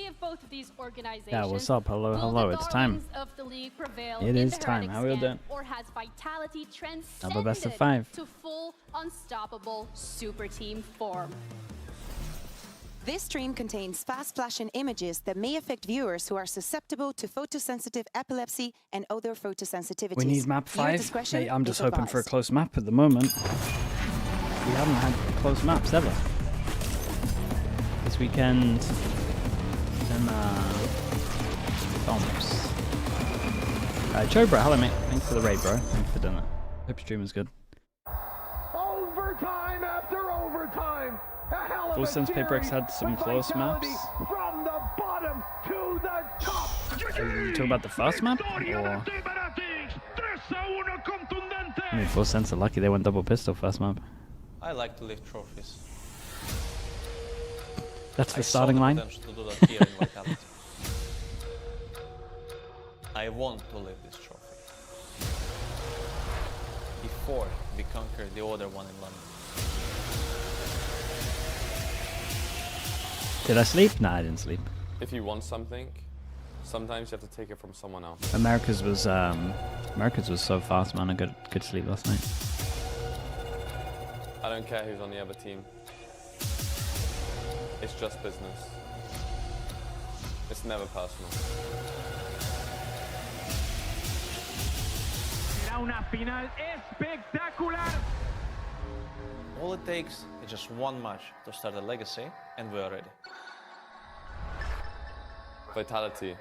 If both of these organizations, yeah, what's up? Hello, hello. It's time. It is time. How are we doing? Or has vitality Another best of 5 to full unstoppable super team form? This stream contains fast-flashing images that may affect viewers who are susceptible to photosensitive epilepsy and other photosensitivities. We need map 5. Mate, I'm just hoping for a close map at the moment. We haven't had close maps ever. This weekend, then Toms. Chobra, hello mate. Thanks for the raid, bro. Thanks for doing it. Hope your stream is good. Overtime after overtime. Full Sense Paperx had some close maps. From the bottom to the top. Are you talking about the first map? Or... I mean, Full Sense are lucky they went double pistol first map. I like to lift trophies. That's the starting line. To do that here in Vitality. I want to lift this trophy before we conquer the other one in London. Did I sleep? Nah, I didn't sleep. If you want something, sometimes you have to take it from someone else. Americas was so fast, man. I got good sleep last night. I don't care who's on the other team. It's just business. It's never personal. Será una final espectacular. All it takes is just one match to start a legacy, and we are ready. Vitality,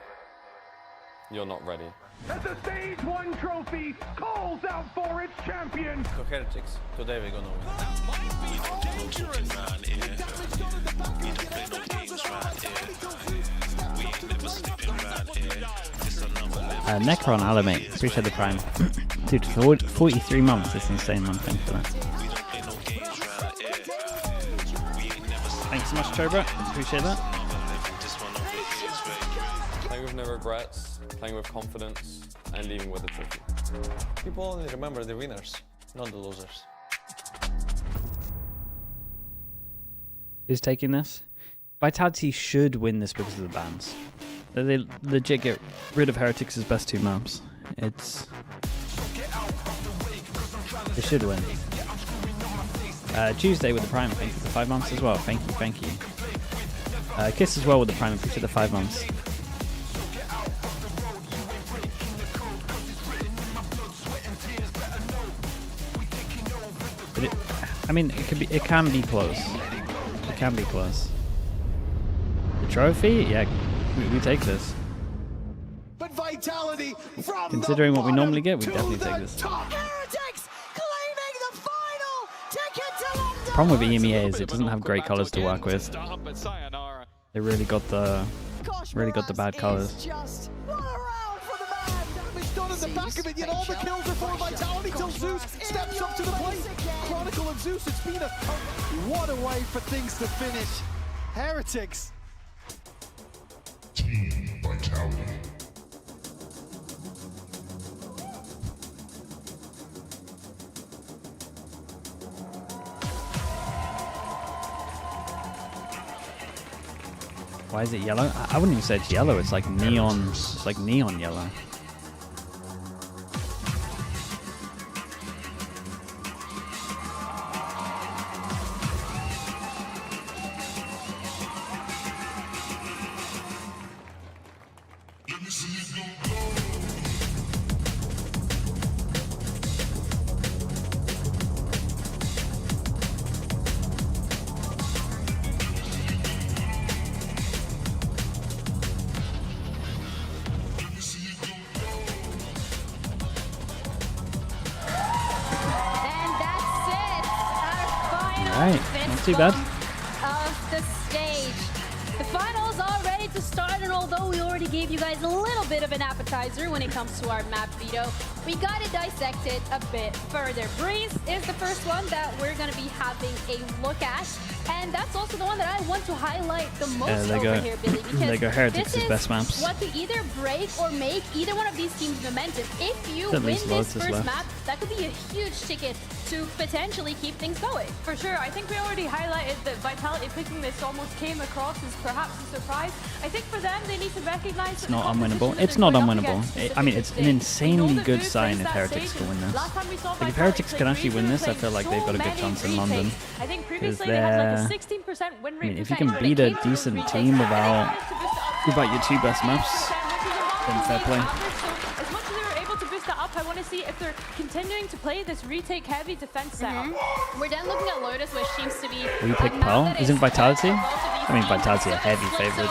you're not ready. As the Stage 1 trophy calls out for its champion. So Heretics, today we're gonna win. Necron, hello mate. Appreciate the prime. Dude, 43 months. That's insane, man. Thanks for that. Thanks so much, Chobra. Appreciate that. Playing with no regrets, playing with confidence, and leaving with a trophy. People only remember the winners, not the losers. Who's taking this? Vitality should win this because of the bans. They legit get rid of Heretics' best 2 maps. It's... They should win. Tuesday with the prime, thank you for the 5 months as well. Thank you, thank you. Kiss as well with the prime, appreciate the 5 months. But I mean, it can be close. It can be close. The trophy? Yeah, we take this. But Vitality from considering what we normally get, we definitely take this. Heretics claiming the final ticket to London. The problem with EMEA is it doesn't have great colors to work with. They really got the bad colors. Just one around for the man. Damage done at the back of it, yet all the kills are for Vitality till Zeus steps up to the plate. Chronicle of Zeus, it's been what a way for things to finish. Heretics. Team Vitality. Why is it yellow? I wouldn't even say it's yellow. It's like neon. It's like neon yellow. Too bad. Of the stage. The finals are ready to start, and although we already gave you guys a little bit of an appetizer when it comes to our map veto, we got to dissect it a bit further. Breeze is the first one that we're going to be having a look at, and that's also the one that I want to highlight the most over here, Billy, because Heretics' best maps. What could either break or make either one of these teams momentum. If you win this first map, that could be a huge ticket to potentially keep things going. For sure. I think we already highlighted that Vitality picking this almost came across as perhaps a surprise. I think for them, they need to recognize it's not unwinnable. It's not unwinnable. I mean, it's an insanely good sign if Heretics can win this. Like, if Heretics can actually win this, I feel like they've got a good chance in London. I think previously they had like a 16% win rate. I mean, if you can beat a decent team without your two best maps, then fair play. As much as they were able to boost that up, I want to see if they're continuing to play this retake-heavy defense setup. We're then looking at Lotus, which seems to be... Will you pick Pearl? Isn't Vitality? I mean, Vitality a heavy favorite.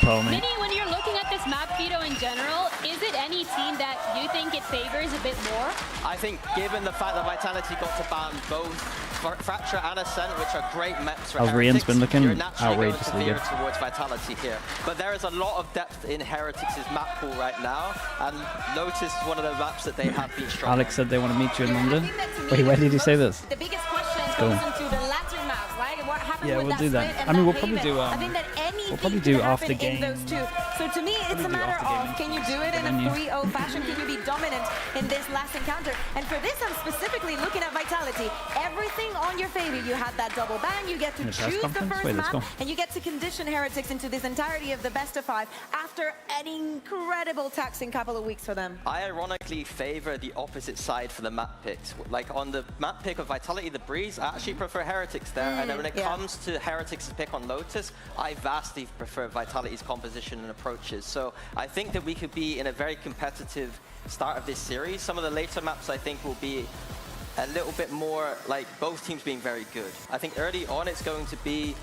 Pearl, me. Minnie, when you're looking at this map, Vito, in general, is it any team that you think it favors a bit more? I think given the fact that Vitality got to ban both Fracture and Ascent, which are great maps for Rian's Heretics, been looking you're naturally outrageously going good to veer towards Vitality here. But there is a lot of depth in Heretics' map pool right now, and Lotus is one of the maps that they have been strong. Alex said they want to meet you in London. Wait, when did you say this? The biggest question goes into the latter maps, right? What happened Yeah, with we'll that do that. split I mean, and we'll that probably Haven? do. I think that We'll probably do after game. those two. So to me, it's a matter of can you do it in a 3-0 fashion? Can you be dominant in this last encounter? And for this, I'm specifically looking at Vitality. Everything on your favor. You had that double ban. You get to choose the first map, and you get to condition Heretics into this entirety of the best of 5 after an incredible taxing couple of weeks for them. I ironically favor the opposite side for the map picks. Like on the map pick of Vitality, the Breeze, I actually prefer Heretics there. And then when it comes to Heretics' pick on Lotus, I vastly prefer Vitality's composition and approaches. So I think that we could be in a very competitive start of this series. Some of the later maps I think will be a little bit more like both teams being very good. I think early on it's going to be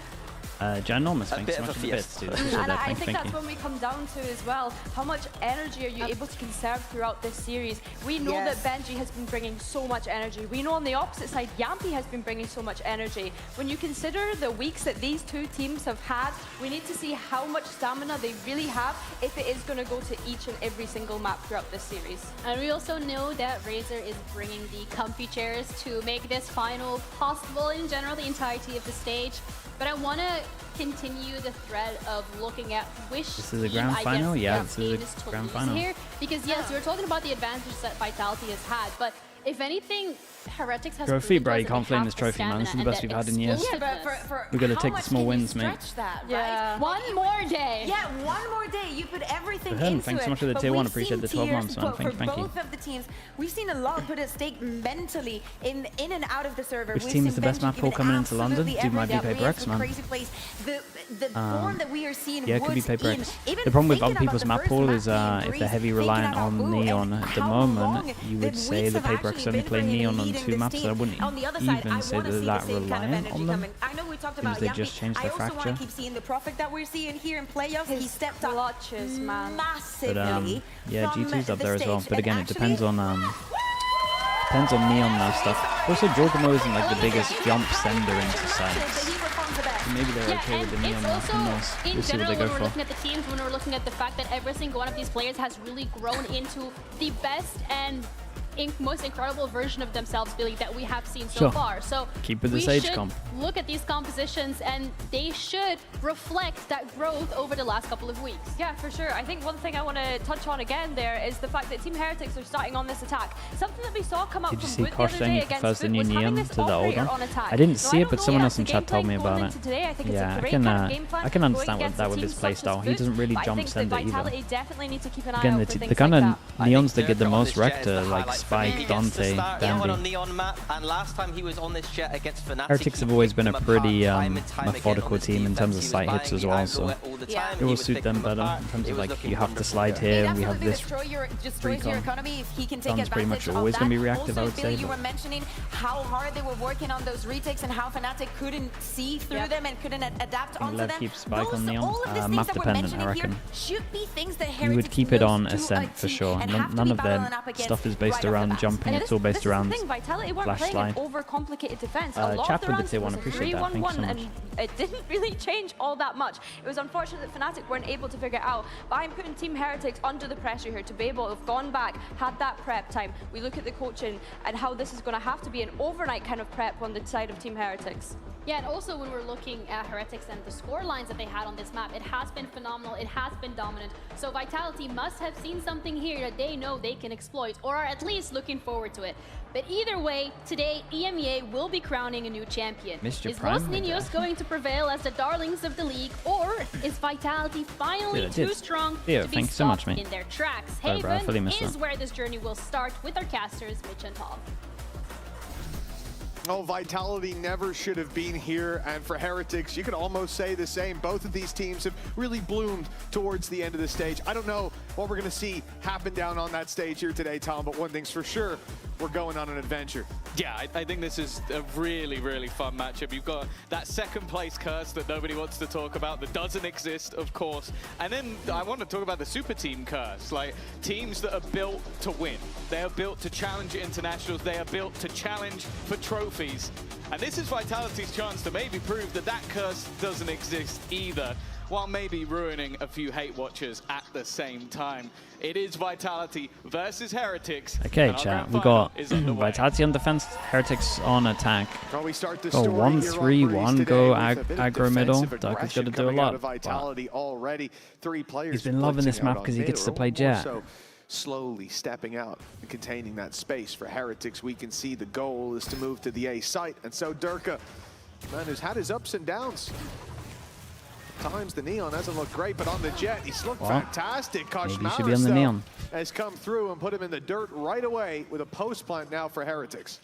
ginormous, thanks so much for the bits, dude. And I think that's when we come down to as well, how much energy are you able to conserve throughout this series? We know that Benji has been bringing so much energy. We know on the opposite side, Yampy has been bringing so much energy. When you consider the weeks that these two teams have had, we need to see how much stamina they really have if it is going to go to each and every single map throughout this series. And we also know that Razor is bringing the comfy chairs to make this final possible in general, the entirety of the stage. But I want to continue the thread of looking at which this is a grand final? Yeah, this is a grand final. Here, because yes, you're talking about the advantage that Vitality has had, but if anything, Heretics has Trophy, bro, you can't flame this trophy, man. This is the best we've had in years. Yeah, but We've got to take the small wins, mate. That, yeah. right? One more day. Yeah, one more day. You put everything into it. Thanks so much for the tier 1. Appreciate the 12 months, man. Thank you. For both of the teams, we've seen a lot put at stake mentally in and out of the server. Which team is the best map pool coming into London? Dude, might be Paper X, man. The form that we are seeing yeah, it could be Paper X. The problem with other people's map pool is if they're heavy reliant on Neon at the moment, you would say the Paper X only play Neon on 2 maps. I wouldn't even say they're that reliant on them. I know we talked because about they just changed their I also fracture. want to keep seeing the profit that we're seeing here in playoffs. He stepped up clutches, man. massively. Yeah, G2's up there as well. But again, it depends on Neon stuff. Also, Jorgamo isn't like the biggest jump sender into sites. So maybe they're okay with the Neon map. Who knows? We'll see what they go when we're for. looking at the teams, when we're looking at the fact that every single one of these players has really grown into the best and most incredible version of themselves, Billy, that we have seen so far. So keep with the Sage comp. Look at these compositions, and they should reflect that growth over the last couple of weeks. Yeah, for sure. I think one thing I want to touch on again there is the fact that Team Heretics are starting on this attack. Something that we saw come up Did you from see Wood the Kosh other saying day he against prefers the Foot new was having Neon this to the old operator one? on attack. I didn't So see it, don't but know someone yet else in the chat told gameplay me about going it. into today. I think it's Yeah, a I great can kind of game plan I can going understand against that a with team this such as playstyle. He Foot. doesn't really I jump think send that it either. Vitality definitely need to keep an eye Again, out the for things kind like of that. Neons that get the on most this wrecked Jet is are the like highlight for me. Spike, He gets to Dante, start Neon on Dandy. Neon map, and last time he was on this Jet against Fnatic, Heretics have always been a pretty methodical team in terms of site hits as well, so it will suit them better in terms of like you have to slide here and we have this recon. John's pretty much always going to be reactive, I would say. You were mentioning how hard they were working on those retakes and how Fnatic couldn't see through them and couldn't adapt onto them. Keep Spike on Neon. All of these things Map that we're dependent, I mentioning reckon. here should be things that You Heretics would keep it on knows to Ascent a for T sure. and have to None be of their battling up against stuff is based right off the around bat. jumping. And It's all based around Vitality weren't flash playing slide. an overcomplicated defense. A lot Chat of the with the rounds tier 1, was appreciate that. Thank you 3-1-1, so much. and it didn't really change all that much. It was unfortunate that Fnatic weren't able to figure it out, but I'm putting Team Heretics under the pressure here to be able to have gone back, had that prep time. We look at the coaching and how this is going to have to be an overnight kind of prep on the side of Team Heretics. Yeah, and also when we're looking at Heretics and the score lines that they had on this map, it has been phenomenal, it has been dominant. So Vitality must have seen something here that they know they can exploit, or are at least looking forward to it. But either way, today EMEA will be crowning a new champion. Is Los Niños going to prevail as the darlings of the league, or is Vitality finally too strong to be stopped in their tracks? Haven is where this journey will start with our casters, Mitch and Paul. Oh, Vitality never should have been here, and for Heretics, you could almost say the same. Both of these teams have really bloomed towards the end of the stage. I don't know what we're going to see happen down on that stage here today, Tom, but one thing's for sure, we're going on an adventure. Yeah, I think this is a really, really fun matchup. You've got that second place curse that nobody wants to talk about, that doesn't exist, of course. And then I want to talk about the super team curse, like teams that are built to win. They are built to challenge at internationals. They are built to challenge for trophies. And this is Vitality's chance to maybe prove that that curse doesn't exist either, while maybe ruining a few hate watchers at the same time. It is Vitality versus Heretics. Okay, chat, we got Vitality on defense, Heretics on attack. Well, we start the go 1-3-1, go aggro middle. Duck is going to do a lot. Vitality already. 3 players. He's been loving this map because he gets to play Jet. So slowly stepping out and containing that space for Heretics. We can see the goal is to move to the A site, and so Durka, man, who's had his ups and downs. Times the Neon hasn't looked great, but on the Jet, he's looked fantastic. Maybe he should be on the Neon. Has come through and put him in the dirt right away with a post plant now for Heretics.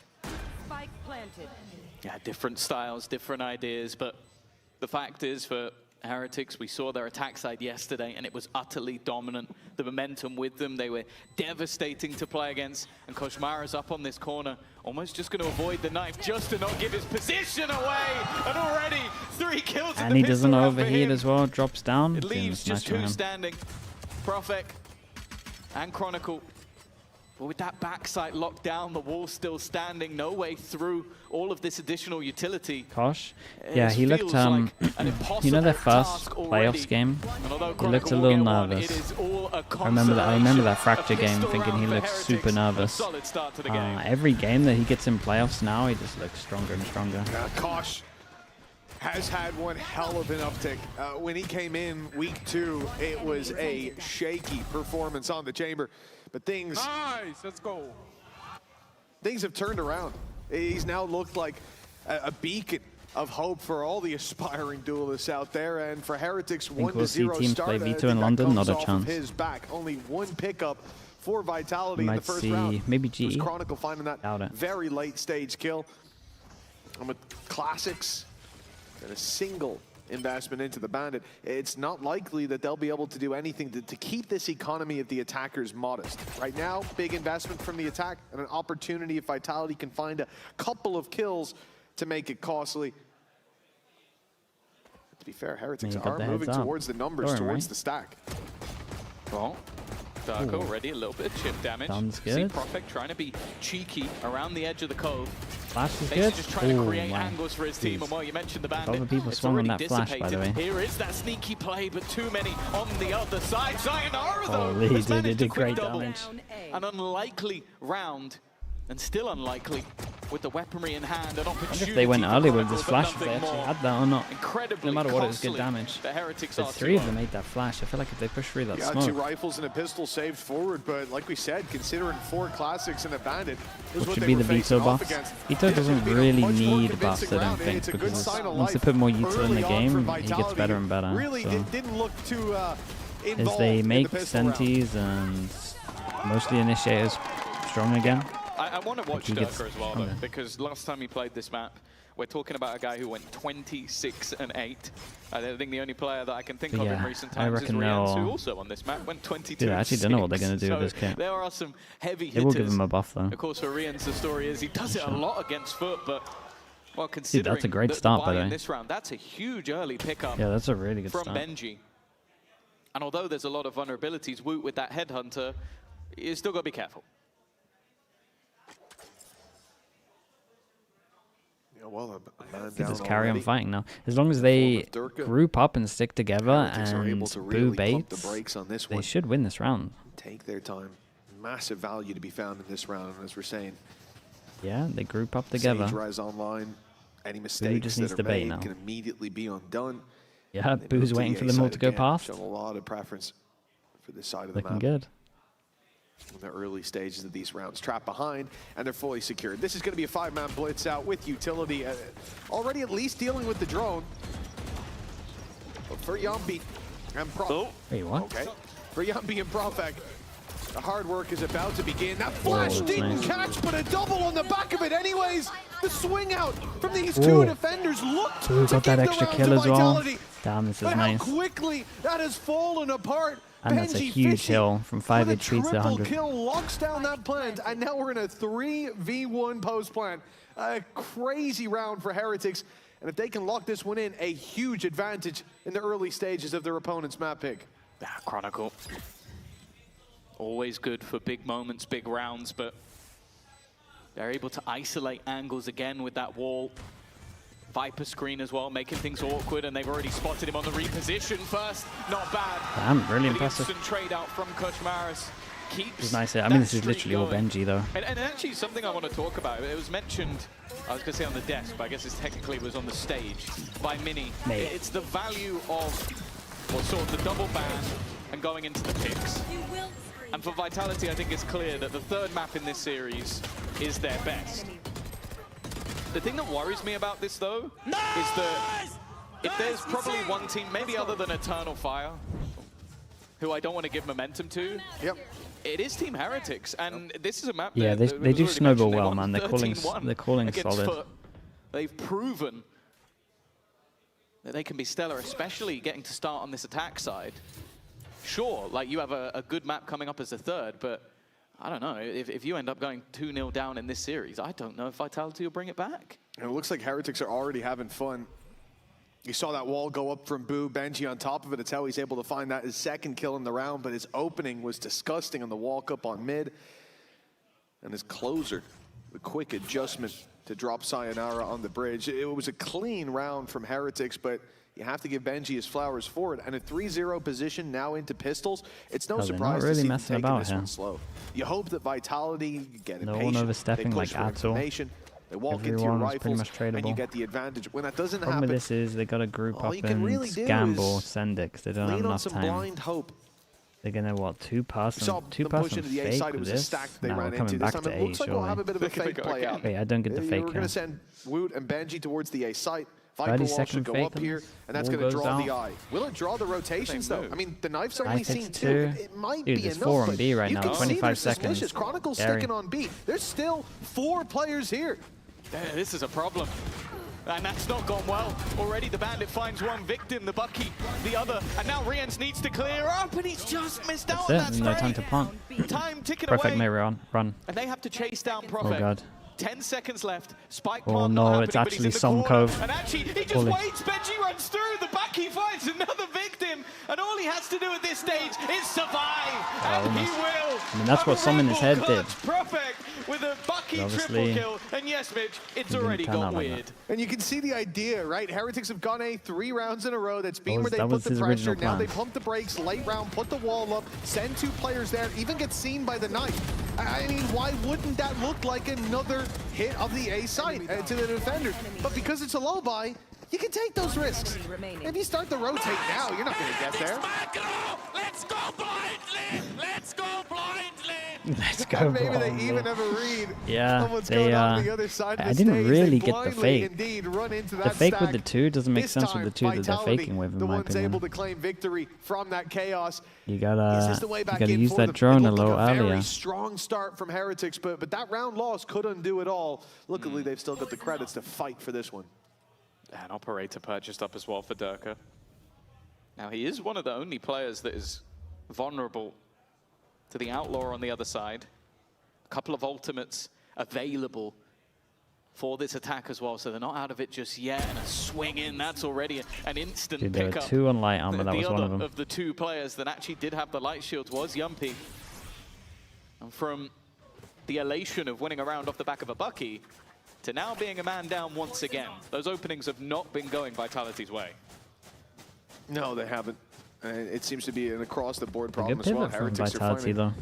Spike planted. Yeah, different styles, different ideas, but the fact is for Heretics, we saw their attack side yesterday, and it was utterly dominant. The momentum with them, they were devastating to play against. And Koshmara's up on this corner, almost just going to avoid the knife, just to not give his position away. And already 3 kills. And he doesn't overheat as well, drops down. It leaves just 2 standing. Prophet and Chronicle. But with that backside locked down, the wall still standing, no way through all of this additional utility. Kosh, yeah, he looked, you know their first playoffs game? He looked a little nervous. I remember that Fracture game thinking he looked super nervous. Every game that he gets in playoffs now, he just looks stronger and stronger. Kosh has had one hell of an uptick. When he came in week 2, it was a shaky performance on the chamber. But things have turned around. He's now looked like a beacon of hope for all the aspiring duelists out there. And for Heretics, 1-0 start. Play V2 in London, not a chance. His back, only 1 pickup for Vitality in the first see round. Maybe GE. Chronicle finding that very late stage kill. And with Classics and a single investment into the Bandit, it's not likely that they'll be able to do anything to keep this economy of the attackers modest. Right now, big investment from the attack and an opportunity if Vitality can find a couple of kills to make it costly. To be fair, Heretics are moving towards the numbers, towards the stack. Well, Dark already a little bit of chip damage. Sounds good. See Prophet trying to be cheeky around the edge of the cove. Flash is Basically good. just trying to create angles for his team. And while you mentioned the Bandit, other people it's swung on already that flash, by the way. Here is that sneaky play, but too many on the other side. Sayonara, though, he has managed did a quick great double. damage. An unlikely round, and still unlikely with the weaponry in hand. An opportunity. If they went early with this flash, if but they nothing actually more. had that or not. Incredibly No matter what, it was good costly. damage. The Heretics But are 3 of them made that flash. I feel like if they push through that Got smoke. 2 rifles and a pistol saved forward, but like we said, considering 4 Classics and a Bandit, What should be the Vito buffs? Vito doesn't really need buffs, I don't think, because once they put more util in the game, he gets better and better. Really, it didn't look too as they make Sentis and mostly Initiators strong again. I want to watch Durka as well, though, because last time he played this map, we're talking about a guy who went 26-8. I think the only player that I can think of in recent times is Rianz, who also on this map went 22-6. Dude, I actually don't know what they're going to do with this kit. There are some heavy hitters. They will give him a buff, though. Of course, for Rianz, the story is he does it a lot against Foot, but well, considering that's a great start, by the way. In this round, that's a huge early pickup. Yeah, that's a really good from start. Benji. And although there's a lot of vulnerabilities, Woot with that headhunter, you still got to be careful. Well, just carry on fighting now. As long as they group up and stick together and boo baits, they should win this round. Take their time. Massive value to be found in this round, as we're saying. Yeah, they group up together. Sage Res online, Any mistakes just needs that to are bait made now. can immediately be undone. Yeah, They Boo's move to waiting the for A them all side to go again, past. showing a lot of preference for this side of the Looking map. good. In the early stages of these rounds, trapped behind, and they're fully secured. This is going to be a 5-man blitz out with utility, already at least dealing with the drone. But for Yambi and Pro. Wait, what? Okay. For Yambi and Profek, the hard work is about to begin. That flash that's didn't nice. catch, but a double on the back of it anyways. The swing out from these two defenders looked Ooh, to got give that the extra round kill to as well. Vitality. Damn, this is But nice. how quickly that has fallen apart. And that's a Benji huge Fishy hill from 5 with a HP to triple 100. kill locks down that plant, and now we're in a 3v1 post plant. A crazy round for Heretics, and if they can lock this one in, a huge advantage in the early stages of their opponent's map pick. Chronicle. Always good for big moments, big rounds, but they're able to isolate angles again with that wall. Viper screen as well, making things awkward, and they've already spotted him on the reposition first. Not bad. Damn, really But the impressive. instant trade out from Kochmaris keeps It's nice. I that mean, this is streak literally all going. Benji, though. And actually, something I want to talk about, it was mentioned, I was going to say on the desk, but I guess it technically was on the stage, by Mini. Mate. It's the value of, well, sort of the double ban and going into the picks. And for Vitality, I think it's clear that the third map in this series is their best. The thing that worries me about this, though, is that if there's probably one team, maybe other than Eternal Fire, who I don't want to give momentum to, it is Team Heretics, and this is a map Yeah, that they was do already snowball mentioned. They well, won man. They're calling 13-1 solid. Foot. They've proven that they can be stellar, especially getting to start on this attack side. Sure, like you have a good map coming up as a third, but I don't know, if you end up going 2-0 down in this series, I don't know if Vitality will bring it back. And it looks like Heretics are already having fun. You saw that wall go up from Boo, Benji on top of it. It's how he's able to find that his second kill in the round, but his opening was disgusting on the walk up on mid. And his closer, the quick adjustment to drop Sayonara on the bridge. It was a clean round from Heretics, but you have to give Benji his flowers for it. And a 3-0 position now into pistols. It's no Oh, they're not surprise really to see them messing taking about this here. one slow. You hope that Vitality get No impatient. one overstepping they push like for at all. information. They walk into your Everyone was pretty rifles much and you tradable. get the advantage. When that doesn't Problem happen, with this is they got to group all up you can and really do gamble, is send it, because they don't have lean on enough some time. blind hope. They're gonna what? Two pass Saw and two them pass push and into the A fake side. It with was a this. stack they Now we're ran coming into this back time. to It A, looks like we'll have a surely. bit of a fake play out. Wait, I don't get the fake We're going here. to send Woot and Benji towards the A site. Viper 30 will also second go fake up on here, this. and that's Wall going to goes draw out. the eye. Will it draw the rotations, though? I mean, the knife's only I think seen two. 2. It might Dude, be there's enough, 4 on but B right you now, can see 25 they're seconds. suspicious. Chronicle's Scary. sticking on B. There's still 4 players here. This is a problem. And that's not gone well. Already the Bandit finds one victim, the Bucky the other. And now Riens needs to clear up, and he's just missed out on that That's it. No time to plant. Time ticking Perfect away. may run. And they have to chase down Oh Prophet. god. 10 seconds left. Spike Oh plant no, not it's happening, but he's actually in the some corner. cove. And actually, he just Bully. waits. Benji runs through. The Bucky finds another victim. And all he has to do at this stage is survive. And he almost. will. I mean, that's what some in his head did. Perfect with a Bucky triple Obviously, kill. And yes, Mitch, it's didn't already turn got out like weird. And you can see the idea, right? Heretics have gone A 3 rounds in a row. That's been where they that put was the his pressure. original Now they plan. pump the brakes, late round, put the wall up, send 2 players there, even get seen by the knife. I mean, why wouldn't that look like another hit of the A site to the defenders? But because it's a low buy, you can take those risks. If you start to rotate now, you're not going to get there. Let's go blindly! Let's go blindly! Let's go. And maybe they blindly. even have a read Yeah, of what's they, going on the other side of the I didn't stage. really They get the blindly fake. indeed run into The that fake stack. with the 2 doesn't make This sense with time, the 2 that they're Vitality, faking with, the in my one's opinion. able to claim victory from that chaos. You Is gotta, this the way back in use for that them? drone It a looked little like a earlier. very strong start from Heretics, but that round loss could undo it all. Luckily, they've still got the credits to fight for this one. An operator purchased up as well for Durka. Now, he is one of the only players that is vulnerable to the Outlaw on the other side. A couple of ultimates available for this attack as well, so they're not out of it just yet. And a swing in, that's already an instant Dude, there were pickup. 2 on light armor, that The was one other of them. of the 2 players that actually did have the light shields was Yumpy. And from the elation of winning a round off the back of a Bucky to now being a man down once again, those openings have not been going Vitality's way. No, they haven't. And it seems to be an across-the-board A problem good as well. pivot from Heretics are Vitality, finding though.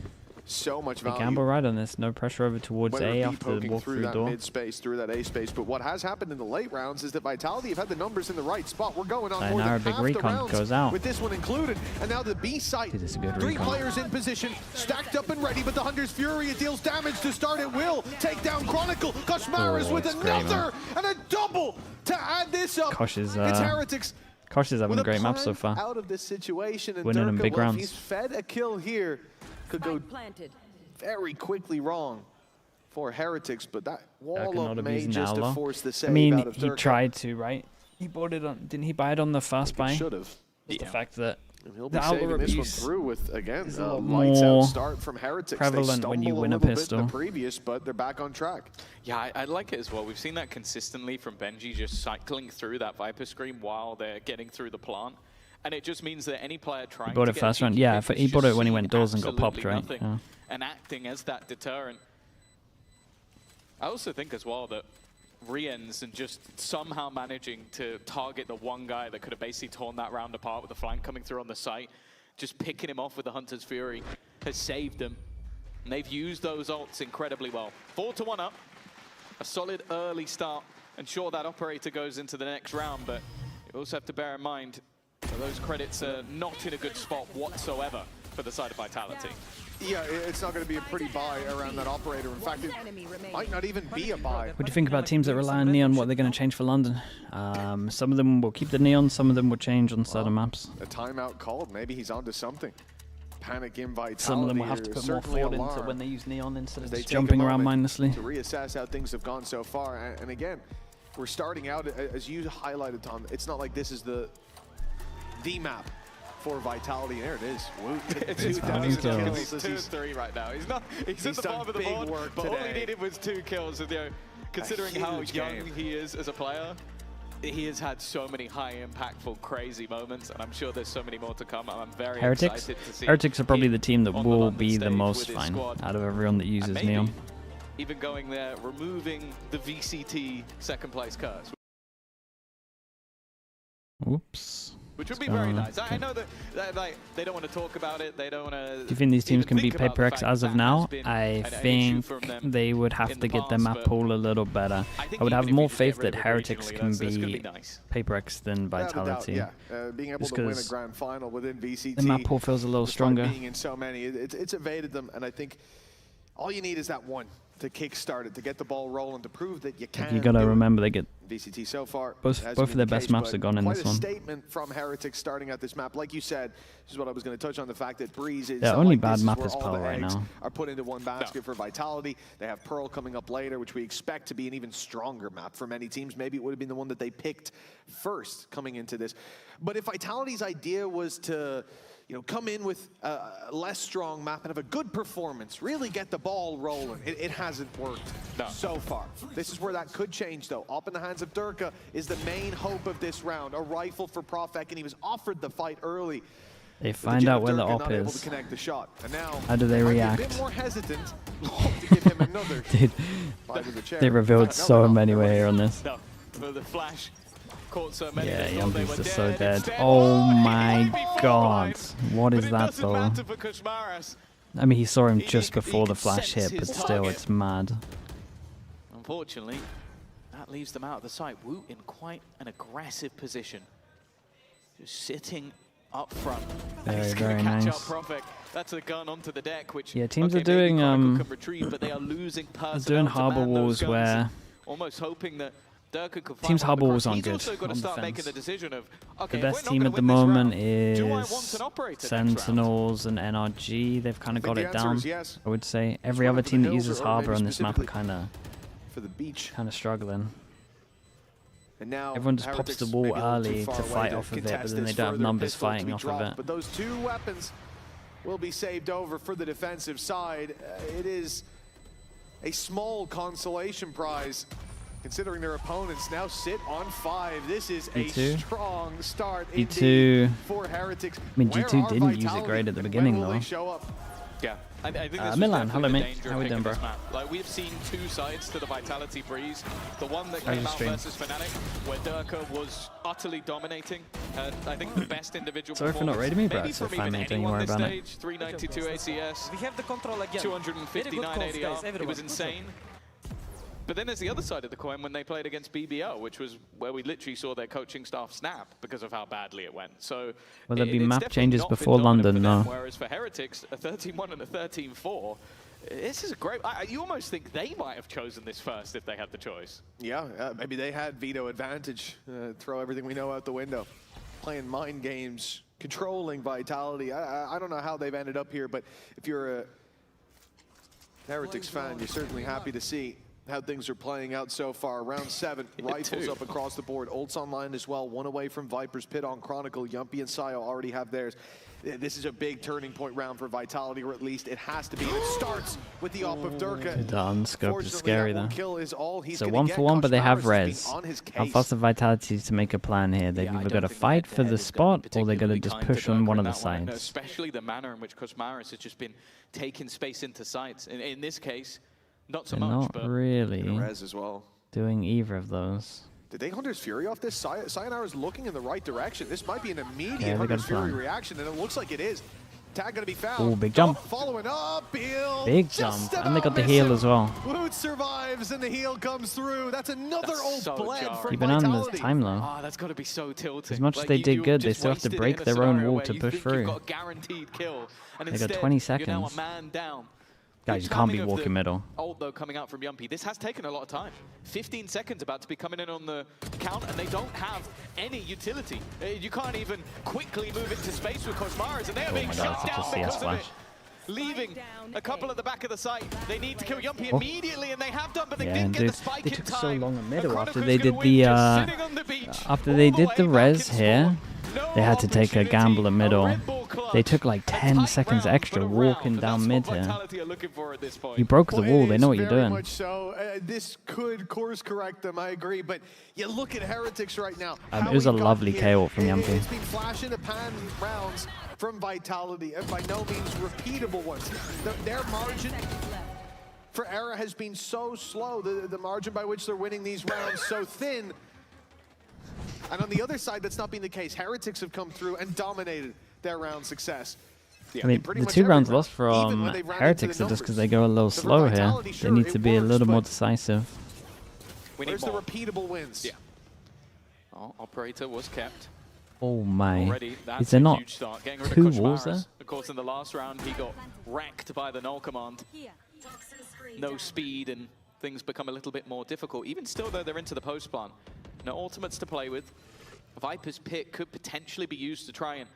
so much They value. gamble right on this. No pressure over towards Whether it A be after the poking walk through through that door. mid space, through that A space, but what has happened in the late rounds is that Vitality have had the numbers in the right spot. We're going on more Sayonara, than big half the recon rounds goes out. with this one included, and now the B site. Dude, this is a good 3 recon. players in position, stacked up and ready, but the Hunter's Fury, it deals damage to start. It will take down Chronicle. Koshmaras Oh, with it's great, another and a double to add this up. Kosh is, it's Heretics. Kosh is having a great map so plan far. out of this situation, and Winning in Durka, big well, if rounds. he's fed a kill here, could go very quickly wrong for Heretics, but that wall up may just have forced the save I mean, out of he Durka. tried to, right? He bought it on. Didn't he buy it on the fast buy? Should have. The fact that And he'll be the saving outlaw this one abuse through with, again, is a a lot lights more out start from Heretics. prevalent they when you stumbled win a little bit pistol. in the previous, but they're back on track. Yeah, I like it as well. We've seen that consistently from Benji, just cycling through that Viper Scream while they're getting through the plant. And it just means that any player trying He bought to it get first a round. cheeky Yeah, pick he is bought just it when he seeing went doors and got popped, absolutely right? nothing Yeah. and acting as that deterrent. I also think as well that Rien's and just somehow managing to target the one guy that could have basically torn that round apart with the flank coming through on the site, just picking him off with the Hunter's Fury has saved them. And they've used those ults incredibly well. 4-1 up, a solid early start. And sure, that operator goes into the next round, but you also have to bear in mind that those credits are not in a good spot whatsoever for the side of Vitality. Yeah, it's not going to be a pretty buy around that operator. In fact, it might not even be a buy. What do you think about teams that rely on Neon? What they're going to change for London? Some of them will keep the Neon, some of them will change on certain maps. A timeout called. Maybe he's onto something. Panic in Vitality. Some of them will have to here. put more Certainly thought into alarm when they use Neon instead of as they just take a jumping around moment mindlessly. to reassess how things have gone so far. And again, we're starting out, as you highlighted, Tom, it's not like this is the map for Vitality. There it is. Woo. It's fine. He's 2-3 right now. He's at the bottom of the board, but all he needed was 2 kills. And, you know, considering how young he is as a player, he has had so many high impactful, crazy moments, and I'm sure there's so many more to come. I'm very excited to see. Heretics are probably the team that on the will London be the stage most with his fine squad. out of everyone that uses maybe Neon. Even going there, removing the VCT second place curse. Oops. Which would be very nice. I know that like, they don't want to talk about it. They don't want to. Do you think these teams can beat about the PaperX fact as of that now? has been I an think issue from them they would have in to the get their past, map but pool a little better. I think I would have even if more you just faith get that rid of it Heretics regionally, can that's gonna be be nice. PaperX than Vitality. Yeah, being able Just to win a 'cause grand final within VCT. the map pool feels a little despite stronger. Being in so many, it's evaded them, and I think all you need is that one to kickstart it, to get the ball rolling, to prove that you can. You got to do it. remember they get VCT so far. both hasn't of been their the best case, maps but are gone in quite this a one. statement from Heretics starting out this map. Like you said, this is what I was going to touch on, the fact that Breeze is Their not only like bad this map where is all Pearl the right eggs now. are put into one basket for Vitality. They have Pearl coming up later, which we expect to be an even stronger map for many teams. Maybe it would have been the one that they picked first coming into this. But if Vitality's idea was to, you know, come in with a less strong map and have a good performance, really get the ball rolling, it hasn't worked so far. This is where that could change, though. Up in the hands of Durka is the main hope of this round. A rifle for Profek, and he was offered the fight early. They find out where the Durka op not able is. to connect the shot. And now How do they might be react? a bit more hesitant to give him another Dude, bite of the chair. they revealed No, so they're not. many They're way right. here on this. No, for the flash. Caught so many Yeah, that thought they Yumpies were are so dead. Instead, Oh he my might be god. fortified, What but is it that doesn't though? matter for Koshmaras. I mean, he saw him He just can- before he the can flash sense hit, but his still, target. it's mad. Unfortunately, that leaves them out of the sight. Wu in quite an aggressive position. Just sitting up front. Very, He's going very to catch nice. up Profek. That's a gun onto the deck, which Yeah, teams okay, are doing, maybe Chronicle can retrieve, but they are losing doing personnel to harbor man those walls guns, where almost hoping that Durka could teams find harbor one walls across. aren't He's good also got to on start defense. making the decision of, okay, The if best we're team not at the gonna win this moment round, do I want is an operator next round? Sentinels and NRG. They've kind of got the it answer down, is yes. I would say. Every one other over the team that hills uses or harbor maybe on this map are specifically for the beach. kind of struggling. And now Everyone just pops the Heretics wall maybe a little early too far to away fight off of it, but contest then they this don't have further. numbers Pistol to fighting be off of dropped, it. But those two weapons will be saved over for the defensive side. It is a small consolation prize, considering their opponents now sit on 5. This is a G2. strong start G2. for Heretics. I mean, Where G2 are didn't use it Vitality, great at the and beginning, when will though. they show up? Yeah, I think this Milan, was hello definitely mate. the danger How of we doing, picking bro? this map. Like, we've seen two sides to the Vitality Breeze. The one that How's came your out stream? versus Fnatic, where Durka was utterly dominating. I think the best individual Sorry for not performance, rating me, maybe bro. It's from a fan even mate, don't you anyone worry this about it. stage. 392 ACS, We have the control again. 259 ADR. It was Good insane. But then there's the other side of the coin when they played against BBL, which was where we literally saw their coaching staff snap because of how badly it went. So Will there be it's map definitely changes not been before dominant London? for them, No. Whereas for Heretics, a 13-1 and a 13-4, this is a great... you almost think they might have chosen this first if they had the choice. Yeah, maybe they had veto advantage. Throw everything we know out the window. Playing mind games, controlling Vitality. I don't know how they've ended up here, but if you're a Heretics fan, you're certainly happy to see how things are playing out so far. Round 7, rifles up across the board. Ults online as well. One away from Viper's Pit on Chronicle. Yumpy and Sayo already have theirs. This is a big turning point round for Vitality, or at least it has to be. And it starts with the op of Durka. The unscope is scary though. So 1-for-1, but they have res. On his How case. fast are Vitality to make a plan here? They've either got to fight for the spot, or they're going to just push on one of the sides. Especially the manner in which Cosmaris has just been taking space into sides. In this case, not so They're much, not but really Res as well. doing either of those. Did they Hunter's Fury off this? Sayonara's looking in the right direction. This might be an immediate Yeah, they got Hunter's a Fury plan. reaction, and it looks like it is. Tag gonna be found. Ooh, big jump. Following up, heal. Big Just jump. And they got about the heal missing. as well. Woot survives, and the heal comes through. That's another That's old so blend jarring. from Keeping on this Vitality. time low. Ah, that's got to be so tilting. As much as Like, they did you good, they just still have to wasted it break in a their own scenario wall where to you push think through. You've got a guaranteed kill, and They got instead, 20 you're now a seconds. man down. Guys, you The can't be timing of walking the middle. Ult, though, coming out from Yumpy. This has taken a lot of time. 15 seconds about to be coming in on the count, and they don't have any utility. You can't even quickly move into space with Cosmaris, and they are Oh being my shut God, such a down CS because of flash. it. Leaving a couple at the back of the site. They need to kill Yumpy immediately, and they have done, but they Yeah, didn't and get dude, the spike they in took time. so long in middle And after Chronicle's they gonna did win the just sitting on the beach after all they the did way the back res in here. No They had to take a opportunity. gamble at middle. Red Bull clutch. They took like 10 tight seconds round, extra but a walking round, down and mid that's what here. Vitality are looking for at this point. You broke the Well, wall. it They is know what you're very doing. much so. This could course correct them, I agree. But you look at Heretics right now. It how was a we got lovely here. KO from Yumpy. It's been flash in the pan rounds from Vitality, and by no means repeatable ones. Their margin for error has been so slow. The margin by which they're winning these rounds so thin. And on the other side, that's not been the case. Heretics have come through and dominated their round success. I mean, the 2 rounds lost from Heretics are just because they go a little slow here. They need to be a little more decisive. We need Where's the more. repeatable wins? Yeah. Oh, Operator was kept. Oh my. Already, that's Is there a not huge start. Getting rid 2 of walls Koshmaris. there? Of course, in the last round, he got wrecked by the null command. No speed, and things become a little bit more difficult. Even still, though, they're into the post plan. No ultimates to play with. Viper's Pit could potentially be used to try and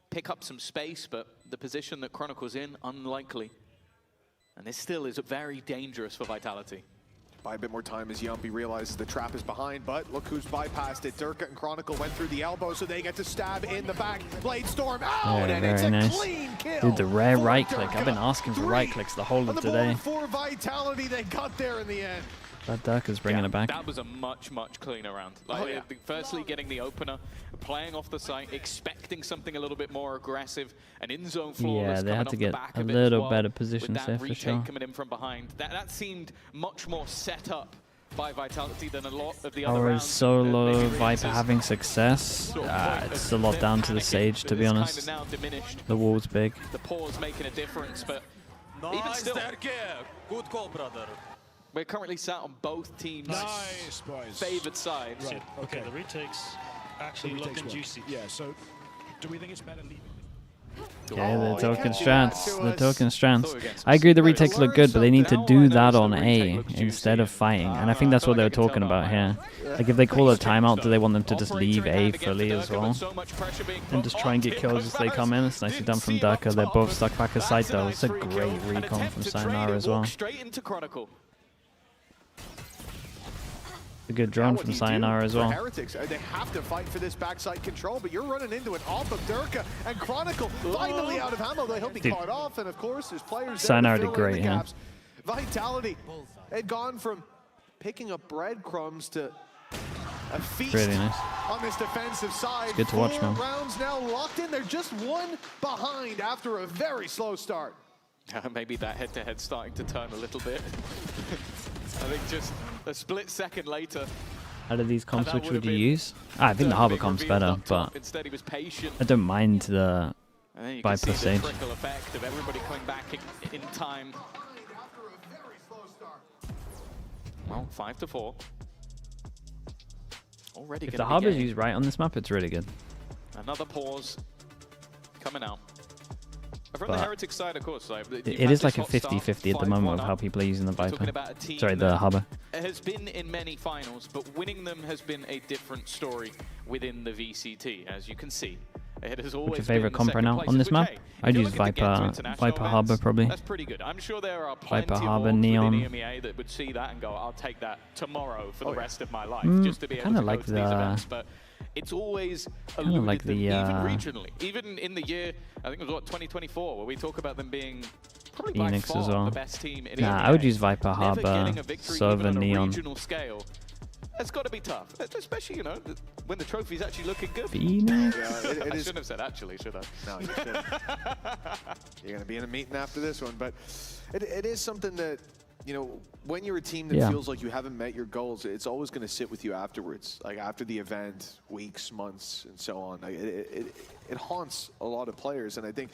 pick up some space, but the position that Chronicle's in, unlikely. And this still is very dangerous for Vitality. Buy a bit more time as Yumpy realizes the trap is behind, but look who's bypassed it. Durka and Chronicle went through the elbow, so they get to stab in the back. Blade Storm out, Yeah, and it's a very nice. clean kill. Dude, the rare for right click. Durka. I've been asking for right clicks the whole On of the today. board for Vitality, they got there in the end. That Durka's bringing it back. That was a much, much cleaner round. Like, yeah. Firstly, getting the opener, playing off the site, expecting something a little bit more aggressive, and in-zone flawless Yeah, they coming had off to the get back a of it as little well, better with positions that there for retake sure. coming in from behind. That seemed much more set up by Vitality than a lot of the other Our rounds. solo Maybe Viper Reese's having success. sort of point It's of a lot them down to the panicking Sage, to be is kinda honest. now diminished. The wall's big. The pause making a difference, but even Nice, still, Derke. Good call, brother. we're currently sat on both teams' Nice, boys. favoured sides. Right. Okay, the retakes actually looking juicy. Yeah, so do we think it's better leaving? Yeah, they're talking can't do that strats. to They're us. talking strats. Thought against I agree the us. retakes look good, but they need to do that on A instead of fighting. And I think that's what they were talking about here. Like if they call a timeout, do they want them to just leave A fully as well? And just try and get kills as they come in. It's nicely done from Durka. They're both stuck back aside though. It's a great recon from Sayonara as well. Straight into Chronicle. A good drone Now from what do you do Sayonara as for well. Heretics? They have to fight for this backside control, but you're running into an off of Durka and Chronicle finally out of ammo. He'll be Dude. caught off, and of course, there's players Sayonara there did to fill in great, the yeah. gaps. Vitality had gone from picking up breadcrumbs to a feast Really nice. on this defensive side. It's good to watch, 4 man. rounds now locked in. They're just 1 behind after a very slow start. Maybe that head-to-head starting to turn a little bit. I think just a split second later. Out of these comps, which would you use? I think the Harbor comp's better, but instead he was patient. I don't mind the Viper Stage. Trickle effect of everybody coming back in time. Well, 5-4. Already if the Harbor's used right on this map, it's really good. Another pause coming out. From the Heretics side, of course, it is like a 50-50 at the moment of how people are using the Viper. Sorry, the Harbor. It has been in many finals, but winning them has been a different story within the VCT, as you can see. It has always What's your favorite comp right now places, on this map? Hey, I'd use Viper Harbor probably. That's pretty good. I'm sure there are plenty Viper of Harbor orgs Neon. within EMEA that would see that and go, I'll take that tomorrow for the rest of my life, just to be able kinda to like go to these events. But it's always alluded like them, the, even regionally. Even in the year, I think it was what, 2024, where we talk about them being probably by Phoenix far as well. the best team in Nah, EMEA. I would use Viper Never Harbor, getting a victory Server even on a Neon. regional scale. It's got to be tough, especially, you know, when the trophy's actually looking good. Phoenix? Yeah, it I is. shouldn't have said actually, should I? No, you shouldn't. You're going to be in a meeting after this one, but it is something that, you know, when you're a team that feels like you haven't met your goals, it's always going to sit with you afterwards, like after the event, weeks, months, and so on. Like it haunts a lot of players, and I think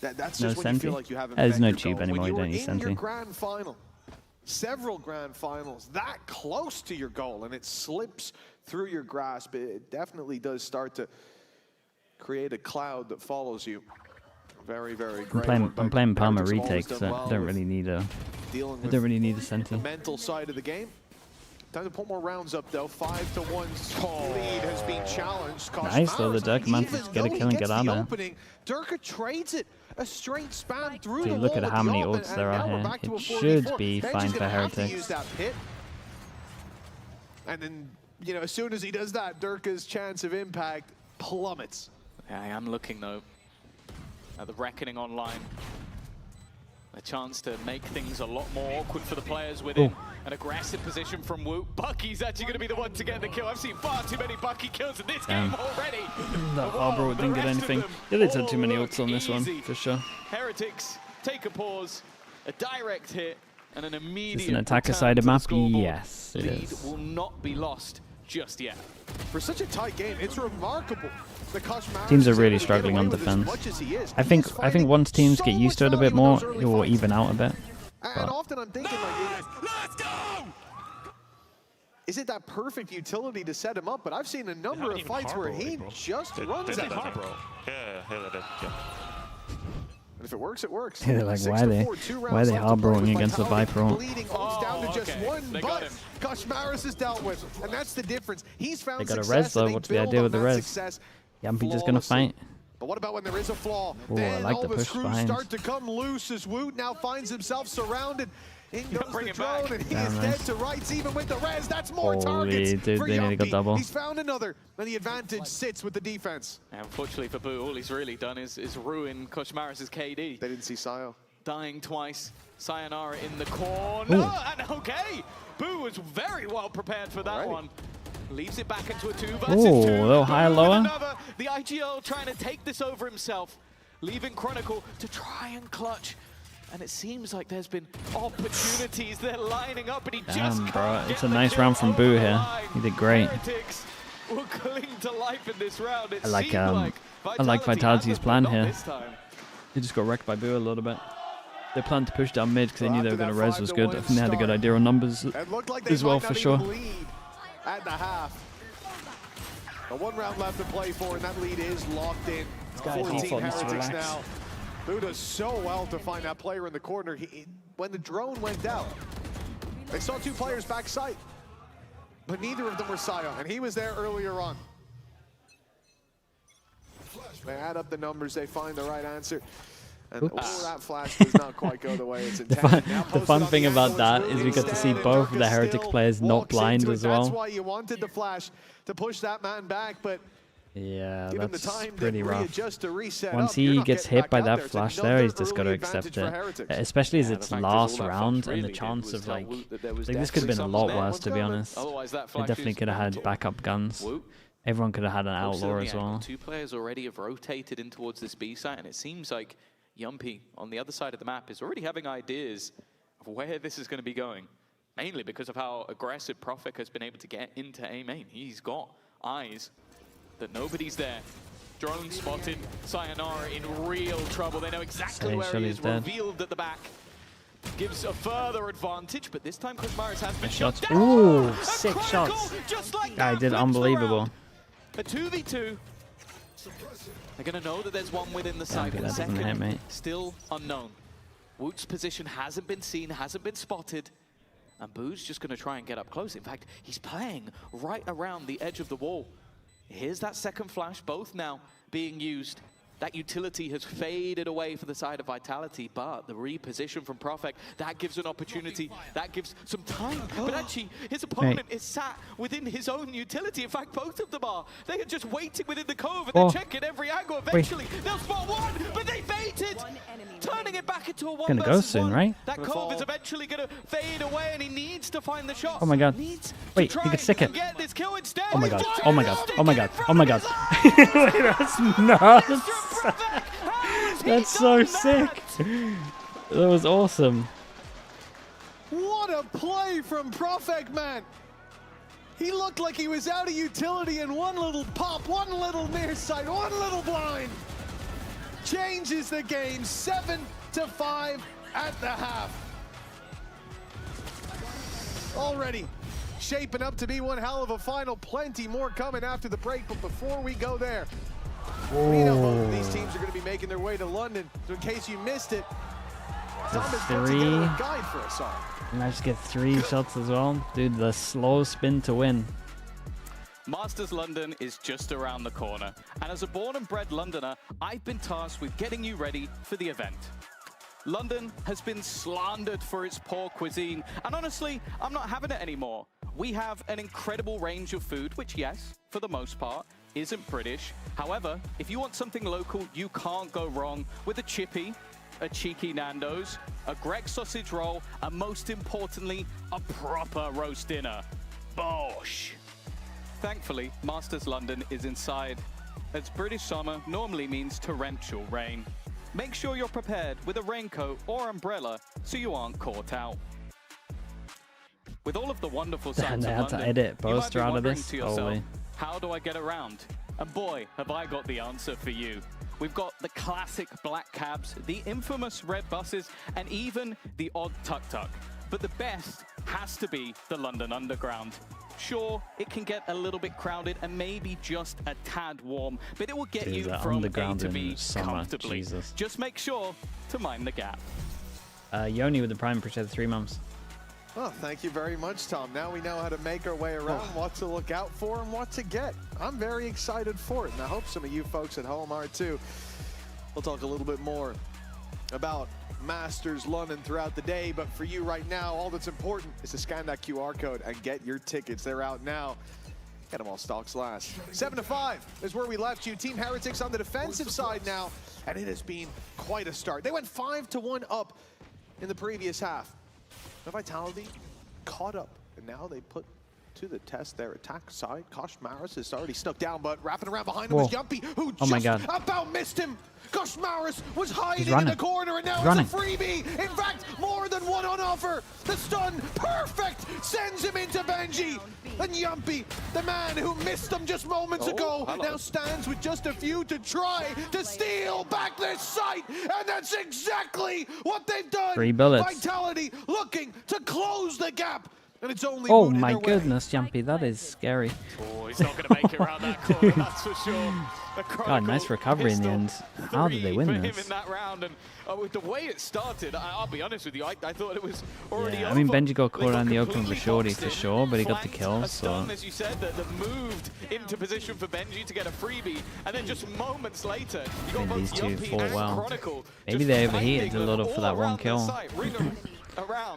that's just when you feel like you haven't met There's no your tube goals. anymore, When you don't need you're in your Senti. grand final, several grand finals, that close to your goal, and it slips through your grasp, it definitely does start to create a cloud that follows you. Very, very great. I'm playing Palmer Heretics have always retakes, done so well I don't really need a. dealing I with don't really need a Senti. the mental side of the game. Time to put more rounds up though. 5-1 lead has been challenged. Nice though, the Dirk managed to get a kill and get out of there. Durka trades it. A straight spam through So the you look wall at how many the ults there are now we're here. back to a It 4v4. should be Benji's fine gonna for have to Heretics. use that pit. And then, you know, as soon as he does that, Durka's chance of impact plummets. Yeah, I am looking though at the Reckoning online. A chance to make things a lot more awkward for the players within an aggressive position from Wu. Bucky's actually going to be the one to get the kill. I've seen far too many Bucky kills in this game already. The Harbor didn't get anything. Yeah, they took too many ults on this one, for sure. Heretics take a pause, a direct hit, and an immediate Is this an attacker-sided map? scoreboard. Yes, it Lead is. will not be lost just yet. For such a tight game, it's remarkable. Teams are really struggling on defense. I think once teams get used to it a bit more, it will even out a bit. And often I'm thinking, like, let's go! Is it that perfect utility to set him up? But I've seen a number of fights where he just runs at them. Yeah. And if it works, it works. Yeah, like, why are they harboring against the Viper? Bleeding down to just one, but Koshmaris is dealt with, and that's the difference. He's found They got a success, res though. and they What's the build idea on with the that res? success Yampy just gonna fight. But what about when there is a flaw? Ooh, I Then like all the the push screws behind. start to come loose as Woot now finds himself surrounded. In goes bring the it back. drone, and he Damn, is nice. dead to rights, even with the res. That's more Holy targets dude, for they nearly got Yampy. double. He's found another, and the advantage sits with the defense. And unfortunately for Boo, all he's really done is ruin Koshmaris' KD. They didn't see Sayo. Dying twice. Sayonara in the corner. And okay, Boo was very well prepared for that one. Leaves it back into a 2 versus 2. Ooh, a little higher, lower. Another. The IGL trying to take this over himself. Leaving Chronicle to try and clutch. And it seems like there's been opportunities. They're lining up, but he just Damn, bro. can't It's get a the nice kill round from over Boo the here. line. He did great. Heretics will cling to life in this round. It I like seemed Vitality's plan not here. this time. They just got wrecked by Boo a little bit. They planned to push down mid because they knew they were going to res was good. I think they had a good idea on numbers It looked like they as well, might for not sure. even lead at the half. But 1 round left to play for, and that lead is locked in. guy's 14 default needs to Heretics relax. now. Boo does so well to find that player in the corner. When the drone went out, they saw 2 players back sight, but neither of them were Sayo, and he was there earlier on. They add up the numbers, they find the right answer. And that flash does not quite go the way it's intended. The fun thing about that is we got to see both of the Heretics players not blind as well. That's why you wanted the flash to push that man back, but yeah, give him the that's time pretty to rough. readjust to reset Once up. You're he not gets getting hit back by out that there. It's flash another there, he's just got to early accept advantage for it. Heretics. Especially as The it's fact is last all that round flash and the really chance did was of tell like, Woot that there was this death could have been a something lot there. worse, to be honest. Otherwise, that They flash definitely is could have had mental. backup guns. Woot. Everyone could have had an Also, outlaw the as angle. well. 2 players already have rotated in towards this B site, and it seems like Yumpy on the other side of the map is already having ideas of where this is going to be going. Mainly because of how aggressive Profik has been able to get into A main. He's got eyes that nobody's there. Drone spotted. Sayonara in real trouble. They know exactly where he is. Revealed at the back. Gives a further advantage, but this time Kushmaris has been shot down. Ooh, 6 shots. Just like Guy did unbelievable. A 2v2. They're going to know that there's one within the site. That doesn't hit me. Still unknown. Woot's position hasn't been seen, hasn't been spotted. And Boo's just going to try and get up close. In fact, he's playing right around the edge of the wall. Here's that second flash, both now being used. That utility has faded away for the side of Vitality, but the reposition from Profik, that gives an opportunity, that gives some time. But actually, his opponent is sat within his own utility. In fact, both of them are. They are just waiting within the cove, and they're checking every angle. Eventually, they'll spot one, but they baited! Turning it back into a one Gonna go soon, right? That cove is eventually gonna fade away, and he needs to find the shot. Oh my god. Wait, he could stick it. Oh my god. Oh Oh my god. Oh my god. Oh my god. That's nuts. That's so sick. That was awesome. What a play from Profik, man. He looked like he was out of utility in one little pop, one little near sight, one little blind. Changes the game, 7-5 at the half. Already shaping up to be one hell of a final. Plenty more coming after the break, but before we go there, we know both of these teams are going to be making their way to London. So in case you missed it, Tom has put together a guide for us all. And I just get 3 shots as well. Dude, the slow spin to win. Masters London is just around the corner, and as a born and bred Londoner, I've been tasked with getting you ready for the event. London has been slandered for its poor cuisine, and honestly, I'm not having it anymore. We have an incredible range of food, which yes, for the most part, isn't British. However, if you want something local, you can't go wrong with a chippy, a cheeky Nando's, a Greg sausage roll, and most importantly, a proper roast dinner. Bosh! Thankfully, Masters London is inside, as British summer normally means torrential rain. Make sure you're prepared with a raincoat or umbrella so you aren't caught out. With all of the wonderful sights of London, to edit you might poster be out of wondering this. to yourself, Holy. how do I get around? And boy, have I got the answer for you. We've got the classic black cabs, the infamous red buses, and even the odd tuk-tuk. But the best has to be the London Underground. Sure, it can get a little bit crowded and maybe just a tad warm, but it will get you from A to B comfortably. Jesus. Just make sure to mind the gap. Yoni with the Prime Protect 3 months. Well, thank you very much, Tom. Now we know how to make our way around, what to look out for, and what to get. I'm very excited for it, and I hope some of you folks at home are too. We'll talk a little bit more about Masters London throughout the day, but for you right now, all that's important is to scan that QR code and get your tickets. They're out now. Get them all stocks last. 7-5 is where we left you. Team Heretics on the defensive side now, and it has been quite a start. They went 5-1 up in the previous half. The Vitality caught up, and now they put to the test their attack side. Koshmaris is already snuck down, but wrapping around behind him was Yumpy, who just about missed him. Koshmaris was hiding in the corner, and now it's a freebie. In fact, more than one on offer. The stun, perfect, sends him into Benji. And Yumpy, the man who missed him just moments ago, now stands with just a few to try to steal back this site. And that's exactly what they've done. 3 bullets. Vitality looking to close the gap. And it's only oh my goodness, Jumpy, that is scary. Oh, he's not going to make it around that corner, that's for sure. God, nice recovery in the end. How did they win this? In that round, and with the way it started, I'll be honest with you, I thought it was already I mean, Benji got caught on the open for Shorty for sure, but he got the kill, so... As you said, that moved into position for Benji to get a freebie, and then just moments later, you got both these two Yumpy fought and well. Chronicle. Maybe they overheated a little for that one kill.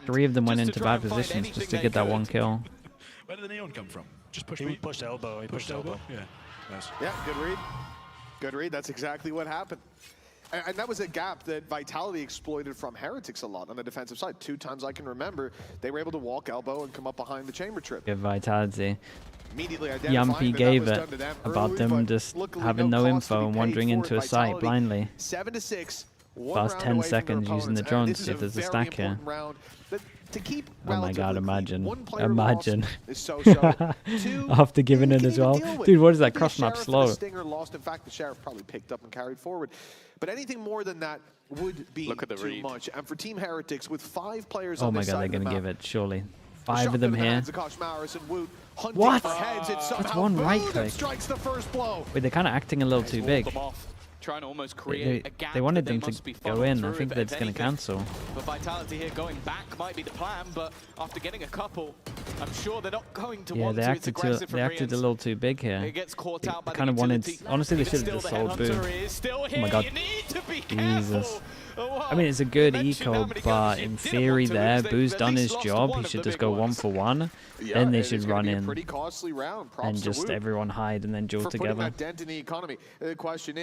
3 of them went into bad positions just to get that one kill. Where did the neon come from? Just push me. Pushed elbow. He pushed elbow. Yeah. Nice. Yeah, good read. Good read. That's exactly what happened. And that was a gap that Vitality exploited from Heretics a lot on the defensive side. 2 times I can remember, they were able to walk elbow and come up behind the chamber trip. Good Vitality. Immediately Yumpy gave it about them just having no info and wandering into a site blindly. 7-6, Last 10 seconds using the drone to see if there's a stack here. Oh my god, imagine. Imagine. After giving it as well. Dude, what is that? Cross map slow. Stinger lost. In fact, the Sheriff probably picked up and carried forward. But anything more than that would be too much. And for Team Heretics, with 5 players on this side, oh my god, they're going to give it, surely. 5 of them here. What? That's one right click. Wait, they're kind of acting a little too big. Trying to almost create a gap. They wanted them to go in. I think that's going to cancel. But Vitality here going back might be the plan, but after getting a couple, I'm sure they're not going to want to. They acted a little too big here. It gets caught out by kind of wanted. Honestly, they should have just sold Boo. Oh my god. Jesus. I mean, it's a good eco, but in theory there, Boo's done his job. He should just go 1 for 1. Then they should run in and just everyone hide and then duel together. They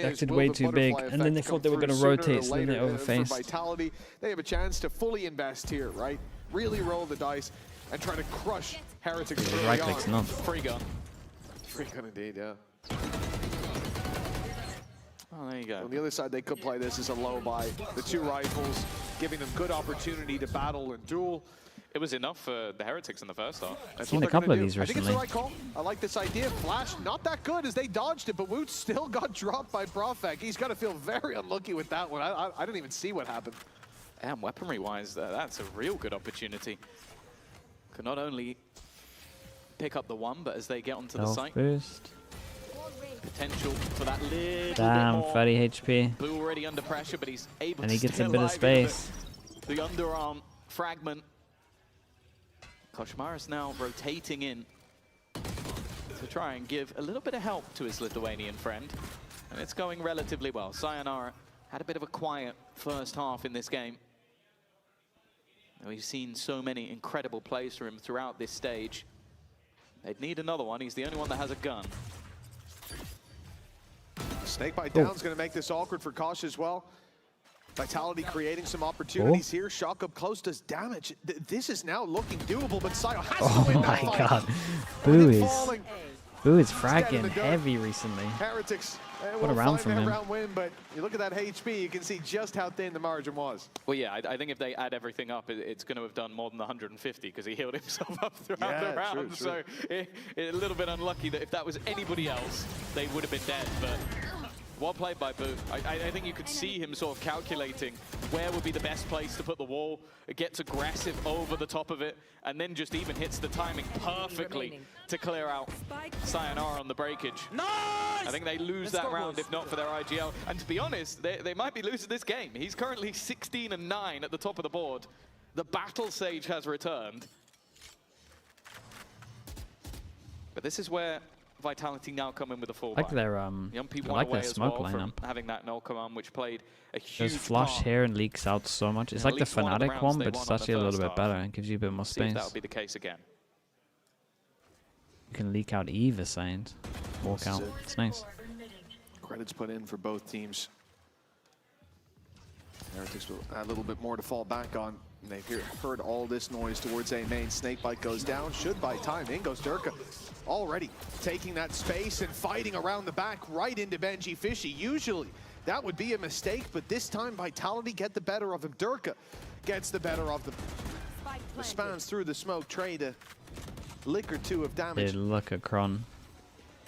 acted way too big, and then they thought they were going to rotate, so then they overfaced. They have a chance to fully invest here, right? Really roll the dice and try to crush Heretics. Right click's not. Free gun. Free gun indeed, yeah. Oh, there you go. On the other side, they could play this as a low buy. The 2 rifles, giving them good opportunity to battle and duel. It was enough for the Heretics in the first half. I've seen a couple of these recently. I think it's the right call. I like this idea. Flash, not that good as they dodged it, but Woot still got dropped by Profek. He's got to feel very unlucky with that one. I didn't even see what happened. And weaponry-wise, that's a real good opportunity. Could not only pick up the 1, but as they get onto the site. Boost. Potential for that little Damn, bit more. 30 HP. Boo already under pressure, but he's able and to he gets stay a bit of space. The underarm fragment. Koshmaris now rotating in to try and give a little bit of help to his Lithuanian friend. And it's going relatively well. Sayonara had a bit of a quiet first half in this game. We've seen so many incredible plays from him throughout this stage. They'd need another one. He's the only one that has a gun. Snakebite down's going to make this awkward for Kosh as well. Vitality creating some opportunities here. Shock up close does damage. This is now looking doable, but Sayo has to win that fight. God. Boo is fragging heavy recently. Heretics. What a round from him. Win, but you look at that HP, you can see just how thin the margin was. Well, yeah, I think if they add everything up, it's going to have done more than 150 because he healed himself up throughout the round. True. So a little bit unlucky that if that was anybody else, they would have been dead. But well played by Boo. I think you could see him sort of calculating where would be the best place to put the wall. It gets aggressive over the top of it, and then just even hits the timing perfectly to clear out Sayonara on the breakage. Nice! I think they lose that round if not for their IGL. And to be honest, they might be losing this game. He's currently 16-9 at the top of the board. The Battle Sage has returned. But this is where Vitality now come in with a full like their smoke lineup. Having that null command, which played a huge There's flush here and leaks out so much. It's like the Fnatic one, but it's actually a little bit better. It gives you a bit more space. That would be the case again. You can leak out either side. Walk out. It's nice. Credits put in for both teams. Heretics will add a little bit more to fall back on. And they've heard all this noise towards A main. Snakebite goes down, should buy time. In goes Durka. Already taking that space and fighting around the back right into Benji Fishy. Usually that would be a mistake, but this time Vitality get the better of him. Durka gets the better of them. Spans through the smoke tray to lick or 2 of damage. They look at Kron.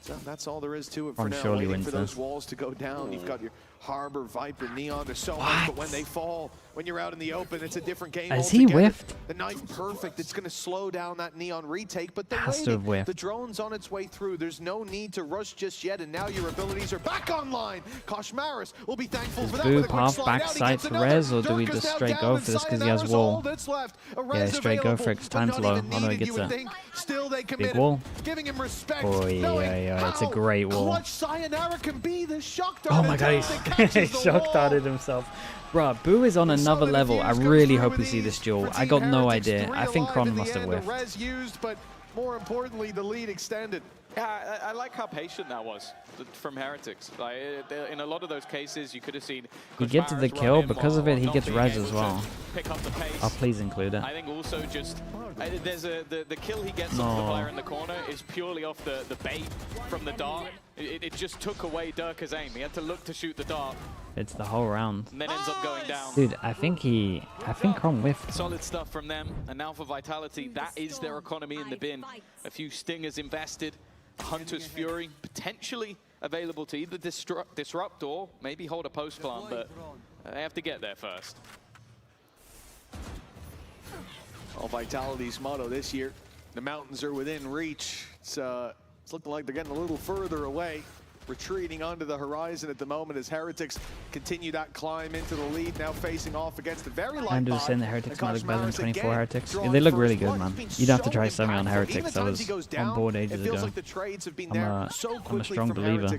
So that's all there is to it for Kron now. surely Waiting wins for those this. walls to go down. You've got your Harbor, Viper, Neon, there's so much, but when they fall, when you're out in the open, it's a different game Has altogether. he whiffed? The knife perfect. It's going to slow down that Neon retake, but they're Has to have waiting. whiffed. The drone's on its way through. There's no need to rush just yet, and now your abilities are back online. Koshmaris will be thankful for that. Boo half backside to Rez, or do we just straight go for this because he has wall? Yeah, straight go for it. Time's low. Oh no, he gets it. Still they Big wall. Giving him respect. Oh yeah, it's a great wall. Clutch Sayonara can be the shock dart. Oh my god, he shock darted himself. Bruh, Boo is on another level. I really hope we see this duel. I got no idea. I think Kron must have whiffed. The res used, but more importantly, the lead extended. Yeah, I like how patient that was from Heretics. Like, in a lot of those cases, you could have seen He gets the kill. Because of it, he gets res as well. Pick up the pace. Oh, please include it. I think also just there's the kill he gets off the player in the corner is purely off the bait from the dart. It just took away Durka's aim. He had to look to shoot the dart. It's the whole round. And then ends up going down. Dude, I think Kron whiffed. Solid stuff from them. And now for Vitality, that is their economy in the bin. A few stingers invested. Hunter's Fury potentially available to either disrupt or maybe hold a post plant, but they have to get there first. Well, Vitality's motto this year, the mountains are within reach. It's looking like they're getting a little further away. Retreating onto the horizon at the moment as Heretics continue that climb into the lead, now facing off against the very light. I'm just saying the Heretics might look better than 24 Heretics. Yeah, they look really good, man. You'd have to try semi on Heretics. I was on board ages ago. I'm a strong believer.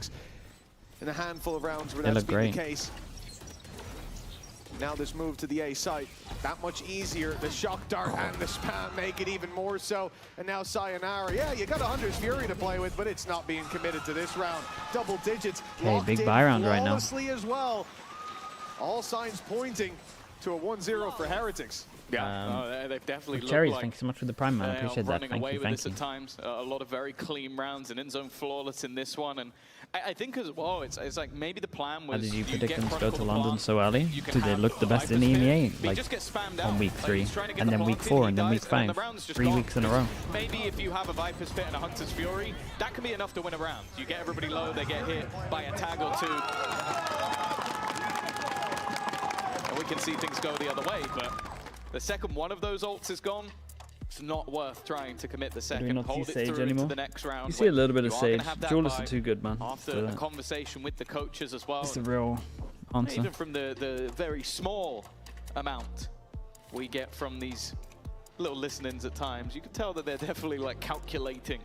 In a handful of rounds where they that's look great. The case. Now this move to the A site, that much easier. The shock dart and the spam make it even more so. And now Sayonara, yeah, you got a Hunter's Fury to play with, but it's not being committed to this round. Double digits, okay, big buy round right now. As well. All signs pointing to a 1-0 for Heretics. Yeah, they've definitely looked Cherries, like thanks so much for the prime, man. I appreciate that. Thank you, thank you. At times, a lot of very clean rounds and in-zone flawless in this one. And I think as well, it's like maybe the plan was. How did you predict them to go to London so early? Do they look the best in the EMEA? Like on week 3, and then week 4, and then week 5. 3 weeks in a row. Maybe if you have a Viper's Pit and a Hunter's Fury, that can be enough to win a round. You get everybody low, they get hit by a tag or two. And we can see things go the other way, but the second one of those ults is gone. It's not worth trying to commit the second. Hold it through into the next round. You see a little bit of Sage. Duelists are too good, man. After a conversation with the coaches as well. It's the real answer. Even from the very small amount we get from these little listenings at times, you can tell that they're definitely like calculating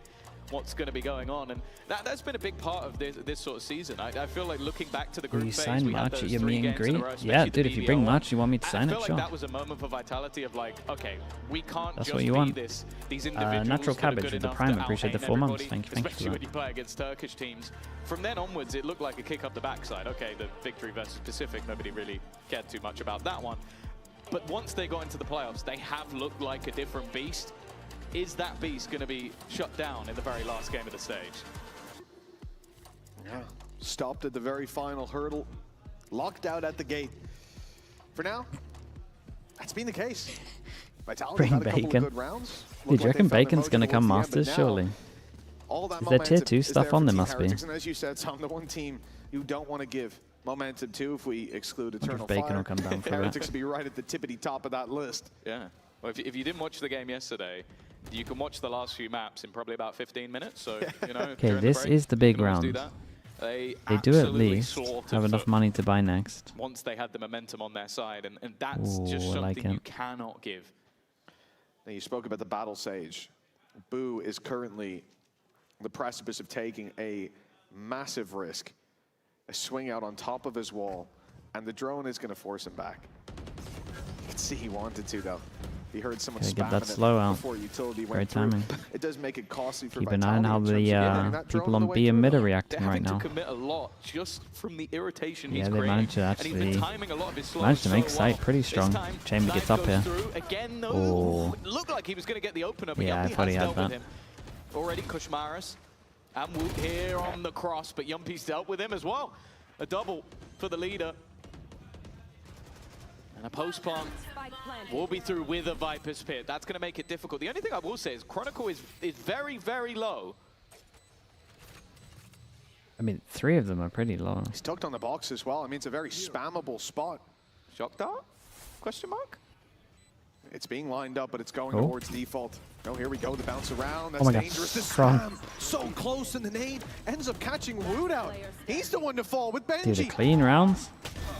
what's going to be going on, and that's been a big part of this sort of season. I feel like looking back to the group phase, sign March at your meet and greet? Yeah, dude, if you bring March, you want me to sign it, sure. That was a moment for Vitality of like, okay, we can't that's just what you be want. these individuals Natural Cabbage with the prime, appreciate the 4 months. Thank you, especially when you play against Turkish teams. From then onwards, it looked like a kick up the backside. Okay, the victory versus Pacific, nobody really cared too much about that one. But once they got into the playoffs, they have looked like a different beast. Is that beast going to be shut down in the very last game of the stage? Yeah, stopped at the very final hurdle, locked out at the gate. For now, that's been the case. Vitality Bring had a couple Bacon. of good rounds. Dude, do you reckon Bacon's going to come Masters, surely? Is there tier 2 stuff on? There must be. And as you said, Sam, the one team you don't want to give momentum to, if we exclude Eternal Bacon Fire, will come down for Heretics will be right at the tippity top of that list. Yeah. Well, if you didn't watch the game yesterday, you can watch the last few maps in probably about 15 minutes. So, you know, okay, this is the big round. They do at least have enough money to buy next. Once they had the momentum on their side, and that's just something you cannot give. Now, you spoke about the Battle Sage. Boo is currently on the precipice of taking a massive risk, a swing out on top of his wall, and the drone is going to force him back. You can see he wanted to, though. He heard someone spamming that slow out. Before utility Great went through. timing. It does make it costly for Keep an eye on how the people on B and mid are reacting right now. To commit a lot just from the irritation he's they creating. managed to actually make sight pretty strong. Chamber gets up here. Again, oh, it looked like he was going to get the open up. Yeah, I thought he had that. Already Kushmaris and Woot here on the cross, but Yumpy's dealt with him as well. A double for the leader. And a post plant will be through with a Viper's Pit. That's going to make it difficult. The only thing I will say is Chronicle is very, very low. I mean, 3 of them are pretty low. He's tucked on the box as well. I mean, it's a very spammable spot. Shock dart? Question mark? It's being lined up, but it's going towards default. Oh, here we go, the bounce around. That's oh my dangerous. This God. spam, so close, and the nade ends up catching Woot out. He's the one to fall with Benji. Dude, the clean rounds.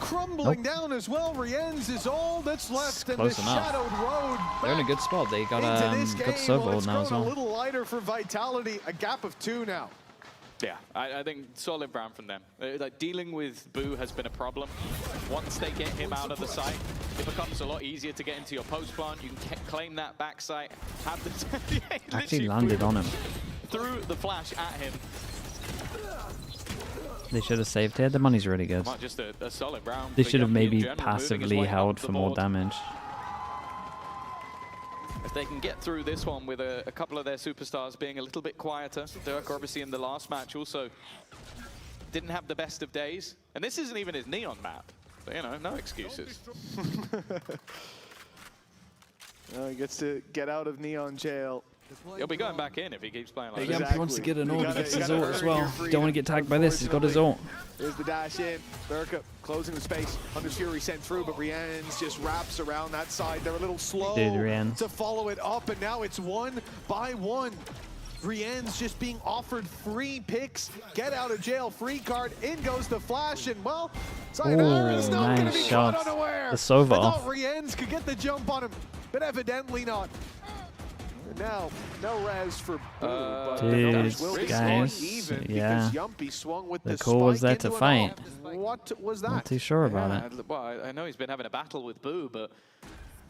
Crumbling down as well. Rienz is all that's left in this shadowed road. They're in a good spot. They got good servo now as well. A little lighter for Vitality. A gap of 2 now. Yeah, I think solid round from them. Like dealing with Boo has been a problem. Once they get him out of the site, it becomes a lot easier to get into your post plant. You can claim that back site. Have the actually landed on him. threw the flash at him. They should have saved here. The money's really good. Just a solid round. They should have maybe passively held for more damage. If they can get through this one with a couple of their superstars being a little bit quieter. Dirk obviously in the last match also didn't have the best of days. And this isn't even his Neon map. So, you know, no excuses. He gets to get out of Neon jail. He'll be going back in if he keeps playing like Yampy this. wants to get an ult. He gets his ult as well. Don't want to get tagged by this. He's got his ult. There's the dash in. Berka closing the space. Hunter's Fury sent through, but Rien's just wraps around that side. They're a little slow to follow it up, and now it's 1 by 1. Rien's just being offered free picks. Get out of jail, free card. In goes the flash, and well, Sayonara is not going to be caught unaware. The Sova I off. thought Rien's could get the jump on him, but evidently not. And now, no res for Boo. Dude, guys, yeah. The call was there to fight. What was that? Not too sure about it. Well, I know he's been having a battle with Boo, but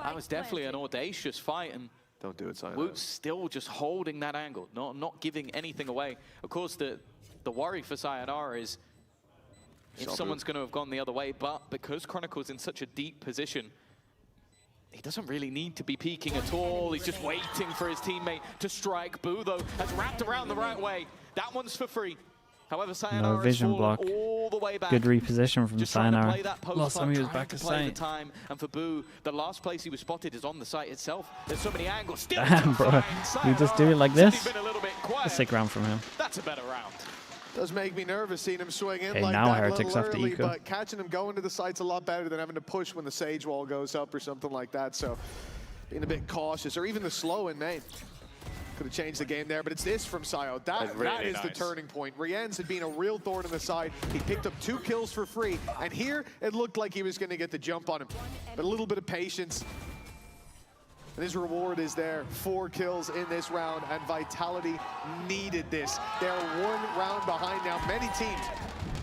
that was definitely an audacious fight. And don't do it, Sayonara. Woot's still just holding that angle, not giving anything away. Of course, the worry for Sayonara is if someone's going to have gone the other way, but because Chronicle's in such a deep position, he doesn't really need to be peeking at all. He's just waiting for his teammate to strike. Boo, though, has wrapped around the right way. That one's for free. However, Sayonara No vision block. all the way back. Good reposition from Sayonara. Last time he was back to site. And for Boo, the last place he was spotted is on the site itself. There's so many angles. Still Damn, bro. You just do it like this? A a sick round from him. That's a better round. Does make me nervous seeing him swing in Okay, like now that Heretics after early, eco. but catching him going to the site's a lot better than having to push when the Sage wall goes up or something like that. So being a bit cautious, or even the slow in main. Could have changed the game there, but it's this from Sayo. That is the turning point. Rien's had been a real thorn in the side. He picked up 2 kills for free, and here it looked like he was going to get the jump on him. But a little bit of patience. And his reward is there. 4 kills in this round, and Vitality needed this. They're 1 round behind now. Many teams,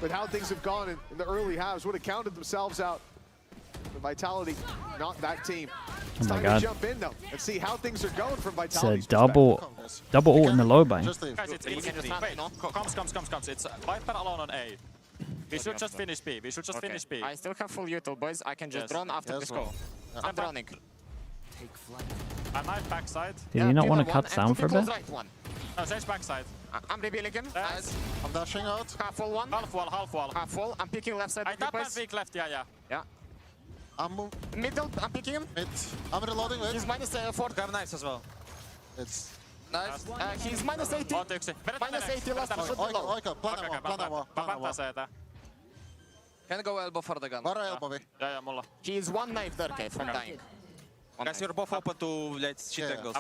with how things have gone in the early halves, would have counted themselves out. But Vitality, not that team. It's time to jump in, though, and see how things are going from Vitality's It's a double ult in the low bind. Guys, it's easy to wait. Comes. It's Viper alone on A. We should just finish B. Finish B. I still have full util, boys. I can just drone after this call. I'm droning. I might backside. Did you not want to cut down for a bit? No, Sage backside. I'm revealing him. I'm dashing out. Half full one. Half wall. Half full. I'm picking left side. I tap and peek left, yeah. I'm middle, I'm picking him. I'm reloading with. He's minus 4. Grab nice as well. It's nice. He's minus 80. Minus 80 last shot below. Oika. Can go elbow for the gun. Varo elbow. Yeah, mulla. He is 1 knife Dirk from dying. Guys, you're both open to let's shit angles.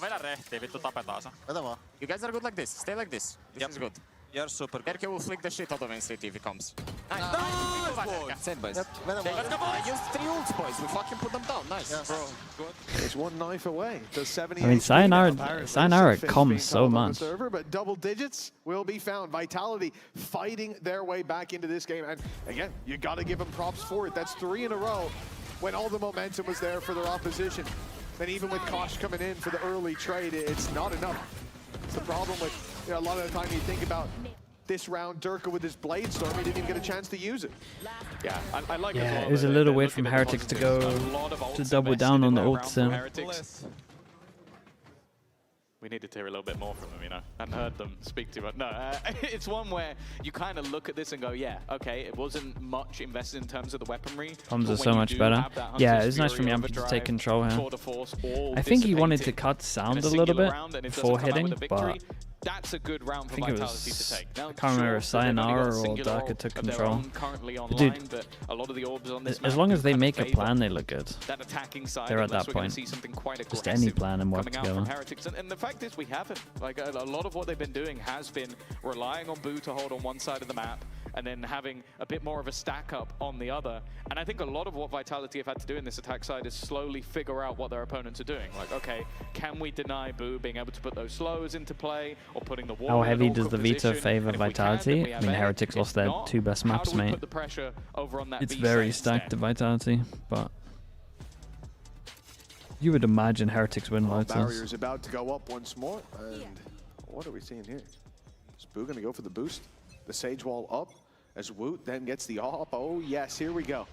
You guys are good like this. Stay like this. This is good. You're super good. Erke will flick the shit out of NCT if he comes. Nice, same boys. I used 3 ults, boys. We fucking put them down. Nice. Yes. Bro. Good. There's 1 knife away. Does 70. I mean, Sayonara comes so much. Server, but double digits will be found. Vitality fighting their way back into this game. And again, you got to give them props for it. That's 3 in a row when all the momentum was there for their opposition. And even with Kosh coming in for the early trade, it's not enough. It's the problem with, you know, a lot of the time you think about this round, Durka with his Blade Storm, he didn't even get a chance to use it. Yeah, I like it. Yeah, it was a little weird from Heretics to go to double down on the ults. We needed to hear a little bit more from them, you know. I hadn't heard them speak too much. No, it's one where you kind of look at this and go, yeah, okay, it wasn't much invested in terms of the weaponry. Comms are so much better. Yeah, it was nice from Yampy to take control here. I think he wanted to cut sound a little bit before hitting, but that's a good round for I think it Vitality to was, take. Now, I can't remember if Sayonara or singular Darka took of their control. own currently But online, dude, but a lot of the orbs on this as map long as they kind of make a favor plan, they look good. that attacking side, They're at unless that we're gonna point. see something quite Just aggressive any plan and work coming out together. from Heretics. And the fact is, we haven't. Like a lot of what they've been doing has been relying on Boo to hold on one side of the map, and then having a bit more of a stack up on the other. And I think a lot of what Vitality have had to do in this attack side is slowly figure out what their opponents are doing. Like, okay, can we deny Boo being able to put those slows into play, or putting the wall How in an heavy awkward does the veto position? favor And if we can, Vitality? then we I have mean, A. Heretics If lost their not, 2 best how maps, do we mate. put the pressure over on that It's B very side stacked to instead? Vitality, but you would imagine Heretics win Lotus. Barrier's about to go up once more, and what are we seeing here? Boo gonna go for the boost. The Sage wall up as Woot then gets the op. Oh yes, here we go.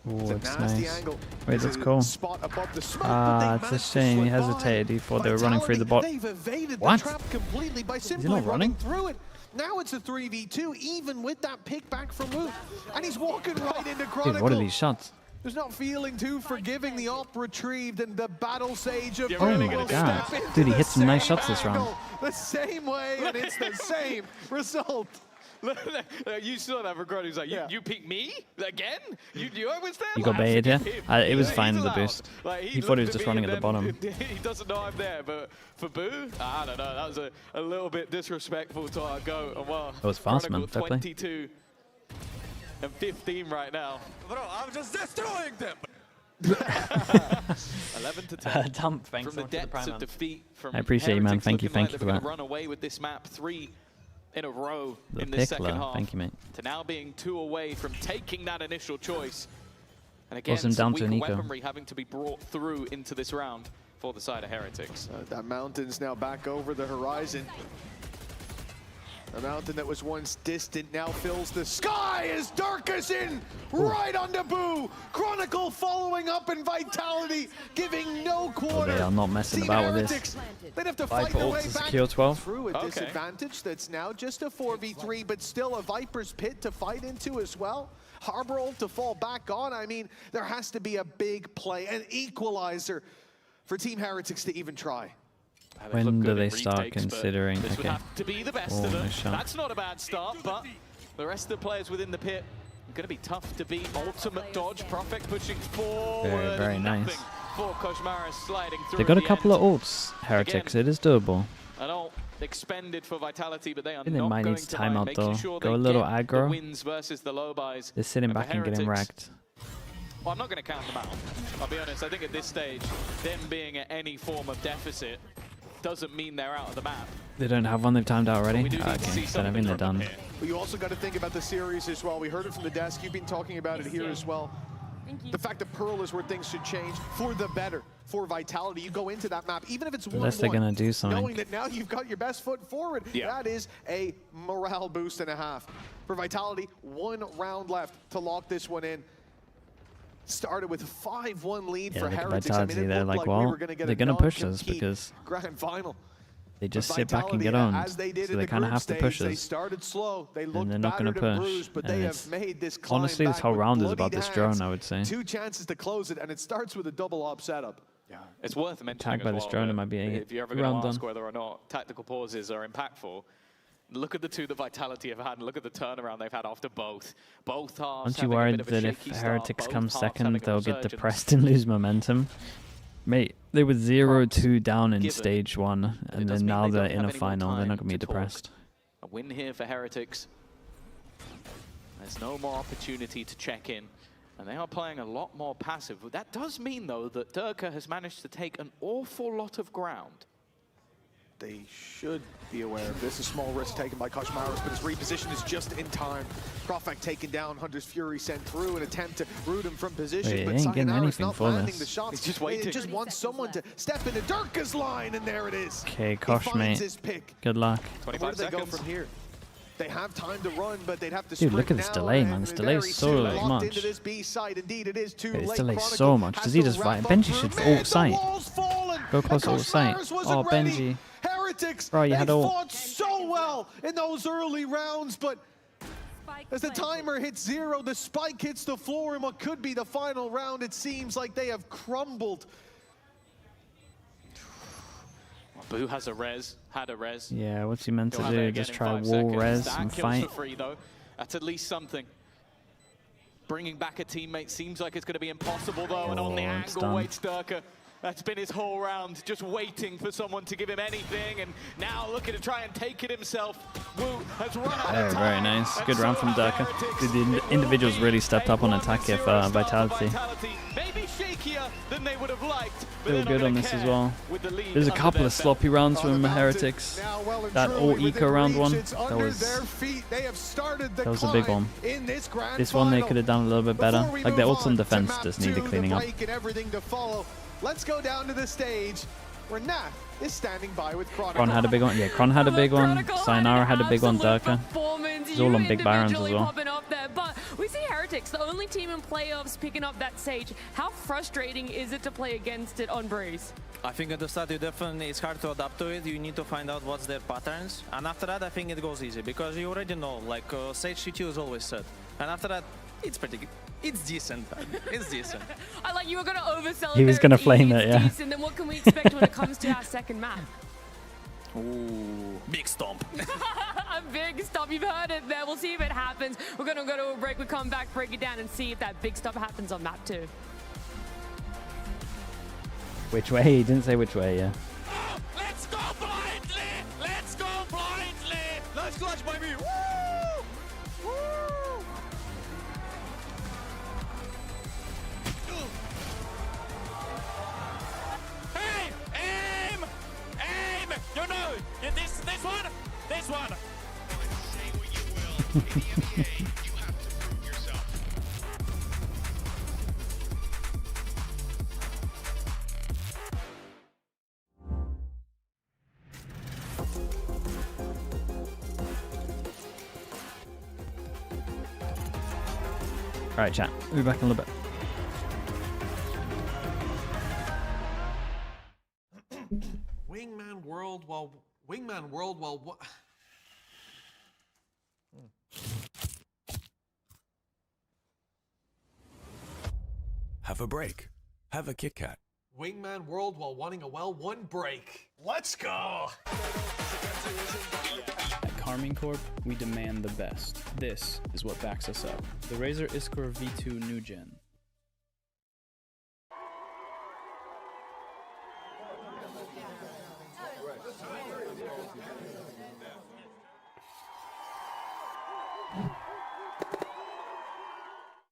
Oh, it's it's nasty nice. angle. Wait, that's cool. Spot above the smoke, It's a shame he hesitated. He thought they were running through the bot. They've evaded What? the trap completely by simply not running? through it. Now it's a 3v2, even with that pick back from Woot. And he's walking right into Chronicle. Dude, what are these shots? There's not feeling too forgiving. The op retrieved and the battle Sage of Oh my god. Dude, he hit some nice shots this round. The same way, and it's the same result. You saw that for He was like, you pick me? Again? You always there? You got baited here? It was fine with the boost. He thought he was just running at the bottom. He doesn't know I'm there, but for Boo, I don't know. That was a little bit disrespectful to our GOAT. And well, That was fast, man. Fair play. 22 and 15 right now. Bro, I'm just destroying them. 11 to 10. Dump, thanks from the depths of defeat. From I appreciate you, man. Heretics Thank you looking like for they're gonna that. Run away with this map 3 in a row The in the second pickler. half. Thank you, mate. To now being 2 away from taking that initial choice. And again, Awesome, some down to weaker Nico. weaponry having to be brought through into this round for the side of Heretics. That mountain's now back over the horizon. The mountain that was once distant now fills the sky as Darkus in right onto Boo. Chronicle following up in Vitality, giving no quarter. They are not messing Team about with Heretics, this. they'd have to Viper fight their ult way to back secure 12. through a disadvantage that's now just a 4v3, but still a Viper's pit to fight into as well. Harbor ult to fall back on. I mean, there has to be a big play, an equalizer for Team Heretics to even try. When do they start considering? This would Okay. have to be the best Oh, of them. nice shot. That's not a bad start, but the rest of the players within the pit are going to be tough to beat. Ultimate dodge, Prophet pushing forward. Very nice. Nothing for Koshmaris sliding through. They got a at the couple end. of ults, Heretics. It is doable. An ult expended for Vitality, but they are I think they not might going need to to time mind, out making though. sure Go a they little get aggro. the wins versus the low buys. They're sitting And for back and getting Heretics, wrecked. well, I'm not going to count them out. I'll be honest. I think at this stage, them being at any form of deficit doesn't mean they're out of the map. They don't have one. They've timed out already. we do need to Okay, see then I something think they're from done. But you also got to think about the series as well. We heard it from the desk. You've been talking about it here as well. The fact that Pearl is where things should change for the better, for Vitality. You go into that map, even if it's 1-1, Unless they're gonna do something. knowing that now you've got your best foot forward. That is a morale boost and a half. For Vitality, 1 round left to lock this one in. Started with a 5-1 lead Yeah, for look at Heretics. Vitality. I mean, it They're looked like, we well, were gonna get they're a going to push us non-compete because grand final. they just But sit back and get Vitality, owned. as they did So in they the kind of group have to push stage, They us. started slow. They looked And they're not going to battered and push. bruised, but And they it's- have made this climb honestly, this back whole with round is bloodied about this hands. drone, I would say. 2 chances to close it, and it starts with a double op setup. Yeah, it's worth mentioning Tagged by as this well drone, that it might be if you're ever round going to done. ask whether or not tactical pauses are impactful, look at the 2 that Vitality have had, and look at the turnaround they've had after both. Both halves Aren't you having a worried bit of a that if shaky start, Heretics both come halves second, having a they'll get resurgence. depressed and lose momentum? Mate, they were 0-2 down in given. stage 1, and does then mean now they they're don't in have a any more final. They're time not going to be to talk. depressed. A win here for Heretics. There's no more opportunity to check in, and they are playing a lot more passive. That does mean, though, that Durka has managed to take an awful lot of ground. They should be aware of this. A small risk taken by Koshmaris, but his reposition is just in time. Profak taken down, Hunter's Fury sent through an attempt to root him from position, Wait, he but ain't getting Sayonara's anything not for landing this. the shots. He's just waiting. It just wants someone to step into Durka's line, and there it is. Okay, Kosh, he finds mate. his pick. Good luck. Where 25 do they go seconds. from here? They have time to run, but they'd have to Dude, sprint look at this now, delay, and man. This very delay is so soon locked much. into this B side. Indeed, it is too This late. delay Chronicle so much. has Does he to just wrap fight? up Benji through should mid. ult The sight. wall's fallen, Go and close ult sight. Koshmaris wasn't Oh, ready. Benji. Heretics, Bro, you they had ult. fought so well in those early rounds, but as the timer hits 0, the spike hits the floor in what could be the final round. It seems like they have crumbled. Boo has a res, had a res. Yeah, what's he meant to He'll have it do? again Just in try 5 wall seconds. res That and kills fight? for free, though. That's at least something. Bringing back a teammate seems like it's going to be impossible, though, and on the Oh, it's angle done. waits Durka. That's been his whole round, just waiting for someone to give him anything, and now looking to try and take it himself. Wu has run out of time. Very nice. Good and round so from have Durka. Heretics. Dude, the It will individuals be really stepped up on a attack here 1-0 for start Vitality. Maybe shakier than they would have liked, but Feel they're not good gonna on this care as well. with the lead There's a under couple their of belt. sloppy rounds On from the mountain, Heretics. now well and That all truly eco within round reach. one, It's that under was their feet. They have started the that was a big climb one. in this grand This one they final. could have done a little bit better. Before we Like their move ults on on to defense map just 2, needed cleaning the up. break and everything to follow. Let's go down to the stage where Nat is standing by with Chronicle. Kron had a big one. Yeah, Kron had a big one. Sayonara had a big one. Durka. It's all on big Barons as well. But we see Heretics, the only team in playoffs, picking up that stage. How frustrating is it to play against it on Breeze? I think at the start it's hard to adapt to it. You need to find out what's their patterns, and after that I think it goes easy because you already know, like Sage CT is always set, and after that it's pretty good. It's decent. It's decent. I like you were going to oversell it. He was going to flame it, yeah. Decent. Then what can we expect when it comes to our second map? Ooh, big stomp. A big stomp. You've heard it there. We'll see if it happens. We're going to go to a break. We come back, break it down, and see if that big stomp happens on map 2. Which way? He didn't say which way, yeah. Oh, let's go blindly! Let's go blindly! Let's clutch, baby! Woo! Woo! Hey! Aim! Aim! You know! This one! This one! Say what you will. In the EMEA, you have to prove yourself. All right, chat. We'll be back in a little bit. Wingman World while what? Have a break. Have a Kit Kat. Wingman World while wanting a one break. Let's go. At Carmine Corp, we demand the best. This is what backs us up. The Razer Iskor V2 New Gen.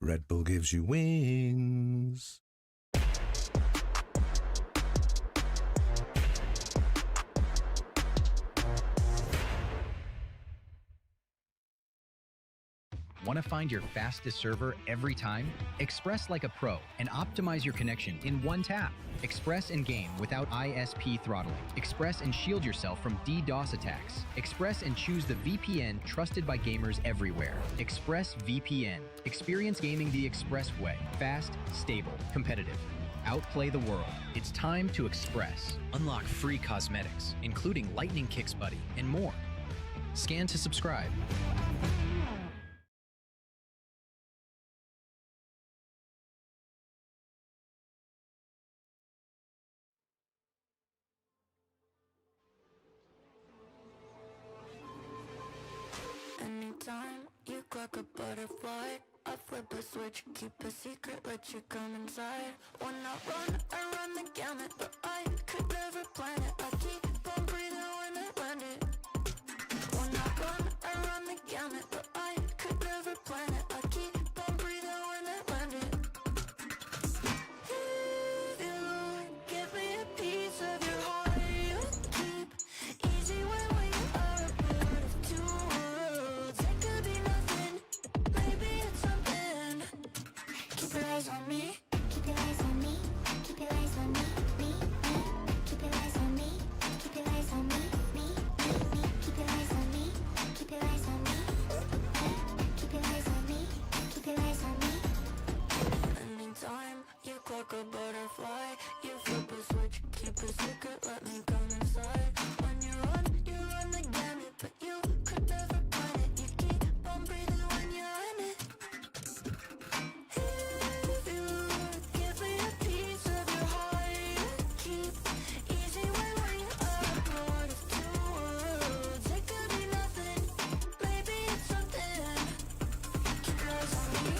Red Bull gives you wings. Want to find your fastest server every time? Express like a pro and optimize your connection in one tap. Express and game without ISP throttling. Express and shield yourself from DDoS attacks. Express and choose the VPN trusted by gamers everywhere. Express VPN. Experience gaming the Express way. Fast, stable, competitive. Outplay the world. It's time to Express. Unlock free cosmetics, including Lightning Kicks Buddy and more. Scan to subscribe. Anytime you crack a butterfly, I flip a switch, keep a secret, let you come inside. When I run the gamut, but I could never plan it. I keep on breathing when I land it. When I run the gamut, but I could never plan it. I keep on breathing when I land it. If you give me a piece of your heart, you keep easy when we are a part of two worlds. It could be nothing, maybe it's something. Keep your eyes on me. Keep your eyes on me. Keep your eyes on me. Me. Keep your eyes on me. Keep your eyes on me. Me. Keep your eyes on me. Keep your eyes on me. Keep your eyes on me. Keep your eyes on me. Anytime you crack a butterfly, you flip a switch, keep a secret, let me come inside. When you run the gamut, but you could never plan it. You keep on breathing when you're in it. If you give me a piece of your heart, you keep easy when we are a part of two worlds. It could be nothing, maybe it's something. Keep your eyes on me.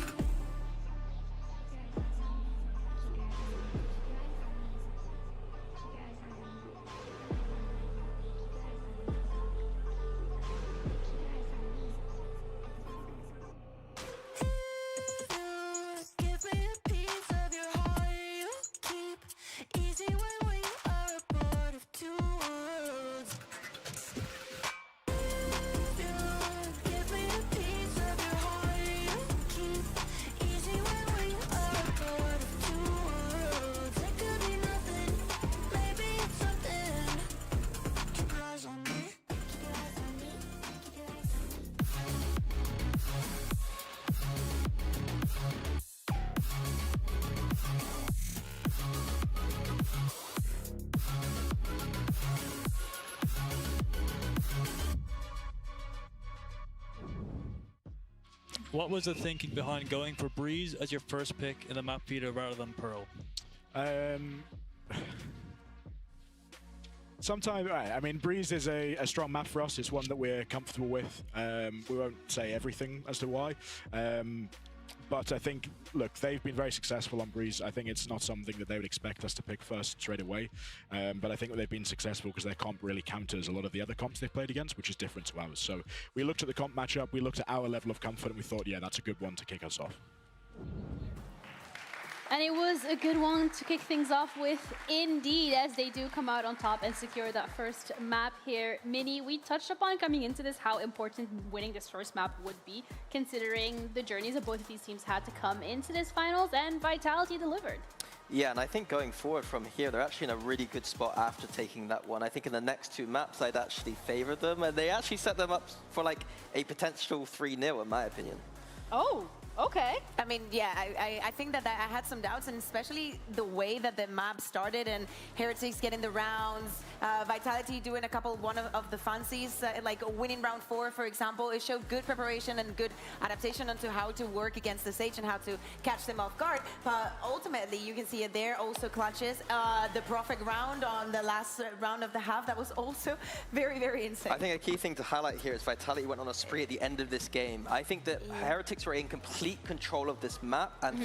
What was the thinking behind going for Breeze as your first pick in the map veto rather than Pearl? Sometimes, I mean, Breeze is a strong map for us. It's one that we're comfortable with. We won't say everything as to why. But I think, look, they've been very successful on Breeze. I think it's not something that they would expect us to pick first straight away. But I think that they've been successful because their comp really counters a lot of the other comps they've played against, which is different to ours. So we looked at the comp matchup, we looked at our level of comfort, and we thought, yeah, that's a good one to kick us off. And it was a good one to kick things off with, indeed, as they do come out on top and secure that first map here. Mini, we touched upon coming into this how important winning this first map would be, considering the journeys that both of these teams had to come into this finals, and Vitality delivered. Yeah, and I think going forward from here, they're actually in a really good spot after taking that one. I think in the next two maps, I'd actually favor them, and they actually set them up for like a potential 3-0, in my opinion. Oh. Okay. I mean, yeah, I think that I had some doubts, and especially the way that the map started and Heretics getting the rounds, Vitality doing one of the fancies, like winning round 4, for example. It showed good preparation and good adaptation onto how to work against the Sage and how to catch them off guard. But ultimately, you can see it there, also clutches. The perfect round on the last round of the half, that was also very, very insane. I think a key thing to highlight here is Vitality went on a spree at the end of this game. I think that Heretics were in complete control of this map and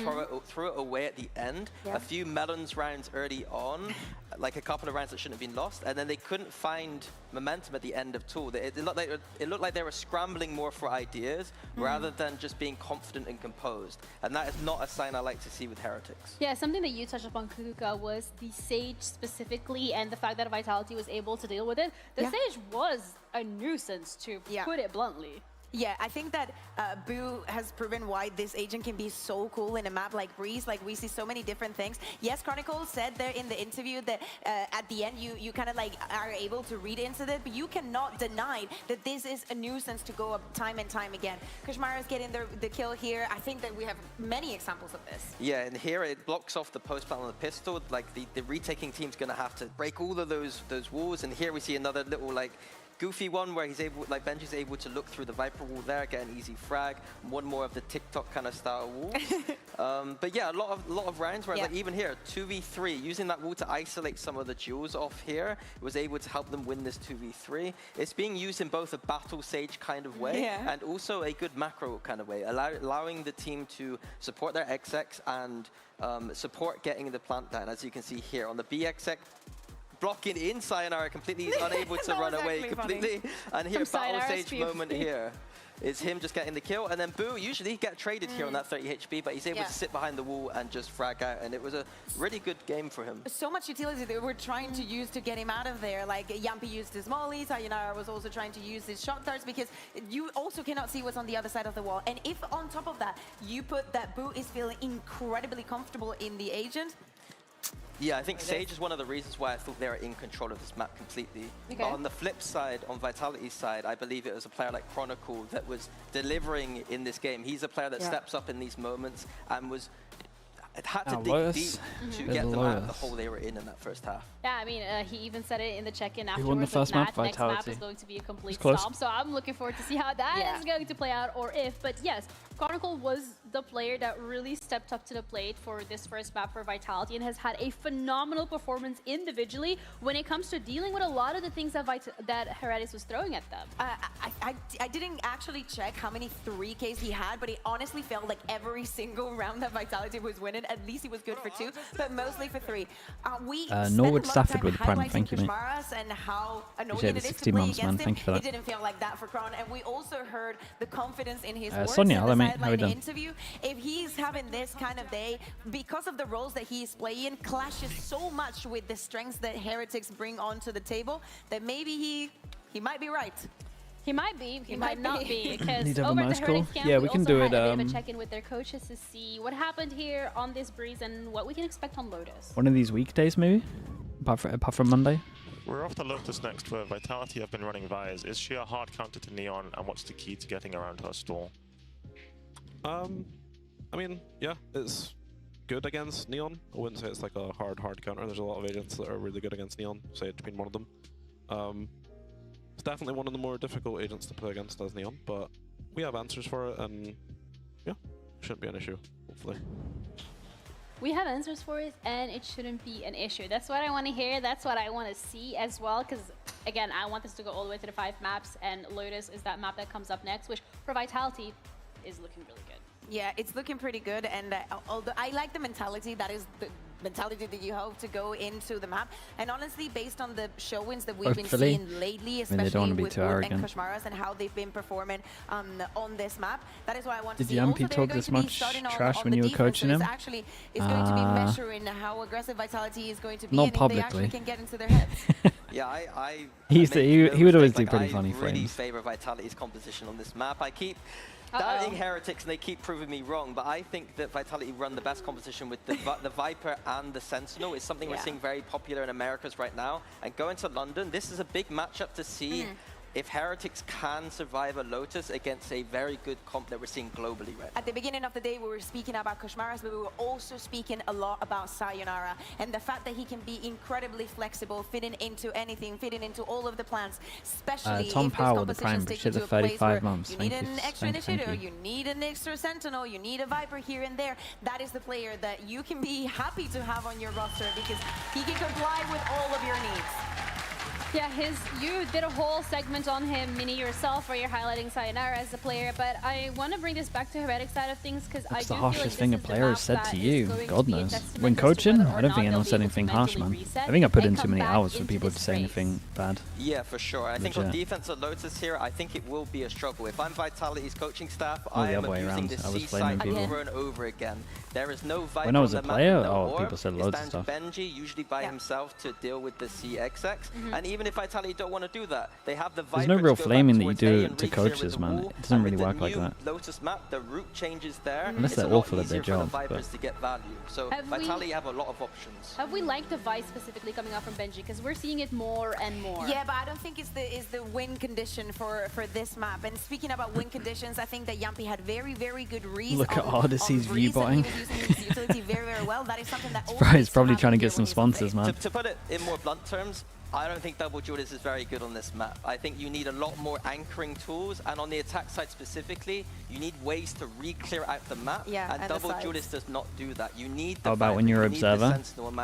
threw it away at the end. Yeah. A few melons rounds early on, like a couple of rounds that shouldn't have been lost, and then they couldn't find momentum at the end of two. It looked like they were scrambling more for ideas rather than just being confident and composed. And that is not a sign I like to see with Heretics. Yeah, something that you touched upon, Kukuka, was the Sage specifically and the fact that Vitality was able to deal with it. The Sage was a nuisance, to put it bluntly. Yeah, I think that Boo has proven why this agent can be so cool in a map like Breeze. Like, we see so many different things. Yes, Chronicle said there in the interview that at the end you kind of like are able to read into that, but you cannot deny that this is a nuisance to go up time and time again. Kashmara is getting the kill here. I think that we have many examples of this. Yeah, and here it blocks off the post plant on the pistol. Like the retaking team's gonna have to break all of those walls, and here we see another little like goofy one where he's able, like Benji's able to look through the Viper wall there, get an easy frag. One more of the TikTok kind of style wall. But yeah, a lot of rounds where like even here, 2v3, using that wall to isolate some of the duels off here, was able to help them win this 2v3. It's being used in both a battle Sage kind of way and also a good macro kind of way, allowing the team to support their XX and support getting the plant down, as you can see here on the BXX. Blocking in Sayonara completely, he's unable to run away completely. And here, battle Sage moment here is him just getting the kill. And then Boo usually get traded here on that 30 HP, but he's able to sit behind the wall and just frag out. And it was a really good game for him. So much utility they were trying to use to get him out of there. Like Yampi used his molly, Sayonara was also trying to use his shot darts, because you also cannot see what's on the other side of the wall. And if on top of that, you put that Boo is feeling incredibly comfortable in the agent, yeah, I think Sage is one of the reasons why I thought they were in control of this map completely. Okay. But on the flip side, on Vitality's side, I believe it was a player like Chronicle that was delivering in this game. He's a player that steps up in these moments and was had to dig deep to get them out of the hole they were in that first half. Yeah, I mean, he even said it in the check-in afterwards. He won the first map, Next Vitality. map is going to be a complete stomp, so I'm looking forward to see how that is going to play out, or if. But yes, Chronicle was the player that really stepped up to the plate for this first map for Vitality and has had a phenomenal performance individually when it comes to dealing with a lot of the things that Heretics was throwing at them. I didn't actually check how many 3Ks he had, but it honestly felt like every single round that Vitality was winning, at least he was good for 2, but mostly for 3. Norwood Stafford with the Prime, thank you, mate. And how annoying Appreciate it the is 60 to play months, man. against him. Thank you for that. It didn't feel like that for Kron, and we also heard the confidence in his words Sonia, in hello, the mate. How are you sideline doing? interview. If he's having this kind of day, because of the roles that he's playing, clashes so much with the strengths that Heretics bring onto the table, that maybe he might be right. He might be, he might not be, because Need to have over a at the mouse call? Heretics camp, Yeah, we we can also do had it, a bit of a check-in with their coaches to see what happened here on this Breeze and what we can expect on Lotus. One of these weekdays, maybe? Apart from Monday? We're off to Lotus next, where Vitality have been running Vias. Is she a hard counter to Neon, and what's the key to getting around her stall? I mean, yeah, it's good against Neon. I wouldn't say it's like a hard counter. There's a lot of agents that are really good against Neon, say it's been one of them. It's definitely one of the more difficult agents to play against as Neon, but we have answers for it, and Yeah, shouldn't be an issue, hopefully. We have answers for it, and it shouldn't be an issue. That's what I want to hear. That's what I want to see as well, because, again, I want this to go all the way to the 5 maps, and Lotus is that map that comes up next, which, for Vitality, is looking really good. Yeah, it's looking pretty good, and although I like the mentality, that is the mentality that you hope to go into the map. And honestly, based on the showings that we've been seeing lately, especially with Wood and Koshmaras and how they've been performing on this map, that is why I want to see. Did Yampy talk this much trash when you were coaching him? Actually, it's going to be measuring how aggressive Vitality is going to be, not and if they actually can get into their heads. Yeah, he would always do pretty funny frames. I really favor Vitality's composition on this map. I keep doubting Heretics, and they keep proving me wrong, but I think that Vitality run the best composition with the Viper and the Sentinel. It's something we're seeing very popular in Americas right now. And going to London, this is a big matchup to see if Heretics can survive a Lotus against a very good comp that we're seeing globally right now. At the beginning of the day, we were speaking about Koshmaras, but we were also speaking a lot about Sayonara, and the fact that he can be incredibly flexible, fitting into anything, fitting into all of the plans, especially Tom if Powell, this the Prime, competition the takes you to a place where 35 months. you need an extra initiator, you need an extra Sentinel, you need a Viper here and there. That is the player that you can be happy to have on your roster because he can comply with all of your needs. Yeah, you did a whole segment on him, Mini, yourself, where you're highlighting Sayonara as a player, but I want to bring this back to Heretic side of things, because I do feel like harshest thing a player has said to you. going God to be a knows. testament When as to coaching, whether I or don't not think anyone they'll said be able to anything harsh, mentally man. reset I think I put in and too come many back hours for into people to this say race. anything bad. Yeah, for sure. I think on defense of Lotus here, I think it will be a struggle. If I'm Vitality's coaching staff, I am abusing the C side over and over again. There is no Viper When I was on a the map player, with no orb. people said It loads of stands stuff. Benji, usually by himself, to deal with the CXX. And even if Vitality don't want to do that, they have the Viper. There's no real to go flaming back that you towards A do and to re-clear with coaches, the man. wall. It doesn't And really with work the like new that. Lotus map, the route changes there. Unless It's they're a lot awful at their easier for job, the Vipers but- to get value. So Have Vitality have a lot of options. Have we liked the Vice specifically coming up from Benji? Because we're seeing it more and more. Yeah, but I don't think it's the win condition for this map. And speaking about win conditions, I think that Yampy had very, very good reads. Look at Odyssey's view botting. He was using his utility very, very well. That is something that He's probably trying to get some sponsors, man. To put it in more blunt terms, I don't think Double Judas is very good on this map. I think you need a lot more anchoring tools, and on the attack side specifically, you need ways to re-clear out the map, and Double Judas does not do that. You need the How about when you're observer?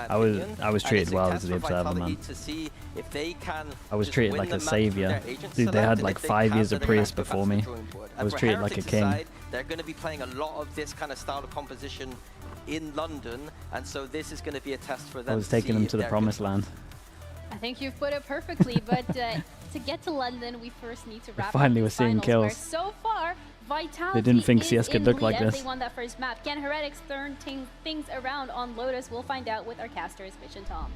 I was treated well as the observer, man. To see if they can I was treated like a savior. Dude, they had like 5 years of Prius before me. I was treated like a king. They're going to be playing a lot of this kind of style of composition in London, and so this is going to be a test for them. I was taking them to the promised land. I think you've put it perfectly, but to get to London, we first need to wrap Finally, up we're these seeing finals, where kills. so far, Vitality They didn't think is CS could in look lead like as this. They won that first map. Can Heretics turn things around on Lotus? We'll find out with our casters, Mitch and Tom.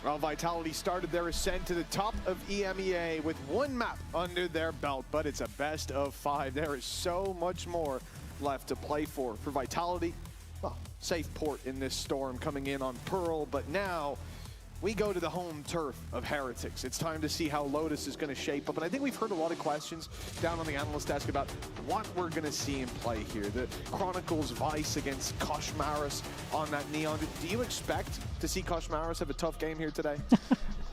Well, Vitality started their ascent to the top of EMEA with one map under their belt, but it's a best of 5. There is so much more left to play for Vitality. Well, safe port in this storm coming in on Pearl, but now we go to the home turf of Heretics. It's time to see how Lotus is going to shape up, and I think we've heard a lot of questions down on the analyst desk about what we're going to see in play here. The Chronicles Vice against Koshmaras on that Neon. Do you expect to see Koshmaras have a tough game here today?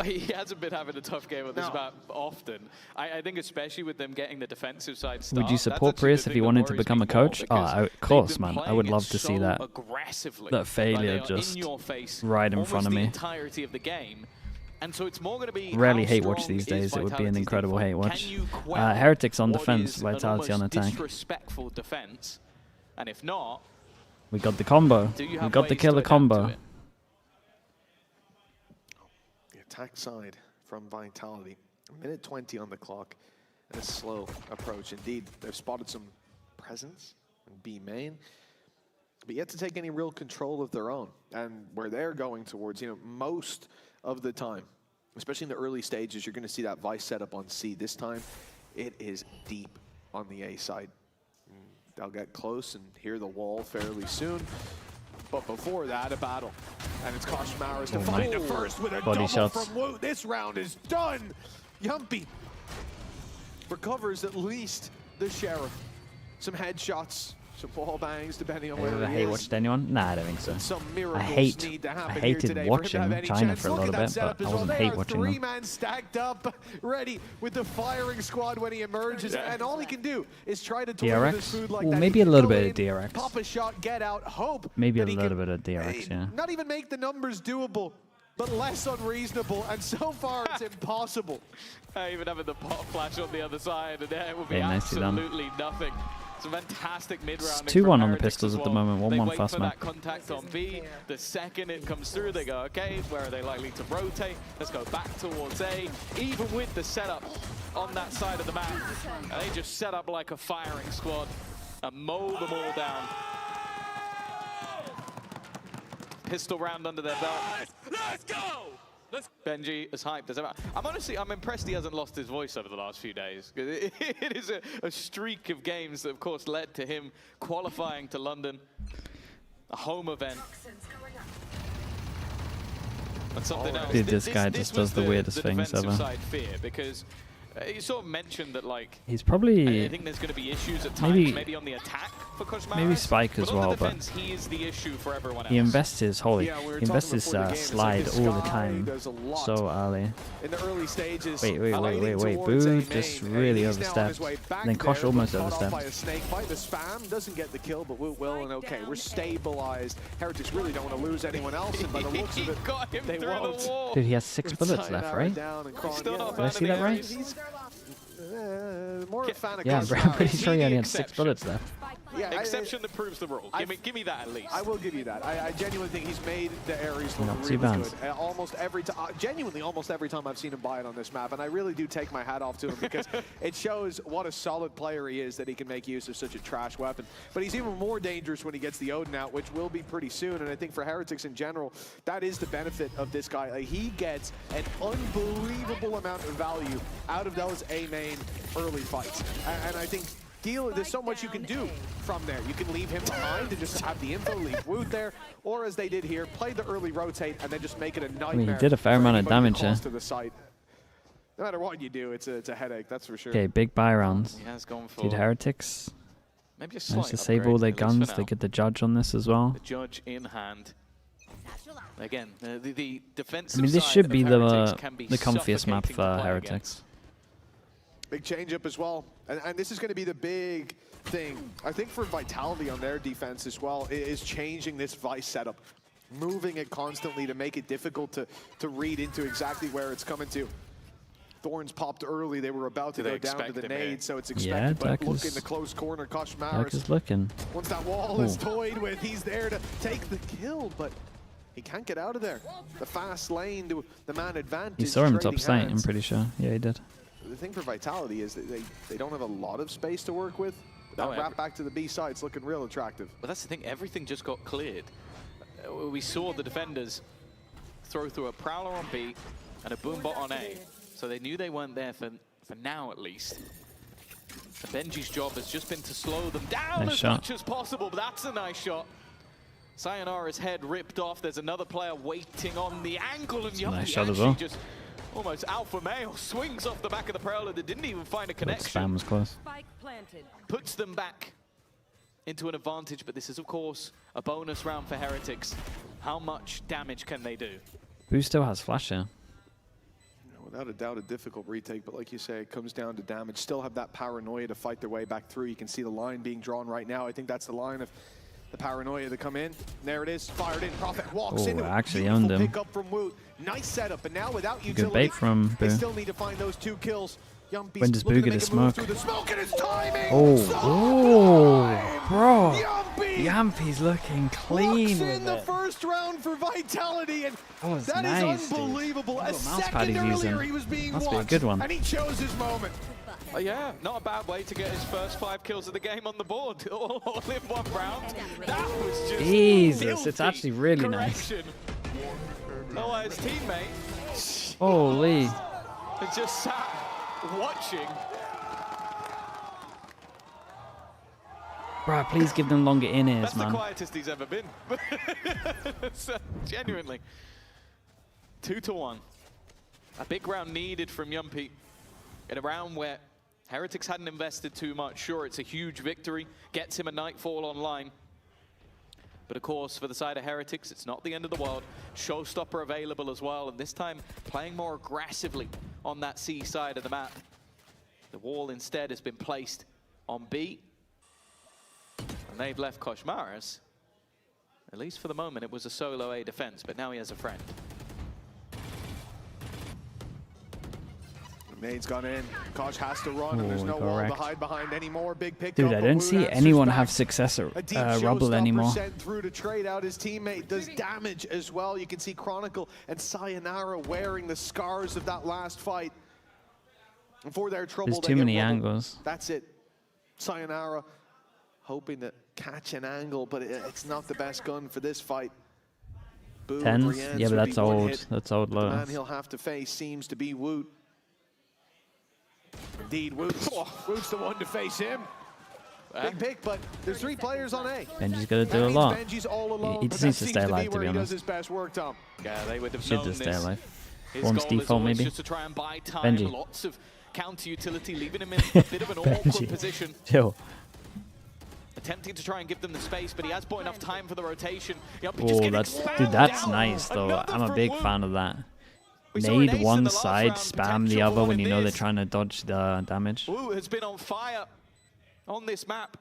He hasn't been having a tough game on this map often. I think especially with them getting the defensive side start. Would you support Prius if he wanted to become a coach? Oh, of course, man. I would love to see that. That failure just right in front of me. Entirety of the game. And so it's more going to be Rarely hate watch these days. It would be an incredible hate watch. Heretics on defense, Vitality on attack. Disrespectful defense. And if not, we got the combo. We got the killer combo. Attack side from Vitality. A minute 20 on the clock and a slow approach. Indeed, they've spotted some presence in B main, but yet to take any real control of their own. And where they're going towards, most of the time, especially in the early stages, you're going to see that Vice setup on C. This time, it is deep on the A side. They'll get close and hear the wall fairly soon. But before that, a battle. And it's Koshmaras to find it first with a double from Woot. This round is done. Yampy recovers at least the Sheriff. Some headshots Some ball bangs depending on Have you where ever he hate is. watched anyone? Nah, I don't think so. Some I miracles need to happen here hated today watching for him to have any China chance. for a Look little at that bit, setup but I as well. wasn't They hate are watching them. three-man stacked up, ready with the firing squad when he emerges, and all he can do is try to deliver this food like that. Maybe He a can little go bit in, of DRX. Pop a shot, get out, hope. Maybe a that he little can bit of DRX, yeah. not even make the numbers doable, but less unreasonable, and so far it's impossible. Even having the pot flash on the other side, and there will be Yeah, nicely done. absolutely nothing. It's a fantastic mid-round. It's 2-1 on the pistols at the moment, 1-1 fast fast for map. that contact on B. The second it comes through, they go, okay, where are they likely to rotate? Let's go back towards A. Even with the setup on that side of the map, and they just set up like a firing squad and mow them all down. Pistol round under their belt. Let's go! Benji as hyped as ever. I'm impressed he hasn't lost his voice over the last few days. It is a streak of games that, of course, led to him qualifying to London, a home event. And something else. Dude, this guy just does the weirdest things ever. Side fear, because you sort of mentioned that, like, He's probably I think there's going to be issues at times, maybe on the attack for Koshmaris. maybe Spike as well, but he is the issue for everyone else. he invests his we were he invests his talking before the game, slide it's like all this the guy time, does a lot so early. In the early stages, Wait, towards Boo A just main, really and he's now on his overstepped. way back Then Kosh there, almost but caught off by a overstepped. snake bite. The spam doesn't get the kill, but Woot will, and okay, we're stabilized. Heretics really don't want to lose anyone else, and by the looks of it, got him they through won't. the wall. Dude, he has 6 bullets left, right? Down and Kron, Still not Did I see that right? He's more a fan of Yeah, Kosh I'm pretty Maris. sure he only had 6 bullets left. Yeah, Exception that proves the rule. Give me that at least. I will give you that. I genuinely think he's made the Ares look Not too really bad. good. Almost every time, genuinely almost every time I've seen him buy it on this map, and I really do take my hat off to him because it shows what a solid player he is that he can make use of such a trash weapon. But he's even more dangerous when he gets the Odin out, which will be pretty soon, and I think for Heretics in general, that is the benefit of this guy. Like, he gets an unbelievable amount of value out of those A main early fights, and I think there's so much you can do from there. You can leave him behind and just have the info, leave Woot there, or as they did here, play the early rotate and then just make it a nightmare. I mean, he did a fair amount of damage here. To the site. No matter what you do, it's a headache, that's for sure. Okay, big buy rounds. He has gone for Dude, Heretics maybe a managed slight to save upgrade, all their at least for guns. now. They get the judge on this as well. The judge in hand. Again, the defensive I mean, this side should of be Heretics can be the comfiest map suffocating for to play Heretics. against. Big change-up as well. And this is going to be the big thing, I think, for Vitality on their defense as well, is changing this Vice setup. Moving it constantly to make it difficult to read into exactly where it's coming to. Thorns popped early. They were about to go down to the nade, so it's expected. But look in the close corner, Dak Koshmaris. is looking. Once that wall is toyed with, he's there to take the kill, but he can't get out of there. The fast lane to the man advantage. You saw him top trading site, I'm hands. pretty sure. Yeah, he did. The thing for Vitality is that they don't have a lot of space to work with. That wrap back to the B side's looking real attractive. But that's the thing, everything just got cleared. We saw the defenders throw through a Prowler on B and a Boombot on A. So they knew they weren't there for now, at least. And Benji's job has just been to slow them down as much as possible, but that's a nice shot. Sayonara's head ripped off. There's another player waiting on the angle, and Nice Yuppie shot as actually well. just almost alpha male swings off the back of the Prowler that didn't even find a That connection. spam was close. Puts them back into an advantage, but this is, of course, a bonus round for Heretics. How much damage can they do? Boo still has flash here. Without a doubt, a difficult retake, but like you say, it comes down to damage. Still have that paranoia to fight their way back through. You can see the line being drawn right now. I think that's the line of the paranoia to come in. There it is, fired in. Prophet walks into it. Actually owned him. Pick up from Woot. Nice setup, but now without utility, Good bait from they Boo. still need to find those 2 kills. Yumpy's When does looking Boo to get make a move smoke? through the smoke, and it's timing! Bro. Yumpy Yampy's looking clean locks in with the it. first round for Vitality, and was that nice, is dude. unbelievable. Look A what mouse pad second he's earlier, using. he was being Must be a watched, good one. and he chose his moment. Yeah, not a bad way to get his first 5 kills of the game on the board, all in one round. That was just Jesus, it's actually really nice. correction. Oh, his teammate Holy. had just sat watching. Bro, please give them longer in ears, That's man. the quietest he's ever been. So, genuinely. 2-1. A big round needed from Yumpy in a round where Heretics hadn't invested too much. Sure, it's a huge victory. Gets him a Nightfall online. But of course, for the side of Heretics, it's not the end of the world. Showstopper available as well, and this time playing more aggressively on that C side of the map. The wall instead has been placed on B. And they've left Koshmaras. At least for the moment, it was a solo A defense, but now he has a friend. Nade's gone in. Kosh has to run, and there's no wall to hide behind anymore. Big pick. Dude, I don't see anyone have success at Rubble anymore. Sent through to trade out his teammate. Does damage as well. You can see Chronicle and Sayonara wearing the scars of that last fight. And for their trouble, there's too many angles. That's it. Sayonara hoping to catch an angle, but it's not the best gun for this fight. Boo, Tens? Yeah, but that's old. That's old low. The man lows. he'll have to face seems to be Woot. Indeed, Woot's the one to face him. Big pick, but there's 3 players on A. Benji's got to do a lot. Benji's all alone, He just needs to stay alive, to be honest. His best work, Tom. Yeah, they would have Should known just stay this. alive. His One's goal is default, always maybe. just to try and buy time. Benji. Lots of counter utility, leaving him in a bit of an awkward position. Chill. Attempting to try and give them the space, but he has bought enough time for the rotation. Oh, that's nice though. I'm a big fan of that. Nade one side, spam the other when you know they're trying to dodge the damage. Wu has been on fire on this map.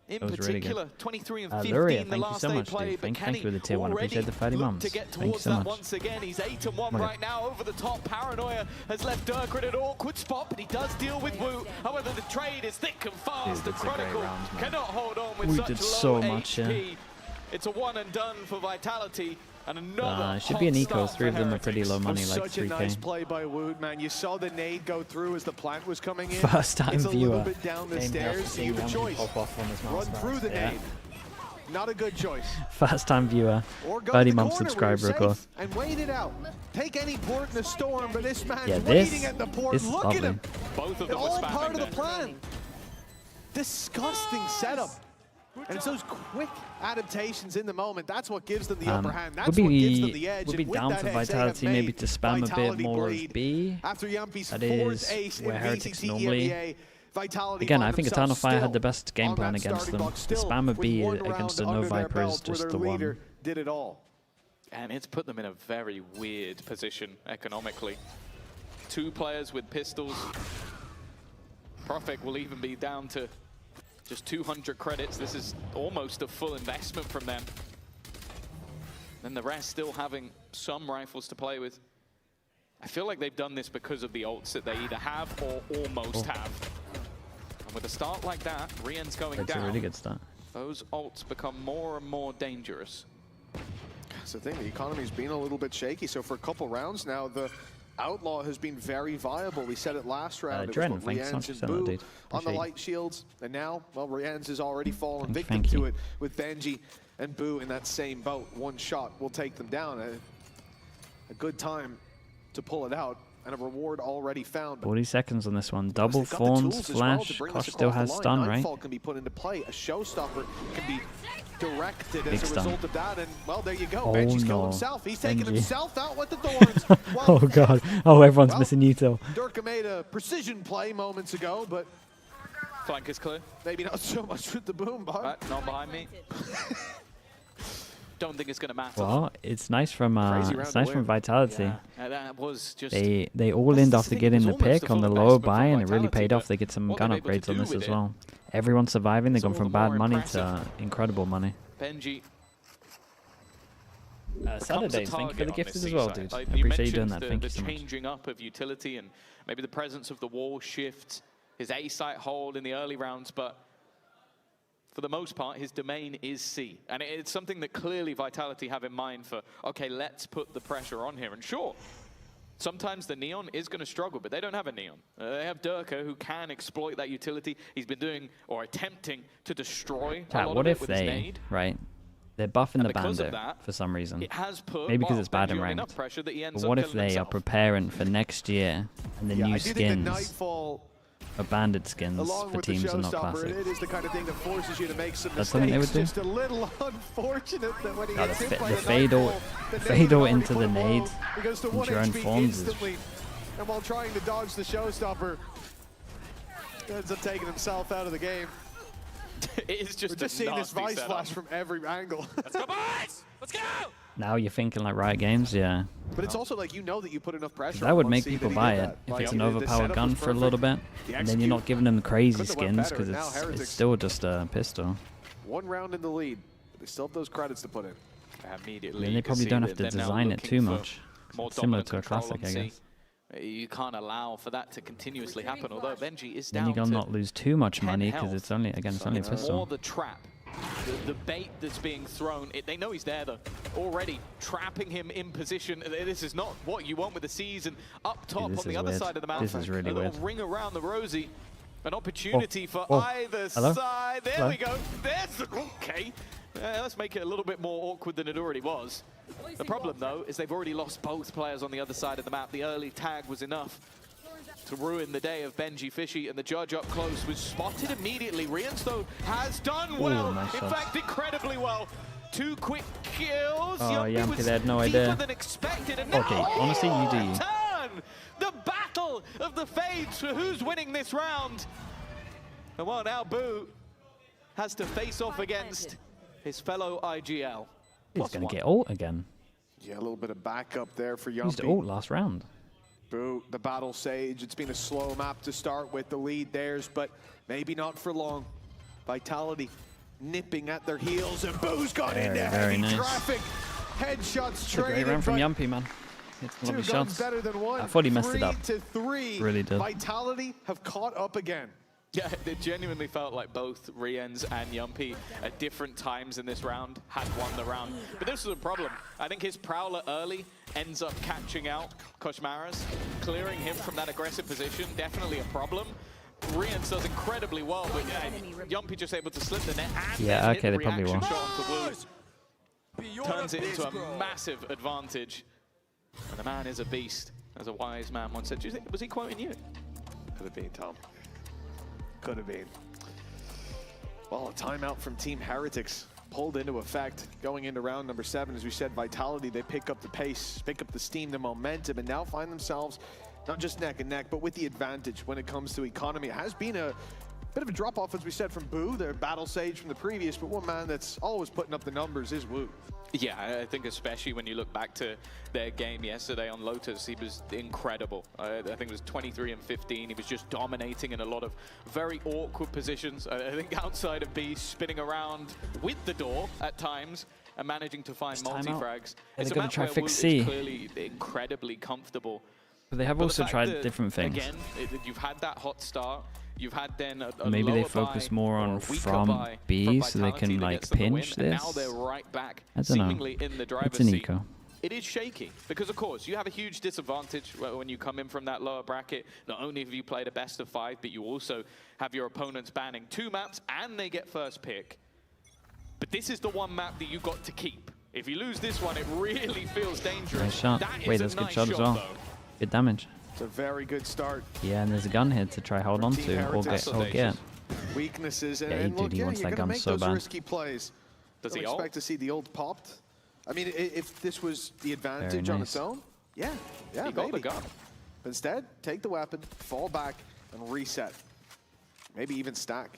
In That was really particular, good. 23 and 15 Luria, the thank you last so they much, played, dude. but Thank you for the tier 1. Appreciate the 30 months. to get Thank you towards so that much. once again. He's 8-1 Okay. right now over the top. Paranoia has left Durker in an awkward spot, but he does deal with Wu. However, the trade is thick and fast. Dude, The it's a great Chronicle round, man. cannot hold on with We such did low so much, HP. yeah. It's a one and done for Vitality. And another It should be an hot eco. start 3 of for them are pretty low money, like Such a nice 3k. play by Woot, man. You saw the nade go through as the plant was coming in. First time it's a viewer. little bit down the stairs, so you have a choice. Run through the nade. Not a good choice. First time viewer. Or go 30 to the month corner subscriber, where of you're course. safe and wait it out. Take any port in the storm, but this man's Yeah, waiting at the port. this is Look lovely. at him. Both of them All were spamming part of the there. plan. Disgusting setup. And it's those quick adaptations in the moment. That's what gives them the upper hand. That's what gives them the edge. Would be And with down that for edge, they have Vitality maybe made to spam a bit Vitality more bleed. of B. After Yampi's That fourth is ace in where Heretics VCT normally. EMEA, Vitality Again, find I think themselves Eternal Fire had the still best game on plan that against starting them. block, The still spam of with B one against the round No under their Viper is belt where just their the leader one. did it all. And it's put them in a very weird position economically. 2 players with pistols. Profit will even be down to just 200 credits. This is almost a full investment from them. And the rest still having some rifles to play with. I feel like they've done this because of the ults that they either have or almost have. And with a start like that, Rien's going That's down. a really good start. Those ults become more and more dangerous. That's the thing, the economy's been a little bit shaky, so for a couple rounds now, the Outlaw has been very viable. We said it last round. Dren, it was thanks so much Rienz for and sending that, Boo dude. on the Appreciate light shields, and now, well, Rienz has already fallen victim thank to you. it with Benji and Boo in that same boat. One shot will take them down. A good time to pull it out, and a reward already found. 40 seconds on this one. Double They've got the Thorns, tools as well to Flash. bring Kosh this still across has the line. stun, right? Nightfall can be put into play. A showstopper can be directed Big as a stun. result of that, and well, there you go. Oh, Benji's no. killed himself. He's taking Benji. himself out with the thorns. Oh god. Oh, everyone's missing util. Durka made a precision play moments ago, but Flank is clear. maybe not so much with the boom bar. Right, not behind me. Don't think it's going to matter. Well, it's nice from Vitality. Yeah, that was just. They all in after getting the pick on the lower buy, and it really paid off. They get some gun upgrades on this as well. Everyone's surviving. They've gone from bad money to incredible money. Benji. Saturdays, thank you for the gifted as well, dude. I You appreciate you doing mentioned that. Thank the you so much. changing up of utility and maybe the presence of the wall shift, his A site hold in the early rounds, but for the most part, his domain is C. And it's something that clearly Vitality have in mind for, okay, let's put the pressure on here. And sure, sometimes the Neon is going to struggle, but they don't have a Neon. They have Durka, who can exploit that utility. He's been doing, or attempting, to destroy a lot What of it if with his they, nade. right? They're buffing the because of Bandit that, for some reason. it has put, Maybe because well, it's bad Benji in on ranked. enough pressure that he ends But up what if killing they himself. are preparing for next year and the Yeah, new I do think that skins? Nightfall, Or bandit skins along for with teams the are not showstopper, classic. it is the kind of thing that forces you to make some That's something they mistakes. would do? Just a little unfortunate that when he God, gets hit by the the Fado Nightfall, the nade Fado already into put the him nade low. He goes to into 1 your own HP forms is instantly, and while trying to dodge the showstopper, Ends up taking himself out of the game. It is just We're just seeing this Vice flash from every angle. Let's go, boys! Let's go! Now you're thinking like Riot Games, yeah. But it's also like, you know that you put enough pressure. That would on make C people that he buy did it that. if Like, it's an the overpowered setup gun was for a little bit, The and then you're not giving them crazy couldn't have went skins better, because and now it's Heretics- still just a pistol. 1 round in the lead. They still have those credits to put in. Immediately, I mean, you they can probably see don't that have to they're now design it looking too for much. more Similar dominant to a control classic, on I C. guess. You can't allow for that to continuously happen, although Benji is Then down you're gonna to not lose too much 10 money because health. it's only again it's only a It's pistol. more the trap, the bait that's being thrown. They know he's there though. Already trapping him in position. This is not what you want with the C's, and up top this on the is other weird. side of the map, This is really a little weird. ring around the rosy. An opportunity for oh. either Hello? side. There Hello? we go. There's the okay. Let's make it a little bit more awkward than it already was. The problem though is they've already lost both players on the other side of the map. The early tag was enough to ruin the day of Benji Fishy, and the judge up close was spotted immediately. Rians, though, has done well. nice In shot. fact, incredibly well. 2 quick kills. Oh, Yampi Yampi, was they had no deeper idea. than expected. And Okay, now honestly, you do you. turn! The battle of the fades for who's winning this round. And well, now Boo has to face off against his fellow IGL. He's gonna get ult again. Yeah, a little bit of backup there for He used Yampi. ult last round. Boo, the Battle Sage. It's been a slow map to start with, the lead theirs, but maybe not for long. Vitality nipping at their heels, and Boo's got into Very heavy nice. traffic. Headshots It's a great traded, round from but Yampi, man. It's two lovely guns shots. better than one. I thought he messed it up. 3-3. Really did. Vitality have caught up again. Yeah, it genuinely felt like both Riens and Yampi at different times in this round had won the round. But this was a problem. I think his Prowler early ends up catching out Koshmaras, clearing him from that aggressive position. Definitely a problem. Riens does incredibly well, but Yampi just able to slip the net and Yeah, then okay, hit the they probably reaction will. shot onto Wu. Turns it into a massive advantage. And the man is a beast, as a wise man once said. Do you think, was he quoting you? Could have been, Tom. Could have been. Well, a timeout from Team Heretics pulled into effect going into round number 7. As we said, Vitality, they pick up the pace, pick up the steam, the momentum, and now find themselves not just neck and neck, but with the advantage when it comes to economy. It has been a bit of a drop-off, as we said, from Boo, their Battle Sage from the previous, but one man that's always putting up the numbers is Wu. Yeah, I think especially when you look back to their game yesterday on Lotus, he was incredible. I think it was 23 and 15. He was just dominating in a lot of very awkward positions. I think outside of B, spinning around with the door at times and managing to find multi-frags. It's a gonna map try where fix Wu is C. clearly incredibly comfortable. But they have But the also fact tried that, different things. Again, you've had that hot start. You've had then a Maybe they lower focus buy more or on a weaker from buy B from so they Vitality can that like gets them the pinch win, and this. now they're right back, I don't know. seemingly in the It's driver's an seat. eco. It is shaky because, of course, you have a huge disadvantage when you come in from that lower bracket. Not only have you played a best of 5, but you also have your opponents banning 2 maps and they get first pick. But this is the one map that you got to keep. If you lose this one, it really feels dangerous. Nice shot. That is Wait, a that's a good nice shot as well. though. Good damage. It's a very good start. Yeah, and there's a gun here to try hold on to or get. Weaknesses, and, Yeah, he and look, did. He wants you're that gonna gun make so those bad. risky plays. Does Don't he ult? expect to see the ult popped? I mean, if this was the advantage on its nice. own, yeah, He got the gun. But instead, take the weapon, fall back, and reset. Maybe even stack.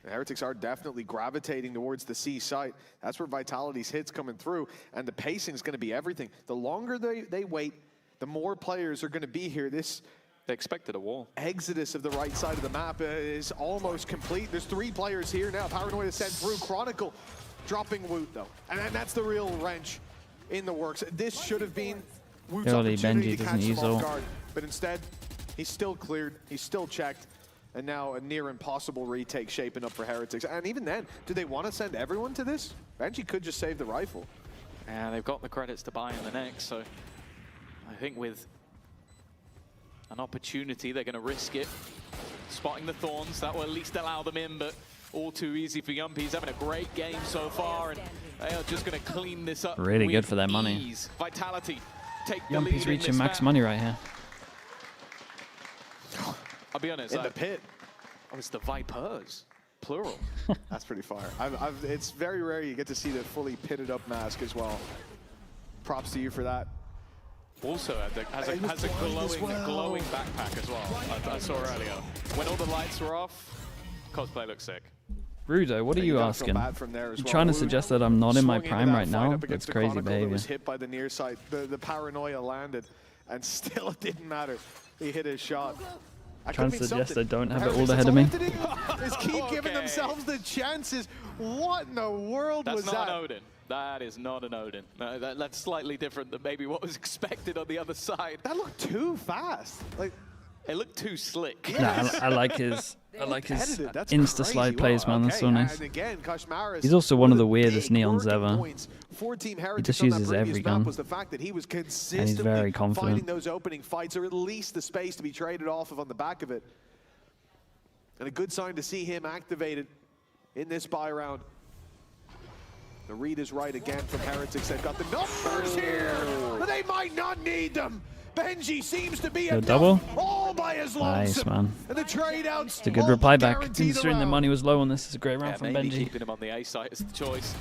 The Heretics are definitely gravitating towards the C site. That's where Vitality's hits coming through, and the pacing is going to be everything. The longer they wait, the more players are going to be here. This They expected a wall. exodus of the right side of the map is almost complete. There's 3 players here now. Paranoid is sent through. Chronicle dropping Woot, though. And that's the real wrench in the works. This should have been Woot's Surely opportunity Benji to doesn't catch use them off ult. guard. But instead, he's still cleared. He's still checked. And now a near impossible retake shaping up for Heretics. And even then, do they want to send everyone to this? Benji could just save the rifle. And they've got the credits to buy in the next, so I think with an opportunity, they're going to risk it. Spotting the Thorns, that will at least allow them in, but all too easy for Yampi. He's having a great game so far, and they are just going to clean this up. Really good with for their money. ease. Vitality take the lead Yampi's in reaching this max map. money right here. I'll be honest. In the pit. Oh, it's the Vipers, plural. That's pretty fire. It's very rare you get to see the fully pitted up mask as well. Props to you for that. Also has a glowing backpack as well. I saw earlier. When all the lights were off, cosplay looks sick. Rudo, what are you asking? You're trying to suggest that I'm not in my prime right now? That's crazy behavior. Was hit by the near side. The paranoia landed, and still it didn't matter. He hit his shot. Trying to suggest I don't have it all ahead of me. Is keep giving themselves the chances. What in the world was that? That's not an Odin. That is not an Odin. That's slightly different than maybe what was expected on the other side. That looked too fast. Like, it looked too slick. Nah, I like his insta slide plays, man. That's so nice. Again, He's also one of the weirdest Neons ever. For Team He Heretics just on that uses previous every map gun, was the fact that he was and he's consistently very finding confident. those opening fights, or at least the space to be traded off of on the back of it. And a good sign to see him activated in this buy round. The read is right again from Heretics. They've got the numbers here, but they might not need them. Benji seems to be a double. All by his Nice, man. And the trade outs. It's a good reply back. Considering the money was low on this, it's a great round from maybe Benji. keeping him on the A site is the choice.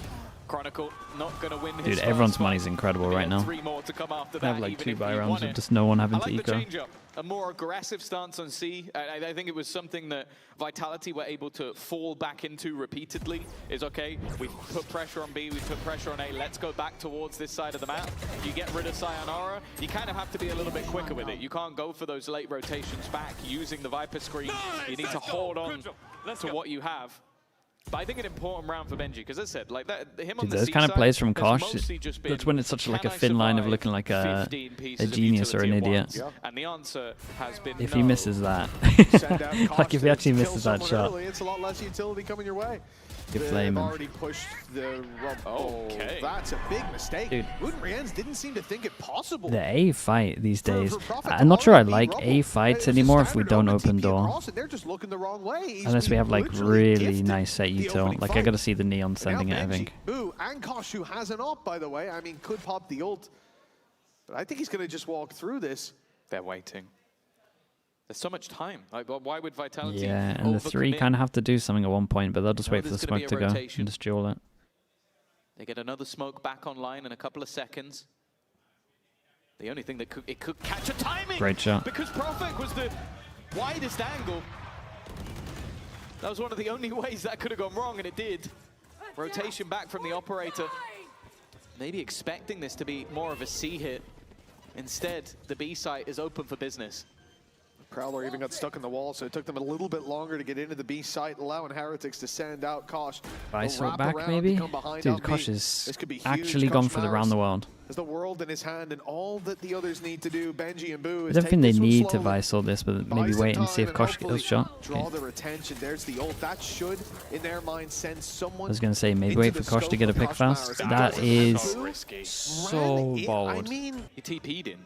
Chronicle not going to win his Dude, first everyone's fight. money's incredible right now. 3 more to come after I have that, like even 2 if buy he rounds won of it. just no one having I to like the eco. change up, a more aggressive stance on C. I think it was something that Vitality were able to fall back into repeatedly. Is okay, we put pressure on B, we put pressure on A, let's go back towards this side of the map. You get rid of Sayonara, you kind of have to be a little bit quicker with it. You can't go for those late rotations back using the Viper screen. You need to hold on to what you have. But I think an important round for Benji, because as I said, like that, him on Dude, the those C kind of side plays from has Kosh, mostly just been, that's when it's such like a can I thin line of survive looking like a 15 pieces of genius or an utility at idiot. once? And the answer has been If no. he misses that, Send out Kosh like if he to actually kill misses that someone shot, early, it's a lot less utility coming your way. you're They've flaming. already pushed the Okay. That's a big mistake. Dude. Wooden Riens didn't seem to think it possible. The A fight these days, Prophet I'm not sure I to like already A be fights Rumble. anymore It was if we a don't standard open OTP door. across, and they're just looking the wrong way. He's Unless we have like literally really gifted nice set the util. opening Like I fight. gotta see the Neon And sending now it, I Benji, think. Boo, and Kosh, who has an op, by the way. I mean, could pop the ult. But I think he's going to just walk through this. They're waiting. There's so much time. Like, why would Vitality Yeah, and the 3 overcommit? kind of have to do something at one point, but they'll just No, wait for the there's gonna smoke be to a go rotation. and just duel it. They get another smoke back online in a couple of seconds. The only thing that it could catch a timing. Great shot. Because Prophet was the widest angle. That was one of the only ways that could have gone wrong, and it did. Rotation back from the operator. Maybe expecting this to be more of a C hit. Instead, the B site is open for business. Prowler even got stuck in the wall, so it took them a little bit longer to get into the B site, allowing Heretics to send out Kosh. Vice back maybe? Dude, Kosh is actually gone for the round the world. Has the world in his hand, and all that the others need to do, Benji and Boo, I is don't take think they this one need to slowly, Vice all this, but maybe buy some wait and see time, if Kosh hopefully gets shot. draw Okay. their attention. There's the ult. That should, in their mind, send someone. I was going to say, maybe into wait the for Kosh to scope get a of pick Kosh fast. Maris. That is risky. so I bold. mean, He TP'd in.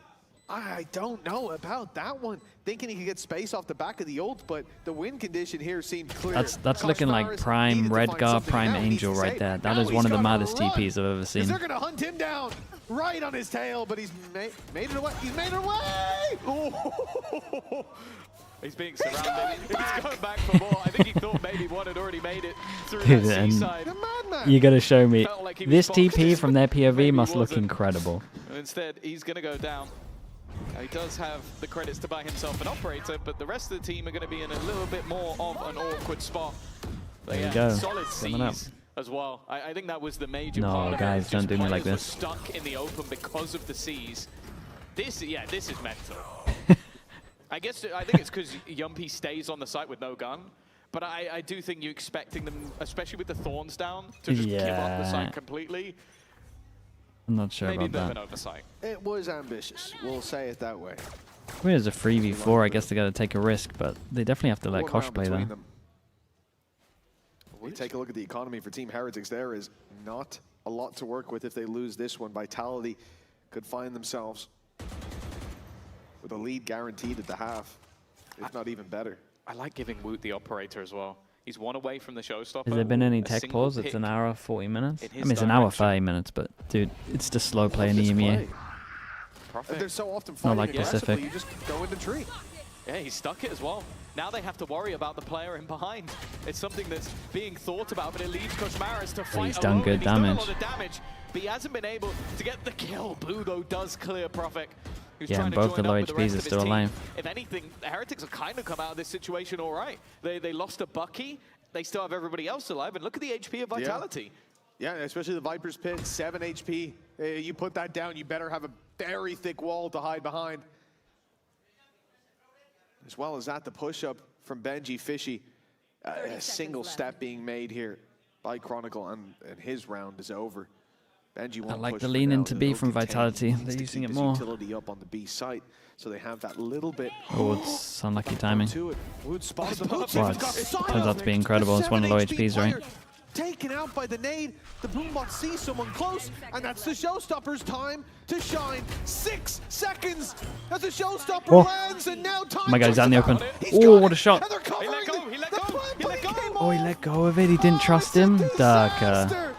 I don't know about that one. Thinking he could get space off the back of the ult, but the win condition here seemed clear. That's looking like Maris prime needed to find Redgar, something. prime Now he needs Angel to right save. there. That Now is he's one of the gotta maddest run, TPs I've ever 'cause seen. they're going to hunt him down right on his tail, but he's made it away. He's made it away! Oh. He's being surrounded. He's going back for more. I think he thought maybe one had already made it through Dude, that and seaside. you got to show me. Felt like he was This boxed TP in. from their POV Maybe must look wasn't. incredible. Instead, he's going to go down. He does have the credits to buy himself an operator, but the rest of the team are going to be in a little bit more of an awkward spot. But There you yeah, go. solid Summing up. C's as well. I think that was the major No, part of guys, it. don't Just do me like players this. were stuck in the open because of the C's. This is mental. I think it's because Yumpy stays on the site with no gun. But I do think you're expecting them, especially with the Thorns down, to just give up the Yeah. site completely. I'm not sure Maybe a about bit of that. an oversight. It was ambitious, we'll say it that way. I mean, it's a 3v4. I guess they got to take a risk, but they definitely have to let One Kosh round play between there. them. We take a look at the economy for Team Heretics. There is not a lot to work with if they lose this one. Vitality could find themselves with a lead guaranteed at the half, if not even better. I like giving Woot the operator as well. He's one away from the showstopper. Has there been any A tech single pause? It's pick an hour 40 minutes. in I his mean, it's an hour direction. 5 minutes, but dude, it's just slow play in the Just EMEA. play. Profit. They're so often Not fighting like aggressively, Pacific. you just go in the tree. Yeah, he stuck it as well. Now they have to worry about the player in behind. It's something that's being thought about, but it leaves Koshmaris to fight he's done alone, good and he's done a damage. lot of damage, but he hasn't been able to get the kill. Blue, though, does clear Profit. who's Yeah, trying and to both join the low up with the HPs rest are of his still team. alive. If anything, the Heretics have kind of come out of this situation all right. They lost a Bucky. They still have everybody else alive. And look at the HP of Vitality. Yeah, especially the Viper's Pit, 7 HP. You put that down, you better have a very thick wall to hide behind. As well as that, the push-up from Benji Fishy. A single step being made here by Chronicle, and his round is over. Benji won't I like push the for lean now. into B They'll from contend. Vitality. He needs They're to using keep it his more. utility up on the B site, so they have that little bit. Oh, it's unlucky timing. To it. Wood spots the hook. Wow, it turns out to be incredible. It's one of the low HPs, right? Taken out by the nade. The Boombot sees someone close, and that's the Showstopper's time to shine. 6 seconds as the Showstopper lands, and now time. Oh my God, he's out in the open. Oh, what a shot. He let go. He let go. He let go. Oh, he let go of it. He didn't trust him. Durka.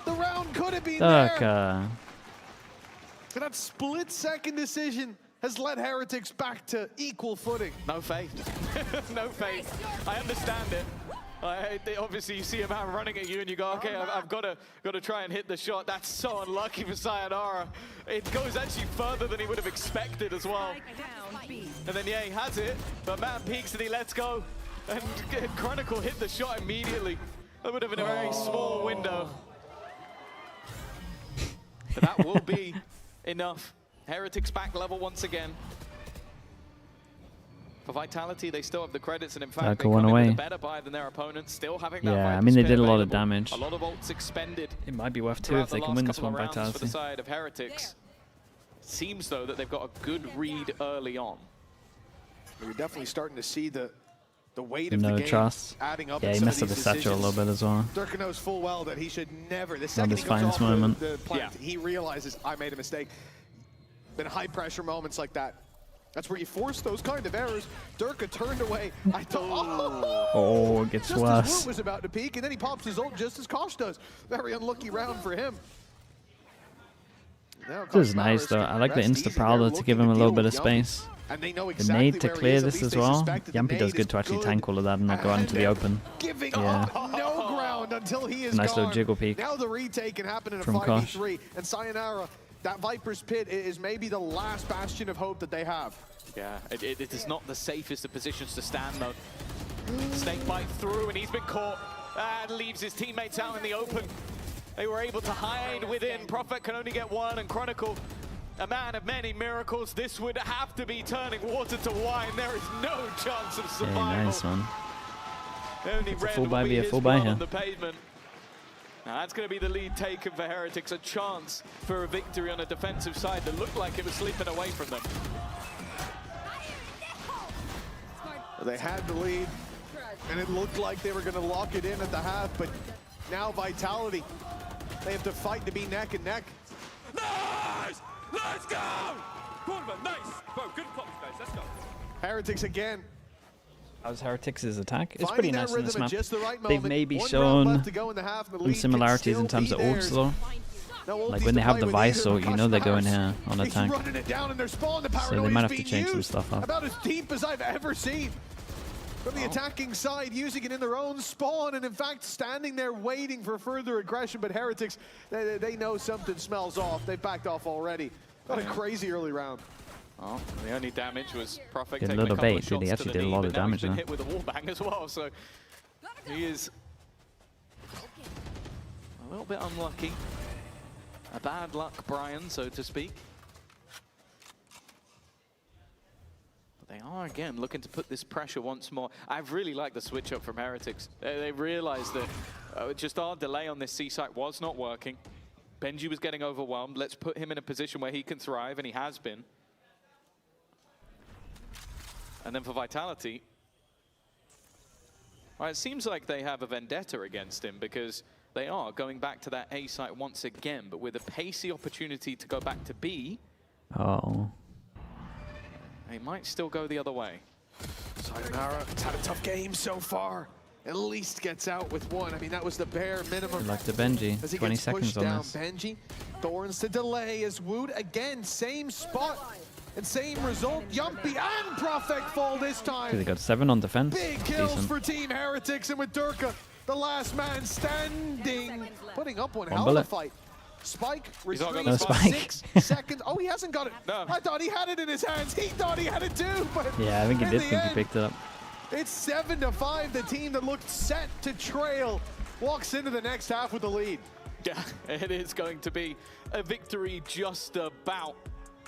The round could have been there. Durka. That split-second decision has led Heretics back to equal footing. No faith. No faith. I understand it. Obviously, you see a man running at you, and you go, "Okay, I've got to try and hit the shot." That's so unlucky for Sayonara. It goes actually further than he would have expected as well. And then yeah, he has it, but man peeks and he lets go, and Chronicle hit the shot immediately. That would have been a very small window. But that will be enough. Heretics back level once again. For Vitality, they still have the credits, and in fact, they come in with a better buy than their opponents, still having that Yeah, I mean, they did a lot of available. damage. A lot of ults expended. It might be worth 2 if they can win this one, For the Vitality. side of Heretics. Seems, though, that they've got a good read early on. We're definitely starting to see the weight The of the no game trust. adding up. Yeah, in he some messed of up his these satchel a little bit as well. Durka knows full well that he should never. The Not second his he goes finest off moment. the plant, he realizes I made a mistake. Then high pressure moments like that. That's where you force those kind of errors. Durka turned away. I thought, Oh, it gets just as worse. Woot was about to peek, and then he pops his ult just as Kosh does. Very unlucky round for him. Now This is nice, though. I like the insta-prowler to give him a little bit of space. And they know The exactly nade to where he clear is. At this least as they well. suspect that the Yampy does nade good is to actually good. tank all of that and not go out into the open. Giving Yeah. up no ground until he is Nice gone. little jiggle peek Now the retake can happen in a from 5v3. And Sayonara, that Viper's Pit is maybe the last bastion of hope that they have. Yeah, it is not the safest of positions to stand, though. Snake bite through, and he's been caught. And leaves his teammates out in the open. They were able to hide within. Prophet can only get one, and Chronicle, a man of many miracles. This would have to be turning water to wine. There is no chance of survival. Yeah, nice, man. Only It's a red full will buy be via his full buy blood here. on the pavement. Now that's going to be the lead taken for Heretics. A chance for a victory on a defensive side that looked like it was slipping away from them. They had the lead, and it looked like they were going to lock it in at the half, but now Vitality, they have to fight to be neck and neck. Nice! Let's go! Quarterback, nice! Bro, good copy space, let's go. Heretics again. How's Heretics' attack? It's Finding pretty that nice in this rhythm at map. just the right They've moment. maybe One round shown left to go in the half, and the some lead can similarities in still terms be of ults, theirs. though. No Like ulties when they to have play the with Vice either. ult, you know they're going here on He's attack. running it down, and they're spawning. The So they paranoia's might have to being change some used stuff up. About as deep as I've ever seen. From the attacking side, using it in their own spawn, and in fact, standing there waiting for further aggression. But Heretics, they know something smells off. They've backed off already. Got a crazy early round. Oh, the only damage was Prophet Did a taking little a couple bait, of did he? shots Actually to the did a knee, lot but of now damage he's been there. hit with a wallbang as well, so he is a little bit unlucky. A bad luck Brian, so to speak. But they are, again, looking to put this pressure once more. I've really liked the switch up from Heretics. They realized that just our delay on this C-site was not working. Benji was getting overwhelmed. Let's put him in a position where he can thrive, and he has been. And then for Vitality, well, it seems like they have a vendetta against him because they are going back to that A site once again, but with a pacey opportunity to go back to B, Oh. they might still go the other way. Sayonara, it's had a tough game so far. At least gets out with one. I mean, that was the bare minimum. Good luck to Benji. As he 20 gets seconds pushed on down. this. Benji, Thorns to delay as Woot again, same spot and same result. Yumpy and Prophet fall this time. They got 7 on defense. Big kills Decent. for Team Heretics, and with Durka, the last man standing, putting up one One hell of a bullet. fight. Spike No retrieves spike. 6 seconds. Oh, he hasn't got it. No. I thought he had it in his hands. He thought he had it too, but Yeah, I think he in did the think he end, picked it up. it's 7-5. The team that looked set to trail walks into the next half with the lead. Yeah, it is going to be a victory just about.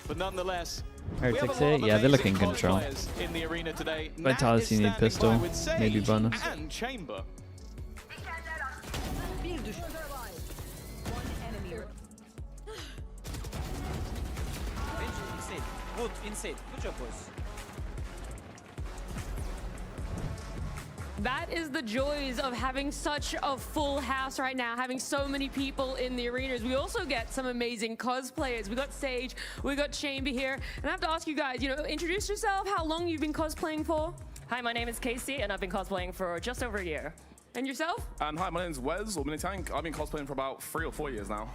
But nonetheless, Heretics here, yeah, they're looking in control. in the arena today. Vitality need pistol, maybe bonus. And Chamber. Good, insane. Good job, boys. That is the joys of having such a full house right now, having so many people in the arenas. We also get some amazing cosplayers. We got Sage, we got Chamber here. And I have to ask you guys, introduce yourself, how long you've been cosplaying for? Hi, my name is Casey, and I've been cosplaying for just over a year. And yourself? And hi, my name is Wes, or Mini Tank. I've been cosplaying for about 3 or 4 years now.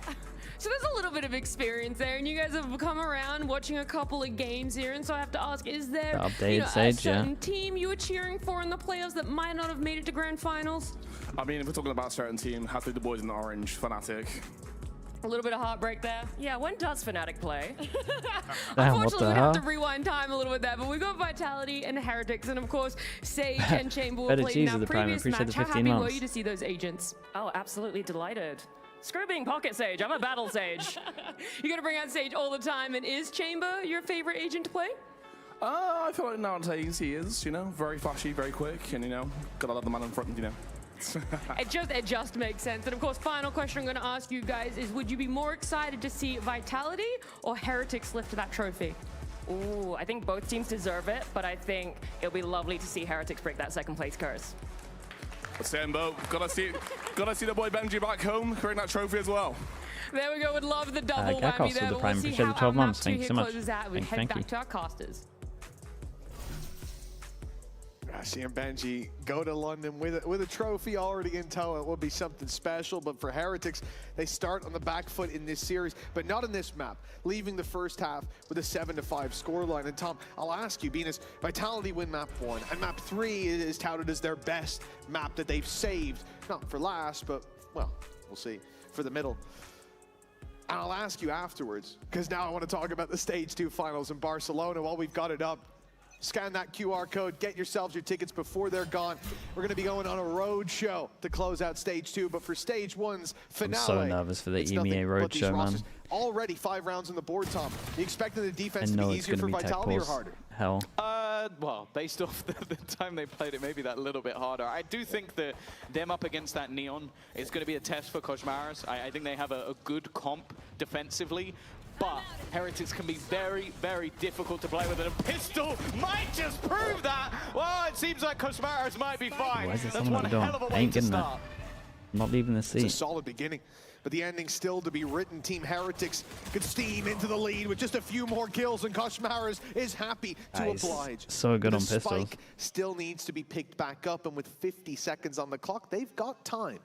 So there's a little bit of experience there, and you guys have come around watching a couple of games here, and so I have to ask, is there Updated a Sage, certain team you were cheering for in the playoffs that might not have made it to grand finals? I mean, if we're talking about a certain team, have to be the boys in the orange, Fnatic. A little bit of heartbreak there. Yeah, when does Fnatic play? Unfortunately, we'd have to rewind time a little bit there, but we've got Vitality and Heretics, and of course, Sage and Chamber were Better playing cheese in of that the prime. previous Appreciate match. the How 15 happy were months. you to see those agents? Oh, absolutely delighted. Screw being Pocket Sage, I'm a Battle Sage. You're gonna bring out Sage all the time, and is Chamber your favorite agent to play? I feel like nowadays he is, very flashy, very quick, and, gotta love the man in front, It just makes sense. And of course, final question I'm going to ask you guys is, would you be more excited to see Vitality or Heretics lift that trophy? Ooh, I think both teams deserve it, but I think it'll be lovely to see Heretics break that second place curse. Same boat. Gotta see the boy Benji back home, carrying that trophy as well. There we go. Would love the double Gakos whammy with there, the but prime. we'll see Appreciate how the 12 our months. map Thank 2 you here so much. closes out. We head Thank back you. to our casters. Seeing Benji go to London with a trophy already in tow, it would be something special. But for Heretics, they start on the back foot in this series, but not in this map, leaving the first half with a 7-5 scoreline. And Tom, I'll ask you, being as Vitality win map 1, and map 3 is touted as their best map that they've saved, not for last, but, well, we'll see, for the middle. And I'll ask you afterwards, because now I want to talk about the Stage 2 finals in Barcelona while we've got it up. Scan that QR code, get yourselves your tickets before they're gone. We're going to be going on a road show to close out Stage 2, but for Stage 1's finale, I'm so nervous for the it's nothing EMEA but road these show, man. rosters. Already 5 rounds on the board, Tom. You expecting the I defense to know be it's easier going for to be tech Vitality or pause harder? hell. Well, based off the time they played, it may be that little bit harder. I do think that them up against that Neon is going to be a test for Koshmaras. I think they have a good comp defensively, but Heretics can be very, very difficult to play with. And a pistol might just prove that. Well, it seems like Koshmaras might be fine. Why is there That's someone one at the door? hell of a I way ain't to getting that. start. I'm not leaving the It's a seat. solid beginning, but the ending still to be written. Team Heretics could steam into the lead with just a few more kills, and Koshmaras is happy to Nice. oblige. So good the on pistols. Spike still needs to be picked back up, and with 50 seconds on the clock, they've got time.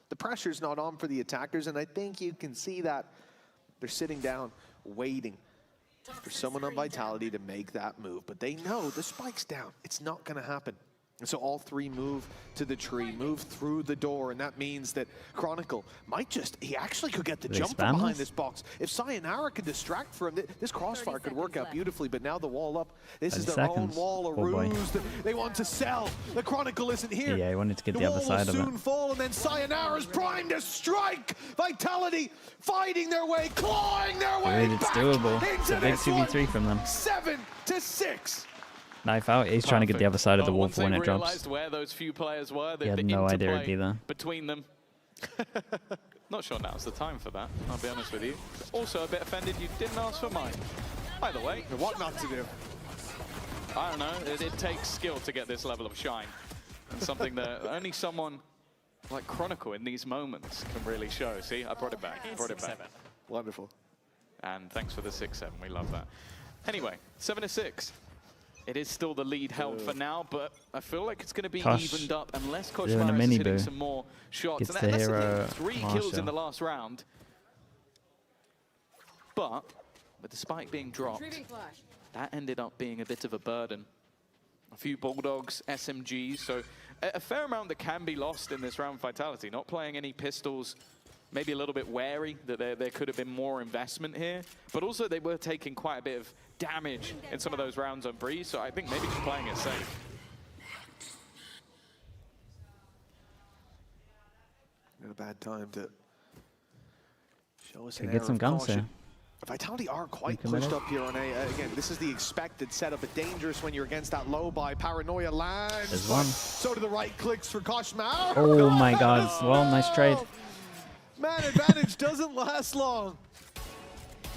The pressure's not on for the attackers, and I think you can see that they're sitting down, waiting for someone on Vitality to make that move. But they know the Spike's down. It's not going to happen. And so all 3 move to the tree, move through the door, and that means that Chronicle might he actually could get the They jump spam from behind us? this box. If Sayonara could distract for him, this crossfire could work out beautifully, but now the wall up. This is 30 their seconds. own wall, a Oh boy. ruse that they want to sell. The Chronicle isn't here. Yeah, he wanted to get the wall other side will of soon it. fall, and then Sayonara's primed to strike. Vitality fighting their way, clawing their way Dude, it's back doable. It's into a big this one. 2v3 from them. 7-6. Knife out. He's trying to get the other side of the wall Once for when they it drops. realized where those few players were, He had the no idea interplay it'd be there. between them. Not sure now's the time for that, I'll be honest with you. Also a bit offended you didn't ask for mine. By the way, what not to do? I don't know, it takes skill to get this level of shine. And something that only someone like Chronicle in these moments can really show. See, I brought it back, brought it back. Wonderful. And thanks for the 6-7, we love that. Anyway, 7-6. It is still the lead held for now, but I feel like it's going to be Kosh evened up unless doing a Koshmaras is mini hitting boo. some more shots. Gets And the unless it hero hit 3 kills Marshall. in the last round. But with the spike being dropped, that ended up being a bit of a burden. A few Bulldogs, SMGs, so a fair amount that can be lost in this round Vitality. Not playing any pistols, maybe a little bit wary that there could have been more investment here. But also they were taking quite a bit of damage in some of those rounds on Breeze, so I think maybe just playing it safe. Not a bad time to show us Could an get air some of guns caution. here. Vitality are quite Committed. pushed up here on A. Again, this is the expected setup, but dangerous when you're against that low by Paranoia lands. There's but one. So do the right clicks for Koshmar. Oh my god. Well, nice trade. Man, advantage doesn't last long.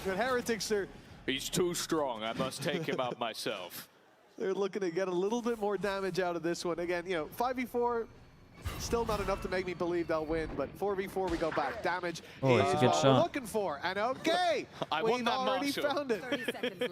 But Heretics are... He's too strong. I must take him out myself. They're looking to get a little bit more damage out of this one. Again, you know, 5v4, still not enough to make me believe they'll win, but 4v4 we go back. Damage Oh, is it's a good what shot. we're looking for. And okay, I want we've that already Marshall. found it.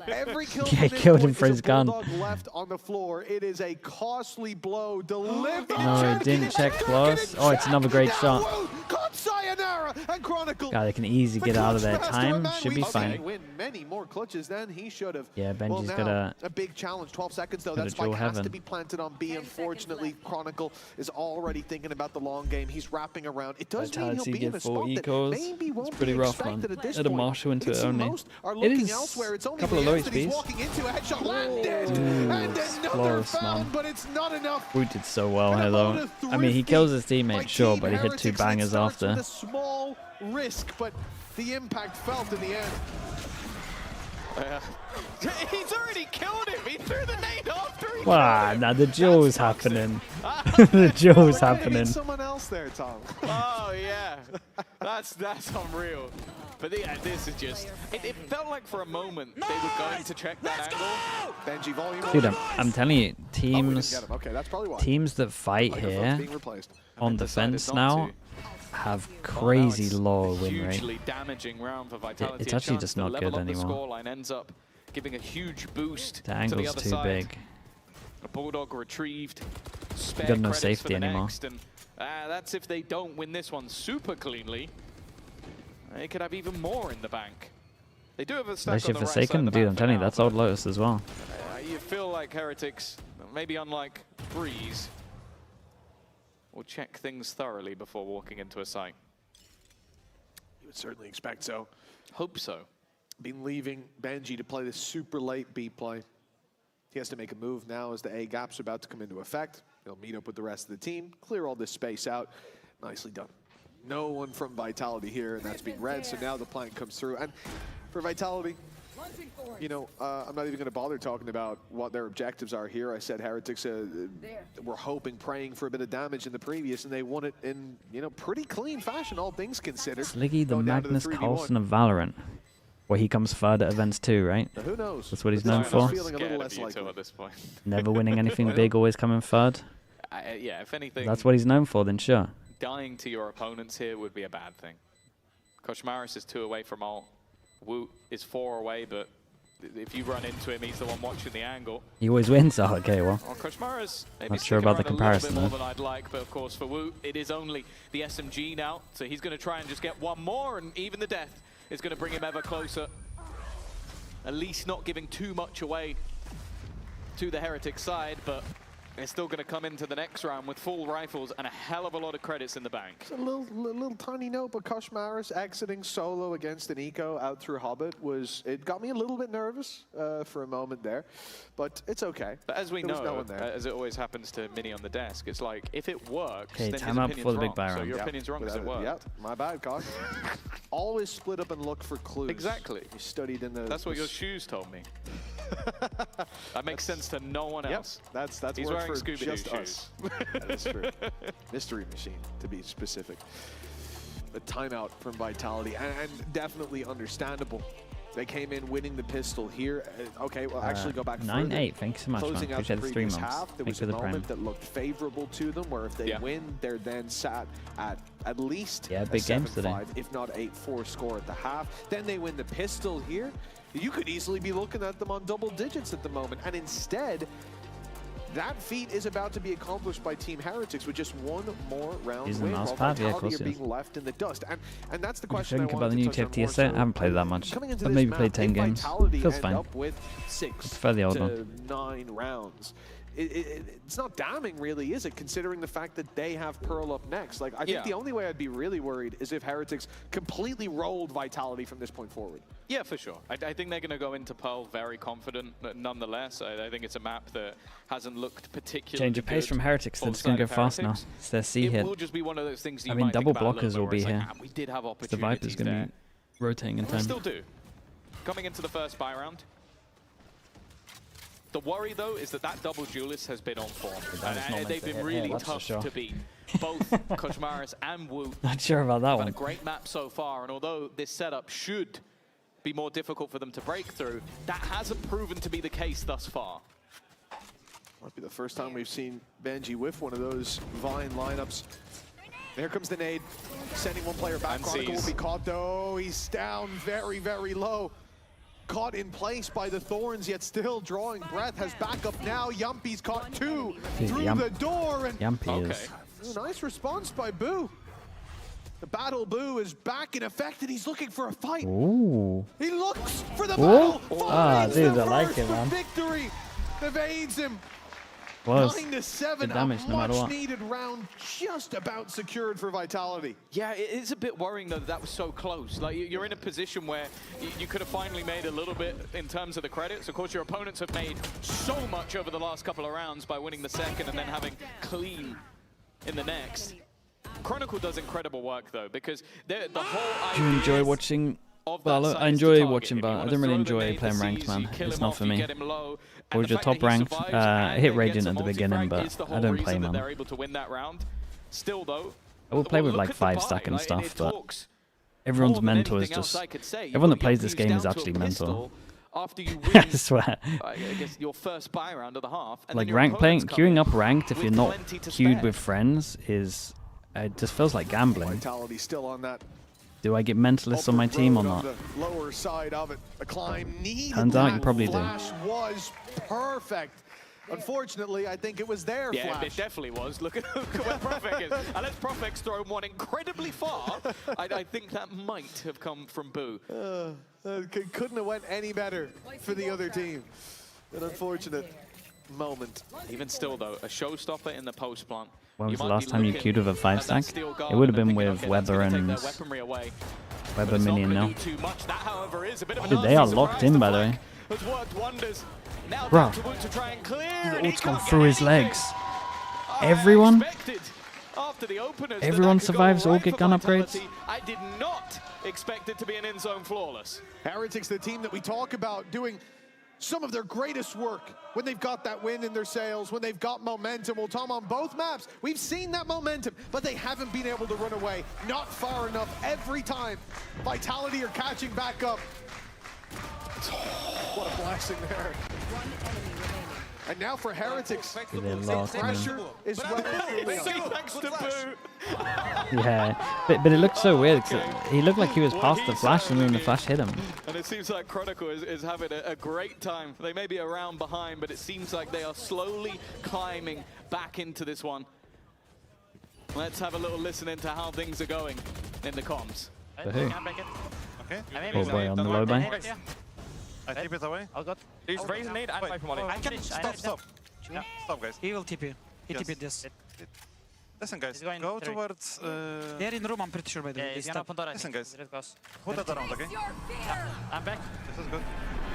Every kill Yeah, from this killed him point for is his a gun. Bulldog left on the floor. It is a costly blow delivered. No, it didn't check close. Oh, it's another great shot. Caught Sayonara and Chronicle. God, they can easy get out of their time. Should be fine. Win many more clutches than he should have. Yeah, Well, Benji's now, got a big challenge. 12 seconds though. gotta That spike duel has to heaven. be planted on B. Unfortunately, Chronicle is already thinking about the long game. He's wrapping around. It does mean he'll Vitality be in a get 4 spot that ecos. maybe won't It's pretty be rough, man. expected at this Add a point. Marshal into You it can see only. most are It looking is elsewhere. It's a only couple of low Lance that he's HPs. walking into. A headshot landed, Ooh, and it's another close, found, man. but it's not enough. Boot did so well here, And a load though. of I mean, he kills his teammate, by sure, Team but he hit 2 Heretics, and it bangers starts after. with a small risk, but the impact felt in the end. He's already killed him. He threw the nade after he Wow, killed him. nah, the duel's happening. The duel's happening. Someone else there, Tom. Oh yeah, that's unreal. But this is just. It felt like for a moment they were going to check that angle. Benji volume. Dude, I'm telling you, Oh, we didn't teams get him. Okay, that's probably why. teams that fight Microphone's here being replaced. on defense now have crazy low win rate. Hugely damaging round for Vitality. It's A actually chance just to not level good up the anymore. scoreline ends up giving a huge boost The to the angle's other too side. big. A Bulldog retrieved. Spare got no credits safety for the anymore. next, and that's if they don't win this one super cleanly. They could have even more in the bank. They do have a stack Especially on the right Forsaken, side of the dude, map I'm for telling you, now, that's but, Old Lotus as well. you feel like Heretics, maybe unlike Breeze, will check things thoroughly before walking into a site. You would certainly expect so. Hope so. Been leaving Benji to play this super late B play. He has to make a move now as the A gaps are about to come into effect. He'll meet up with the rest of the team, clear all this space out. Nicely done. No one from Vitality here, and that's being read, so now the plan comes through. And for Vitality, you know, I'm not even going to bother talking about what their objectives are here. I said Heretics were hoping, praying for a bit of damage in the previous, and they won it in, you know, pretty clean fashion, all things considered. Sliggy, the Going down to Magnus 3v1. Carlsen of Valorant. Where he comes third at events too, right? Now, who knows? That's what he's But known this for. one's feeling a little Scared less of you two likely. at this point. Never winning anything big, always coming third. Yeah, if anything, That's what he's known for, then sure. dying to your opponents here would be a bad thing. Koshmaris is 2 away from ult. Woot is 4 away, but if you run into him, he's the one watching the angle. He always wins. Oh, okay, well. Well, Koshmaris maybe Not sure sticking about the around comparison, a little bit though. more than I'd like, but of course for Woot, it is only the SMG now, so he's going to try and just get one more, and even the death is going to bring him ever closer. At least not giving too much away to the Heretic side, but they're still going to come into the next round with full rifles and a hell of a lot of credits in the bank. It's a little tiny note, but Koshmaris exiting solo against an eco out through Hobbit it got me a little bit nervous for a moment there, but it's okay. But as we There was no know, one there. as it always happens to Mini on the desk, it's like, if it works, Okay, then his time out opinion's before the big wrong. buy So round. your Yep, opinion's wrong because it without worked. Yep, my bad, Kosh. Always split up and look for clues. Exactly. You studied in the... That's what your shoes told me. That makes sense to no one Yep, else. that's He's work wearing for Scooby-Doo just shoes. us. That is true. Mystery Machine, to be specific. A timeout from Vitality, and definitely understandable. They came in winning the pistol here. Okay, well, actually go back 9-8, further. thanks so much, man. Closing out the Appreciate the 3 previous months. half, there Thanks was for a the prime. moment that looked favorable to them, where if they win, they're then sat at least a big games today. 7-5, if not 8-4 score at the half. Then they win the pistol here. You could easily be looking at them on double digits at the moment, and instead, that feat is about to be accomplished by Team Heretics with just one more round He's the win, mouse while pad, yeah, of Vitality course are he is. being left in the dust. And that's the What do you question I think about wanted the to new touch on TFT more set? I so. haven't played that much. Coming into I've this maybe map, played 10 if games. Vitality Feels end fine. up with 6 prefer the old to one. 9 rounds, it's not damning, really, is it? Considering the fact that they have Pearl up next. Like, I think the only way I'd be really worried is if Heretics completely rolled Vitality from this point forward. Yeah, for sure. I think they're going to go into Pearl very confident. Nonetheless, I think it's a map that hasn't looked particularly Change of pace good from Heretics. They're on just going to the go side of fast now. Heretics. It's their C hit. It will just be one of those things you I mean, might double think about a blockers little will bit be where it's here. like, we did have The opportunities Viper's going to be rotating in We time. still do. Coming into the first buy round. The worry, though, is that double duelist has been on form. And they've been really tough to beat. Both Koshmaris and Wu Not sure about that have one. had a great map so far. And although this setup should be more difficult for them to break through, that hasn't proven to be the case thus far. Might be the first time we've seen Benji whiff one of those Vine lineups. There comes the nade, sending one player back. Chronicle will be caught, though. He's down very, very low. Caught in place by the Thorns, yet still drawing breath. Has backup now. Yumpy's caught two through the door. And Yumpy is... a nice response by Boo. The battle Boo is back in effect, and he's looking for a fight. Ooh. He looks for the battle. Ah, dude, I the like first it, man. victory. Evades him. Was 9-7, good damage, a no matter what. much-needed round just about secured for Vitality. Yeah, it is a bit worrying, though, that was so close. Like, you're in a position where you could have finally made a little bit in terms of the credits. Of course, your opponents have made so much over the last couple of rounds by winning the second and then having clean in the next. Chronicle does incredible work, though, because the whole Do you enjoy watching Valorant? I enjoy watching Valorant. I don't really enjoy playing ranked, man. It's not for me. I was your top ranked. I hit Radiant at the beginning, but I don't play, man. They're able to win that round. Still, though, I will play with like 5-stack and stuff, but everyone's mental is just... Everyone that plays this game is actually mental. After you I win, swear. I guess your first buy round of the half, and Like then your rank playing, opponents come queuing up ranked if with you're not plenty to queued spare. with friends is... It just feels like gambling. Vitality still on that. Do I get mentalists on my team or road not? on the lower side of it. The climb needed. Turns out you that. probably do. Flash was perfect. Unfortunately, I think it was their Yeah, flash. it definitely was. Look at where Profek is. Unless Profek's thrown one incredibly far, I think that might have come from Boo. Couldn't have went any better for the other team. An unfortunate moment. Even still, though, a showstopper in the post plant. When was the might last be time you looking queued with a at 5-stack? that steel guard It would have and been thinking, with okay, that's Weber gonna take and... their weaponry away. Weber It's not Minion gonna now. do too much. That, however, is a bit of a Dude, they nasty are locked surprise. in, The by the way. flank has worked wonders. Now Bruh. down to Woot to try and clear, The and he ult's gone can't through get his anything. legs. Everyone? Expected after the openers that Everyone that could go survives all right get for gun Vitality. upgrades? I did not expect it to be an in-zone flawless. Heretics, the team that we talk about doing some of their greatest work when they've got that wind in their sails, when they've got momentum. Well, Tom, on both maps, we've seen that momentum, but they haven't been able to run away. Not far enough every time. Vitality are catching back up. What a blessing there. And now for Heretics, They're lost, man. pressure is well Thanks to Boo. Yeah, but it looked so weird. 'Cause he looked like he was past the flash, and then the flash hit him. And it seems like Chronicle is having a great time. They may be a round behind, but it seems like they are slowly climbing back into this one. Let's have a little listen into how things are going in the comms. For who? Okay. Oh boy, on the low bank. I keep it away. I'll got. He's raising nade and wipe money. I can Stop. Yeah, stop, guys. He will TP. He Yes. TP'd this. Listen, guys. going Go through. towards. They're in the room, I'm pretty sure by the way. Yeah, They he's gonna stop. open door, I Listen, think. guys. It goes. Hold that around, okay? I'm back. This is good.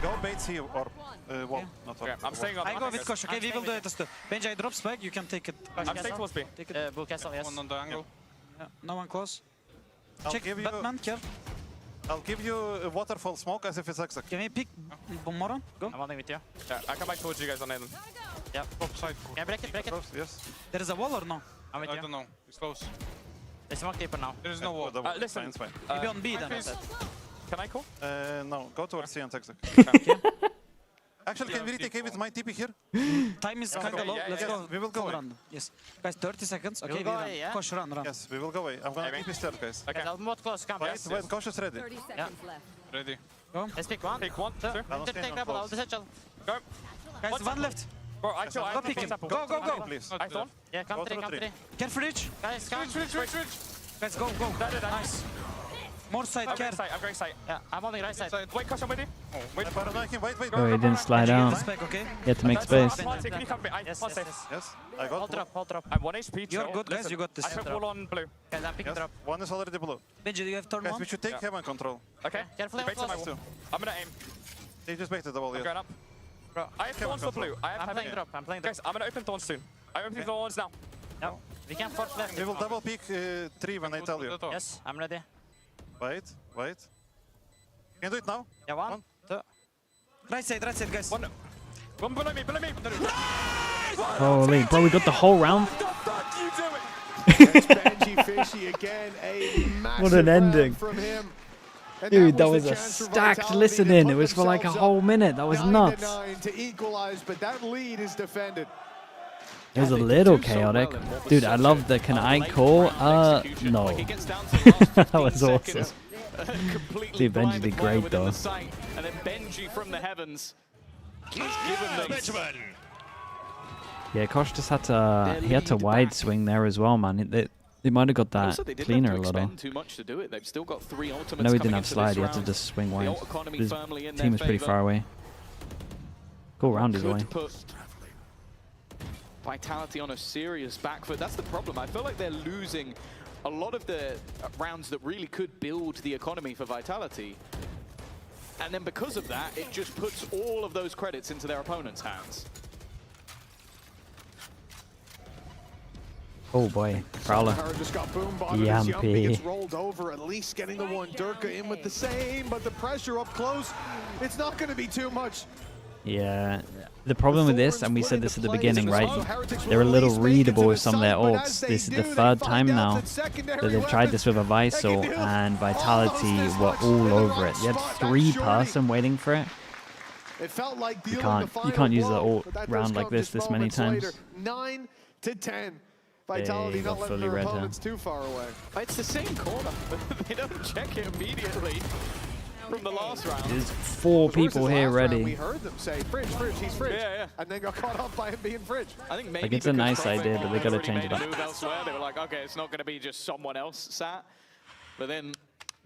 Go bait C or wall. Not wall. I'm staying on. I go with Kosh, okay? We will do it as two. Benji, I drop spike, you can take it. I'm staying towards B. Take it. Blue castle, yes. One on the angle. Yeah. No one close. I'll Check give you- Batman, kill. I'll give you a waterfall smoke as if it's exec. Can we pick Moron? Go. I'm holding with you. Yeah, I come back towards you guys on Aiden. Yeah. Top side. Can I break it? Break it. Yes. There is a wall or no? I don't know. It's close. They smoke deeper now. There is no wall. Listen. It's fine. Maybe on B then. Can I call? No. Go towards C and exec. Actually, can we retake A with my TP here? Time is Yeah, kind of okay, low. yeah, Let's yeah. go. We will go Full away. run. Yes. Guys, 30 seconds. Okay, will we go run. away, yeah? Kosh, run. Yes, we will go away. I'm gonna keep you stairs, guys. Okay. I'll move close. Come. Wait, wait, Kosh is ready. 30 Yeah. seconds left. Ready. Go. Let's pick one. Pick one, sir. Take double. I'll essential. Go. Guys, one left. Bro, I kill. Go pick him. Go, go, go. Please. I thought. Yeah, come Go three, to the come tree. three. Careful, reach. Guys, come. Switch. Guys, go, go. Nice. More side, I'm care. going side, I'm going side. Yeah, I'm on the right side. Wait, Kosh, I'm with you. Wait. Oh, he didn't slide out. Okay. He had to make space. Can you come me? Yes, One yes, safe. yes. Yes, I got Hold drop, hold drop. I'm 1 HP. You're chill. good, guys. Listen, You got this. I have wall on blue. Guys, I'm picking drop. One is already below. Benji, do you have turn Guys, one? we should take heaven control. Okay. Careful, Wait till my close. wall. I'm gonna aim. They just baited the wall, I'm yes. going up. Bro, I have thorns for blue. I have I'm heaven. playing drop. I'm playing drop. Guys, I'm gonna open thorns soon. I'm opening thorns now. No, we can force left. We will double peek 3 when I tell you. Yes, I'm ready. Wait. You can do it now. Yeah, one, two. Right side, guys. One below me, below me. Holy, bro, we got the whole round. It's Benji Fishy again. A massive What an ending. from him. And Dude, that was was the a chance for stacked Vitality listen to in. put It was for like a themselves whole up minute. That was 9-9 nuts. to equalize, but that lead is defended. It was a little chaotic. Dude, I love the can I call? No. That was awesome. Dude, Benji did great though. And then Benji from the heavens is given them. Yeah, Kosh just had to wide swing there as well, man. They might have got that Also, they didn't cleaner have a to little. expend too much to do it. They've still got 3 ultimates. I know he didn't coming have into slide. this He had to round. just swing The wide. ult economy His firmly in team their was pretty favor. far away. Cool round either way. Could put Vitality on a serious back foot. That's the problem. I feel like they're losing a lot of the rounds that really could build the economy for Vitality. And then because of that, it just puts all of those credits into their opponent's hands. Oh boy, Prowler. Just got boom botted as Yumpy gets Yumpy. rolled over, at least getting the one. Durka in with the same, but the pressure up close, it's not going to be too much. Yeah, the problem with this, and we said this at the beginning, right? They're a little readable with some of their ults. This is the 3rd time now that they've tried this with a Visal, and Vitality were all over it. You had 3-person waiting for it. It felt like You can't use the ult round like this many times. 9-10. Vitality They not got letting fully their red, huh? opponents too far away. It's the same corner, but they don't check it immediately from the last round. There's 4 people here We ready. heard them say, Fridge, he's Fridge. Yeah. And then got caught up by him being Fridge. I think maybe Like, it's a nice because idea, but they gotta change it made a up. move elsewhere. They were like, okay, it's not going to be just someone else sat. But then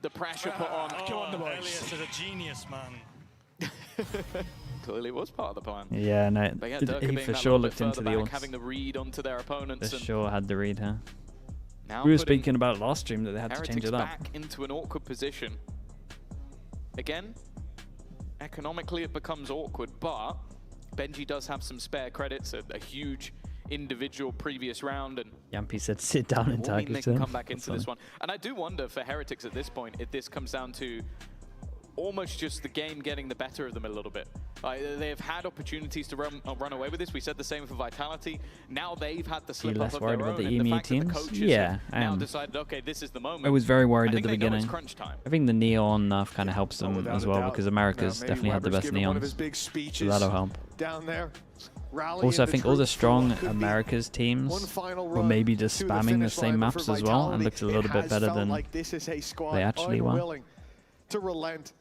the pressure put on. Come on, Elias is a genius, man. Clearly was part of the plan. Yeah, no, But yeah, he Durka being for that sure little bit looked into further the back, ults. having the read onto their opponents. For and sure had the read, huh? now We were putting speaking about last stream that they had to change Heretics it up. back into an awkward position. Again, economically it becomes awkward, but Benji does have some spare credits, a huge individual previous round, and Yampy said sit down and will mean target they can him. come back That's into this funny. one. And I do wonder for Heretics at this point if this comes down to almost just the game getting the better of them a little bit. They've had opportunities to run away with this. We said the same for Vitality. Now they've had the slip up less of worried their about own, the and the EMEA fact that the teams? coaches Yeah, have I now am. decided, okay, this is the moment. I was very worried I at the think they know it's beginning. crunch time. I think the Neon nerf kind of helps them as well because Americas Maybe definitely had the Weber's best given one of his Neons. big So speeches that'll help. down there. Rallying Also, I the think all the troops for strong what could be Americas one teams final were run maybe just to the spamming the finish same line for maps as well and Vitality. looked a little It bit has better felt than like this is a squad they actually were. unwilling to relent,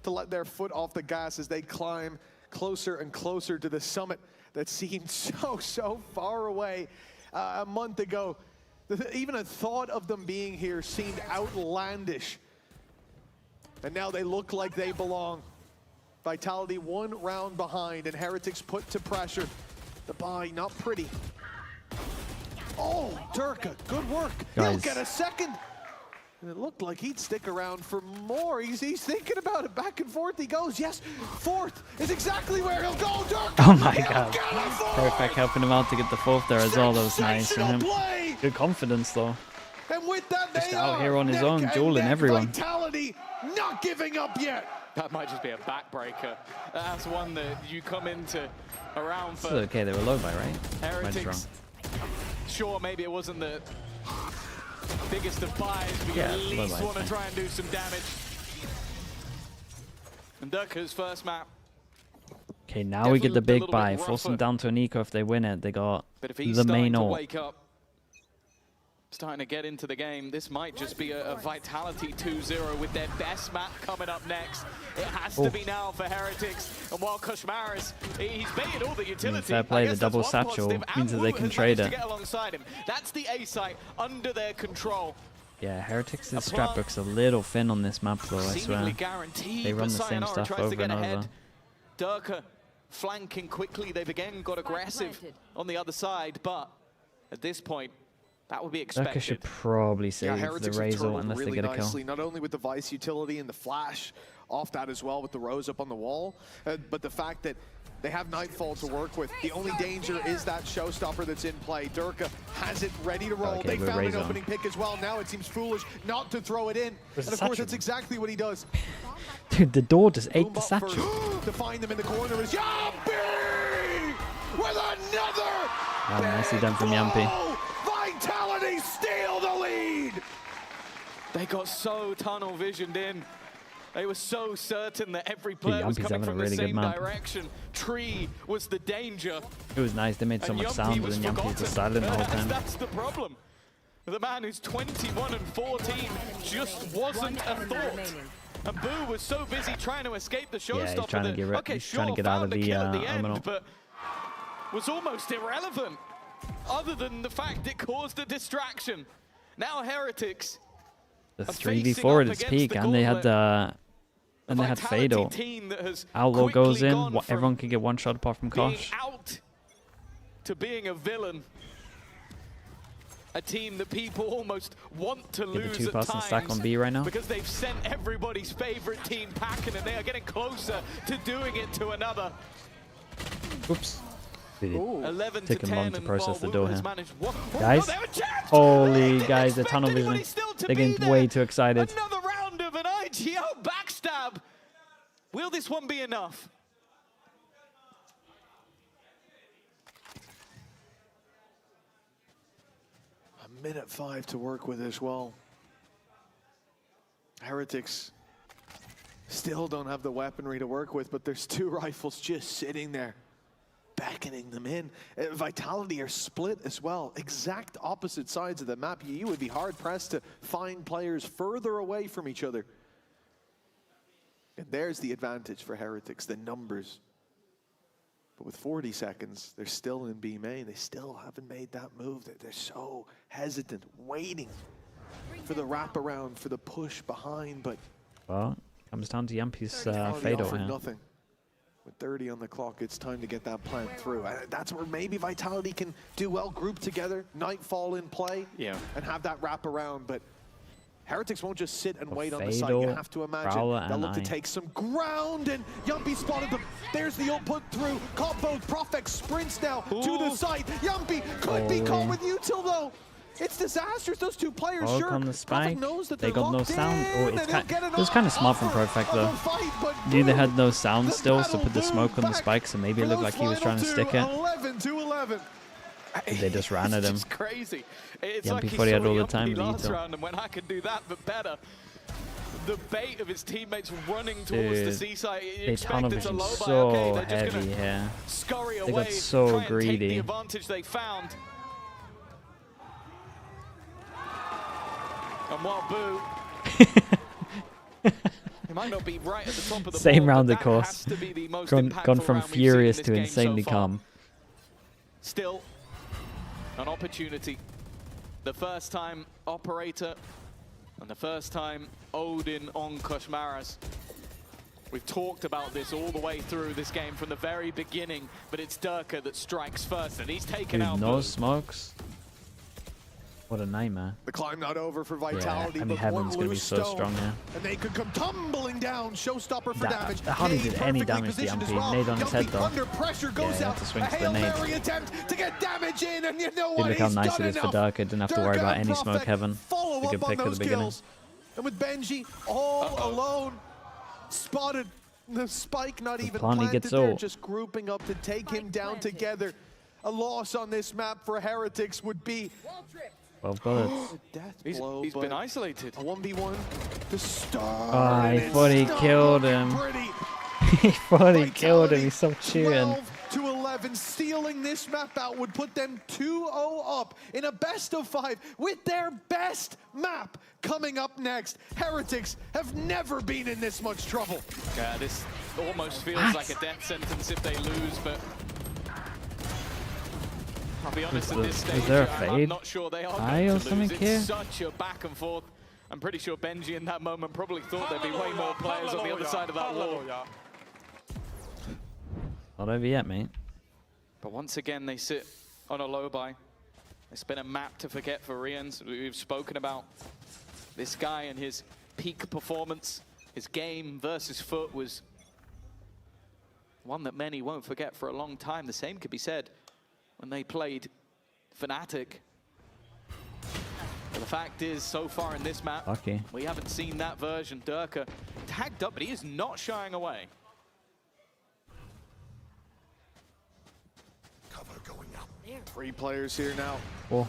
to let their foot off the gas as they climb closer and closer to the summit that seemed so far away a month ago. Even a thought of them being here seemed outlandish. And now they look like they belong. Vitality 1 round behind, and Heretics put to pressure. The buy, not pretty. Oh, Durka, good work. He'll Guys. get a second. And it looked like he'd stick around for more. He's thinking about it. Back and forth he goes. Yes, 4th is exactly where he'll go. Durka, Oh my he'll god. get a 4th. Perfect helping him out to get the 4th there as well. That was nice from him. Sensational play. Good confidence though. And with that, Just they out are here on his neck own, and dueling neck. everyone. Vitality not giving up yet. That might just be a backbreaker. That's one that you come into a round It's for. okay, they were low by, right? Am I just wrong? Heretics. Sure, maybe it wasn't the biggest of buys, but Yeah, you at low least buy, want to fine. try and do some damage. And Durka's first map. Okay, now we get the Definitely a big little buy. bit Force them rougher. down to an eco if they win it. They got But if he's the starting main to ult. wake up, starting to get into the game, this might just be a Vitality 2-0 with their best map coming up next. It has to Oh. be now for Heretics. And while Kushmaris, he's baited all the utility. fair play, I the guess double that's one satchel positive, means and that they Wu can has trade managed it. to get alongside him. That's the A site under their control. Yeah, Heretics' scrapbook's a little thin on this map, though, I swear. Guaranteed, They run the same Sayonara stuff tries to over get and ahead. over. Durka flanking quickly. They've again got aggressive on the other side, but at this point, that would be expected. Durka should probably save the Heretics have Razor turtled unless really they get a kill. nicely, not only with the Vice utility and the flash off that as well with the Rose up on the wall, but the fact that they have Nightfall to work with. The only danger is that showstopper that's in play. Durka has it ready to roll. Okay, They found Razor. an opening pick as well. Now it seems foolish not to throw it in. There's And a of course, satchel. that's exactly what he does. Dude, the door just ate the Up satchel. first to find them in the corner is Yampi with another. Oh, nicely done from Yampi. Vitality steal the lead. They got so tunnel visioned in. They were so certain that every player was Yampi's coming having a from really the good same map. direction. Tree was the danger. It was nice. They made so And much Yampi sound, was and Yampi was forgotten. just silent the whole time. That's the problem. The man who's 21 and 14 just wasn't a thought. And Boo was so busy trying to escape the showstopper. Yeah, he's trying to get okay, he's sure, trying to get out of found a the kill at the end, Emerald. but was almost irrelevant, other than the fact it caused a distraction. Now Heretics. The are 3v4 facing at up its against peak, the and they had gauntlet. and they had Vitality Fatal. team that has Outlaw goes quickly in. gone from Everyone can get one shot apart from being Kosh. out to being a villain. A team that people almost want to Get the lose 2-person at stack times on B right now. because they've sent everybody's favorite team packing, and they are getting closer to doing it to another. Oops. Really 11 to taking 10, long to and process the while door Wu has here. managed Guys, they have a chance! holy guys, the tunnel vision. They're getting way too excited. Another round of an IGO backstab. Will this one be enough? A minute 5 to work with as well. Heretics still don't have the weaponry to work with, but there's 2 rifles just sitting there, beckoning them in. Vitality are split as well. Exact opposite sides of the map. You would be hard-pressed to find players further away from each other. And there's the advantage for Heretics, the numbers. But with 40 seconds, they're still in B main. They still haven't made that move. They're so hesitant, waiting for the wraparound, for the push behind. But Well, comes down to Yampi's Vitality Fatal offered here. nothing. With 30 on the clock, it's time to get that plan through. That's where maybe Vitality can do well, group together, Nightfall in play, and have that wraparound. But Heretics won't just sit and wait on the side. You Fatal, have to imagine Prowler, they'll and look to I. take some ground, and Yampi spotted them. There's the ult put through. Caught both. Profex sprints now to the site. Yampi could be caught with util though. It's disastrous. Those 2 players, Oh, sure. come the spike. Knows that They they're got no locked sound. in, Oh, and it's they'll get it was kind of smart from Profect though. Knew they had no sound still, so put the smoke on the spike, so maybe it looked like he was trying to stick it. 11 to 11. They just ran at him. It's crazy. It's Yampi like he thought he had saw all the Yampi time, but he last don't. round and went, I can do that, but better. The bait of his teammates running towards the Dude, seaside. You they expect tunnel it's a vision low buy. so Okay, they're just heavy gonna here. scurry They away, got so try and take the greedy. advantage they found. And while Boo, he might not be right at the top of the Same board, round, but of that course. has to be the most Gone impactful from round we've seen in furious this to game so insanely far. calm. Still, an opportunity. The first time Operator and the first time Odin on Koshmaras. We've talked about this all the way through this game from the very beginning, but it's Durka that strikes first, and he's taken Dude, out no Boo. smokes. What a nightmare. The climb not over for Vitality, Yeah, I mean, but one Heaven's gonna be loose so stone, strong here. and they could come tumbling down. Showstopper for damage. That hardly Nade did any perfectly damage to positioned as Yampi. well. Nade on his head, Yampi though. under pressure goes Yeah, he had out. to swing A for the Hail nade. Mary attempt to get damage in, and you know Dude, what? look how He's nice done it is for enough. Durka. Didn't have to worry Durka about and any smoke Profek Heaven. follow It's a good up on pick at the those beginning. kills. And with Benji all alone, spotted the spike not even Planty planted gets there, ult. just grouping up to take him down together. A loss on this map for Heretics would be 12 bullets. He's been isolated. A 1v1 to start. Oh, and he it's thought he not killed looking him. pretty. He thought he killed him. He stopped shooting. 12 to 11, stealing this map out would put them 2-0 up in a best of 5 with their best map coming up next. Heretics have never been in this much trouble. Yeah, this almost feels like a death sentence if they lose, but I'll be honest, at this stage, is there a I'm fade? not sure they are Eye going or to something lose. here? It's such a back and forth. I'm pretty sure Benji in that moment probably thought there'd be way more players on the other side of that wall. Not over yet, mate. But once again, they sit on a low buy. It's been a map to forget for Rians. We've spoken about this guy and his peak performance. His game versus Foot was one that many won't forget for a long time. The same could be said when they played Fnatic. But the fact is, so far in this map, we haven't seen that version. Durka tagged up, but he is not shying away. Three players here now. Oh.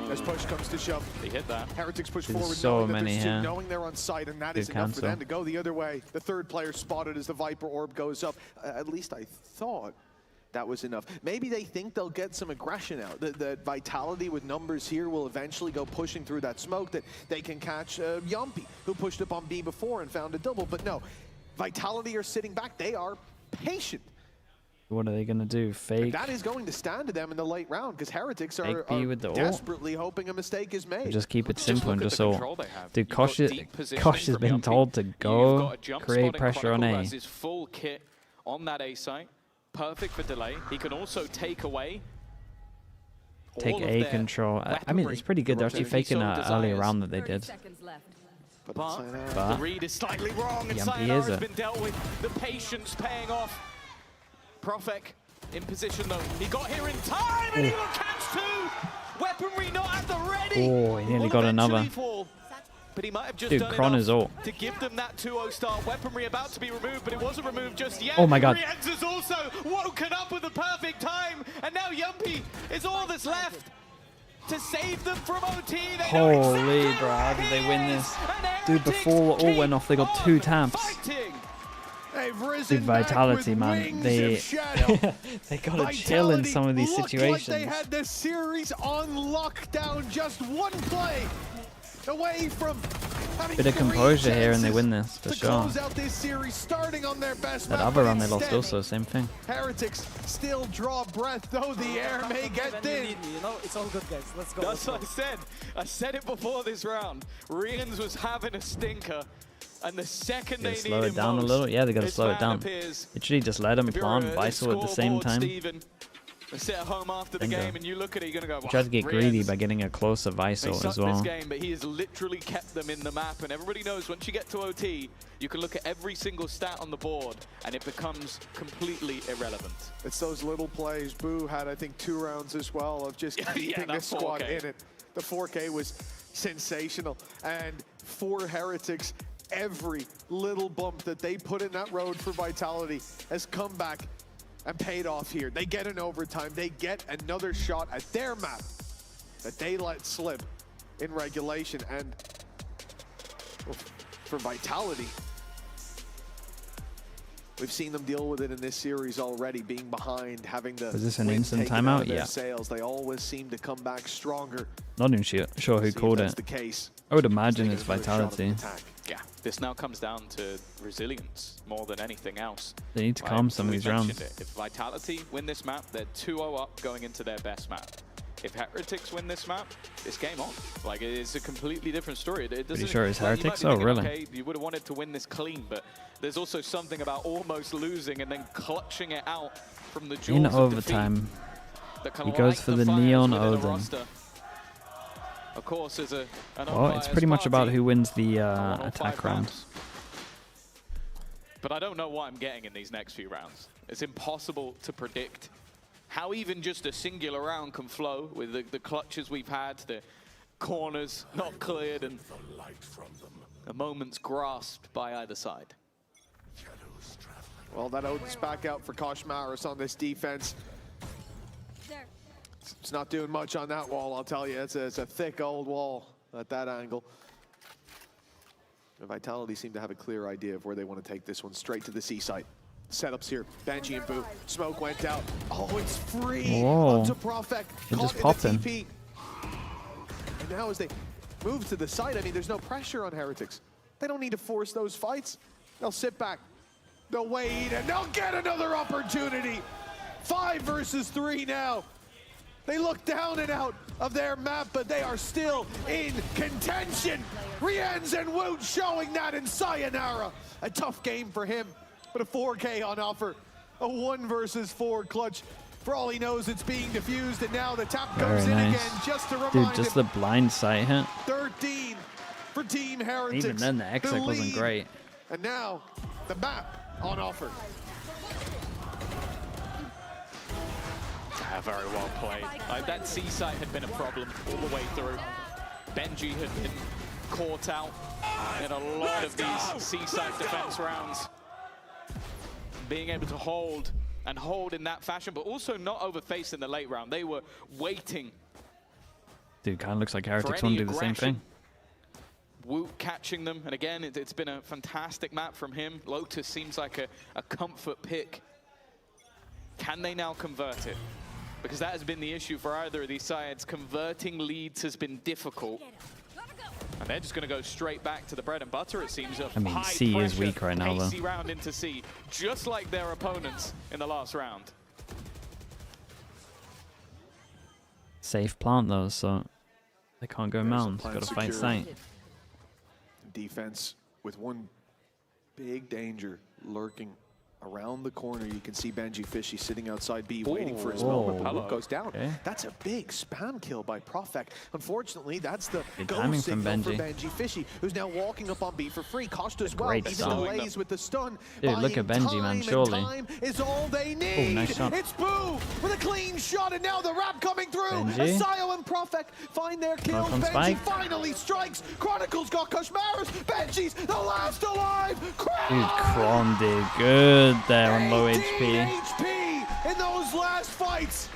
As push comes to shove. They hit that. Heretics push There's forward, so knowing that many there's two, here. knowing they're on site, and that Good is enough for cancel. them to go the other way. The third player spotted as the Viper orb goes up. At least I thought that was enough. Maybe they think they'll get some aggression out. That Vitality with numbers here will eventually go pushing through that smoke, that they can catch Yumpy, who pushed up on B before and found a double. But no, Vitality are sitting back. They are patient. What are they gonna do? Fake? That is going to stand to them in the late round, because Heretics are, B with the ult? desperately hoping a mistake is made. Just keep it simple and just all. Dude, Kosh Kosh has been told to go create pressure on A. Has his full kit on that A site. Perfect for delay. He can also take away. Take A control. I mean, it's pretty good. They're actually faking that earlier round that they did. But But the read is slightly wrong, and Yumpy Sayonara is has it. been dealt with. The patience paying off. Profek in position though. He got here in time, and he will catch two. Weaponry not at the ready. Oh, he nearly got another. Fall. But he might have just Dude, done Kron is enough ult. to give them that 2-0 start. Weaponry about to be removed, but it wasn't removed just yet. Oh my God. Rienz has also woken up with the perfect time, and now Yumpy is all that's left to save them from OT. They Holy, bro, how did they win this? Dude, before all went off, they got 2 taps. Dude, Vitality, man, they they gotta chill in some of these situations. Like they had the series on lockdown, just one play away from having Bit of composure here, and they win this for sure. close out this series, starting on their best That map, other but round they lost instead, also, same thing. Heretics still draw breath, though the air may get thin. You know, it's all good, guys. Let's go. That's what I said. I said it before this round. Rienz was having a stinker, and the second they Slow need it him down a most, little. Yeah, they gotta this slow it man down. appears. Literally just let them If you're plant a Vital at the same scoreboard, time. Steven, sit at home after the Bingo. game and you look at it, you're going to go, Try to get wow, greedy Rienz, by getting a closer they Vital suck as well. this game, but he has literally kept them in the map, and everybody knows once you get to OT, you can look at every single stat on the board, and it becomes completely irrelevant. It's those little plays. Boo had, I think, 2 rounds as well of just keeping that this squad 4K. in it. The 4K was sensational. And for Heretics, every little bump that they put in that road for Vitality has come back and paid off here. They get an overtime. They get another shot at their map that they let slip in regulation. And well, for Vitality, we've seen them deal with it in this series already, being behind, having the Was this an wind instant taken out of timeout? their Yeah. sails. They always seem to come back stronger. Not even sure who See if called that's it. the case. I would imagine Taking it's a first shot at the Vitality. attack. Yeah, this now comes down to resilience more than anything else. They need to Like, calm some of we these mentioned rounds. it. If Vitality win this map, they're 2-0 up going into their best map. If Heretics win this map, it's game on. Like, it's a completely different story. It doesn't, sure it's like, you might Heretics? be Oh, thinking, really? Okay, you would have wanted to win this clean, but there's also something about almost losing and then clutching it out from the jaws In of overtime, defeat that can he goes light for the fires Neon within a Odin. roster. Of course, as an Oh, it's pretty much about who wins the attack round. But I don't know what I'm getting in these next few rounds. It's impossible to predict how even just a singular round can flow with the clutches we've had, the corners not cleared, and a moment's grasped by either side. Well, that Odin's back out for Kosh Maris on this defense. It's not doing much on that wall, I'll tell you. It's a thick old wall at that angle. And Vitality seem to have a clear idea of where they want to take this one, straight to the C site. Setups here, Banshee and Boo. Smoke went out. Oh, it's free. Whoa. Onto Profek. It just Caught popped in him. the TP. And now as they move to the site, I mean, there's no pressure on Heretics. They don't need to force those fights. They'll sit back. They'll wait, and they'll get another opportunity. 5 versus 3 now. They look down and out of their map, but they are still in contention. Rienz and Woot showing that in Sayonara. A tough game for him, but a 4K on offer. A 1 versus 4 clutch. For all he knows, it's being diffused, and now the tap comes in again just to remind Dude, just the blind sight hit. 13 for Team Heretics. Even then, the exec wasn't great. And now, the map on offer. Very well played. That C site had been a problem all the way through. Benji had been caught out in a lot of these C site defense rounds. Being able to hold in that fashion, but also not overface in the late round. They were waiting. Dude, kind of looks like Heretics want to do the same thing. Woot catching them, and again, it's been a fantastic map from him. Lotus seems like a comfort pick. Can they now convert it? Because that has been the issue for either of these sides. Converting leads has been difficult. And they're just going to go straight back to the bread and butter, it seems. I mean, C is weak right now, though. Pacey round into C, just like their opponents in the last round. Safe plant, though, so they can't go mound. Got to fight sight. Defense with one big danger lurking around the corner. You can see Benji Fishy sitting outside B waiting for his moment. But Woot goes down. Okay. That's a big spam kill by Profek. Unfortunately, that's the Good go timing signal from for Benji Fishy, who's now walking up on B for free. Kost as well. Great Even stun. delays with the stun. Dude, look at Benji, man, surely. Time is all they need. Oh, nice shot. It's Boo with a clean shot, and now the wrap coming through. Benji. Asayo and Profek find their kills. on Benji spike. finally strikes. Chronicles got Koshmaris. Benji's the last alive. Dude, Kron did good there on low HP. HP in those last fights.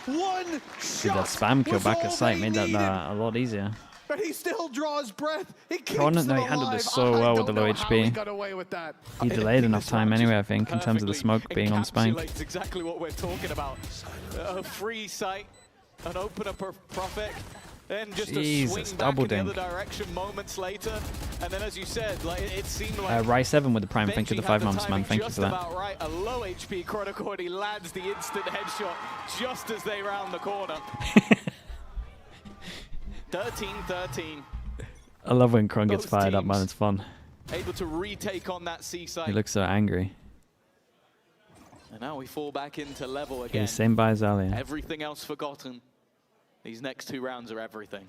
One Dude, shot. that spam kill was back all at sight they made that needed. a lot easier. But he still draws breath. He keeps Kron, them no, he handled alive. this so well with the low I don't know how he HP. got away with that. He delayed enough time anyway, I think, in terms of the smoke being on spike. Encapsulates exactly what we're talking about. A free sight, an opener per Profek, then just a swing back double in the dink. other direction moments later. And then, as you said, like it seemed like Rai 7 with the prime. Thank you for the Benji had 5 months, man. timing Thank you just for that. about right. A low HP Chronicle, and he lands the instant headshot just as they round the corner. 13-13. I love when Kron gets Both fired up, teams man. It's fun. Able to retake on that C site. He looks so angry. And now we fall back into level Okay, again. same buy as earlier. Everything else forgotten. These next 2 rounds are everything.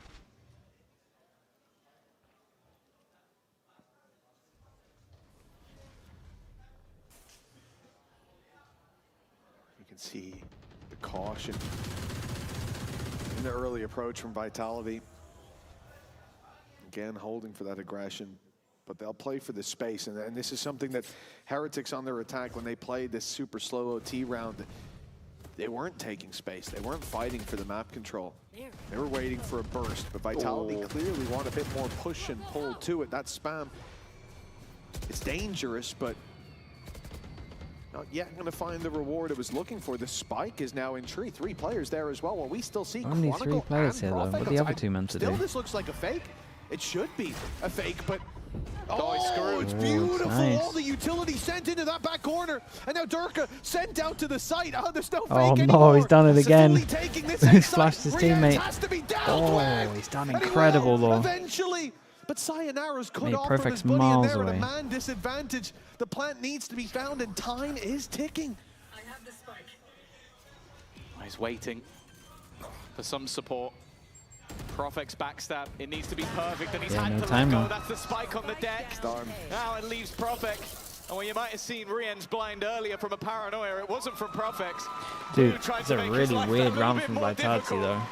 You can see the caution in the early approach from Vitality. Again, holding for that aggression, but they'll play for the space. And this is something that Heretics on their attack, when they played this super slow OT round, they weren't taking space. They weren't fighting for the map control. They were waiting for a burst, but Vitality clearly want a bit more push and pull to it. That spam, it's dangerous, but not yet going to find the reward it was looking for. The spike is now in tree. 3 players there as well. While we still see Only Chronicle 3 players and here, though. Profek What are the other 2 meant to do? Still, this looks like a fake. It should be a fake, but Oh, it's Oh, beautiful. nice. All the utility sent into that back corner. And now Durka sent out to the site. Oh, there's no fake Oh anymore. no, he's done it again. Safuli taking this He's inside. flashed his Rienz teammate. has to be down Oh, with. he's done And he incredible will though. Eventually. But Sayonara's cut Made off from Perfect's his buddy, and miles they're at a away. man disadvantage. The plant needs to be found, and time is ticking. He's waiting for some support. Profek's backstab, it needs to be perfect, and he's Yeah, had no to time let go. now. That's the spike on the deck. Now it leaves Profek. And when you might have seen Rien's blind earlier from a paranoia, it wasn't from Profek's. Dude, Who tried it's to a make his really life that weird little round bit from more Vitality difficult. though.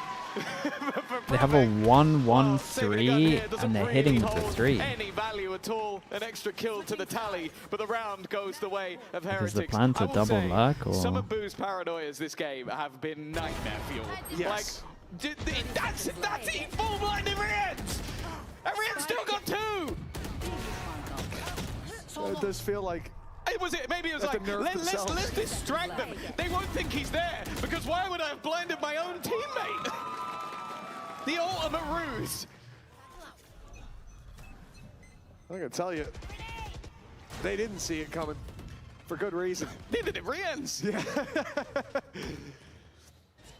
They have a 1-1-3 and they're hitting with the 3. Any value at all, an extra kill to the tally, but the round goes the way of Is the Heretics. plan to I will double say, luck or? some of Boo's paranoias this game have been nightmare fuel. Yes. Like, that's it, full blinded Rienz! And Rienz still got 2! So it does feel like Maybe it was Let like, them nerf themselves. let's distract them. They won't think he's there, because why would I have blinded my own teammate? The ultimate ruse. I'm gonna tell you, they didn't see it coming, for good reason. Neither did Rienz. Yeah.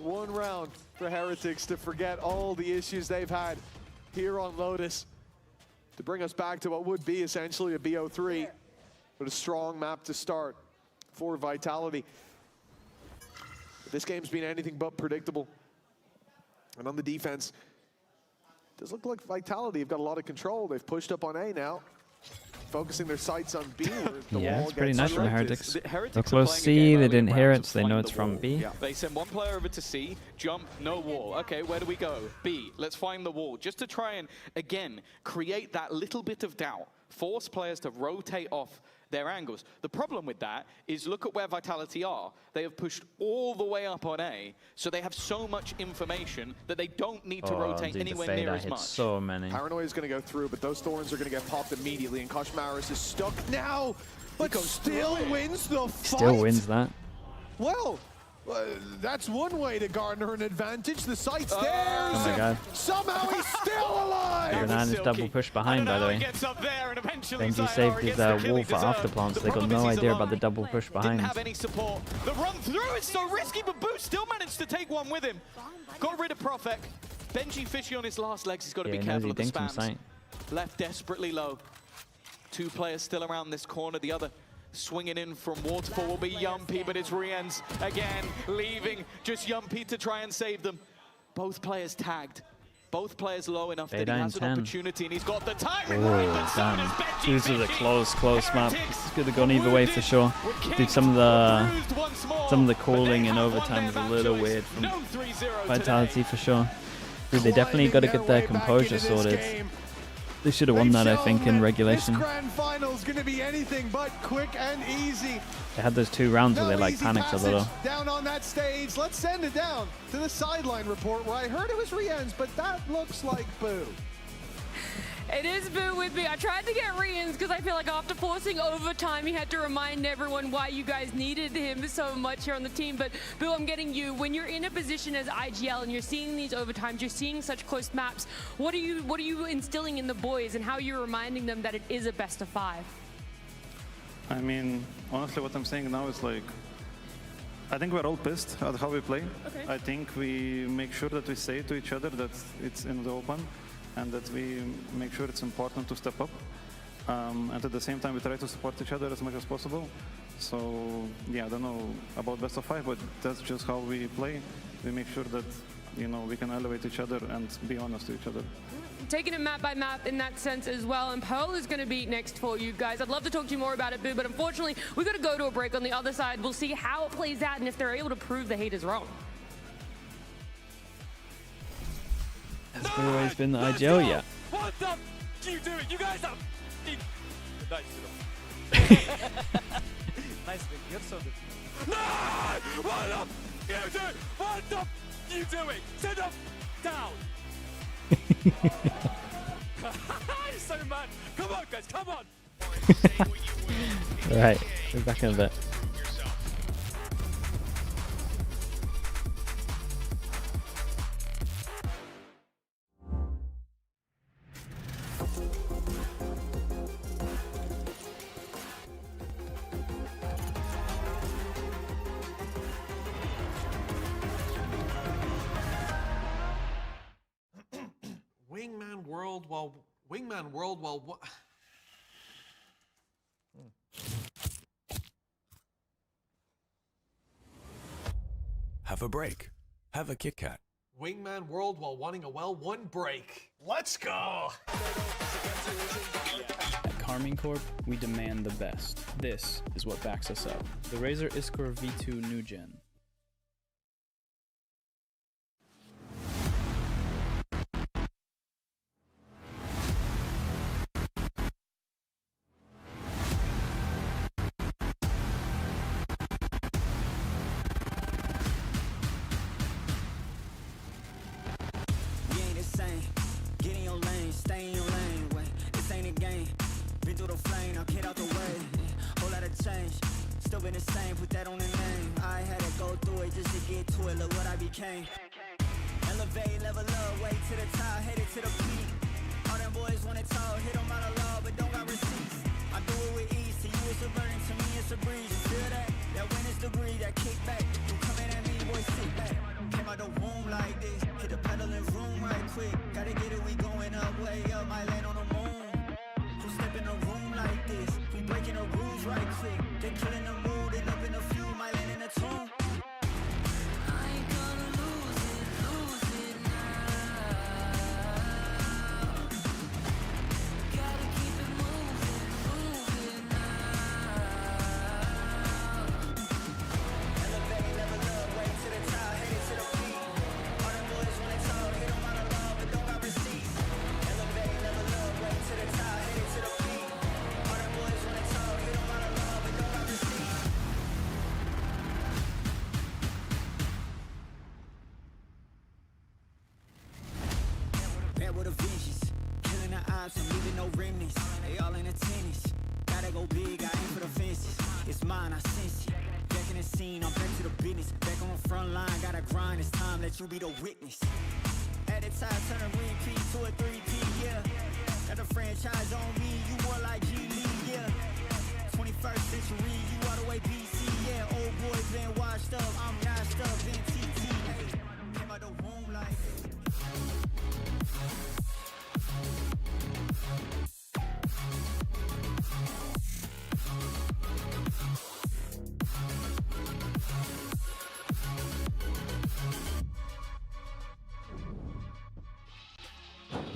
One round for Heretics to forget all the issues they've had here on Lotus, to bring us back to what would be essentially a BO3, but a strong map to start for Vitality. But this game's been anything but predictable. And on the defense, it does look like Vitality have got a lot of control. They've pushed up on A now, focusing their sights on B. Yeah, it's pretty nice from Heretics. Heretics They're close C, they didn't hear it, so they know it's from B. Yeah. They send one player over to C, jump, no wall. Okay, where do we go? B, let's find the wall. Just to try and, again, create that little bit of doubt. Force players to rotate off their angles. The problem with that is look at where Vitality are. They have pushed all the way up on A, so they have so much information that they don't need to rotate anywhere near as much. So many. Paranoia is going to go through, but those thorns are going to get popped immediately, and Koshmaris is stuck now, but still wins the fight. Still wins that. Well, that's one way to garner an advantage. The sight's there. Oh my god. Somehow he's still alive. Renan is double pushed behind, by the way. Benji saved his wall for afterplants. They got no idea about the double push behind. Didn't have any support. The run through is so risky, but Boo still managed to take one with him. Got rid of Profek. Benji fishy on his last legs. He's got to be careful of the spams. Left desperately low. Two players still around this corner. The other swinging in from Waterfall will be Yumpy, but it's Riens again, leaving just Yumpy to try and save them. Both players tagged. Both players low enough that he has an opportunity, and he's got the timing right, but so does Benji. This is a close map. This could have gone either way for sure. Dude, some of the calling in overtime was a little weird from Vitality for sure. Dude, they definitely got to get their composure sorted. They should have won that, I think, in regulation. This grand final's going to be anything but quick and easy. They had those 2 rounds where they like panicked a little. Down on that stage. Let's send it down to the sideline report where I heard it was Riens, but that looks like Boo. It is Boo with me. I tried to get Riens because I feel like after forcing overtime, he had to remind everyone why you guys needed him so much here on the team. But Boo, I'm getting you. When you're in a position as IGL and you're seeing these overtimes, you're seeing such close maps, what are you instilling in the boys, and how are you reminding them that it is a best of 5? I mean, honestly, what I'm saying now is like, I think we're all pissed at how we play. Okay. I think we make sure that we say to each other that it's in the open, and that we make sure it's important to step up. And at the same time, we try to support each other as much as possible. So, yeah, I don't know about best of 5, but that's just how we play. We make sure that, you know, we can elevate each other and be honest to each other. Taking it map by map in that sense as well, and Pearl is going to be next for you guys. I'd love to talk to you more about it, Boo, but unfortunately, we've got to go to a break. On the other side, we'll see how it plays out and if they're able to prove the haters wrong. Has Boo always been the IGL yet? What the you doing? You guys are nice. Nice, you're so good. No! What the you doing? What the you doing? Sit up, down. I'm so mad. Come on, guys, come on. Alright, we're back in a bit. Wingman World while Have a break. Have a Kit Kat. Wingman World while wanting a well, 1 break. Let's go! At Carmine Corp, we demand the best. This is what backs us up. The Razer Iskor V2 New Gen. Still been the same, put that on the name. I had to go through it just to get to it, look what I became. Elevate, level up, way to the top, headed to the peak. All them boys wanna talk, hit them out of law, but don't got receipts. I do it with ease, to you it's a burden, to me it's a breeze. You feel that? That win is degree, that kick back. You coming at me, boy, sit back. Came out quick. Gotta get it, we going up, way up, might land on the moon. Who step in a room like this? We breaking the rules right quick. They killing the mood, and up in a few, might land in a tomb. I ain't gonna lose it now. Gotta keep it moving now. Elevate, level up, way to the top, headed to the peak. All them boys when they talk, hit them out of love, but don't got receipts. Elevate, level up, way to the top, headed to the peak. All them boys when they talk, hit them out of love, but don't got receipts. Bad with a vengeance, killing the odds and leaving no remnants. They all in attendance. Gotta go big, I aim for the fences. It's mine, I sense it. Back in the scene, I'm back to the business. Back on the front line, gotta grind. It's time, let you be the witness. At the time, turn a repeat to a 3P, yeah. Got the franchise on me, you more like G League, yeah. 21st century, you all the way BC, yeah. Old boys been washed up, I'm notched up in TT. Hey, came out the womb like.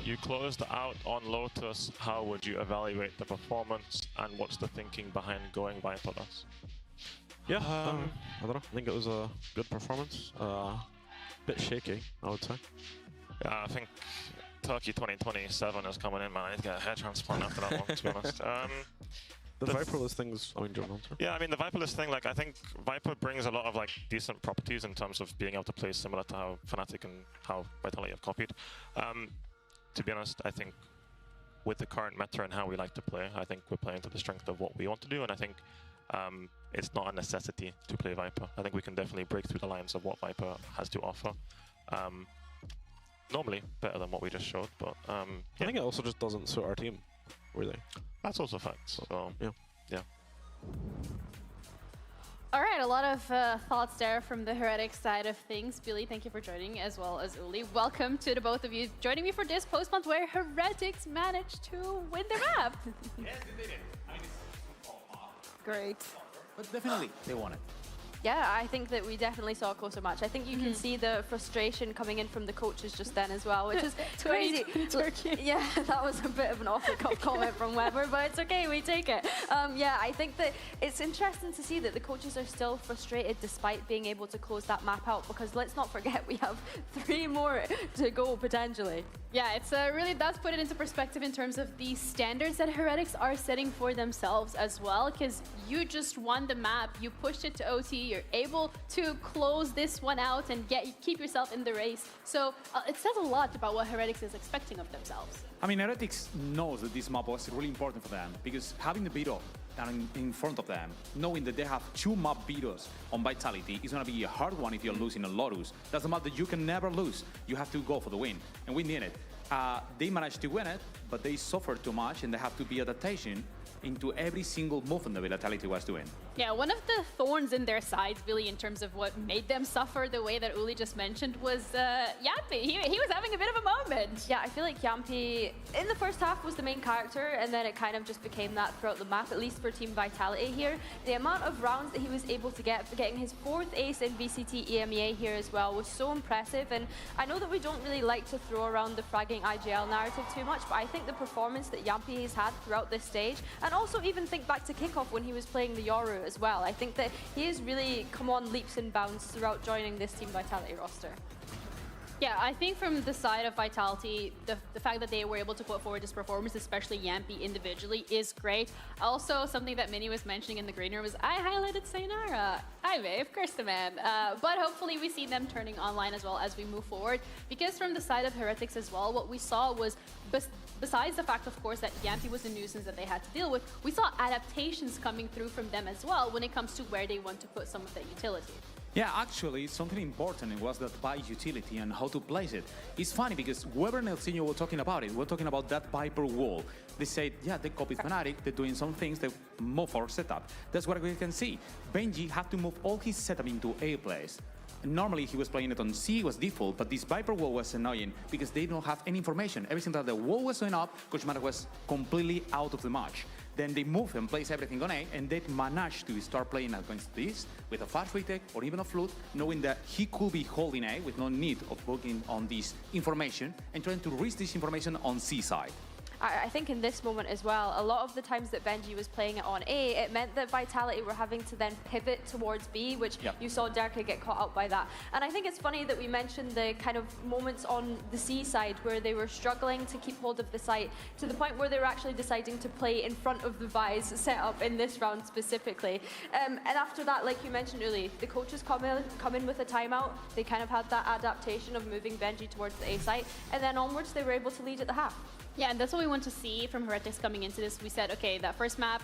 You closed out on Lotus. How would you evaluate the performance, and what's the thinking behind going Viperless? Yeah, I don't know. I think it was a good performance. Bit shaky, I would say. Yeah, I think Turkey 2027 is coming in, man. I need to get a hair transplant after that one, to be honest. The Viperless things, I mean, John. Yeah, I mean, the Viperless thing, like, I think Viper brings a lot of, like, decent properties in terms of being able to play similar to how Fnatic and how Vitality have copied. To be honest, I think with the current meta and how we like to play, I think we're playing to the strength of what we want to do, and I think it's not a necessity to play Viper. I think we can definitely break through the lines of what Viper has to offer. Normally better than what we just showed, but I think it also just doesn't suit our team, really. That's also facts. So yeah. All right, a lot of thoughts there from the Heretics side of things. Billy, thank you for joining, as well as Uli. Welcome to the both of you joining me for this post-month where Heretics managed to win the map. Yes, they did it. I mean, Great. but definitely, they won it. Yeah, I think that we definitely saw a closer match. I think you can see the frustration coming in from the coaches just then as well, which is crazy. Yeah, that was a bit of an off-the-cuff comment from Weber, but it's okay, we take it. Yeah, I think that it's interesting to see that the coaches are still frustrated despite being able to close that map out, because let's not forget we have 3 more to go potentially. Yeah, it's really does put it into perspective in terms of the standards that Heretics are setting for themselves as well, because you just won the map, you pushed it to OT, you're able to close this one out and keep yourself in the race. So it says a lot about what Heretics is expecting of themselves. I mean, Heretics knows that this map was really important for them, because having the Beetle in front of them, knowing that they have 2 map Beetles on Vitality is going to be a hard one if you're losing a Lotus. That's a map that you can never lose. You have to go for the win, and we need it. They managed to win it, but they suffered too much, and they have to be adaptation into every single movement that Vitality was doing. Yeah, one of the thorns in their sides, really, in terms of what made them suffer the way that Uli just mentioned, was Yampy. He was having a bit of a moment. Yeah, I feel like Yampy, in the first half, was the main character, and then it kind of just became that throughout the map, at least for Team Vitality here. The amount of rounds that he was able to get, getting his 4th ace in VCT EMEA here as well, was so impressive. And I know that we don't really like to throw around the fragging IGL narrative too much, but I think the performance that Yampy has had throughout this stage, and also even think back to kickoff when he was playing the Yoru as well. I think that he has really come on leaps and bounds throughout joining this Team Vitality roster. Yeah, I think from the side of Vitality, the fact that they were able to put forward this performance, especially Yampy individually, is great. Also, something that Minnie was mentioning in the green room was, I highlighted Sayonara. Hi, babe, of course the man. But hopefully we see them turning online as well as we move forward. Because from the side of Heretics as well, what we saw was, besides the fact, of course, that Yampy was a nuisance that they had to deal with, we saw adaptations coming through from them as well when it comes to where they want to put some of that utility. Yeah, actually, something important was that buy utility and how to place it. It's funny because Weber and Elsinho were talking about it. We're talking about that Viper wall. They said, yeah, they copied Fnatic. They're doing some things that move our setup. That's what we can see. Benji had to move all his setup into A place. normally he was playing it on C, was default, but this Viper wall was annoying because they don't have any information. Every time that the wall was going up, KRU was completely out of the match. Then they move and place everything on A, and they managed to start playing against this with a fast retake or even a flute, knowing that he could be holding A with no need of working on this information and trying to reach this information on C side. I think in this moment as well, a lot of the times that Benji was playing it on A, it meant that Vitality were having to then pivot towards B, which you saw Derka get caught out by that. And I think it's funny that we mentioned the kind of moments on the C side where they were struggling to keep hold of the site to the point where they were actually deciding to play in front of the Vi's setup in this round specifically. And after that, like you mentioned earlier, the coaches come in with a timeout. They kind of had that adaptation of moving Benji towards the A site, and then onwards they were able to lead at the half. Yeah, and that's what we want to see from Heretics coming into this. We said, okay, that first map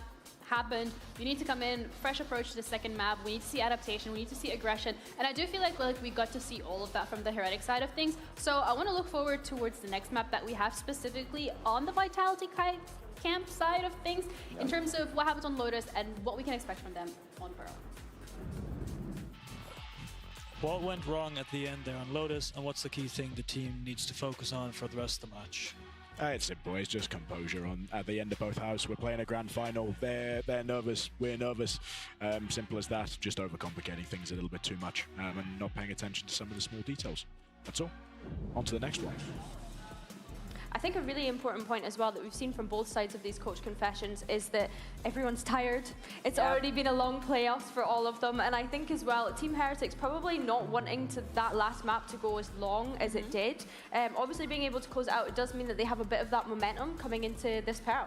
happened. You need to come in, fresh approach to the second map. We need to see adaptation. We need to see aggression. And I do feel like we got to see all of that from the Heretic side of things. So I want to look forward towards the next map that we have specifically on the Vitality camp side of things in terms of what happens on Lotus and what we can expect from them on Pearl. What went wrong at the end there on Lotus, and what's the key thing the team needs to focus on for the rest of the match? It's simple. It's just composure at the end of both halves. We're playing a grand final. They're nervous. We're nervous. Simple as that. Just overcomplicating things a little bit too much and not paying attention to some of the small details. That's all. On to the next one. I think a really important point as well that we've seen from both sides of these coach confessions is that everyone's tired. It's already been a long playoffs for all of them, and I think as well, Team Heretics probably not wanting that last map to go as long as it did. Obviously being able to close it out, it does mean that they have a bit of that momentum coming into this Pearl.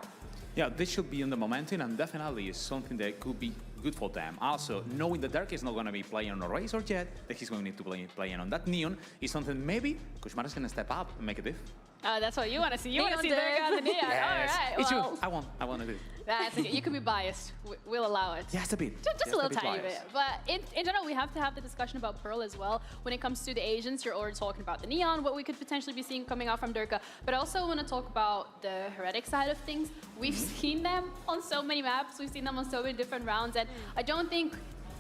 Yeah, this should be on the momentum, and definitely is something that could be good for them. Also, knowing that Dark is not going to be playing on a Razor Jet, that he's going to need to be playing on that Neon, is something maybe KRU is going to step up and make a diff. That's what you want to see. You want to see Derka on the Neon. Yes. All right. It's Well, true. I want to do. that's okay. You can be biased. We'll allow it. Just a bit. Just a little tiny bit. But in general, we have to have the discussion about Pearl as well. When it comes to the Asians, you're already talking about the Neon, what we could potentially be seeing coming out from Derka. But I also want to talk about the Heretic side of things. We've seen them on so many maps. We've seen them on so many different rounds. And I don't think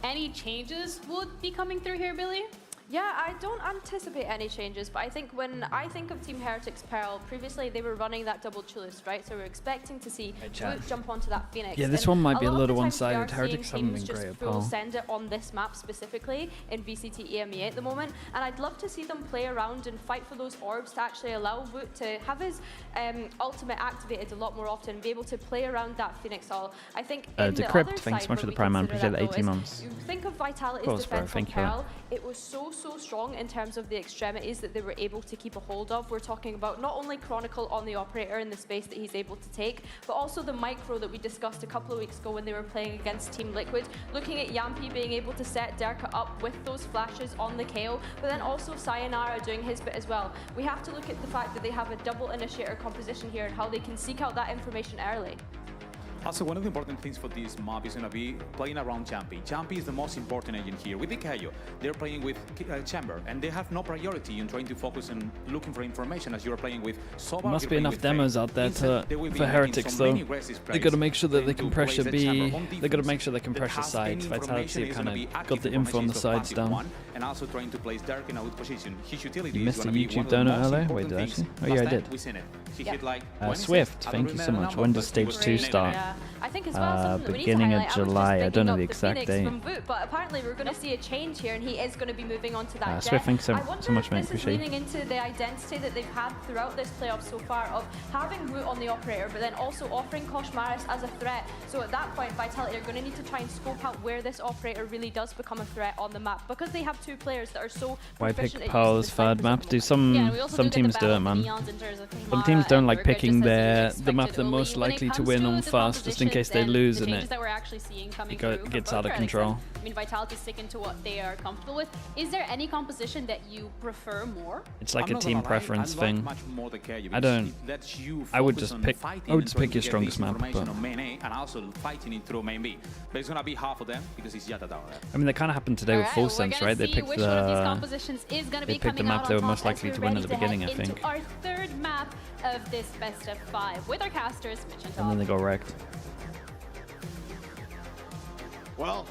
any changes would be coming through here, Billy. Yeah, I don't anticipate any changes, but I think when I think of Team Heretics Pearl, previously they were running that double Chulist, right? So we're expecting to see Woot jump onto that Phoenix. Yeah, this and one might be a lot of little the times we are one-sided. Heretics seeing haven't been teams great just at full Pearl. send it on this map specifically in VCT EMEA at the moment, and I'd love to see them play around and fight for those orbs to actually allow Woot to have his ultimate activated a lot more often, be able to play around that Phoenix Hall. I think in the Decrypt, other thanks side, so much for when the we Prime Man. consider Appreciate the that, 18 though, is months. You think of Vitality's Of course, bro. defense on Thank you for that. Pearl, it was so strong in terms of the extremities that they were able to keep a hold of. We're talking about not only Chronicle on the operator in the space that he's able to take, but also the micro that we discussed a couple of weeks ago when they were playing against Team Liquid. Looking at Yampi being able to set Derka up with those flashes on the KO, but then also Sayonara doing his bit as well. We have to look at the fact that they have a double initiator composition here and how they can seek out that information early. Also, one of the important things for this map is going to be playing around Jumpy. Jumpy is the most important agent here. With the KRU, they're playing with Chamber, and they have no priority in trying to focus on looking for information as you're playing with Soba. There must be enough demos out there for Heretics, though. They got to make sure that they can pressure B. They got to make sure they can pressure sides. Vitality kind of got the info on the sides down. And also trying to place Dark in a good position. His utility You is missed a going to be one YouTube of the donut most earlier? Wait, important did I things. actually? Oh, yeah, I Last time did. we seen it. He hit like Swift, thank you so much. When does stage 2 start? I think as well, something that we need to Beginning of highlight, I was just July. I thinking don't know of the exact Phoenix date. from Voot, but apparently we're going to see a change here, and he is going to be moving on to that jet. Swift, thanks so I wonder much, if mate. this is Appreciate leaning into the identity that they've had throughout this playoff so far of having Voot on the operator, but then also offering Koshmaris as a threat. So at that point, Vitality are going to need to try and scope out where this operator really does become a threat on the map, because they have two players that are so Why pick proficient at Pearl's third map? Do some teams do it, man. Some teams don't like picking the map they're most likely to win on first, just in case they lose in it. That we're actually seeing coming It gets out of control. I mean, Vitality's sticking to what they are comfortable with. Is there any composition that you prefer more? It's like a team preference thing. I don't. I would just pick your strongest map. But and also fighting it through main B. But it's gonna be half of them because it's Yata Tower. I mean, that kind of happened today with Full Sense, right? They picked the map they were most likely to win at the beginning, I think. Our third map of this best of 5 with our casters, Mitch and Tom. And then they got wrecked. Well,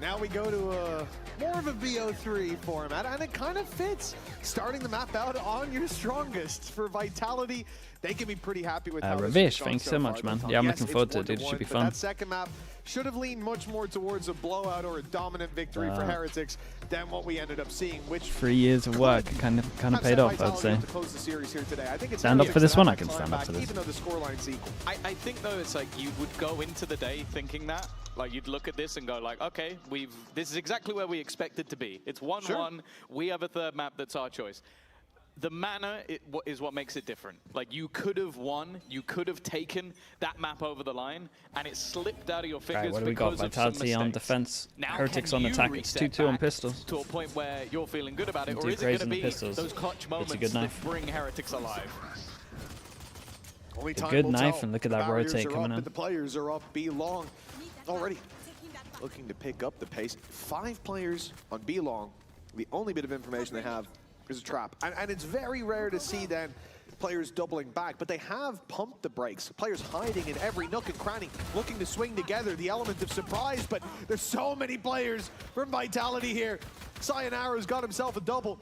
Now we go to more of a VO3 format, and it kind of fits. Starting the map out on your strongest. For Vitality, they can be pretty happy with how this has Ravish, gone thanks so so far. much, man. Yes, Yeah, I'm looking it's forward to it, dude. It 1-1, should be but fun. that second map should have leaned much more towards a blowout or a dominant victory for Heretics than what we ended up seeing, which 3 years of work kind of paid off, I'd say. to close the series here today. I think it's Stand up for this one, I Heretics can that stand up have for that this. climb back, even though the scoreline's equal. I think though it's like you would go into the day thinking that. Like you'd look at this and go like, okay, this is exactly where we expect it to be. It's 1-1. Sure. We have a third map that's our choice. The manner is what makes it different. Like you could have won, you could have taken that map over the line, and it slipped out of your fingers Right, what do we got? because of some Vitality on mistakes. defense, Now Heretics can on you attack. It's reset 2-2 on back pistols. to a point where you're feeling good about it, or Do is it crazy going to on the be pistols. those clutch moments good that knife. bring Heretics alive? Only A time good will knife, tell. and look at The that barriers rotate are coming up, in. but the players are up B long already. Looking to pick up the pace. 5 players on B long. The only bit of information they have is a trap. And it's very rare to see then players doubling back, but they have pumped the brakes. Players hiding in every nook and cranny, looking to swing together, the element of surprise, but there's so many players from Vitality here. Sayonara's got himself a double,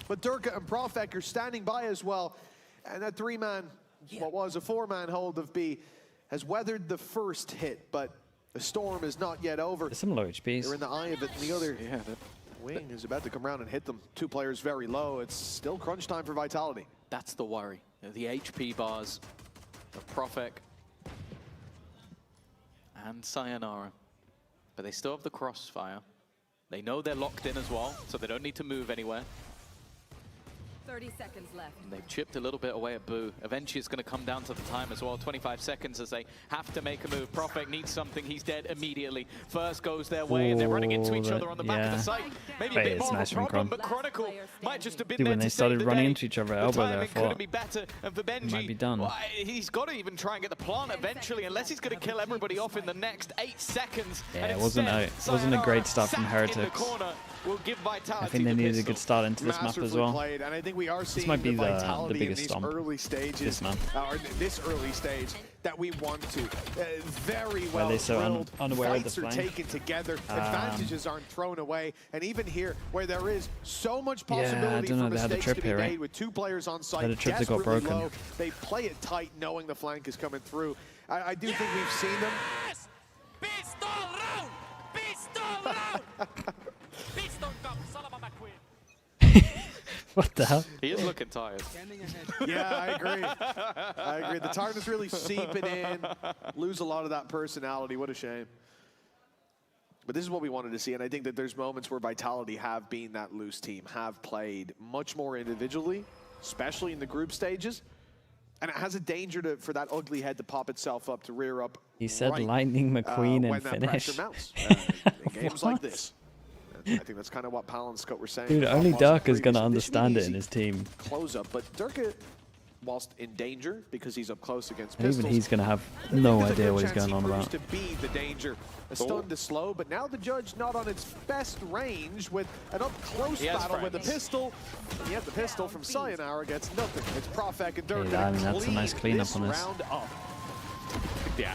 but Durka and Profek are standing by as well. And that 3-man, what was a 4-man hold of B, has weathered the first hit, but the storm is not yet over. There's some low HPs. They're in the eye of it, and the other wing is about to come around and hit them. 2 players very low. It's still crunch time for Vitality. That's the worry. The HP bars of Profek and Sayonara. But they still have the crossfire. They know they're locked in as well, so they don't need to move anywhere. 30 seconds left. And they've chipped a little bit away at Boo. Eventually it's going to come down to the time as well. 25 seconds as they have to make a move. Profek needs something. He's dead immediately. First goes their way, and they're running into each other on the back of the site. Maybe a bit more of a problem, but Chronicle might just have been Dude, there when they to started save the running day. into each other at The elbow there, I timing thought couldn't be better. And for Benji, might be done. well, he's got to even try and get the plant eventually, unless he's going to kill everybody off in the next 8 seconds. Yeah, and it wasn't a great start from Heretics. Will give Vitality I think they the needed a pistol. good start into this map as Masterfully well. played, and I think we are seeing This might be the Vitality biggest in these stomp. early stages, This map. or this early stage that we want to. Very well they're so drilled. unaware of the Fights are flank. taken together. Advantages aren't thrown away, and even here, where there is so much possibility don't know, for they had a mistakes trip to be here, made right? with 2 players on site, They had a trip that got desperately broken. low. They play it tight, knowing the flank is coming through. I do think we've seen them. Pistol round! Pistol round! Pistol cup, Salama McQueen. What the hell? He is looking tired. Yeah, I agree. I agree. The tiredness really seeping in. Lose a lot of that personality. What a shame. But this is what we wanted to see, and I think that there's moments where Vitality have been that loose team, have played much more individually, especially in the group stages. And it has a danger for that ugly head to pop itself up, to rear up. He said right, Lightning McQueen and when that finish. pressure mounts. In games like this. I think that's kind of what Pal and Scott were saying. Dude, only Dirk is going to This should be understand it easy in his team. close up, but Durka, whilst in danger because he's up close against And pistols, even he's going to have no there's a idea good what he's chance going on he proves about. to be the danger. A stun to slow, but now the judge not on its best range with an up-close He has battle with a friends. pistol. And yet the pistol from Sayonara gets nothing. It's Profek and Durka I mean, that's a nice clean cleanup this on this. round up. Yeah,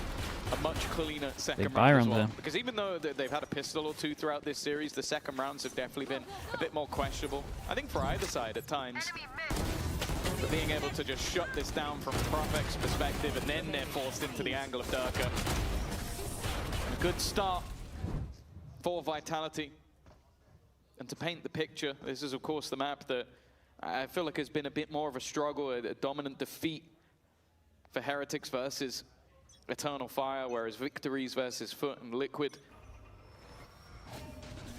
a much cleaner second Big round as Byron well. there. Because even though they've had a pistol or 2 throughout this series, the second rounds have definitely been a bit more questionable. I think for either side at times. But being able to just shut this down from Profek's perspective, and then they're forced into the angle of Durka. A good start for Vitality. And to paint the picture, this is of course the map that I feel like has been a bit more of a struggle, a dominant defeat for Heretics versus Eternal Fire, whereas victories versus Foot and Liquid.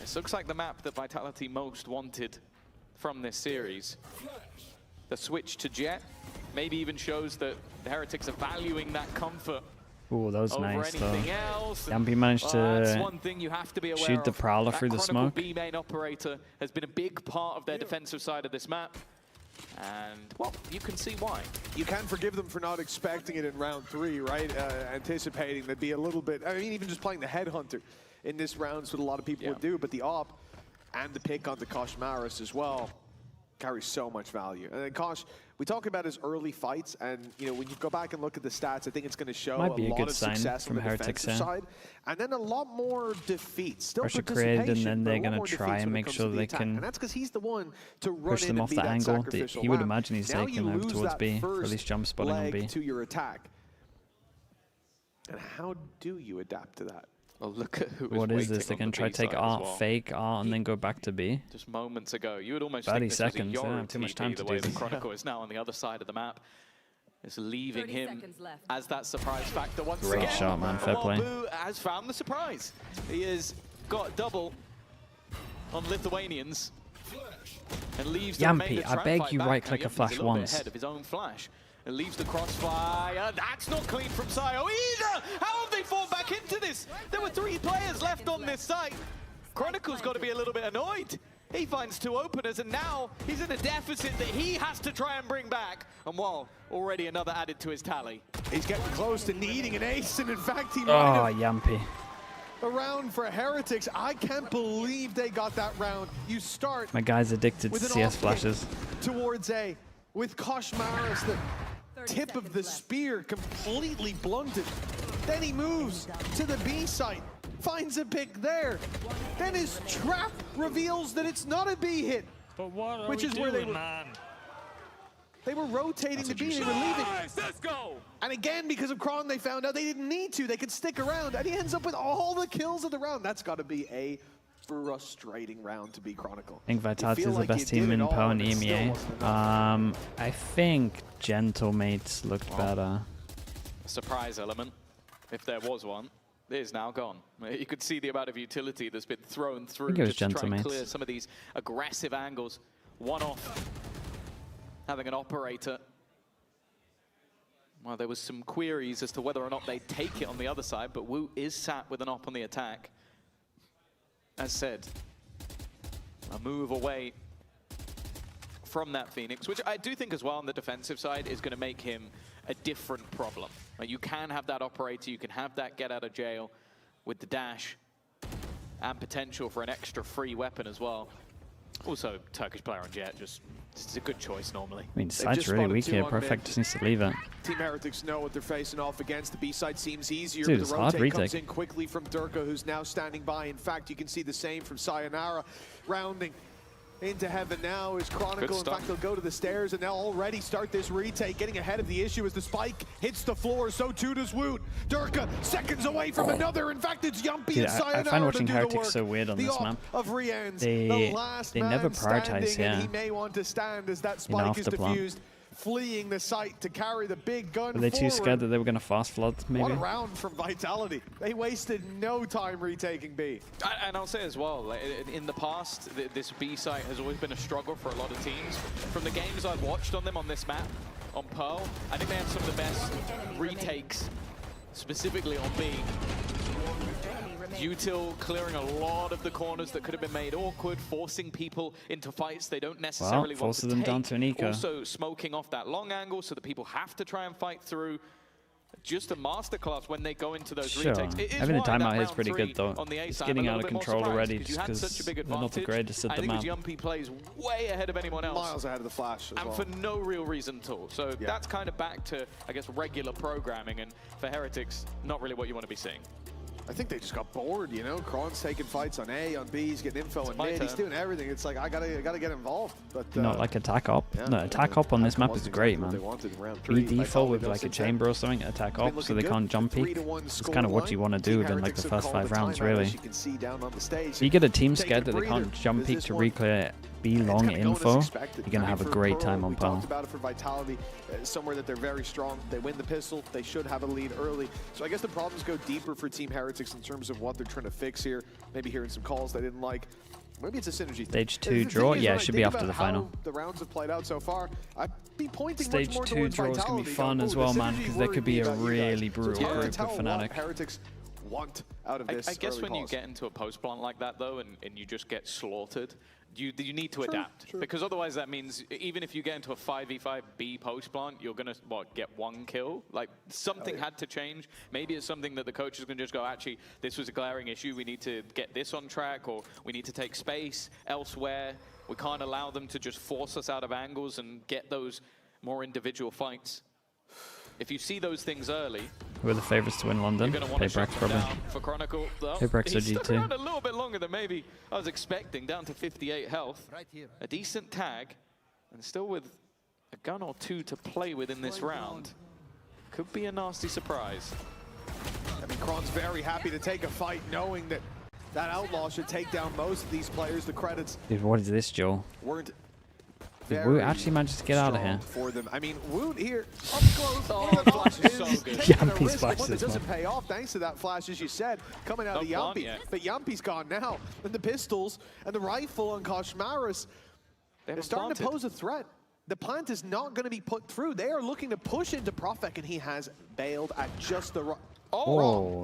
This looks like the map that Vitality most wanted from this series. The switch to Jet maybe even shows that the Heretics are valuing that comfort Ooh, that was over nice though. anything else. Yampy managed That's to one thing you have to be aware shoot the of. Prowler That through the Chronicle smoke. B main operator has been a big part of their defensive side of this map. And, well, you can see why. You can forgive them for not expecting it in round 3, right? Anticipating there'd be a little bit, I mean, even just playing the Headhunter in this round is what a lot of people would do, but the op and the pick onto Kosh Maris as well carries so much value. And then Kosh, we talk about his early fights, and you know when you go back and look at the stats, I think it's going to show Might be a a lot good of sign success from on the HERETICS, defensive side, and then a lot more defeats. Still Pressure participation, created, and then but they're a lot going more to try defeats and when it make comes sure to the they attack. can And that's because he's the one to run push in them and off be the that angle. sacrificial He would lamb. imagine he's Now taking you over lose towards that B, or at first least jump spotting on leg B. to your attack. And how do you adapt to that? Well, look at who What is this? They're going to try to take art, fake art, and then go back to B. Just moments ago, you would almost 30 think this seconds, was a yeah, Yoru too much TP, time to the way do the this. Chronicle is now on the other side of the map. It's leaving him as that surprise factor once Great again. shot, man. Fair play. Boo has found the surprise. He has got double on Lithuanians and leaves the Yampy, I beg you, right-click a Yampy's flash a little bit once. ahead of his own flash. And leaves the crossfire. That's not clean from Sayo either! How have they fallen back into this? There were 3 players left on this site. Chronicle's got to be a little bit annoyed. He finds 2 openers, and now he's in a deficit that he has to try and bring back. And well, already another added to his tally. He's getting close to needing an ace, and in fact, he Oh, might have Yampy. a round for Heretics. I can't believe they got that round. You start My guy's addicted to with an CS off flashes. kick towards A, with Koshmaris, the tip of the spear completely blunted. Then he moves to the B site, finds a pick there. Then his trap reveals that it's not a B hit, But what are which we is doing, where they were. man? They were rotating the B, they were leaving. Let's go! And again, because of Kron, they found out they didn't need to. They could stick around, and he ends up with all the kills of the round. That's got to be a frustrating round to be Chronicle. I think Vitality You is feel the like best you did team it in all, PO and and it still EMEA. wasn't enough. I think Gentlemates looked better. Surprise element, if there was one, is now gone. You could see the amount of utility that's been thrown through think it was just to try and Gentlemates. clear some of these aggressive angles. One off, having an operator. Well, there was some queries as to whether or not they'd take it on the other side, but Wu is sat with an op on the attack. As said, a move away from that Phoenix, which I do think as well on the defensive side is going to make him a different problem. Like, you can have that operator, you can have that get out of jail with the dash and potential for an extra free weapon as well. Also, Turkish player on Jet, just it's a good choice normally. I mean, side's really weak here. Perfect just needs to leave it. Team Heretics know what they're facing off against. The B side seems easier, Dude, but it's the hard rotate comes retake. in quickly from Durka, who's now standing by. In fact, you can see the same from Sayonara. Rounding into heaven now is Chronicle. In fact, they'll go to the stairs and they'll already start this retake. Getting ahead of the issue as the spike hits the floor, so too does Woot. Durka seconds away from another. In fact, it's Yumpy Dude, and Sayonara I find watching to do the Heretics work. so weird on The this op map. of Rians, They the last man never prioritize, standing, and yeah. he may want to stand as that spike is after plant. diffused, fleeing the site to carry the big gun Were they too forward. scared that they were going to fast flood, maybe? What a round from Vitality. They wasted no time retaking B. And I'll say as well, like, in the past, this B site has always been a struggle for a lot of teams. From the games I've watched on them on this map, on Pearl, I think they have some of the best retakes, specifically on B. Util clearing a lot of the corners that could have been made awkward, forcing people into fights they don't necessarily want forces to them take. down to an eco. Also smoking off that long angle so that people have to try and fight through. Just a masterclass when they go into those Sure. retakes. It is Having a why that timeout here is round pretty 3 good, though. on the A It's side, getting I'm a out of little bit more control surprised already because you just had 'cause such a big they're not the advantage. greatest at I the think it was map. Yumpy plays way ahead of anyone else. Miles ahead of the Flash as And well. for no real reason at all. So that's kind of back to, I guess, regular programming. And for Heretics, not really what you want to be seeing. I think they just got bored, you know? Kron's taking fights on A, on B, he's getting info on my mid, he's turn. doing everything. It's like, I gotta get involved. But Not like attack op. yeah, No, attack op on this map is wasn't great, exactly man. what they wanted in round Be 3. default Vitality with knows like a it's chamber or something, attack been op, so looking they good. can't jump peek. 3-1 It's kind of what you want to do Team within like Heretics the have first called 5 the rounds, timeout, really. as you can see down on the stage. If you get a team Taking scared a that they can't breather. jump Is peek this to one- reclear B It's long kinda going as info, expected. you're going to I have a mean, for great Pearl, time on we Pearl. talked about it for Vitality, somewhere that they're very strong. They win the pistol, they should have a lead early. So I guess the problems go deeper for Team Heretics in terms of what they're trying to fix here. Maybe hearing some calls they didn't like. Maybe it's a synergy thing. Stage The 2 thing draw? is, Yeah, when it I should think be after about the how final. the rounds have played out so far, I'd be pointing Stage much more 2 towards draw is Vitality. going to be fun as Going, well, "Oh, the man, synergy because there could worried be me a about you guys." really So brutal it's hard to group tell with what Fnatic. Heretics want out of this I guess early when you pause. get into a post plant like that, though, and you just get slaughtered, you need to adapt. Because otherwise that means even if you get into a 5v5 B post plant, you're going to, get 1 kill? Like, something had to change. Maybe it's something that the coach is going to just go, actually, this was a glaring issue. We need to get this on track, or we need to take space elsewhere. We can't allow them to just force us out of angles and get those more individual fights. If you see those things early, Who are the favourites to win London? you're going to want to shut Paybrex them probably. down for Chronicle. Though. Paybrex He or stuck G2. around a little bit longer than maybe I was expecting, down to 58 health. A decent tag, and still with a gun or two to play with in this round. Could be a nasty surprise. I mean, Kron's very happy to take a fight, knowing that that Outlaw should take down most of these players. The credits Dude, what is this, Joel? weren't Did Wu actually manage to get out of here? for them. I mean, Woot here, up close, Oh, in the flash is so good. taking a Yampy's risk, flash one that is doesn't fun. pay off thanks to that flash, as you said, coming out of Not gone Yampy. yet. But Yampy's gone now, and the pistols and the rifle on Koshmaris, they're starting to pose a threat. The plant is not going to be put through. They are looking to push into Profek, and he has bailed at just the wrong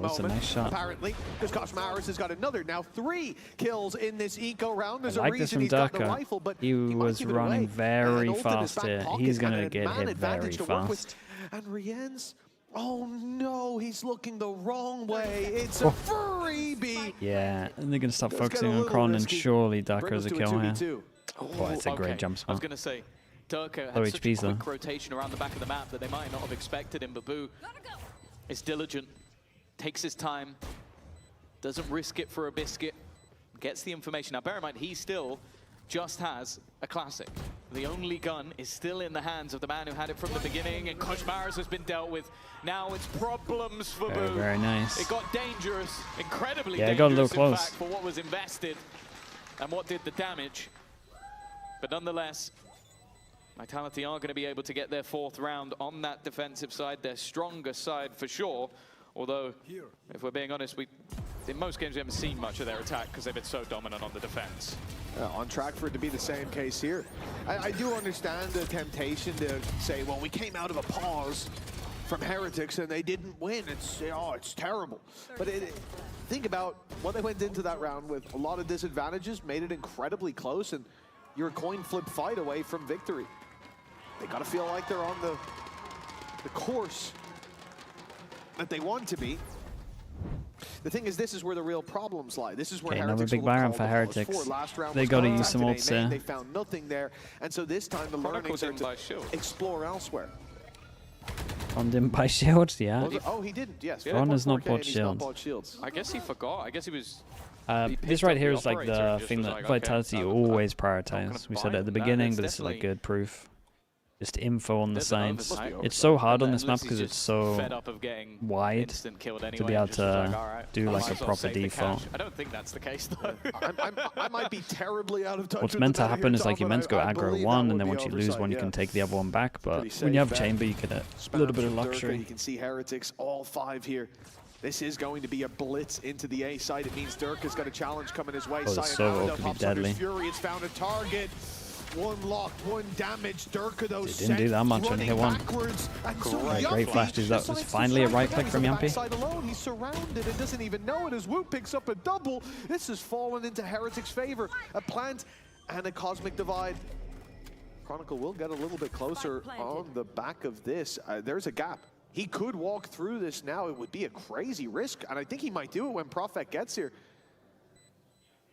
that's a moment, nice shot. apparently, because Koshmaris has got another, now 3 kills in this eco round. There's I like a this reason from he's got the Durka. rifle, but He might was give it running away. very And an ult in his fast back here. pocket He's going and to a get man hit very advantage to work with. fast. And Rien's, oh no, he's looking the wrong way. It's a freebie. Yeah, and they're going to start Let's get focusing a on little Kron, and risky. surely Bring Durka us has a to kill here. 2v2. Oh, it's a great jump I was spot. going to say, Durka Low had such a HPs though. quick rotation around the back of the map that they might not have expected him, but Boo is diligent, takes his time, doesn't risk it for a biscuit, gets the information. Now bear in mind, he still just has a classic. The only gun is still in the hands of the man who had it from the beginning, and Koshmaris has been dealt with. Now it's problems for Very, Boo. very nice. It got dangerous, incredibly Yeah, it got a dangerous, little in close. fact, for what was invested and what did the damage. But nonetheless, Vitality are going to be able to get their 4th round on that defensive side, their stronger side for sure. Although, if we're being honest, in most games we haven't seen much of their attack because they've been so dominant on the defense. On track for it to be the same case here. I do understand the temptation to say, well, we came out of a pause from Heretics and they didn't win. It's terrible. But think about what they went into that round with. A lot of disadvantages, made it incredibly close, and you're a coin flip fight away from victory. They got to feel like they're on the course that they want to be. The thing is, this is where the real problems lie. This is where Okay, another Heretics big will have Byron called for the Heretics. balls for. Last round They was got to use contacted some A ults main. here. They found nothing there, and so this time the Chronicle's learnings in are by to shield. explore elsewhere. Kron didn't buy shields, yeah. Oh, he didn't. Yes. Kron has not 4K bought and he's not shields. bought shields. I guess he forgot. I guess he was... This right here is like operator and the just thing was that like, okay, Vitality I'm always not gonna prioritize. We buy said it at the that. beginning, That's but this is like definitely- good proof. Just info on the There's an sides. oversight. It's so hard on Unless this map he's because it's just so fed up of getting wide instant killed to anyway be and able just was like, to all right, do I like might a as well proper save the default. cash. I don't think that's the case though. I might be terribly out of touch. What's with meant the to meta happen here, is like Tom, you're meant to go but I aggro believe one, that and then would once be you lose oversight, one, you yeah. can take the other one back. But Pretty when you have safe a bet. chamber, you get a Spams little bit of from Durka. luxury. You can see Heretics, all 5 here. This is going to be a blitz into the A side. It means Durka's got a challenge coming his way. Oh, the Solo Sayonara could be hops under deadly. Fury. It's found a target. One locked, one damaged. Durka, though, It didn't do that much, only hit one. Great flash. Is that was finally a right click from Yampy? Alone. He's surrounded and doesn't even know it as Wu picks up a double. This has fallen into Heretics' favor. A plant and a cosmic divide. Chronicle will get a little bit closer on the back of this. There's a gap. He could walk through this now. It would be a crazy risk, and I think he might do it when Profek gets here.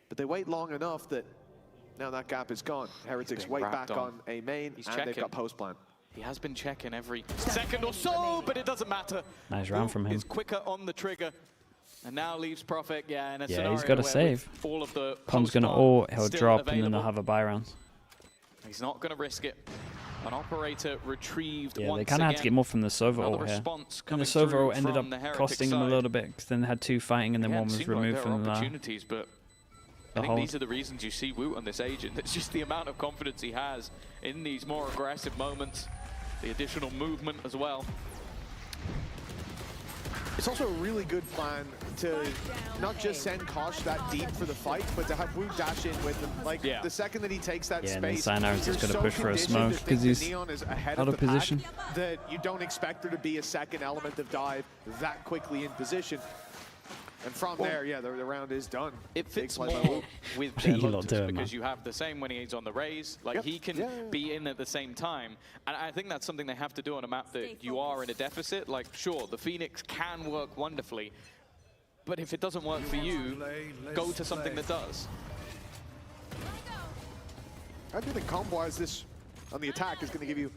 But they wait long enough that now that gap is gone. Heretics wait back on a main, He's and checking. they've got post plant. He has been checking every second or so, but it doesn't matter. Nice round from him. He's quicker on the trigger, and now leaves Profek. Yeah, in a Yeah, scenario he's got to where save. with all of the Kron's going to post-plant ult, he'll still drop, and then available, they'll have a buy round. He's not going to risk it. An operator retrieved Yeah, once they kind of had to get again. more from the Sova Another ult here. response And the coming Sova through ult ended from the up Heretic costing them a side. little bit, because then they had 2 fighting, and then Yeah, one it was seemed like removed there from were the opportunities, but I think hold. these are the reasons you see Woot on this agent. It's just the amount of confidence he has in these more aggressive moments, the additional movement as well. It's also a really good plan to not just send Kosh that deep for the fight, but to have Wu dash in with him. Like, the second that he takes that Yeah, and then space, Sayonara's just you're gonna push for a conditioned smoke to think 'cause that he's Neon is ahead out of of the pack, position. that you don't expect there to be a second element of dive that quickly in position. And from there, yeah, the round is done. It Big fits play by more Wu. with You their lot do it, because man. you have the same when he's on the raise. Like, he can be in at the same time. And I think that's something they have to do on a map that you are in a deficit. Like, sure, the Phoenix can work wonderfully, but if it doesn't work for you, go to something that does. I do think combo-wise, this on the attack is going to give you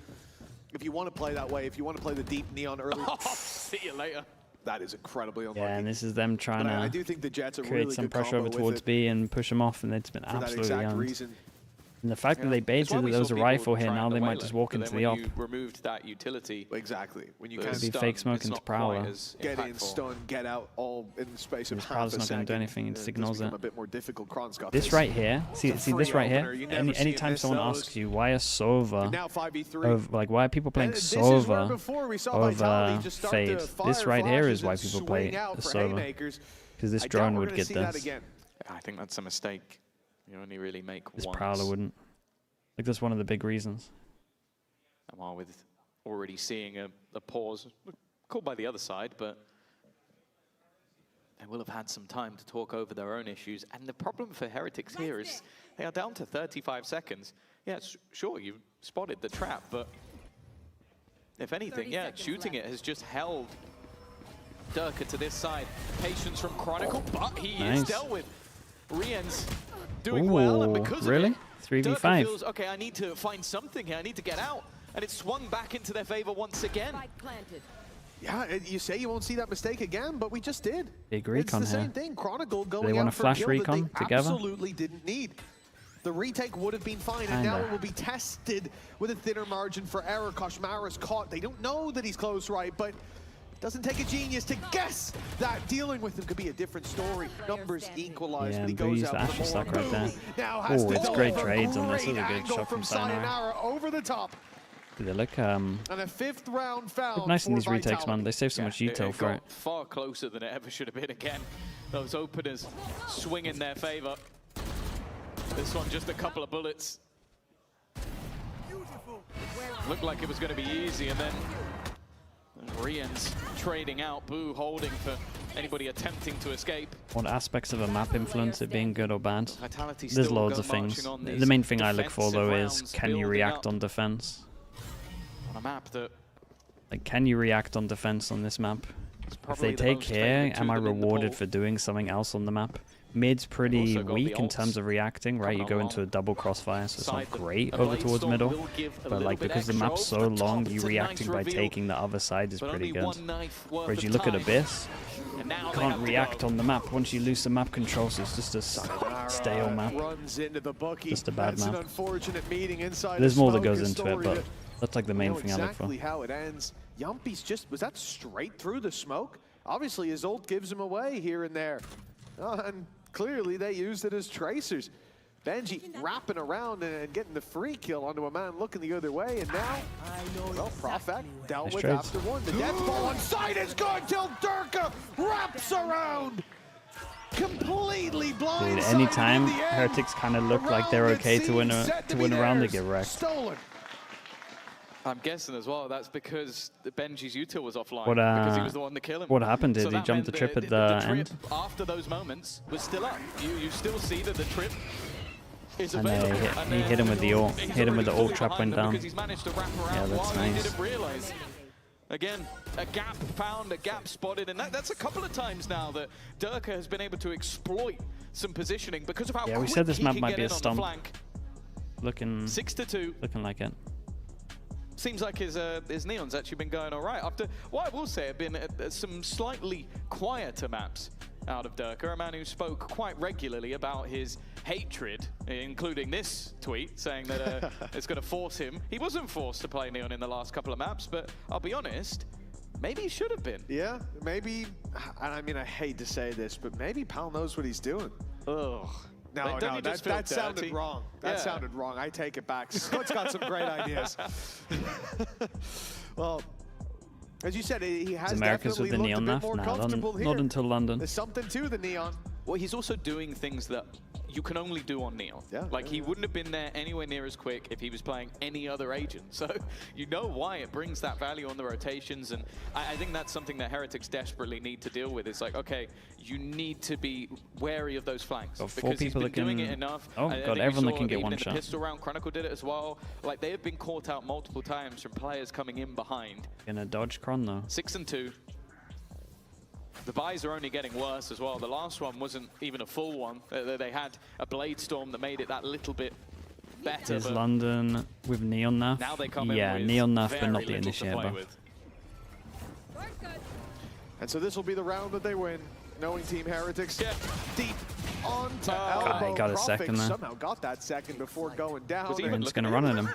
if you want to play that way, if you want to play the deep Neon early. See you later. That is incredibly unlucky. Yeah, and this is them trying I to do think the Jets are create really some good pressure combo over with towards it B and push them off, and it's been for that absolutely exact owned. reason. And the fact that they baited that there was a rifle here, now they might just walk into the op. You removed that utility. Exactly. When you can be fake smoke into Prowler. Get in, stun, get out, all in the space of half a Prowler's not going to do second, anything. It just does ignores become it. a bit more difficult. Kron's got This right here, see this right opener. here. You never see Anytime miss someone those. asks you why is Sova, Now 5v3. like why are people playing This is where Sova before we saw Vitality over just start Fade? to fire This right here is flashes why and people play swing out for Sova, haymakers. because this I doubt drone we're would gonna get see that this. again. I think that's a mistake. You only really make This once. Prowler wouldn't. Like that's one of the big reasons. And while with already seeing a pause called by the other side, but they will have had some time to talk over their own issues. And the problem for Heretics here is they are down to 35 seconds. Yeah, sure, you've spotted the trap, but if anything, yeah, shooting it has just held Durka to this side. Patience from Chronicle, but he is dealt with. Rien's doing well, and because really? of it, 3v5. Durka feels, okay, I need to find something here. I need to get out. And it's swung back into their favor once again. Yeah, you say you won't see that mistake again, but we just did. Big recon it's the here. same thing. Chronicle Do going they want out a for flash a kill recon that they together? absolutely didn't need. The retake would have been fine, and now it will be tested with a thinner margin for error. Koshmara's caught. They don't know that he's close right, but doesn't take a genius to guess that dealing with him could be a different story. Numbers equalize, Yeah, but he and Boo goes used out the for Asher more. stack right there. Now has to It's go great for trades on this. great This is a good angle shot from Sayonara. Sayonara over the top. They look And a 5th round foul. nice in for these retakes, Vitality. man. They save so much util for got it. far closer than it ever should have been again. Those openers swing in their favor. This one just a couple of bullets. Looked like it was going to be easy, and then Rien's trading out. Boo holding for anybody attempting to escape. What aspects of a map influence it being good or bad? Vitality There's still loads go of things. marching on The these main thing I look for though is defensive can you rounds react building on defense? On a map that Like, can you react on defense on this map? If probably they the take most here, favourite to am I them in the rewarded poll. for doing something else on the map? Mid's pretty also got weak the in ults terms of reacting, right? You coming go along. into a double crossfire, so it's Side not them. great A over blade towards storm middle. will give a But little like bit because the extra map's so over the top. long, It's you a reacting nice by reveal, taking the other side is but pretty only good. one knife worth Whereas of you look at time. Abyss, And now you they can't have to react go. on the map. Once you lose the map control, so it's just a stale map. Runs into the bookie. Just a bad That's map. an unfortunate meeting inside. There's the more that smoke, goes a into it, story but that that's like the we main know thing I look for. exactly how it ends. Yumpy's just, was that straight through the smoke? Obviously his ult gives him away here and there. And clearly they used it as tracers. Benji wrapping around and getting the free kill onto a man looking the other way, and now, well, Prophet dealt Nice with trades. after one. The death ball on side is good till Durka wraps around. Completely blind. Dude, anytime Heretics kind of look like they're okay to win a round, they get wrecked. Stolen. I'm guessing as well that's because the Benji's util was offline What, because he was the one to kill him. what happened? Did So he that jump meant the that trip at the the trip end? after those moments was still up. You still see that the trip is And they available. he hit him with the ult. he's Hit him with the already ult trap behind went them down. because he's managed to wrap around Yeah, that's while he nice. didn't realize. Again, a gap found, a gap spotted, and that's a couple of times now that Durka has been able to exploit some positioning because of how Yeah, we quick said this he map can might get be a in on the stomp. flank. Looking 6-2. Looking like it. Seems like his Neon's actually been going all right. After what I will say have been some slightly quieter maps out of Durka, a man who spoke quite regularly about his hatred, including this tweet saying that it's going to force him. He wasn't forced to play Neon in the last couple of maps, but I'll be honest, maybe he should have been. Yeah, maybe, and I mean, I hate to say this, but maybe Pal knows what he's doing. Ugh. No, Don't you just feel that sounded dirty? wrong. That Yeah. sounded wrong. I take it back. Scott's got some great ideas. Well, as you said, he has Is Americas definitely with the looked neon a enough? bit more Nah, comfortable here. not until London. There's something to the neon. Well, he's also doing things that you can only do on Neon. Yeah, like, he wouldn't have been there anywhere near as quick if he was playing any other agent. So you know why it brings that value on the rotations. And I think that's something that Heretics desperately need to deal with. It's like, okay, you need to be wary of those flanks. Got 4 because he's people been that doing can- it enough. Oh, I God, think we everyone that saw can get even one in shot. the pistol round, Chronicle did it as well. Like, they have been caught out multiple times from players coming in behind. Gonna dodge Cron though. 6-2. The buys are only getting worse as well. The last one wasn't even a full one. They had a Blade Storm that made it that little bit better. Is London with Neon nerf? Now they come yeah, in with Neon nerf, but very not the little to initiator play buff. with. And so this will be the round that they win, knowing Team Heretics deep onto elbow. Got a Profik second there. somehow got that second before going down. Rien's going to run at him.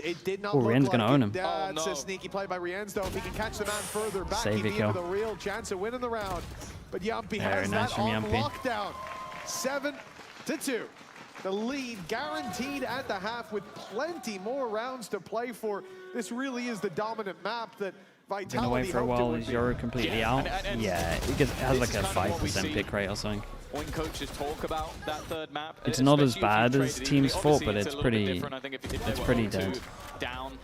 It did not Oh, look Rien's like going to own him. That's a sneaky play by Rien's, though. If he can catch the man further back, Save he'd it, be in kill. with a real chance of winning the round. But Yampy Very has nice that from on Yampy. lockdown. 7-2. The lead guaranteed at the half with plenty more rounds to play for. This really is the dominant map that Vitality Been away for a hoped it while. would Is be. Yoro completely out? Yeah, it has like a 5% pick rate or something. When coaches talk about that third map, It's not as especially if you bad as trade it Teams evenly, 4, but obviously it's a little bit pretty. different. I think if they It's were pretty 0-2 dead. down.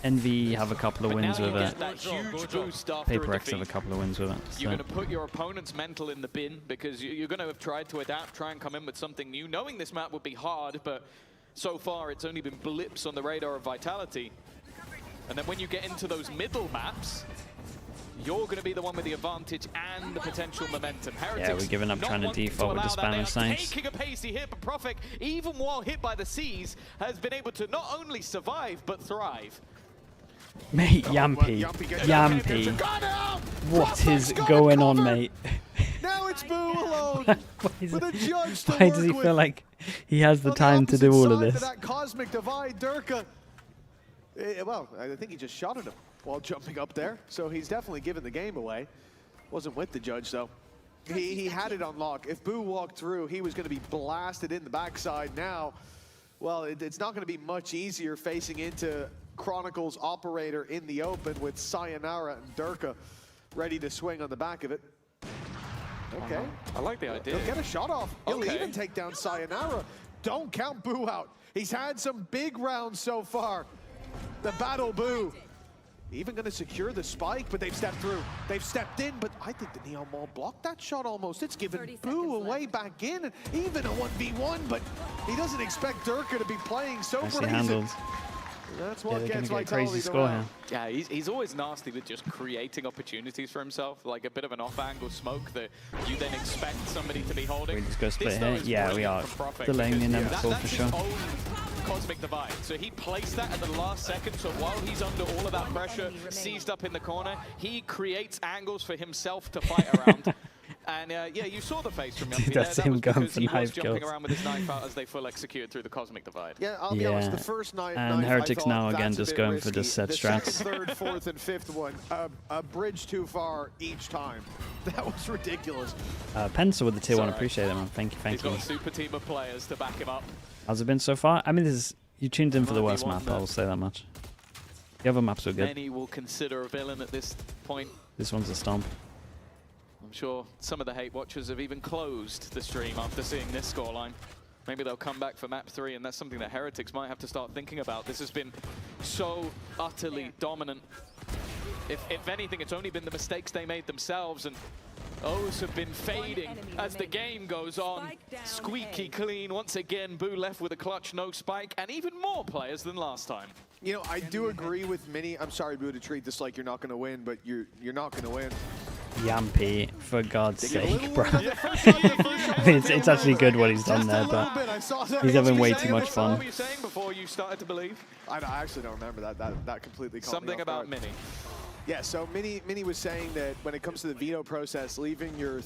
NV have a couple of But wins now with you it. get that huge boost after a Paper X have a defeat. couple of wins with it. You're So. going to put your opponent's mental in the bin because you're going to have tried to adapt, try and come in with something new, knowing this map would be hard, but so far it's only been blips on the radar of Vitality. And then when you get into those middle maps, you're going to be the one with the advantage and the potential momentum. Heretics Yeah, we're giving up not trying to wanting default with the allow that. They Spanish are signs. taking a pacey hit, but Profik, even while hit by the seas, has been able to not only survive, but thrive. Mate, Yampy. Yampy. What is going on, mate? Now it's Boo alone. With a judge to Why does he work feel with. like he has the time to do all of this? That cosmic divide, Durka. Well, I think he just shot at him while jumping up there, so he's definitely given the game away. Wasn't with the judge, though. He had it on lock. If Boo walked through, he was going to be blasted in the backside. Now, well, it's not going to be much easier facing into Chronicles operator in the open with Sayonara and Durka ready to swing on the back of it. Okay. I like the idea. He'll get a shot off. He'll even take down Sayonara. Don't count Boo out. He's had some big rounds so far. The battle Boo. Even going to secure the spike, but they've stepped through. They've stepped in, but I think the Neon Mall blocked that shot almost. It's given Boo a way back in, and even a 1v1, but he doesn't expect Durka to be playing so Nicely brazen. handled. That's Yeah, what they're going gets to get a Vitality crazy the score round. here. Yeah, he's always nasty with just creating opportunities for himself, like a bit of an off-angle smoke that you then expect somebody to be holding. We just go split This, though, here. is Yeah, we brilliant are from Profik delaying the because inevitable that's for his sure. own cosmic divide. So he placed that at the last second, so while he's under all of that pressure, seized up in the corner, he creates angles for himself to fight around. And yeah, you saw the face from Yampy there. That's That him was going because for he was knife jumping kills. around with his knife out as they full executed through the cosmic divide. Yeah, I'll be honest, the first knife And Heretics I thought, now again that's a just bit going for risky. the set The strats. second, third, fourth, and fifth one, a bridge too far each time. That was ridiculous. Pencil with the tier 1, Sorry. appreciate it, man. Thank you, He's thank you. got a super team of players to back him up. How's it been so far? I mean, this is, you tuned in for the Might be worst one map, that- I'll say that much. The other maps were good. Many will consider a villain at this point. This one's a stomp. I'm sure some of the hate watchers have even closed the stream after seeing this scoreline. Maybe they'll come back for map 3, and that's something that Heretics might have to start thinking about. This has been so utterly dominant. If anything, it's only been the mistakes they made themselves, and O's have been fading as the game goes on. Squeaky clean once again. Boo left with a clutch, no spike, and even more players than last time. You know, I do agree with Mini. I'm sorry, Boo, to treat this like you're not going to win, but you're not going to win. Yampy, for God's They get a sake, little bro. worried on the first shot, the first shot It's actually good what he's done Just a there, little but bit. I saw that. he's having way What too much What fun. were you saying before you started to believe? I actually don't remember that. That completely caught me Something off about guard. Mini. Yeah, so Mini was saying that when it comes to the veto process, leaving your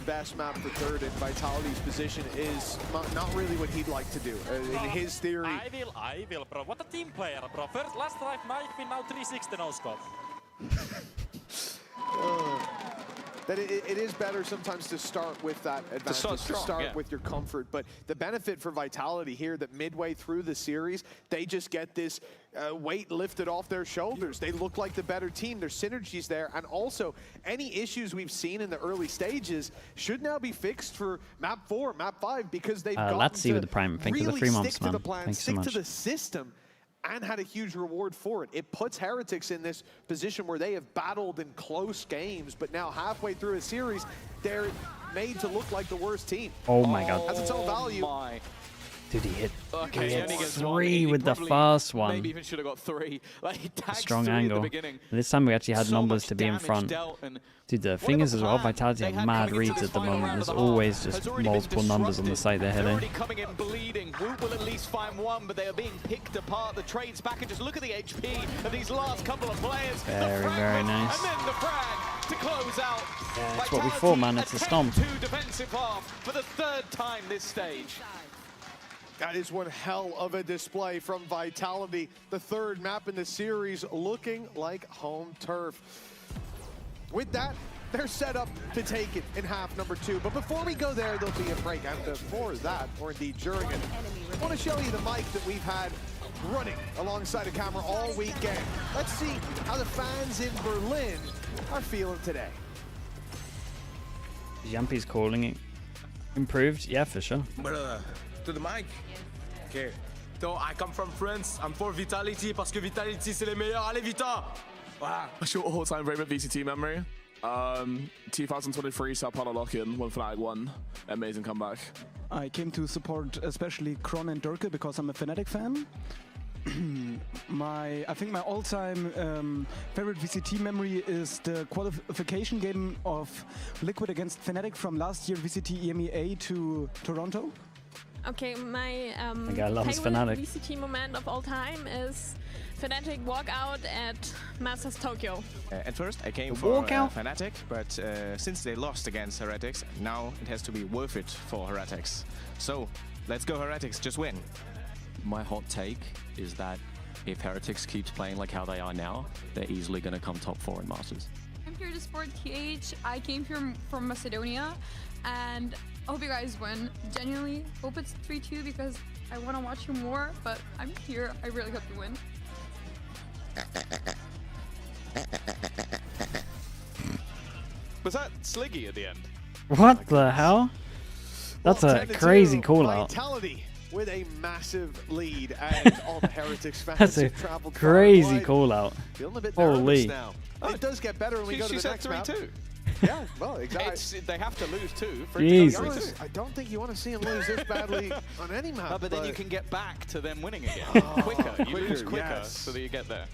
best map for third in Vitality's position is not really what he'd like to do. In his theory. I will, bro. What a team player, bro. First, last drive knife win, now 360 no scope. That it is better sometimes to start with that advantage, to start with your comfort. But the benefit for Vitality here, that midway through the series, they just get this weight lifted off their shoulders. They look like the better team. There's synergies there. And also, any issues we've seen in the early stages should now be fixed for map 4, map 5, because they've gotten let's see to with the Prime. Thank you for the really 3 months, stick to the man. plan, Thanks so stick much. to the system, and had a huge reward for it. It puts Heretics in this position where they have battled in close games, but now halfway through a series, they're made to look like the worst team. Oh my God. Has its own value. Did he hit? Okay, He he only hit gets one. 3 He with the probably first one. Maybe even should have got 3. Like, he tagged Strong 3 angle. at the beginning. And this time we actually had So numbers much to be in damage front. dealt, and Dude, the thing is as well, Vitality have mad reads at the moment. There's always just multiple numbers on the site they're They're hitting. already coming in bleeding. Woot will at least find one, but they are being picked apart. The trades back, and just look at the HP of these last couple of players. Very nice. And then the frag to close out. Yeah, that's what we thought, man. It's a stomp. 2 defensive half for the 3rd time this stage. That is one hell of a display from Vitality. The 3rd map in the series looking like home turf. With that, they're set up to take it in half number 2. But before we go there, there'll be a break. And before that, or indeed during it, I want to show you the mic that we've had running alongside a camera all weekend. Let's see how the fans in Berlin are feeling today. Jumpy's calling it improved. Yeah, for sure. To the mic. Okay. So I come from France. I'm for Vitality parce que Vitality c'est les meilleurs. Allez Vita! Voilà. What's your all-time favorite VCT memory? 2023 Sao Paulo lock-in when Fnatic won. Amazing comeback. I came to support especially Kron and Durke because I'm a Fnatic fan. I think my all-time favorite VCT memory is the qualification game of Liquid against Fnatic from last year VCT EMEA to Toronto. Okay, my guy loves favorite Fnatic. VCT moment of all time is Fnatic walkout at Masters Tokyo. At first, I came The for walkout? Fnatic, but since they lost against Heretics, now it has to be worth it for Heretics. So, let's go Heretics, just win. My hot take is that if Heretics keeps playing like how they are now, they're easily going to come top 4 in Masters. I'm here to support TH. I came here from Macedonia, and I hope you guys win. Genuinely, hope it's 3-2 because I want to watch you more, but I'm here. I really hope you win. Was that Sliggy at the end? What the hell? That's a crazy call out. Vitality with a massive lead, and all the Heretics fans That's a have traveled crazy call out. Feeling a bit Holy. nervous now. It does get better when we go to She the said next map. 3-2. Yeah, well, exactly. They have to lose 2 for Jesus. it to go 3-2. I don't think you want to see him lose this badly on any map. No, but then you can get back to them winning again. Oh, quicker. You lose quicker, quicker yes. so that you get there.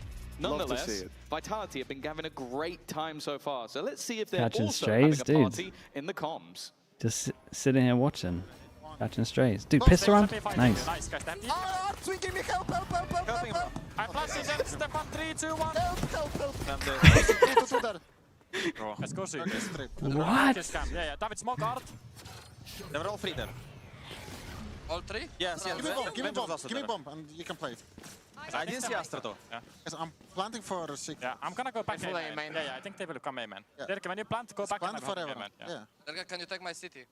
Love to Nonetheless, see it. Vitality have been having a great time so far. So let's see if they're Catching also strays, having a dude. party in the comms. Just sitting here watching. Catching strays. Dude, pistol round? Nice. Nice, guys. Thank you. Artswing, give me help. I'm flashing them. Step on 3, 2, 1. Let's go, Sig. What? Yeah. David, smoke art. They were all 3 there. All 3? Yes. Give me bomb, and you can play it. I didn't see Astra though. Yeah. I'm planting for 6. Yeah, I'm gonna go back Full A main. Yeah, I think they will come A main. Derek, when you plant, go back Plant and forever. A main. Yeah. Can you take my city?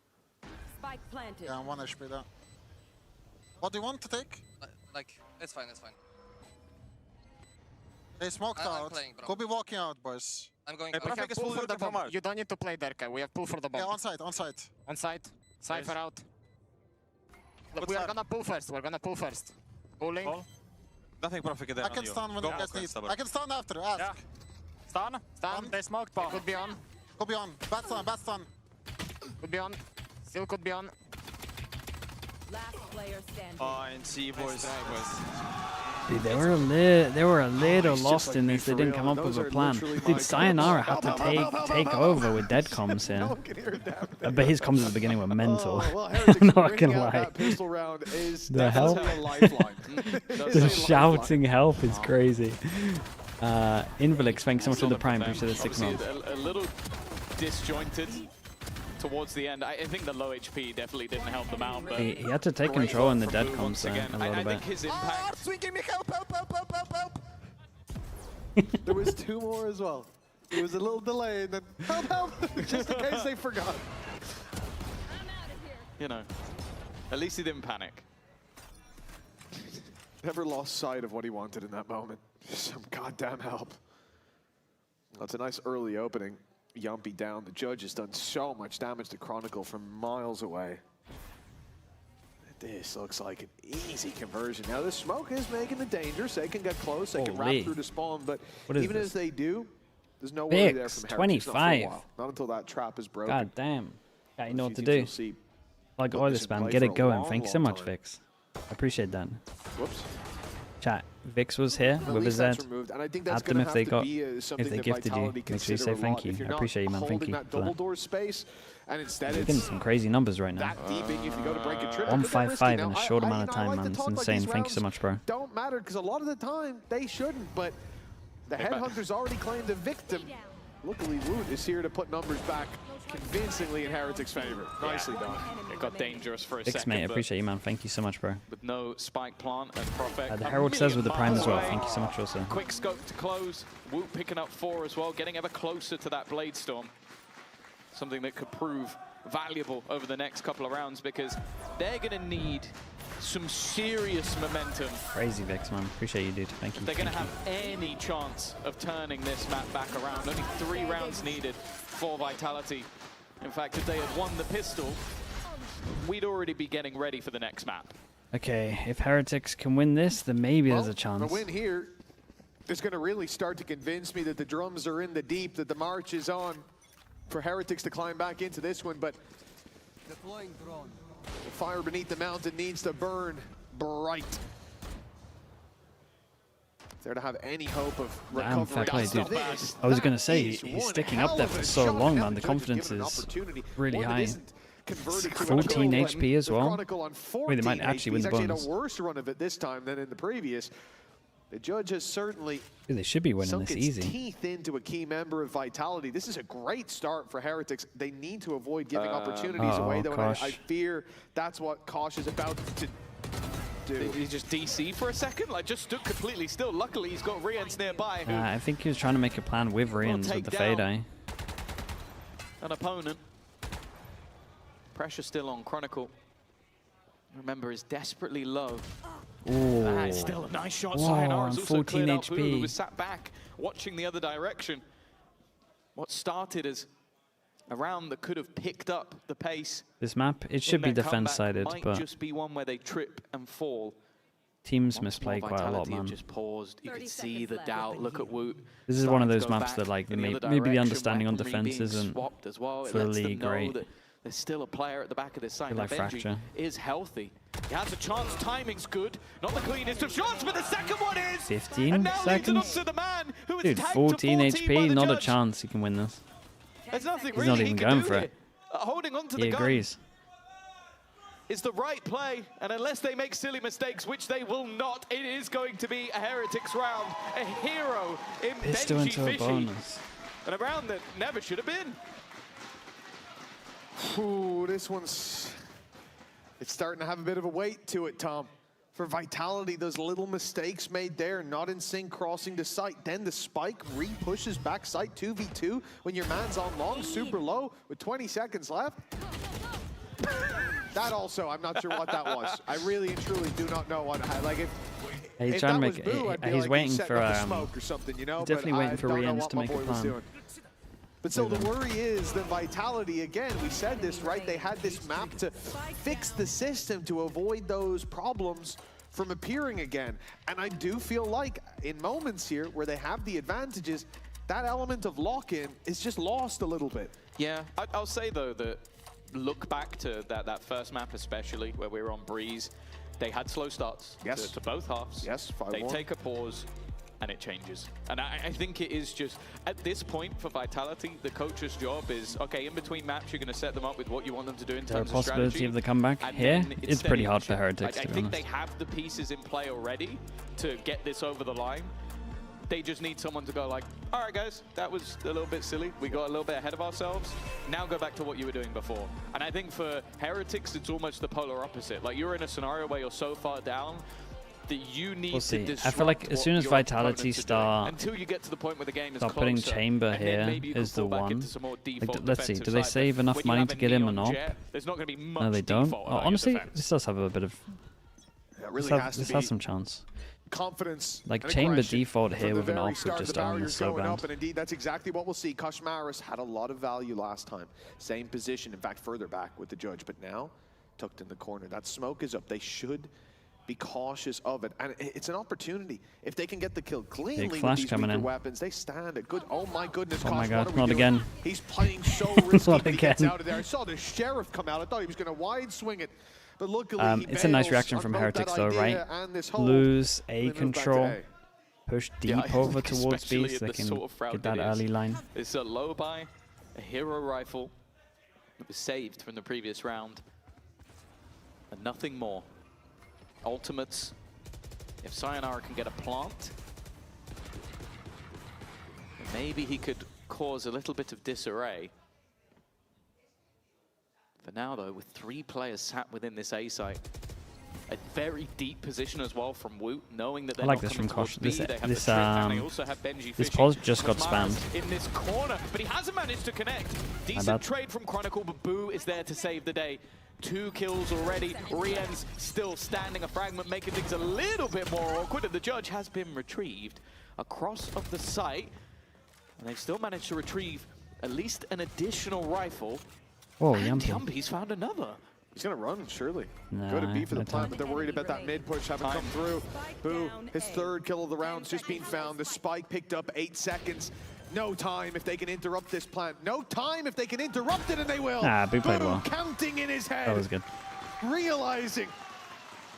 Spike planted. Yeah, 1 HP there. What do you want to take? Like, it's fine. They smoked I'm out. playing, bro. Could be walking out, boys. I'm going. Hey, Profik is pull for the bomb. You don't need to play Derka. We have pull for the bomb. Yeah, on site. On site. Cypher out. Look, Good we are start. gonna pull first. Pulling. Pull. Nothing Profik there I on can you. stun when Go you guys for it, need. stubborn. I can stun after. Ask. Yeah. Stun. They smoked bomb. Could be on. Could be on. Bad stun. Could be on. Still could be on. Last player standing. Oh, and see, boys. Dude, they were a little lost in this. They didn't come up with a plan. Dude, Sayonara had to take over with dead comms here. But his comms at the beginning were mental. Not gonna lie. Pistol round is The help. definitely a lifeline. The shouting help is crazy. Invalix, thanks so much for the prime. Appreciate the 6 months. A little disjointed towards the end. I think the low HP definitely didn't help them out. But He had to take great control in the from dead Blue comms once there again. a I little bit. think his impact. Artswing, give me help. There was 2 more as well. There was a little delay, and then help, just in case they forgot. You know, at least he didn't panic. Never lost sight of what he wanted in that moment. Some goddamn help. That's a nice early opening. Yumpy down. The judge has done so much damage to Chronicle from miles away. This looks like an easy conversion. Now, the smoke is making the danger. So they can get close. They can wrap Holy. through to spawn. But What is even this? as they do, there's no worry there Fix, from Heretics. Not for a 25. while. Not until that trap is broken. God damn. Yeah, you know what to Few teams do. will see Like Look, oil this spam, play get for it a going. long, Thank you so long much, time. Fix. appreciate that. Whoops. Chat. Vix was here with his Z. Add them if they got, if they gifted you. Make sure you say thank you. I appreciate you, man. Thank you for that. And instead You're getting some crazy numbers right now. 155 in a short amount of time, man. It's insane. Thank you so much, bro. Don't matter because a lot of the time they shouldn't, but the headhunters already claimed a victim. Luckily, Woot is here to put numbers back convincingly in Heretics' favor. Nicely done. It got dangerous for a Vix, second. mate, I appreciate you, man. Thank you so much, bro. With no spike plant and Prophet. The Herald says with the Prime as well. Thank you so much, also. Quick scope to close. Woot picking up 4 as well, getting ever closer to that Blade Storm. Something that could prove valuable over the next couple of rounds because they're going to need some serious momentum. Crazy, Vix, man. Appreciate you, dude. Thank you. They're going to have any chance of turning this map back around. Only 3 rounds needed for Vitality. In fact, if they had won the pistol, we'd already be getting ready for the next map. Okay, if Heretics can win this, then maybe there's a chance. The win here is going to really start to convince me that the drums are in the deep, that the march is on for Heretics to climb back into this one, but deploying drone. The fire beneath the mountain needs to burn bright. If they're to have any hope of recovery. Fair play, dude. I was going to say, he's sticking up there for so long, man. The confidence is really high. 14 HP as well. Wait, they might actually win the bonus. He's a worse run of it this time than in the previous. The judge has certainly they should be winning this easy. Teeth into a key member of Vitality. This is a great start for Heretics. They need to avoid giving opportunities away, though. And I fear that's what Kosh is about to do. Did he just DC for a second? Like, just stood completely still. Luckily, he's got Rians nearby. I think he was trying to make a plan with Rians with the Fade Eye. An opponent. Pressure still on Chronicle. Remember, is desperately low. Ooh. That's still a nice shot. Sayonara has also cleared out Boo, who was sat back watching the other direction. What started as a round that could have picked up the pace. This map, it should be defense-sided, might but just be one where they trip and fall. Teams misplay quite a lot, man. Just paused. You could see the doubt. Look at Woot. This is one of those maps that, like, maybe the understanding on defense isn't fully great. There's still a player at the back of this side. Like Fracture is healthy. He has a chance. Timing's good. Not the cleanest of shots, but the second one is. 15 seconds. To the man who is dude, 14 HP, not a chance he can win this. There's nothing He's not even going for it. Holding on to he the agrees. gun is the right play, and unless they make silly mistakes, which they will not, it is going to be a Heretics round. A hero in Pistol Benji into a Fishy. bonus. And a round that never should have been. Ooh, this one's... It's starting to have a bit of a weight to it, Tom. For Vitality, those little mistakes made there, not in sync, crossing the site. Then the spike re-pushes back site 2v2 when your man's on long, super low, with 20 seconds left. That also, I'm not sure what that was. I really and truly do not know what I like. He's trying to make. He's waiting for smoke or something, you know. Definitely waiting for Rians to make a plan. But so the worry is that Vitality, again, we said this, right? They had this map to fix the system to avoid those problems from appearing again. And I do feel like in moments here where they have the advantages, that element of lock-in is just lost a little bit. Yeah, I'll say though that look back to that first map especially, where we were on Breeze, they had slow starts to both halves. Yes, 5-1. They take a pause, and it changes. And I think it is just, at this point for Vitality, the coach's job is, okay, in between maps, you're going to set them up with what you want them to do in terms of strategy. Possibility of the comeback here? It's pretty hard for Heretics, to be honest. I think they have the pieces in play already to get this over the line. They just need someone to go like, all right, guys, that was a little bit silly. We got a little bit ahead of ourselves. Now go back to what you were doing before. And I think for Heretics, it's almost the polar opposite. Like, you're in a scenario where you're so far down that you need to disrupt. I feel like as soon as Vitality start until you get to the point where the game is putting Chamber here is the one. Like, let's see, do they save enough money to get him or not? There's not going to be much. No, they don't. Honestly, this does have a bit of. This has some chance. Confidence. Like Chamber default here with an off would just own the slow band. And indeed, that's exactly what we'll see. Kashmaris had a lot of value last time. Same position, in fact, further back with the judge. But now, tucked in the corner. That smoke is up. They should be cautious of it. And it's an opportunity. If they can get the kill cleanly with these weaker weapons, they stand a good... Oh my goodness, oh my God, God, not again. He's playing so risky. He gets out of there. I saw the Sheriff come out. I thought he was going to wide swing it But luckily, it's a nice reaction from Heretics though, right? Lose A control, push deep over towards B so they can get that early line. It's a low buy, a hero rifle that was saved from the previous round, and nothing more. Ultimates, if Sayonara can get a plant, maybe he could cause a little bit of disarray. For now though, with 3 players sat within this A site, a very deep position as well from Woot, knowing that they're like not this from coming Kosh. towards B. They have the trip, and they also have Benji This fishing. pause just got Kosmara's spammed. in this corner, but he hasn't managed to connect. Decent trade from Chronicle, but Boo is there to save the day. 2 kills already. Rien's still standing. A fragment making things a little bit more awkward, and the judge has been retrieved across of the site, and they've still managed to retrieve at least an additional rifle. Oh, and Yumpy. Yumpy's found another. He's going to run, surely. Nah, Go to B for the no plant, time. but they're worried about that mid push having come through. Boo, his 3rd kill of the round's just been found. The spike picked up 8 seconds. No time if they can interrupt this plant. No time if they can interrupt it, and they will. Ah, Boo played well. Counting in his head. That was good. Realizing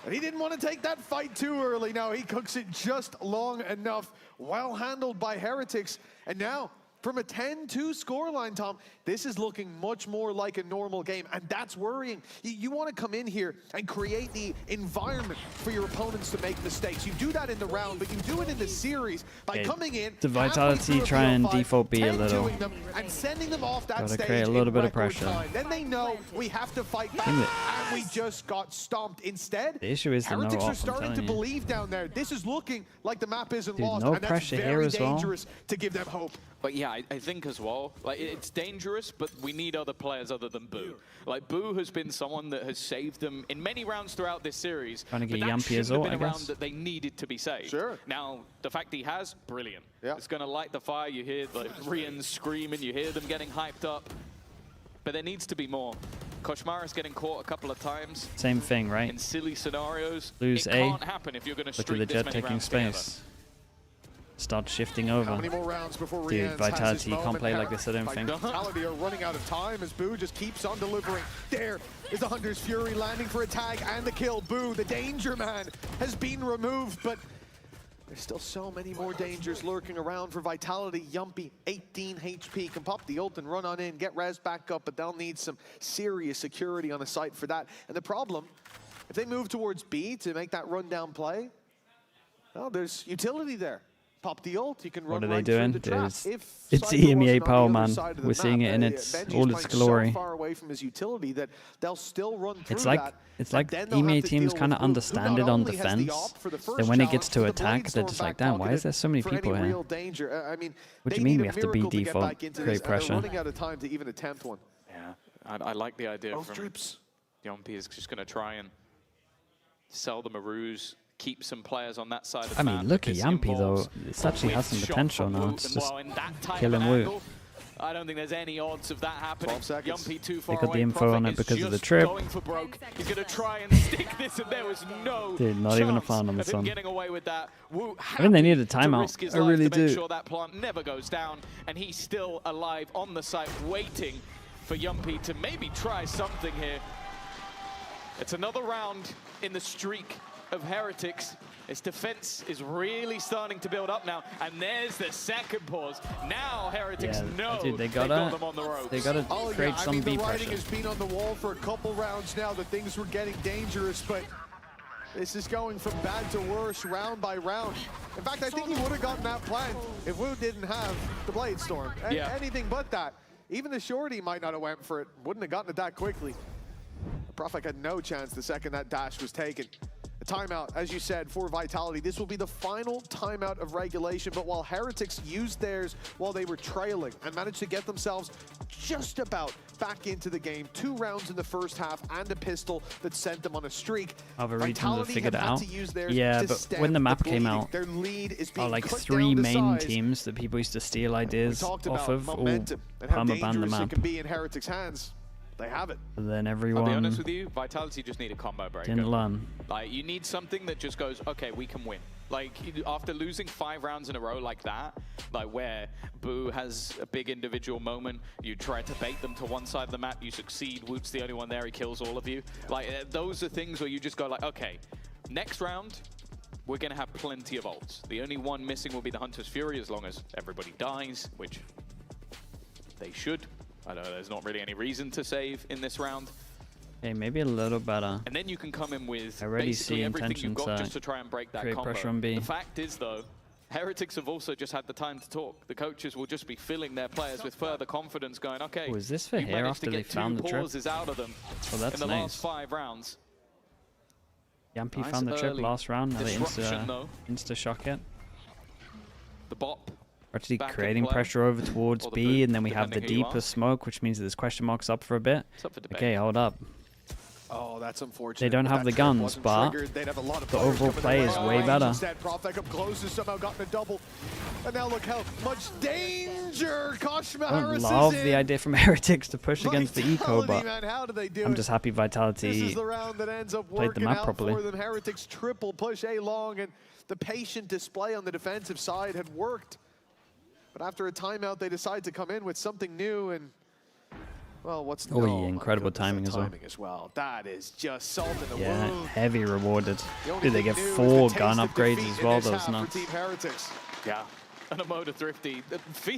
that he didn't want to take that fight too early. Now he cooks it just long enough. Well handled by Heretics. And now, from a 10-2 scoreline, Tom, this is looking much more like a normal game, and that's worrying. You want to come in here and create the environment for your opponents to make mistakes. You do that in the round, but you do it in the series by coming in. The Vitality try and default B a little. And sending them off that Gotta stage create a little bit of record pressure. time. Then they know we have to fight back, and we just got stomped. Instead, The issue is the no Heretics off, are I'm starting telling to you. believe down there. This is looking like the map isn't Dude, lost, no and that's pressure here very as well. dangerous to give them hope. But yeah, I think as well, like it's dangerous, but we need other players other than Boo. Like Boo has been someone that has saved them in many rounds throughout this series. Trying to get but that Yumpy as shouldn't well, have been I a round guess. that they needed to be saved. Sure. Now the fact he has, brilliant. Yeah. It's going to light the fire. You hear like Rian screaming, you hear them getting hyped up. But there needs to be more. Koshmara's getting caught a couple of times. Same thing, right? In silly scenarios. Lose it A. can't happen if you're going to Look at streak the this Jet many taking rounds space. Start shifting over. How many more rounds before Dude, Rian's Vitality, has his you can't moment? play like this, I don't think. Vitality are running out of time as Boo just keeps on delivering. There is the Hunter's Fury landing for a tag and the kill. Boo, the danger man, has been removed, but there's still so many more dangers lurking around for Vitality. Yumpy, 18 HP, can pop the ult and run on in, get res back up, but they'll need some serious security on the site for that. And the problem, if they move towards B to make that rundown play, well, there's utility there. Pop the ult, you can run What are they right through doing? the Dude, trap. it's If Cypher EMEA wasn't on power, the other man. side of the We're seeing map, it in its Benji's all playing its glory. so far away from his utility that they'll still run through It's like that. EMEA teams kind of understand it on defense. Then when it gets to attack, they're just like, damn, why is there so many people here? What do you mean we have to be default, create pressure? Running out of time to even attempt one. Yeah, I like the idea Both from trips. Yumpy is just going to try and sell them a ruse, keep some players on that side of the I mean, map, look at because Yumpy though. involves It actually has some whiff shot potential from now. Woot, It's and just while in that type killing of Woot. angle, I don't think there's any odds of that happening. 12 seconds. Yumpy too They far got the away. info Prophet on it is because of the just trip. going for broke. He's going to try and stick this, and there was no Dude, not even a chance plan on of this him one. getting away with that. Woot I think they need a happy to timeout. risk his I life really to make do. sure that plant never goes down, and he's still alive on the site, waiting for Yumpy to maybe try something here. It's another round in the streak of Heretics. Its defense is really starting to build up now, and there's the second pause. Now Heretics know dude, they got gotta, them on the ropes. they gotta create some the B writing pressure. has been on the wall for a couple rounds now that things were getting dangerous, but this is going from bad to worse round by round. In fact, I think he would have gotten that plant if Wu didn't have the Blade Storm. Anything but that. Even the shorty might not have went for it. Wouldn't have gotten it that quickly. Prophet had no chance the second that dash was taken. A timeout, as you said, for Vitality. This will be the final timeout of regulation, but while Heretics used theirs while they were trailing and managed to get themselves just about back into the game, 2 rounds in the first half and a pistol that sent them on a streak. Other regions have Vitality figured it had out. to use theirs Yeah, to but stem when the map came bleeding. out, Their lead is being like cut 3 down to main size. teams that people used to steal ideas Talked off about of, all momentum and how perma-banned the dangerous it map. can be in Heretics' hands. They have it. And then I'll be everyone honest with you, Vitality just need a combo breaker. didn't learn. Like, you need something that just goes, okay, we can win. Like, after losing 5 rounds in a row like that, like where Boo has a big individual moment, you try to bait them to one side of the map, you succeed, Woot's the only one there, he kills all of you. Like, those are things where you just go like, okay, next round, we're going to have plenty of ults. The only one missing will be the Hunter's Fury as long as everybody dies, which they should. I know there's not really any reason to save in this round. Okay, maybe a little better. And then you can come in with I already basically see everything you've intentions got just to try and break that create combo. pressure on B. The fact is, though, Heretics have also just had the time to talk. The coaches will just be filling their players with further confidence, going, okay, Oh, is this for you here managed after to they get found 2 the trip? pauses out of them Oh, that's in the nice. last 5 rounds. Yampy Nice found the trip early last round. Now they disruption, though. insta-shock it. The bop. We're actually back in creating play. pressure over towards Or the B, boot, and then we have the depending who you deeper ask. smoke, which means that there's question marks up for a bit. It's up for debate. Okay, hold up. Oh, that's unfortunate. They don't If have that the trip guns, wasn't but triggered, they'd have a lot of the players overall coming play their is way. way better. Instead, Proftek up close has somehow gotten a double. And now look how much danger Kashima I don't Harris love is in. the idea from Heretics to push against the eco, Vitality, but man, how do they do I'm it? just happy This Vitality is the round that ends up played the working map out properly. for them. Heretics triple push A long, and the patient display on the defensive side had worked. But after a timeout, they decide to come in with something new, and well, what's Oh, no, yeah, my incredible goodness, timing that as well. timing as well. That is just salt in the Yeah, wound. heavy rewarded. The only Dude, they thing get new is 4 the gun taste of upgrades defeat as in well. this That was half for nuts. Team Heretics. Yeah. And a mode of Thrifty.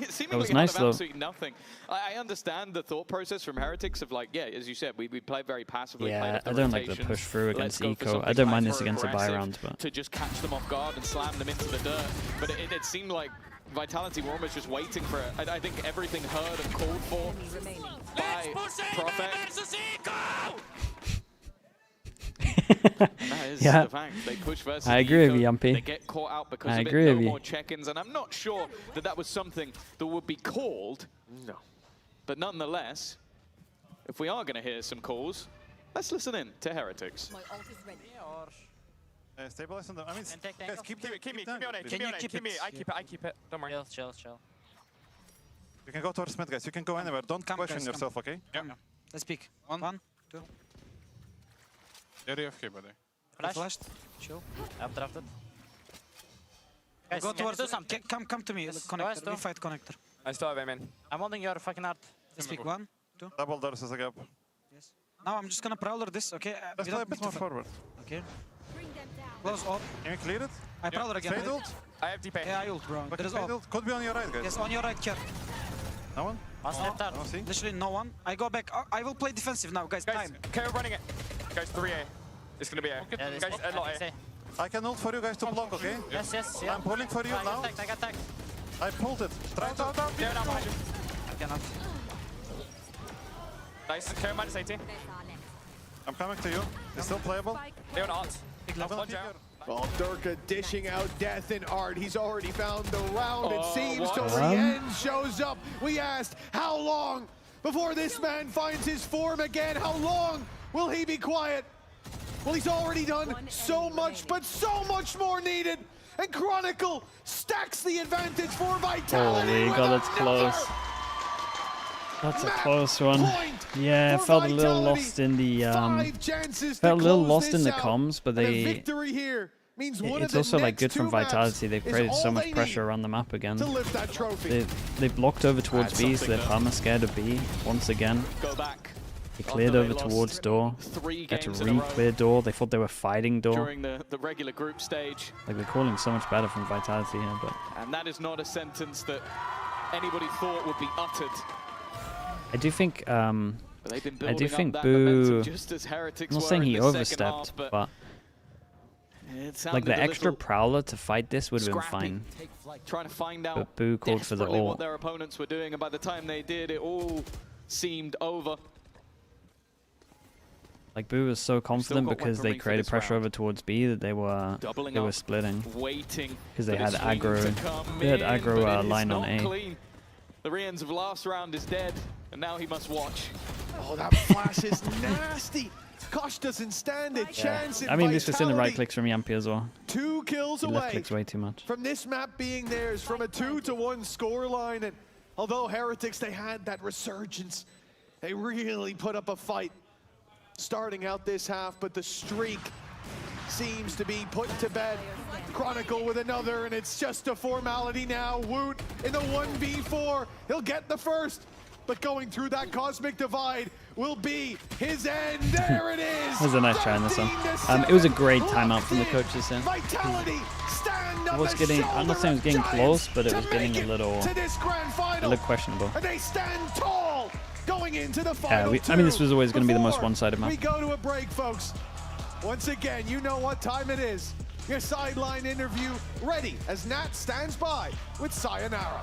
Seemingly was out nice, of though. absolutely nothing. I understand the thought process from Heretics of like, yeah, as you said, we play very passively. played Yeah, off the I don't like the rotations. push through Let's against go for eco. I something don't mind this hyper against a buy aggressive round, but to just catch them off guard and slam them into the dirt. But it seemed like Vitality were almost just waiting for it. I think everything heard and called for by Prophet. That is Yeah. the fact. They push versus I agree with eco. you, Yumpy. They get caught out because I of agree it. with No you. more check-ins, and I'm not sure that that was something that would be called. No. But nonetheless, if we are going to hear some calls, let's listen in to Heretics. Stabilize on them. I mean, guys, keep me on it. Keep me on it. Can you keep Keep me. it? I keep it. I keep it. Don't worry. Chill. You can go towards mid, guys. You can go anywhere. Don't question yourself, okay? Yeah. Let's pick. 1, 2. You're AFK, buddy. Flashed. Chill. Updrafted. Go Guys, towards. do something. Come to me. Connector. We fight connector. I still have aim in. I'm holding your fucking art. Let's pick 1, 2. Double doors as a gap. Yes. Now I'm just gonna prowler this, okay? Let's play a bit more forward. Okay. Close all. Can you clear it? I prowler again. Fade ult? I have DP. Yeah, I ult, bro. Okay, There is fade all. ult. Could be on your right, guys. Yes, on your right, care. No one? Last left art. No, see? Literally no one. I go back. I will play defensive now, guys. Guys, Time. KRU running it. Guys, 3A. It's gonna be A. Yeah, this Guys, a lot A. I can ult for you guys to block, okay? Yes, yeah. I'm pulling for you I now. got tagged. I pulled it. Try to... They're down behind you. I cannot. Nice. KRU minus 80. I'm coming to you. It's still playable. They're on art. I'm gonna One peek down. Well, Durka dishing out death in art. He's already found the round, it seems. what? Torien shows up. We asked, how long before this man finds his form again? How long will he be quiet? Well, he's already done so much, but so much more needed. And Chronicle stacks the advantage for Vitality. Holy with God, that's another close. That's a map close one. point Yeah, for felt a little Vitality. lost in the 5 chances felt to a little close lost in this the out. comms, but And a they victory here means one of it's the also like next good from 2 maps Vitality. They've is created all so much they pressure need around the map again. to lift that trophy. They blocked over towards That's B, so they're something perma scared of B once again. Go back. They cleared After over they lost towards door. 3 Had to games in a row re-clear door. They thought they were fighting door. during the regular group stage. Like they're calling so much better from Vitality here, but And that is not a sentence that anybody thought would be uttered. I do think But they've been I building do up think that Boo. momentum just as Heretics I'm not were saying in he the second overstepped, half, but it like sounded the a extra little prowler to fight this would have been scrappy. fine. Trying to find out But Boo called for the desperately what ult. their opponents were doing, and by the time they did, it all seemed over. Like Boo was so confident got because they weaponry for created this pressure round. over towards B that they were Doubling up, splitting waiting because they for had this swing aggro. to come They had in, aggro but it is line on not A. clean. The Rians of last round is dead, and now he must watch. Oh, that flash is nasty. Kosh doesn't stand a chance. I mean, this was in the right Vitality. clicks from Yampy as well. 2 kills He left away clicks way too much. from this map being theirs, from a 2-1 scoreline. And although Heretics, they had that resurgence, they really put up a fight starting out this half, but the streak seems to be put to bed. Chronicle with another, and it's just a formality now. Woot in the 1v4. He'll get the first, but going through that cosmic divide will be his end. There it is. That was a nice try on this one. It was a great timeout from the coaches then. Vitality, stand It was getting, I'm not saying it was getting close, but it was getting a little questionable. And they stand tall going into the final I mean, this was always going to be the most one-sided map. We go to a break, folks. Once again, you know what time it is. Your sideline interview ready as Nat stands by with Sayonara.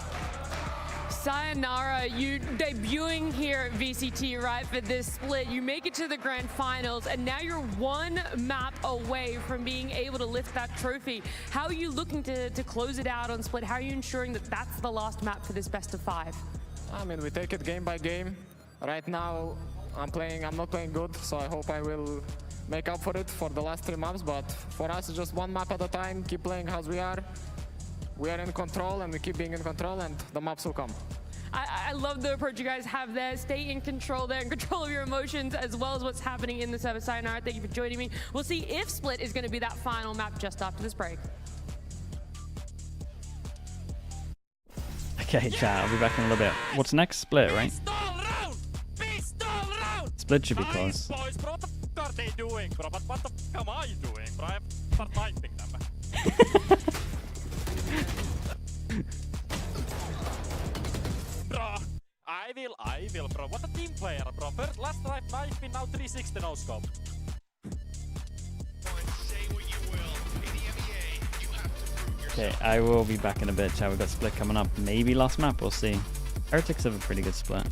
Sayonara, you debuting here at VCT, right, for this split. You make it to the grand finals, and now you're one map away from being able to lift that trophy. How are you looking to close it out on split? How are you ensuring that that's the last map for this best of 5? I mean, we take it game by game. Right now, I'm not playing good, so I hope I will make up for it for the last 3 maps, but for us, it's just one map at a time, keep playing as we are. We are in control, and we keep being in control, and the maps will come. I love the approach you guys have there. Stay in control there, in control of your emotions, as well as what's happening in the server. Sayonara, thank you for joining me. We'll see if Split is going to be that final map just after this break. Okay, chat, I'll be back in a little bit. What's next? Split, right? Split should be close. Boys, bro, what the f are they doing, bro? But what the f am I doing, bro? I have to start typing them. Bro, I will, bro. What a team player, bro. First, last time, knife pin, now 360 no scope. Okay, I will be back in a bit, chat. We've got Split coming up. Maybe last map, we'll see. Heretics have a pretty good split.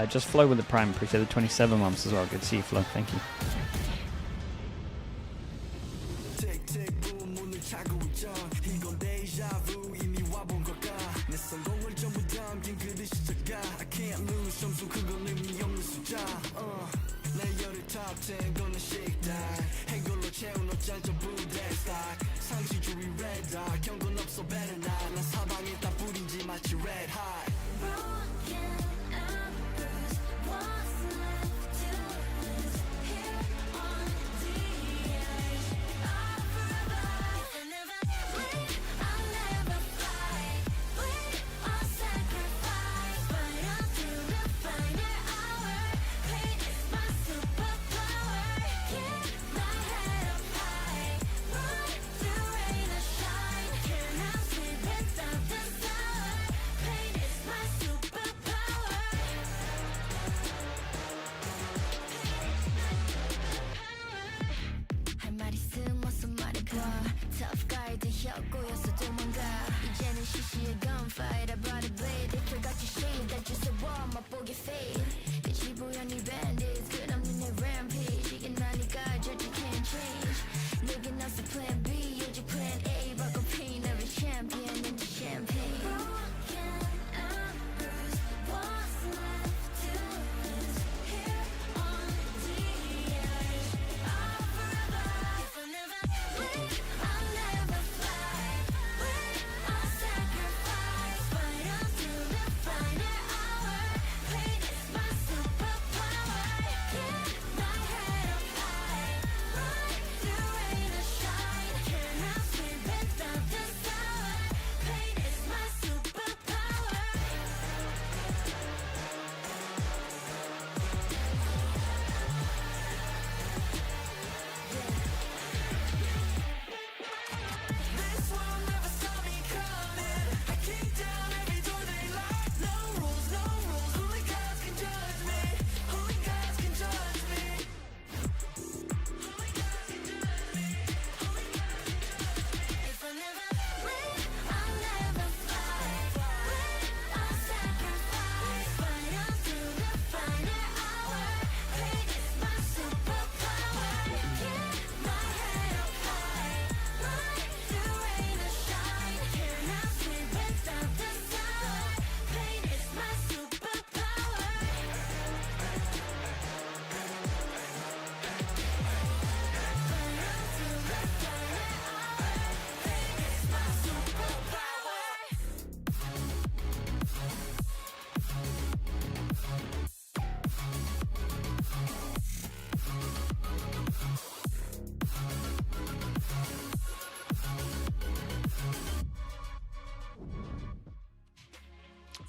Just Flow with the Prime. Appreciate the 27 months as well. Good to see you, Flow. Thank you.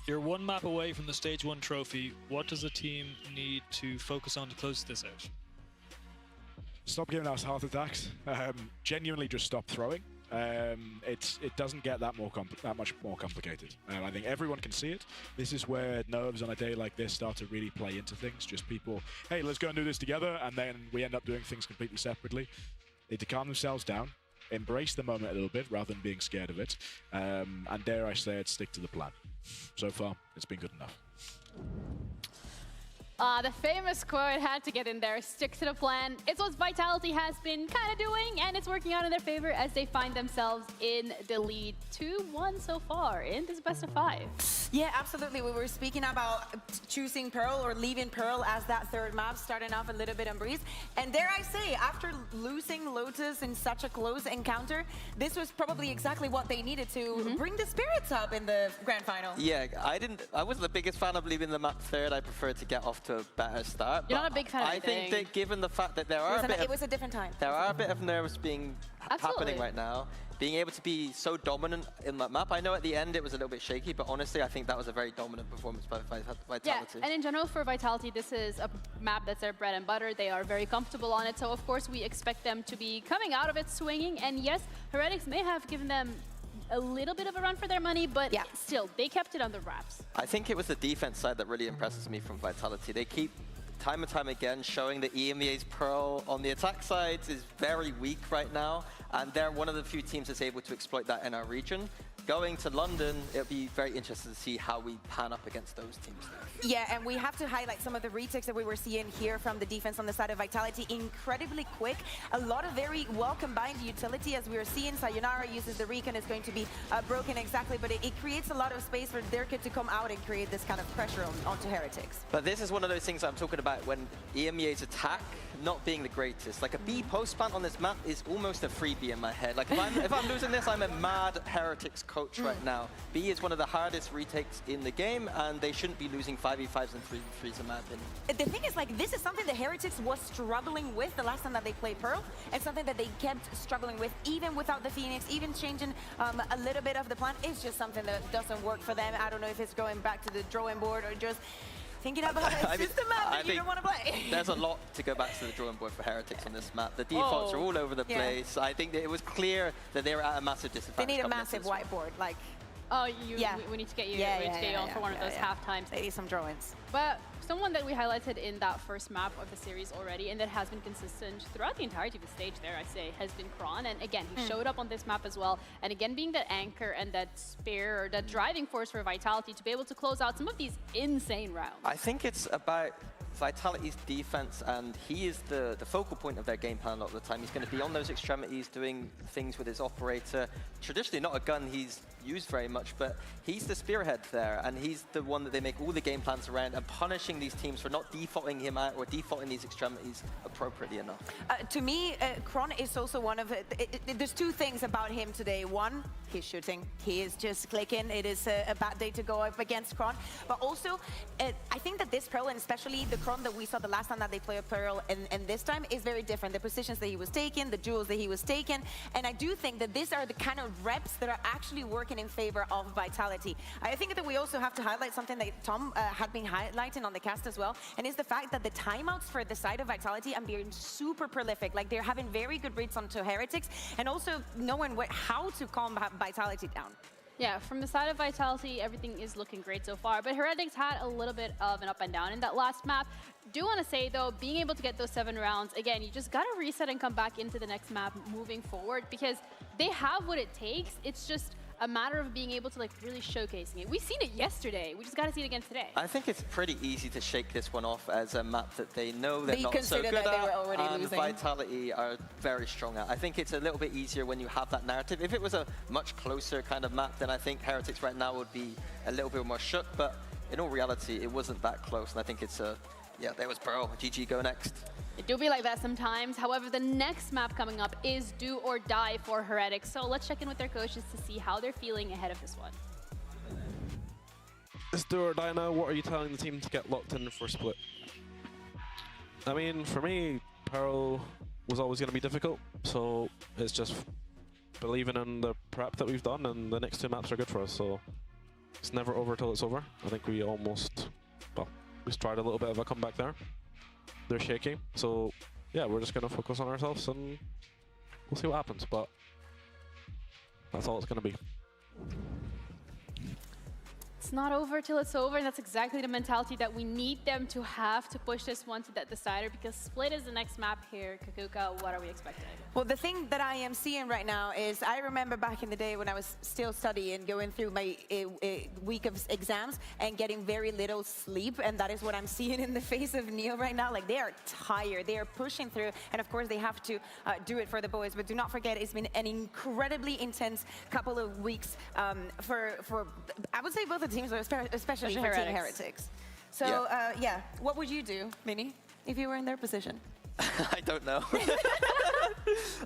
You're one map away from the Stage 1 trophy. What does the team need to focus on to close this out? Stop giving us heart attacks. Genuinely just stop throwing. It doesn't get that much more complicated. I think everyone can see it. This is where nerves on a day like this start to really play into things. Just people, hey, let's go and do this together, and then we end up doing things completely separately. They need to calm themselves down, embrace the moment a little bit rather than being scared of it, and dare I say it, stick to the plan. So far, it's been good enough. The famous quote had to get in there, stick to the plan. It's what Vitality has been kind of doing, and it's working out in their favor as they find themselves in the lead. 2-1 so far in this best of 5. Yeah, absolutely. We were speaking about choosing Pearl or leaving Pearl as that third map, starting off a little bit on Breeze. And dare I say, after losing Lotus in such a close encounter, this was probably exactly what they needed to bring the spirits up in the grand final. Yeah, I wasn't the biggest fan of leaving the map third. I preferred to get off to a better start. You're not a big fan of I think that given the fact that there are it was a different time. There are a bit of nerves happening right now. Being able to be so dominant in that map. I know at the end it was a little bit shaky, but honestly, I think that was a very dominant performance by Vitality. Yeah, and in general for Vitality, this is a map that's their bread and butter. They are very comfortable on it, so of course we expect them to be coming out of it swinging. And yes, Heretics may have given them a little bit of a run for their money, but still, they kept it on the wraps. I think it was the defense side that really impresses me from Vitality. They keep time and time again showing that EMEA's Pearl on the attack side is very weak right now, and they're one of the few teams that's able to exploit that in our region. Going to London, it'll be very interesting to see how we pan up against those teams there. Yeah, and we have to highlight some of the retakes that we were seeing here from the defense on the side of Vitality. Incredibly quick, a lot of very well-combined utility as we were seeing. Sayonara uses the recon, it's going to be broken exactly, but it creates a lot of space for their kid to come out and create this kind of pressure onto Heretics. But this is one of those things I'm talking about when EMEA's attack not being the greatest. Like a B post plant on this map is almost a freebie in my head. Like if I'm losing this, I'm a mad Heretics coach right now. B is one of the hardest retakes in the game, and they shouldn't be losing 5v5s and 3v3s in my opinion. The thing is, like, this is something that Heretics was struggling with the last time that they played Pearl, and something that they kept struggling with even without the Phoenix, even changing a little bit of the plan. It's just something that doesn't work for them. I don't know if it's going back to the drawing board or just thinking about a system map that you don't want to play. There's a lot to go back to the drawing board for Heretics on this map. The defaults are all over the place. I think that it was clear that they were at a massive disadvantage. They need a massive whiteboard, like. Oh, we need to get you, on for one of those half times. They need some drawings. But someone that we highlighted in that first map of the series already, and that has been consistent throughout the entirety of the stage there, I say, has been Kron. And again, he showed up on this map as well. And again, being that anchor and that spear, or that driving force for Vitality to be able to close out some of these insane rounds. I think it's about Vitality's defense, and he is the focal point of their game plan a lot of the time. He's going to be on those extremities doing things with his operator. Traditionally not a gun he's used very much, but he's the spearhead there, and he's the one that they make all the game plans around, and punishing these teams for not defaulting him out or defaulting these extremities appropriately enough. To me, Kron is also one of there's two things about him today. One, he's shooting. He is just clicking. It is a bad day to go up against Kron. But also, I think that this Pearl, and especially the Kron that we saw the last time that they played Pearl and this time, is very different. The positions that he was taking, the duels that he was taking, and I do think that these are the kind of reps that are actually working in favor of Vitality. I think that we also have to highlight something that Tom had been highlighting on the cast as well, and is the fact that the timeouts for the side of Vitality are being super prolific. Like, they're having very good reads onto Heretics, and also knowing how to calm Vitality down. Yeah, from the side of Vitality, everything is looking great so far, but Heretics had a little bit of an up and down in that last map. Do want to say, though, being able to get those 7 rounds, again, you just got to reset and come back into the next map moving forward, because they have what it takes. It's just a matter of being able to, like, really showcasing it. We've seen it yesterday. We just got to see it again today. I think it's pretty easy to shake this one off as a map that they know they're not so good at, and losing. Vitality are very strong at. I think it's a little bit easier when you have that narrative. If it was a much closer kind of map, then I think Heretics right now would be a little bit more shook, but in all reality, it wasn't that close, and I think it's a, yeah, there was Pearl. GG, go next. It do be like that sometimes. However, the next map coming up is Do or Die for Heretics. So let's check in with their coaches to see how they're feeling ahead of this one. It's Do or Die now. What are you telling the team to get locked in for split? I mean, for me, Pearl was always going to be difficult. So it's just believing in the prep that we've done, and the next 2 maps are good for us. So It's never over till it's over. I think we almost, well, we tried a little bit of a comeback there. They're shaking, so yeah, we're just gonna focus on ourselves and we'll see what happens. But that's all it's gonna be. It's not over till it's over, and that's exactly the mentality that we need them to have to push this one to that decider, because Split is the next map here. Kakuka, what are we expecting? Well, the thing that I am seeing right now is I remember back in the day when I was still studying, going through my week of exams and getting very little sleep, and that is what I'm seeing in the face of Neo right now. Like, they are tired, they are pushing through, and of course they have to do it for the boys. But do not forget, it's been an incredibly intense couple of weeks for I would say both the teams, but especially for Team Heretics. So yeah, what would you do, Minnie, if you were in their position? I don't know.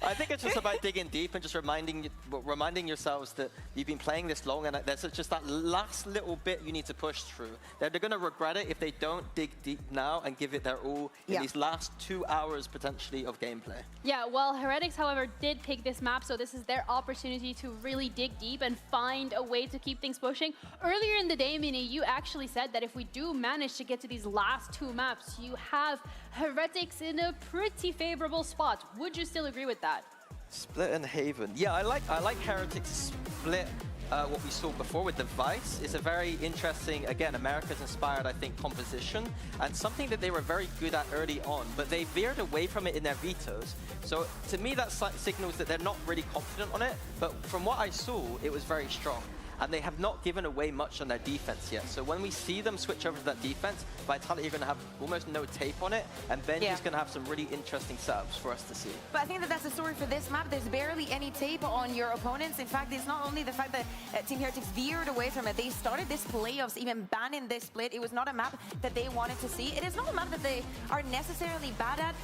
I think it's just about digging deep and just reminding yourselves that you've been playing this long, and there's just that last little bit you need to push through. They're going to regret it if they don't dig deep now and give it their all in these last 2 hours potentially of gameplay. Yeah, well, Heretics, however, did pick this map, so this is their opportunity to really dig deep and find a way to keep things pushing. Earlier in the day, Minnie, you actually said that if we do manage to get to these last 2 maps, you have Heretics in a pretty favorable spot. Would you still agree with that? Split and Haven. Yeah, I like Heretics Split. What we saw before with the Vice is a very interesting, again, Americas-inspired, I think, composition, and something that they were very good at early on, but they veered away from it in their vetoes. So to me, that signals that they're not really confident on it, but from what I saw, it was very strong. And they have not given away much on their defense yet. So when we see them switch over to that defense, Vitality are going to have almost no tape on it, and Benji's going to have some really interesting setups for us to see. But I think that that's the story for this map. There's barely any tape on your opponents. In fact, it's not only the fact that Team Heretics veered away from it. They started this playoffs even banning this split. It was not a map that they wanted to see. It is not a map that they are necessarily bad at.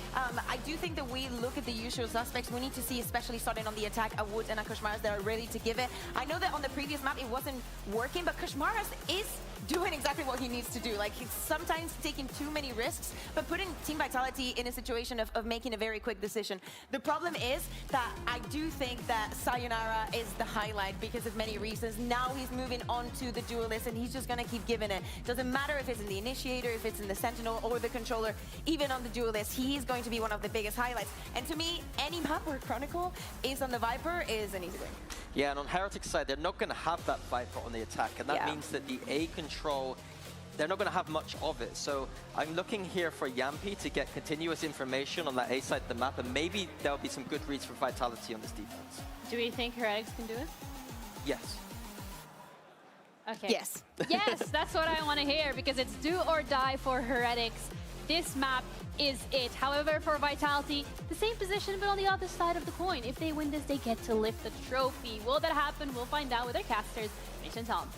I do think that we look at the usual suspects. We need to see, especially starting on the attack, a Wood and a Kushmaras that are ready to give it. I know that on the previous map, it wasn't working, but Kushmaras is doing exactly what he needs to do. Like, he's sometimes taking too many risks, but putting Team Vitality in a situation of making a very quick decision. The problem is that I do think that Sayonara is the highlight because of many reasons. Now he's moving on to the Duelist, and he's just gonna keep giving it. Doesn't matter if it's in the Initiator, if it's in the Sentinel, or the Controller, even on the Duelist, he's going to be one of the biggest highlights. And to me, any map where Chronicle is on the Viper is an easy win. Yeah, and on Heretics side, they're not going to have that Viper on the attack, and that means that the A control, they're not going to have much of it. So I'm looking here for Yampi to get continuous information on that A side of the map, and maybe there'll be some good reads for Vitality on this defense. Do we think Heretics can do it? Yes. Okay. Yes. Yes, that's what I want to hear, because it's do or die for Heretics. This map is it. However, for Vitality, the same position, but on the other side of the coin. If they win this, they get to lift the trophy. Will that happen? We'll find out with their casters, Mitch and Tom.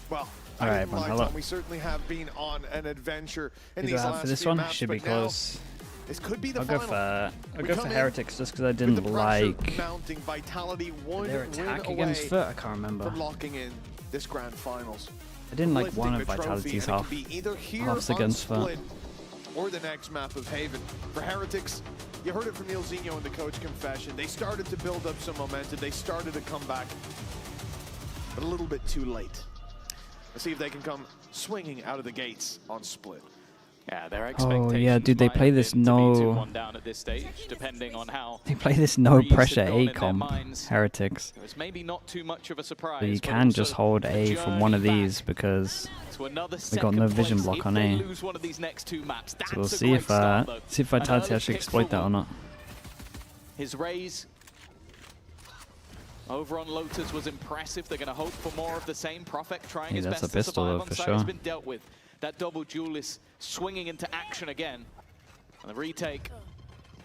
Well, all right, man, hello. We certainly have been on an adventure in You these go last for this few one. maps, Should be but now close. This could be the I'll final. go for Heretics just because I didn't like mounting Vitality one their attack against Foot. I can't remember. From locking in this grand finals. I didn't like one of Vitality's halves against Foot. Or the next map of Haven. For Heretics, you heard it from Neil Zinho in the coach confession. They started to build up some momentum. They started to come back, but a little bit too late. Let's see if they can come swinging out of the gates on Split. Yeah, their expectations. Oh yeah, dude, they play this no. Down at this stage, depending on how they play this no pressure A comp. Heretics. It was maybe not too much of a surprise. So you can just hold A from one of these because they got no vision block on A. So we'll see if Vitality actually exploit that or not. His raise over on Lotus was impressive. They're going to hope for more of the same. Prophet trying his best to survive on side has been dealt with. That double Duelist swinging into action again. And the retake,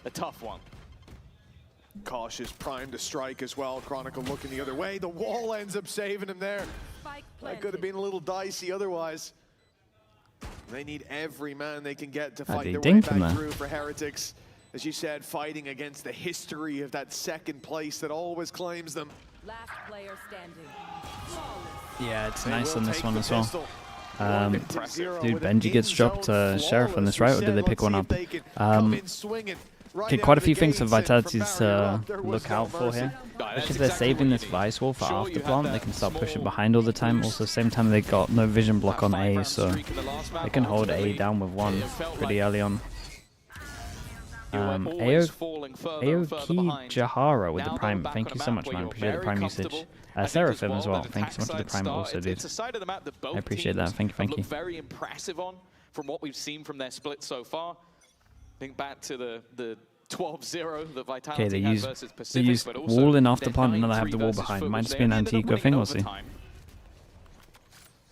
a tough one. Cautious, primed to strike as well. Chronicle looking the other way. The wall ends up saving him there. That could have been a little dicey otherwise. They need every man they can get to fight their way back through for Heretics. As you said, fighting against the history of that second place that always claims them. Last player standing. Yeah, it's nice on this one as well. Dude, Benji gets dropped Sheriff on this, right? Or did they pick one up? Okay, quite a few things for Vitality's look out for here. Especially if they're saving this Vice Wall for after plant, they can start pushing behind all the time. Also, same time they got no vision block on A, so they can hold A down with one pretty early on. Aoki Jahara with the Prime. Thank you so much, man. Appreciate the Prime usage. Seraphim as well. Thank you so much for the Prime also, dude. I appreciate that. Thank you, thank you. Very impressive on from what we've seen from their split so far. Think back to the 12-0 that Vitality had versus Pacific, they used but also wall in after plant and then I have the wall behind. Might just be an Antigua thing, we'll see.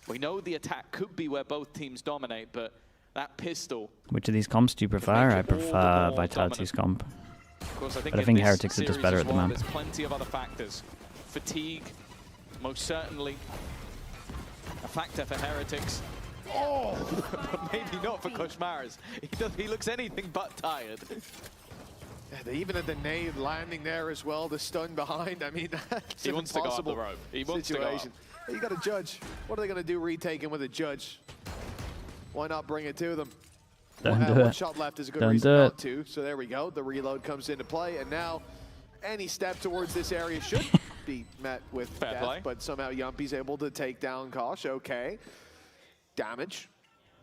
We know the attack could be where both teams dominate, but that pistol... Which of these comps do you prefer? I prefer Vitality's comp. Course, but I think Heretics are just better at the map. There's plenty of other factors. Fatigue, most certainly a factor for Heretics. Oh, maybe not for Koshmaras. He looks anything but tired. Yeah, they even had the nade landing there as well, the stun behind. I mean, that's he wants to go up the rope. He wants to go up. You got a judge. What are they going to do retaking with a judge? Why not bring it to them? One shot left is a good reason not to. So there we go. The reload comes into play, and now any step towards this area should be met with death, but somehow Yumpy's able to take down Kosh. Okay. Damage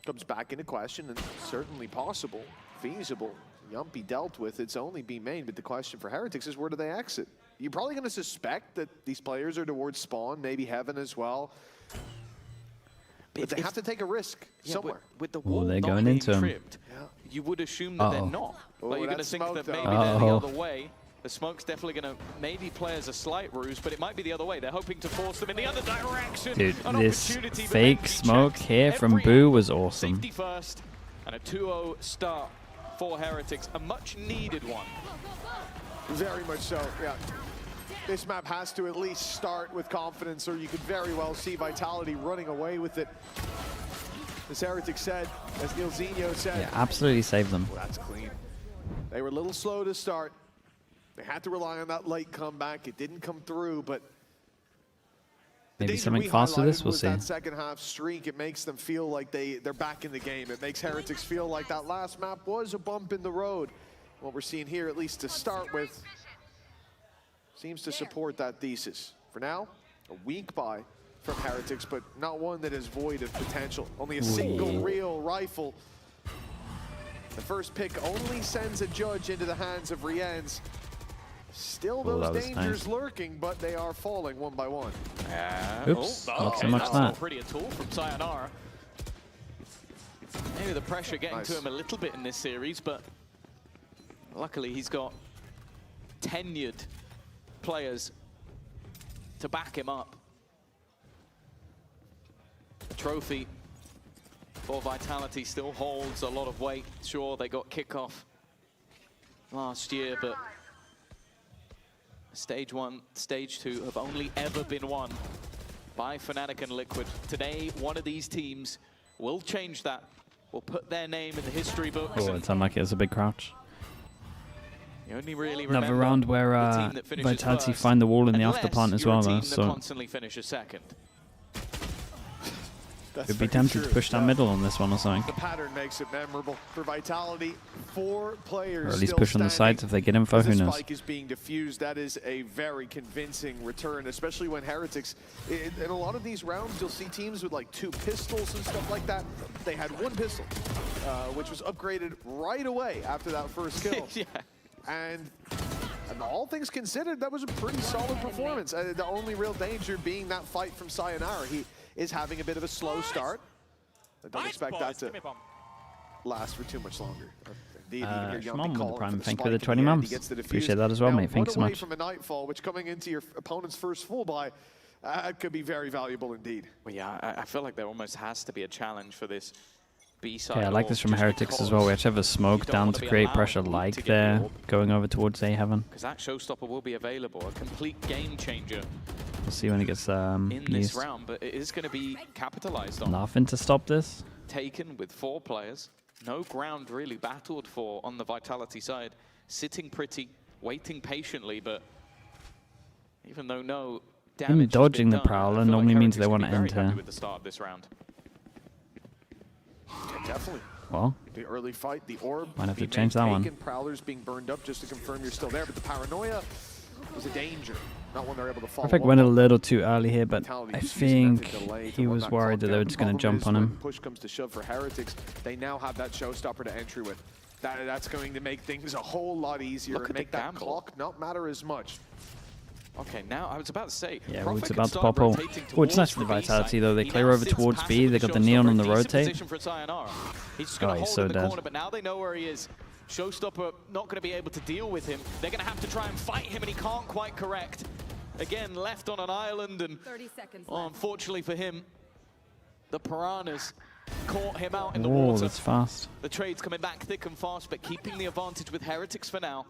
comes back into question, and certainly possible, feasible. Yumpy dealt with, it's only B main, but the question for Heretics is where do they exit? You're probably going to suspect that these players are towards spawn, maybe heaven as well. But they have to take a risk somewhere. With the wall they're going into him. You would assume that they're not. Like you're going to think that maybe they're the other way. The smoke's definitely going to maybe play as a slight ruse, but it might be the other way. They're hoping to force them in the other direction. Dude, this fake smoke here from Boo was awesome. Safety first, and a 2-0 start for Heretics, a much needed one. Very much so, yeah. This map has to at least start with confidence, or you could very well see Vitality running away with it. As Heretics said, as Neil Zinho said. Yeah, absolutely saved them. Well, that's clean. They were a little slow to start. They had to rely on that late comeback. It didn't come through, but maybe something faster this, we'll see. That second half streak, it makes them feel like they're back in the game. It makes Heretics feel like that last map was a bump in the road. What we're seeing here, at least to start with, seems to support that thesis. For now, a weak buy from Heretics, but not one that is void of potential. Only a single real rifle. The first pick only sends a judge into the hands of Rienz. Still those dangers lurking, but they are falling one by one. Oops, not so much that's that. Not pretty at all from Sayonara. Maybe the pressure getting to him a little bit in this series, but luckily he's got tenured players to back him up. The trophy for Vitality still holds a lot of weight. Sure, they got kickoff last year, but Stage 1, Stage 2 have only ever been won by Fnatic and Liquid. Today, one of these teams will change that, will put their name in the history books. Oh, it's unlucky, it's a big crouch. You only really another round where Vitality find the wall in the after plant as well, though, so constantly finish a second. Could be tempted to push down middle on this one or something. The pattern makes it memorable for Vitality. 4 players, or at least push on the sides if they get info. Who knows? Spike is being diffused. That is a very convincing return, especially when Heretics. In a lot of these rounds, you'll see teams with like 2 pistols and stuff like that. They had 1 pistol, which was upgraded right away after that first kill. Yeah. And all things considered, that was a pretty solid performance. The only real danger being that fight from Sayonara. He is having a bit of a slow start. I don't expect that to last for too much longer. Indeed, Shmom with the Prime, thank you for the 20 months. Appreciate that as well, mate. Thanks so much. From a Nightfall, which coming into your opponent's first full buy, could be very valuable indeed. Well, yeah, I feel like there almost has to be a challenge for this B-side. Yeah, I like this from Heretics as well. We actually have a smoke down to create pressure like they're going over towards A Heaven. Because that showstopper will be available, a complete game changer. We'll see when it gets in this round, but it is going to be capitalized on. Nothing to stop this. Taken with 4 players. No ground really battled for on the Vitality side. Sitting pretty, waiting patiently, but even though no damage Him dodging the Prowler normally means they want to end here. With the start of this round. Yeah, definitely. Well, the early fight, the orb might have to being change that one. taken, Prowlers being burned up just to confirm you're still there, but the paranoia is a danger. Not when they're able to follow Perfect up went a on little too early here, but Vitality I just using that think to delay, to he run was that worried clock that they down. were The just going to problem jump is on when him. push comes to shove for Heretics, they now have that showstopper to entry with. That's going to make things a whole lot easier and make that clock not matter as much. Okay, now I was about to say. Yeah, Prophet Root's can about to start pop ult. rotating Oh, it's nice towards for the B Vitality side. though. They He clear now over sits towards passive B. with They the got the Neon on the showstopper. Decent rotate. position for Sayonara. He's just Oh, going to he's hold so in the dead. corner, but now they know where he is. Showstopper not going to be able to deal with him. They're going to have to try and fight him, and he can't quite correct. Again, left on an island, and 30 seconds well, unfortunately for him, the Piranhas caught him out in the Oh, water. that's fast. The trade's coming back thick and fast, but keeping the advantage with Heretics for now.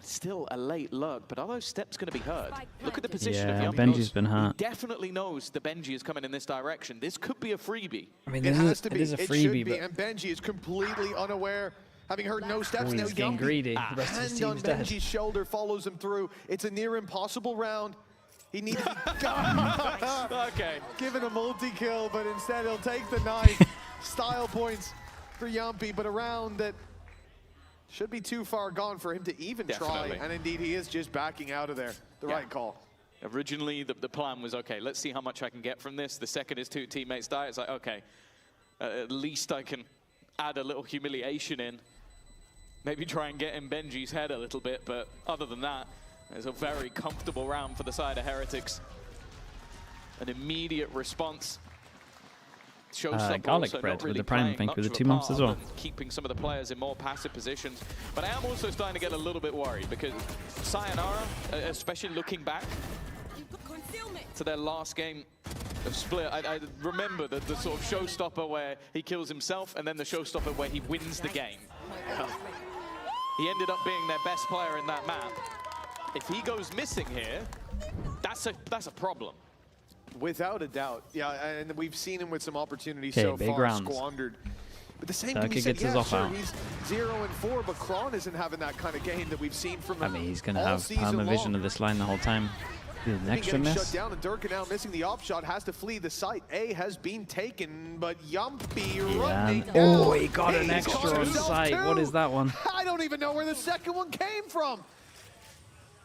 Still a late lurk, but are those steps going to be heard? Look at the position Yeah, of Yumpy. Benji's been hurt. He definitely knows the Benji is coming in this direction. This could be a freebie. I mean, It this has is, to it be. is a It should freebie, be, but and Benji is completely unaware. Having heard no steps, oh, now he's getting Yumpy, greedy. The rest of his hand on team's dead. Benji's shoulder follows him through. It's a near impossible round. He needs to okay. Given a multi-kill, but instead he'll take the knife. Style points for Yumpy, but a round that should be too far gone for him to even Definitely. try. And indeed, he is just backing out of there. The right call. Originally, the plan was, okay, let's see how much I can get from this. The second his two teammates die, it's like, okay, at least I can add a little humiliation in. Maybe try and get in Benji's head a little bit, but other than that, it's a very comfortable round for the side of Heretics. An immediate response. garlic also bread not with really the prime, I playing think, much with the of a 2 months part as well. other than keeping some of the players in more passive positions. But I am also starting to get a little bit worried because Sayonara, especially looking back to their last game of Split, I remember the sort of showstopper where he kills himself and then the showstopper where he wins the game. He ended up being their best player in that map. If he goes missing here, that's a problem. Without a doubt. Yeah, and we've seen him with some opportunities Okay, so big far rounds. squandered. But the same Turkey can be said, gets his yeah, off sure, out. he's 0-4, but Kron isn't having that kind of game that we've seen from him I mean, he's going to all have season perma vision long. of this line the whole time. An extra Getting miss. shut down, and Durka now missing the op shot, has to flee the site. A has been taken, but Yumpy running down. Oh, he got an He's extra got on himself site. What two. is that one? I don't even know where the second one came from.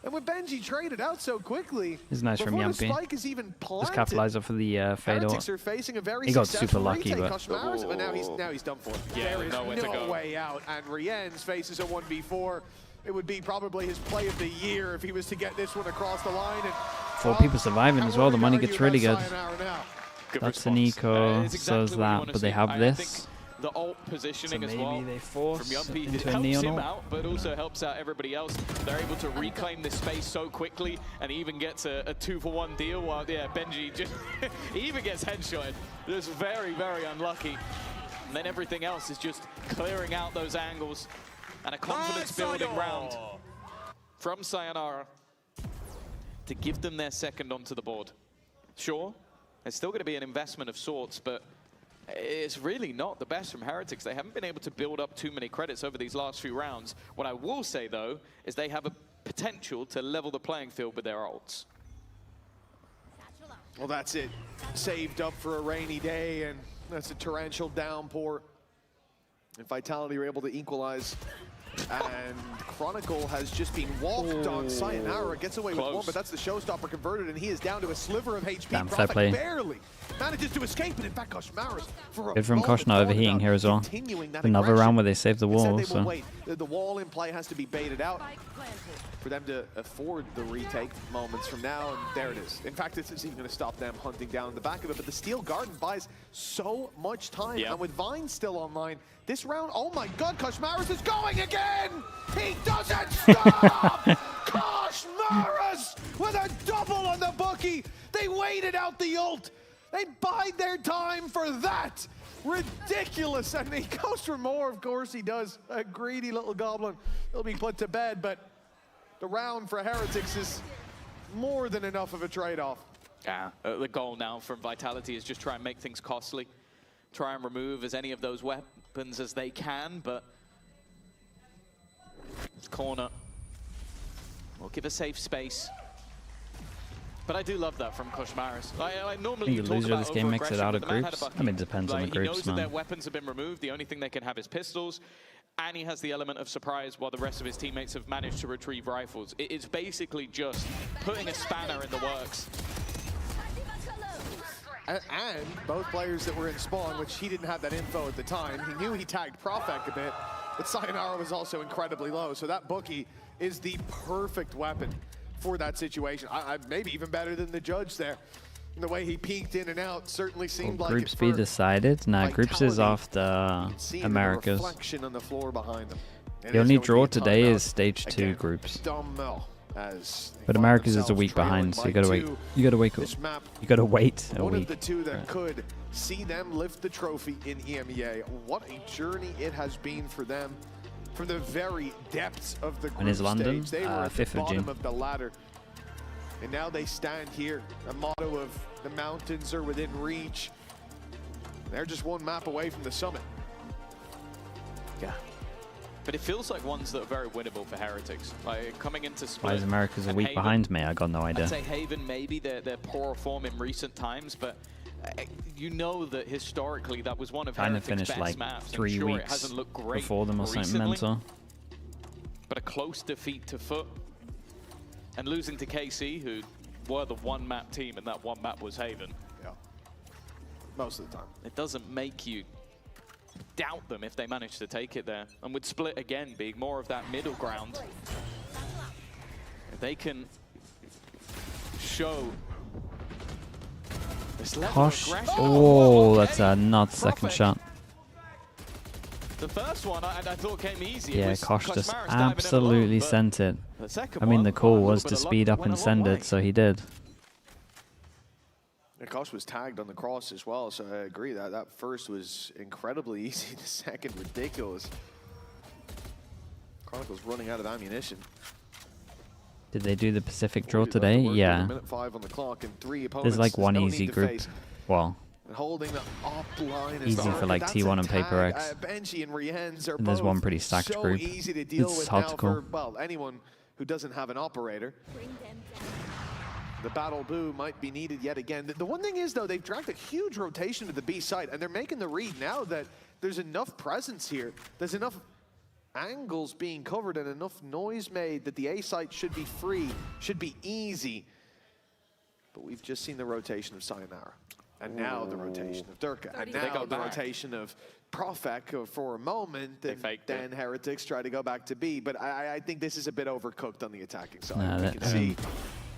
And when Benji traded out so quickly, It's nice from before the Yumpy. spike is even planted, Just capitalize off of the fade Heretics out. are facing a very He got successful super lucky, retake. but Koshmaris, but now he's done for. Yeah, There is nowhere to no go. way out, and Rienz faces a 1v4. It would be probably his play of the year if he was to get this one across the line. And 4 people surviving as well. The money gets really good. Good That's an response. eco, It's so is exactly what you that, wanna but they see. have I this. think the ult positioning So as maybe well they from force Yumpy, it into a helps neon him ult. out, but also helps out everybody else. They're able to reclaim this space so quickly and even gets a 2-for-1 deal while, yeah, Benji just, he even gets headshotted. Just very, very unlucky. And then everything else is just clearing out those angles and a confidence-building round from Sayonara to give them their second onto the board. Sure, it's still going to be an investment of sorts, but it's really not the best from Heretics. They haven't been able to build up too many credits over these last few rounds. What I will say, though, is they have a potential to level the playing field with their ults. Well, that's it. Saved up for a rainy day, and that's a torrential downpour. And Vitality were able to equalize. And Chronicle has just been walked on. Sayonara gets away with one, but that's the showstopper converted, and he is down to a sliver of HP. Damn, fair Prophet play. barely manages to escape, and in fact, Koshmaris for a Good from moment Kosh not overheating thought here as well. about continuing that Another aggression. round where they save the Instead, wall. they will So wait. The wall in play has to be baited out for them to afford the retake moments from now, and there it is. In fact, this isn't even going to stop them hunting down the back of it, but the Steel Garden buys so much time, and with Vine still online, this round, oh my god, Koshmaris is going again! He doesn't stop! Koshmaris with a double on the bookie! They waited out the ult! They bide their time for that! Ridiculous, and he goes for more, of course he does. A greedy little goblin. He'll be put to bed, but the round for Heretics is more than enough of a trade-off. Yeah, the goal now from Vitality is just try and make things costly. Try and remove as any of those weapons as they can, but this corner will give a safe space. But I do love that from Koshmaris. I normally think you the talk loser of about this game makes it out of over-aggression, but the man had groups. a I bucket. mean, it depends on the He groups, knows that their man. weapons have been removed. The only thing they can have is pistols. And he has the element of surprise while the rest of his teammates have managed to retrieve rifles. It's basically just putting a spanner in the works. And both players that were in spawn, which he didn't have that info at the time. He knew he tagged Profek a bit, but Sayonara was also incredibly low. So that bookie is the perfect weapon for that situation. Maybe even better than the judge there. And the way he peeked in and out certainly seemed like Groups B decided. Nah, Groups is off the Americas. On the floor behind them. The only draw today is Stage 2 groups. But Americas is a week behind, so you gotta wait. You gotta wait. You gotta wait a One week. of the two that could see them lift the trophy in EMEA. What a journey it has been for them. From the very depths of the When is group London? stage, they were at 5th the of bottom June. of the ladder. And now they stand here. A motto of the mountains are within reach. They're just one map away from the summit. Yeah. But it feels like ones that are very winnable for Heretics. Like coming into Split. Why is America's a and week Haven, behind me? I got no idea. I'd say Haven maybe their poorer form in recent times, but you know that historically that was one of Kind of Heretics' finished best like maps. 3 sure, it weeks hasn't looked great before them or something recently, mental. but a close defeat to Foot. And losing to KC, who were the one-map team, and that one map was Haven. Yeah. Most of the time. It doesn't make you doubt them if they manage to take it there. And with Split again being more of that middle ground, if they can show this level Kosh. of aggression. Oh, that's a nuts second shot. The first one I thought came easy. Yeah, was Kosh just Koshmaris diving in absolutely alone, sent it. the second I mean, the one, call a little was bit to of luck speed up went and a long send way. it, so he did. Kosh was tagged on the cross as well, so I agree that first was incredibly easy. The second, ridiculous. Chronicle's running out of ammunition. Did they do the Pacific draw today? Yeah. Minute 5 on the clock and 3 opponents. There's like one no easy need to group. face. Well, And holding the up line is easy for like that's T1 a and Paper tag. X. Benji and Rienz are And there's both one pretty stacked so group. easy to deal It's with hard now to call. for, well, anyone who doesn't have an operator. The battle boo might be needed yet again. The one thing is, though, they've dragged a huge rotation to the B site, and they're making the read now that there's enough presence here. There's enough angles being covered and enough noise made that the A site should be free, should be easy. But we've just seen the rotation of Sayonara. And now the rotation of Durka. And now the rotation of Profek for a moment. And then Heretics try to go back to B. But I think this is a bit overcooked on the attacking side. Nah, We can see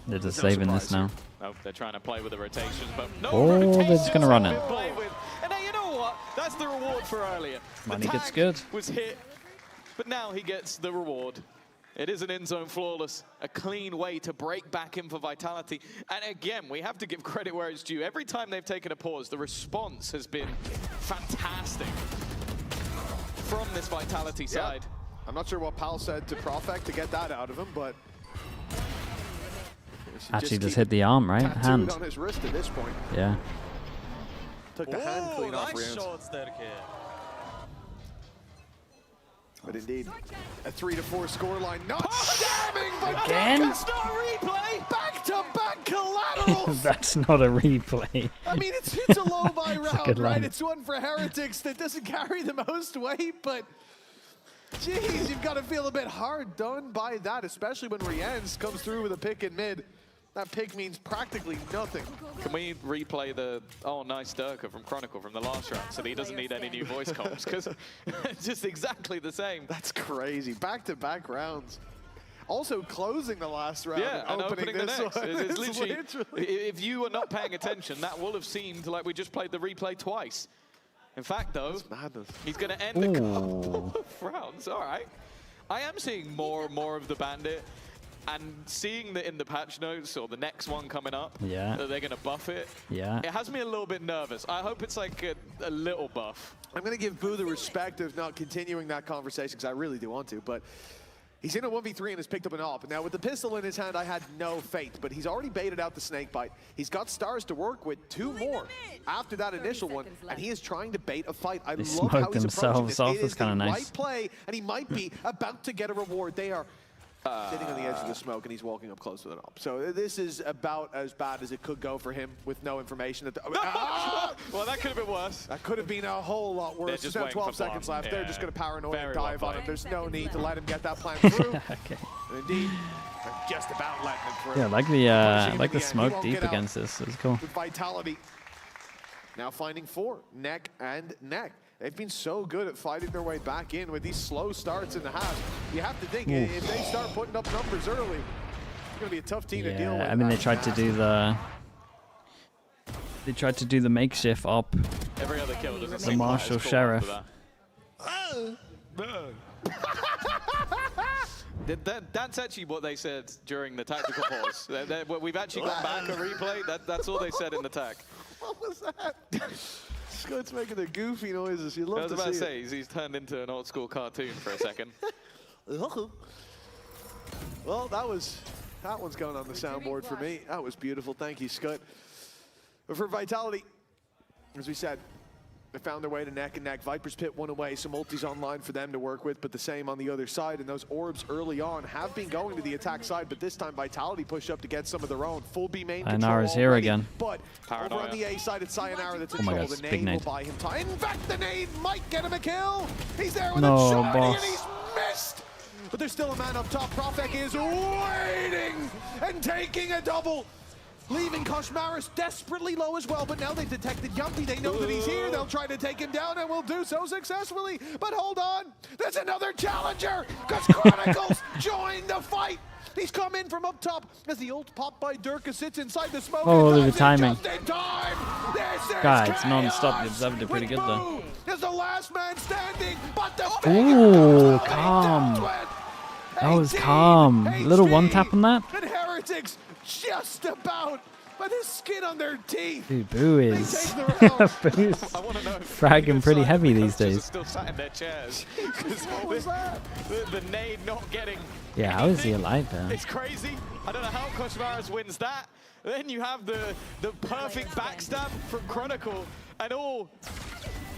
they're just saving this now. Oh, they're trying to play with the rotations, but no Oh, they're rotations just gonna run have it. been played with. And now you know what? That's the reward for earlier. Money the gets tag good. was hit, but now he gets the reward. It is an in-zone flawless, a clean way to break back in for Vitality. And again, we have to give credit where it's due. Every time they've taken a pause, the response has been fantastic from this Vitality side. I'm not sure what Pal said to Profek to get that out of him, but Actually, just hit the arm, right? tattooed Hand. on his wrist at this point. Yeah. Took the hand clean off Nice Rienz. shots there, kid. But indeed, a 3-4 scoreline. Not damning, but Again? that's not a replay. Back-to-back collaterals. That's not a replay. I mean, it's a low buy a round, good right? line. It's one for Heretics that doesn't carry the most weight, but geez, you've got to feel a bit hard done by that, especially when Rienz comes through with a pick in mid. That pick means practically nothing. Can we replay the, oh, nice Durka from Chronicle from the last round so that he doesn't need any new voice comps? Because it's just exactly the same. That's crazy. Back-to-back rounds. Also closing the last round Yeah, and opening the this next. one. It's literally, if you are not paying attention, that will have seemed like we just played the replay twice. In fact, though, he's going to end a couple of rounds. All right. I am seeing more and more of the Bandit. And seeing that in the patch notes, or the next one coming up, Yeah. that they're going to buff it, Yeah. it has me a little bit nervous. I hope it's like a little buff. I'm going to give Boo the respect of not continuing that conversation, because I really do want to, but he's in a 1v3 and has picked up an AWP. Now, with the pistol in his hand, I had no faith, but he's already baited out the snake bite. He's got stars to work with, 2 more after that initial one, and he is trying to bait a fight. I They love how smoked he's approaching themselves this. off. It That's is kinda the nice. right play, and he might be about to get a reward. They are Sitting on the edge of the smoke, and he's walking up close with it up. So this is about as bad as it could go for him with no information. Well, that could have been worse. That could have been a whole lot worse. Just There's now waiting 12 for seconds plan. left. They're just going to paranoid and Very dive well on him. played. There's no need to let him get that plan through. Okay. And indeed, they're just about letting him through. Yeah, I like the He smoke won't deep get out against this. It's cool. with Vitality. Now finding 4, neck and neck. They've been so good at fighting their way back in with these slow starts in the half. You have to think, if they start putting up numbers early, it's going to be a tough team to deal with. I mean, they tried to do the... They tried to do the makeshift op. Every other kill doesn't The seem Marshal quite as Sheriff. That's actually what they said during the tactical pause. We've actually gone back and replayed. That's all they said in the tac. What was that? Scott's making the goofy noises. You love I was to about to see say, he's turned into an old school cartoon for a second. Well, that one's going on the soundboard for me. That was beautiful. Thank you, Scott. But for Vitality, as we said, they found their way to neck and neck. Viper's Pit one away, some ultis online for them to work with, but the same on the other side. And those orbs early on have been going to the attack side, but this time Vitality pushed up to get some of their own. Full B main control Sayonara's here already, again. But over on the A side, it's Sayonara that's in my trouble. God, The big nade nade. will buy him time. In fact, the nade might get him a kill. He's there with No, a shot, boss. and he's missed. But there's still a man up top. Profek is waiting and taking a double. Leaving Koshmaris desperately low as well, but now they've detected Yumpy. They know that he's here. They'll try to take him down and will do so successfully. But hold on, there's another challenger, because Chronicles joined the fight. He's come in from up top as the ult pop by Durka sits inside the smoke. Oh, and the dives in timing. just in time. This is God, it's chaos non-stop. The observer did pretty with good though. Boo as the last man standing, but the Ooh, calm. That was calm. Little one tap on that. and Heretics just about by the skin on their teeth. Dude, Boo is Boo's fragging pretty heavy these days. Still sat in their chairs. What was that? The nade not getting. Yeah, how is he alive there? It's crazy. I don't know how Koshmaris wins that. Then you have the perfect backstab from Chronicle, and all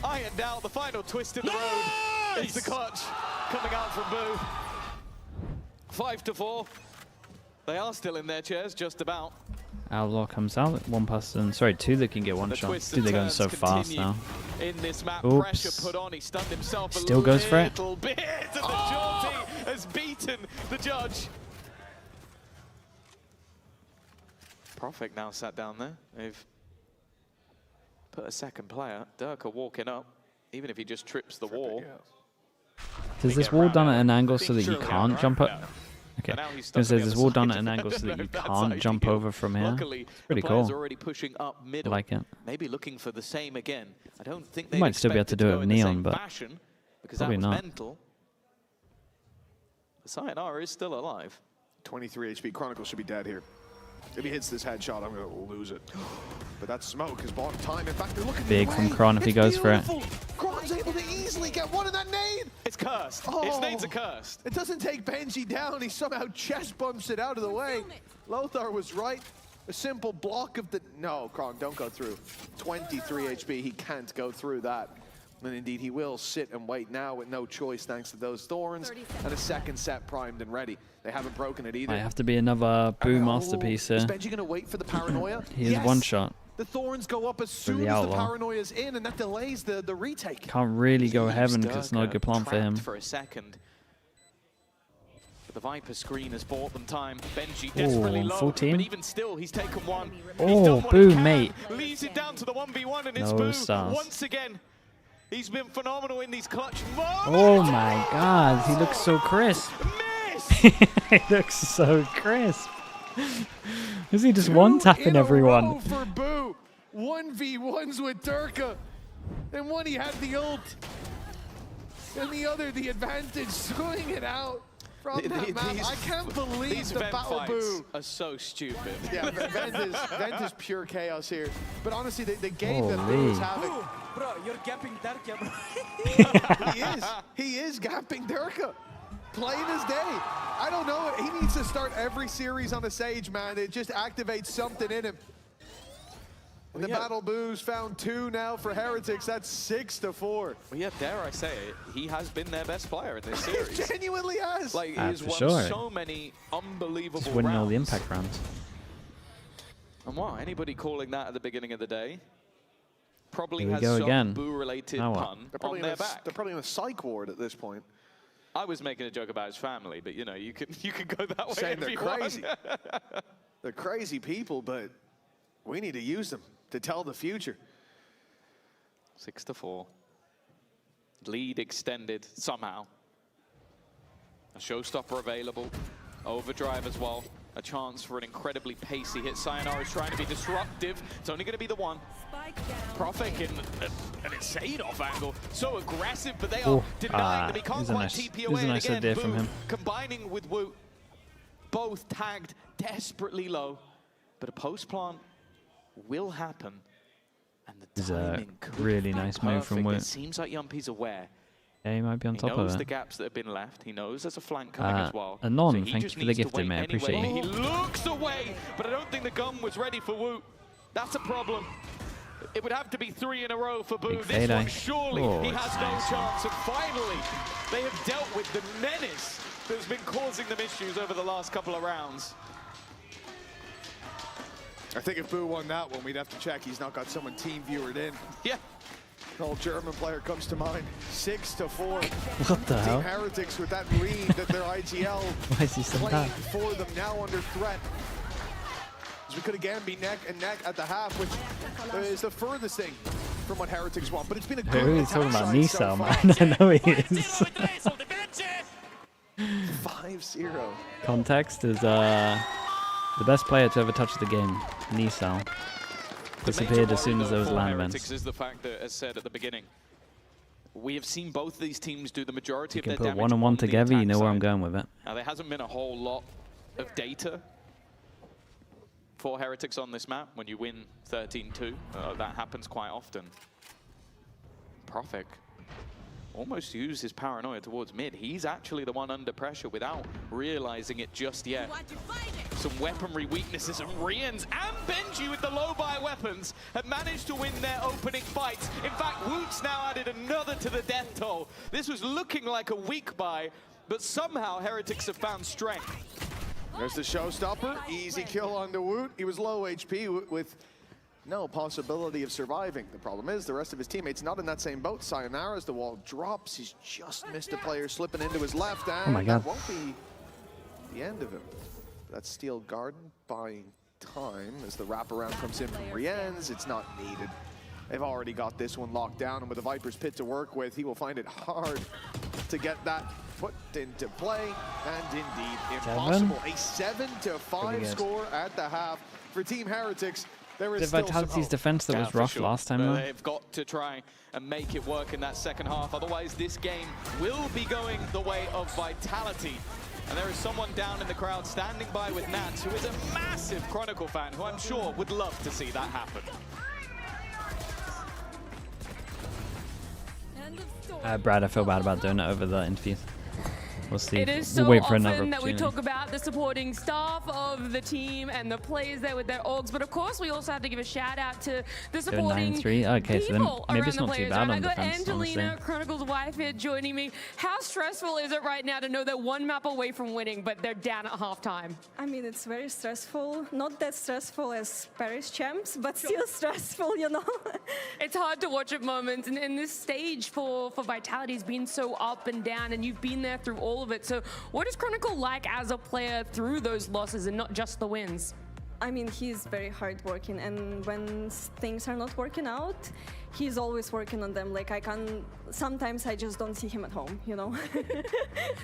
ironed out. The final twist in the road is the clutch coming out from Boo. 5-4. They are still in their chairs, just about. Outlaw comes out. One person, sorry, 2 that can get one shot. Dude, they're going so fast now. In this map, Oops. pressure put on. He stunned himself Still goes for it. little bit, and the jaunty has beaten the judge. Profek now sat down there. They've put a second player. Durka walking up, even if he just trips the wall. Is this wall done at an angle so that you surely can't right? jump up? No. Okay. Now I he's was stuck going to say, on is the this wall other done side. at an angle I so don't that know you if that's can't jump ideal. over from here? Luckily, Pretty the players cool. are already pushing up I middle. like it. Maybe looking for the same again. I don't think You they might still be able to do it with Neon, but fashion, because probably that was not. mental. Sayonara is still alive. 23 HP. Chronicle should be dead here. If he hits this headshot, I'm going to lose it. But that smoke has bought time. In fact, they're looking Big the from way. Kron if he It's goes for it. beautiful. Kron's able to easily get one in that nade. It's cursed. His nades are cursed. It doesn't take Benji down. He somehow chest bumps it out of the way. Lothar was right. A simple block of the... No, Kron, don't go through. 23 HP. He can't go through that. And indeed, he will sit and wait now with no choice thanks to those thorns. And a second set primed and ready. They haven't broken it either. Might have to be another Boo masterpiece Is here. Benji going to wait for the paranoia? He is Yes. one shot. The thorns go up as soon the as the outlaw. paranoia's in, and that delays the retake. Can't really go heaven because it's not a good plan for him. For a second. But the Viper screen has bought them time. Benji Oh, desperately low, full team. but even still, he's taken one. He's Oh, done what Boo, he can. mate. Leads it down to the 1v1, and it's No Boo stars. once again. He's been phenomenal in these clutch moments. Oh my God, he looks so crisp. He looks so crisp. Is he just one-tapping everyone? For Boo, 1v1s with Durka. And one he had the ult. And the other the advantage, swing it out from that map. I can't believe these the vent Battle fights Boo. are so stupid. Yeah, Vent is pure chaos here. But honestly, the game that Boo Holy. is having... Bro, you're gapping Darkia, bro. He is gapping Durka. Plain as day. I don't know. He needs to start every series on the Sage, man. It just activates something in him. And the battle booze found 2 now for Heretics. That's 6-4. Well, yeah, dare I say it, he has been their best player in this series. He genuinely has. Like, he has won so many unbelievable Just winning rounds. all the impact rounds. And wow, anybody calling that at the beginning of the day probably Here we has go some again. boo-related Now what? pun on their back. They're probably in a psych ward at this point. I was making a joke about his family, but you know, you can go that way Saying if they're you crazy. want. They're crazy people, but we need to use them to tell the future. 6-4. Lead extended somehow. A showstopper available. Overdrive as well. A chance for an incredibly pacey hit. Sayonara is trying to be disruptive. It's only going to be the one. Profik in an insane off angle. So aggressive, but they are denying them. He can't quite TP away. Nice again, idea from him. Combining with Woot. Both tagged desperately low. But a post plant will happen. And the timing could really be nice move from perfect. Woot. It seems like Yumpi's aware. Yeah, he might be on top He of knows it. the gaps that have been left. He knows there's a flank coming as well. Anon, So he thank just you for the needs to gifting, wait mate. I appreciate anyway. you. He looks away, but I don't think the gun was ready for Woot. That's a problem. It would have to be 3 in a row for Boo. This one, surely, he has no chance. And finally, they have dealt with the menace that's been causing them issues over the last couple of rounds. I think if Boo won that one, we'd have to check he's not got someone team viewered in. Yeah. An old German player comes to mind. 6-4. What the hell? Team Heretics with that lead that their IGL Why is he so claimed bad? for them, now under threat. As we could again be neck and neck at the half, which is the furthest thing from what Heretics want. But it's been a good Who are you talking about? attack so Nisal, far. man. I know he is. 5-0. Context is the best player to ever touch the game, Nisal. Disappeared as soon as those land Heretics vents. is the fact that, as said at the beginning, we have seen both these teams do the majority You of can their put damage one and one on the together, you attack know where side. I'm going with it. Now, there hasn't been a whole lot of data for Heretics on this map. When you win 13-2, that happens quite often. Profik almost used his paranoia towards mid. He's actually the one under pressure without realizing it just yet. Some weaponry weaknesses, and Rians and Benji with the low buy weapons have managed to win their opening fights. In fact, Woot's now added another to the death toll. This was looking like a weak buy, but somehow Heretics have found strength. There's the showstopper. Easy kill on the Woot. He was low HP with no possibility of surviving. The problem is the rest of his teammates not in that same boat. Sayonara, as the wall drops, he's just missed a player slipping into his left, and Oh my God. that won't be the end of him. That's Steel Garden buying time as the wraparound comes in from Rienz. It's not needed. They've already got this one locked down, and with the Viper's Pit to work with, he will find it hard to get that put into play, and indeed impossible. A 7-5 score at the half for Team Heretics. There is The still Vitality's defense that was for rough sure. last time, But though. they've got to try and make it work in that second half. Otherwise, this game will be going the way of Vitality. And there is someone down in the crowd standing by with Nats, who is a massive Chronicle fan, who I'm sure would love to see that happen. Brad, I feel bad about doing it over the interview. We'll see. It is We'll so wait for another often that we opportunity. talk about the supporting staff of the team and the players there with their orgs, but of course we also have to give a shout out to the supporting 9-3. Okay, so then people maybe around it's the not too players. bad And on I got defense, Angelina, honestly. Chronicle's wife, here joining me. How stressful is it right now to know they're one map away from winning, but they're down at halftime? I mean, it's very stressful. Not that stressful as Paris champs, but still stressful, you know. It's hard to watch at moments, and this stage for Vitality has been so up and down, and you've been there through all of it. So what is Chronicle like as a player through those losses and not just the wins? I mean, he's very hardworking, and when things are not working out, he's always working on them. Like, sometimes I just don't see him at home, you know?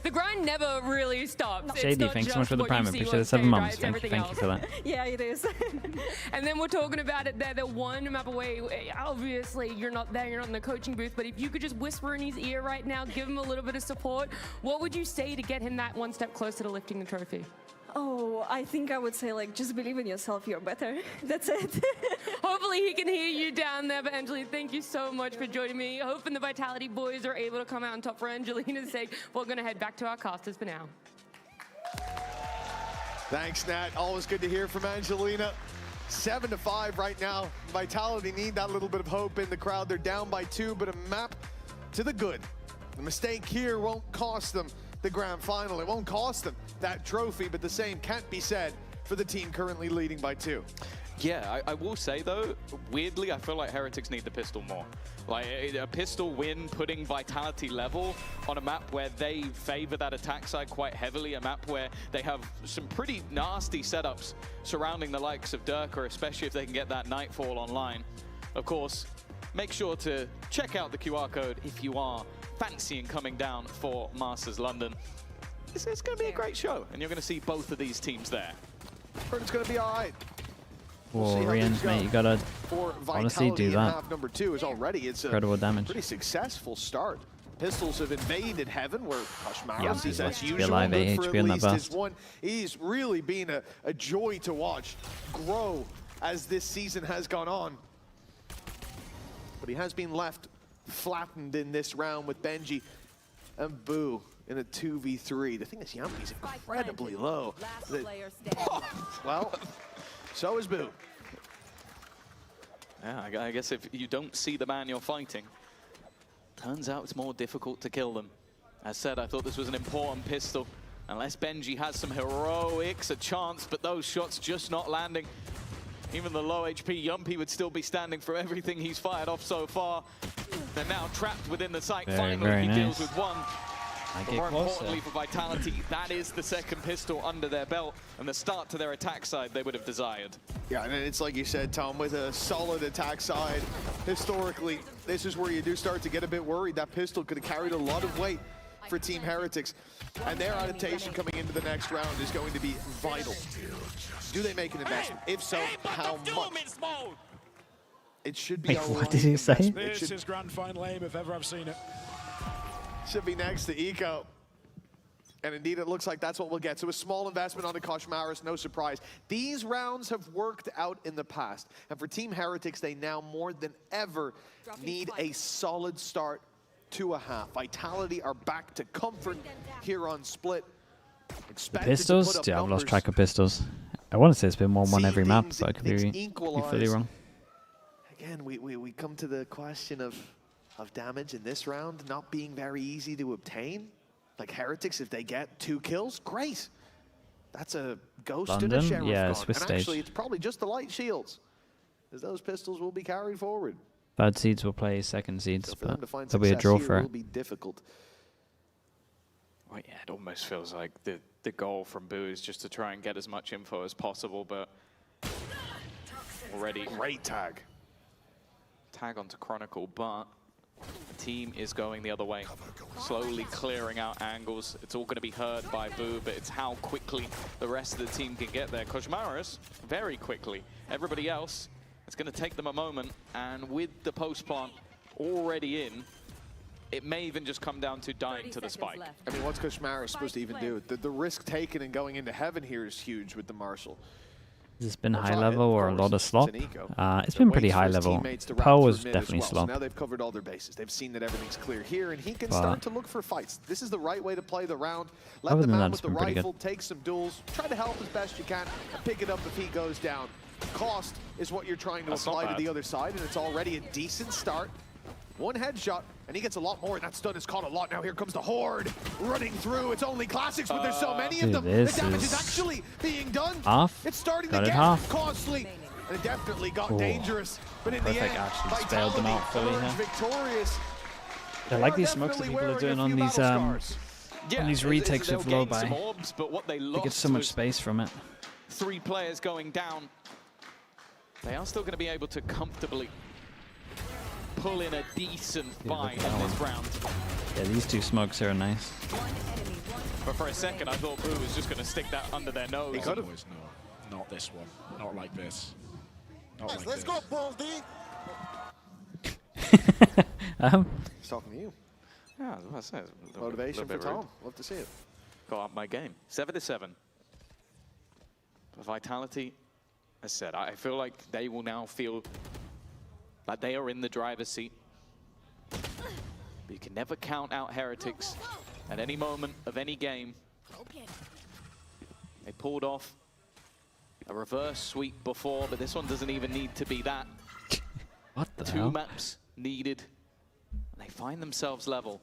The grind never really stops. Shady, thanks so much for the prime. I appreciate the 7 months. Thank you for that. Yeah, it is. And then we're talking about it there, they're one map away. Obviously, you're not there, you're not in the coaching booth, but if you could just whisper in his ear right now, give him a little bit of support, what would you say to get him that one step closer to lifting the trophy? Oh, I think I would say, like, just believe in yourself, you're better. That's it. Hopefully he can hear you down there, but Angelina, thank you so much for joining me. Hoping the Vitality boys are able to come out on top for Angelina's sake. We're going to head back to our casters for now. Thanks, Nat. Always good to hear from Angelina. 7-5 right now. Vitality need that little bit of hope in the crowd. They're down by 2, but a map to the good. The mistake here won't cost them the grand final. It won't cost them that trophy, but the same can't be said for the team currently leading by 2. Yeah, I will say though, weirdly, I feel like Heretics need the pistol more. Like a pistol win, putting Vitality level on a map where they favor that attack side quite heavily, a map where they have some pretty nasty setups surrounding the likes of Durka, especially if they can get that Nightfall online. Of course, make sure to check out the QR code if you are fancying coming down for Masters London. It's going to be a great show, and you're going to see both of these teams there. But it's going to be all right. Whoa, Rians, mate, you gotta honestly do that. Half number 2 is already, it's a incredible damage. Pretty successful start. Pistols have invaded heaven where Koshmaros Yeah, is as he's usual. alive, Good for HP on that at least his burst. one. He's really been a joy to watch grow as this season has gone on. But he has been left flattened in this round with Benji and Boo in a 2v3. The thing is, Yampi's incredibly low. Well, so is Boo. Yeah, I guess if you don't see the man you're fighting, turns out it's more difficult to kill them. As said, I thought this was an important pistol. Unless Benji has some heroics, a chance, but those shots just not landing. Even the low HP Yumpy would still be standing for everything he's fired off so far. They're now trapped within the site. Finally, he deals with one. But more importantly for Vitality, that is the second pistol under their belt and the start to their attack side they would have desired. Yeah, and it's like you said, Tom, with a solid attack side, historically, this is where you do start to get a bit worried. That pistol could have carried a lot of weight for Team Heretics, and their adaptation coming into the next round is going to be vital. Do they make an investment? If so, how much? It should be Wait, what did he say? This is grand final aim if ever I've seen it. Should be next to Eco. And indeed, it looks like that's what we'll get. So a small investment on the Koshmaros, no surprise. These rounds have worked out in the past. And for Team Heretics, they now more than ever need a solid start to a half. Vitality are back to comfort here on Split. The pistols? Yeah, I've lost track of pistols. I want to say it's been 1-1 every map, but I could be fully wrong. Again, we come to the question of damage in this round not being very easy to obtain. Like Heretics, if they get 2 kills, great. That's a ghost London? and a sheriff Yeah, gone. Swiss And stage. actually, it's probably just the light shields, as those pistols will be carried forward. Third seeds will play second seeds, So for them but to find there'll be a success draw here for will it. be difficult. Well, yeah, it almost feels like the goal from Boo is just to try and get as much info as possible, but already great tag. Tag onto Chronicle, but the team is going the other way, slowly clearing out angles. It's all going to be heard by Boo, but it's how quickly the rest of the team can get there. Koshmaros, very quickly. Everybody else, it's going to take them a moment, and with the post plant already in, it may even just come down to dying to the spike. I mean, what's Koshmaros supposed to even do? The risk taken in going into heaven here is huge with the Marshal. Has this been high level or a lot of slop? It's been pretty high level. Pearl was definitely slop. So now they've covered all their bases. They've seen that everything's clear here, and he can start to look for fights. This is the right way to play the round. Let the man with the rifle take some duels, try to help as best you can, and pick it up if he goes down. Cost is what you're trying to apply to the other side, and it's already a decent start. One headshot, and he gets a lot more, and that stun is caught a lot. Now here comes the Horde running through. It's only classics, but there's so many of them. The damage is actually being done. Half. It's starting to Got it get half. costly, and it definitely got dangerous. But in the end, actually just bailed them out fully here. Victorious. I like these smokes that people are doing on these retakes with low buy. They get so much space from it. 3 players going down. They are still going to be able to comfortably pull in a decent fight in this round. Yeah, these 2 smokes here are nice. But for a second, I thought Boo was just going to stick that under their nose. He could have. No, not this one. Not like this. Not like Let's this. go, Baldy. He's talking to you. Yeah, I was about to say, Motivation for Tom. Love to see it. Got up my game. 7-7. Vitality, as I said, I feel like they will now feel like they are in the driver's seat. But you can never count out Heretics at any moment of any game. They pulled off A reverse sweep before, but this one doesn't even need to be that. What the Two hell? maps needed, and they find themselves level.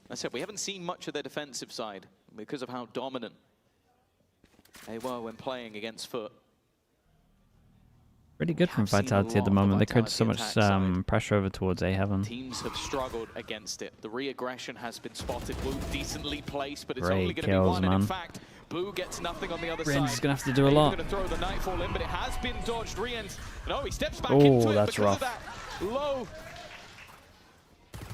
I said, we haven't seen much of their defensive side because of how dominant they were when playing against Foot. Pretty good from Vitality at the moment. They create so much pressure over towards A heaven. Teams have struggled against it. The re-aggression has been spotted. Blue decently placed, but it's Great only going to be kills, one. And in man. fact, Blue gets nothing on the other Rien's side. gonna have to do a lot. Going to throw the Nightfall in, but it has been dodged. Rien's, no, he steps back Oh, into it that's because rough. of that low.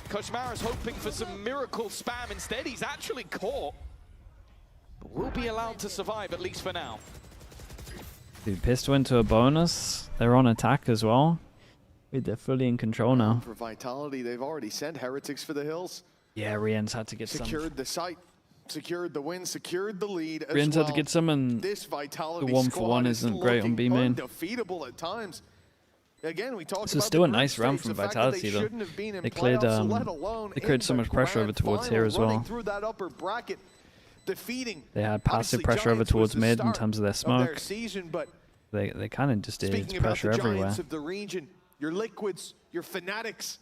Koshmara's hoping for some miracle spam. Instead, he's actually caught. But will be allowed to survive, at least for now. Dude, Pistol into a bonus. They're on attack as well. They're fully in control now. For Vitality, they've already sent Heretics for the hills. Yeah, Rien's had to get Secured the site, secured the win, secured the lead as Rien's well. had to get some, and This Vitality the 1-for-1 isn't great on B main. Undefeatable at times. Again, we talked This about is still a the nice group round stage, from the fact that Vitality, they though. shouldn't have been in They cleared, playoffs, let alone they created in so the much pressure over grand towards here final, as well. running through that upper bracket, defeating They had passive obviously pressure over Giants was towards the mid in start terms of their of smoke. season, but They kind of just did speaking about pressure the everywhere. Giants of the region, your Liquids, your Fanatics,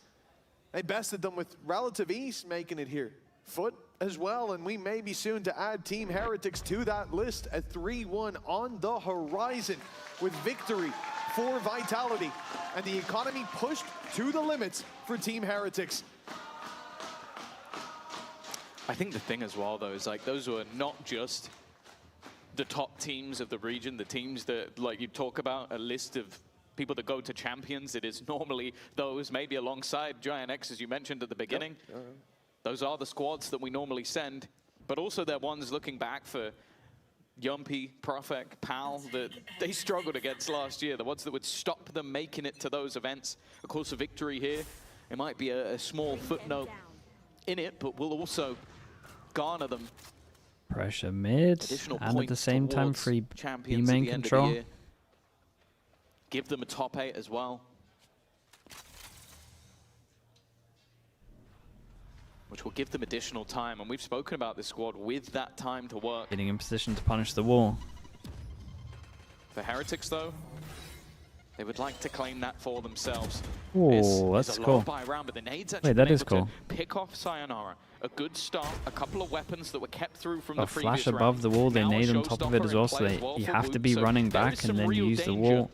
they bested them with relative ease, making it here. Foot as well, and we may be soon to add Team Heretics to that list at 3-1 on the horizon with victory for Vitality and the economy pushed to the limits for Team Heretics. I think the thing as well, though, is like those were not just the top teams of the region, the teams that, like you talk about, a list of people that go to champions. It is normally those, maybe alongside Giant X, as you mentioned at the beginning. Yep. Those are the squads that we normally send, but also they're ones looking back for Yumpy, Profek, Pal, that they struggled against last year, the ones that would stop them making it to those events. Of course, a victory here, it might be a small footnote in it, but will also garner them Pressure mid, additional and at the points same time towards free B champions at main the end of the control. year. Give them a top 8 as well, which will give them additional time. And we've spoken about this squad with that time to work. Getting in position to punish the wall. For Heretics, though, they would like to claim that for themselves. Oh, It's that's a cool. lot by round, but the nades actually Wait, that been is able to cool. pick off Sayonara. A good start, a couple of weapons that were kept through from A the previous flash above round. the wall, they Now a nade on top of it showstopper as in well, play so as well you for have to Boot. be So running there back is and some then real use the danger. wall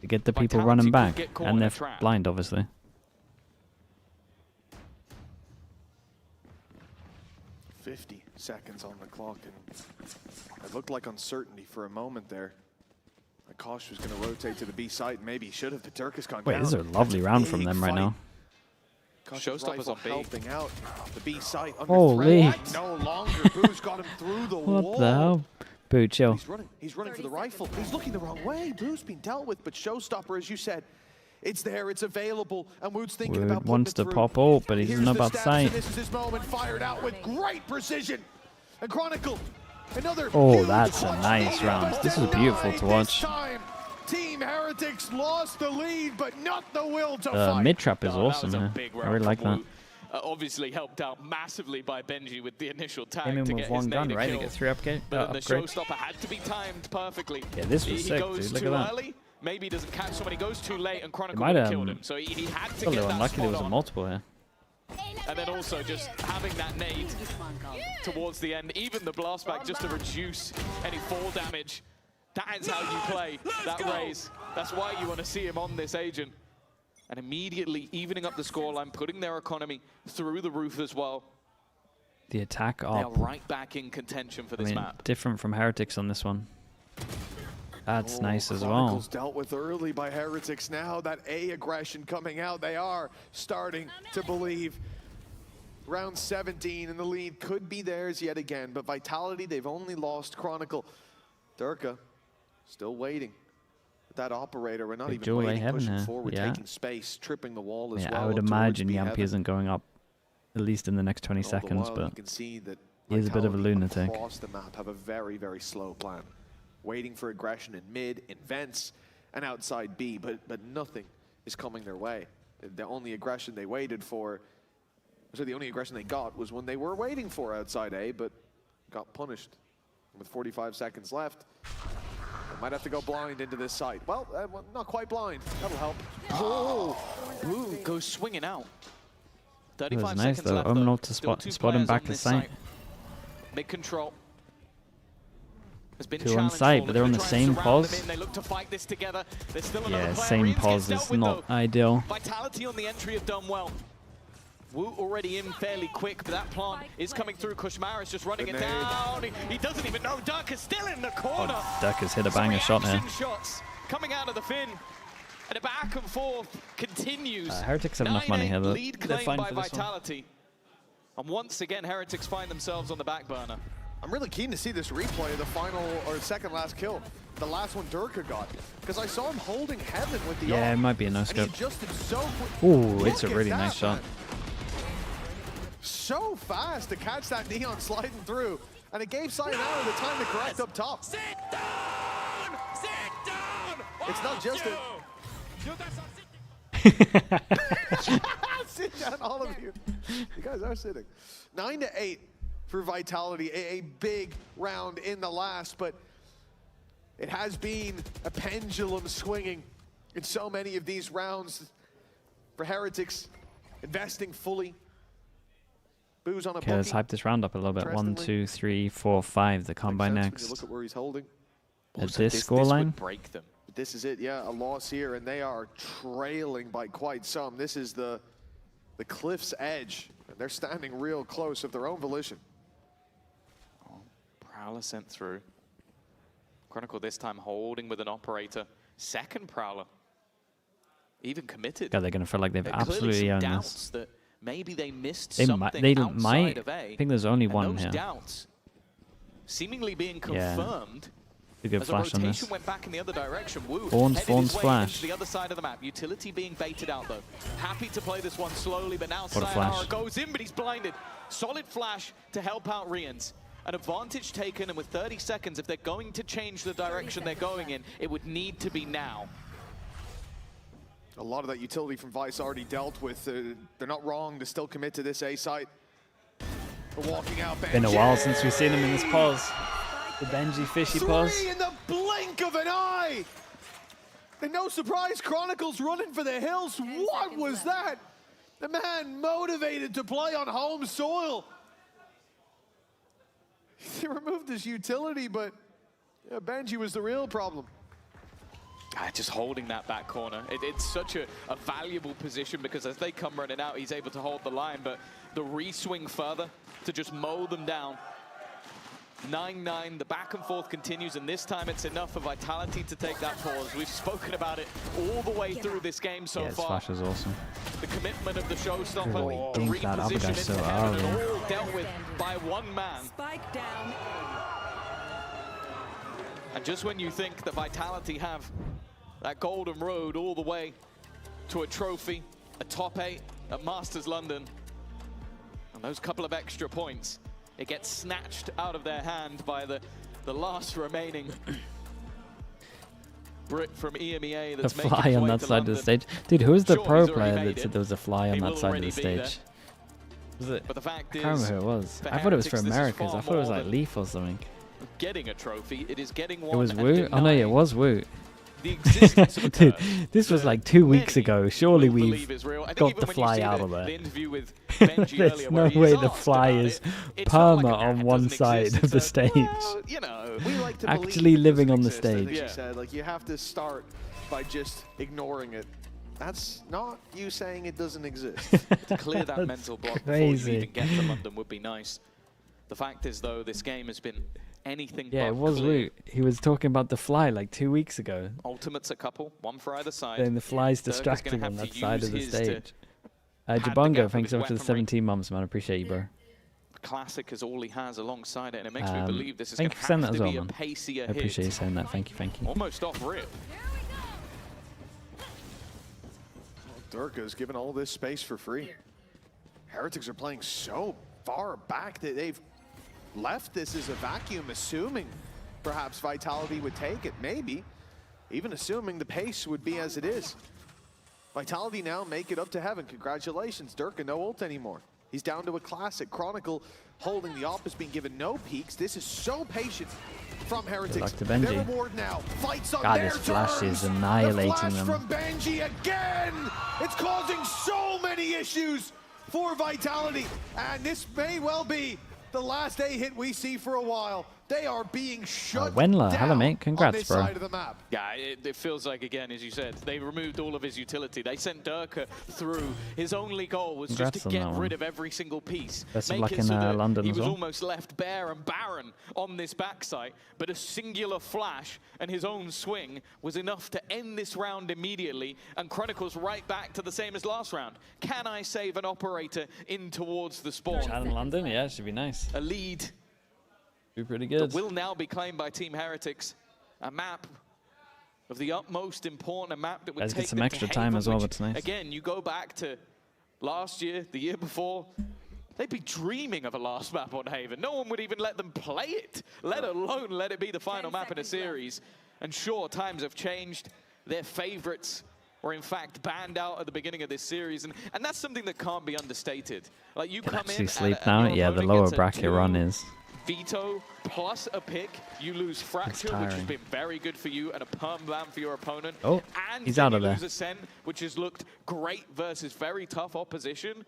to get the people Vitality running could back. get caught And in a they're trap. blind, obviously. .50 seconds on the clock, and it looked like uncertainty for a moment there. Akash was going to rotate to the B site, and maybe he should have. The Turkish gone Wait, down. this is a lovely round from them right now. Showstoppers on B. Helping out the B site under Holy. threat. No longer. Boo's got him through the wall. What the hell? Boo, chill. He's running for the rifle. He's looking the wrong way. Boo's been dealt with, but Showstopper, as you said, it's there, it's available, and Wood's thinking Wood about putting wants it to through. pop ult, but he Here's doesn't know the about steps, sight. and this is his moment, fired out with great precision. And Chronicle, another Oh, huge that's a punch nice lead, round. but This is denied beautiful to this watch. time. Team Heretics lost the lead, but not the will to The fight. mid trap is No, that awesome was a here. big I round really like from that. Wu. Obviously helped out massively by Benji with the initial tag Came in to with get one his gun, native right? To kill. get 3 But the upgrades. showstopper had to be timed perfectly. Yeah, this was he sick, goes dude. Look too at that. early. Maybe he doesn't catch someone. He goes too late, and It Chronicle might would have have killed him. So he had to a get little that unlucky there spot was a on. multiple here. And then also just having that nade towards the end, even the blast back, just to reduce any fall damage. That is how you play that raise. That's why you want to see him on this agent. And immediately evening up the scoreline, putting their economy through the roof as well. The attack They are up. right back in contention for I this mean, map. different from Heretics on this one. That's nice as well. Chronicles dealt with early by Heretics. Now that A aggression coming out, they are starting to believe. Round 17 and the lead could be theirs yet again, but Vitality, they've only lost Chronicle. Durka still waiting. With that operator, we're not Big even duel waiting, heaven pushing here, forward, yeah. taking space, tripping the wall as Yeah, well. I would up towards imagine B Yampy heaven. isn't going up, at least in the next 20 All the seconds, while, but you can see that he is a bit of a Vitality lunatic. across the map have a very, very slow plan. Waiting for aggression in mid, in vents, and outside B, but nothing is coming their way. The only aggression they waited for, so the only aggression they got was when they were waiting for outside A, but got punished. With 45 seconds left, Might have to go blind into this site. Well, not quite blind. That'll help. Oh! Ooh, goes swinging out. That 35 was nice seconds though. left, Omen to Still spot him back on to this sight. Mid control. Has been Two on challenged site, for but they're on the try and same surround pause. them in. They look to fight this together. There's still another Yeah, player. same Rians pause gets is dealt with, not though. ideal. Vitality on the entry have done well. Wu already in fairly quick, but that plant is coming through. Kushmara is just running it down. He doesn't even know. Dirk is still in the corner. Oh, Dirk has hit a banger shot here. Shots coming out of the fin. And a back and forth continues. Heretics have enough money here, though. Lead They're claimed fine by for this one. Vitality. And once again, Heretics find themselves on the back burner. I'm really keen to see this replay of the final or second last kill. The last one Durka got. Because I saw him holding Heaven with the Yeah, arm, it might be a no and scope. he adjusted so quick. Ooh, it's a Look at really that, nice shot. man. So fast to catch that Neon sliding through. And it gave Sayonara the time to correct up top. Sit down! Sit down! It's not just a... Sit down, all of you. You guys are sitting. 9-8 for Vitality. A big round in the last, but it has been a pendulum swinging in so many of these rounds for Heretics, investing fully. Booze on a Okay, let's hype this round up a little bit. 1, 2, 3, 4, 5. The combine next. Look at where he's holding. At this scoreline. would break them. This is it, yeah, a loss here, and they are trailing by quite some. This is the cliff's edge, and they're standing real close of their own volition. Prowler sent through. Chronicle this time holding with an operator. Second Prowler. Even committed. God, they're going to feel like they've There are clearly absolutely some owned doubts this. that maybe they missed They something might. outside of A. I think there's only and one those here. doubts seemingly being Yeah. confirmed. A good As flash a on rotation this. went back in the other direction. Wu Fawn's headed his way flash. into the other side of the map. Utility being baited out though. Happy to play this one slowly, but now What a Sayonara flash. goes in, but he's blinded. Solid flash to help out Rians. An advantage taken, and with 30 seconds, if they're going to change the direction they're going in, it would need to be now. A lot of that utility from Vice already dealt with. They're not wrong to still commit to this A site. They're walking out. Been a while since we've seen him in this pause. The Benji fishy pause. Three in the blink of an eye! And no surprise, Chronicles running for the hills. What was that? The man motivated to play on home soil. He removed his utility, but yeah, Benji was the real problem. Just holding that back corner. It's such a valuable position because as they come running out, he's able to hold the line, but the re-swing further to just mow them down. 9-9, the back and forth continues, and this time it's enough for Vitality to take that pause. We've spoken about it all the way through this game so Yeah, this far. flash is awesome. The commitment of the showstopper, Oh, the dink that other guy reposition so into heaven, and early. all dealt with by one man. Spike down. And just when you think that Vitality have that golden road all the way to a trophy, a top 8 at Masters London, and those couple of extra points, it gets snatched out of their hand by the last remaining Brit from EMEA The that's making fly its on way that to side of the London. stage. Dude, who was the Sure, pro he's already player made that said it. there was a fly on He that will side of already the be there. stage? Was it? But the fact I can't is, remember who it was. for I thought it was for Heretics, this is Americas. far I thought it was more like than Leaf or something. getting a trophy. It is getting one It was and Wu? Oh no, yeah, it denying was Wu. the existence of a Dude, curse. this was like 2 weeks ago. Surely we've Believe is real. I think got even the when you fly see out the of there. interview with Benji There's earlier no where he way is the asked fly about is it, it's not perma like, on it one doesn't side exist. of the It's a, stage. well, you know, We like to Actually believe it living doesn't on the exist, I think stage. she said. Like, you have to start by just ignoring it. That's not you saying it doesn't exist. to clear that That's mental block crazy. before you even get to London would be nice. The fact is, though, this game has been anything Yeah, but it was clear. Wu. He was talking about the fly like 2 weeks ago. Ultimates a couple, one for either side. Then the fly's Dirk is distracting gonna on have that to side of the use his to stage. pad the gap Jabongo, with thanks his so much for the weaponry. 17 months, man. I appreciate you, bro. Classic is all he has alongside it, and it makes me believe this is Thank going you to for saying have that to as be well, a man. pacier I appreciate you hit. saying that. Thank you, thank you. Almost off rip. Durka's given all this space for free. Heretics are playing so far back that they've left this as a vacuum, assuming perhaps Vitality would take it. Maybe. Even assuming the pace would be as it is. Vitality now make it up to heaven. Congratulations, Durka, no ult anymore. He's down to a classic. Chronicle holding the op, has been given no peeks. This is so patient from Heretics. luck to Benji. Their reward now. Fights on God, their this flash terms. is annihilating the flash them. from Benji again. It's causing so many issues for Vitality. And this may well be the last A hit we see for a while. They are being shut Wendler, down hello mate, on congrats this bro. side of the map. Yeah, it feels like, again, as you said, they removed all of his utility. They sent Durka through. His only goal was Congrats just to on get that rid one. of every single piece. Best of Make luck it in so that London he as was well. almost left bare and barren on this backside, but a singular flash and his own swing was enough to end this round immediately, and Chronicles right back to the same as last round. Can I save an operator in towards the spawn? Chat in London, yeah, it should be nice. A lead Be pretty that good. will now be claimed by Team Heretics. A map of the utmost important, a map that would Guys take get some them extra to time Haven, as well, which, that's nice. Again, you go back to last year, the year before, they'd be dreaming of a last map on Haven. No one would even let them play it, let alone let it be the final map in a series. And sure, times have changed. Their favorites were in fact banned out at the beginning of this series, and that's something that can't be understated. Like, you Can come actually in sleep and now. your Yeah, the opponent lower gets a bracket run is. veto plus a pick, you lose Fracture, which has tiring. been very good for you, and a perm ban for your opponent. Oh, and he's then out of you there. lose Ascent, which has looked great versus very tough opposition.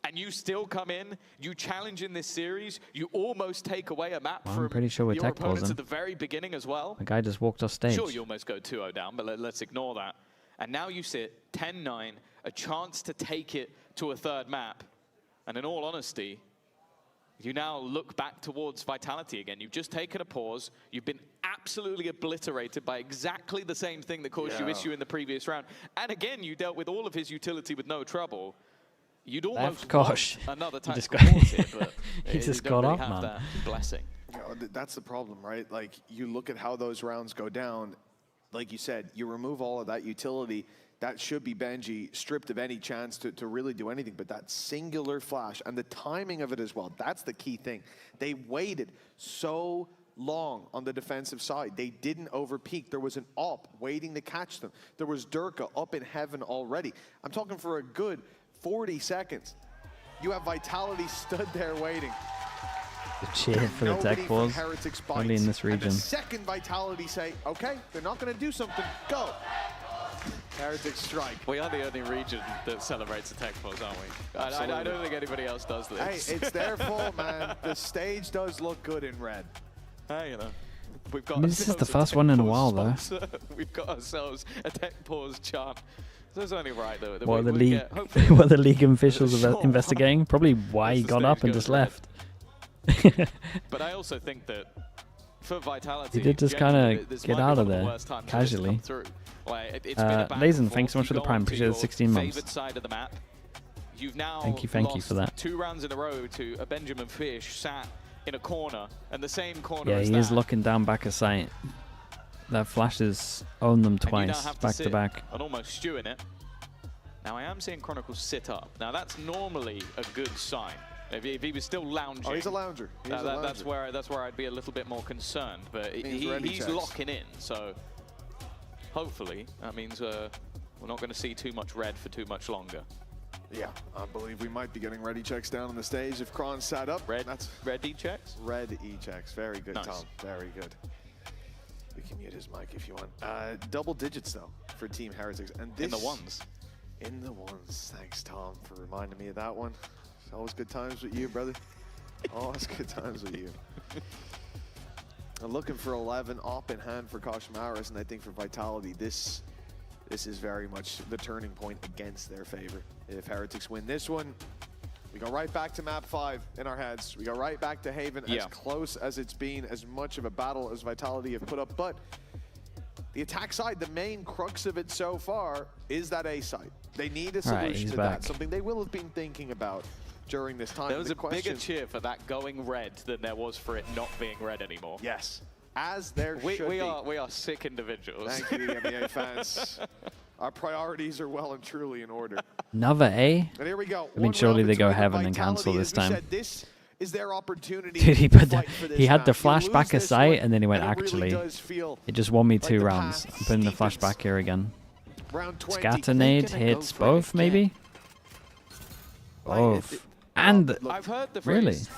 And you still come in, you challenge in this series, you almost take away a map Well, from I'm pretty sure we're your tech opponents pausing. at the very beginning as well. The guy just walked off stage. Sure, you almost go 2-0 down, but let's ignore that. And now you sit 10-9, a chance to take it to a third map. And in all honesty, you now look back towards Vitality again. You've just taken a pause. You've been absolutely obliterated by exactly the same thing that caused you issue in the previous round. And again, you dealt with all of his utility with no trouble. You'd almost Gosh, want another he just tactical got, pause here, but he you just don't got really up, have man. that blessing. You know, that's the problem, right? Like, you look at how those rounds go down. Like you said, you remove all of that utility. That should be Benji stripped of any chance to really do anything. But that singular flash and the timing of it as well, that's the key thing. They waited so long on the defensive side. They didn't overpeak. There was an op waiting to catch them. There was Durka up in heaven already. I'm talking for a good 40 seconds. You have Vitality stood there waiting. The cheer for the tech pause. Heretics Only in this And region. the second Vitality say, okay, they're not going to do something, go. Heretics strike. We are the only region that celebrates the tech pause, aren't we? I don't think anybody else does this. Hey, it's their fault, man. The stage does look good in red. Hey, you know, we've got. I mean, this is the ourselves a first tech one in a pause while, though. sponsor. We've got ourselves a tech pause chant. So it's only right, though. That What are the we league? get, hopefully, What are the league officials Sure. investigating? Probably why he Once the got up stage and goes just red. left. But I also think that for Vitality, He did just genuinely, kinda this get might be out one of the there, worst times for this to casually. come through. Like, it's been a back Lazen, and thanks so much forth. for the You go prime. onto Appreciate the your 16 months. favoured side of the map. You've now Thank you lost for that. 2 rounds in a row to a Benjamin Fish sat in a corner, and the same corner Yeah, as he is that. looking down back of sight. That flash has owned them And you now twice, have to back to sit back. and almost stew in it. Now I am seeing Chronicles sit up. Now that's normally a good sign. If he was still lounging, Oh, he's a lounger. He's a that's lounger. where I'd be a little bit more concerned. But Means ready he's checks. locking in, so hopefully that means we're not going to see too much red for too much longer. Yeah, I believe we might be getting ready checks down on the stage if Kron sat up. Red, That's red E-checks? red E-checks. Very good, Nice. Tom. Very good. We can mute his mic if you want. Double digits, though, for Team Heretics. And this, In the ones. In the ones. Thanks, Tom, for reminding me of that one. It's always good times with you, brother. Always good times with you. I'm looking for 11 op in hand for Koshmaris, and I think for Vitality, this is very much the turning point against their favor. If Heretics win this one, we go right back to map 5 in our heads. We go right back to Haven, as close as it's been, as much of a battle as Vitality have put up. But the attack side, the main crux of it so far is that A side. They need a solution to that, something they will have been thinking about during this time. There was a bigger cheer for that going red than there was for it not being red anymore. Yes, as there should we be. We are sick individuals. Thank you, EMEA fans. Our priorities are well and truly in order. Another A? And here we go. I mean, surely they go heaven and cancel this time. This is their opportunity. Dude, he to put fight for this he had map. the You flash lose back of this sight, one, and then he went, and it really actually, does feel it just won me like 2 the rounds. path I'm putting the flash steepens. back here again. Round 20. Scatterade hits both, maybe? Both. And I've heard the really, phrase,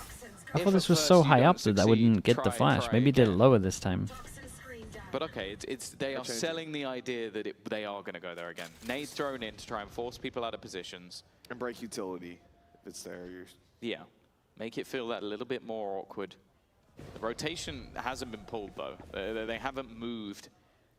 I if thought at this was first so you high don't up that I succeed, wouldn't get the flash. try Maybe did it again. lower this time. But okay, they are selling the idea that they are going to go there again. Nade thrown in to try and force people out of positions. And break utility if it's there. Yeah, make it feel that a little bit more awkward. The rotation hasn't been pulled, though. They haven't moved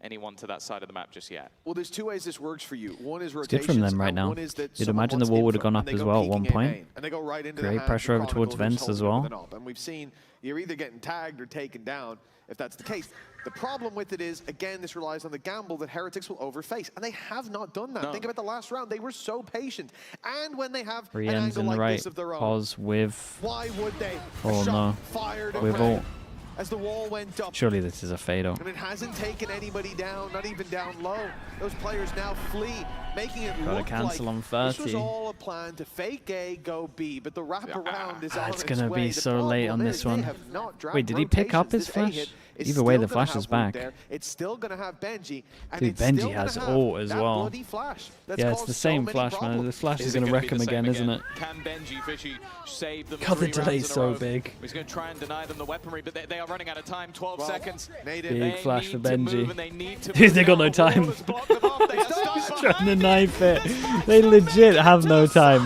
anyone to that side of the map just yet. Well, there's two ways this works for you. One is It's rotation. good from them right now. You'd imagine the wall would have gone up as well at one point. And they go right into Great pressure over towards Vents as well. And we've seen you're either getting tagged or taken down if that's the case. The problem with it is, again, this relies on the gamble that Heretics will overface, and they have not done that. No. Think about the last round. They were so patient. And when they have Three an ends angle in the like right. this of their own, Pause with. why would they? Oh no. Fired With ult. as the wall went up. Surely this is a Fado. And it hasn't taken anybody down, not even down low. Those players now flee, making it Gotta look cancel like on this was 30. all a plan to fake A, go B, but the wraparound is on It's its gonna way. be The so late on problem this is they one. have not dropped Wait, did he pick up rotations. his This A flash? hit is Either way, still the gonna flash have is wood back. there. It's still going to have Benji, and Dude, it's Benji still has gonna have ult as that well. bloody flash that's Yeah, it's caused the so same many flash, man. problems. The flash is Is going to gonna wreck be him the same again, isn't it? Can Benji Fishy save them God, the 3 delay's rounds in a so row? big. He's going to try and deny them the weaponry, but they are running out of time. 12 seconds. Big flash for They need to move Benji. and they need to Dude, move they got now. no The wall time. has blocked them off. They are stuck Trying to behind knife it. They legit have no time.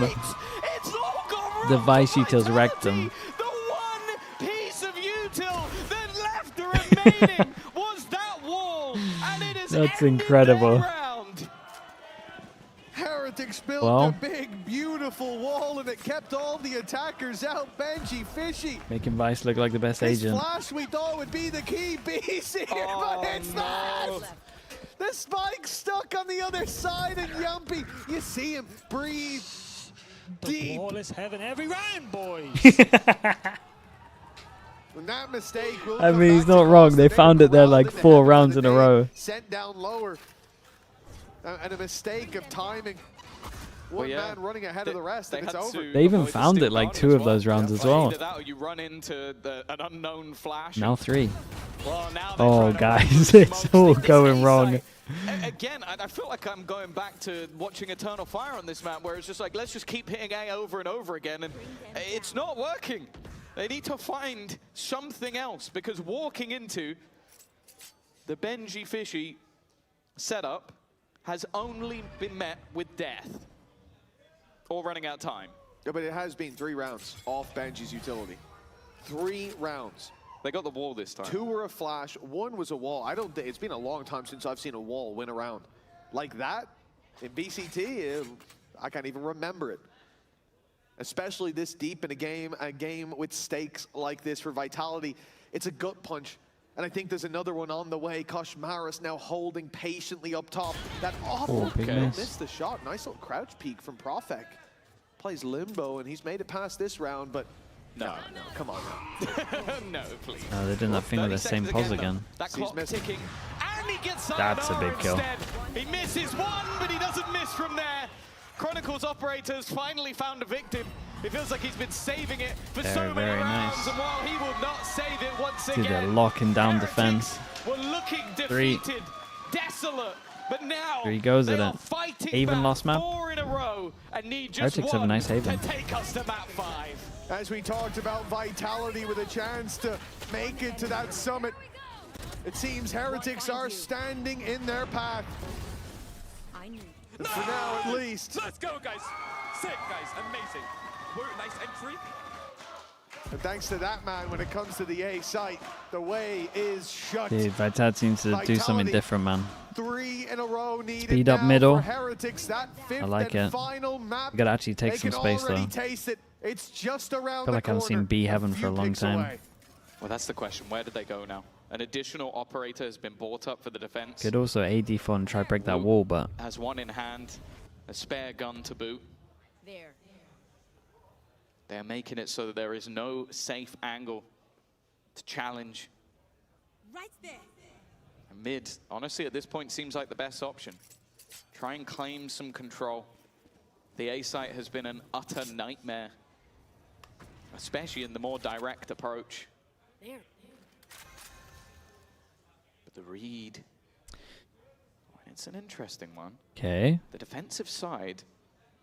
The Vice Utils wrecked them. The one piece of util that left remaining was that wall, and it is That's incredible. round. Heretics built Well. a big, beautiful wall, and it kept all the attackers out. Benji, Fishy. Making Vice look like the best This agent. flash we thought would be the key piece here, but it's not. The spike's stuck on the other side, and Yumpy, you see him breathe deep. The wall is heaven every round, boys. And that mistake will I come mean, he's back not to wrong. cost They them. found it there like corralled him 4 at the rounds end in of a the day, row. Sent down lower. And a mistake of timing. One man running ahead of the rest, and it's over. They even found it like 2 of those rounds as well. Either that or you run into an unknown flash. Now 3. Well, now Oh, guys, it's all going wrong. Again, I feel like I'm going back to watching Eternal Fire on this map, where it's just like, let's just keep hitting A over and over again, and it's not working. They need to find something else, because walking into the Benji Fishy setup has only been met with death or running out of time. Yeah, but it has been 3 rounds off Benji's utility. 3 rounds. They got the wall this time. 2 were a flash, 1 was a wall. I don't think it's been a long time since I've seen a wall win a round like that in VCT. I can't even remember it. Especially this deep in a game with stakes like this for Vitality. It's a gut punch. And I think there's another one on the way. Koshmaris now holding patiently up top. That awful big kill. miss. Missed the shot. Nice little crouch peek from Profek. Plays limbo, and he's made it past this round, but no, come on now. No, please. Oh, they're doing that thing with the same pause again. That clock ticking, and he gets That's a big kill. instead. He misses one, but he doesn't miss from there. Chronicles operators finally found a victim. It feels like he's been saving it for so many Very rounds, nice. and while he will not save it once Dude, they're again, locking down Heretics defense. were looking 3. defeated, desolate, but now 3 goes they at are it. fighting Haven back lost map. 4 in a row and need just Heretics have a one nice Haven. to take us to map 5. As we talked about Vitality with a chance to make it to that summit, it seems Heretics are standing in their path. For now, at least. Let's go, guys. Sick, guys. Amazing. Whoa, nice entry. And thanks to that man, when it comes to the A site, the way is shut. Dude, Vitality seems to do something Vitality, different, man. 3 in a row needed Speed up now middle. for Heretics. That 5th I like and it. final map. You gotta actually take They some can space, already though. taste it. It's just around I feel like I haven't seen B Heaven for a long time. away. Well, that's the question. Where did they go now? An additional operator has been brought up for the defense. Could also AD for and try to break that wall, but Has one in hand, a spare gun to boot. There. They're making it so that there is no safe angle to challenge. Right there. And mid, honestly, at this point, seems like the best option. Try and claim some control. The A site has been an utter nightmare, especially in the more direct approach. There. But the read, it's an interesting one. okay. The defensive side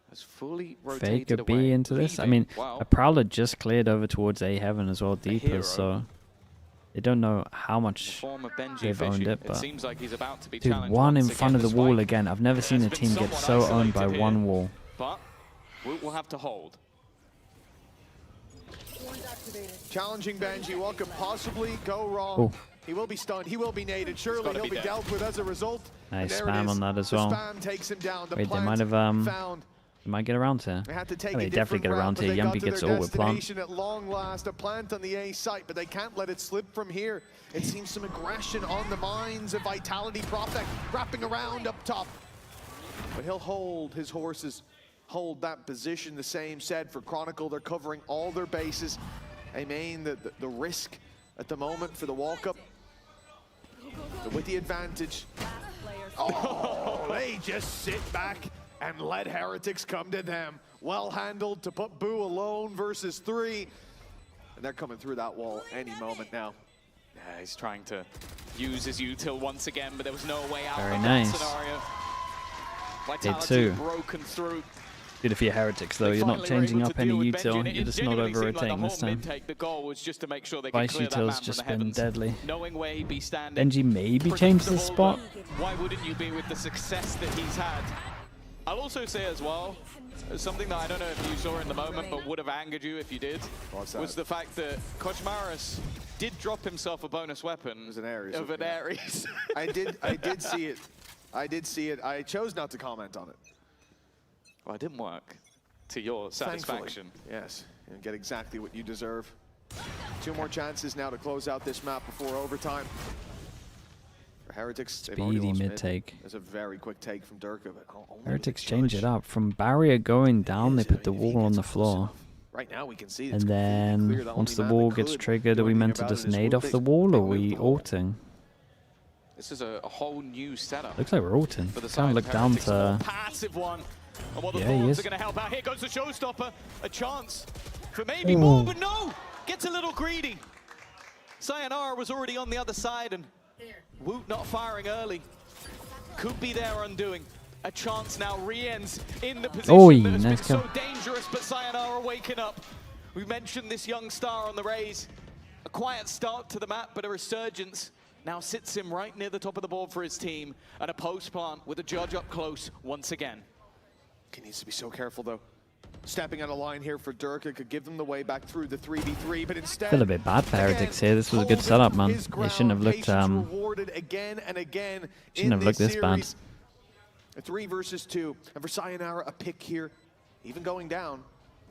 has fully Fake rotated a B away, into this. I leaving- mean, wow. a Prowler just cleared over towards A Heaven as well, deeper, hero. so they don't know how much Former Benji they've owned Fishy. it. But seems like he's about to be dude, challenged one in once front of again the wall despite- again. I've never seen a There's team been get somewhat so owned by isolated one here, wall. But we'll have to hold. Challenging Benji, what could possibly go wrong? Oh. He will be stunned, he will be naded, surely gotta he'll be be dead. dealt with as a result. Nice And there it spam is. on that as The well. spam takes him down. The Wait, they plant might have found. they might get around here. They had to take Oh, a they definitely different get route, around but here. they got Yumpi to gets their all with plant. destination at long last. A plant on the A site, but they can't let it slip from here. It seems some aggression on the minds of Vitality. Prophet wrapping around up top. But he'll hold his horses, hold that position. The same said for Chronicle. They're covering all their bases. I mean, the risk at the moment for the walk-up. With the advantage. Oh, they just sit back and let Heretics come to them. Well handled to put Boo alone versus 3. And they're coming through that wall any moment now. Yeah, he's trying to use his util once again, but there was no way out Very of nice. that scenario. Did Vitality too. broken through. Good if you're Heretics though. You're not changing up any util. You're just not over-rotating this time. The goal was just to make sure they could Vice clear that man util's from just the been heavens. deadly. Knowing where he'd be standing. Benji maybe changed his predictable, spot. but why wouldn't you be with the success that he's had? I'll also say as well, something that I don't know if you saw in the moment, but would have angered you if you did, was the fact that Koshmaris did drop himself a bonus weapon. It was an Ares. Of an Ares. I did see it. I did see it. I chose not to comment on it. Well, it didn't work to your satisfaction. Thankfully, yes, and get exactly what you deserve. 2 more chances now to close out this map before overtime. For Heretics, they've already Speedy lost mid mid. take. There's a very quick take from Durka, but only Heretics with a change judge. it up. From barrier going down, they put the wall on the floor. Right now we can see And then once the wall gets triggered, are we meant to just nade off the wall or are we ulting? This is a whole new setup. Looks like we're ulting. For the Kind side of look of down Heretics, a more to... passive one. And what the Yeah, he Thorns is. are going to help out. Here goes the showstopper. A chance for maybe more, but no! Gets a little greedy. Sayonara was already on the other side, and Woot not firing early. Could be their undoing. A chance now re-ends in the position Oi, that has nice been kill. so dangerous, but Sayonara waking up. We mentioned this young star on the Rays. A quiet start to the map, but a resurgence now sits him right near the top of the board for his team, and a post plant with a judge up close once again. He needs to be so careful though. Stepping on a line here for Durka could give them the way back through the 3v3, but instead Feel a bit bad for Heretics here. This was a good setup, man. It shouldn't have looked rewarded again and again. shouldn't have looked this bad. A 3 versus 2, and for Sayonara a pick here, even going down,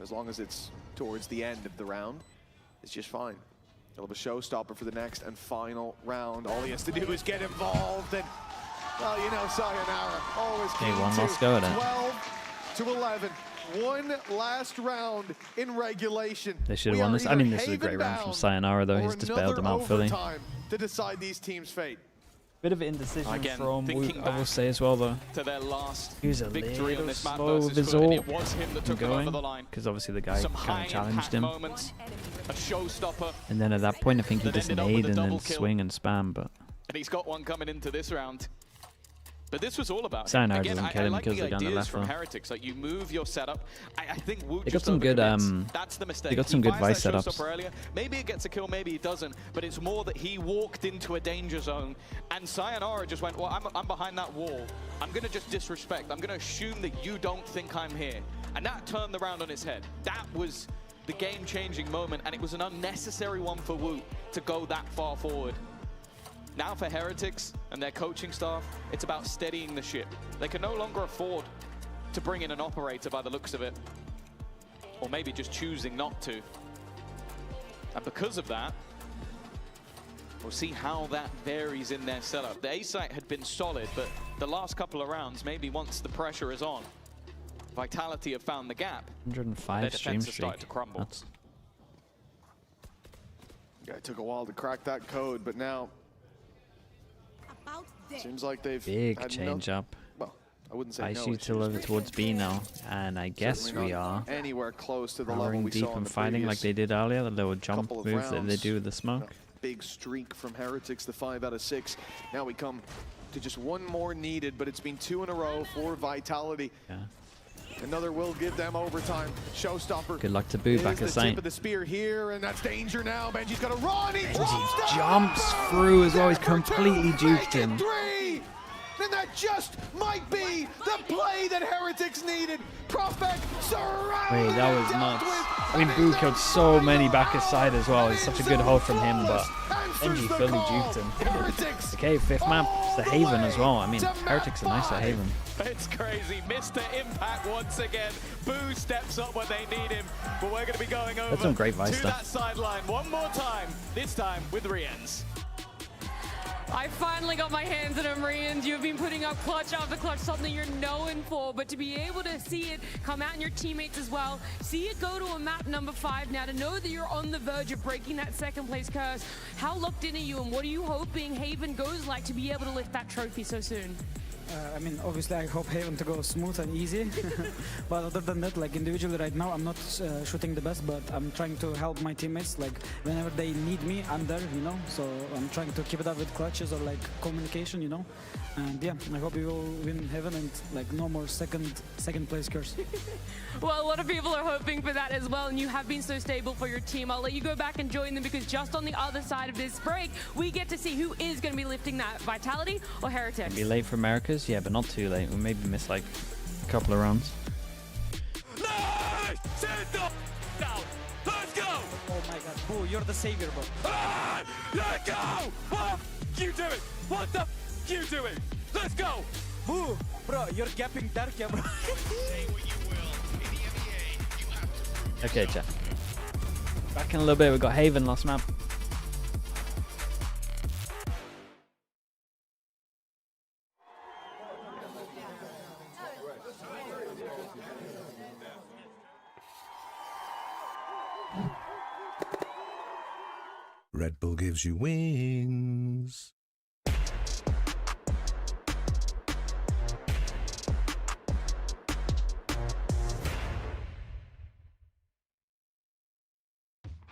as long as it's towards the end of the round, it's just fine. He'll have a showstopper for the next and final round. All he has to do is get involved, and well, you know, Sayonara always Okay, keen one to last go at it. 12 to 11. One last round in regulation. They should have We won are this. I either mean, this is a great haven round from bound Sayonara, though. or He's just bailed them out another fully. overtime to decide these teams' fate. Bit of indecision Again, from thinking Woot, I will back say as well, though. To their last He was a victory on little this map slow versus with his Foot, and ult it was him that took him over the line. because obviously the guy Some kind high of challenged impact him. moments, a showstopper, And then at that point, I think he that just ended up with nade a and then double kill. swing and spam, but and he's got one coming into this round. But this was all about him. Sayonara Again, doesn't I kill him like because the they're down the ideas left from though. Heretics. Like you move your setup. I think Woot They got just some good, overcommits. That's the mistake. they got some He good fires Vice that setups. showstopper earlier. Maybe it gets a kill, maybe it doesn't. But it's more that he walked into a danger zone, and Sayonara just went, well, I'm behind that wall. I'm going to just disrespect. I'm going to assume that you don't think I'm here. And that turned the round on its head. That was the game-changing moment, and it was an unnecessary one for Woot to go that far forward. Now for Heretics and their coaching staff, it's about steadying the ship. They can no longer afford to bring in an operator by the looks of it, or maybe just choosing not to. And because of that, we'll see how that varies in their setup. The A site had been solid, but the last couple of rounds, maybe once the pressure is on, Vitality have found the gap. 105 Their stream defense has started streak. to crumble. That's Yeah, it took a while to crack that code, but now seems like they've big had change up. Well, I wouldn't say Ice no util over issues, towards B now, and I guess certainly we not are anywhere close to the level powering we deep saw in and the fighting like previous they did earlier. The little jump couple of move that they rounds. do with the smoke. Big streak from Heretics, the 5 out of 6. Now we come to just one more needed, but it's been 2 in a row for Vitality. Yeah. Another will give them overtime. Showstopper. Good luck to Boo back at the site. tip of the spear here, and that's danger now. Benji's got to run. He Jumps through as well. He's completely juked him. Three. And that just might be the play that Heretics needed. Prophet surrounded. Wait, that was nuts. I mean, Boo killed so many back at side as well. It's such a good hold from him, but Benji fully juked him. Okay, 5th map. It's the Haven as well. I mean, Heretics are nice at Haven. It's crazy. Mr. Impact once again. Boo steps up when they need him. But we're going to be going over That's some great Vice to stuff. that sideline one more time. This time with Riens. I finally got my hands on him, Riens. You've been putting up clutch after clutch, something you're known for, but to be able to see it come out in your teammates as well, see it go to a map number 5 now, to know that you're on the verge of breaking that 2nd place curse. How locked in are you, and what are you hoping Haven goes like to be able to lift that trophy so soon? I mean, obviously I hope Haven to go smooth and easy, but other than that, like individually right now, I'm not shooting the best, but I'm trying to help my teammates. Like whenever they need me, I'm there, you know. So I'm trying to keep it up with clutches or like communication, you know. And yeah, I hope we will win Haven and like no more second place curse. Well, a lot of people are hoping for that as well, and you have been so stable for your team. I'll let you go back and join them, because just on the other side of this break, we get to see who is going to be lifting that, Vitality or Heretics. Be late for Americas, yeah, but not too late. We maybe miss like a couple of rounds. Nice! Sit down! Let's go! Oh my god, Boo, you're the savior, bro. Ah, let's go! What the you doing? What the you doing? Let's go! Boo, bro, you're gapping dark, yeah, bro. Okay, chat. Back in a little bit, we've got Haven last map. Red Bull gives you wings.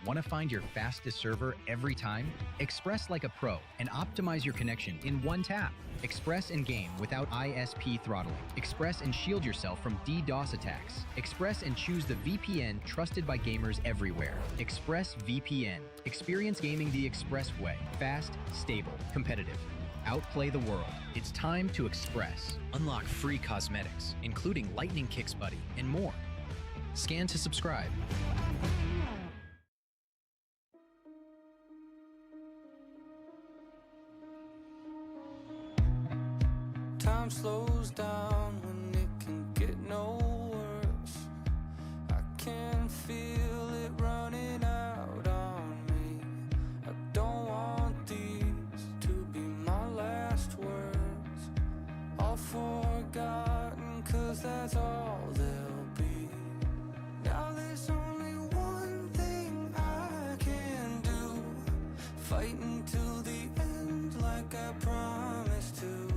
Want to find your fastest server every time? Express like a pro and optimize your connection in one tap. Express and game without ISP throttling. Express and shield yourself from DDoS attacks. Express and choose the VPN trusted by gamers everywhere. Express VPN. Experience gaming the Express way. Fast, stable, competitive. Outplay the world. It's time to Express. Unlock free cosmetics, including Lightning Kicks Buddy and more. Scan to subscribe. Time slows down when it can get no worse. I can feel it running out on me. I don't want these to be my last words. All forgotten, 'cause that's all they'll be. Now there's only one thing I can do. Fight until the end like I promised to.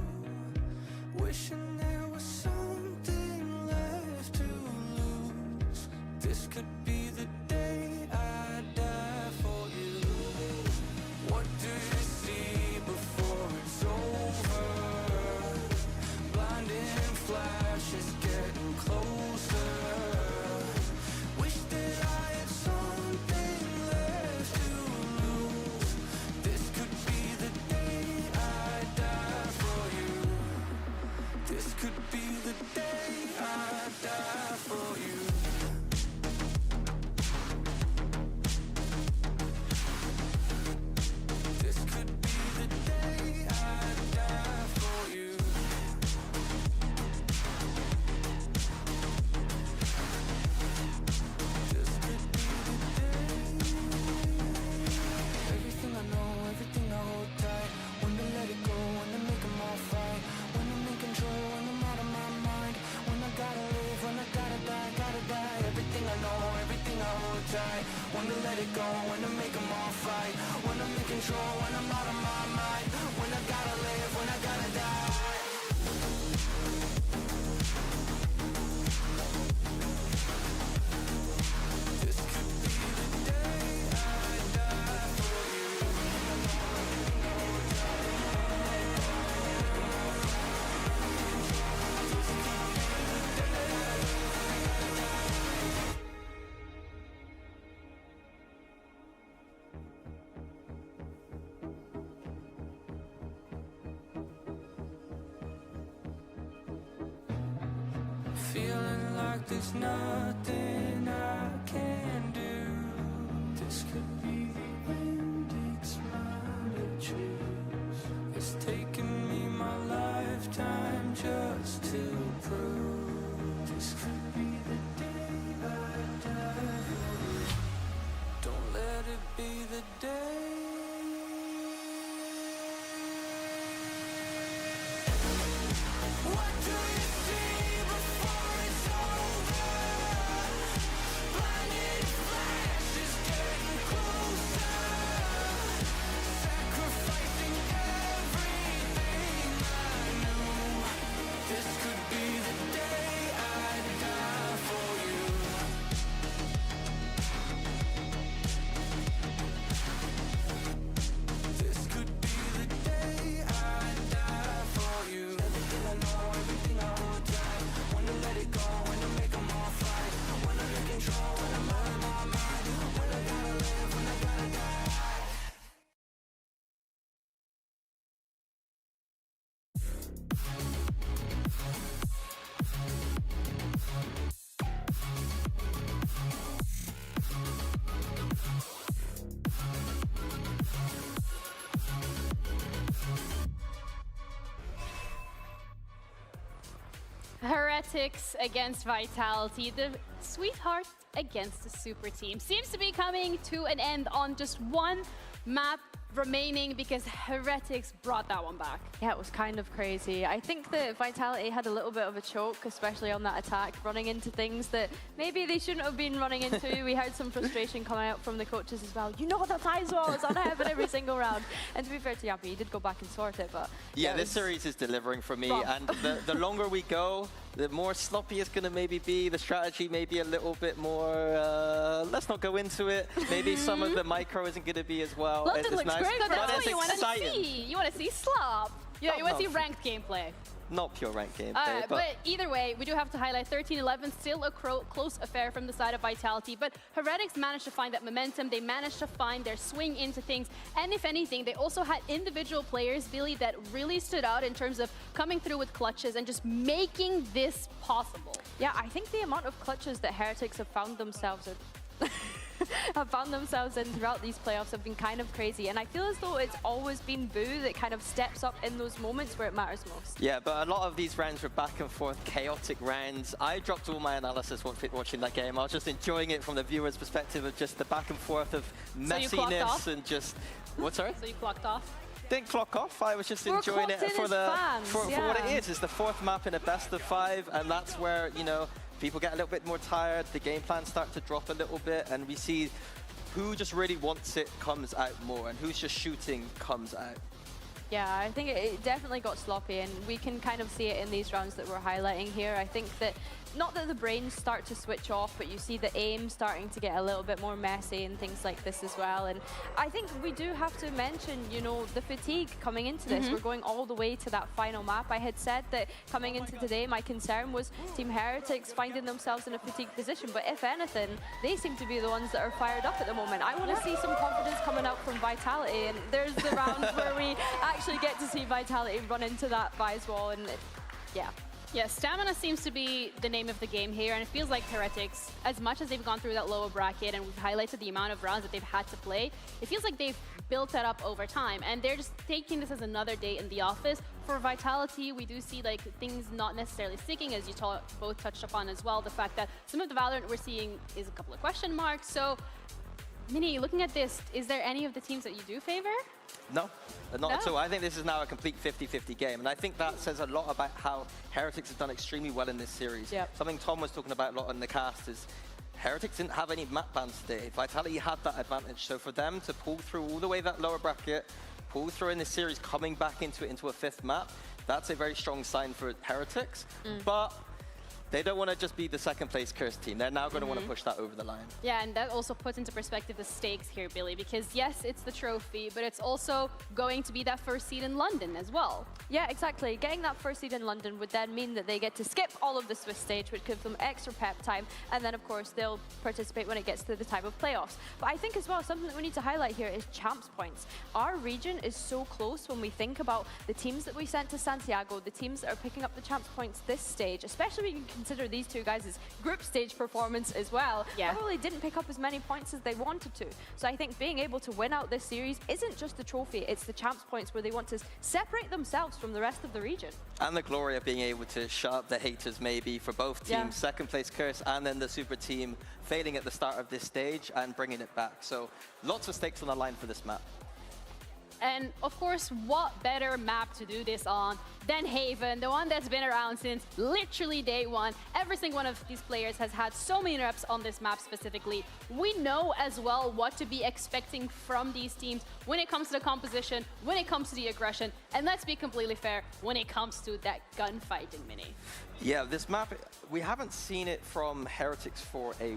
Wishing there was something left to lose. This could be the day I die for you. What do you see before it's over? Blinding flashes getting closer. Wish that I had something left to lose. This could be the day I die for you. This could be the day I die for you. This could be the day I die for you. This could be the day. Everything I know, everything I hold tight. When to let it go, when to make them all fight. When I'm in control, when I'm out of my mind. When I gotta live, when I gotta die, gotta die. Everything I know, everything I hold tight. When to let it go, when to make them all fight. When I'm in control, when I'm out of my mind. When I gotta live, when I gotta die. This could be the day I die for you. there's nothing I can do. This could be the end, it's mine to choose. It's taken me my lifetime just to prove. This could be the day I die for you. Don't let it be the day. What do you see before it's over? Blinded flashes getting closer. Sacrificing everything I knew. This could be the day I die for you. This could be the day I die for you. Everything I know, everything I hold tight. When to let it go, when to make them all fight. When I'm in control, when I'm out of my mind. When I gotta live, when I gotta die. Heretics against Vitality, the sweetheart against the super team. Seems to be coming to an end on just one map remaining because Heretics brought that one back. Yeah, it was kind of crazy. I think that Vitality had a little bit of a choke, especially on that attack, running into things that maybe they shouldn't have been running into. We heard some frustration coming out from the coaches as well. You know the THIEVES wall is on heaven every single round. And to be fair to Yappy, he did go back and sort it, but... Yeah, this series is delivering for me, and the longer we go, the more sloppy it's going to maybe be. The strategy may be a little bit more, let's not go into it. Maybe some of the micro isn't going to be as well. London it's looks nice, great, but that's what you want to exciting. see. You want to see slop. Yeah, you want to see ranked gameplay. Not pure ranked gameplay, but either way, we do have to highlight 13-11, still a close affair from the side of Vitality, but Heretics managed to find that momentum, they managed to find their swing into things, and if anything, they also had individual players, Billy, that really stood out in terms of coming through with clutches and just making this possible. Yeah, I think the amount of clutches that Heretics have found themselves in throughout these playoffs have been kind of crazy, and I feel as though it's always been Boo that kind of steps up in those moments where it matters most. Yeah, but a lot of these rounds were back and forth, chaotic rounds. I dropped all my analysis watching that game. I was just enjoying it from the viewer's perspective of just the back and forth of messiness and just... What, sorry? So you clocked off? Didn't clock off. I was just enjoying it for what it is. It's the fourth map in a best of 5, and that's where, you know, people get a little bit more tired, the game plans start to drop a little bit, and we see who just really wants it comes out more, and who's just shooting comes out. Yeah, I think it definitely got sloppy, and we can kind of see it in these rounds that we're highlighting here. I think that, not that the brains start to switch off, but you see the aim starting to get a little bit more messy and things like this as well. And I think we do have to mention, you know, the fatigue coming into this. We're going all the way to that final map. I had said that coming into today, my concern was Team Heretics finding themselves in a fatigued position, but if anything, they seem to be the ones that are fired up at the moment. I want to see some confidence coming out from Vitality, and there's the round where we actually get to see Vitality run into that VCT wall, and yeah. Yeah, stamina seems to be the name of the game here, and it feels like Heretics, as much as they've gone through that lower bracket and we've highlighted the amount of rounds that they've had to play, it feels like they've built that up over time, and they're just taking this as another day in the office. For Vitality, we do see like things not necessarily sticking, as you both touched upon as well. The fact that some of the Valorant we're seeing is a couple of question marks. So, Minnie, looking at this, is there any of the teams that you do favor? No, not at all. I think this is now a complete 50-50 game, and I think that says a lot about how Heretics have done extremely well in this series. Something Tom was talking about a lot in the cast is Heretics didn't have any map bans today. Vitality had that advantage, so for them to pull through all the way that lower bracket, pull through in this series, coming back into a fifth map, that's a very strong sign for Heretics. But they don't want to just be the second place cursed team. They're now going to want to push that over the line. Yeah, and that also puts into perspective the stakes here, Billy, because yes, it's the trophy, but it's also going to be that first seed in London as well. Yeah, exactly. Getting that first seed in London would then mean that they get to skip all of the Swiss stage, which gives them extra pep time, and then of course they'll participate when it gets to the time of playoffs. But I think as well, something that we need to highlight here is champs points. Our region is so close when we think about the teams that we sent to Santiago, the teams that are picking up the champs points this stage, especially when you consider these two guys' group stage performance as well, probably didn't pick up as many points as they wanted to. So I think being able to win out this series isn't just the trophy, it's the champs points where they want to separate themselves from the rest of the region. And the glory of being able to shut up the haters maybe for both teams. Second place Curse and then the super team failing at the start of this stage and bringing it back. So lots of stakes on the line for this map. And of course, what better map to do this on than Haven, the one that's been around since literally day one. Every single one of these players has had so many reps on this map specifically. We know as well what to be expecting from these teams when it comes to the composition, when it comes to the aggression, and let's be completely fair, when it comes to that gunfighting mini. Yeah, this map, we haven't seen it from Heretics for a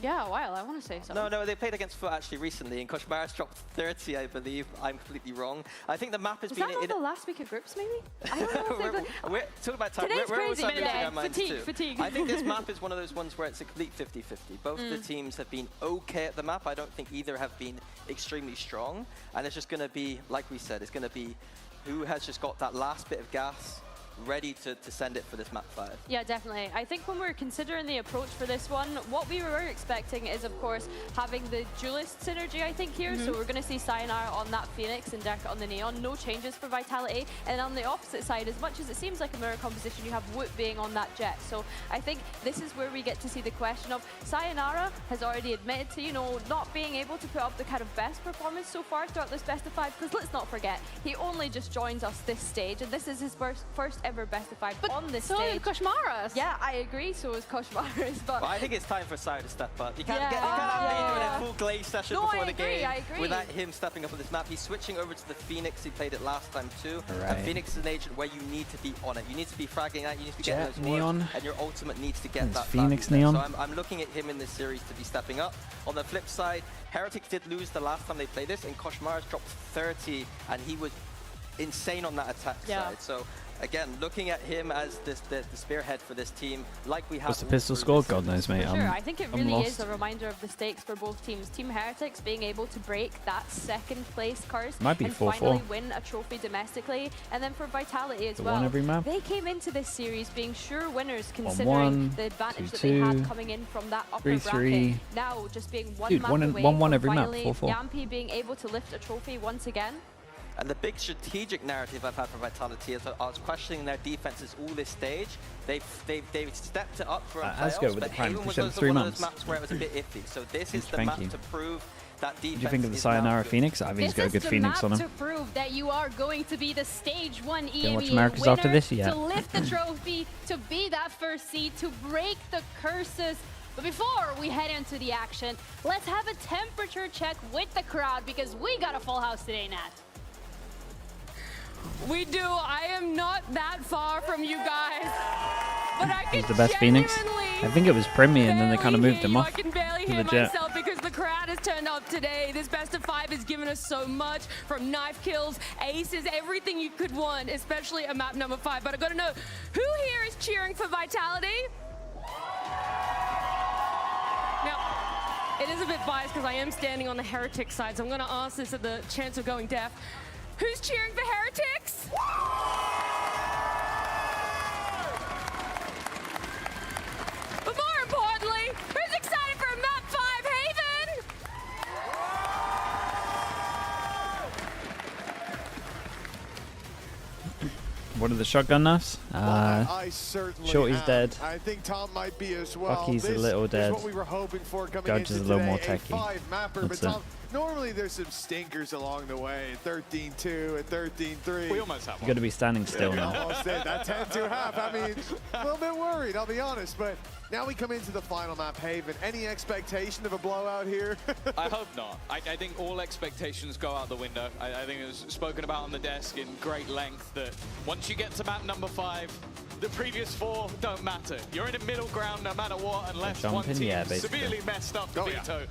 Yeah, a while, I want to say something. No, they played against Foot actually recently, and Koshmaris dropped 30, I believe. I'm completely wrong. I think the map has been... Is that not the last week of groups, maybe? I don't know. We're talking about time. Today's we're crazy, man. Fatigue. I think this map is one of those ones where it's a complete 50-50. Both the teams have been okay at the map. I don't think either have been extremely strong. And it's just going to be, like we said, it's going to be who has just got that last bit of gas ready to send it for this map 5. Yeah, definitely. I think when we're considering the approach for this one, what we were expecting is, of course, having the duelist synergy, I think, here. So we're going to see Sayonara on that Phoenix and Deca on the Neon. No changes for Vitality. And on the opposite side, as much as it seems like a mirror composition, you have Woot being on that Jet. So I think this is where we get to see the question of Sayonara has already admitted to, you know, not being able to put up the kind of best performance so far throughout this best of 5, because let's not forget, he only just joins us this stage, and this is his first ever best of 5 on this stage. So is Koshmaris. Yeah, I agree, so is Koshmaris. But well, I think it's time for Sayo to step up. You can't have doing a full glaze session before the game without him stepping up on this map. He's switching over to the Phoenix. He played it last time too. And Phoenix is an agent where you need to be on it. You need to be fragging out, you need to be getting those wards, and your ultimate needs to get that Phoenix Neon. So I'm looking at him in this series to be stepping up. On the flip side, Heretics did lose the last time they played this, and Koshmaris dropped 30, and he was insane on that attack side. So again, looking at him as the spearhead for this team, like we have. What's the pistol score? God knows, mate. Sure, I think it really is a reminder of the stakes for both teams. Team Heretics being able to break that second place curse and finally win a trophy domestically, and then for Vitality as well. They came into this series being sure winners, considering the advantage that they had coming in from that upper bracket. Now just being one map away from finally Yampi being able to lift a trophy once again. And the big strategic narrative I've had for Vitality is I was questioning their defenses all this stage. They've stepped it up for a playoffs, but Haven was also one of those maps where it was a bit iffy. So this is the map to prove that defense. What do you think of the Sayonara Phoenix? I think he's got a good Phoenix on him. This is the map to prove that you are going to be the Stage 1 EMEA watch Americas after this? Yeah. to lift the trophy, to be that first seed, to break the curses. But before we head into the action, let's have a temperature check with the crowd, because we got a full house today, Nat. We do. I am not that far from you guys, but I can He's the best Phoenix. I think it was Primi, and then they kind of moved him off. I can barely hear myself because the crowd has turned up today. This best of 5 has given us so much, from knife kills, aces, everything you could want, especially a map number 5. But I got to know, who here is cheering for Vitality? Now, it is a bit biased because I am standing on the Heretic side, so I'm going to ask this at the chance of going deaf. Who's cheering for Heretics? But more importantly, who's excited for map 5 Haven? What are the shotgun knives? I certainly Shorty's dead. I think Tom might be as well. Bucky's a little dead. What we were hoping for coming Judge is a little more techie. That's it. Normally there's some stinkers along the way. 13-2 and 13-3. We almost have one. You're going to be standing still now. Almost did. That 10-2 half. I mean, a little bit worried, I'll be honest. But now we come into the final map, Haven. Any expectation of a blowout here? I hope not. I think all expectations go out the window. I think it was spoken about on the desk in great length that once you get to map number 5, the previous 4 don't matter. You're in a middle ground no matter what, unless one team severely messed up the veto.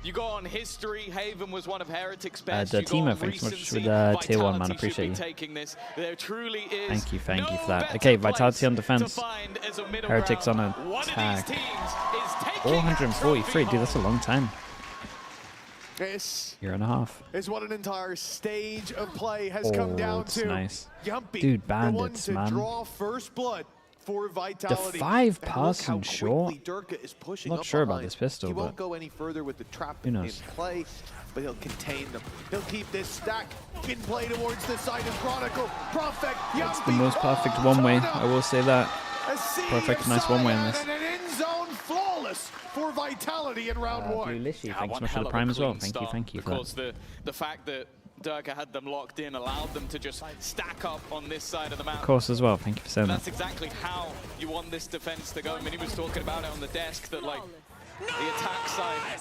You go on history. Haven was one of Heretics' best. Timo, thanks so much for the tier 1, man. Appreciate you. Taking this. There truly is thank you for that. Okay, Vitality on defense. Heretics on attack. 443, dude, that's a long time. This year and a half is what an entire stage of play has come down to. Nice. Yumpy, dude, bandits, the one to man. draw first blood for Vitality. The 5-person short. Not sure about this pistol, he but won't go any further with the trap who in knows? play, but he'll contain them. He'll keep this stack in play towards the side of Chronicle. Perfect. It's the most perfect one-way, I will say that. Perfect, nice one-way on this. And an end zone flawless for Vitality in round one. Blue Lishy, Yeah, thanks so one much for hell the of a prime as well. clean Thank you start, for because that. the fact that Durka had them locked in allowed them to just stack up on this side of the map. Of course as well, thank you for saying That's that. exactly how you want this defense to go. I mean, he was talking about it on the desk, that like the attack side.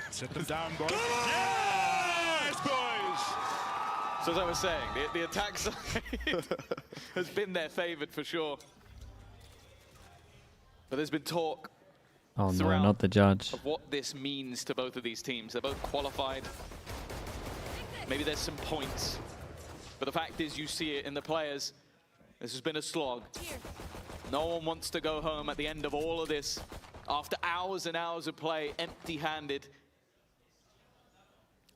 Sit them down, boys. Yes, boys! So as I was saying, the attack side has been their favored for sure. But there's been talk Oh no, throughout not the judge. of what this means to both of these teams. They're both qualified. Maybe there's some points. But the fact is, you see it in the players. This has been a slog. No one wants to go home at the end of all of this, after hours and hours of play, empty-handed.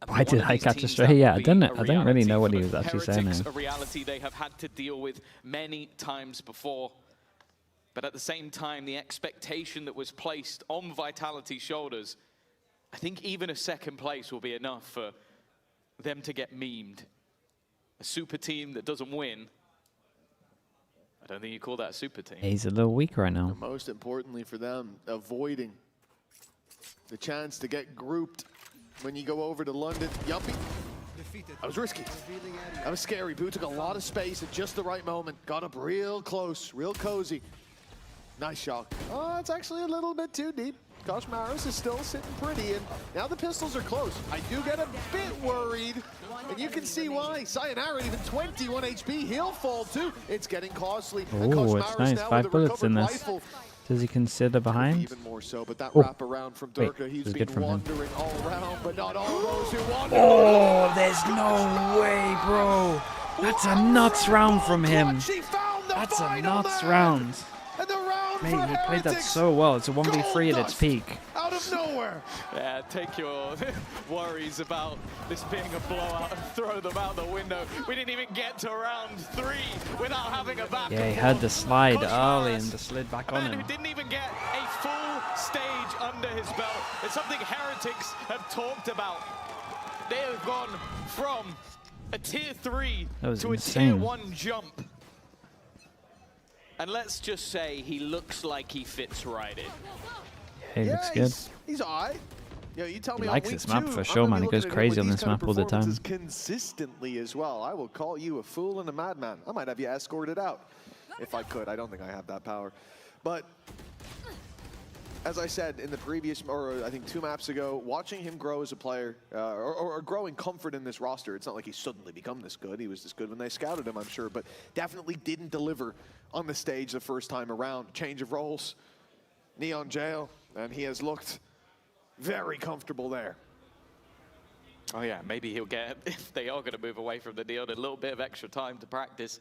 Why did I catch a stray? Yeah, I didn't really know what he was actually saying Heretics, there. a reality they have had to deal with many times before. But at the same time, the expectation that was placed on Vitality's shoulders, I think even a second place will be enough for them to get memed. A super team that doesn't win, I don't think you call that a super team. He's a little weak right now. Most importantly for them, avoiding the chance to get grouped when you go over to London. Yuppie. That was risky. That was scary. Boo took a lot of space at just the right moment. Got up real close, real cozy. Nice shot. Oh, it's actually a little bit too deep. Gosh, Maris is still sitting pretty, and now the pistols are close. I do get a bit worried, and you can see why. Sayonara, even 21 HP, he'll fall too. It's getting costly. Oh, it's nice. 5 bullets in this. Does he consider behind? Even more so, but that Oh. wrap around from Durka, he's been wandering all around, but not all those who wander. Oh, there's no way, bro. That's a nuts round from him. That's a nuts round. And the round Mate, for he played that Heretics. so well. It's a 1v3 at its peak. Out of nowhere. Yeah, take your worries about this being a blowout and throw them out the window. We didn't even get to round 3 without having a back. Yeah, he had the slide early and the slid back on Man him. who didn't even get a full stage under his belt. It's something Heretics have talked about. They have gone from a tier 3 That was to a insane. tier 1 jump. And let's just say he looks like he fits right in. Hey, looks good. He's all right. Yo, you tell He me likes on this week map 2, for I'm sure, gonna man. be He goes looking at him crazy with on these this kind of map all the time. performances consistently as well. I will call you a fool and a madman. I might have you escorted out if I could. I don't think I have that power. But as I said in the previous, or I think 2 maps ago, watching him grow as a player, or growing comfort in this roster, it's not like he's suddenly become this good. He was this good when they scouted him, I'm sure, but definitely didn't deliver on the stage the first time around. Change of roles, Neon Jail, and he has looked very comfortable there. Oh yeah, maybe he'll get, if they are going to move away from the Neon, a little bit of extra time to practice.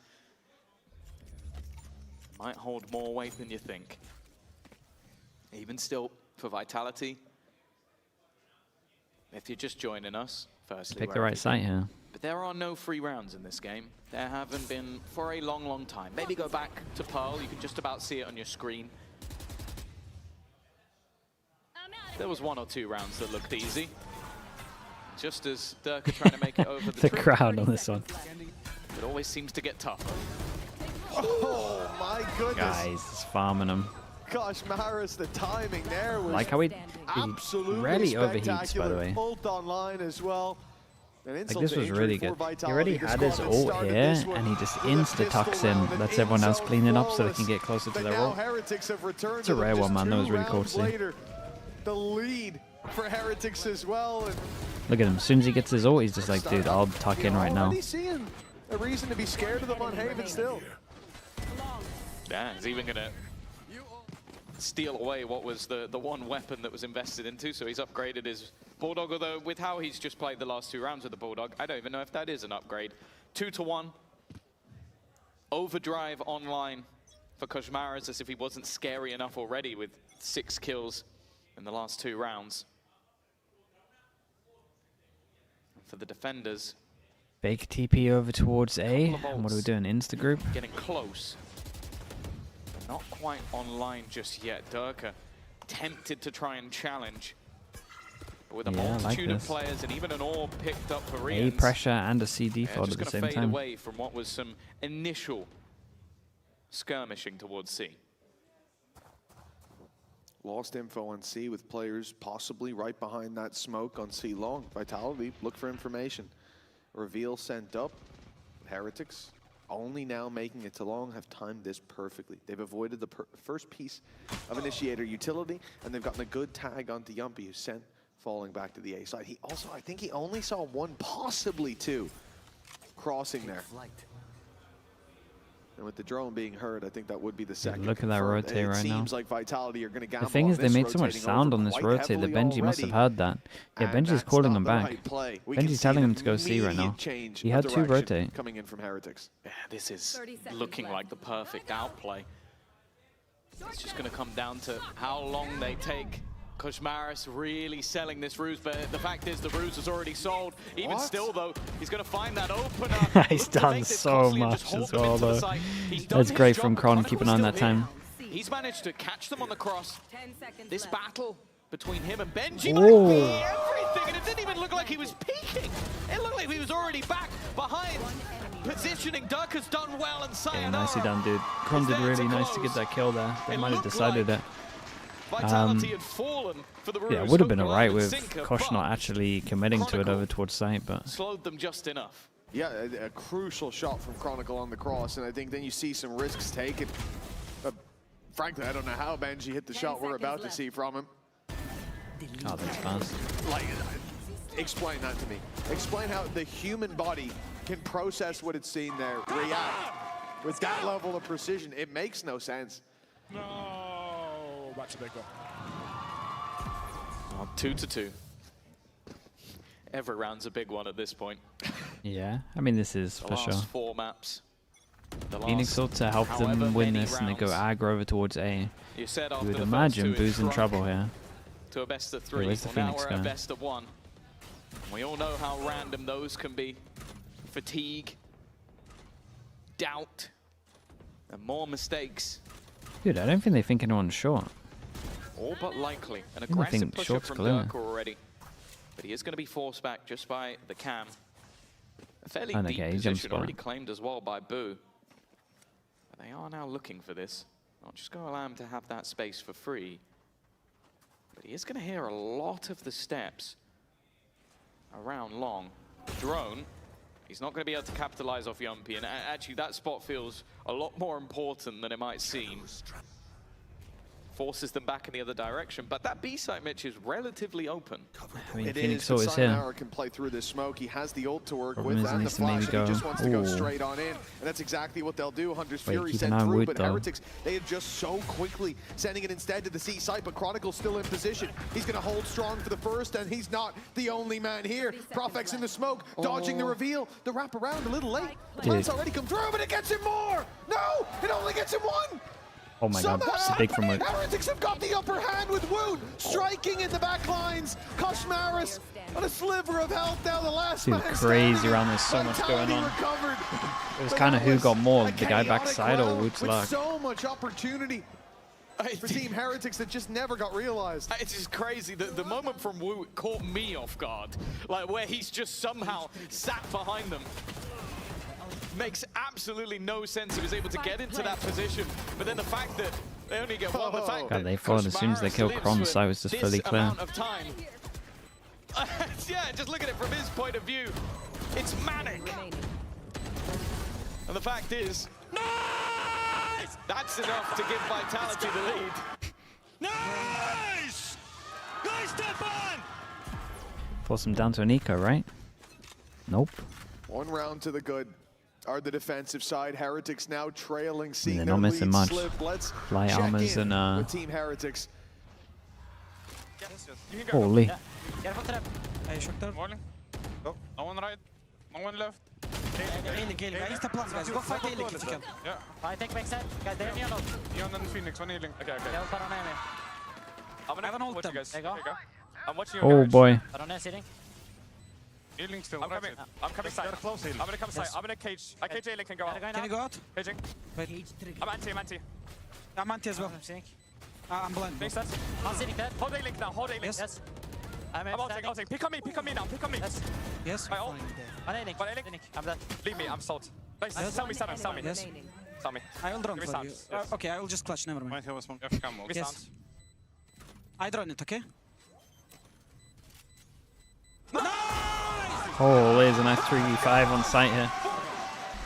Might hold more weight than you think. Even still, for Vitality, if you're just joining us, firstly, Pick the right site here. but there are no free rounds in this game. There haven't been for a long, long time. Maybe go back to Pearl. You can just about see it on your screen. There was 1 or 2 rounds that looked easy. Just as Durka trying to make it over the The tree. crowd on this one. It always seems to get tougher. Oh my goodness. Guys, he's farming him. Gosh, Maris, the timing there was Like how he absolutely rarely overheats, spectacular. by the way. Ult online as well. Like, this was really good. He already had his ult here, and he just insta-tucks in, lets everyone else clean it up so they can get closer to their ult. Heretics have returned. It's a rare one, man. That was really cool to see. Later, the lead for Heretics as well. And Look at him. As soon as he gets his ult, he's just like, dude, I'll tuck in right now. already seeing a reason to be scared of them on Haven still. Yeah, he's even going to steal away what was the one weapon that was invested into, so he's upgraded his Bulldog, although with how he's just played the last 2 rounds with the Bulldog, I don't even know if that is an upgrade. 2-to-1. Overdrive online for Kojmaras, as if he wasn't scary enough already with 6 kills in the last 2 rounds. For the defenders, Fake TP over towards A. And what are we doing? Insta group? Getting close. Not quite online just yet. Durka tempted to try and challenge. But with a multitude of players and even an orb picked up for A pressure and a C default at the same fade time. away from what was some initial skirmishing towards C. Lost info on C with players possibly right behind that smoke on C long. Vitality, look for information. Reveal sent up. Heretics only now making it to long have timed this perfectly. They've avoided the first piece of initiator utility, and they've gotten a good tag onto Yumpy, who's sent falling back to the A side. He also, I think he only saw one, possibly two, crossing there. And with the drone being heard, I think that would be the second. Look at that rotate right now. It seems like Vitality are going to gamble. The thing is, they made so much sound on this rotate that Benji must have heard that. Yeah, Benji's calling them back. Benji's telling him to go C right now. He had 2 rotate. Coming in from Heretics. Yeah, this is looking like the perfect outplay. It's just going to come down to how long they take. Koshmaris really selling this ruse, but the fact is the ruse is already sold. Even still, though, he's going to find that opener. He's done so much as well, though. That's great from Kron. Keep an eye on that time. He's managed to catch them on the cross. This battle between him and Benji might be everything, and it didn't even look like he was peeking. It looked like he was already back behind. Positioning, Durka's done well, and Sayonara. Yeah, nicely done, dude. Kron did really nice to get that kill there. They might have decided it. Vitality had fallen for the Yeah, it would have been alright with Kosh not actually committing to it over towards site, but slowed them just enough. Yeah, a crucial shot from Chronicle on the cross, and I think then you see some risks taken. Frankly, I don't know how Benji hit the shot we're about to see from him. Oh, that's fast. Like, explain that to me. Explain how the human body can process what it's seen there, react with that level of precision. It makes no sense. No, that's a big one. 2-2. Every round's a big one at this point. Yeah, I mean, this is The for sure. last 4 maps. Phoenix ought to help them win this, and they go aggro over towards A. You said You after would the imagine first 2 Boo's in trouble here. to a best of 3. Where's the Well, now Phoenix we're at a guy? best of 1. We all know how random those can be. Fatigue, doubt, and more mistakes. Dude, I don't think they think anyone's short. All but likely. An I aggressive think push short's from clear. Durka already. But he is going to be forced back just by the cam. A fairly And deep okay, he jump position spot. already claimed as well by Boo. But they are now looking for this. Not just going to allow him to have that space for free. But he is going to hear a lot of the steps around long. Drone, he's not going to be able to capitalize off Yumpy. And actually, that spot feels a lot more important than it might seem. Forces them back in the other direction, but that B site, Mitch, is relatively open. I mean, It Phoenix is, always but here. Sayonara can play through this smoke. He has the ult to work Problem with is he and the needs to maybe flash, and he go- just wants to go Ooh. straight on in. And that's exactly what they'll do. Hunter's Wait, Fury keep an sent eye on through, Wood, but though. Heretics, they have just so quickly sending it instead to the C site, but Chronicle's still in position. He's going to hold strong for the first, and he's not the only man here. Profex in the smoke, dodging the reveal. The wrap around a little late. Plant's already come through, but it gets him more! No! It only gets him one! Oh my god, Somehow it's a big from Wood. Heretics have got the upper hand with Wound, striking in the back lines. Koshmaris on a sliver of health now, the last Dude, man crazy standing. round, there's so much going Vitality on. recovered. It was But kind of that who was got more, a the guy chaotic backside or round Wood's with luck. so much opportunity for Team Heretics that just never got realized. It's just crazy. The moment from Wu caught me off guard. Like, where he's just somehow sat behind them. Makes absolutely no sense. He was able to get into that position. But then the fact that they only get one, the fact God, that they thought as soon as they Koshmaris killed lives Kron, the for site was just this fully clear. amount of time. Yeah, just look at it from his point of view. It's manic. And the fact is, nice! That's enough to give Vitality the lead. Nice! Nice, Stefan! Force him down to an eco, right? Nope. One round to the good. Are the defensive side. Heretics now trailing, I seeing mean, they're their not missing lead much. slip. Let's Light check armors in and with Team Heretics. holy. Hey, shock there. Morning. No one right. No one left. Healing. Guys, the plans, guys. Go fight healing if you can. Yeah. I take backside. Guys, they're me or not? Neon and Phoenix, one healing. Okay. They'll Baron me. I'm gonna watch you guys. There you go. I'm watching you Oh guys. boy. Baron sitting. Healing still. I'm coming side. I'm gonna come side. I'm gonna cage. I cage A-Link and go out. Can you go out? Caging. Wait. I'm anti. I'm anti as well. I'm blind. Makes sense. I'm sitting there. Hold A-Link now. Hold A-Link. Yes. I'm ulting. Pick on me now. Pick on me. Yes. My ult. One A-Link. I'm dead. Leave me. I'm salt. Nice. Sell me. Yes. Sell me. I will drone Give me for you. sounds. Okay, I will just clutch. Never mind. Give me Yes. sounds. I drone it, okay? Oh, there's an F3v5 on site here.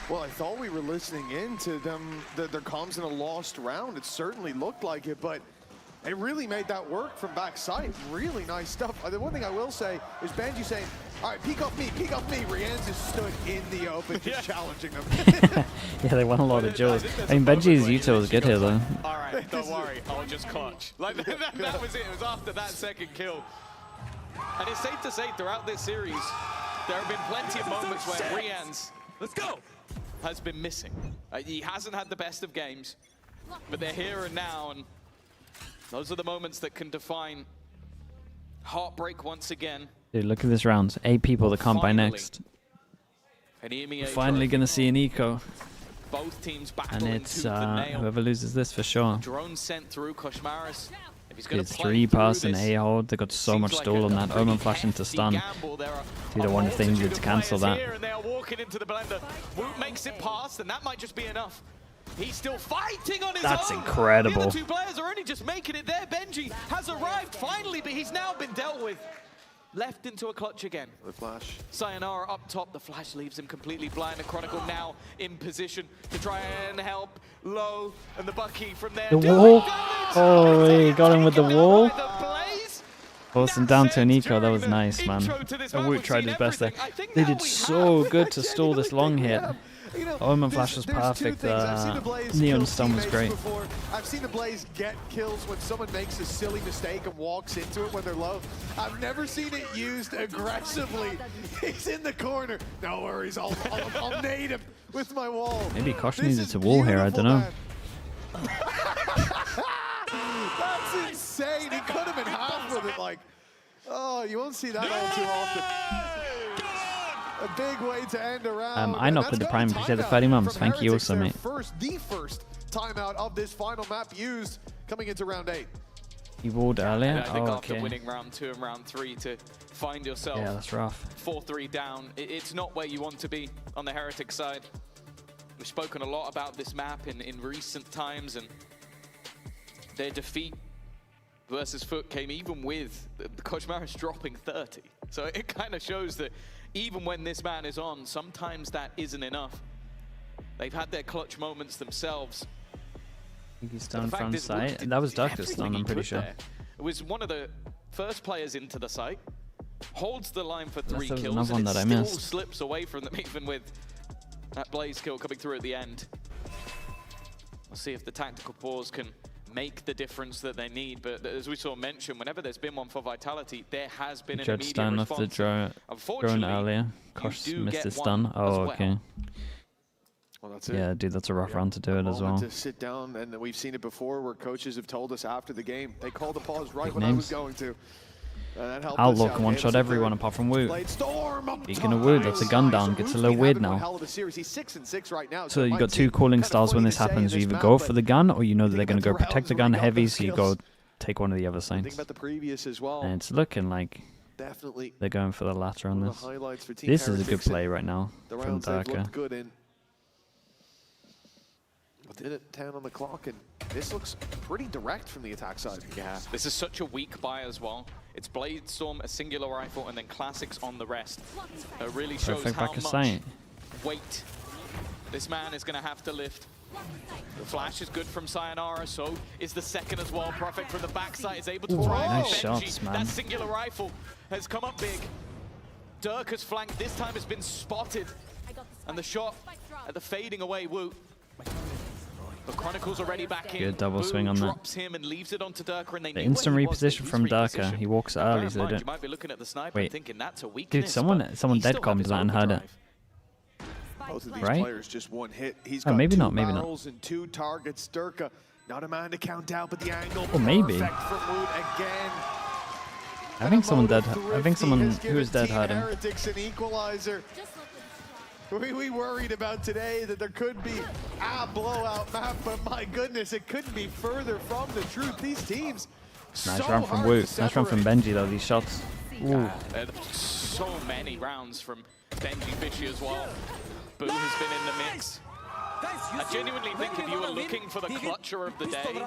Well, I thought we were listening in to them, their comms in a lost round. It certainly looked like it, but it really made that work from backside. Really nice stuff. The one thing I will say is Benji saying, all right, peek off me. Rian's just stood in the open, just challenging them. Yeah, they won a lot of duels. I mean, Benji's Uto was good here, though. All right, don't worry. I'll just clutch. Like, that was it. It was after that second kill. And it's safe to say, throughout this series, there have been plenty of moments where Rian's has been missing. He hasn't had the best of games, but they're here and now, and those are the moments that can define heartbreak once again. Dude, look at this round. 8 people that can't buy next. An EMEA We're finally going to see an eco. Both teams And battling it's tooth and nail. whoever loses this for sure. Drone sent through Koshmaris. If he's going It's to 3 pass and A hold. They got so much stall on that. Omen flash into stun. Dude, I wonder if they needed to cancel that. And they are walking into the blender. Woot makes it past, and that might just be enough. He's still fighting on his own. That's incredible. The other 2 players are only just making it there. Benji has arrived finally, but he's now been dealt with. Left into a clutch again. The flash. Sayonara up top. The flash leaves him completely blind. The Chronicle now in position to try and help Low, and the Bucky from there. The wall. Oh, he got him with the wall. Forcing down to an eco. That was nice, man. And Woot tried his best there. They did so good to stall this long hit. Omen flash was perfect. Neon stun was great. I've seen the Blaze get kills when someone makes a silly mistake and walks into it when they're low. I've never seen it used aggressively. He's in the corner. No worries, I'll nade him with my wall. Maybe Kosh needed to wall here, I don't know. That's insane. He cut him in half with it. Like, oh, you won't see that all too often. A big way to end a round. I knocked with the prime. Appreciate the 30 mums. Thank you also, mate. The first timeout of this final map used coming into round 8. You walled earlier? And I think Oh, after okay. winning round 2 and round 3 to find yourself Yeah, that's rough. 4-3 down, it's not where you want to be on the Heretics side. We've spoken a lot about this map in recent times, and their defeat versus Foot came even with the Koshmaris dropping 30. So it kind of shows that even when this man is on, sometimes that isn't enough. They've had their clutch moments themselves. I think he's done from site. That was Darkest stun, I'm pretty sure. It was one of the first players into the site, holds the line for 3 there was kills, another one and that it I still missed. slips away from them, even with that Blaze kill coming through at the end. We'll see if the tactical pause can make the difference that they need, but as we saw mentioned, whenever there's been one for Vitality, there has been an Judge immediate stun off response. the drone earlier. Kosh missed his stun. Oh, okay. Well, that's it. Yeah, dude, that's a rough round to do it as well. To sit down, and we've seen it before where coaches have told us after the game, they called a pause right Big when I was names. going to. That helped Outlook us and one-shot everyone apart from Woot. Storm Speaking of Woot, that's a gun down. Gets a little weird now. Hell of a series. He's 6-6 right now. So you got 2 calling styles when this happens. You either go for the gun, or you know that they're going to go protect the gun heavy, so you go take one of the other Think sides. about the previous as well. And it's looking like Definitely they're going for the latter on one of this. the highlights for Team This is a good Heretics play in right now the from rounds they've Darker. looked good in. With minute 10 on the clock, and this looks pretty direct from the attack side. Yeah, this is such a weak buy as well. It's Blade Storm, a singular rifle, and then classics on the rest. It really shows Perfect how back of much sight. weight this man is going to have to lift. The flash is good from Sayonara, so is the second as well. Perfect from the backside is able to Ooh, thrive. nice Benji, shots, man. that singular rifle has come up big. Dirk has flanked. This time has been spotted. And the shot at the fading away Woot. The Chronicle's already back in. Good double swing on that. Drops him and leaves it onto Dirk, and they The knew instant where he was, reposition he's from Darker. repositioned. He walks Now, bear early, in so they mind, don't. you might be looking at the sniper and Wait, thinking that's a weakness. dude, someone but he he dead still comms has his that and heard it. overdrive. Both of these Right? players just one hit. He's Oh, got maybe 2 not, maybe not. barrels and 2 targets. Durka, not a man to count out, but the angle Oh, maybe. perfect from Woot again. I think someone dead. I think someone who was dead had him. Heretics an equalizer. We worried about today that there could be a blowout map, but my goodness, it couldn't be further from the truth. These teams. Nice run from Wu. Nice run from Benji though. These shots. Ooh. So many rounds from Benji Fishy as well. Boo has been in the mix. I genuinely think if you were looking for the clutcher of the day,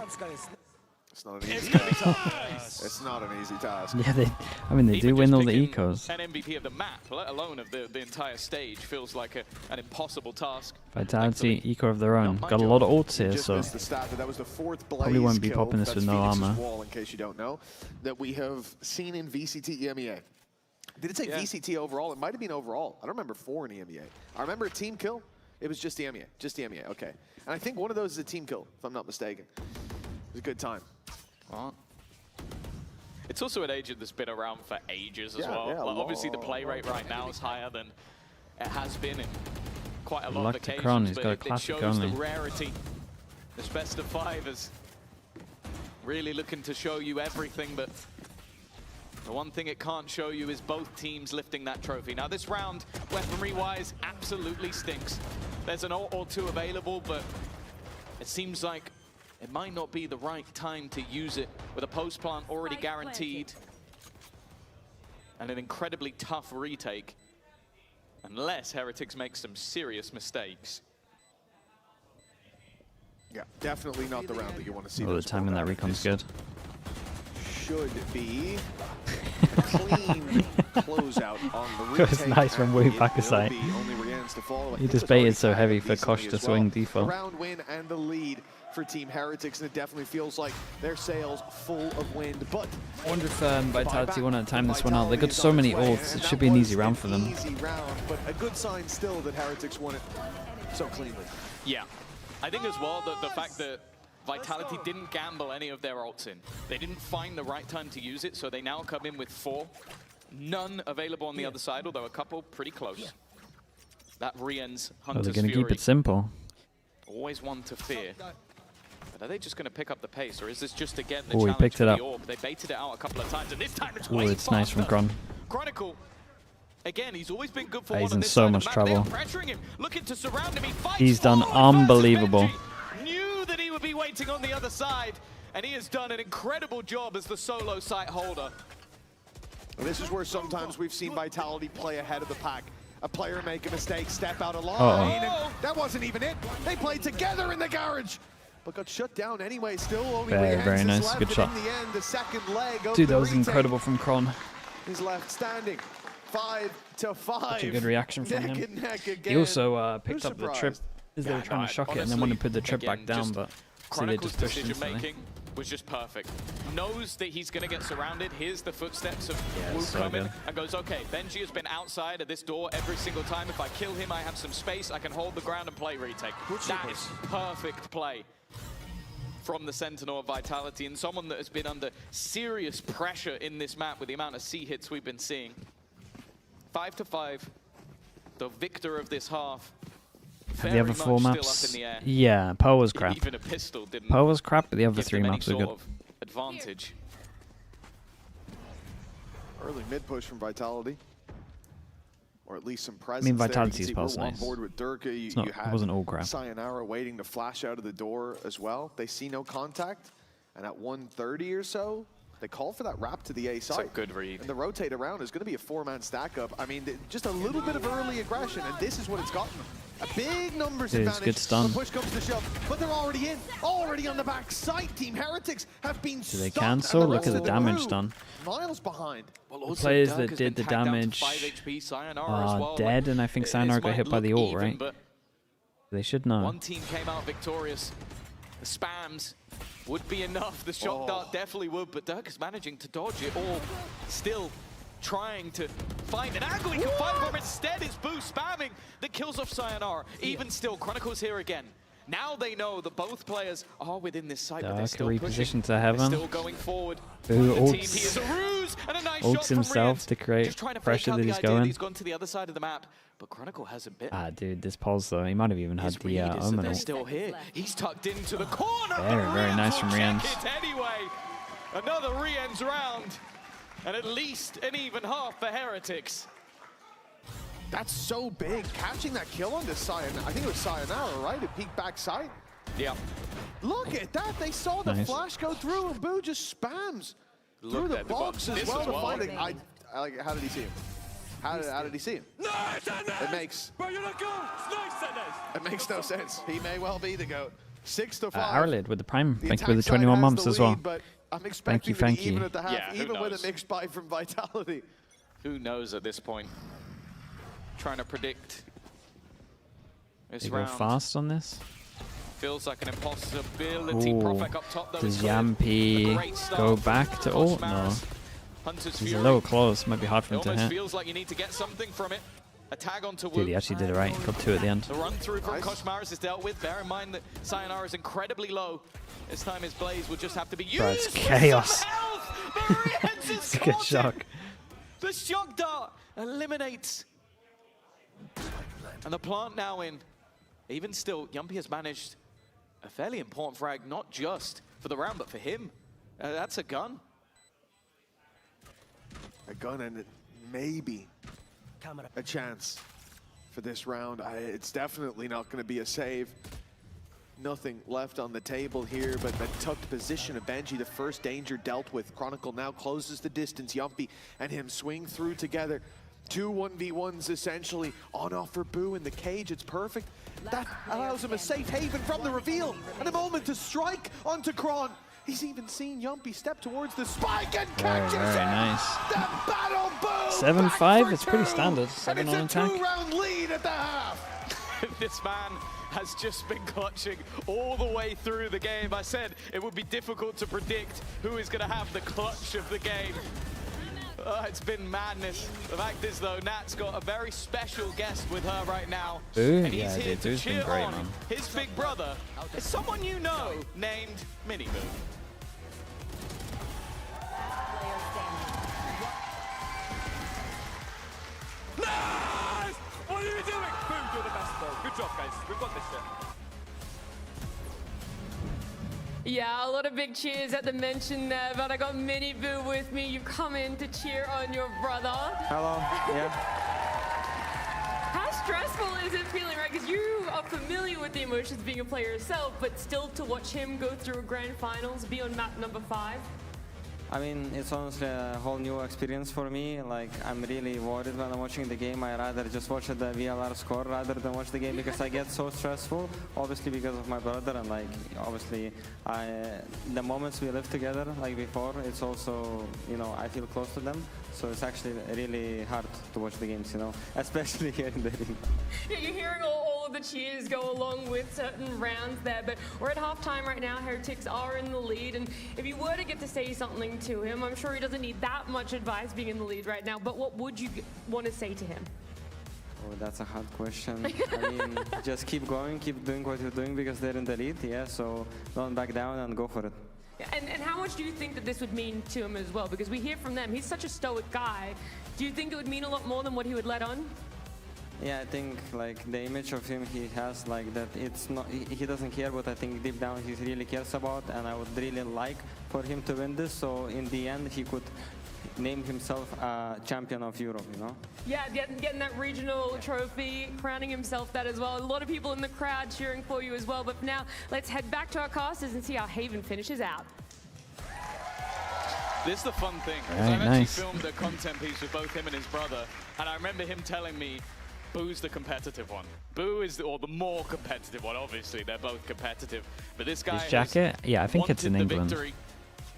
it's not an easy task. It's not an easy task. Yeah, I mean, they do win all the ecos. An MVP of the map, let alone of the entire stage, feels like an impossible task. Vitality, eco of their own. Got a lot of ults here, so the stat that was the fourth probably won't be popping this with no armor. Wall, in case you don't know, that we have seen in VCT EMEA. Did it say VCT overall? It might have been overall. I don't remember 4 in EMEA. I remember a team kill. It was just EMEA. Just EMEA, okay. And I think one of those is a team kill, if I'm not mistaken. It was a good time. Well, it's also an agent that's been around for ages as well. Yeah, like, obviously, the play rate right now is higher than it has been in quite a lot Luck of to occasions. Kron, he's but got a it classic shows only. the rarity. This best of 5 is really looking to show you everything, but the one thing it can't show you is both teams lifting that trophy. Now, this round, weaponry-wise, absolutely stinks. There's an ult or two available, but it seems like it might not be the right time to use it with a post plant already guaranteed and an incredibly tough retake, unless Heretics make some serious mistakes. Yeah, definitely not the round that you want to see. Oh, the timing that recon's good. Should be a clean closeout on the retake. It was nice from Wu back aside. He just baited so heavy for Kosh to swing default. Round win and the lead for Team Heretics, and it definitely feels like their sails full of wind. But I wonder if Vitality want to time this one out. They got so many ults. It should be an easy round for them. Easy round, but a good sign still that Heretics won it so cleanly. Yeah, I think as well that the fact that Vitality didn't gamble any of their ults in. They didn't find the right time to use it, so they now come in with 4. None available on the other side, although a couple pretty close. That re-ends Hunter's they're going to Fury. keep it simple. Always one to fear. But are they just going to pick up the pace, or is this just again the He challenge picked for it the up. orb? They baited it out a couple of times, and this time it's Oh, way it's nice from faster. Kron. Chronicle, again, he's always been good for He's one in on this so side much of the map. trouble. They're pressuring him, looking to surround him. He fights He's done forward unbelievable. versus Benji. Knew that he would be waiting on the other side, and he has done an incredible job as the solo site holder. And this is where sometimes we've seen Vitality play ahead of the pack. A player make a mistake, step out of line, and that wasn't even it. They played together in the garage, but got shut down anyway. Still only Very nice. Good shot. In the end, the second leg of Dude, the that was retake incredible from Kron. is left standing. 5-5. Such a good reaction from neck him. And neck again. He also picked Who's up the trip surprised? as they were trying to shock it, and then wanted to put the trip back down, but see, they Chronicle's just pushed decision instantly. making was just perfect. Knows that he's going to get surrounded. Here's the footsteps of Yeah, Wu so coming, good. and goes, okay, Benji has been outside of this door every single time. If I kill him, I have some space. I can hold the ground and play retake. That is perfect play from the Sentinel of Vitality, and someone that has been under serious pressure in this map with the amount of C hits we've been seeing. 5-5, the victor of this half. The other 4 much maps, still up in the air. yeah, Power was crap. Even a pistol didn't Power was crap, but the other give 3 them any maps were sort good. of advantage. Early mid push from Vitality, or at least some presence. I mean, there. You can Vitality's see pulse we're on nice. board with Durka. It's not- You it had wasn't all crap. Sayonara waiting to flash out of the door as well. They see no contact, and at 1:30 or so, they call for that wrap to the A side. It's a good read. And the rotate around is going to be a 4-man stack up. I mean, just a little bit of early aggression, and this is what it's gotten them. A big numbers Dude, it's advantage. good stun. When push comes to shove, but they're already in, already on the back side. Team Heretics have been Do they stopped, cancel? and the Look at rest the of damage crew done. miles behind. The players that did the damage are dead, and I think Sayonara got hit by the ult, right? They should know. One team came out victorious. The spams would be enough. The shock dart definitely would, but Dirk is managing to dodge it all. Still trying to find an angle he can fight for. Instead, it's Boo spamming that kills off Sayonara. Even still, Chronicle's here again. Now they know that both players are within this site, but they're Dark still reposition pushing. to heaven. They're still going forward. Boo The team ults, here is a ruse and a nice ults shot from himself Rians. to create Just trying to pressure fake out that the he's idea going. He's gone to the other side of the map, but Chronicle hasn't been. Ah, dude, this pulse though. He might have even had His the read is that Omen they're ult. still here. He's tucked into the corner. Very, very nice from Rians. Anyway, another Rians round. and at least an even half for Heretics. That's so big. Catching that kill on this Sayonara, I think it was Sayonara, right? It peeked backside. Yeah. Look at that. They saw the flash go through, and Boo just spams through the box as well to find it. I like it. How did he see him? How did he see him? It makes no sense. He may well be the GOAT. 6-5. Arlid with the prime. Thank you for the 21 months as well. But I'm expecting thank you. Even at the half, Yeah, even with a mixed buy from Vitality. Who knows at this point? Trying to predict this They go round. fast on this. Feels like an impossibility. Profek up top, though. Does Yampy go back to ult? No. He's a little close. Might be hard for him to almost hit. feels like you need to get something from it. A tag onto Dude, he actually did it right. Got 2 at the end. The run through from Koshmaris is dealt with. Bear in mind that Sayonara is incredibly low. This time his blaze will just have to be used. Bro, it's chaos. It's a good shock. The shock dart eliminates. And the plant now in. Even still, Yumpy has managed a fairly important frag, not just for the round, but for him. That's a gun. A gun and maybe a chance for this round. It's definitely not going to be a save. Nothing left on the table here, but the tucked position of Benji, the first danger dealt with. Chronicle now closes the distance. Yumpy and him swing through together. 2 1v1s essentially on offer. Boo in the cage. It's perfect. That allows him a safe haven from the reveal and a moment to strike onto Kron. He's even seen Yumpy step towards the spike and catches Very it. nice. The battle boom. 7-5. It's pretty standard. 7 on and it's a attack. 2-round lead at the half. This man has just been clutching all the way through the game. I said it would be difficult to predict who is going to have the clutch of the game. It's been madness. The fact is, though, Nat's got a very special guest with her right now. Boo? And he's Yeah, here dude, to Boo's been cheer great, on man. his big brother. It's someone you know named Mini Boo. Nice! What are you doing? Boom, you're the best, bro. Good job, guys. We've got this shit. Yeah, a lot of big cheers at the mention there, but I got Mini Boo with me. You've come in to cheer on your brother. Hello, yeah. How stressful is it feeling, right? Because you are familiar with the emotions being a player yourself, but still to watch him go through a grand finals, be on map number 5. I mean, it's honestly a whole new experience for me. Like, I'm really worried when I'm watching the game. I rather just watch the VLR score rather than watch the game because I get so stressful, obviously because of my brother. And like, obviously, the moments we live together, like before, it's also, you know, I feel close to them. So it's actually really hard to watch the games, you know, especially here in the ring. Yeah, you're hearing all of the cheers go along with certain rounds there, but we're at halftime right now. Heretics are in the lead, and if you were to get to say something to him, I'm sure he doesn't need that much advice being in the lead right now, but what would you want to say to him? Oh, that's a hard question. I mean, just keep going, keep doing what you're doing because they're in the lead, yeah, so don't back down and go for it. And how much do you think that this would mean to him as well? Because we hear from them, he's such a stoic guy. Do you think it would mean a lot more than what he would let on? Yeah, I think like the image of him he has, like that it's not, he doesn't care, but I think deep down he really cares about, and I would really like for him to win this, so in the end he could name himself a champion of Europe, you know? Yeah, getting that regional trophy, crowning himself that as well. A lot of people in the crowd cheering for you as well, but now let's head back to our casters and see how Haven finishes out. This is the fun thing. Right, I've nice. actually filmed a content piece with both him and his brother, and I remember him telling me, Boo's the competitive one. Boo is the more competitive one, obviously. They're both competitive. But this guy His jacket? Yeah, I think it's in England. Victory,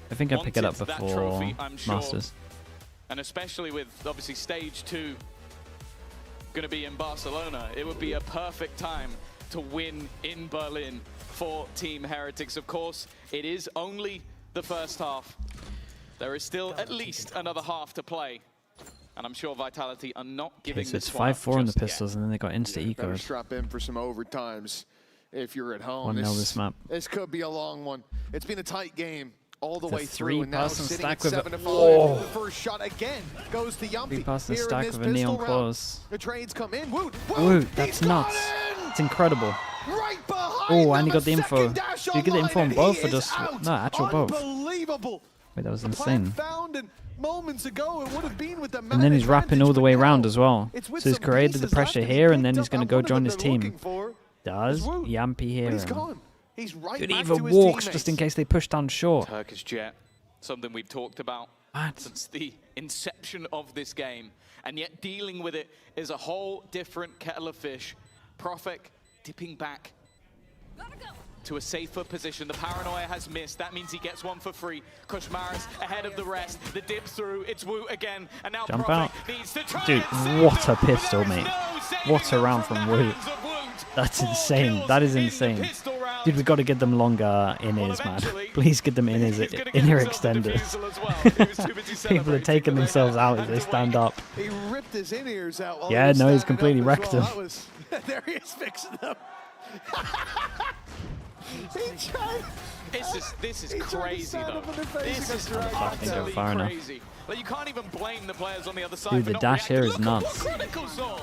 I think I picked it up wanted that before trophy, I'm sure. Masters. And especially with, obviously, Stage 2 going to be in Barcelona, it would be a perfect time to win in Berlin for Team Heretics. Of course, it is only the first half. There is still at least another half to play. And I'm sure Vitality are not giving Okay, so this it's one up 5-4 on the just pistols, and then they got insta Better eco. strap in for some overtimes if you're at home. 1-0 this map. This could be a long one. It's been a tight game all the It's a way through, and now 3-person sitting at stack with 7-5. Oh. The first shot again goes to Yumpy. 3-person Here in stack this with a neon pistol round. claws. The trades come in. Woot, Woot, that's nuts. It's incredible. right behind Oh, and he them, got the a info. second dash Did you get the online, info on and both he or is just out. no actual both? Unbelievable. Wait, that was The plan insane. found, and moments ago it would have been with the And then he's wrapping all the way around as well. So he's created the pressure here, and then he's going to go join his team. Does Yampy hear him? He's right Dude, back even to his walks teammates. just in case they push down short. Turkish Jet, something we've talked about since the inception of this game. And yet dealing with it is a whole different kettle of fish. Profek dipping back to a safer position. The paranoia has missed. That means he gets one for free. Kushmaris ahead of the rest. The dip through. It's Woot again. And now Jump Profek out. needs to try. Dude, what a pistol, mate. What a round from Woot. That's insane. That is insane. Dude, we've got to get them longer in-ears, man. Please get them in-ear extenders. People are taking themselves out as they stand up. He ripped his in-ears out. While Yeah, he was no, he's standing completely up as wrecked well. them. That was, there he is fixing them. He tried. This is crazy, though. This is Fucking go utterly far enough. crazy. Like, you can't even blame the players on the other side. Dude, for the not dash here reacting. is Look nuts. at what Chronicle saw.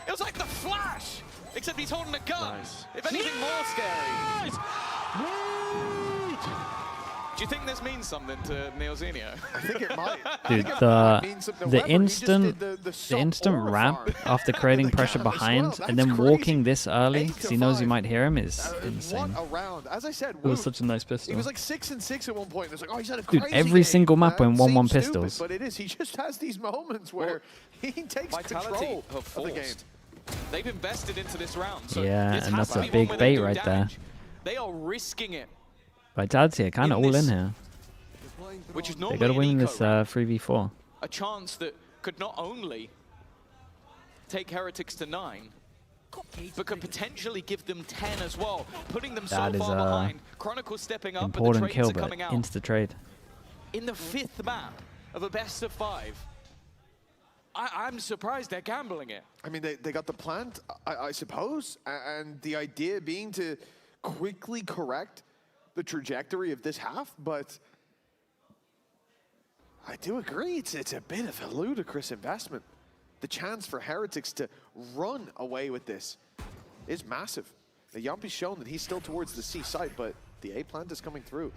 It was like the Flash, except he's holding a gun. If anything, more scary. Do you think this means something to Neozinio? I think it might. Dude, the instant ramp after creating pressure behind and then walking this early because he knows you might hear him is insane. What a round. As I said, It was such a nice pistol. he was like 6 and 6 at one point. It's like, oh, he's had a Dude, crazy every game, single map man. went 1-1 Seems pistols. Stupid, but it is. He just has these moments where he takes Vitality control have of the game. forced. They've invested into this round. So Yeah, this and has that's to a be big one where they bait do right there. damage. They are risking it, Vitality are kind of all in here. which is They normally got to win an this eco round. 3v4. A chance that could not only take Heretics to 9, but could potentially give them 10 as well, putting them That so is far a behind. Chronicles stepping up, but the important trades kill, are but coming out. insta-trade. In the 5th map of a best of 5, I'm surprised they're gambling it. I mean, they got the plant, I suppose, and the idea being to quickly correct the trajectory of this half, but I do agree, it's a bit of a ludicrous investment. The chance for Heretics to run away with this is massive. The Yampy's shown that he's still towards the C site, but the A plant is coming through.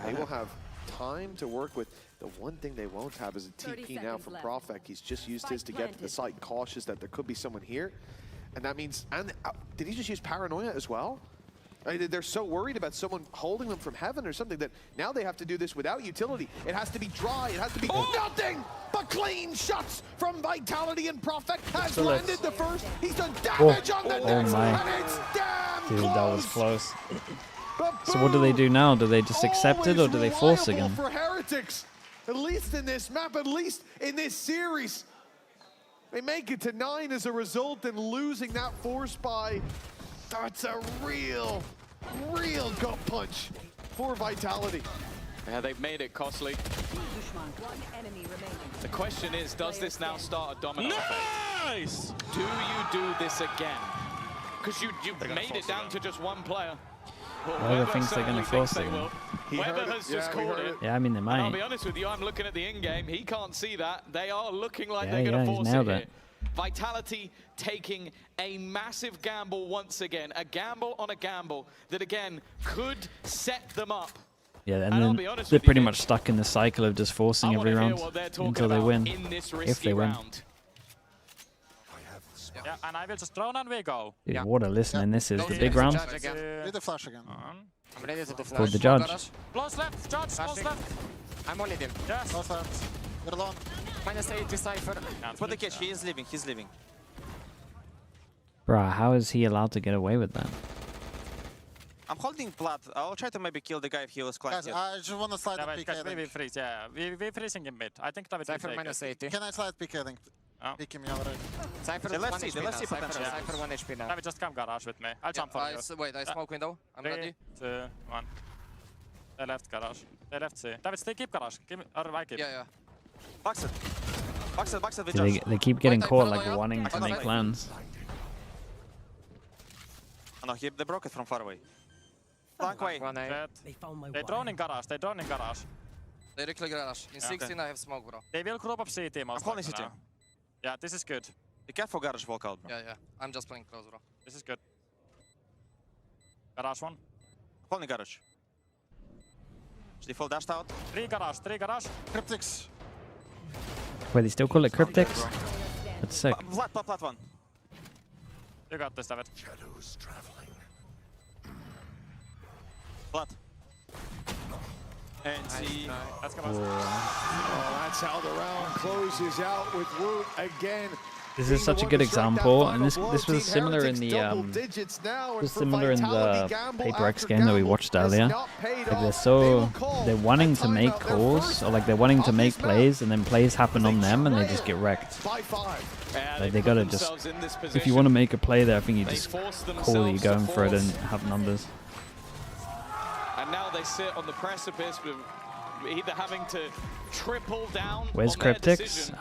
They will have time to work with. The one thing they won't have is a TP now from Profek. He's just used his to get to the site, cautious that there could be someone here. And that means, and did he just use Paranoia as well? I mean, they're so worried about someone holding them from heaven or something that now they have to do this without utility. It has to be dry, it has to be nothing but clean shots from Vitality, and Profek has landed the first. He's done damage on the next, and it's damn Dude, close. that was close. So what do they do now? Do they just accept it or do they force again? For Heretics, at least in this map, at least in this series. They make it to 9 as a result, and losing that force by, that's a real gut punch for Vitality. Yeah, they've made it costly. The question is, does this now start a domino effect? Do you do this again? Because you've made it down to just one player. Well, Whoever thinks they're going to force it. Weber has just called it. Yeah, I mean, they And I'll might. be honest with you, I'm looking at the in-game. He can't see that. They are looking like Yeah, they're going to he's force it nailed here. it. Vitality taking a massive gamble once again. A gamble on a gamble that, again, could set them up. Yeah, and I'll then be honest they're with you, pretty much stuck in the cycle of just forcing every hear round what they're talking until they about win. in this If risky they win. round. Yeah, and I will just drone and we go. Dude, what a listening this is. The big round. Do the flash again. I'm ready to do flash. Called the judge. Close left, judge, close left. I'm only dim. Yes. Close left. You're alone. -80 Cypher. For the catch, he is leaving, he's leaving. Bruh, how is he allowed to get away with that? I'm holding plat. I'll try to maybe kill the guy if he was climbing. Guys, I just want to slide the PK link. We freeze, yeah. We're freezing in mid. I think David Cypher -80. Can I slide PK link? Pick him already. Cypher The left one C, HP the left now. C potential. Cypher 1 HP now. David, just come garage with me. I'll jump for you. Wait, I smoke window. I'm 3, ready. 2, 1. They left garage. They left C. David, stay keep garage. Give me, or I keep. Yeah. Box it. Box it with So they keep getting Wait, caught I like follow you. wanting to make plans. Oh no, they broke it from far away. Flank way. They drone in garage. They drone in garage. They recall garage. In 16 I have smoke, bro. They will group up CT most I'm calling likely CT. now. Yeah, this is good. Be careful garage walk out, bro. Yeah. I'm just playing close, bro. This is good. Garage one. Calling garage. They fall dashed out. 3 garage. Cryptics. Wait, they still call it Cryptics? That's sick. Flat one. You got this, David. Shadows traveling. Flat. And see. Let's go. Oh, that's how the round closes out with Woot again. This is such a good example, and this was similar in the Paper X game that we watched earlier. Like they're wanting to make calls, or like they're wanting to make plays, and then plays happen on them, and they just get wrecked. Like they gotta just, if you want to make a play there, I think you just call that you're going for it and have numbers. And now they sit on the precipice with either having to triple down. Where's Cryptics?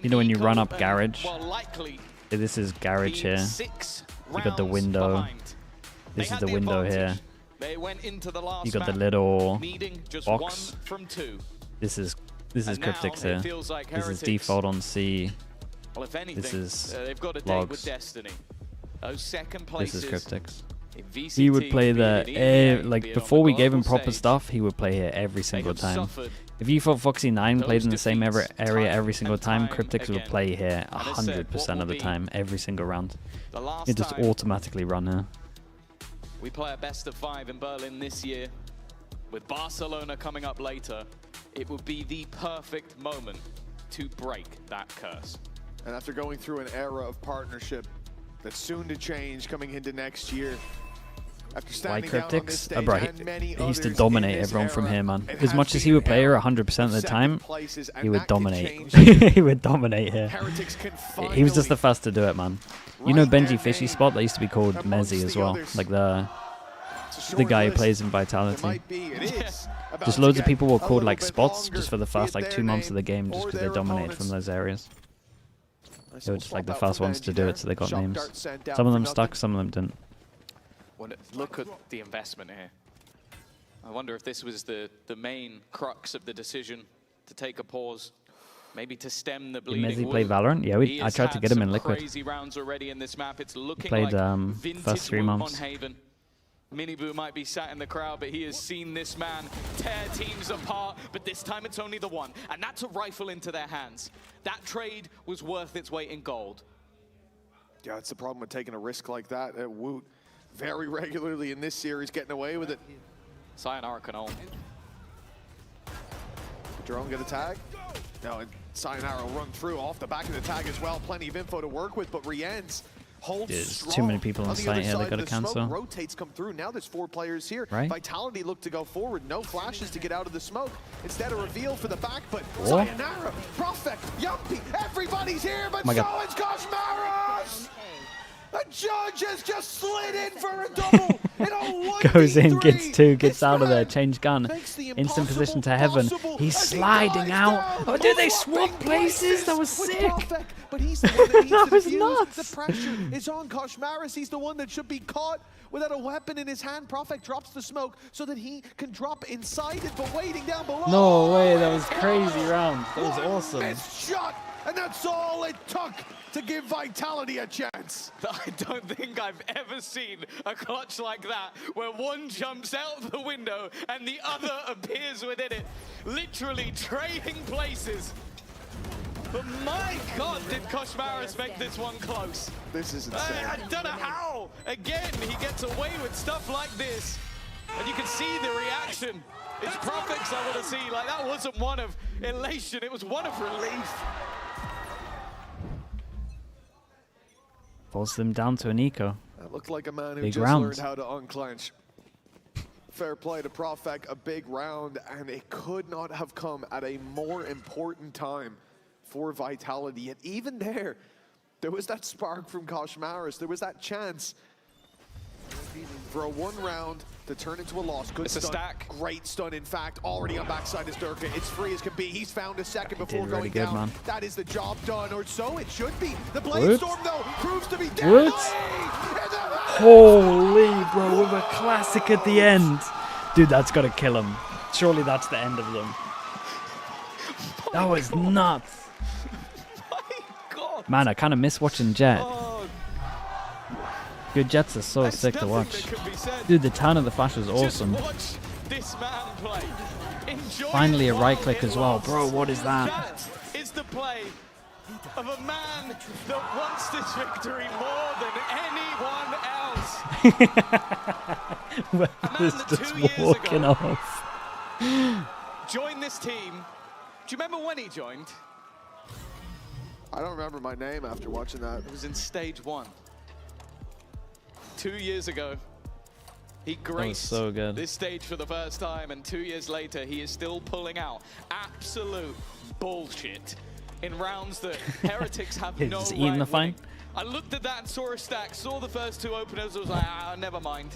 You know when you run up garage? This is garage here. You got the window. This is the window here. You got the little box. This is Cryptics here. This is default on C. This is logs. This is Cryptics. He would play there, like before we gave him proper stuff, he would play here every single time. If you thought Foxy9 played in the same area every single time, Cryptics would play here 100% of the time, every single round. He'd just automatically run here. We play a best of 5 in Berlin this year. With Barcelona coming up later, it would be the perfect moment to break that curse. And after going through an era of partnership that's soon to change coming into next year, Why Cryptics? Oh, bro, he used to dominate everyone from here, man. As much as he would play here 100% of the time, he would dominate. He would dominate here. He was just the first to do it, man. You know Benji Fishy spot? That used to be called Mezzi as well. Like the guy who plays in Vitality. Just loads of people were called like spots just for the first like 2 months of the game just because they dominated from those areas. They were just like the first ones to do it, so they got names. Some of them stuck, some of them didn't. Well, look at the investment here. I wonder if this was the main crux of the decision to take a pause, maybe to stem the bleeding. Did Mezzi play Valorant? Yeah, I tried to get him in Liquid. Crazy rounds already in this map. It's looking played like first 3 months. Miniboo might be sat in the crowd, but he has seen this man tear teams apart, but this time it's only the one, and that's a rifle into their hands. That trade was worth its weight in gold. Yeah, that's the problem with taking a risk like that. Woot very regularly in this series getting away with it. Sayonara can ult. Jerome get a tag? No, and Sayonara will run through off the back of the tag as well. Plenty of info to work with, but Rienz holds There's too many people on site here, they got to cancel. Rotates come through. Now there's 4 players here. Right. Vitality look to go forward. No flashes to get out of the smoke. Instead a reveal for the back, but Sayonara, Profek, Yumpy, everybody's here, but so is Koshmaras! The judge has just slid in for a double. Goes in, gets 2, gets out of there, change gun. Instant position to heaven. He's sliding out. Oh, dude, they swapped places. That was sick. But he's the one that needs that to was defuse. nuts. The pressure is on Koshmaras. He's the one that should be caught without a weapon in his hand. Profek drops the smoke so that he can drop inside it, but waiting down below. No way, that was crazy round. That was awesome. It's shot, and that's all it took to give Vitality a chance. I don't think I've ever seen a clutch like that, where one jumps out the window and the other appears within it, literally trading places. But my God, did Koshmaras make this one close? This is insane. I don't know how. Again, he gets away with stuff like this. And you can see the reaction. It's Profek's I want to see. Like, that wasn't one of elation, it was one of relief. Force them down to an eco. That looked like a man who big just round. learned how to unclench. Fair play to Profek, a big round, and it could not have come at a more important time for Vitality. Yet even there was that spark from Koshmaras. There was that chance for a 1 round to turn into a loss. Good stun. A stack. Great stun, in fact. Already on backside is Durka. It's free as can be. He's found a second before going really good, down. Man. That is the job done, or so it should be. The Blade Storm, though, proves to be deadly. Holy, bro, with a classic at the end. Dude, that's got to kill him. Surely that's the end of them. That was nuts. Man, I kind of miss watching Jet. Good Jets are so sick to watch. Dude, the turn of the flash was awesome. This man play. Finally a right click as well. Bro, what is that? play of a man that wants this victory more than anyone else. Well, it's just walking off. Joined this team. Do you remember when he joined? I don't remember my name after watching that. It was in stage 1. 2 years ago. He graced this stage for the first time, and 2 years later, he is still pulling out absolute bullshit in rounds that Heretics have no right eating the fine. I looked at that and saw a stack, saw the first 2 openers, I was like, never mind.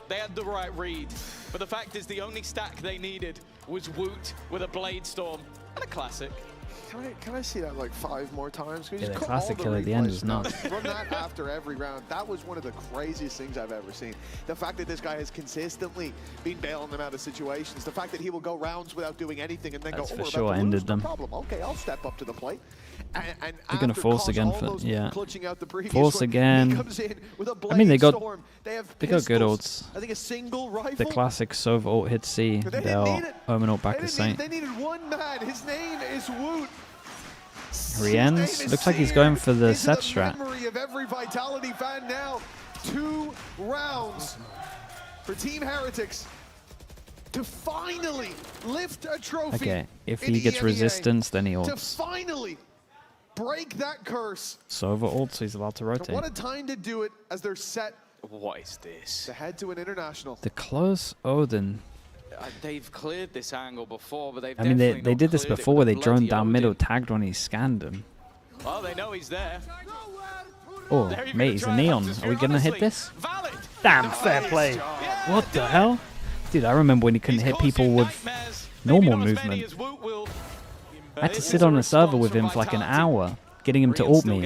They had the right read. But the fact is, the only stack they needed was Woot with a Blade Storm and a classic. Can I see that like 5 more times? Yeah, the classic kill at the end is nuts. Run that after every round. That was one of the craziest things I've ever seen. The fact that this guy has consistently been bailing them out of situations. The fact that he will go rounds without doing anything and then That's go, for we're sure about to ended lose, them. No problem. Okay, I'll step up to the plate. And They're going to force again for, yeah. Out the Force one, again. He comes in with a I mean, they got storm. They good ults. I think a single rifle. The classic Sova ult hit C. They'll omen ult back to Saint. They needed one man. His name is Woot. Riens looks like he's going for the set strat. Memory of every Vitality fan now. 2 rounds for Team Heretics to finally lift a trophy. Okay, if he gets resistance, then he To ults. finally break that curse. Sova ults, he's about to rotate. What a time to do it as they're set What is this? to head to an international. The close Odin. They've cleared this angle before, but they've I mean, definitely they not did this cleared it before with where a they droned bloody down Odin. middle, tagged when he scanned him. Well, they know he's there. Oh, mate, he's a neon. Are we going to hit this? Damn, fair play. What the hell? Dude, I remember when he couldn't hit people with normal movement. I had to sit on a server with him for like an hour, getting him to ult me.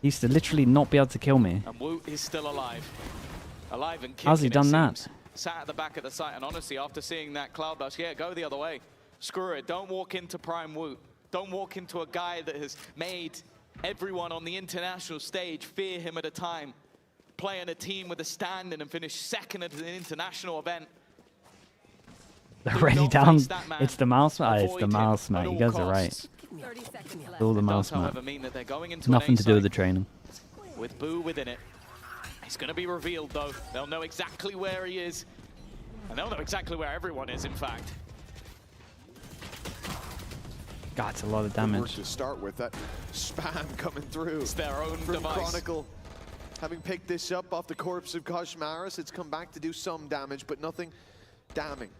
He used to literally not be able to kill me. And Woot is still alive. Alive and kicking. How's he done that? Sat at the back of the site, and honestly, after seeing that cloud burst, yeah, go the other way. Screw it. Don't walk into Prime Woot. Don't walk into a guy that has made everyone on the international stage fear him at a time. Playing a team with a stand-in and finish second at an international event. Already down. It's the mouse map. It's the mouse map. You guys are right. All the mouse map. Nothing to do with the training. With Boo within it. He's going to be revealed, though. They'll know exactly where he is. And they'll know exactly where everyone is, in fact. God, it's a lot of Good work damage. to start with that spam coming through. It's their own from device. Chronicle. Having picked this up off the corpse of Koshmaris, it's come back to do some damage, but nothing damning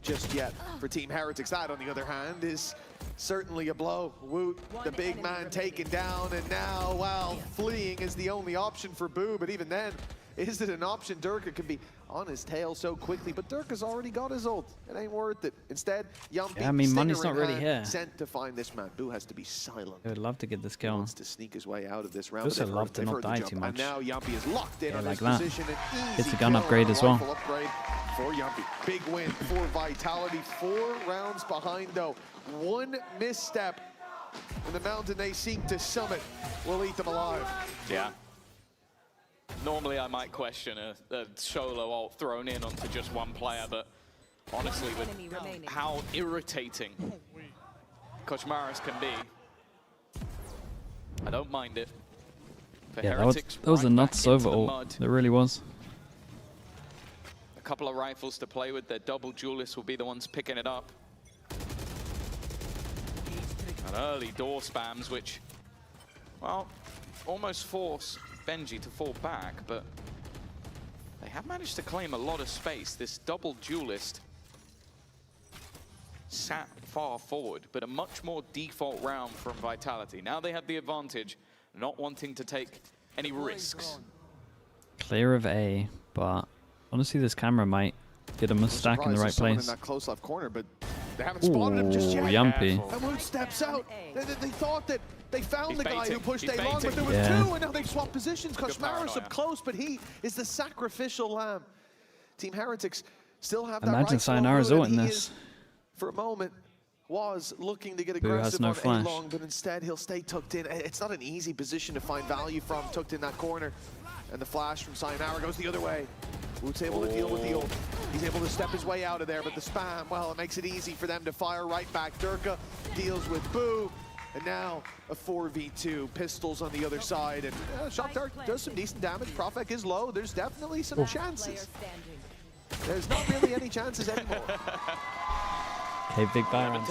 just yet for Team Heretics. That, on the other hand, is certainly a blow. Woot, the big man, taken down, and now, well, fleeing is the only option for Boo, but even then, is it an option? Durka can be on his tail so quickly, but Durka's already got his ult. It ain't worth it. Instead, Yumpy, Yeah, I mean, money's Stinger not in really hand, here. sent to find this man. Boo has to be silent. I would love to get this kill. Wants to sneak his way out of this round. Also but love to they've not heard the die jump, too and much. now Yumpy is locked in Yeah, on like his that. position. An It's easy a gun kill upgrade and a as well. rifle upgrade for Yumpy. Big win for Vitality. 4 rounds behind, though. One misstep in the mountain they seek to summit will eat them alive. Yeah. Normally, I might question a solo ult thrown in onto just one player, but honestly, with how irritating Koshmaris can be, I don't mind it. For Yeah, Heretics, that was a right nuts back into over the ult. mud. There really was. A couple of rifles to play with. Their double duelists will be the ones picking it up. And early door spams, which, well, almost force Benji to fall back, but they have managed to claim a lot of space. This double duelist sat far forward, but a much more default round from Vitality. Now they have the advantage, not wanting to take any risks. Clear of A, but honestly, this camera might get him a stack in the right Someone place. in that close left corner, but they haven't spotted him just yet. Yumpy. And Woot steps out. They thought that they found He's the guy baiting. who pushed He's A long, but there was baiting. 2, and now they've swapped positions. Koshmaris paranoia. up close, but he is the sacrificial lamb. Team Heretics still have that Imagine right Sayonara's ult in and he this. is, for a moment, was looking to get Boo has aggressive no on flash. A long, but instead he'll stay tucked in. It's not an easy position to find value from, tucked in that corner. And the flash from Sayonara goes the other way. Woot's able to deal with the ult. He's able to step his way out of there, but the spam, well, it makes it easy for them to fire right back. Durka deals with Boo. And now a 4v2, Pistols on the other side, and Shock Dart does some decent damage. Profek is low, there's definitely some chances. There's not really any chances anymore. Okay, big Valorant.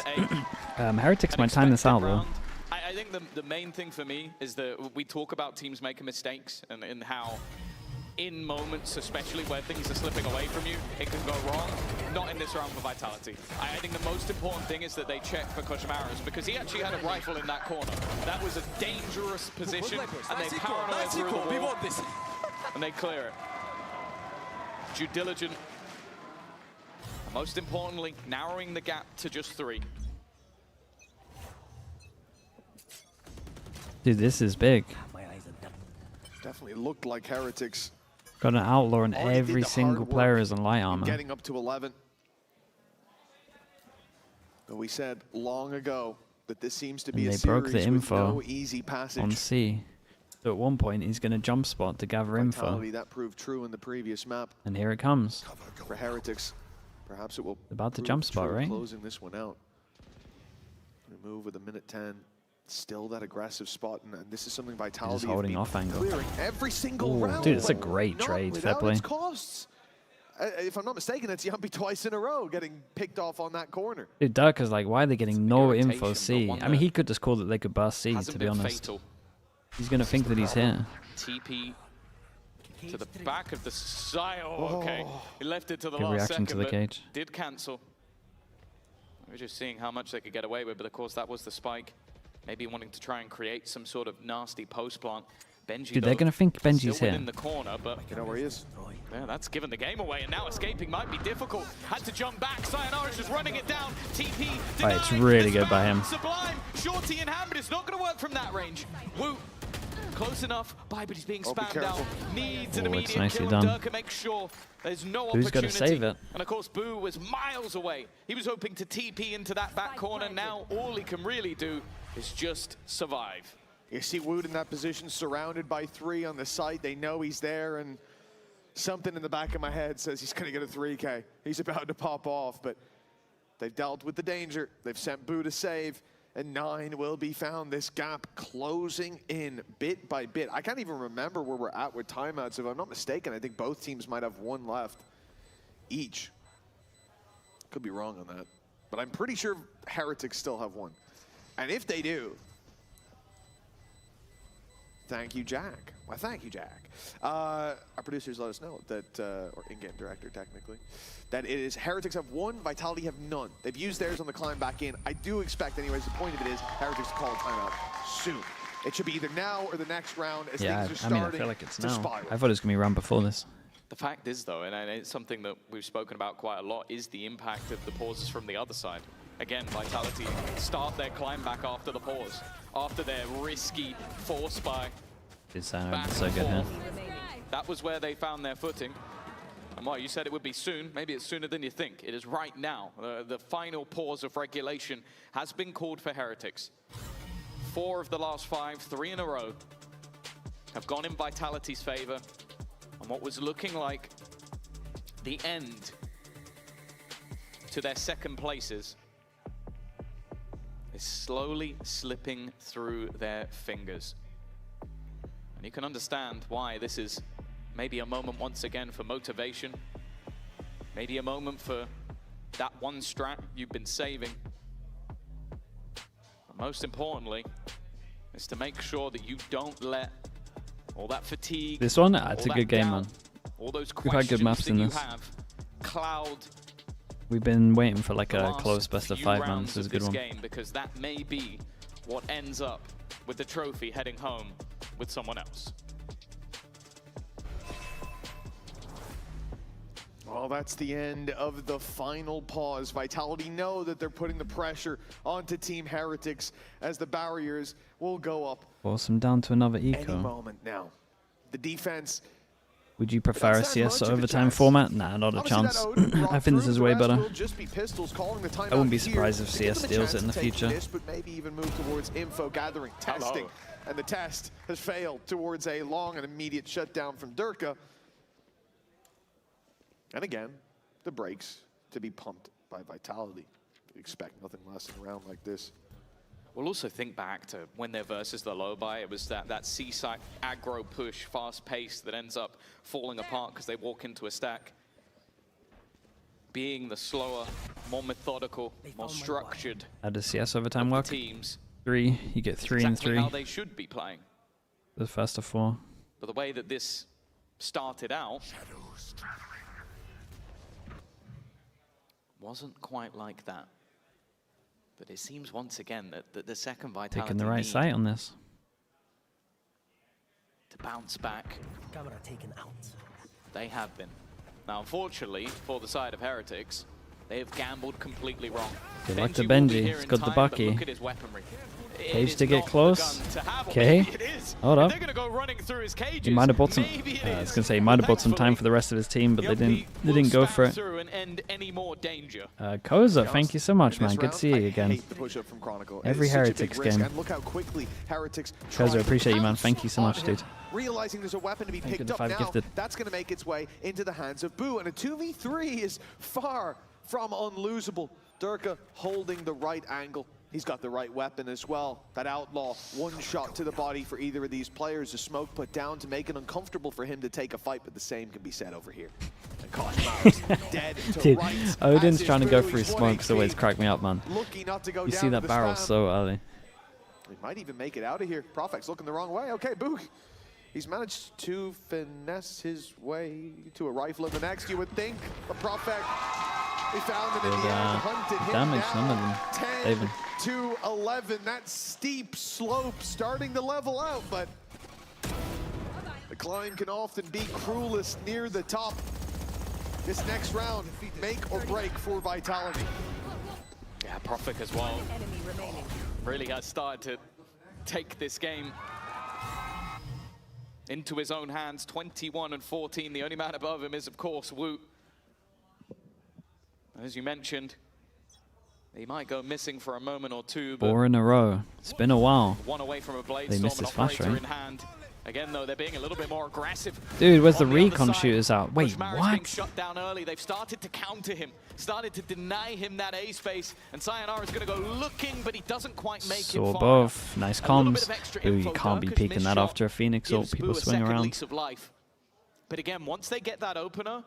Heretics might time this out though. I think the main thing for me is that we talk about teams making mistakes and how in moments, especially where things are slipping away from you, it can go wrong. Not in this round for Vitality. I think the most important thing is that they check for Koshmaras because he actually had a rifle in that corner. That was a dangerous position, and they paranoid through the wall, and they clear it. Due diligent. And most importantly, narrowing the gap to just 3. Dude, this is big. Definitely looked like Heretics. Got an outlaw and every single player is on light armor. Getting up to 11. But we said long ago that this seems to be a broke the series info with no easy passage. on C. So at one point he's going to jump spot to gather info. That proved true in the previous map. And here it comes. For Heretics, perhaps it will About to jump spot, right? Closing this one out. We move with a minute 10. Still that aggressive spot, and this is something Vitality Just holding off angle. clearing every single round. Dude, it's a great trade. Fair play. Its costs. If I'm not mistaken, it's Yumpy twice in a row getting picked off on that corner. Dude, Dirk is like, why are they getting no info C? I mean, he could just call that they could burst C, to be honest. Fatal. He's going to think that he's here. TP to the back of the side. Oh, okay. He left it to the Good last reaction second, to the but cage. did cancel. We're just seeing how much they could get away with, but of course that was the spike. Maybe wanting to try and create some sort of nasty post plant. Benji, Dude, they're going to think Benji's still here. in the corner, but you know where he is. Yeah, that's given the game away, and now escaping might be difficult. Had to jump back. Sayonara's just running it down. TP Right, it's really good by him. Sublime, Shorty in hand, but it's not going to work from that range. Woo. Close enough, but he's being spammed out. Needs an immediate nicely kill. done. Durka makes sure there's no Who's opportunity. got to save it? And of course, Boo was miles away. He was hoping to TP into that back corner. Now all he can really do is just survive. You see Wood in that position, surrounded by 3 on the site. They know he's there, and something in the back of my head says he's going to get a 3K. He's about to pop off, but they've dealt with the danger. They've sent Boo to save, and 9 will be found. This gap closing in bit by bit. I can't even remember where we're at with timeouts. If I'm not mistaken, I think both teams might have 1 left each. Could be wrong on that, but I'm pretty sure Heretics still have 1. And if they do, thank you, Jack. Well, thank you, Jack. Our producers let us know that, or in-game director technically, that it is Heretics have 1, Vitality have none. They've used theirs on the climb back in. I do expect, anyways, the point of it is Heretics to call a timeout soon. It should be either now or the next round as things are starting I feel like it's to now. spiral. I thought it was going to be around before this. The fact is, though, and it's something that we've spoken about quite a lot, is the impact of the pauses from the other side. Again, Vitality start their climb back after the pause, after their risky force by It's back so and good here. forth. That was where they found their footing. And why you said it would be soon, maybe it's sooner than you think. It is right now. The final pause of regulation has been called for Heretics. 4 of the last 5, 3 in a row, have gone in Vitality's favor. And what was looking like the end to their second places is slowly slipping through their fingers. And you can understand why this is maybe a moment once again for motivation. Maybe a moment for that one strat you've been saving. But most importantly, is to make sure that you don't let all that fatigue. This one, it's a all good that game, doubt, man. all those We've had good questions maps that in you this. have cloud We've been waiting for like the a last close best of few 5, man. rounds This is a of good this one. game, because that may be what ends up with the trophy heading home with someone else. Well, that's the end of the final pause. Vitality know that they're putting the pressure onto Team Heretics as the barriers will go up Force them down to another any eco. moment now. The defense. Would you prefer a That's not CS much of a overtime chance. format? Nah, not a Obviously, chance. that Odin brought I think this through. is The way rest better. will just be Pistols calling the timeout I wouldn't be here surprised if to give CS them a steals chance it in the to take future. This, but maybe even move towards info gathering, testing. Hello. And the test has failed towards a long and immediate shutdown from Durka. And again, the brakes to be pumped by Vitality. You'd expect nothing less in a round like this. We'll also think back to when they're versus the low buy. It was that C-side aggro push, fast pace that ends up falling apart because they walk into a stack. Being the slower, more methodical, more structured. How does CS overtime work? Teams. 3. You get 3 and 3. How they should be playing. The first of 4. But the way that this started out wasn't quite like that. But it seems once again that the second Vitality Taking the right site on this. To bounce back. Camera taken out. They have been. Now, unfortunately, for the side of Heretics, they have gambled completely wrong. Good luck to Benji. He's got the Bucky. Look at his weaponry. Cage to get close. Okay. Hold up. He might have bought some. I was gonna say he might have bought some time for the rest of his team, but they didn't go for it. Koza, thank you so much, man. Good to see you again. Every Heretics game. Koza, appreciate you, man. Thank you so much, dude. Realizing there's a weapon to be picked up now, that's going to make its way into the hands of Boo, and a 2v3 is far from unlosable. Durka holding the right angle. He's got the right weapon as well. That outlaw, one shot to the body for either of these players. The smoke put down to make it uncomfortable for him to take a fight, but the same can be said over here. And dead to dude, right. Odin's trying to go through smokes always crack me up, man. Lucky not to go You down see that the barrel spam. so early. He might even make it out of here. Profec's looking the wrong way. Okay, Boo. He's managed to finesse his way to a rifle in the next, you would think. But Profec, he found him in the end, hunted him damage, down. none of them. 10 Even. to 11. That steep slope starting to level out, but the climb can often be cruelest near the top. This next round, make or break for Vitality. Yeah, Profec as well. Really has started to take this game into his own hands. 21 and 14. The only man above him is, of course, Woot. As you mentioned, he might go missing for a moment or two. But 4 in a row. It's been a while. One away from a blade They storm, missed an his flash, operator right? in hand. Again, though, they're being a little bit more aggressive. Dude, where's the On other recon side, shooters out? Wait, Bushmara's being what? shut down early. They've started to counter him, started to deny him that A space, and Sayonara's going to go looking, but he doesn't quite make Saw it far. both. Nice A little bit comms. of extra Ooh, you info. can't be Durka's peeking that missed after a Phoenix ult. gives People Boo a swing second around. lease of life. But again, once they get that opener,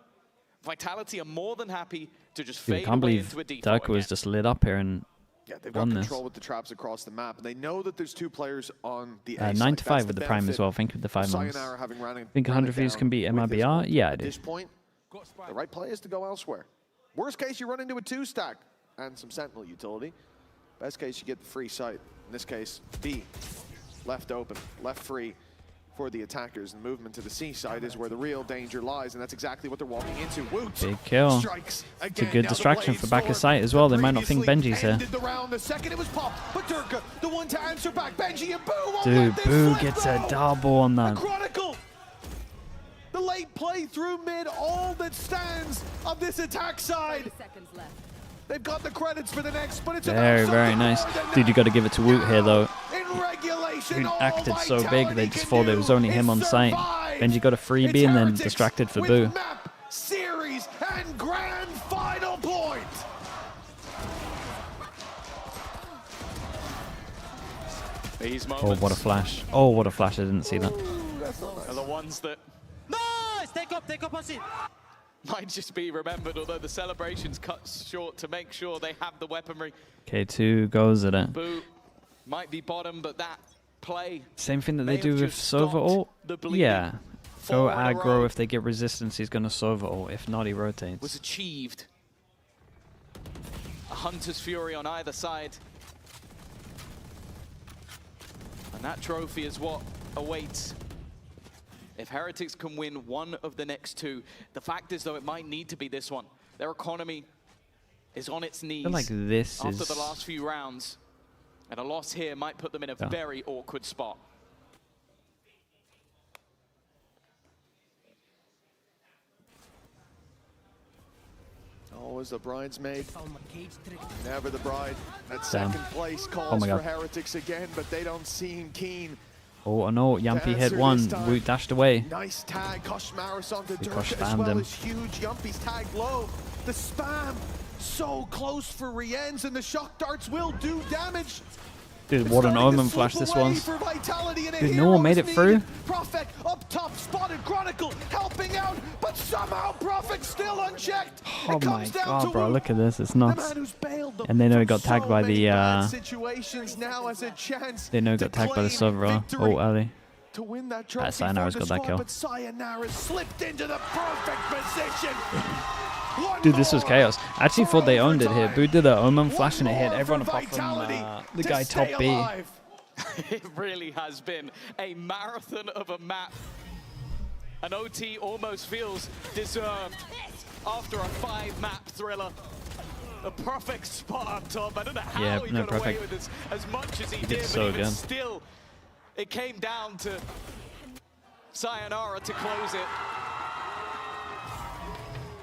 Vitality are more than happy to just Dude, I fade can't away believe into a default Durka was just lit up here and Yeah, they've got won this. control with the traps across the map, and they know that there's two players on the A 9 side. to That's 5 with the prime as well. Thank you with the 5 months. Sayonara having ran Think 100 views can beat MIBR? Yeah, I At do. this point, the right play is to go elsewhere. Worst case, you run into a 2-stack and some Sentinel utility. Best case, you get the free site. In this case, B, left open, left free for the attackers. And movement to the C side is where the real danger lies, and that's exactly what they're walking into. Woot Big kill. strikes It's a again. good Now the distraction blade for back of storm sight as well. They might not think previously Benji's here. ended the round. The second it was popped, but Durka, the one to answer back. Benji and Boo won't Dude, let this Boo slip, gets a though. double on that. Chronicle. The late play through mid, all that stands of this attack side. They've got the credits for the next, but it's Very, about very something nice. more than Dude, you that. got to give it to Woot here, though. In regulation, He all acted so big, Vitality they just can thought it do was only is him on site. survive. Benji got a freebie and then Heretics distracted for with Boo. map, series, and grand final point. These Oh, moments what a flash. Oh, what a flash. I didn't see that. are the ones that Nice! Take up on seat. might just be remembered, although the celebration's cut short to make sure they have the weaponry. K2 goes at it. Boo might be bottom, but that play Same thing that may they do have with just Sova ult. stopped the bleeding. Yeah. Go 4 in a row aggro. If they get resistance, he's going to Sova ult. If not, he was rotates. achieved. A Hunter's Fury on either side. And that trophy is what awaits. If Heretics can win one of the next two, the fact is, though, it might need to be this one. Their economy is on its knees like this after is- the last few rounds. And a loss here might put them in a Yeah. very awkward spot. Always the bridesmaid, never the bride. That Damn. second place Oh calls my for God. Heretics again, but they don't seem keen. Oh, no. Yampy hit answer one. this time. Woot dashed away. Nice tag, Kosh Maris onto He Kosh Durka as spammed well him. as huge. Yumpy's tag low. The spam so close for Rienz, and the shock darts will do damage. Dude, what an Omen flash this was. Dude, no one made it through. Prophet up top, spotted Chronicle helping out, but somehow Prophet still unchecked. Oh my god, bro, look at this. It's nuts. And they know he got tagged by the they know he got tagged by the server. Oh, early. To win that trophy Sayonara's got that kill. but Sayonara slipped into the perfect position. Dude, this was chaos. I actually thought they owned it here. Boo did the Omen flash and it hit everyone apart from the guy top B. It really has been a marathon of a map. And OT almost feels deserved after a 5-map thriller. The perfect spot up top. I don't know how he got away with this as much as he did, so but even good. still, it came down to Sayonara to close it.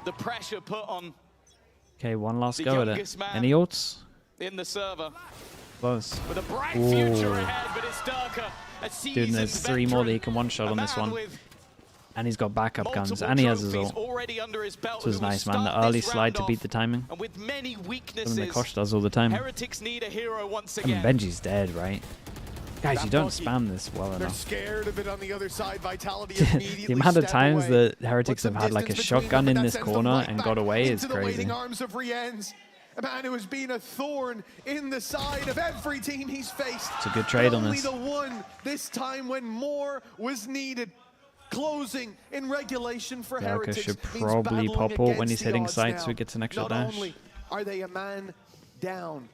The pressure put on. Okay, one last go at it. Any ults? In the server. Close. With a bright future ahead, but it's darker. Dude, and there's 3 more that he can one-shot on this one. And he's got backup guns, and he has his ult. This was nice, man. The early slide to beat the timing. And with many weaknesses, Something that Kosh does all the time. Heretics need a hero once I mean, again. Benji's dead, right? Guys, you don't spam this well They're enough. scared of it on the other side. Vitality immediately The amount of step times away. that Heretics have had like a shotgun in this corner and got away is into the crazy. waiting arms of Rienz. A man who has been a thorn in the side of every team he's faced. It's a good trade on Only this. the one this time when more was needed. Closing in regulation for Darker Heretics should means probably battling pop ult when against he's the hitting odds sight now. so he gets an extra Not dash. only are they a man down,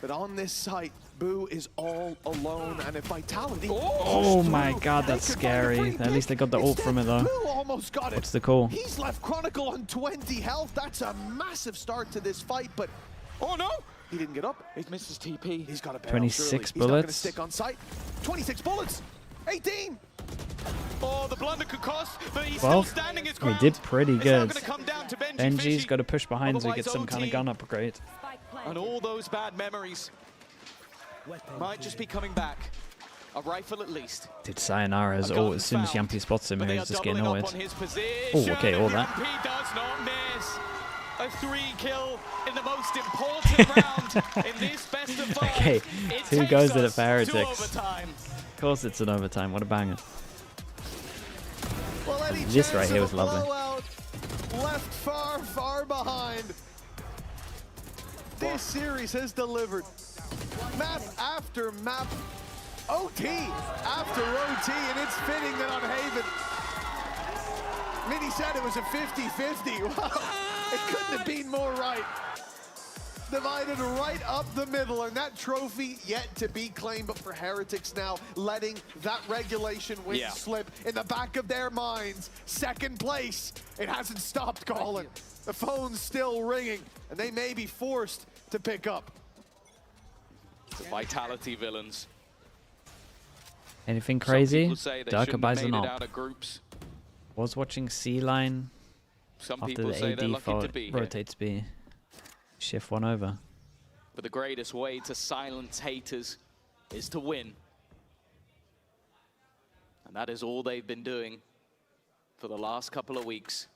but on this site, Boo is all alone, and if Vitality... Oh my god, that's scary. At least they got the ult from it though. Boo almost got it. What's the call? He's left Chronicle on 20 health. That's a massive start to this fight, but... Oh no! He didn't get up. He missed his TP. He's got a barrel, 26 surely. He's not bullets. going to stick on site. 26 bullets! 18! Oh, the blunder could cost, but he's Well, still standing his he ground. did pretty It's now good. gonna come down to Benji Benji's Fishy. got to push behind so he gets some Otherwise, kind of OT. gun upgrade. And all those bad memories might just be coming back. A rifle at least. Did Sayonara's ult as soon as Yampi spots him, But they he's are just getting doubling awed. up on his position, Oh, okay, all and that. Yampi does not miss. A 3-kill in the most important round in this best of 5. Okay, It 2 takes goes at it us for to Heretics. overtime. Of course it's an overtime, what a banger. Well, any This right chance here of was a lovely. blowout left far, far behind. This series has delivered map after map, OT after OT, and it's fitting that on Haven. Minnie said it was a 50-50. Wow, it couldn't have been more right. Divided right up the middle, and that trophy yet to be claimed. But for Heretics now, letting that regulation win slip in the back of their minds. Second place, it hasn't stopped calling. The phone's still ringing, and they may be forced to pick up. The Vitality villains. Anything Some crazy? people say they Darker shouldn't buys have an made it op. out of groups. Was watching C line Some after people the say they're AD lucky fault to be here. rotates B. Shift one over. But the greatest way to silence haters is to win. And that is all they've been doing for the last couple of weeks.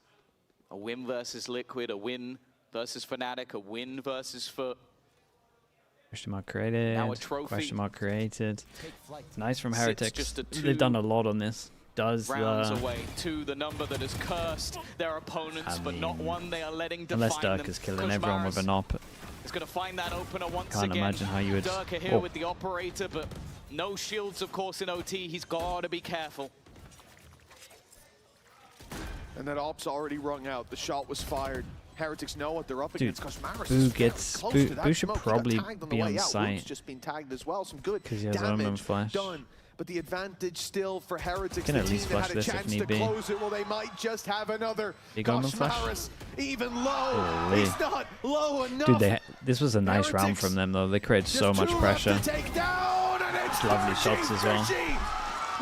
A win versus Liquid, a win versus Fnatic, a win versus Foot. Question mark created. Now a trophy. Question mark created. It's nice from Sits Heretics. just a They've done a lot on this. Does rounds away to the number that has cursed their opponents, but not one they are letting define unless them. Dirk is killing everyone with an op. Is going to find that opener once Can't again. imagine how you would. Dirk here with the operator, but no shields, of course, in OT. He's got to be careful. And that op's already rung out. The shot was fired. Heretics know what they're up Dude, against. Cosmaris Boo is gets close Boo, to that Boo should smoke. He got probably tagged on the be way on out. site Woot's just been tagged as well. Some good 'cause he has Omen damage flash. done. But the advantage still for Heretics. Can The at least team that flash had a this if chance need to be. close it. Well, they might just have another. Big Omen flash. Cosmaris even low. Holy. He's not low enough. Dude, this was a nice round from them though. They created so much pressure. Take down, and it's Lovely Fishy, shots as well. Fishy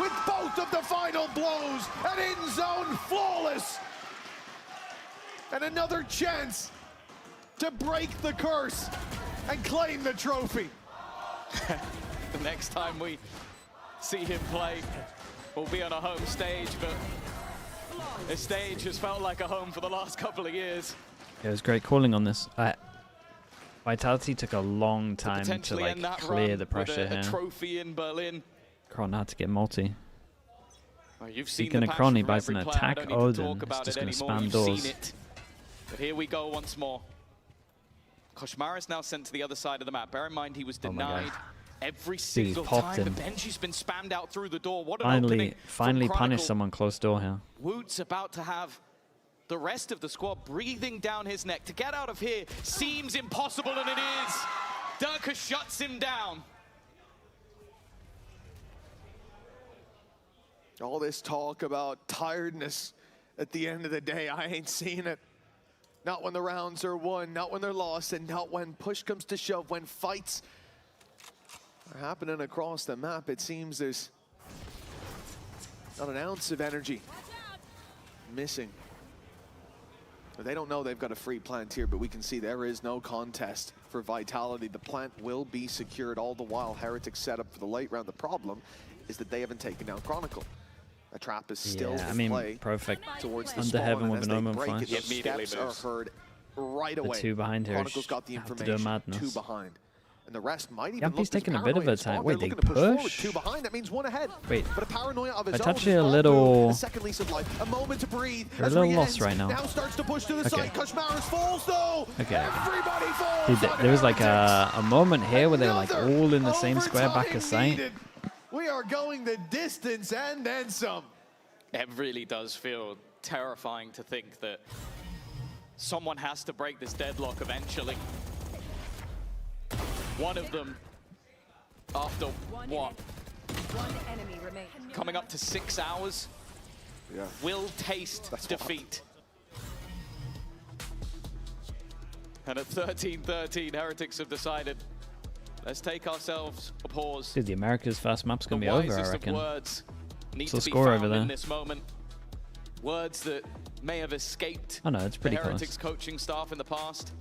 with both of the final blows, and in zone flawless, and another chance to break the curse and claim the trophy. The next time we see him play, we'll be on a home stage, but this stage has felt like a home for the last couple of years. It was great calling on this. Vitality took a long time to like clear the pressure here. Trophy in Berlin. Kron had to get multi. Oh, you've seen Speaking the of Kron, he passion buys from an every player. I attack don't need to Odin. talk It's about just it going to anymore. spam You've doors. seen it. But here we go once more. Koshmar is now sent to the other side of the map. Bear in mind he was denied every single time. But Benji's been spammed out through the door. What an opening Finally from punish Chronicle. someone close door here. Woot's about to have the rest of the squad breathing down his neck. To get out of here seems impossible, and it is. Durka shuts him down. All this talk about tiredness, at the end of the day, I ain't seeing it. Not when the rounds are won, not when they're lost, and not when push comes to shove, when fights are happening across the map. It seems there's not an ounce of energy missing. They don't know they've got a free plant here, but we can see there is no contest for Vitality. The plant will be secured, all the while Heretics set up for the late round. The problem is that they haven't taken down Chronicle. A trap is still in play. Perfect. Towards the Under spawn, heaven and with as an they omen break flash. it, those steps are heard right away. The two behind here Chronicle's got the have to do information. madness. Two behind. And the rest might even Yampi's look taking a bit of a time. Wait, they push forward. push? Two behind, that means one ahead. Wait. But a paranoia of his I own. touch it a little. A second lease of life, a moment to breathe. They're a little lost right now. Now starts to push to the side. Kashmaris falls though. Okay. Everybody falls. Dude, there was like a moment here where they were like all in the same square back of sight. We are going the distance and then some. It really does feel terrifying to think that someone has to break this deadlock eventually. One of them, after what? Coming up to 6 hours, will taste defeat. And at 13-13, Heretics have decided, let's take ourselves a pause. Dude, the Americas first map's going to be over, I reckon. Words need So to be score found over there. in this moment. Words that may have escaped Oh no, it's pretty the close. Heretics coaching staff in the past.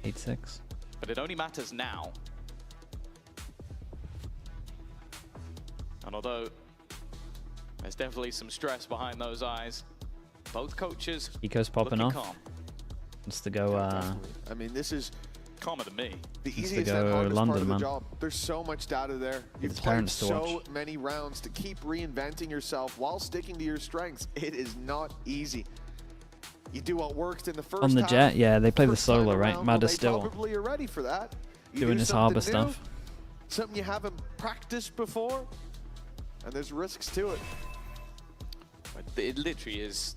8-6. But it only matters now. And although there's definitely some stress behind those eyes, both coaches Eco's popping looking off. calm. Wants to go. I mean, this is calmer than me. the Wants to easiest go and hardest London, part of the man. job. There's so much data there. You've his played parents to so watch. many rounds to keep reinventing yourself while sticking to your strengths. It is not easy. You do what worked in the first On the half, Jet, yeah, they play the first time solo, right? around, Mad well, is still they probably are ready for that. You doing do his something harbor new, stuff. Something you haven't practiced before, and there's risks to it. It literally is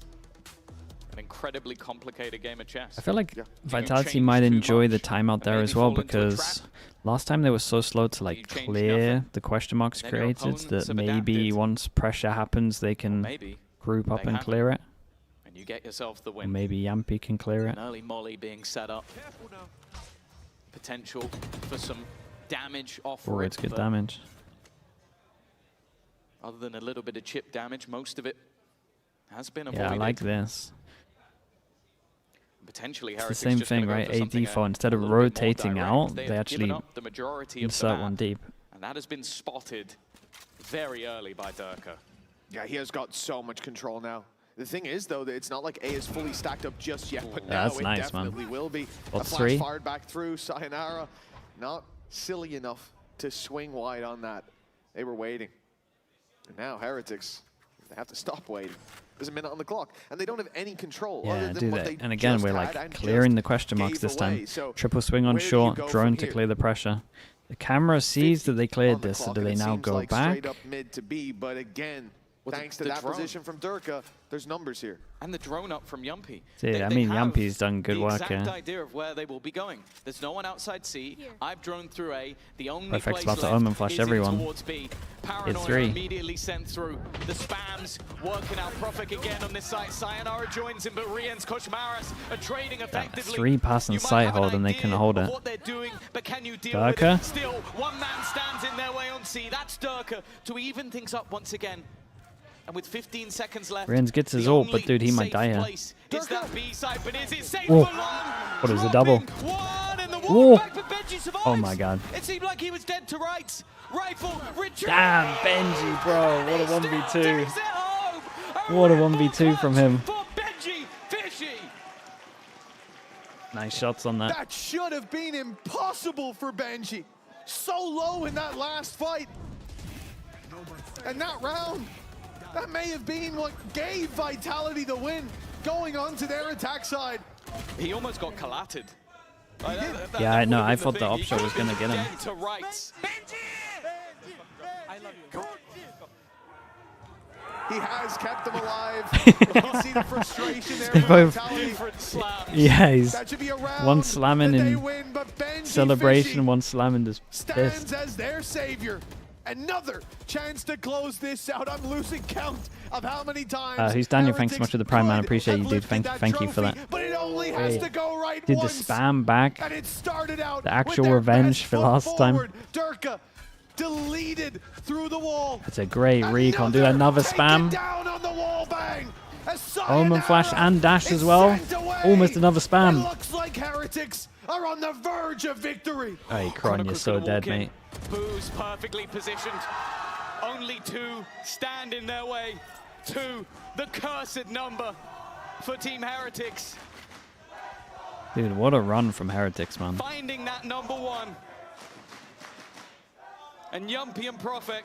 an incredibly complicated game of chess. I feel like You can Vitality change might too enjoy the much timeout and there maybe as well fall into a because trap. last time they were so slow to like change clear nothing. the question marks Then your created opponents that have maybe adapted. once pressure happens they can maybe group up they and haven't. clear it. And you get yourself the Or win. maybe Yampy can clear it. An early molly being set up. Potential for some damage off Oh, it, it's good but damage. Other than a little bit of chip damage, most of it has been avoided. Yeah, I like this. Potentially, It's the Heretics same just gonna thing, go right? for AD something for instead a of little bit more rotating direct. out, They they have given actually up the majority of the insert map, one deep. and that has been spotted very early by Durka. Yeah, he has got so much control now. The thing is, though, that it's not like A is fully stacked up just yet, but Yeah, now that's it nice, man. definitely will be. Well, A flash 3. fired back through, Sayonara. Not silly enough to swing wide on that. They were waiting. And now Heretics, they have to stop waiting. There's a minute on the clock, and they don't have any control other Yeah, than do what that. they And again, just we're had like and clearing just the question marks gave this away. time. So Triple swing on where do you short, go drone from to here? clear the pressure. The camera sees that they cleared On the this, so clock, do and they it now seems go like back? straight up mid to B, but again, Well, thanks to the that drone. position from Durka, there's numbers here. And the drone up from Yumpy. Dude, I mean, Yampy's done good work the here. exact idea of where they will be going. There's no one outside C. I've droned through A. The only Perfect's place about to left omen flash is everyone. in towards B. Paranoia 3. immediately sent through. The spams working out. Profik again on this side. Sayonara joins him, but Rien's Koshmaris are trading effectively. 3 pass and sight hold and they can hold it. What they're doing, but can you deal Durka? with it? Still, one man stands in their way on C. That's Durka to even things up once again. And with 15 seconds left, Riens gets his the ult, but only dude, he might safe die here. place is that B side, but is it safe Whoa. for long? What is a double? One and the Whoa. walk back, but Benji survives. Oh my god. It seemed like he was dead to rights. Rifle, retreat. Damn, Benji, bro. What a 1v2. Takes it home. What a 1v2 from him. For Benji Fishy. Nice shots on that. That should have been impossible for Benji. So low in that last fight. And that round, that may have been what gave Vitality the win, going on to their attack side. He almost got collated. Yeah, I know. I thought the option was going to get him. To rights. I love you. He has kept them alive. You can see the frustration there. Both, yeah, he's that should be a round one slamming in win, but Benji celebration, Fishy one slamming this stands fist. as their savior. Another chance to close this out. I'm losing count of how many times. Who's Daniel? Thanks so much for the Prime, man. I appreciate you, dude. Thank you for that. But it only has to go right Did the once. spam back? And it started out The actual with their revenge best for foot last time. forward. Durka deleted through the wall. It's a great recon. Do another spam. Down on the wall bang. Omen flash and dash as well. Almost another It spam. looks like Heretics are on the verge of victory. Hey, Kron, you're so dead, mate. Boo's perfectly positioned. Only 2 stand in their way. 2, the cursed number for Team Heretics. Dude, what a run from Heretics, man. Finding that number 1. And Yumpy and Prophet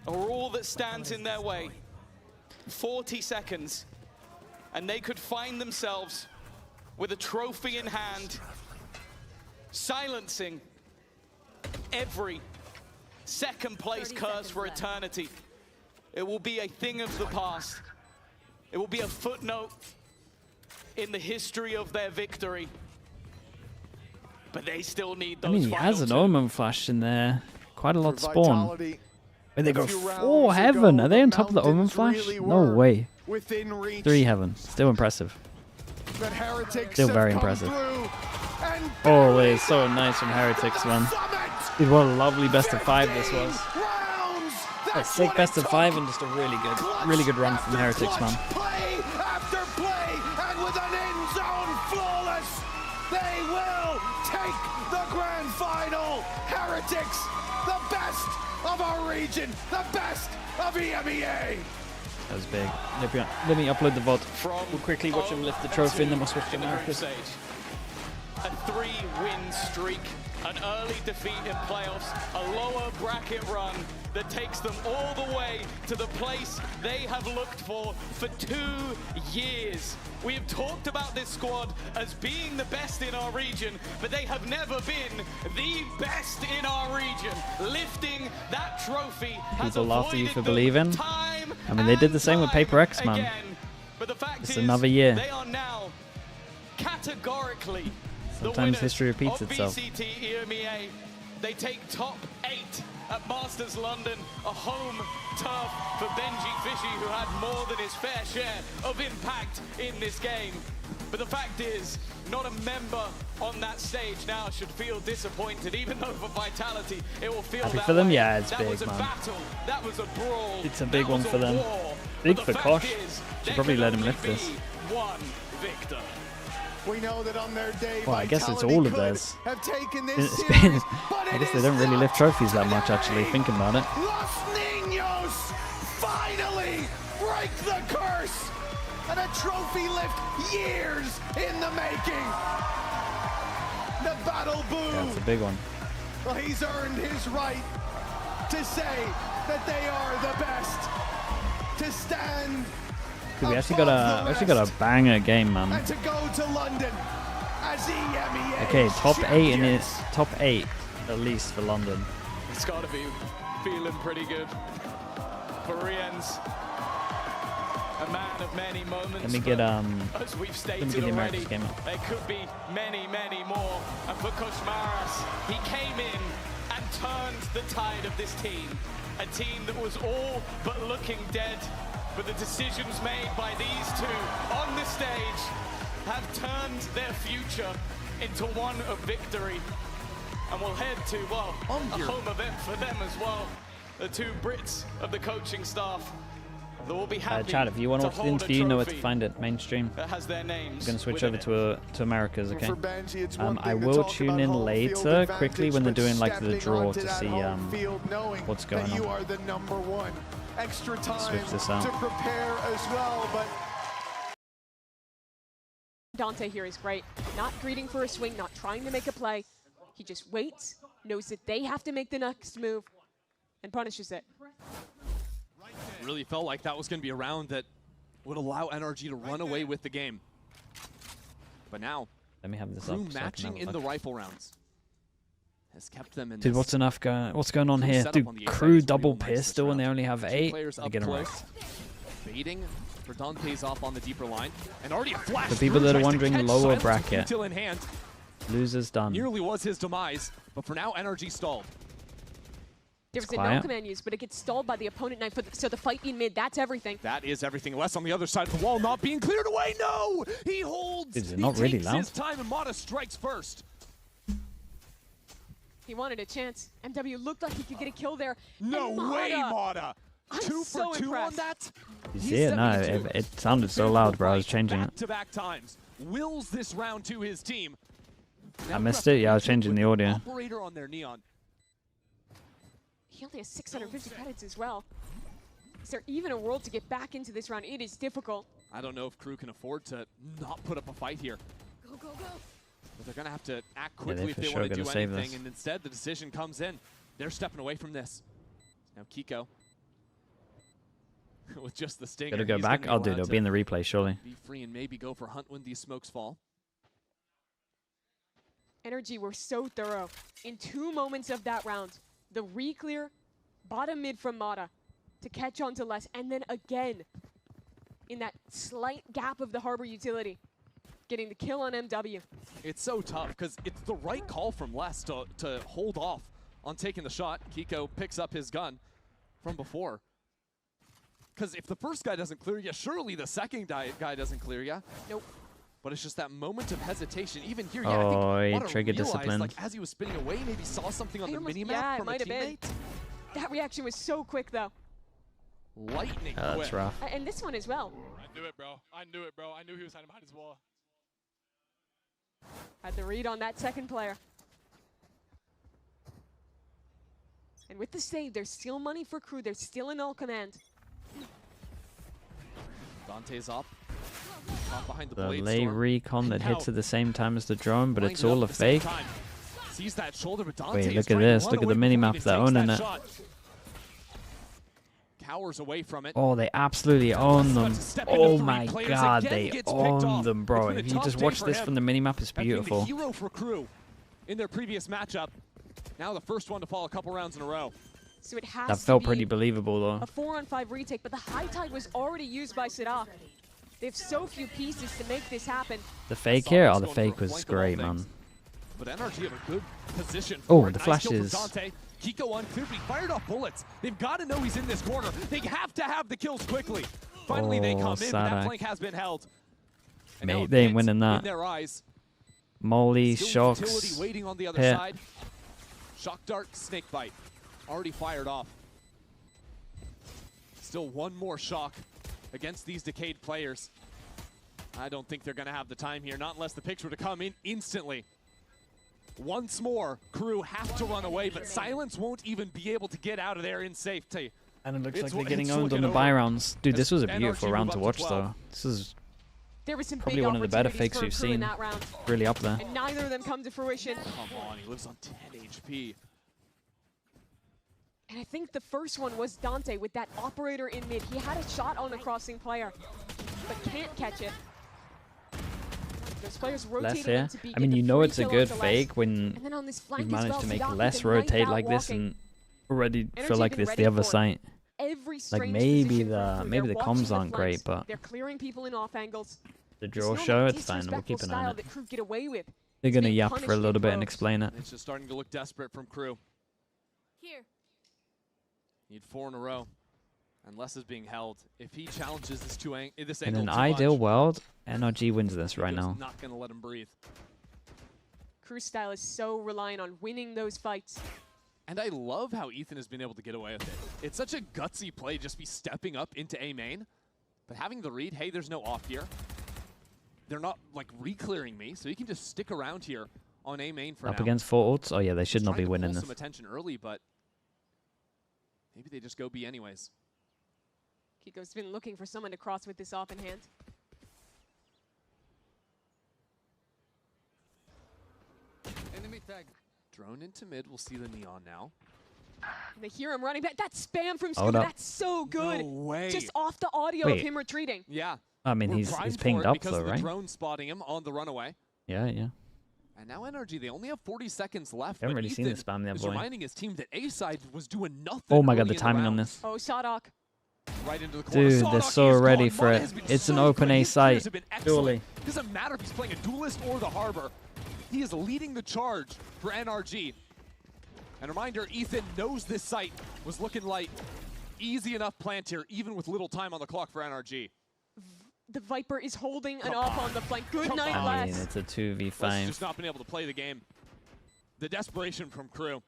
are all that stands in their way. 40 seconds, and they could find themselves with a trophy in hand, silencing every second place curse for eternity. It will be a thing of the past. It will be a footnote in the history of their victory. But they still need those. I mean, he has an Omen flash in there. Quite a lot spawn. Wait, they got 4 heaven. Are they on top of the Omen flash? No way. 3 heaven. Still impressive. Still very impressive. Oh, wait, so nice from Heretics, man. Dude, what a lovely best of 5 this was. A sick best of 5 and just a really good run from Heretics, man. Play after play, and with an end zone flawless, they will take the grand final. Heretics, the best of our region, the best of EMEA. That was big. Let me upload the VOD. We'll quickly watch him lift the trophy and then we'll switch to Americas. A 3-win streak, an early defeat in playoffs, a lower bracket run that takes them all the way to the place they have looked for 2 years. We have talked about this squad as being the best in our region, but they have never been the best in our region. Lifting that trophy has People after you for avoided believing. time I mean, they did the same with Paper X, man. again. But the fact It's is, another year. they are now categorically Sometimes history repeats itself. VCT EMEA. They take top 8 at Masters London, a home turf for Benji Fishy, who had more than his fair share of impact in this game. But the fact is, not a member on that stage now should feel disappointed, even though for Vitality it will feel Happy that for them? way. Yeah, it's that big, was a man. battle, that was a brawl. It's a big that one was for a them. war. Big But for the Kosh. fact is, Should there probably can let him only lift this. be one victor. We know that on their day, Well, I guess it's Vitality all of could theirs. have taken this It's series, been, but I it guess they is don't really not lift trophies that much, actually, thinking about it. Los Niños finally break the curse, and a trophy lift years in the making. The battle boo. Yeah, it's a big one. Well, he's earned his right to say that they are the best, to stand Dude, we actually got a banger game, man. and to go to London as EMEA Okay, top 8 in it. champions. Top 8 at least for London. It's got to be feeling pretty good for Rien's. A man of many moments. Let me get as we've stated the already, Americas game up. there could be many, many more. And for Koshmaras, he came in and turned the tide of this team. A team that was all but looking dead. But the decisions made by these 2 on the stage have turned their future into one of victory. And we'll head to, well, a home event for them as well. The 2 Brits of the coaching staff that will be happy Chat, if you want to watch the interview, you know where to trophy find it. Mainstream. that has their names. I'm going to switch within over to Americas, okay? For Benji, it's one I thing to will talk tune about in home field later, quickly, advantage, when they're but doing like the stepping draw onto to that see home field knowing what's going that you on. are the number 1. Extra time Switch this out. to prepare as well, but Dante here is great. Not greeting for a swing, not trying to make a play. He just waits, knows that they have to make the next move, and punishes it. Really felt like that was going to be a round that would allow NRG to run away with the game. But now, let me have this up. KRU matching in the rifle rounds has kept them in. Dude, what's going on here? Dude, KRU double pistol and they only have 8. They get wrecked. Baiting for Dante's off on the deeper line, and already a flash. For people that are wondering, lower bracket. In hand. Losers done. Nearly was his demise, but for now, NRG stalled. There was a no command use, but it gets stalled by the opponent knife. So the fight in mid, that's everything. That is everything. Less on the other side of the wall, not being cleared away. No, he holds. Is it not really loud? His time, and Mata strikes first. He wanted a chance. MW looked like he could get a kill there. No way, Mata. I'm 2 so for 2 impressed. on that. You see it? No, it sounded so loud, bro. I was changing it. Back-to-back times. Wills this round to his team. I missed it. Yeah, I was changing the audio. Operator on their neon. He only has 650 credits as well. Is there even a world to get back into this round? It is difficult. I don't know if KRU can afford to not put up a fight here. Go, go, go. But they're going to have to act quickly if they want to do anything. And instead, the decision comes in. They're stepping away from this. Now Kiko with just the stinger. Gotta go back? Oh, dude, it'll be in the replay, surely. Be free and maybe go for hunt when these smokes fall. NRG were so thorough. In 2 moments of that round, the re-clear, bottom mid from Mata to catch on to Less, and then again, in that slight gap of the Harbor utility, getting the kill on MW. It's so tough because it's the right call from Les to hold off on taking the shot. Kiko picks up his gun from before. Because if the first guy doesn't clear you, surely the second guy doesn't clear you. Nope. But it's just that moment of hesitation. Even here, oh, I think he trigger discipline. Like as he was spinning away, maybe saw something on the minimap yeah, from it might a have teammate. been. That reaction was so quick, though. Lightning quick. That's rough. And this one as well. I knew it, bro. I knew it, bro. I knew he was hiding behind his wall. Had the read on that second player. And with the save, there's still money for KRU. There's still a null command. Dante's up. Behind the lay recon that hits at the same time as the drone, but it's all a fake. Sees that shoulder, but Dante Wait, look at this. Look at the minimap. They're owning it. Cowers away from it. Oh, they absolutely own them. Oh my god, they own them, bro. If you just watch this from the minimap, it's beautiful. The hero for KRU in their previous matchup. Now the first one to fall a couple rounds in a row. So it has that felt pretty believable, though. A 4-on-5 retake, but the high tide was already used by Sadak. They have so few pieces to make this happen. The fake here? Oh, the fake was great, man. But NRG have a good position. Oh, the flashes. Kiko unclear, but he fired off bullets. They've got to know he's in this corner. They have to have the kills quickly. Finally, they come in, but that flank has been held. Mate, they ain't winning that. In their eyes. Molly, Still shocks. utility waiting on the other side. Shock dart, snake bite. Already fired off. Still one more shock against these decayed players. I don't think they're going to have the time here, not unless the picks were to come in instantly. Once more, KRU have to run away, but Silence won't even be able to get out of there in safety. And it looks like they're getting owned on the buy rounds. Dude, this was a beautiful round to watch, though. This is probably one of the better fakes we've seen. Really up there. And neither of them come to fruition. Come on, he lives on 10 HP. And I think the first one was Dante with that operator in mid. He had a shot on a crossing player, but can't catch it. Those players rotating here. I mean, you know it's a good fake when you manage to make Less rotate like this and already feel like this the other side. Like maybe the comms aren't great, but they're clearing people in off angles. The draw show, it's fine. We'll keep an eye on it. Get away with. They're gonna yap for a little bit and explain it. It's just starting to look desperate from KRU. Here. Need 4 in a row. And Less is being held. If he challenges this this in angle an too ideal much, world, NRG wins this right now. Not gonna let him breathe. KRU style is so reliant on winning those fights. And I love how Ethan has been able to get away with it. It's such a gutsy play, just be stepping up into A main, but having the read, hey, there's no off here. They're not like re-clearing me, so he can just stick around here on A main for now. Up against 4 ults? Oh yeah, they should not be winning this. this. Some attention early, but maybe they just go B anyways. Kiko's been looking for someone to cross with this off in hand. Drone into mid. We'll see the neon now. They hear him running back. That spam from Hold Scooter, up. that's so good. No way. Just off the audio Wait. of him retreating. Yeah. I mean, We're he's primed pinged for it up because though, of the right? drone spotting him on the runaway. Yeah, yeah. And now NRG, they only have 40 seconds left. Haven't but really seen Ethan the spam there, is boy. reminding his team that A side was doing nothing. Oh my god, early the in timing on round. this. Oh, Sadok. Right into the corner. Dude, they're Sadok so is ready gone. for Mata it. has been It's an so open good. A His site. players have been excellent. Surely. Doesn't matter if he's playing a duelist or the Harbor. He is leading the charge for NRG. And reminder, Ethan knows this site was looking like easy enough plant here, even with little time on the clock for NRG. The Viper is holding an op on the flank. Good night, I mean, Les. it's a 2v5. Let's just not been able to play the game. The desperation from KRU.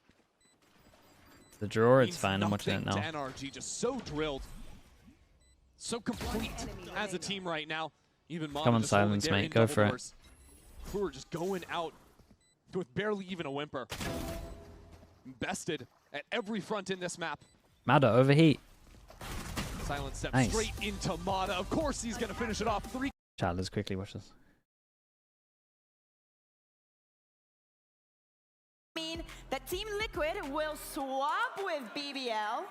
The drawer, it's means fine. I'm watching it now. nothing to NRG, just so drilled, so complete as a team right now. Even Mom Come on, just holding Silence, there mate. in Go double for it. doors. KRU are just going out with barely even a whimper. Bested at every front in this map. Mada, overheat. Silence steps Nice. straight into Mata. Of course he's going to finish it off. 3. Chat, let's quickly watch this. Mean that Team Liquid will swap with BBL.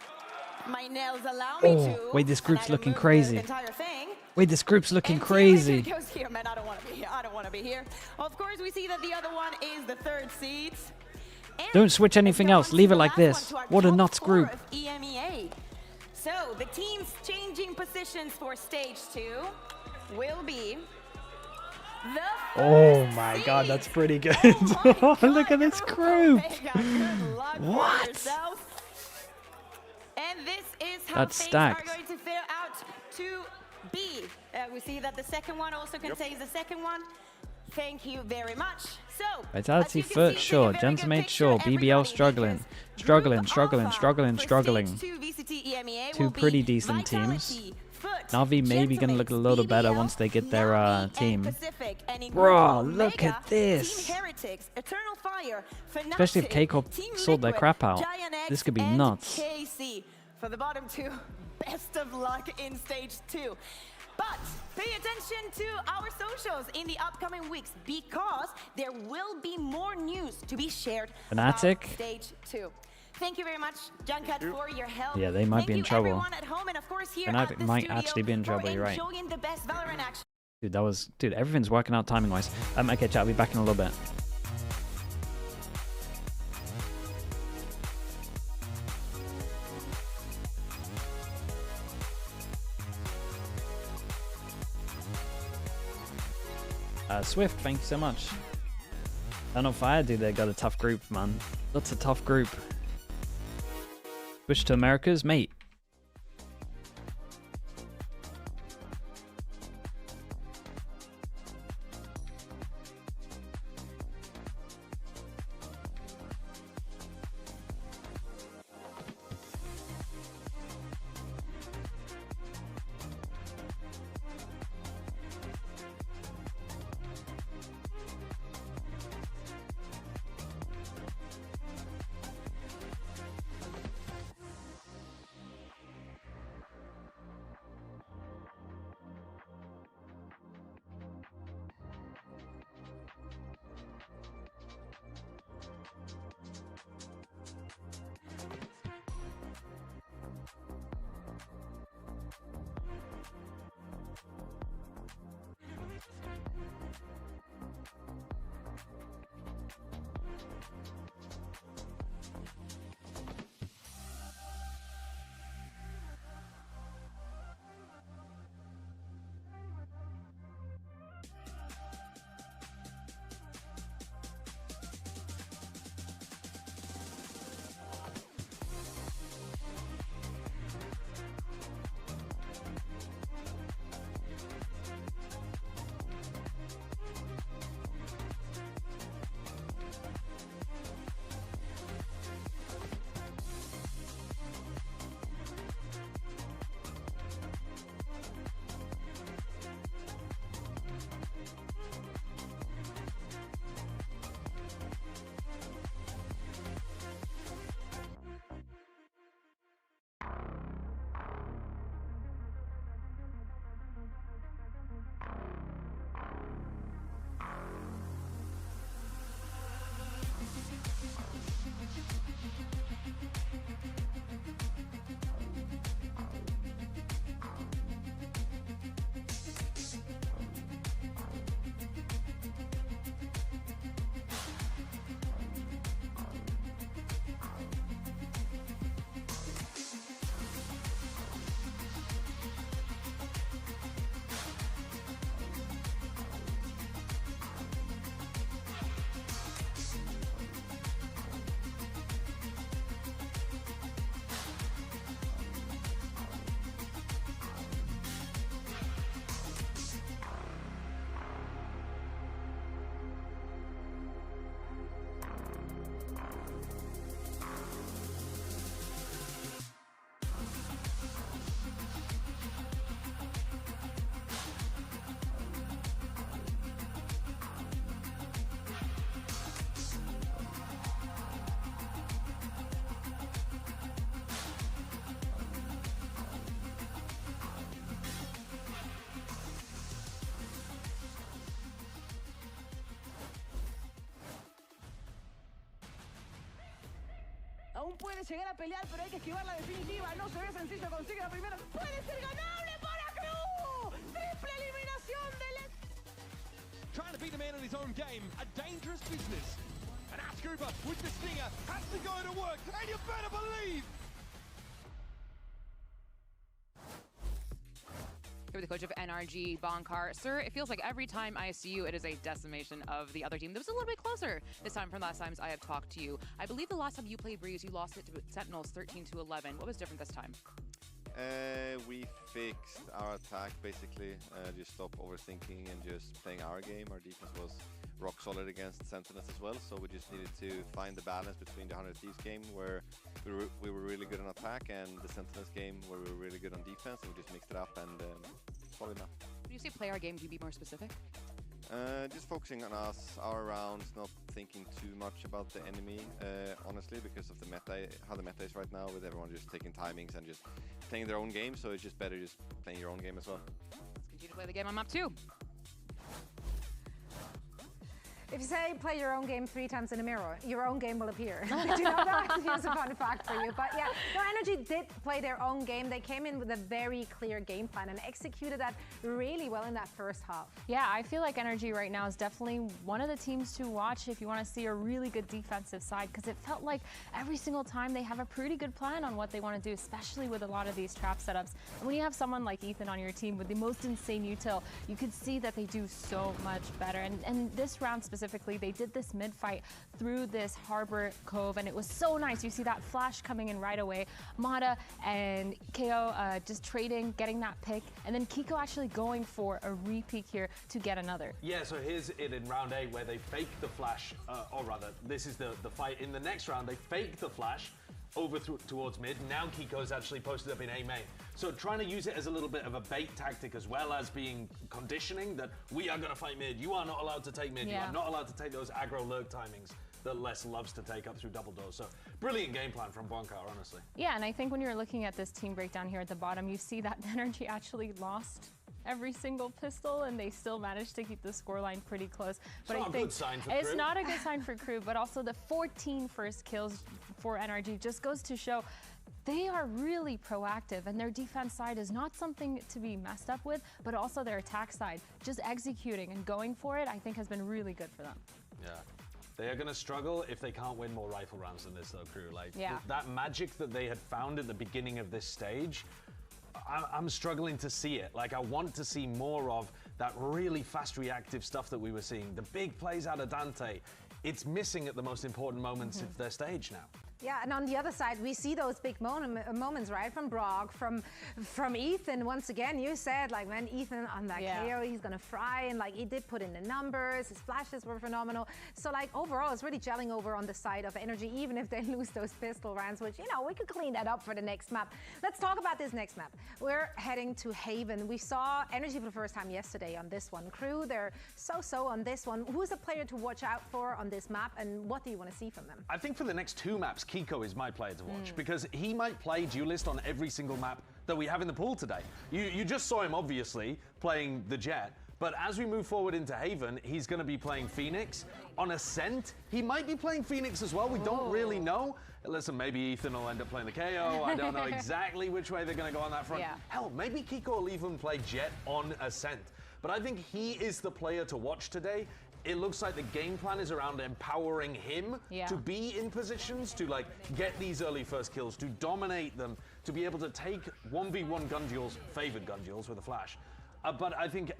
My nails allow me to. Oh, wait, this group's and I looking remove crazy. The entire thing. Wait, this group's looking And crazy. Team Liquid goes here, man. I don't want to be here. I don't want to be here. Of course, we see that the other one is the 3rd seed. And Don't switch anything else. Leave it like last this. one to our What a top nuts 4 group. of EMEA. So the teams changing positions for stage 2 will be the Oh my god, that's pretty good. Oh, look at this group. What? And this is how That's things stacked. are going to fare out to be. We see that the second one also contains the second one. Thank you very much. So, Vitality foot, sure. Gentlemate, sure. BBL struggling. Struggling. Two VCT EMEA Two will be pretty decent teams. Vitality, Foot, Navi maybe gonna look a little better once they get their team. Pacific, and in Bro, Group look Omega, at this. Team Heretics, Eternal Fire, Especially if Fnatic, K-Corp Team sold their Liquid, crap out. Giant X, This could be and nuts. KC. For the bottom 2, best of luck in stage 2. But pay attention to our socials in the upcoming weeks because there will be more news to be shared about Fnatic. stage 2. Thank you very much, Junkat, for your help. Yeah, they might Thank be in you trouble. everyone at home and of course here Fnatic at the might studio actually be in trouble, for you're right. enjoying the best Valorant action. Dude, everything's working out timing wise. Okay, chat, I'll be back in a little bit. Swift, thank you so much. Turn on fire, dude. They got a tough group, man. That's a tough group. Switch to Americas, mate. Aún puede llegar a pelear, pero hay que esquivar la definitiva. No se ve sencillo, consigue la primera. ¡Puede ser ganable para KRU! ¡Triple eliminación del... Trying to beat the man in his own game, a dangerous business. And Ashkuba with the stinger has to go to work, and you better believe. Here with the coach of NRG, Bonkar. Sir, it feels like every time I see you, it is a decimation of the other team. That was a little bit closer this time from last times I have talked to you. I believe the last time you played Breeze, you lost it to Sentinels 13-11. What was different this time? We fixed our attack, basically. Just stop overthinking and just playing our game. Our defense was rock solid against Sentinels as well, so we just needed to find the balance between the 100 Thieves game, where we were really good on attack, and the Sentinels game, where we were really good on defense, and we just mixed it up, and solid enough. When you say play our game, can you be more specific? Just focusing on us, our rounds, not thinking too much about the enemy, honestly, because of the meta, how the meta is right now, with everyone just taking timings and just playing their own game, so it's just better just playing your own game as well. Let's continue to play the game on map 2. If you say play your own game 3 times in a mirror, your own game will appear. Do you know that? Here's a fun fact for you. But yeah, no, NRG did play their own game. They came in with a very clear game plan and executed that really well in that first half. Yeah, I feel like NRG right now is definitely one of the teams to watch if you want to see a really good defensive side, because it felt like every single time they have a pretty good plan on what they want to do, especially with a lot of these trap setups. And when you have someone like Ethan on your team with the most insane util, you could see that they do so much better. And this round specifically, they did this mid-fight through this harbor cove, and it was so nice. You see that flash coming in right away. Mata and KO just trading, getting that pick, and then Kiko actually going for a re-peek here to get another. Yeah, so here's it in round 8 where they fake the flash, or rather, this is the fight. In the next round, they fake the flash over towards mid. Now Kiko's actually posted up in A main. So trying to use it as a little bit of a bait tactic, as well as being conditioning that we are going to fight mid. You are not allowed to take mid. Yeah. You are not allowed to take those aggro lurk timings that Les loves to take up through double doors. So brilliant game plan from Bonkar, honestly. Yeah, and I think when you're looking at this team breakdown here at the bottom, you see that NRG actually lost every single pistol, and they still managed to keep the scoreline pretty close. But It's not a good sign for it's Crew. not a good sign for Crew, but also the 14 first kills for NRG just goes to show they are really proactive, and their defense side is not something to be messed up with, but also their attack side, just executing and going for it, I think has been really good for them. Yeah. They are going to struggle if they can't win more rifle rounds than this, though, Crew. Like, Yeah. that magic that they had found at the beginning of this stage, I'm struggling to see it. Like, I want to see more of that really fast reactive stuff that we were seeing. The big plays out of Dante. It's missing at the most important moments of their stage now. Yeah, and on the other side, we see those big moments, right? From Brock, from Ethan. Once again, you said, like, man, Ethan on that KO, he's gonna fry, and like he did put in the numbers. His flashes were phenomenal. So like overall, it's really gelling over on the side of NRG, even if they lose those pistol rounds, which, you know, we could clean that up for the next map. Let's talk about this next map. We're heading to Haven. We saw NRG for the first time yesterday on this one. Crew, they're so on this one. Who's the player to watch out for on this map, and what do you want to see from them? I think for the next 2 maps, Kiko is my player to watch, because he might play duelist on every single map that we have in the pool today. You just saw him, obviously, playing the Jet, but as we move forward into Haven, he's going to be playing Phoenix. On Ascent, he might be playing Phoenix as well. We don't really know. Listen, maybe Ethan will end up playing the KO. I don't know exactly which way they're going to go on that front. Yeah. Hell, maybe Kiko will even play Jet on Ascent. But I think he is the player to watch today. It looks like the game plan is around empowering him to be in positions to like get these early first kills, to dominate them, to be able to take 1v1 gun duels, favored gun duels with a flash. But I think,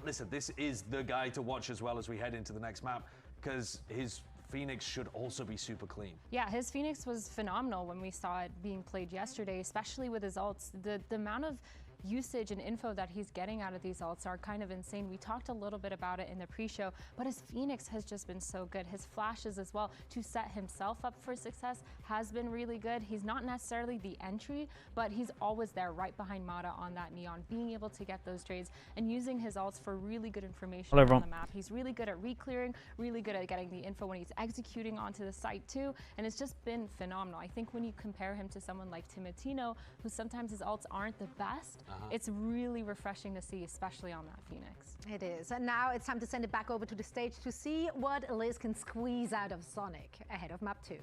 listen, this is the guy to watch as well as we head into the next map, because his Phoenix should also be super clean. Yeah, his Phoenix was phenomenal when we saw it being played yesterday, especially with his ults. The amount of usage and info that he's getting out of these ults are kind of insane. We talked a little bit about it in the pre-show, but his Phoenix has just been so good. His flashes as well to set himself up for success has been really good. He's not necessarily the entry, but he's always there right behind Mata on that Neon, being able to get those trades and using his ults for really good information on the map. He's really good at re-clearing, really good at getting the info when he's executing onto the site too, and it's just been phenomenal. I think when you compare him to someone like Timotino, who sometimes his ults aren't the best, it's really refreshing to see, especially on that Phoenix. It is. And now it's time to send it back over to the stage to see what Liz can squeeze out of Sonic ahead of map 2.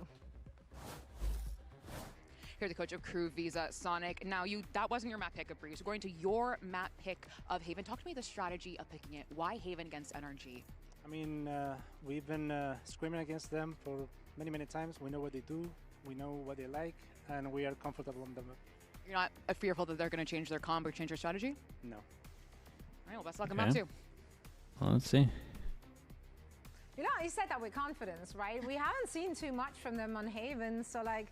here, the coach of KRU, Visa, Sonic. Now, that wasn't your map pick of Breeze. We're going to your map pick of Haven. Talk to me the strategy of picking it. Why Haven against NRG? I mean, we've been scrimming against them for many, many times. We know what they do, we know what they like, and we are comfortable on them. You're not fearful that they're going to change their comp or change their strategy? No. All right, well, best luck on map 2. Well, let's see. You know, he said that with confidence, right? We haven't seen too much from them on Haven, so like,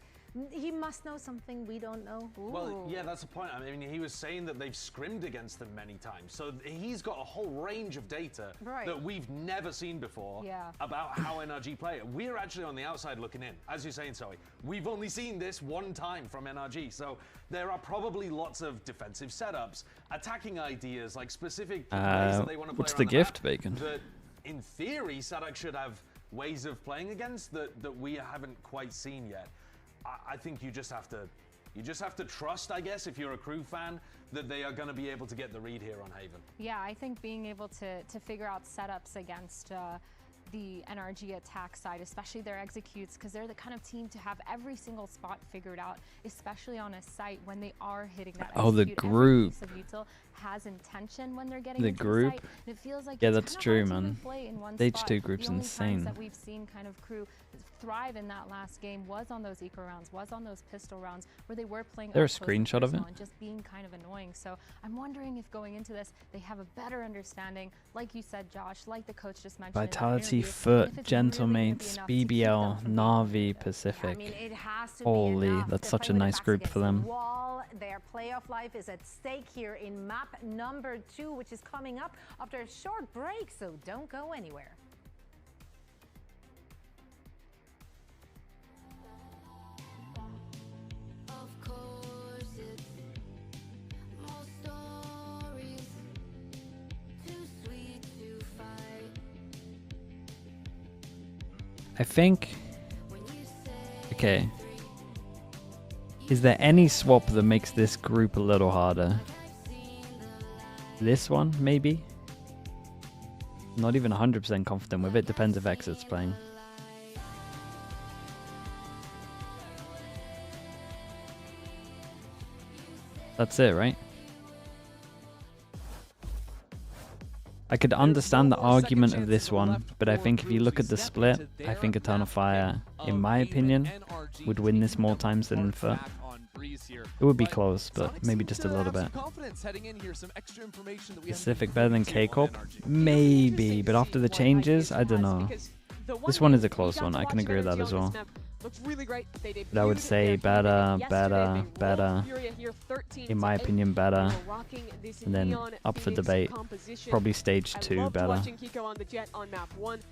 he must know something we don't know. Ooh. Well, yeah, that's the point. I mean, he was saying that they've scrimmed against them many times. So he's got a whole range of data that we've never seen before about how NRG play it. We're actually on the outside looking in. As you're saying, Zoe, we've only seen this one time from NRG. So there are probably lots of defensive setups, attacking ideas, like specific ways that they want to play what's around the the gift, map Bacon? that, in theory, Sadak should have ways of playing against that we haven't quite seen yet. I think you just have to trust, I guess, if you're a KRU fan, that they are going to be able to get the read here on Haven. Yeah, I think being able to figure out setups against the NRG attack side, especially their executes, because they're the kind of team to have every single spot figured out, especially on a site when they are hitting that Oh, the execute. group. Every piece of util has intention when they're getting The into group. the site. And it feels like Yeah, it's that's kind of true, hard to man. even play in one Stage spot. 2 group's the only insane. times that we've seen kind of KRU thrive in that last game was on those eco rounds, was on those pistol rounds where they were playing There a up close and screenshot of personal it? and just being kind of annoying. So I'm wondering if going into this they have a better understanding, like you said, Josh, like the coach just mentioned. in that Vitality, interview, Foot, if it's Gentlemates, BBL, Na'Vi, Pacific. I mean, it has to be Holy, enough that's to such play a with the nice backs group against for the them. wall. Their playoff life is at stake here in map number 2, which is coming up after a short break, so don't go anywhere. I think... Okay. Is there any swap that makes this group a little harder? This one, maybe? Not even 100% confident with it. Depends if Exit's playing. That's it, right? I could understand the argument of this one, but I think if you look at the split, I think Eternal Fire, in my opinion, would win this more times than Infer. It would be close, but maybe just a little bit. Pacific better than K-Corp? Maybe, but after the changes, I don't know. This one is a close one, I can agree with that as well. Looks really great. But I would say better, in my opinion better, and then up for debate, probably stage 2 better.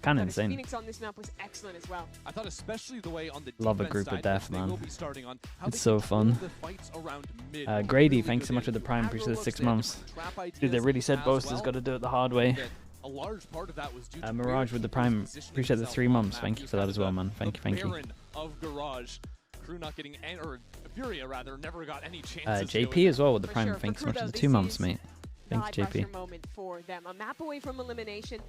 Kinda insane. Phoenix on this map was excellent as well. I thought especially the way on the Love a defense group of side death, they man. will be starting on, how It's they so control fun. the fights around mid. Grady, thanks so much for the Prime, appreciate the 6 months. Dude, they really said Boaster's got to do it the hard way. A large part of that was due to Mirage with the Prime, appreciate the 3 months. Thank you for that as well, man. Thank you. Baron of Garage. KRU not getting any, or Furia rather, never got any chances. JP as well with the Prime, sure. thanks so For much for KRU, the though, 2 this months, is mate. Thanks, high JP. pressure moment for them. A map away from elimination,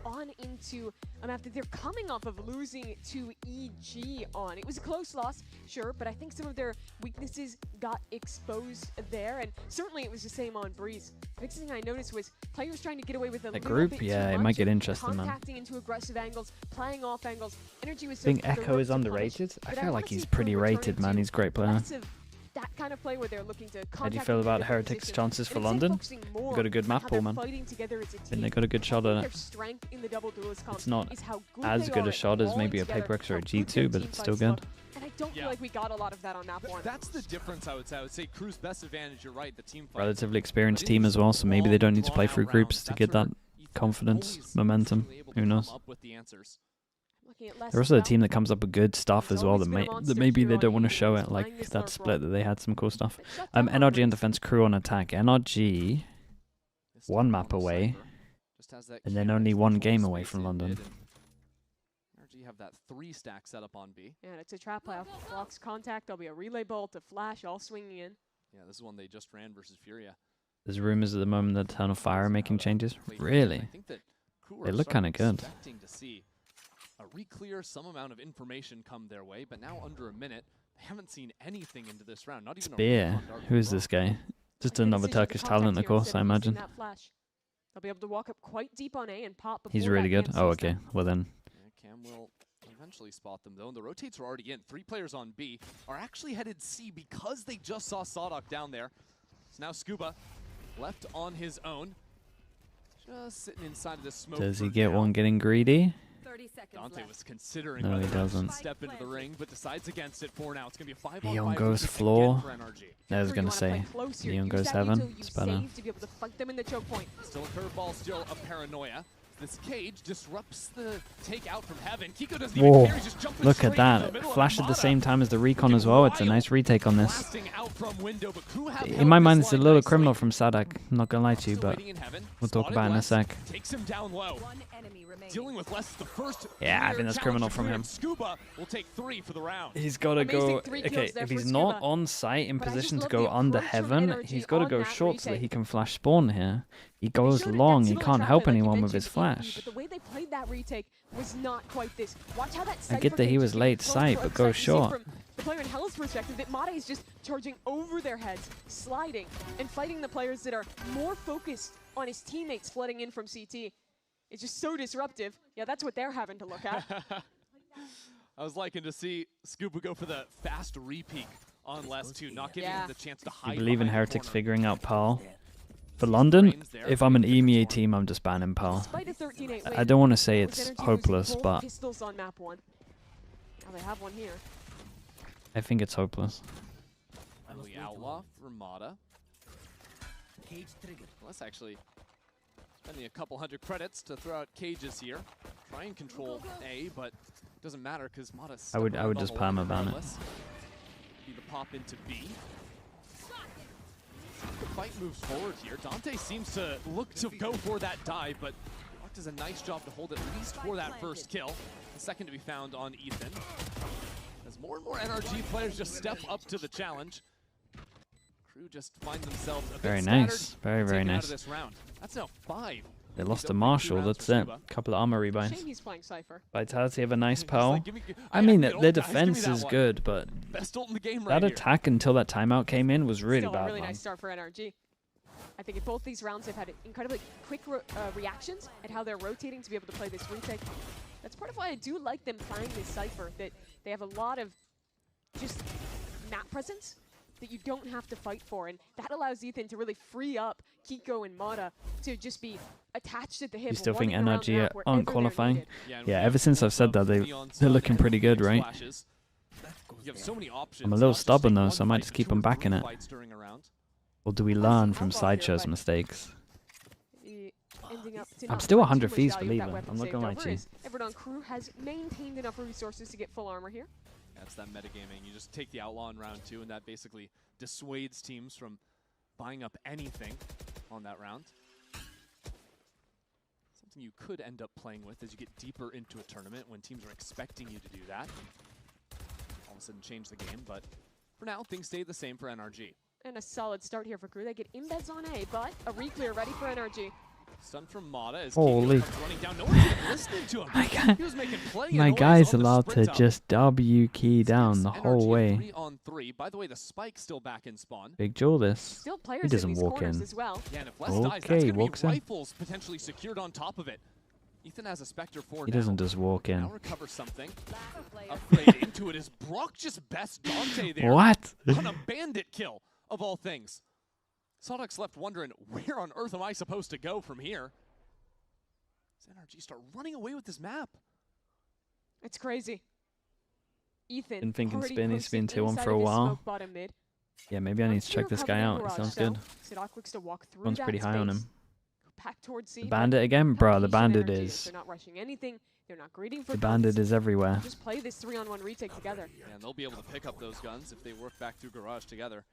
on into a map that they're coming off of losing to EG on. It was a close loss, sure, but I think some of their weaknesses got exposed there, and certainly it was the same on Breeze. The next thing I noticed was players trying to get away with a That little group, bit yeah, too it much, might get interesting, man. contacting into aggressive angles, playing off angles. Energy was I think so Echo direct is to underrated. punish, I but feel wanna like he's see pretty KRU return rated, man. into He's a great player. less of that kind of play where they're looking to How do you contact feel into about different Heretics' positions. chances And for instead of London? focusing more Got a good on map how pool, they're man. fighting together as a And team. they got a good shot I at think it. their strength in the double duelist comp It's not is how good as they good are a shot at as maybe a brawling Paperx together, or a how good their G2, but team it's still fights look. good. And I don't feel like we got a lot of that on map 1. That's the difference, I would say. I would say KRU's best advantage, you're right, the team fight. Relatively experienced team as well, so maybe they don't need to play through groups to get that confidence, momentum. Who knows? They're also a team that comes up with good stuff as well that maybe they don't want to show it, like that split that they had some cool stuff. NRG and defense, KRU on attack. NRG 1 map away, and then only 1 game away from London. NRG have that 3 stack set up on B. Yeah, it's a trap playoff. Blocks contact, there'll be a relay bolt, a flash, all swinging in. Yeah, this is one they just ran versus Furia. There's rumors at the moment that Eternal Fire are making changes. Really? They look kind of good. To see a re-clear, some amount of information come their way, but now under a minute, They haven't seen anything into this round. Not even Beer. Who is this guy? Just another Turkish talent, of course, I imagine. They'll be able to walk up quite deep on A and pop. He's really good. Oh, okay. Well then. Yeah, Cam will eventually spot them though. And the rotates are already in. 3 players on B are actually headed C because they just saw Sawdog down there. So now Scuba left on his own. Just sitting inside of the smoke. Does he get one getting greedy? Dante was considering No, he doesn't. Step into the ring, but decides against it for now. It's going to be a 5-on-5 Leon goes floor. I was going to say, Leon goes heaven. It's better. To be able to fight them in the choke point. Still a curveball, still a paranoia. This cage disrupts the takeout from heaven. Kiko doesn't even care. He's just jumping Look at straight into the that. middle of Flash at the Armada. same time as the recon as well. It's a nice retake on this. Blasting out from window, but Crew have In held my this mind, it's a line little nicely. criminal from Sadak. I'm not going to lie to you, Still but waiting in heaven. we'll talk Spotted about it in a West, sec. Takes him down low. Dealing with West, the first. Yeah, I think that's clear criminal challenge from him. Scuba will take 3 for the round. He's got to go. Okay, if he's not on site in position to go under heaven, he's got to go short so that he can flash spawn here. He goes long. He can't help anyone with his flash. But the way they played that retake was not quite this. Watch how that I get that he was late sight, but go short. From the player in Hell's perspective, that Mata is just charging over their heads, sliding, and fighting the players that are more focused on his teammates flooding in from CT. It's just so disruptive. Yeah, that's what they're having to look at. I was liking to see Scuba go for the fast re-peek on last 2, not giving him the chance to hide. I believe in behind the Heretics corner. figuring out PAL. For London, if I'm an EMEA team, I'm just banning PAL. I don't want to say it's hopeless, but Pistols on map 1. Now they have one here. I think it's hopeless. Friendly outlaw for Mata. Let's actually spending a couple hundred credits to throw out cages here. Try and control A, but it doesn't matter because Mata's. I would just perma ban it. Be the pop into B. The fight moves forward here. Dante seems to look to go for that dive, but Rock does a nice job to hold at least for that first kill. The second to be found on Ethan. As more and more NRG players just step up to the challenge. Crew just find themselves a bit Very scattered, nice. Very, very taken out nice. of this round. That's now 5. They lost to Marshall, that's it. Couple of armor rebinds. Shame he's playing Cypher. Vitality have a nice PAL. like, I mean, have the their ult, guys, give me defense that is one. good, but Best ult in the game that right here. attack until that timeout came in was really Still bad, a really man. nice start for NRG. I think in both these rounds they've had incredibly quick reactions at how they're rotating to be able to play this retake. That's part of why I do like them playing this Cypher, that they have a lot of just map presence that you don't have to fight for, and that allows Ethan to really free up Kiko and Mata to just be attached at the hip. You still think running around the NRG map aren't wherever qualifying? they're needed. Yeah, ever since I've said that, they're looking pretty good, right? You have so many options. I'm a little stubborn though, so I might just keep them back in it. Or do we learn from Sideshow's mistakes? Ending up to I'm not still find 100 too much fees, value with believe that it. weapon I'm not saved gonna lie over to you. as Everdon Crew has maintained enough resources to get full armor here. That's that metagaming. You just take the outlaw in round 2, and that basically dissuades teams from buying up anything on that round. Something you could end up playing with as you get deeper into a tournament when teams are expecting you to do that. All of a sudden change the game, but for now, things stay the same for NRG. And a solid start here for Crew. They get embeds on A, but a re-clear ready for NRG. Stun from Mata as Holy. Kiko comes running down. No one's even listening to him. He was making plenty My of noise guy's on the allowed to sprint up. just W key down the whole NRG way. 3-on-3. By the way, the spike's still back in spawn. Big Joel this. Still players He in doesn't these walk corners in. as well. Yeah, and if West dies, that's Okay, going to walks be in. rifles potentially secured on top of it. Ethan has a Spectre 4 He now. doesn't just walk in. Now recover something. Upgrade into it is Brock just best Dante there. What? On a bandit kill, of all things. Sawdog's left wondering, where on earth am I supposed to go from here? Does NRG start running away with this map? It's crazy. Ethan Been thinking already Spin, he's been posted 2-1 inside for a of his while. smoke bottom mid. Yeah, maybe I need to check this guy out. It sounds good. Sidok looks to walk through One's that pretty high on space. him. Go back towards C. The bandit again? Bruh, the bandit is... They're not rushing anything. They're not greeting for The guns. bandit is everywhere. Just play this 3-on-1 retake together. Yeah, and they'll be able to pick up those guns if they work back through Garage together.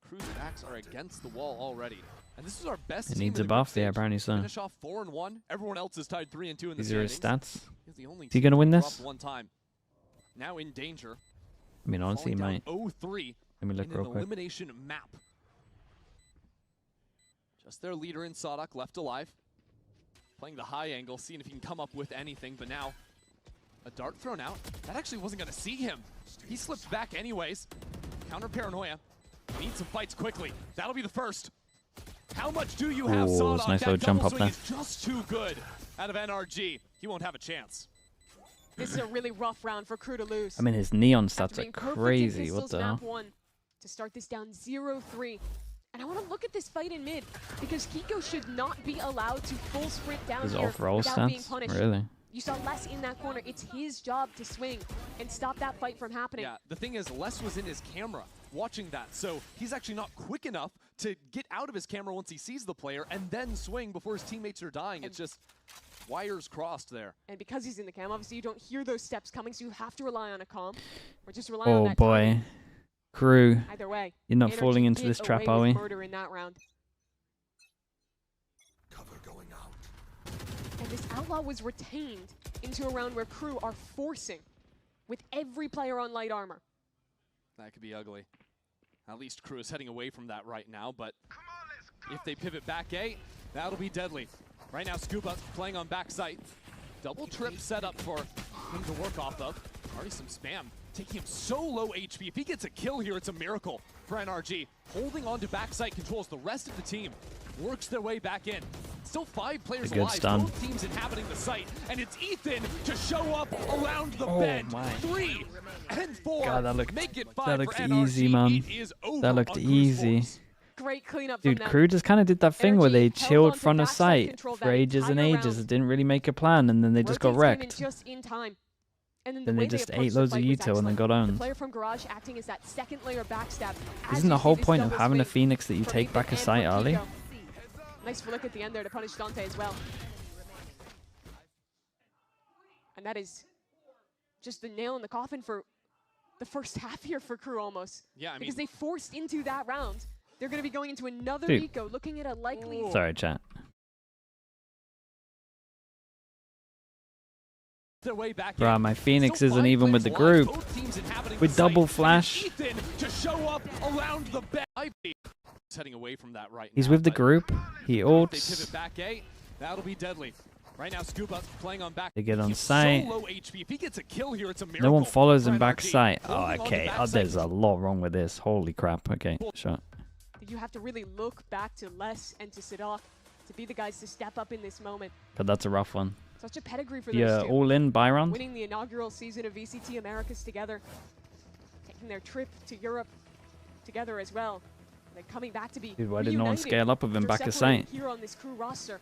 Crew's backs are against the wall already. And this is our best It team needs in a the group buff, yeah, stage. apparently so. Finish off 4-1. Everyone else is tied 3-2 in the These are his standings. stats. He's the only Is he team gonna win that this? dropped one time. Now in danger. I mean, honestly, he Falling might. down 0-3 Let me look in real an quick. elimination map. Just their leader in Sawdog left alive. Playing the high angle, seeing if he can come up with anything, but now A dart thrown out. That actually wasn't going to see him. He slipped back anyways. Counter paranoia. Need some fights quickly. That'll be the first. How much do you have, Sawdog? Nice little jump up there. Is just too good out of NRG. He won't have a chance. This is a really rough round for KRU to lose. I mean, his neon stats are crazy. What the hell? To start this down 0-3. And I want to look at this fight in mid, because Kiko should not be allowed to full sprint down His here off-roll without being stats? punished. Really? You saw Les in that corner. It's his job to swing and stop that fight from happening. Yeah, the thing is, Les was in his camera watching that, so he's actually not quick enough to get out of his camera once he sees the player and then swing before his teammates are dying. It's just wires crossed there. And because he's in the cam, obviously you don't hear those steps coming, so you have to rely on a comm or just rely on that boy. timing. KRU. Either way, You're not NRG falling into did this trap, away are with we? Murder in that round. Cover going out. And this outlaw was retained into a round where KRU are forcing with every player on light armor. That could be ugly. At least KRU is heading away from that right now, but if they pivot back A, that'll be deadly. Right now, Scuba playing on backside. Double trip set up for him to work off of. Already some spam. Taking him so low HP. If he gets a kill here, it's a miracle for NRG. Holding on to backside controls. The rest of the team works their way back in. Still 5 players A good alive. stun. Both teams inhabiting the site. And it's Ethan to show up around the bend. My. 3 and 4. God, that looked, Make it 5 that looked for NRG. easy, man. It is over That looked on KRU's easy. force. Great cleanup Dude, from them. KRU just kind of did that thing where they held chilled onto front of backside sight control for that ages and entire ages. round. It didn't really make a plan, and then they just got Rotates came in wrecked. just in time. And then, Then the they way just approached ate the loads of fight was util and then excellent. got The owned. player from Garage acting as that second layer backstab. as Isn't the you whole see this point of double having a swing Phoenix that you from take Ethan back a and site from early? Kiko. Nice flick at the end there to punish Dante as well. And that is just the nail in the coffin for the first half here for KRU almost. Yeah, I because mean, they forced into that round. They're going to be going into another Dude. eco, looking at a likely... Sorry, chat. their way back Bruh, in. my Phoenix Still isn't 5 even with players the alive. group. Both teams inhabiting With the site. double And it's flash. Ethan to show up around the bend. He's heading away from that right He's now, with the but group. He They ults. pivot back A. That'll be deadly. Right now, Scuba playing on back. They get on He's site. So low HP. If he gets a kill here, it's a miracle. No one follows for him back NRG. sight. Oh, Holding on to okay. Oh, backside. there's a lot wrong with this. Holy crap. Okay, sure. You have to really look back to Les and to Sidok to be the guys to step up in this moment. But that's a rough one. Such a pedigree for Yeah, those two. all in buy round. Winning the inaugural season of VCT Americas together. Taking their trip to Europe together as well. And then coming back to be Dude, why did no one reunited scale up with him after back a separating sight? here on this KRU roster.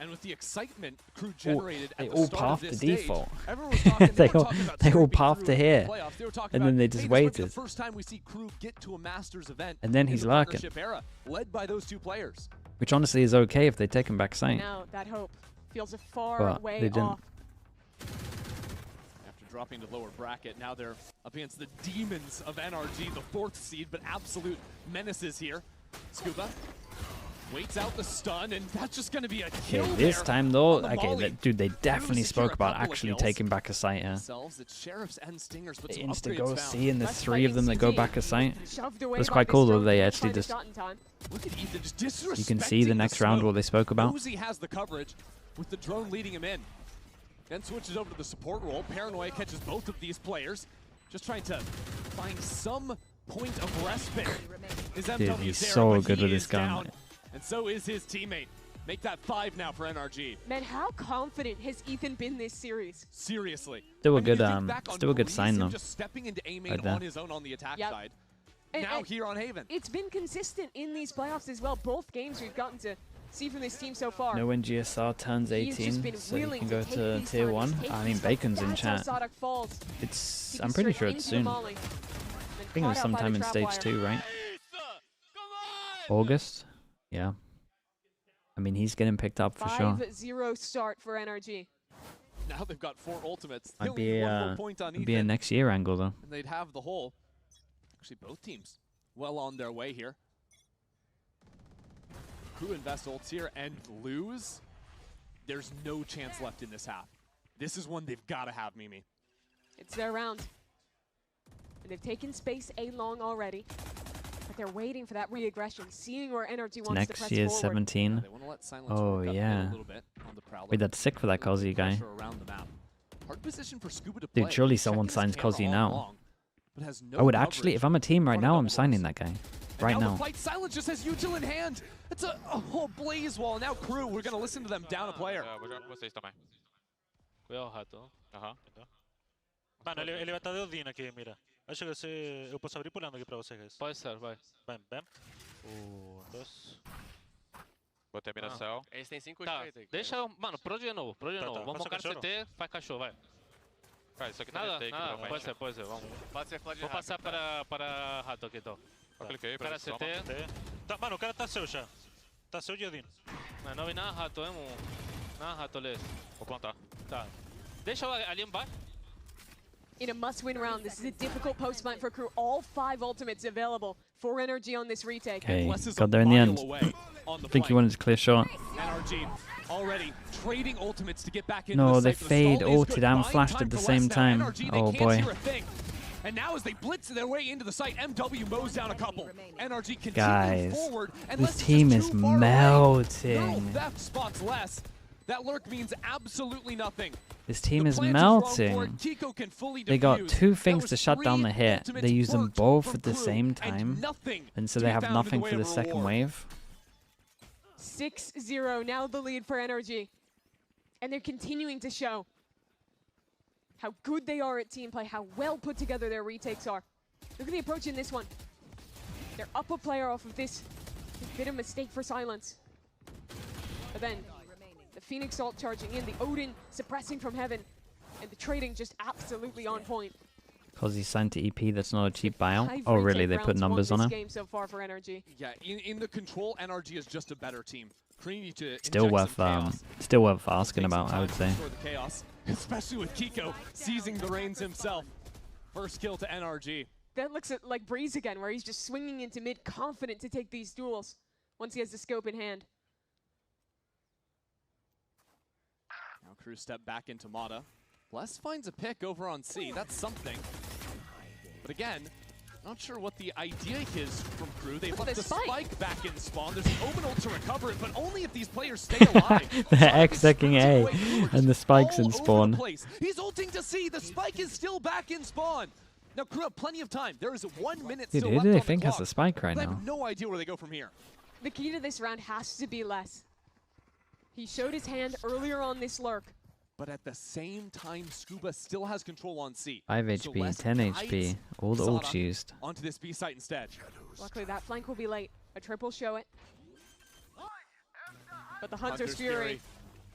And with the excitement KRU generated They at the all start path of to this stage, default. everyone was talking, They were all- talking about they all scraping path through to in the here. playoffs. They were talking And about, then they hey, just this might be waited. the first time we see KRU get to a Masters event. And then in he's the lurking. partnership era, led by those two players. Which honestly is okay if they take him back sight. Now that hope feels a far But way they didn't. off. After dropping to lower bracket, now they're up against the demons of NRG, the 4th seed, but absolute menaces here. Scuba waits out the stun, and that's just going to be a kill Okay, this there time though, on the okay, volley. dude, they definitely secure spoke a about couple of actually kills. taking back a sight, yeah. Themselves, it's Sheriffs and Stingers, but The some insta upgrades go found. C and there's Let's 3 of play them that go VCT. back a sight. Shoved away That's by quite this cool though, drone, they trying actually to just, shot in time. Look at Ethan just you can see the disrespecting next round smoke. what they spoke about. Uzi has the coverage with the drone leading him in. Then switches over to the support role. Paranoia catches both of these players. Just trying to find some point of respite. Is Dude, MW he's there, so but good he with is his gun. down. And so is his teammate. Make that 5 now for NRG. Man, how confident has Ethan been this series? Seriously. Still a I mean, good, you think back on still a good Greece, sign him though. Just stepping into A main Right there. on his own on the attack Yep. side. And- Now and here on Haven. It's been consistent in these playoffs as well. Both games we've gotten to see from this team so far. Know when GSR turns He's just 18, been so you willing can go take to these tier targets, 1. take I these mean, fights. Bacon's in That's how chat. Sadok falls. It's, He I'm gets pretty straight sure it's into the soon. molly. I Then think it was caught out by the sometime in trap stage wire. 2, right? August? Yeah. I mean, he's getting picked up for sure. 5-0 start for NRG. Now they've got 4 ultimates. They Might only be need one a, more point on might be a Ethan, next year angle though. and they'd have the whole. Actually, both teams well on their way here. KRU invest ults here and lose. There's no chance left in this half. This is one they've got to have, Mimi. It's their round. And they've taken space A long already. But they're waiting for that re-aggression, seeing where NRG wants to Next press year's forward. 17. They want to let Silence Oh work up yeah. a little bit on the Prowler. Wait, that's sick for that Kazi guy. Pressure around the map. Hard position for Scuba to play. Dude, surely someone signs Kozzy now. Long, but has no I would actually, if I'm a team right now, I'm signing that guy. Right now. The fight silence just has util in hand. It's a whole blaze wall. Now KRU, we're going to listen to them down a player. Vocês também. Cuidado, rato. Aham. Mano, ele vai estar de Odin aqui, mira. Acho que eu posso abrir pulando aqui pra vocês, guys. Pode ser, vai. Bem, bem. 2. Botei a miração. Eles têm 5 tá, deixa eu... Mano, pro de novo, Vamos focar no CT, faz cachorro, vai. Cara, isso aqui nada, take, nada, pode ser, vamos. Pode ser flash de Vou passar para rato aqui, então. Eu cliquei pra cara CT. Tá, mano, o cara tá seu já. Tá seu de Odin. Mas não vi nada rato, nada rato, Lês. Vou plantar. Tá. Deixa eu ali embaixo. In a must-win round, this is a difficult post-fight for KRU. All 5 ultimates available for NRG on this retake. Okay, got there in the end. I think he wanted to clear shot. NRG already trading ultimates to get back into No, the they fade ulted and flashed at the same time. Oh boy. And now as they blitz their way into the site, MW mows down a couple. NRG continuing Guys, forward, and this team is melting. Theft spots less. That lurk means absolutely nothing. This team is melting. They got 2 things to shut down the hit. They use them both at the same time, and so they have nothing for the second wave. 6-0, now the lead for NRG. And they're continuing to show how good they are at team play, how well put together their retakes are. Look at the approach in this one. They're up a player off of this. A bit of mistake for silence. But then the Phoenix ult charging in, the Odin suppressing from heaven, and the trading just absolutely on point. Because he's signed to EP, that's not a cheap buyout. Oh really, they put numbers on it. Game so far for NRG. Yeah, in the control, NRG is just a better team. Still worth asking about, I would say. The chaos, especially with Kiko seizing the reins himself. First kill to NRG. That looks like Breeze again, where he's just swinging into mid, confident to take these duels once he has the scope in hand. Now KRU step back into Mata. Les finds a pick over on C. That's something. But again, not sure what the idea is from KRU. They've left the spike back in spawn. There's an Omen ult to recover it, but only if these players stay alive. They're X-decking A, and the spike's in spawn. He's ulting to C. The spike is still back in spawn. Now KRU have plenty of time. There is 1 minute Dude, still who left do they on think the has clock. the spike right I now? have no idea where they go from here. The key to this round has to be Les. He showed his hand earlier on this lurk. But at the same time, Scuba still has control on C. 5 HP, 10 HP, all the ults used. Onto this B site instead. Luckily, that flank will be late. A triple show it. But the Hunter's Fury.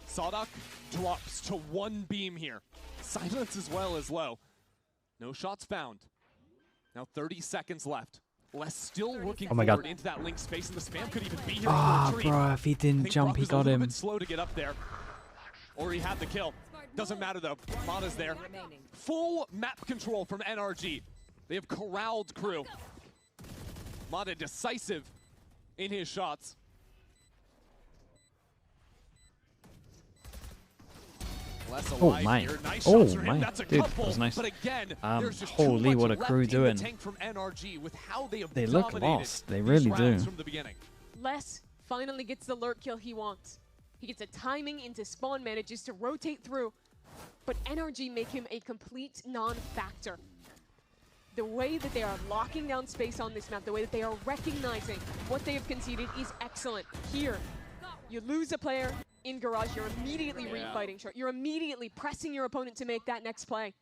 Sawdok drops to 1 beam here. Silence as well as low. No shots found. Now 30 seconds left. Les still working forward into that link space, and the spam could even be here. Ah, bro, if he didn't jump, he got him. Bit slow to get up there. Or he had the kill. Doesn't matter though. Mata's there. Full map control from NRG. They have corralled KRU. Mata decisive in his shots. Oh my! Nice Oh my! my! Dude, that was nice. But again, holy, what a KRU doing! From NRG with how they look lost. They really do. From the beginning. Les finally gets the lurk kill he wants. He gets a timing into spawn, manages to rotate through, but NRG make him a complete non-factor. The way that they are locking down space on this map, the way that they are recognizing what they have conceded is excellent. Here, you lose a player in Garage, you're immediately refighting short. You're immediately pressing your opponent to make that next play.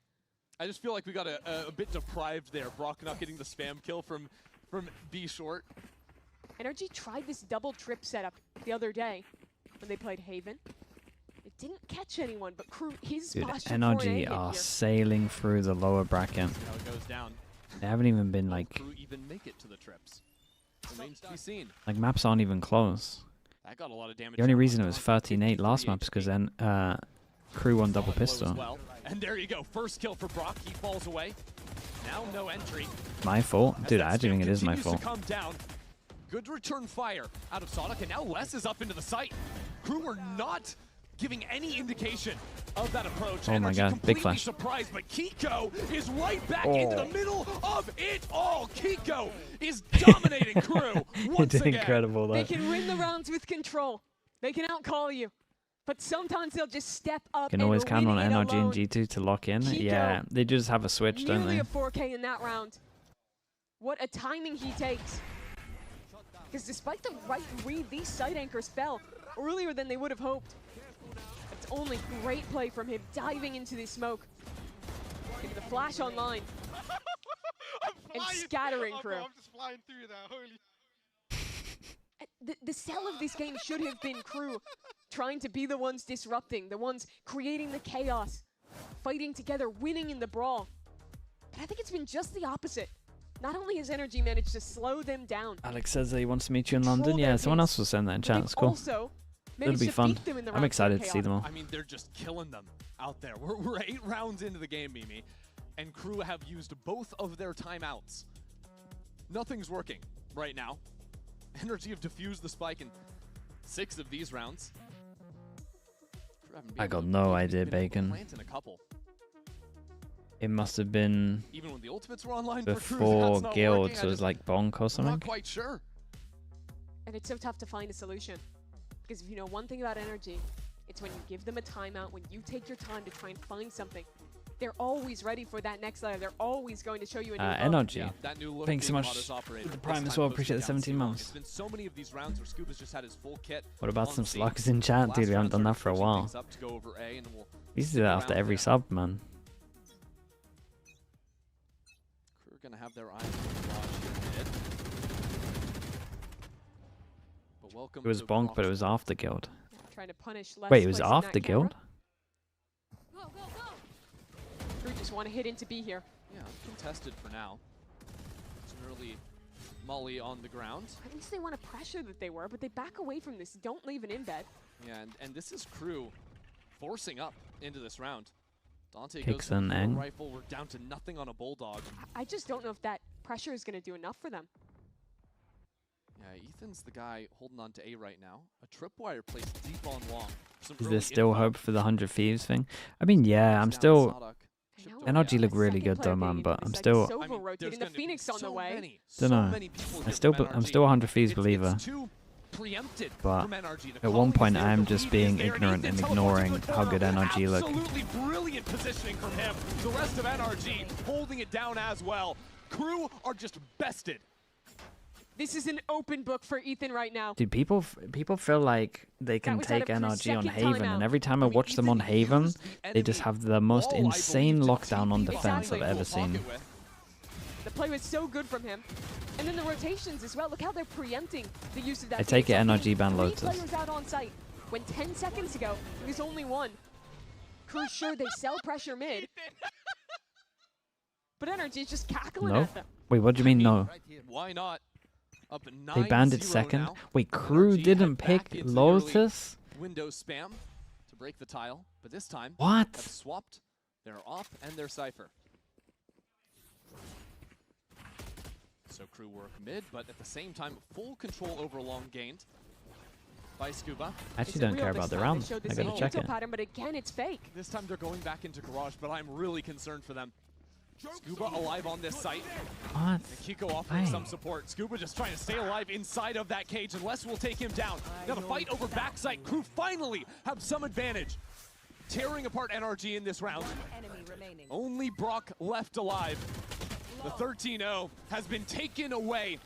I just feel like we got a bit deprived there. Brock not getting the spam kill from B short. NRG tried this double trip setup the other day when they played Haven. It didn't catch anyone, but KRU, his Dude, posture NRG are sailing through the lower bracket. How it goes down. They haven't even been like... KRU even make it to the trips. Remains to be seen. Like, maps aren't even close. That got a lot of damage. The only reason it was 13-8 last map is because then KRU won double pistol. Well. And there you go. First kill for Brock. He falls away. Now no entry. My fault? Dude, I actually think it is my fault. To come down. Good return fire out of Sawdok, and now Les is up into the site. KRU were not giving any indication of that approach. Oh my god, big flash. Surprised, but Kiko is right back into the middle of it all. Kiko is dominating KRU once It's again. incredible, They though. can win the rounds with control. They can outcall you. But sometimes they'll just step up. Can always count on NRG NRG and G2 to lock in. Yeah, they just have a switch, don't nearly they? a 4K in that round. What a timing he takes. Because despite the right read, these side anchors fell earlier than they would have hoped. It's only great play from him, diving into the smoke. Give the flash online. And scattering crew. I'm just flying through that, holy. The sell of this game should have been crew trying to be the ones disrupting, the ones creating the chaos, fighting together, winning in the brawl. But I think it's been just the opposite. Not only has NRG managed to slow them down. Alex says that he wants to meet you in London. Yeah, someone else was saying that in chat. It's cool. It'll be fun. I'm excited to see them all. I mean, they're just killing them out there. We're 8 rounds into the game, Mimi, and crew have used both of their timeouts. Nothing's working right now. NRG have defused the spike in 6 of these rounds. I got no idea, Bacon. It must have been even when the ultimates were online before Guild, so it was like Bonk or something. I'm not quite sure. And it's so tough to find a solution. Because if you know one thing about NRG, it's when you give them a timeout, when you take your time to try and find something. They're always ready for that next layer. They're always going to show you a new NRG. Yeah, Thanks so much for the Prime as well. Appreciate the 17 months. It's been so many of these rounds where Scuba's just had his full kit. What about some slugs in chat, dude? We haven't done that for a while. We used to do that after every sub, man. Crew are gonna have their eyes on the mid. But welcome. It was Bonk, but it was after Guild. Trying to punish Wait, it was after Guild? Crew just want to hit into B here. Yeah, contested for now. It's an early molly on the ground. I think they want to pressure that they were, but they back away from this. Don't leave an embed. Yeah, and this is crew forcing up into this round. Dante Kicks goes an Ang. rifle. We're down to nothing on a Bulldog. I just don't know if that pressure is going to do enough for them. Yeah, Ethan's the guy holding on to A right now. A tripwire placed deep on long. Is there still hope for the 100 Thieves thing? I mean, yeah, I'm still... NRG look really good though, man, but I'm still... Rotating the Phoenix on the way. Don't know. I'm still a 100 Thieves believer. But at one point, I'm just being ignorant and ignoring how good NRG look. Absolutely brilliant positioning from him. The rest of NRG holding it down as well. Crew are just bested. This is an open book for Ethan right now. Dude, people feel like they can take NRG on Haven, and every time I watch them on Haven, they just have the most insane lockdown on defense I've ever seen. The play was so good from him. And then the rotations as well. Look how they're preempting the use of that. I take it NRG ban Lotus. 3 players out on site when 10 seconds ago it was only 1. Crew sure they sell pressure mid. But NRG is just cackling at them. Wait, what do you mean no? Why not? Up to 9-0 They banned it second. now. Wait, Crew didn't pick Lotus? Windows spam to break the tile, but this time What? have swapped their off and their cipher. So Crew work mid, but at the same time, full control over long gained by Scuba. I actually don't care about the round. I gotta check it. Pattern, but again, it's fake. This time they're going back into Garage, but I'm really concerned for them. Scuba alive on this site. What? And Kiko offering some support. Scuba just trying to stay alive inside of that cage, and Les will take him down. Now the fight over backside. Crew finally have some advantage. Tearing apart NRG in this round. Only Brock left alive. The 13-0 has been taken away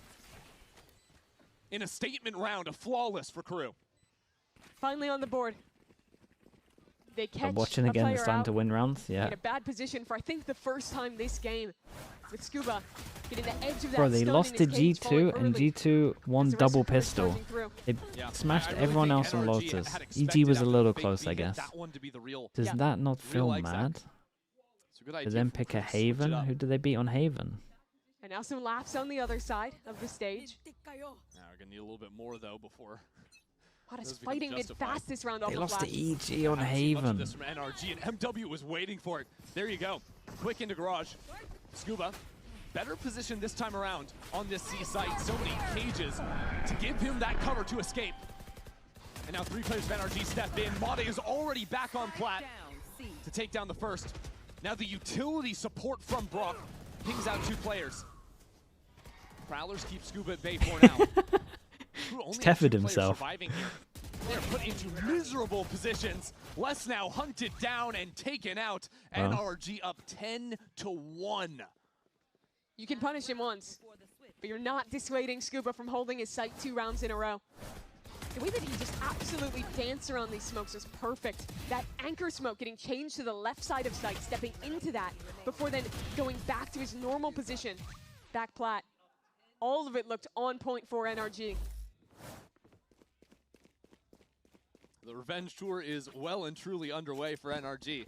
in a statement round, a flawless for Crew. Finally on the board. They catch I'm watching again, it's time to win rounds. Yeah. In a bad position for I think the first time this game, with Scuba getting the edge of that. Bro, they stone lost in to his cage, G2 and G2 won As the rest double of Crew is pistol. charging through. They smashed really everyone think else on NRG Lotus. had EG expected was a after little the close, I fake beat guess. that one to be the real- Does that not feel real exec. mad? It's a good To idea then for pick Crew a to switch it Haven? up. Who did they beat on Haven? And now some laps on the other side of the stage. Now we're gonna need a little bit more though before. What is those become fighting mid justified. fast this round off They the lost to flash. EG on Haven't seen much of Haven. this from NRG, and MW was waiting for it. There you go. Quick into Garage. Scuba, better position this time around on this C site. So many cages to give him that cover to escape. And now 3 players of NRG step in. Mata is already back on plat to take down the first. Now the utility support from Brock pings out 2 players. Prowlers keep Scuba at bay for now. He's tethered himself. They're put into miserable positions. Less now hunted down and taken out. Wow. NRG up 10-1. You can punish him once, but you're not dissuading Scuba from holding his sight 2 rounds in a row. The way that he just absolutely danced around these smokes was perfect. That anchor smoke getting changed to the left side of sight, stepping into that before then going back to his normal position. Back plat. All of it looked on point for NRG. The revenge tour is well and truly underway for NRG.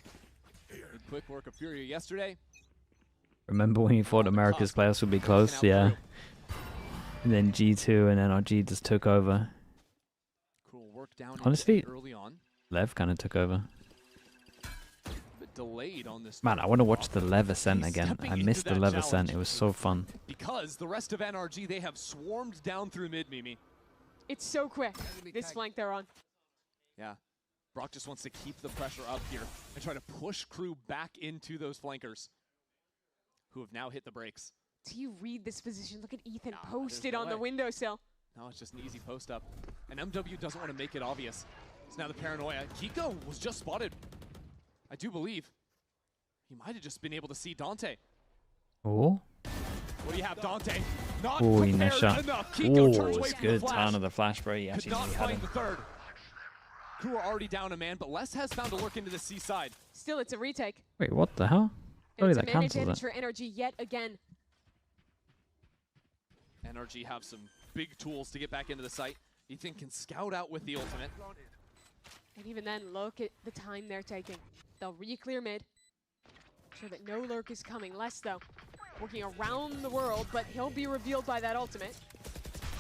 Good quick work of Furia yesterday. Remember when you thought America's playoffs would be close? Yeah. And then G2 and NRG just took over. Cool work down Honestly, early on. Lev kind of took over. But delayed on this. Man, I want to watch the Lev ascent again. I missed the Lev ascent. It was so fun. Because the rest of NRG, they have swarmed down through mid, Mimi. It's so quick, this flank they're on. Yeah. Brock just wants to keep the pressure up here and try to push KRU back into those flankers who have now hit the brakes. Do you read this position? Look at Ethan posted on the windowsill. No, it's just an easy post up. And MW doesn't want to make it obvious. So now the paranoia. Kiko was just spotted. I do believe he might have just been able to see Dante. Oh. What do you have, Dante? Not Oh, prepared nice shot. enough. Kiko turns away It's from good. the flash. Turn of the flash, bro. He Could actually not had find him. the third. KRU are already down a man, but Les has found to lurk into the C side. Still, it's a retake. Wait, what the hell? And Oh, it's that a man cancels advantage it. for NRG yet again. NRG have some big tools to get back into the site. Ethan can scout out with the ultimate. And even then, look at the time they're taking. They'll re-clear mid. Sure that no lurk is coming. Les, though, working around the world, but he'll be revealed by that ultimate.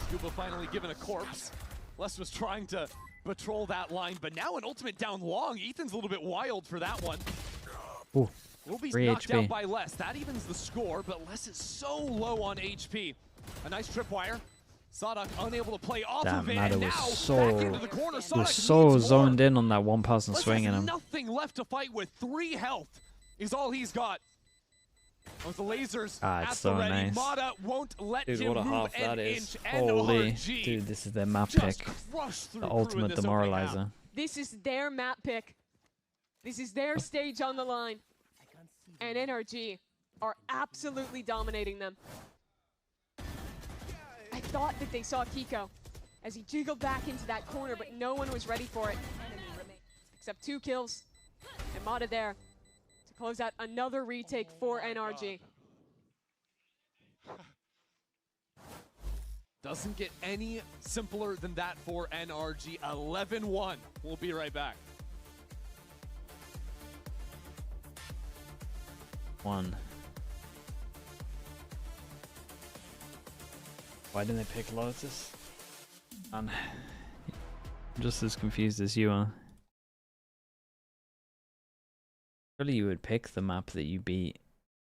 Scuba finally given a corpse. Les was trying to patrol that line, but now an ultimate down long. Ethan's a little bit wild for that one. Ooh, Will be 3 knocked HP. out by Les. That evens the score, but Les is so low on HP. A nice tripwire. Sadok unable to play off Damn, of it, Mada and was now so back into the corner. was Sadok so needs zoned more. in on that one person Les swinging has him. nothing left to fight with. 3 health is all he's got. With the lasers Ah, it's at so the ready, nice. Mada won't let Dude, him what a move half that an is. inch. Holy. NRG Dude, this is their map just pick. crushed through The KRU in ultimate this opening half. demoralizer. This is their map pick. This is their stage on the line. And NRG are absolutely dominating them. I thought that they saw Kiko as he jiggled back into that corner, but no one was ready for it. Except 2 kills. And Mada there to close out another retake for NRG. Doesn't get any simpler than that for NRG. 11-1. We'll be right back. 1. Why didn't they pick Lotus? I'm just as confused as you are. Surely you would pick the map that you beat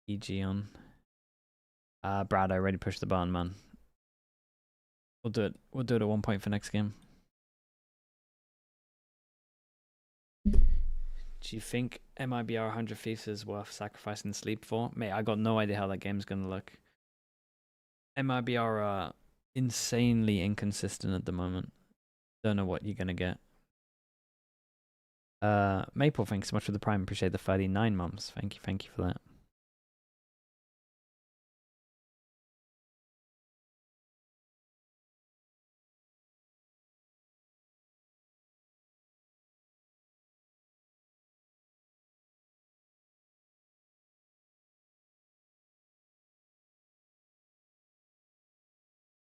EG on. Brad, I already pushed the button, man. We'll do it. We'll do it at 1 point for next game. Do you think MIBR 100 Thieves is worth sacrificing sleep for? Mate, I got no idea how that game's gonna look. MIBR are insanely inconsistent at the moment. Don't know what you're gonna get. Maple, thanks so much for the prime. Appreciate the 39 months. Thank you for that.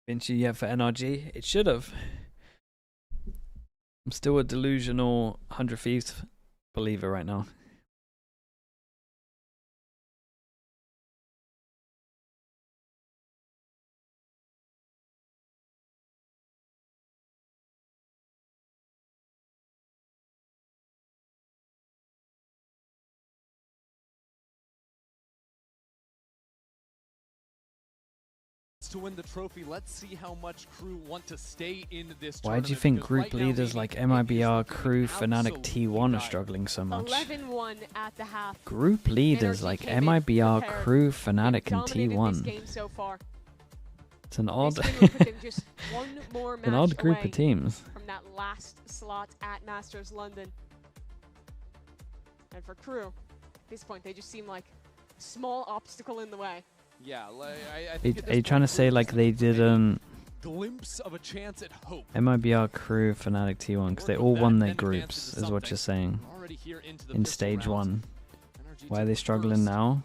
Vinci yet for NRG? It should have. I'm still a delusional 100 Thieves believer right now. To win the trophy, let's see how much KRU want to stay in this Why do you tournament, think because group right now, leaders Mimi, like it is MIBR, looking KRU, Fnatic, absolutely T1 are dire. struggling so much? 11-1 at the half. Group leaders NRG like came in MIBR, prepared. KRU, They've Fnatic, and dominated this T1. game so far. It's an odd, This win will put them just one more an odd match group away of teams. from from that last slot at Masters London. And for KRU, at this point, they just seem like a small obstacle in the way. Yeah, I think Are you trying to say like they didn't glimpse of a chance at hope. MIBR, KRU, Fnatic, T1, because they all won their groups, is what you're saying. In stage 1. Why are they struggling now?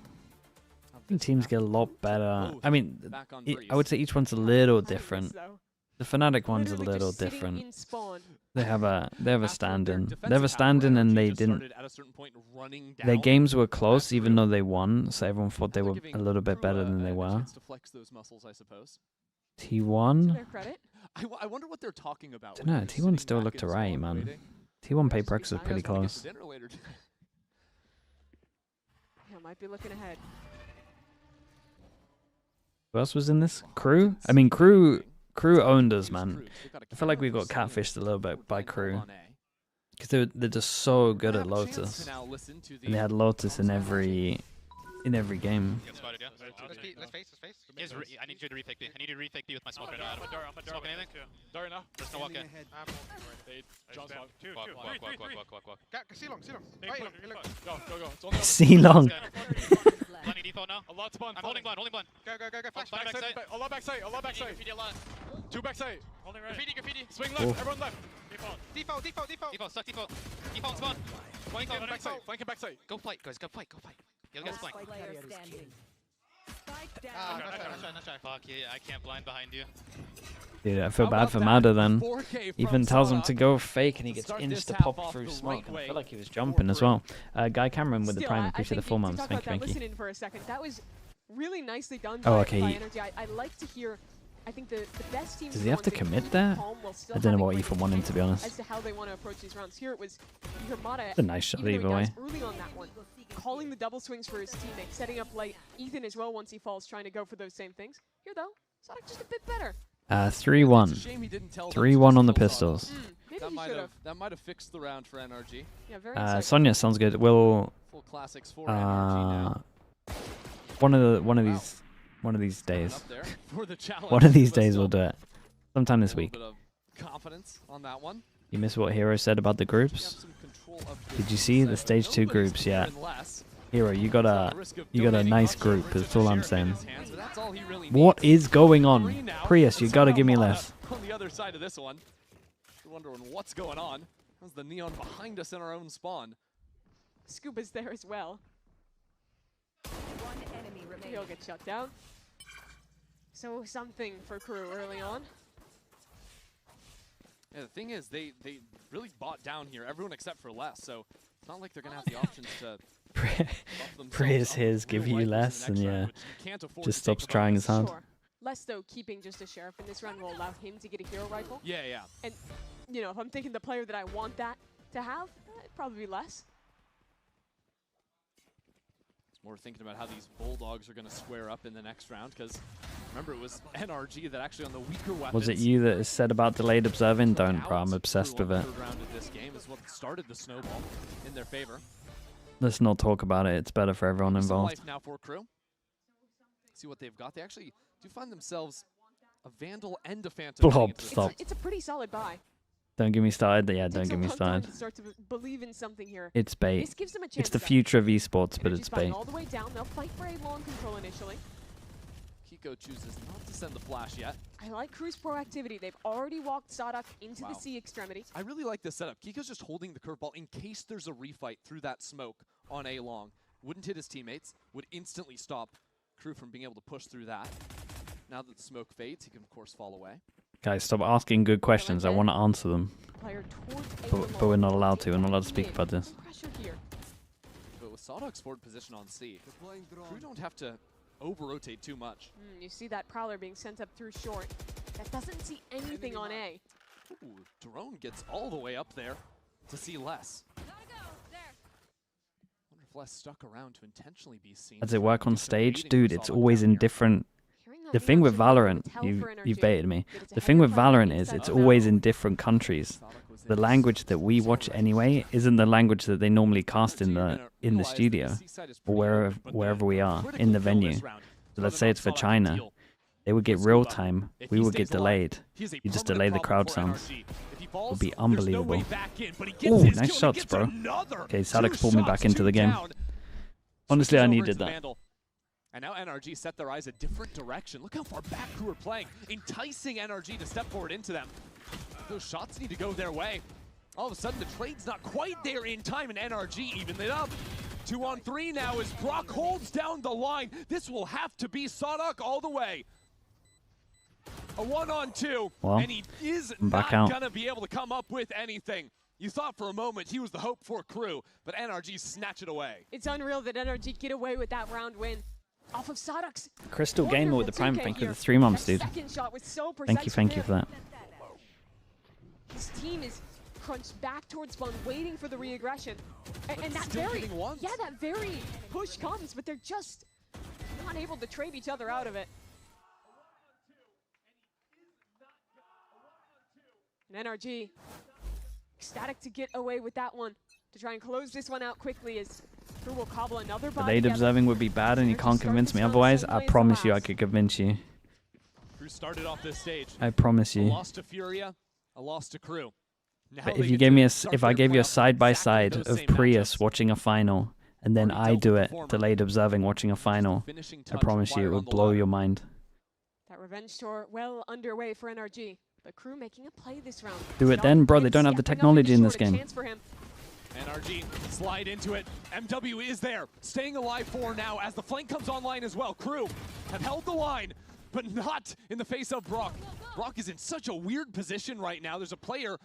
I think teams get a lot better. I mean, I would say each one's a little different. The Fnatic one's a little different. They have a stand-in. They have a stand-in, and they didn't. Their games were close, even though they won. So everyone thought they were a little bit better than they were. T1. I wonder what they're talking about. I don't know. T1 still looked alright, man. T1 Paperx was pretty close. Yeah, might be looking ahead. Who else was in this? KRU? I mean, KRU owned us, man. I feel like we got catfished a little bit by KRU. Because they're just so good at Lotus. And they had Lotus in every game. Let's face. I need you to refake B. I need you to refake B with my smoke right now. Smoke anything? Door now. There's no walk in. Walk. Go. C-long. Blinding default now. I'm holding blind. Go. Flash backside. A lot backside. Graffiti a lot. 2 backside. Holding right. Graffiti. Swing left. Everyone left. Default. Stuck default. Default spawn. Flanking backside. Go fight, guys. Go fight. You guys flank. Nice try. Fuck yeah, I can't blind behind you. Dude, I feel bad for Mada then. Ethan tells him to go fake and he gets insta-popped through smoke. I feel like he was jumping as well. Guy Cameron with the prime. Appreciate the 4 months. Thank you. Listen in for a second. That was really nicely done by NRG. I like to hear. I think the best teams. Does he have to commit there? I don't know what Ethan wanted, to be honest. As to how they want to approach these rounds. Here it was Mada. A nice shot either way. Early on that one, calling the double swings for his teammate, setting up late. Ethan as well once he falls, trying to go for those same things. Here though, Sonic just a bit better. 3-1. 3-1 on the pistols. That might have fixed the round for NRG. Yeah, very Sonya sounds good. We'll full classics for NRG now. One of these days. One of these days we'll do it. Sometime this week. Confidence on that one. You missed what Hero said about the groups? Did you see the stage 2 groups? Yeah. Hero, you got a nice group. That's all I'm saying. What is going on? Prius, you gotta give me less. On the other side of this one, you're wondering what's going on. How's the neon behind us in our own spawn? Scuba's there as well. One enemy remaining. He'll get shut down. So something for KRU early on. Yeah, the thing is, they really bought down here, everyone except for less, so it's not like they're going to have the options to... Praise his, give you less, and yeah, just stops trying as hard. Sure. Less, though, keeping just a Sheriff in this run will allow him to get a hero rifle. Yeah. And, you know, if I'm thinking the player that I want that to have, it'd probably be Less. More thinking about how these Bulldogs are going to square up in the next round, because remember, it was NRG that actually on the weaker weapons... Was it you that said about delayed observing? Don't, bro, I'm obsessed with it. Round of this game is what started the snowball in their favor. Let's not talk about it. It's better for everyone involved. Life now for KRU. See what they've got. They actually do find themselves a Vandal and a Phantom. Blob, stop. It's a pretty solid buy. Don't get me started. Yeah, don't get me started. Start to believe in something here. It's bait. This gives them a chance, it's the future of esports, but it's bait. All the way down. They'll fight for a long control initially. Kiko chooses not to send the flash yet. I like KRU's proactivity. They've already walked Sadak into the C extremity. I really like this setup. Kiko's just holding the curveball in case there's a refight through that smoke on A long. Wouldn't hit his teammates, would instantly stop KRU from being able to push through that. Now that the smoke fades, he can of course fall away. Guys, stop asking good questions. I want to answer them. But we're not allowed to. We're not allowed to speak about this. But with Sadok's forward position on C, KRU don't have to over-rotate too much. You see that Prowler being sent up through short. That doesn't see anything on A. Ooh, Drone gets all the way up there to see Less. Wonder if Less stuck around to intentionally be seen. Does it work on stage? Dude, it's always in different... The thing with Valorant, you've baited me. The thing with Valorant is it's always in different countries. The language that we watch anyway isn't the language that they normally cast in the studio or wherever we are in the venue. So let's say it's for China. They would get real time. We would get delayed. You just delay the crowd sounds. would be unbelievable. Oh, nice shots, bro. Okay, Sadix pulled me back into the game. Honestly, I needed that. And now NRG set their eyes a different direction. Look how far back Crew are playing, enticing NRG to step forward into them. Those shots need to go their way. All of a sudden, the trade's not quite there in time, and NRG evened it up. 2-on-3 now as Brock holds down the line. This will have to be Sadok all the way. A 1-on-2, well, and he is not going to be able to come up with anything. You thought for a moment he was the hope for Crew, but NRG snatch it away. It's unreal that NRG get away with that round win. Off of Sadok's Crystal Gamer with the Prime, thank you for the 3 months, dude. Thank you for that. His team is crunched back towards spawn, waiting for the re-aggression. And that very push comes, but they're just not able to trade each other out of it. And NRG, ecstatic to get away with that one, to try and close this one out quickly as Crew will cobble another body. Late observing would be bad and you can't convince me otherwise. I promise you I could convince you. Crew started off this stage. I promise you. A loss to Furia, a loss to Crew. But if you gave me if I gave you a side-by-side of Prius watching a final, and then I do it, delayed observing watching a final, I promise you it would blow your mind. That revenge tour well underway for NRG, but Crew making a play this round. Do it then, bro. They don't have the technology in this game. NRG slide into it. MW is there, staying alive for now as the flank comes online as well. Crew have held the line, but not in the face of Brock. Brock is in such a weird position right now. There's a player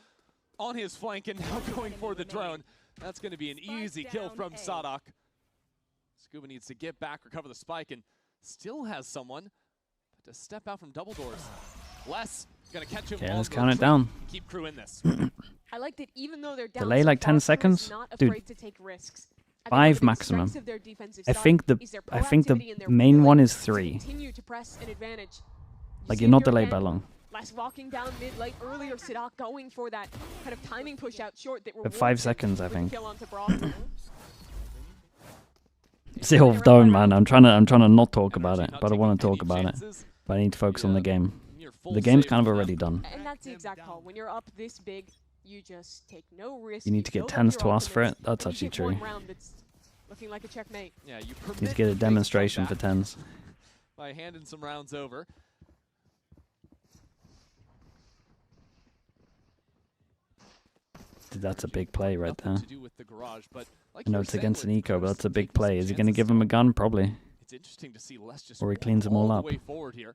on his flank and now going for the drone. That's going to be an easy kill from Sadok. Scuba needs to get back, recover the spike, and still has someone to step out from double doors. Les gonna catch him. Okay, let's count it down. Keep Crew in this. I like that even though they're down Delay like 10 seconds, dude. 5 maximum. I think the main one is 3. Like you're not delayed by long. Last walking down mid late earlier, Sadok going for that kind of timing push out short that But 5 seconds, I think. kill onto Brock. Sylv, don't, man. I'm trying to not talk about it, but I want to talk about it. But I need to focus on the game. The game's kind of already done. And that's the exact call. When you're up this big, you just take no risk. You need to get 10s to ask for it. That's actually true. Looking like a checkmate. Yeah, you need to get a demonstration for 10s. By handing some rounds over. Dude, that's a big play right there. I know it's against an eco, but that's a big play. Is he going to give him a gun? Probably. It's interesting to see Les just or he cleans them all up. Here.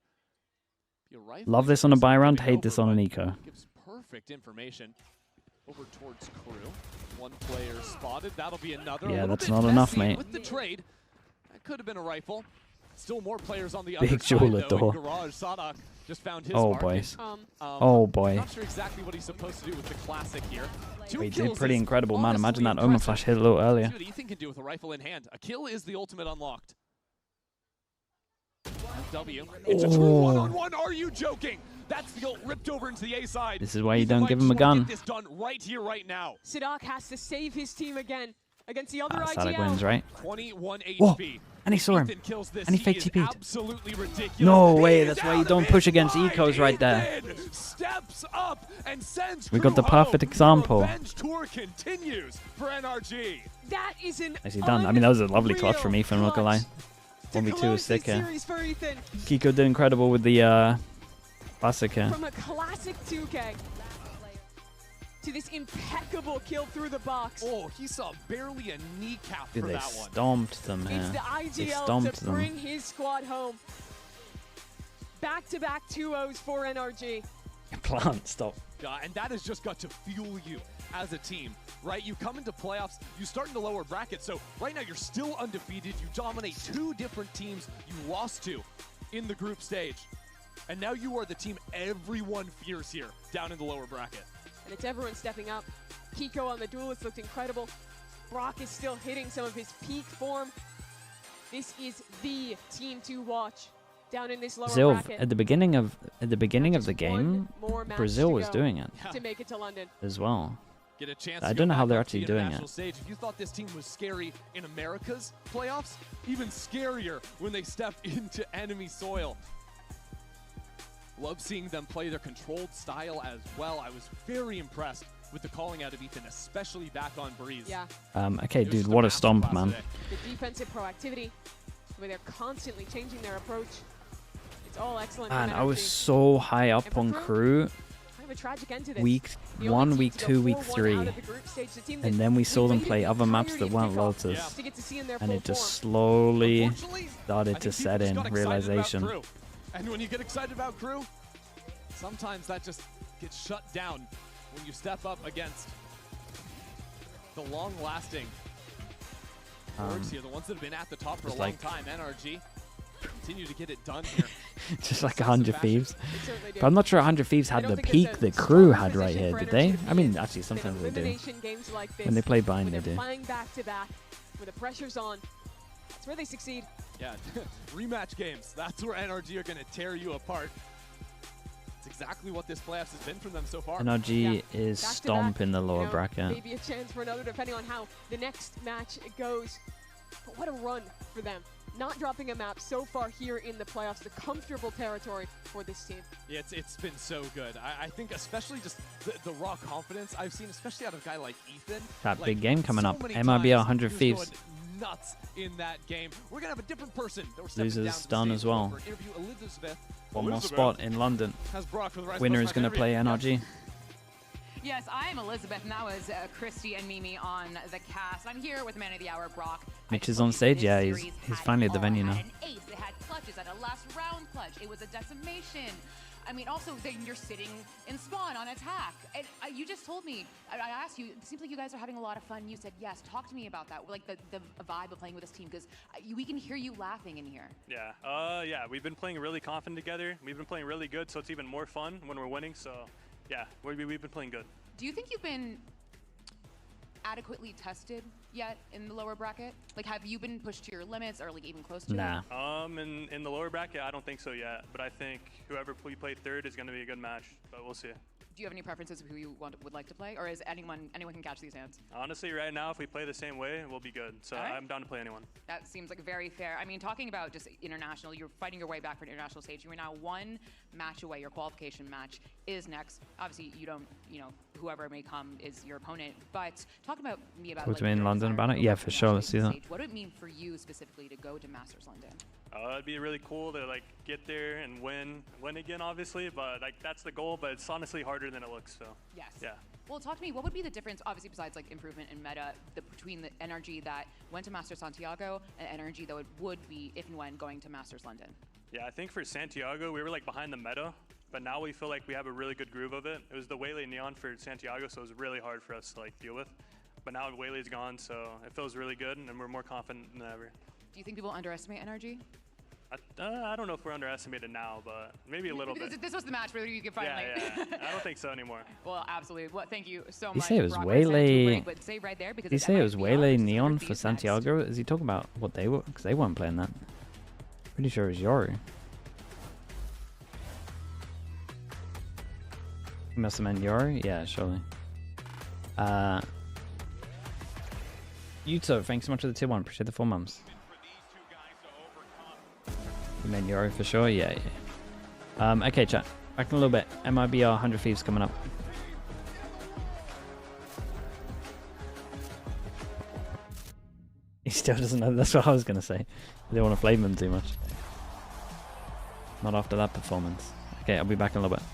Love this on a buy round, hate this on an eco. Gives perfect information over towards Crew. One player spotted. That'll be another. Yeah, that's not enough, mate. With the trade, that could have been a rifle. Still more players on the Big other side, jewel at though, door. in Garage. Sadok just found his Oh, mark. boys. Oh, boy. Not sure exactly what he's supposed to do with the classic here. He did pretty incredible, man. Imagine that Omen flash hit a little earlier. See what Ethan can do with a rifle in hand. A kill is the ultimate unlocked. W. It's a true one-on-one. Are you joking? That's the ult ripped over into the A side. This is why you don't give him a gun. Get this done right here, right now. Sadok has to save his team again against the other Sadok wins, right? 21 HP. Whoa. And he saw him. And he fake TP'd. No way, that's why you don't push against ecos right there. Steps up and sends We got the perfect example. Revenge tour continues for NRG. That is an Nicely done. I mean, that was a lovely clutch from Ethan, I'm not gonna lie. 1v2 was sick here. Kiko did incredible with the classic here. From a classic 2K to this impeccable kill through the box. Oh, he saw barely a kneecap Dude, for they that one. stomped them here. It's the IGL to bring his squad home. Back-to-back 2-0s for NRG. Plant, stop. And that has just got to fuel you as a team, right? You come into playoffs, you start in the lower bracket, so right now you're still undefeated. You dominate 2 different teams you lost to in the group stage. And now you are the team everyone fears here down in the lower bracket. And it's everyone stepping up. Kiko on the duelist looked incredible. Brock is still hitting some of his peak form. This is the team to watch down in this lower bracket. At the beginning of the game, Brazil was doing it to make it to London as well. Get a chance I don't know how they're actually doing it. Stage. If you thought this team was scary in America's playoffs, even scarier when they stepped into enemy soil. Love seeing them play their controlled style as well. I was very impressed with the calling out of Ethan, especially back on Breeze. Yeah. Okay, dude, what a stomp, man. The defensive proactivity, where they're constantly changing their approach. It's all excellent. Man, I was so high up on KRU. Kind of a tragic end to this. Week 1, week 2, week 3. And then we saw them play other maps that weren't Lotus. And it just slowly started to set in realization. And when you get excited about KRU, sometimes that just gets shut down when you step up against the long-lasting orgs here, the ones that have been at the top for a long time. NRG continue to get it done here. Just like 100 Thieves. But I'm not sure 100 Thieves had the peak that KRU had right here, did they? I mean, actually, sometimes they do. When they play bind, they do. Playing back to back, where the pressure's on, that's where they succeed. Yeah, rematch games. That's where NRG are going to tear you apart. It's exactly what this playoffs has been for them so far. NRG is stomp in the lower bracket. Maybe a chance for another, depending on how the next match goes. But what a run for them. Not dropping a map so far here in the playoffs, the comfortable territory for this team. Yeah, it's been so good. I think especially just the raw confidence I've seen, especially out of a guy like Ethan. That big game coming up. MIBR 100 Thieves. Nuts in that game. We're gonna have a different person. Losers done as well. One more spot in London. Winner is gonna play NRG. Yes, I am Elizabeth, and that was Christy and Mimi on the cast. I'm here with the man of the hour, Brock. Mitch is on stage. Yeah, he's finally at the venue now. An ace. They had clutches at a last round clutch. It was a decimation. I mean, also, then you're sitting in spawn on attack. And you just told me, I asked you, it seems like you guys are having a lot of fun. You said, yes, talk to me about that. Like the vibe of playing with this team, because we can hear you laughing in here. Yeah, yeah, we've been playing really confident together. We've been playing really good, so it's even more fun when we're winning. So, yeah, we've been playing good. Do you think you've been adequately tested yet in the lower bracket? Like, have you been pushed to your limits or like even close to it? In the lower bracket, I don't think so yet. But I think whoever we play third is going to be a good match. But we'll see. Do you have any preferences of who you would like to play, or is anyone can catch these hands? Honestly, right now, if we play the same way, we'll be good. So I'm down to play anyone. That seems like very fair. I mean, talking about just international, you're fighting your way back for an international stage. You are now one match away. Your qualification match is next. Obviously, you don't, whoever may come is your opponent. But talk about me about. Talk to me in London about it. Yeah, for sure. Let's see that. What would it mean for you specifically to go to Masters London? It'd be really cool to get there and win again, obviously. But that's the goal. But it's honestly harder than it looks. So yes. Yeah. Well, talk to me. What would be the difference, obviously, besides improvement in meta, between the NRG that went to Masters Santiago and NRG that would be if and when going to Masters London? Yeah, I think for Santiago we were behind the meta, but now we feel like we have a really good groove of it. It was the Waylay Neon for Santiago, so it was really hard for us to deal with. But now Waylay's gone, so it feels really good, and we're more confident than ever. Do you think people underestimate NRG? I don't know if we're underestimated now, but maybe a little bit. This was the match where you could finally. Yeah. I don't think so anymore. Well, absolutely. Well, thank you so much. Did he say it was Waylay? Did he say it was Waylay Neon for Santiago? Is he talking about what they were? Because they weren't playing that. Pretty sure it was Yoru. He must have meant Yoru? Yeah, surely. Yuto, thanks so much for the tier 1. Appreciate the 4 months. You meant Yoru for sure? Yeah. Okay, chat. Back in a little bit. MIBR 100 Thieves coming up. He still doesn't know. That's what I was going to say. I didn't want to flame him too much. Not after that performance. Okay, I'll be back in a little bit.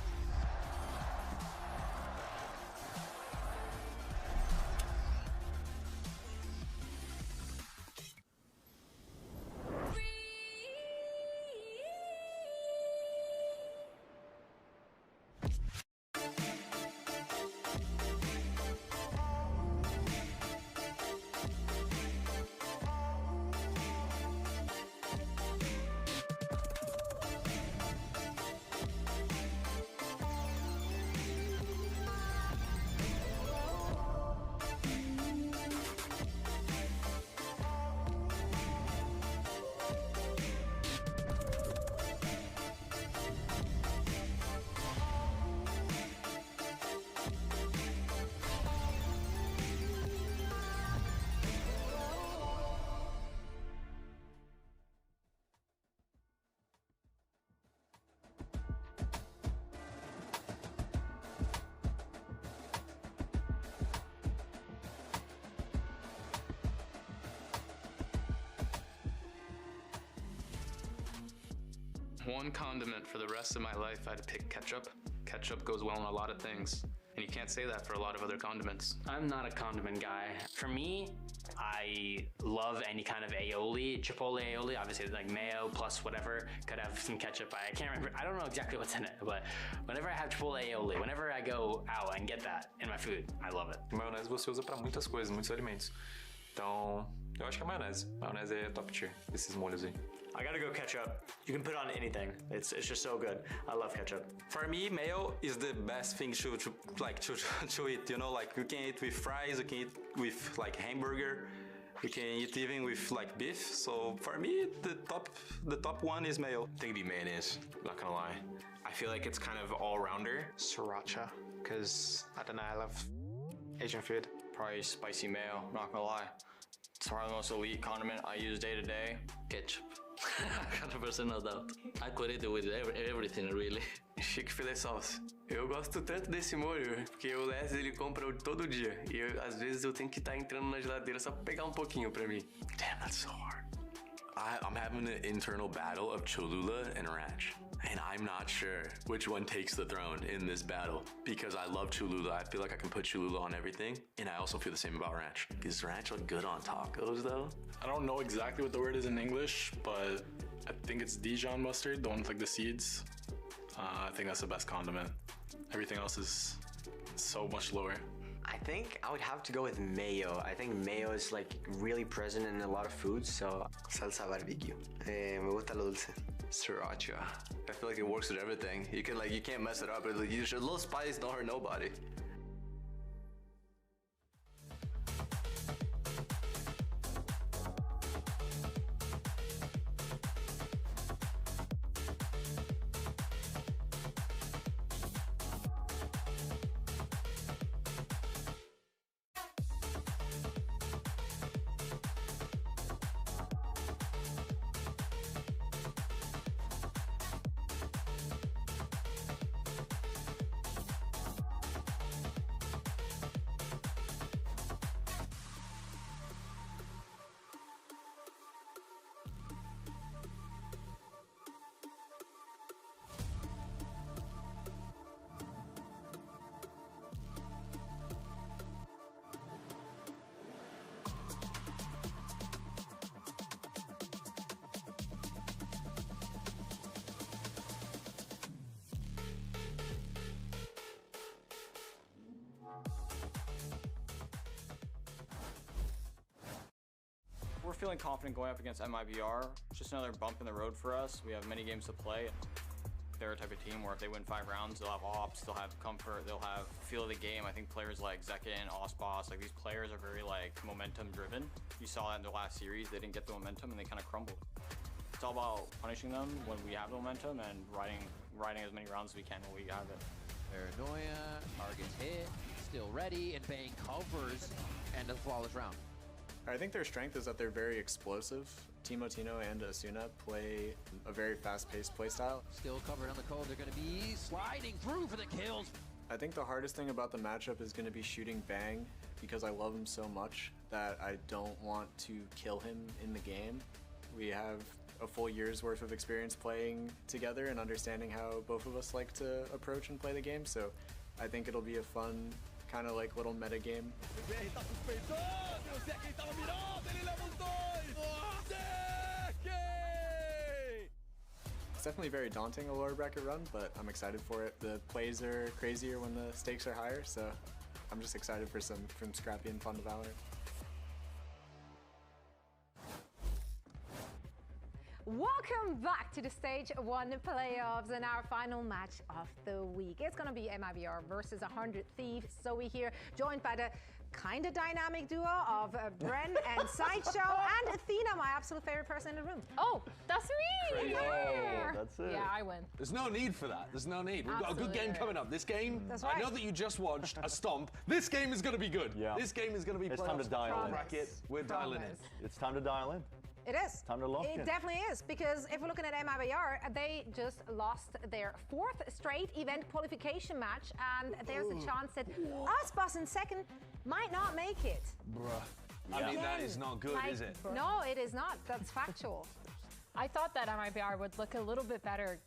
one condiment for the rest of my life, I'd pick ketchup. Ketchup goes well on a lot of things, and you can't say that for a lot of other condiments. I'm not a condiment guy. For me, I love any kind of aioli, chipotle aioli, obviously like mayo plus whatever, could have some ketchup. I can't remember, I don't know exactly what's in it, but whenever I have chipotle aioli, whenever I go out and get that in my food, I love it. Maionese você usa para muitas coisas, muitos alimentos. Então, eu acho que a maionese. Maionese é top tier, esses molhos aí. I gotta go ketchup. You can put it on anything. It's just so good. I love ketchup. For me, mayo is the best thing to eat. You know, like you can eat with fries, you can eat with like hamburger, you can eat even with like beef. So for me, the top one is mayo. I think it'd be mayonnaise. Not gonna lie. I feel like it's kind of all-rounder. Sriracha, because I don't know, I love Asian food. Probably spicy mayo. Not gonna lie. It's probably the most elite condiment I use day to day. Ketchup. 100% no doubt. I could eat it with everything, really. Chick-fil-A sauce. Eu gosto tanto desse molho, porque o Les ele compra todo dia. E às vezes eu tenho que estar entrando na geladeira só pra pegar pouquinho pra mim. Damn, that's so hard. I'm having an internal battle of Cholula and ranch. And I'm not sure which one takes the throne in this battle. Because I love Cholula. I feel like I can put Cholula on everything. And I also feel the same about ranch. Does ranch look good on tacos, though? I don't know exactly what the word is in English, but I think it's Dijon mustard, the one with like the seeds. I think that's the best condiment. Everything else is so much lower. I think I would have to go with mayo. I think mayo is like really present in a lot of foods, so salsa barbecue. Me gusta lo dulce. Sriracha. I feel like it works with everything. You can't mess it up. A little spice don't hurt nobody. We're feeling confident going up against MIBR. It's just another bump in the road for us. We have many games to play. They're a type of team where if they win 5 rounds, they'll have ops, they'll have comfort, they'll have feel of the game. I think players like Zekin, Osboss, like these players are very like momentum driven. You saw that in their last series. They didn't get the momentum and they kind of crumbled. It's all about punishing them when we have the momentum and riding as many rounds as we can when we have it. Paranoia, targets hit, still ready, and Bang covers, and a flawless round. I think their strength is that they're very explosive. Timo Tino and Asuna play a very fast-paced playstyle. Still covered on the cold. They're going to be sliding through for the kills. I think the hardest thing about the matchup is going to be shooting Bang because I love him so much that I don't want to kill him in the game. We have a full year's worth of experience playing together and understanding how both of us like to approach and play the game, so I think it'll be a fun kind of like little meta game. It's definitely very daunting, a lower bracket run, but I'm excited for it. The plays are crazier when the stakes are higher, so I'm just excited for some scrappy and fun Valorant. Welcome back to the Stage 1 playoffs and our final match of the week. It's going to be MIBR versus 100 Thieves. So we're here joined by the kind of dynamic duo of Bren and Sideshow and Athena, my absolute favorite person in the room. Oh, that's me! Oh, that's it. Yeah, I win. There's no need for that. There's no need. We've got a good game coming up. This game, That's right. I know that you just watched a stomp. This game is going to be good. Yeah. This game is going to be It's time to dial in. bracket. We're dialing in. It's time to dial in. It is. Time to lock It in. definitely is, because if we're looking at MIBR, they just lost their 4th straight event qualification match, and there's a chance that Osboss in second might not make it. Bruh. I mean, that is not good, is it? No, it is not. That's factual. I thought that MIBR would look a little bit better,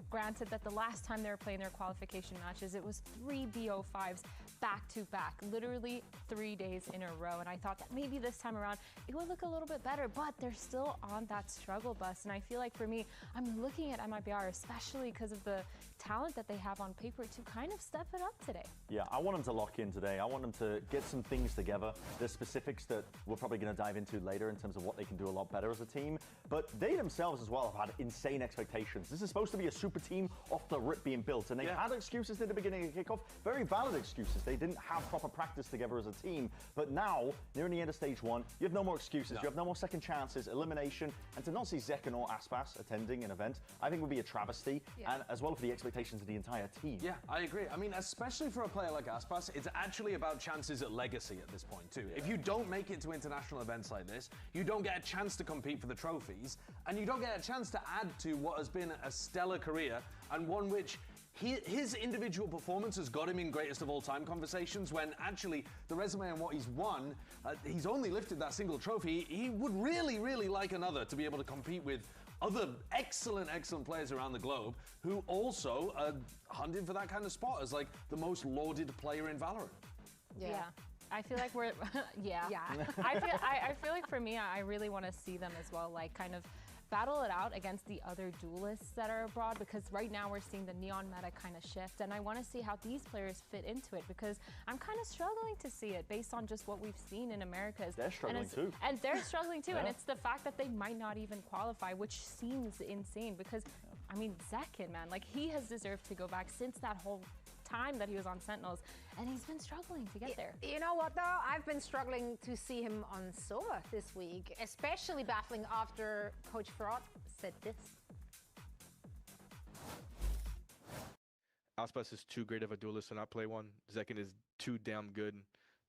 granted that the last time they were playing their qualification matches, it was 3 BO5s back-to-back, literally 3 days in a row. And I thought that maybe this time around it would look a little bit better, but they're still on that struggle bus. And I feel like for me, I'm looking at MIBR, especially because of the talent that they have on paper, to kind of step it up today. Yeah, I want them to lock in today. I want them to get some things together. There's specifics that we're probably going to dive into later in terms of what they can do a lot better as a team. But they themselves as well have had insane expectations. This is supposed to be a super team off the rip being built. And they had excuses at the beginning of kickoff, very valid excuses. They didn't have proper practice together as a team. But now, nearing the end of stage 1, you have no more excuses. You have no more second chances, elimination. And to not see Zekken or Aspas attending an event, I think would be a travesty. And as well for the expectations of the entire team. Yeah, I agree. I mean, especially for a player like Aspas, it's actually about chances at legacy at this point too. If you don't make it to international events like this, you don't get a chance to compete for the trophies, and you don't get a chance to add to what has been a stellar career, and one which his individual performance has got him in greatest of all time conversations, when actually the resume and what he's won, he's only lifted that single trophy. He would really, really like another to be able to compete with other excellent players around the globe who also are hunting for that kind of spot as like the most lauded player in Valorant. Yeah. I feel like we're, I feel like for me, I really want to see them as well, like kind of battle it out against the other duelists that are abroad, because right now we're seeing the Neon meta kind of shift, and I want to see how these players fit into it, because I'm kind of struggling to see it based on just what we've seen in Americas. They're struggling too. And they're struggling too, and it's the fact that they might not even qualify, which seems insane, because, I mean, Zekken, man, like, he has deserved to go back since that whole time that he was on Sentinels, and he's been struggling to get there. You know what though? I've been struggling to see him on Sova this week, especially baffling after Coach Fraud said this. Aspas is too great of a duelist to not play one. Zekken is too damn good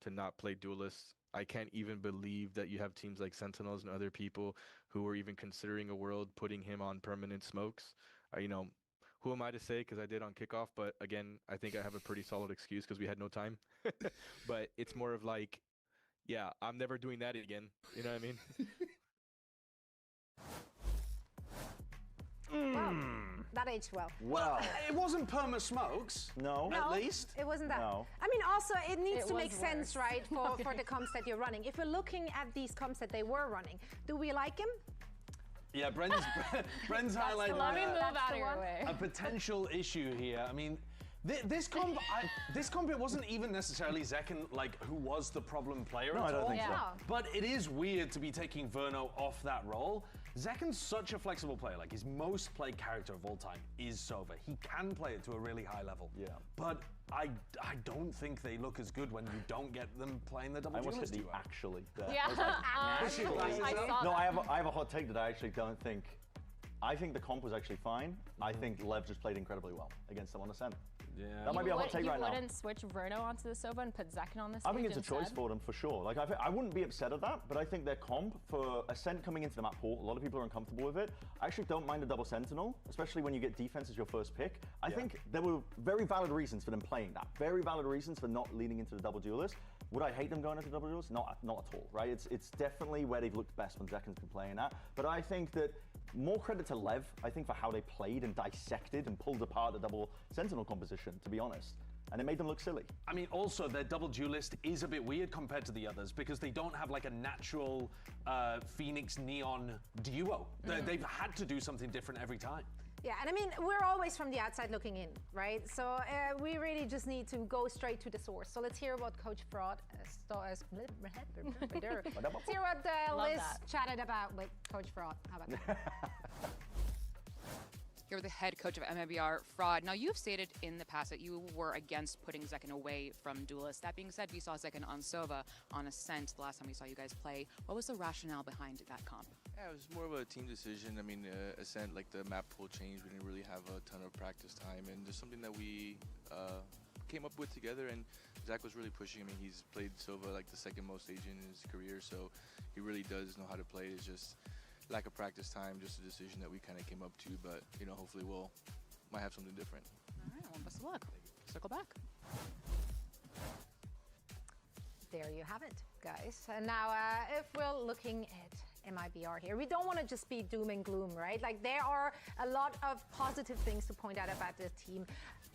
to not play duelists. I can't even believe that you have teams like Sentinels and other people who are even considering a world putting him on permanent smokes. You know, who am I to say, because I did on kickoff, but again, I think I have a pretty solid excuse because we had no time. But it's more of like, yeah, I'm never doing that again. You know what I mean? Wow, that aged well. Well, it wasn't perma smokes. No. At least. It wasn't that. No. I mean, also, it needs to was make sense, right, for the comps that you're running. If we're looking at these comps that they were running, do we like him? Yeah, Bren's highlighted Let me move out of your way. a potential issue here. I mean, this comp, it wasn't even necessarily Zekken, like, who was the problem player at all. I don't think so. But it is weird to be taking Verno off that role. Zekken's such a flexible player. Like, his most played character of all time is Sova. He can play it to a really high level. Yeah. But I don't think they look as good when you don't get them playing the double duelist. I almost hit the actually there. Yeah. No, I have a hot take that I actually don't think. I think the comp was actually fine. I think Lev just played incredibly well against them on Ascent. Yeah. That might be a hot take right now. You wouldn't switch Verno onto the Sova and put Zekken on this I think it's a choice for them, for sure. Like, I wouldn't be upset at that, but I think their comp for Ascent coming into the map pool, a lot of people are uncomfortable with it. I actually don't mind a double Sentinel, especially when you get defense as your first pick. I think there were very valid reasons for them playing that. Very valid reasons for not leaning into the double duelist. Would I hate them going into double duelist? Not at all, right? It's definitely where they've looked best when Zekken's been playing that. But I think that more credit to Lev, I think, for how they played and dissected and pulled apart the double Sentinel composition, to be honest. And it made them look silly. I mean, also, their double duelist is a bit weird compared to the others because they don't have like a natural Phoenix Neon duo. They've had to do something different every time. Yeah, and I mean, we're always from the outside looking in, right? So we really just need to go straight to the source. So let's hear what Coach Fraud, let's hear what Liz chatted about with Coach Fraud. How about that? You're the head coach of MIBR, Fraud. Now, you've stated in the past that you were against putting Zekken away from duelists. That being said, we saw Zekken on Sova on Ascent the last time we saw you guys play. What was the rationale behind that comp? Yeah, it was more of a team decision. I mean, Ascent, like the map pool changed. We didn't really have a ton of practice time, and just something that we came up with together. And Zach was really pushing. I mean, he's played Sova like the second most stage in his career, so he really does know how to play. It's just lack of practice time, just a decision that we kind of came up to. But you know, hopefully might have something different. All right, well, best of luck. Circle back. There you have it, guys. And now, if we're looking at MIBR here. We don't want to just be doom and gloom, right? Like, there are a lot of positive things to point out about this team.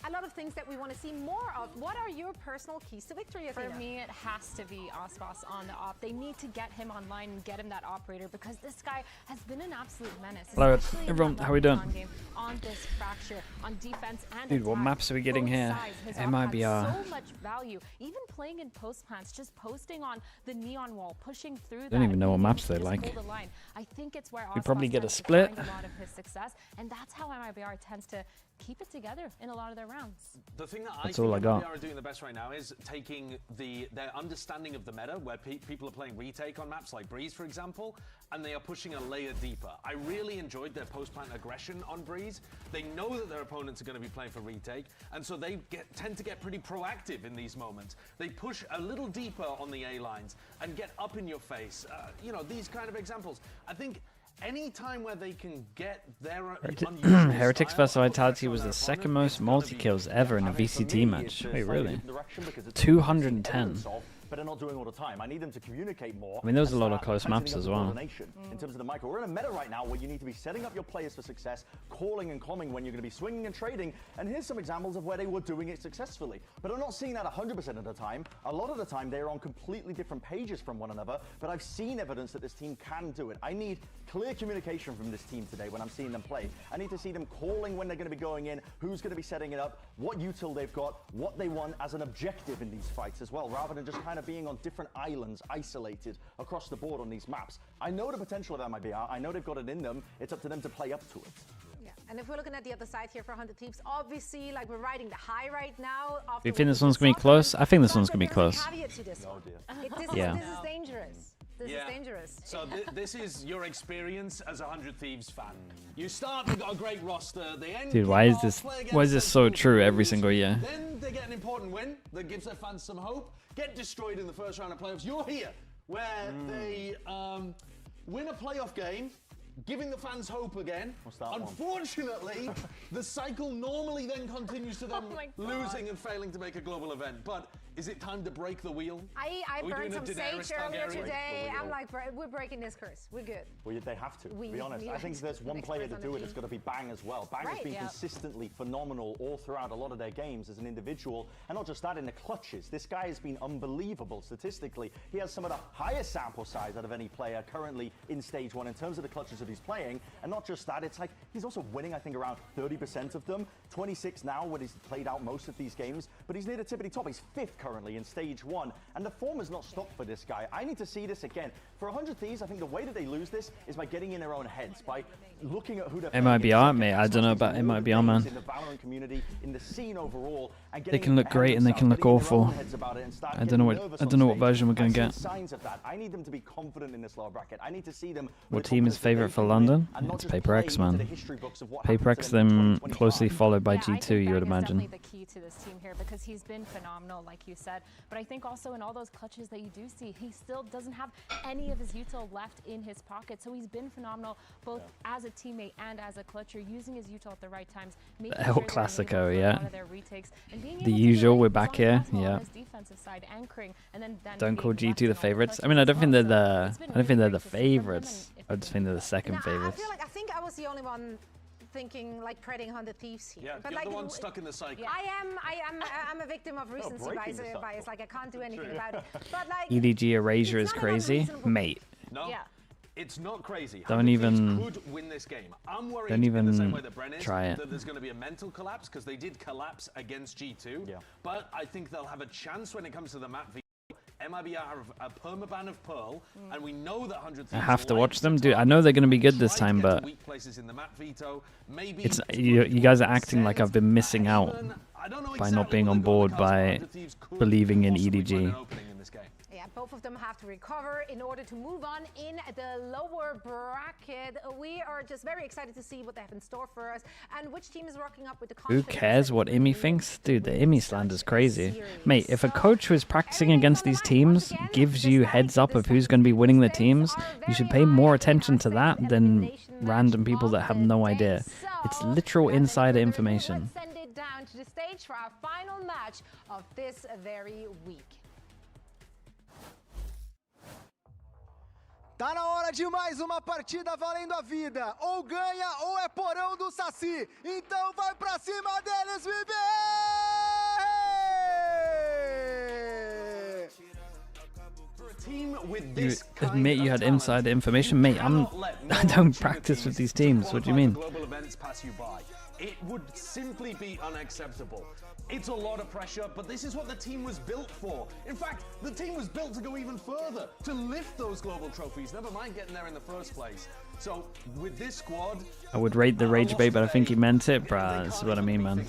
A lot of things that we want to see more of. What are your personal keys to victory, Athena? For me, it has to be Ospas on the op. They need to get him online and get him that operator, because this guy has been an absolute menace. Hello, everyone. How are we doing? On this fracture, on defense and Dude, what maps are we getting here? MIBR. So much value. Even playing in post plants, just posting on the neon wall, pushing through. I don't even know what maps they like. I think it's where We probably get a tends to split. find a lot of his success, and that's how MIBR tends to keep it together in a lot of their rounds. The thing that That's I all I think got. they are doing the best right now is taking their understanding of the meta, where people are playing retake on maps like Breeze, for example, and they are pushing a layer deeper. I really enjoyed their post-plant aggression on Breeze. They know that their opponents are going to be playing for retake, and so they tend to get pretty proactive in these moments. They push a little deeper on the A lines and get up in your face. You know, these kind of examples. I think any time where they can get their Heretics vs Vitality was the second most multi-kills ever in a VCT match. Wait, really? 210. But they're not doing all the time. I need them to communicate more. I mean, there was a lot of close maps as well. In terms of the micro, we're in a meta right now where you need to be setting up your players for success, calling and calming when you're going to be swinging and trading. And here's some examples of where they were doing it successfully. But I'm not seeing that 100% of the time. A lot of the time, they're on completely different pages from one another. But I've seen evidence that this team can do it. I need clear communication from this team today when I'm seeing them play. I need to see them calling when they're going to be going in, who's going to be setting it up, what util they've got, what they want as an objective in these fights as well, rather than just kind of being on different islands, isolated across the board on these maps. I know the potential of MIBR. I know they've got it in them. It's up to them to play up to it. Yeah, and if we're looking at the other side here for 100 Thieves, obviously, like, we're riding the high right now. Do you think this one's going to be close? I think this one's going to be close. Caveat to this one. Yeah. This is dangerous. This is dangerous. So this is your experience as a 100 Thieves fan. You start, they've got a great roster. They end. Dude, why is this so true every single year? Then they get an important win that gives their fans some hope. Get destroyed in the first round of playoffs. You're here, where they win a playoff game, giving the fans hope again. Unfortunately, the cycle normally then continues to them losing and failing to make a global event. But is it time to break the wheel? I burned some sage earlier today. I'm like, we're breaking this curse. We're good. Well, they have to be honest. I think there's one player to do it. It's got to be Bang as well. Bang has been consistently phenomenal all throughout a lot of their games as an individual. And not just that, in the clutches. This guy has been unbelievable statistically. He has some of the highest sample size out of any player currently in Stage 1 in terms of the clutches that he's playing. And not just that, it's like he's also winning, I think, around 30% of them. 26 now when he's played out most of these games. But he's near the tippity top. He's 5th currently in Stage 1. And the form has not stopped for this guy. I need to see this again. For 100 Thieves, I think the way that they lose this is by getting in their own heads, by looking at who they're MIBR, mate. I don't know about MIBR, man. In the Valorant community, in the scene overall, and They can look great and they can look awful. I don't know what version we're gonna get. Signs of that. I need them to be confident in this lower bracket. I need to see them. What team is favorite for London? It's Paper X, man. Paper X, then closely followed by G2, you would imagine. The key to this team here, because he's been phenomenal, like you said. But I think also in all those clutches that you do see, he still doesn't have any of his util left in his pocket. So he's been phenomenal, both as a teammate and as a clutcher, using his util at the right times. El Clasico, yeah. The usual, we're back here, yeah. Don't call G2 the favorites. I mean, I don't think they're the favorites. I just think they're the second favorites. I think I was the only one thinking like Predating 100 Thieves here. Yeah, but you're like, the one stuck in the cycle. I'm a victim of recency bias. Like, I can't do anything about it. But like, EDG Erasure is crazy, mate. No. Yeah. It's not crazy. Don't even could win this game. I'm worried don't even in the same way that Bren is, try it. that there's going to be a mental collapse because they did collapse against G2. Yeah. But I think they'll have a chance when it comes to the map. MIBR have a permaban of Pearl, and we know that 100 I have to watch them, dude. I know they're going to be good this time, but it's you guys are acting like I've been missing out by not being on board by believing in EDG. Yeah, both of them have to recover in order to move on in the lower bracket. We are just very excited to see what they have in store for us and which team is rocking up with the Who cares what EMEA thinks? Dude, the EMEA slander is crazy. Mate, if a coach who is practicing against these teams gives you heads up of who's going to be winning the teams, you should pay more attention to that than random people that have no idea. It's literal insider information. Let's send it down to the stage for our final match of this very week. Tá na hora de mais uma partida valendo a vida. Ou ganha ou é porão do Saci. Então vai pra cima deles, MIBR! You admit you had insider information? Mate, I don't practice with these teams. What do you mean? It would simply be unacceptable. It's a lot of pressure, but this is what the team was built for. In fact, the team was built to go even further, to lift those global trophies, never mind getting there in the first place. So, with this squad... I would rate the rage bait, but I think he meant it, bruh. This is what I mean, man.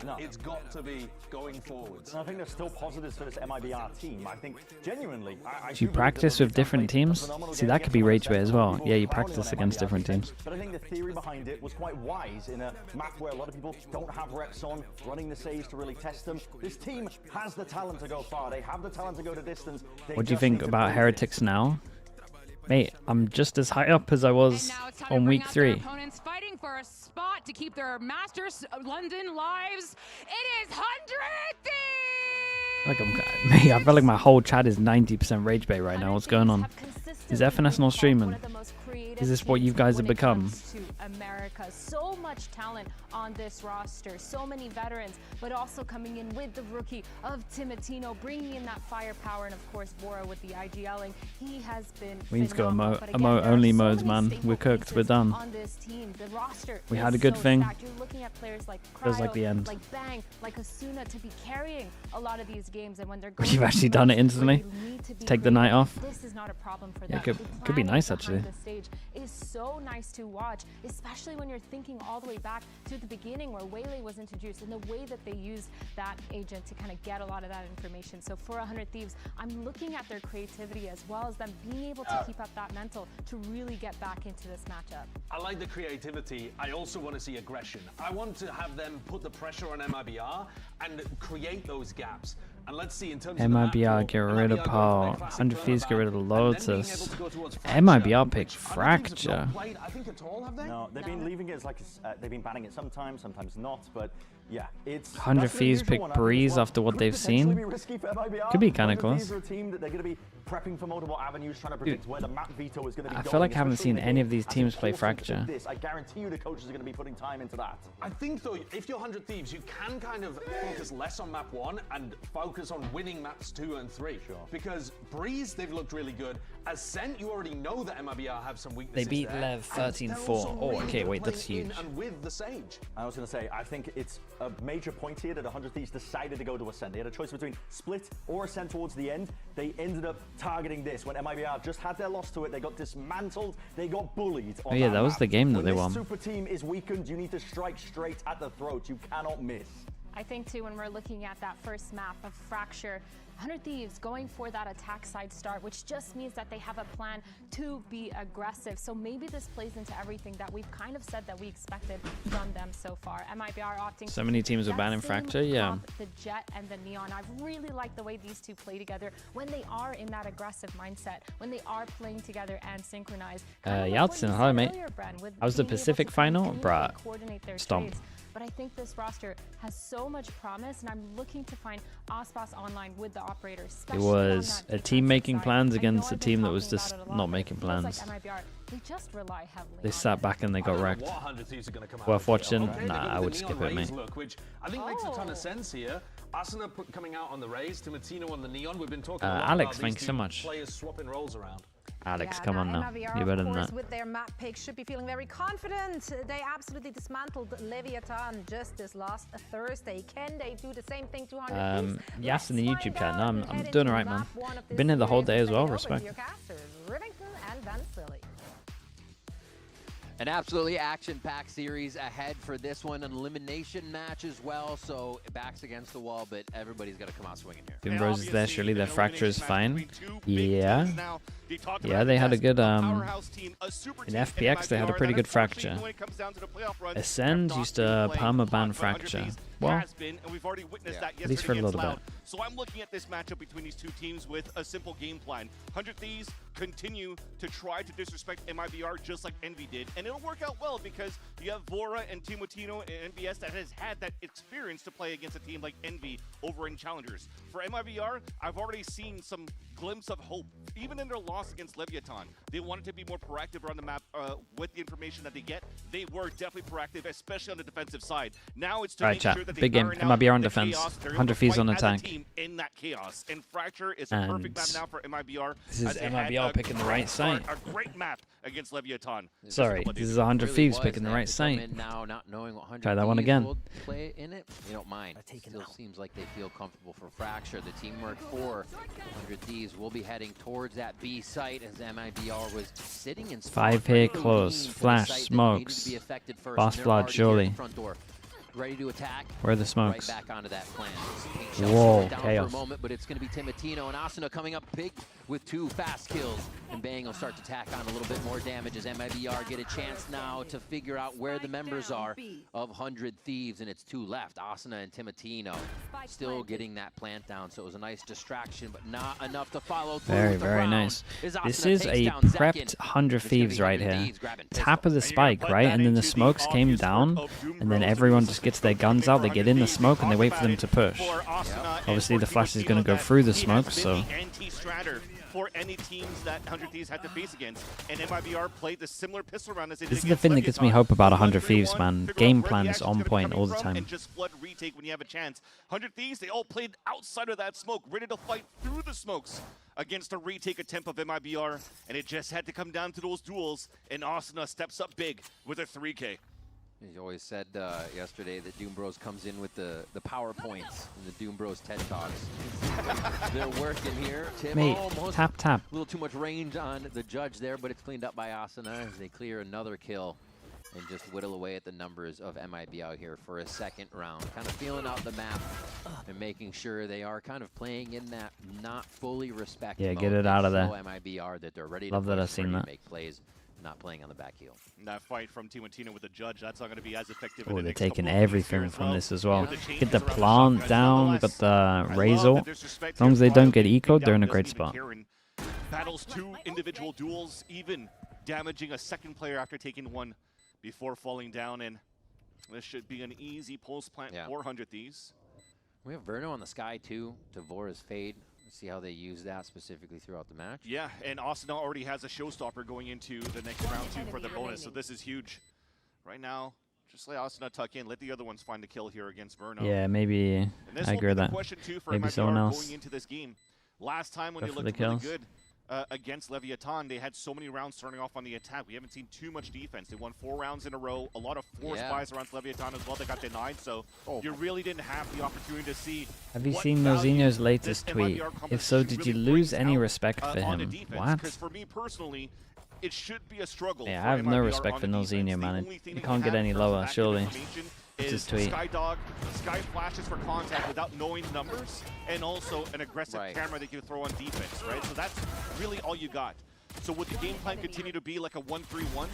No. It's got to be going forwards. And I think there's still positives for this MIBR team. I think, genuinely... If you practice with different teams, see, that could be rage bait as well. Yeah, you practice against different teams. But I think the theory behind it was quite wise in a map where a lot of people don't have reps on, running the saves to really test them. This team has the talent to go far. They have the talent to go to distance. What do you think about Heretics now? Mate, I'm just as high up as I was on week 3. Opponents fighting for a spot to keep their Masters London lives. It is 100 Like mate, I feel like my whole chat is 90% rage bait right now. What's going on? Is FNS not streaming? Is this what you guys have become? America, so much talent on this roster, so many veterans, but also coming in with the rookie of Timotino, bringing in that firepower, and of course Bora with the IGLing. He has been. We need to go emote only modes, man. We're cooked. We're done. On this team, the roster we had a good thing. You're looking at players like Feels like the end. like Bang, like Asuna to be carrying a lot of these games, and when they're going You've actually done it instantly. Take the night off. This is not a problem for Yeah, them. could be nice actually. The stage is so nice to watch, especially when you're thinking all the way back to the beginning where Waylay was introduced and the way that they used that agent to kind of get a lot of that information. So for 100 Thieves, I'm looking at their creativity as well as them being able to keep up that mental to really get back into this matchup. I like the creativity. I also want to see aggression. I want to have them put the pressure on MIBR and create those gaps. And let's see in terms of MIBR get rid of Paul. 100 Thieves get rid of Lotus. MIBR picked Fracture. No, they've been leaving it as like they've been banning it sometimes not. But yeah, it's 100 Thieves pick Breeze after what they've seen. Could be kind of close. They're a team that they're going to be prepping for multiple avenues, trying to predict where the map veto is going to be. I feel like I haven't seen any of these teams play Fracture. I guarantee you the coaches are going to be putting time into that. I think though, if you're 100 Thieves, you can kind of focus less on map 1 and focus on winning maps 2 and 3. Sure. Because Breeze, they've looked really good. Ascent, you already know that MIBR have some weaknesses. They beat Lev 13-4. Oh, okay, wait, that's huge. And with the Sage. I was going to say, I think it's a major point here that 100 Thieves decided to go to Ascent. They had a choice between Split or Ascent towards the end. They ended up targeting this. When MIBR just had their loss to it, they got dismantled, they got bullied. Oh yeah, that was the game that they won. When this super team is weakened, you need to strike straight at the throat. You cannot miss. I think too, when we're looking at that first map of Fracture, 100 Thieves going for that attack side start, which just means that they have a plan to be aggressive. So maybe this plays into everything that we've kind of said that we expected from them so far. MIBR opting so many teams are banning Fracture, yeah. The Jet and the Neon. I really like the way these two play together when they are in that aggressive mindset, when they are playing together and synchronized. Yaltsin, hello mate. I was the Pacific final, bruh. Stomp. But I think this roster has so much promise, and I'm looking to find Ospas online with the operators. It was a team making plans against a team that was just not making plans. They just rely heavily. They sat back and they got wrecked. Worth watching? Nah, I would skip it, mate. Which I think makes a ton of sense here. Asuna coming out on the Raze, Timotino on the Neon. We've been talking a lot Alex, about thanks so much. Players swapping roles around. Alex, come on now. You're better than that. With their map pick, should be feeling very confident. They absolutely dismantled Leviathan just this last Thursday. Can they do the same thing to 100 Thieves? Yes, in the YouTube chat. No, I'm doing alright, man. Been here the whole day as well. Respect. An absolutely action-packed series ahead for this one. An elimination match as well, so backs against the wall, but everybody's got to come out swinging here. Doom Bros is there, surely their Fracture is fine. Yeah. Yeah, they had a good, in FPX they had a pretty good Fracture. Ascend used to permaban Fracture. Well, at least for a little bit. So I'm looking at this matchup between these two teams with a simple game plan. 100 Thieves continue to try to disrespect MIBR just like Envy did, and it'll work out well because you have Vora and Timotino and NBS that has had that experience to play against a team like Envy over in Challengers. For MIBR, I've already seen some glimpse of hope. Even in their loss against Leviathan, they wanted to be more proactive around the map with the information that they get. They were definitely proactive, especially on the defensive side. Now it's to make sure that they big game. iron out MIBR on the defense. chaos. They're 100 able to Thieves on fight as a attack. team in that chaos. And Fracture is a perfect map now for MIBR. This is MIBR picking the right site. A great map against Leviathan. Sorry, this is 100 Thieves picking the right site. Now, not knowing what 100 Try that one Thieves again. will play in it, you don't mind. It still seems like they feel comfortable for Fracture. The teamwork for 100 Thieves will be heading towards that B site as MIBR was sitting in 5 here close. Flash, smokes. Boss flood, surely. Ready to attack. Where are the smokes? Right back onto that plan. Whoa, down chaos. For a moment, but it's going to be Timotino and Asuna coming up big with 2 fast kills. And Bang will start to tack on a little bit more damage as MIBR get a chance now to figure out where the members are of 100 Thieves, and it's 2 left. Asuna and Timotino still getting that plant down, so it was a nice distraction, but not enough to follow through. Very, with the very round. nice. As This Asuna is takes a down prepped Zekin. 100 Thieves right here. Thieves grabbing Tap of the spike, right? And then the smokes came down, and then everyone just gets their guns out, they get in the smoke, and they wait for them to push. Obviously, the flash is going to go through the smoke, so... for any teams that 100 Thieves had to face against, and MIBR played the similar pistol round as they did. This is the thing that gives me hope about 100 Thieves, man. Game plan is on point all the time. And just flood retake when you have a chance. 100 Thieves, they all played outside of that smoke, ready to fight through the smokes against a retake attempt of MIBR, and it just had to come down to those duels, and Asuna steps up big with a 3K. You always said yesterday that Doom Bros comes in with the PowerPoints and the Doom Bros TED Talks. They're working here. Tim Mate, almost tap. a little too much range on the judge there, but it's cleaned up by Asuna as they clear another kill and just whittle away at the numbers of MIB out here for a second round. Kind of feeling out the map and making sure they are kind of playing in that not fully respect Yeah, mode. get it out of there. MIBR that they're ready Love to that push, I've seen ready that. to make plays, not playing on the back heel. That fight from Timotino with the judge, that's not going to be as effective. Oh, in the they're next taking couple of weeks everything here as from well. this as well. With the changes Get the around the plant shotguns, down, we got the Razor. As long as they don't get ecoed, they're in a great spot. Battles 2 individual duels, even damaging a second player after taking one before falling down, and this should be an easy post plant for 100 Thieves. We have Verno on the sky too, to Vora's Fade. Let's see how they use that specifically throughout the match. Yeah, and Asuna already has a showstopper going into the next round 2 for the bonus, so this is huge. Right now, just let Asuna tuck in, let the other ones find a kill here against Verno. Yeah, maybe I agree with that. Maybe someone else. Going into this game. Last time when Go they for looked the really kills. good against Leviathan, they had so many rounds starting off on the attack. We haven't seen too much defense. They won 4 rounds in a row. A lot of forced buys around Leviathan as well. They got denied, so you really didn't have the opportunity to see. Have you seen Nozinho's latest tweet? If so, did you lose any respect for him? What? Because for me personally, it should be a struggle. Yeah, for I have no MIBR respect on for the defense. Nozinho, The man. only thing You they can't get have any for lower, that surely. information It's is his tweet. Sky Dog, Sky flashes for contact without knowing numbers, and also an aggressive camera that you can throw on defense, right? So that's really all you got. So would the game plan continue to be like a 1-3-1?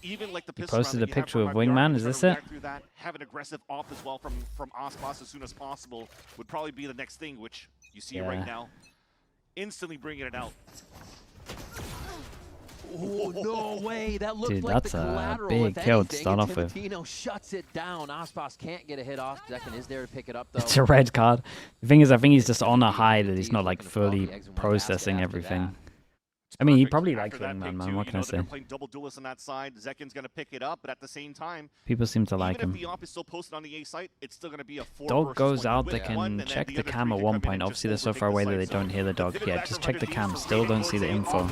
Even like the pistol Posted round a that you have picture for of MIBR, Wingman, you is try this to it? react through that, have an aggressive off as well from Aspas as soon as possible would probably be the next thing, which you see right now. Instantly bringing it out. Oh, no way. That looked Dude, like that's the a collateral, big if kill to anything, start and off with. Timotino shuts it down. Aspas can't get a hit off. Zekin is there to pick it up, though. It's a red card. The thing is, I think he's just on a high that he's not like fully processing everything. I mean, he probably likes Wingman, man. What can I say? Playing double duelist on that side. Zekin's going to pick it up, but at the same time, People seem to like even him. if the op is still posted on the A site, it's still going to be a 4 Dog versus goes 1 out, with they one, can and check then the other cam 3 at can one come in point. and Obviously, just they're so far away that they overtake the don't site. hear the dog Pivot yet. back Just from check the 100 cam. Thieves. Still don't see the info.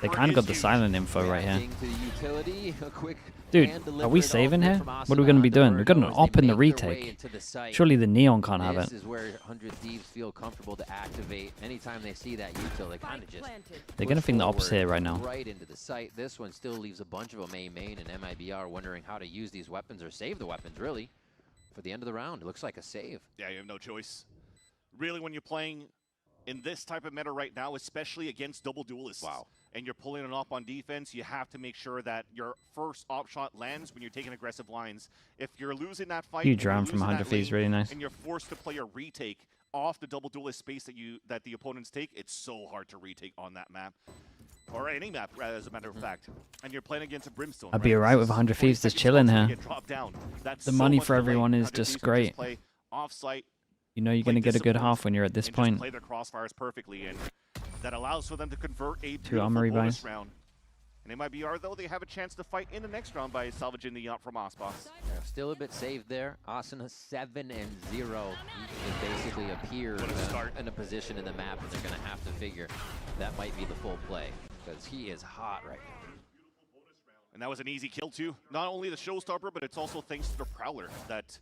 They kind of got the silent info right here. Reacting to the utility, a quick Dude, hand are we delivered saving here? ultimate from What are we going to be Asuna doing? to We've got an Verno as op they in the make their way retake. into the site. Surely the Neon can't have This it. is where 100 Thieves feel comfortable to activate. Anytime they see that util, they kind of just They're going to think the op's here right now. right into the site. This one still leaves a bunch of them main and MIBR wondering how to use these weapons or save the weapons, really, for the end of the round. It looks like a save. Yeah, you have no choice. Really, when you're playing in this type of meta right now, especially against double duelists, and you're pulling it up on defense, you have to make sure that your first op shot lands when you're taking aggressive lines. If you're losing that fight, Huge and you're round from losing 100 that Thieves, lane, really nice. and you're forced to play a retake, off the double duelist space that the opponents take, it's so hard to retake on that map. Or any map, as a matter of fact. And you're playing against a Brimstone. I'd be alright with 100 Thieves just chilling here. The money for everyone is just great. You know you're going to get a good half when you're at this point. Play their crossfires perfectly, and that allows for them to convert a Two armory bonus buys. round. And MIBR, though, they have a chance to fight in the next round by salvaging the yacht from Ospas. Yeah, still a bit saved there. Asuna 7-0. He just basically appeared in a position in the map, and they're going to have to figure that might be the full play, because he is hot right now. And that was an easy kill, too. Not only the showstopper, but it's also thanks to the Prowler that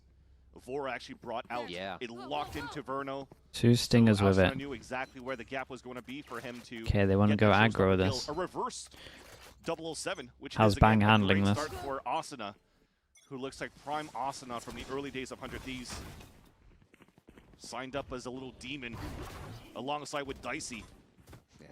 Vora actually brought out. Yeah. It locked into Verno. 2 stingers with it. Knew exactly where the gap was going to be for him to. Okay, they want to go aggro this. A reverse 007, which How's is Bang again, handling a great this? start for Asuna, who looks like prime Asuna from the early days of 100 Thieves. Signed up as a little demon alongside with Dicey.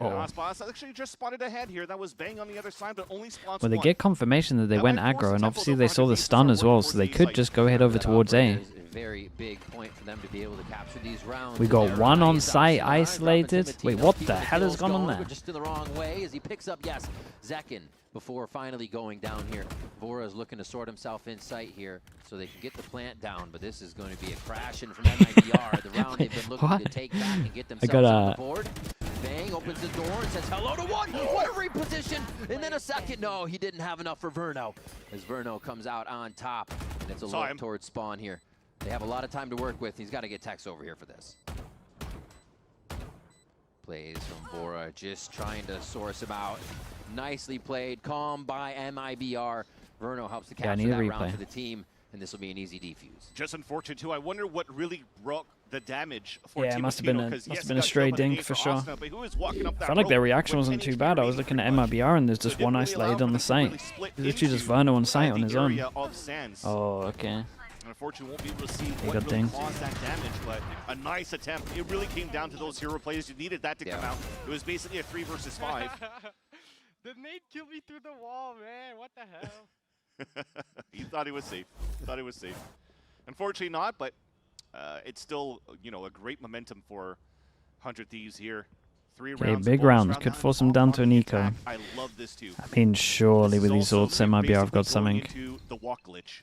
Oh. Ospas actually just spotted ahead here. That was Bang on the other side, but only spawns Well, they one. get confirmation that they went aggro, and obviously they saw the stun as well, so they could just go head over towards A. Very big point for them to be able to capture these rounds. We got one on site isolated. Wait, what the hell has gone on there? Just in the wrong way as he picks up, yes, Zekin before finally going down here. Vora is looking to sort himself in sight here so they can get the plant down, but this is going to be a crash in from MIBR. The round they've been looking to take back and get themselves on the board. Bang opens the door and says hello to one. What a reposition! And then a second. No, he didn't have enough for Verno. As Verno comes out on top, and it's a look towards spawn here. They have a lot of time to work with. He's got to get Tex over here for this. Plays from Vora, just trying to source him out. Nicely played, calm by MIBR. Verno helps to capture that round for the team, and this will be an easy defuse. Just unfortunate too. I wonder what really broke the damage for Yeah, it must have been a yes, stray dink for sure. Asuna, but who is walking up that I felt like their rope reaction with wasn't too NHG bad. I was looking at MIBR and there's just one isolated on the site. It's literally just Verno on site on his own. Oh, okay. Unfortunately, won't be able to see They what got really dinged. caused that damage, but a nice attempt. It really came down to those hero plays. You needed that to come out. It was basically a 3 versus 5. The nade killed me through the wall, man. What the hell? He thought he was safe. Thought he was safe. Unfortunately not, but it's still, you know, a great momentum for 100 Thieves here. 3 Okay, rounds. big round. Could force them down to an eco. I love this too. I mean, surely with these ults, MIBR have got something. Into the walk glitch.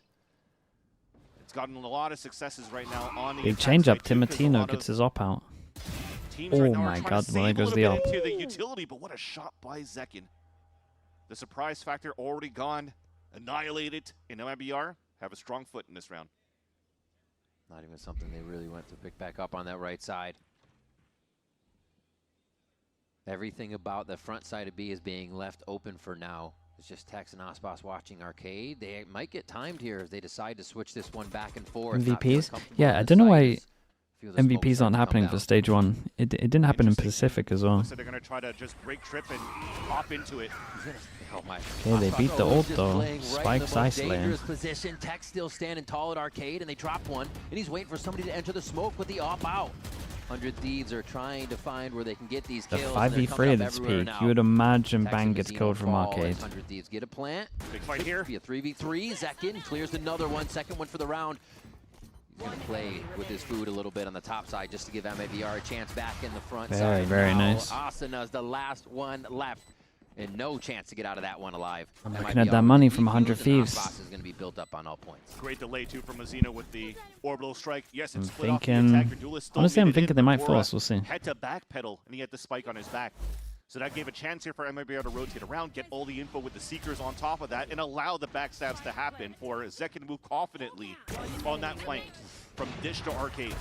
It's gotten a lot of successes right now on the Big attack change up. side, too, 'cause a Timotino lot gets of his op out. teams Oh right now are my trying to god, well there save a goes the little op. bit into the utility, but what a shot by Zekin. The surprise factor already gone, annihilated, and MIBR have a strong foot in this round. Not even something they really went to pick back up on that right side. Everything about the front side of B is being left open for now. It's just Tex and Ospas watching Arcade. They might get timed here if they decide to switch this one back and forth. MVPs? Yeah, I don't know why MVPs aren't happening for stage 1. It didn't happen in Pacific as well. So they're going to try to just break trip and hop into it. Oh my. Okay, they beat the ult though. Right Spike's isolated. dangerous position. Tex still standing tall at Arcade, and they drop one, and he's waiting for somebody to enter the smoke with the op out. 100 Thieves are trying to find where they can get these The kills. 5v3 at its peak. You would imagine Bang gets killed from Arcade. 100 Thieves get a plant. Big fight here. Be a 3v3. Zekin clears another one. Second one for the round. He's going to play with his food a little bit on the top side just to give MIBR a chance back in the front side. Very now, nice. Asuna's the last one left. And no chance to get out of that one alive. I'm looking at that money from 100 Thieves. Is going to be built up on all points. Great delay too from Azina with the orbital strike. Yes, it's I'm split off the thinking. attack. Your duelist still Honestly, I'm made it thinking in they might before, force. We'll see. Had to backpedal, and he had the spike on his back. So that gave a chance here for MIBR to rotate around, get all the info with the Seekers on top of that, and allow the backstabs to happen for Zekin to move confidently on that flank from Dish to Arcade.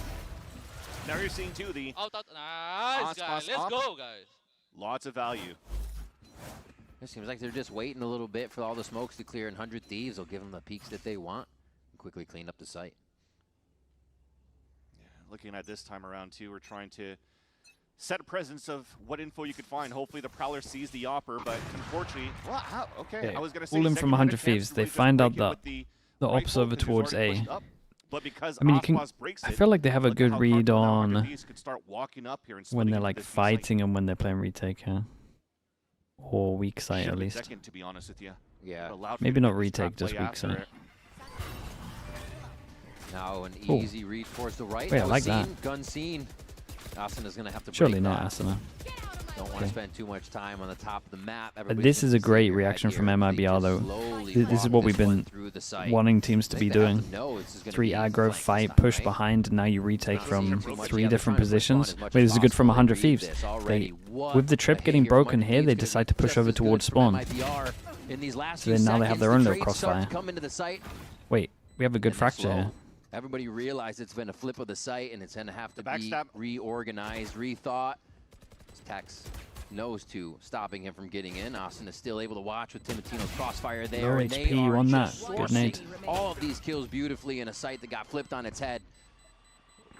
Now you're seeing too the Nice, guys. Let's go, guys. Lots of value. It seems like they're just waiting a little bit for all the smokes to clear, and 100 Thieves will give them the peaks that they want and quickly clean up the site. Yeah, looking at this time around too, we're trying to set a presence of what info you could find. Hopefully the Prowler sees the Opper, but unfortunately, well, how? Okay, I was going to say All in from 100 Thieves. They find out that the op's over towards A. But because I mean, you can. breaks I feel like they have a good read on could start walking up here and when they're like fighting and when they're playing retake. Yeah. Or weak site at least. Second, to be honest with you. Yeah. Maybe not retake, just weak site. Now an easy read towards the right. Wait, I like that. Gun seen. Asuna's going to have to Surely break not off. Asuna. Don't want to spend too much time on the top of the map. This is a great reaction from MIBR though. This is what we've been wanting teams to be doing. 3 aggro, fight, push behind, and now you retake from 3 different positions. Wait, this is good from 100 Thieves. With the trip getting broken here, they decide to push over towards spawn. So then now they have their own little crossfire. Wait, we have a good fracture here. Everybody realized it's been a flip of the site, and it's going to have to be reorganized, rethought. Tex knows to stopping him from getting in. Austin is still able to watch with Timotino's crossfire there. Low HP, you won that. Good nade. All of these kills beautifully in a site that got flipped on its head.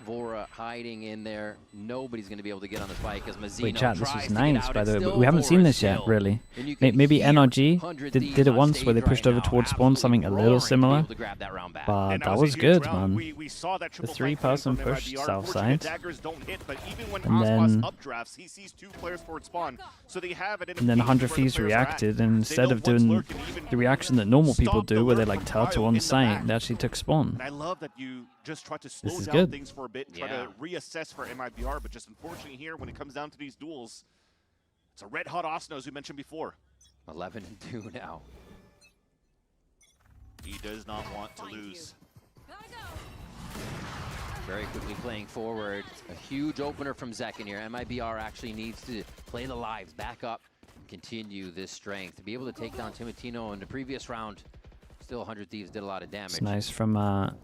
Vora hiding in there. Nobody's going to be able to get on the fight because Mazzino Wait, chat, this was nice, by the way, but we haven't seen this yet, really. Maybe NRG did it once where they pushed over towards spawn, something a little similar. But that was good, man. The 3-person push south side. And then 100 Thieves reacted, and instead of doing the reaction that normal people do, where they like turtle on site, they actually took spawn. I love that you just try to slow is down good. things for a bit, try to reassess for MIBR, but just unfortunately here, when it comes down to these duels, it's a red-hot Asuna, as we mentioned before. 11-2 now. He does not want to lose. Very quickly playing forward. A huge opener from Zekin here. MIBR actually needs to play the lives back up and continue this strength. To be able to take down Timotino in the previous round, still 100 Thieves did a lot of damage. It's nice from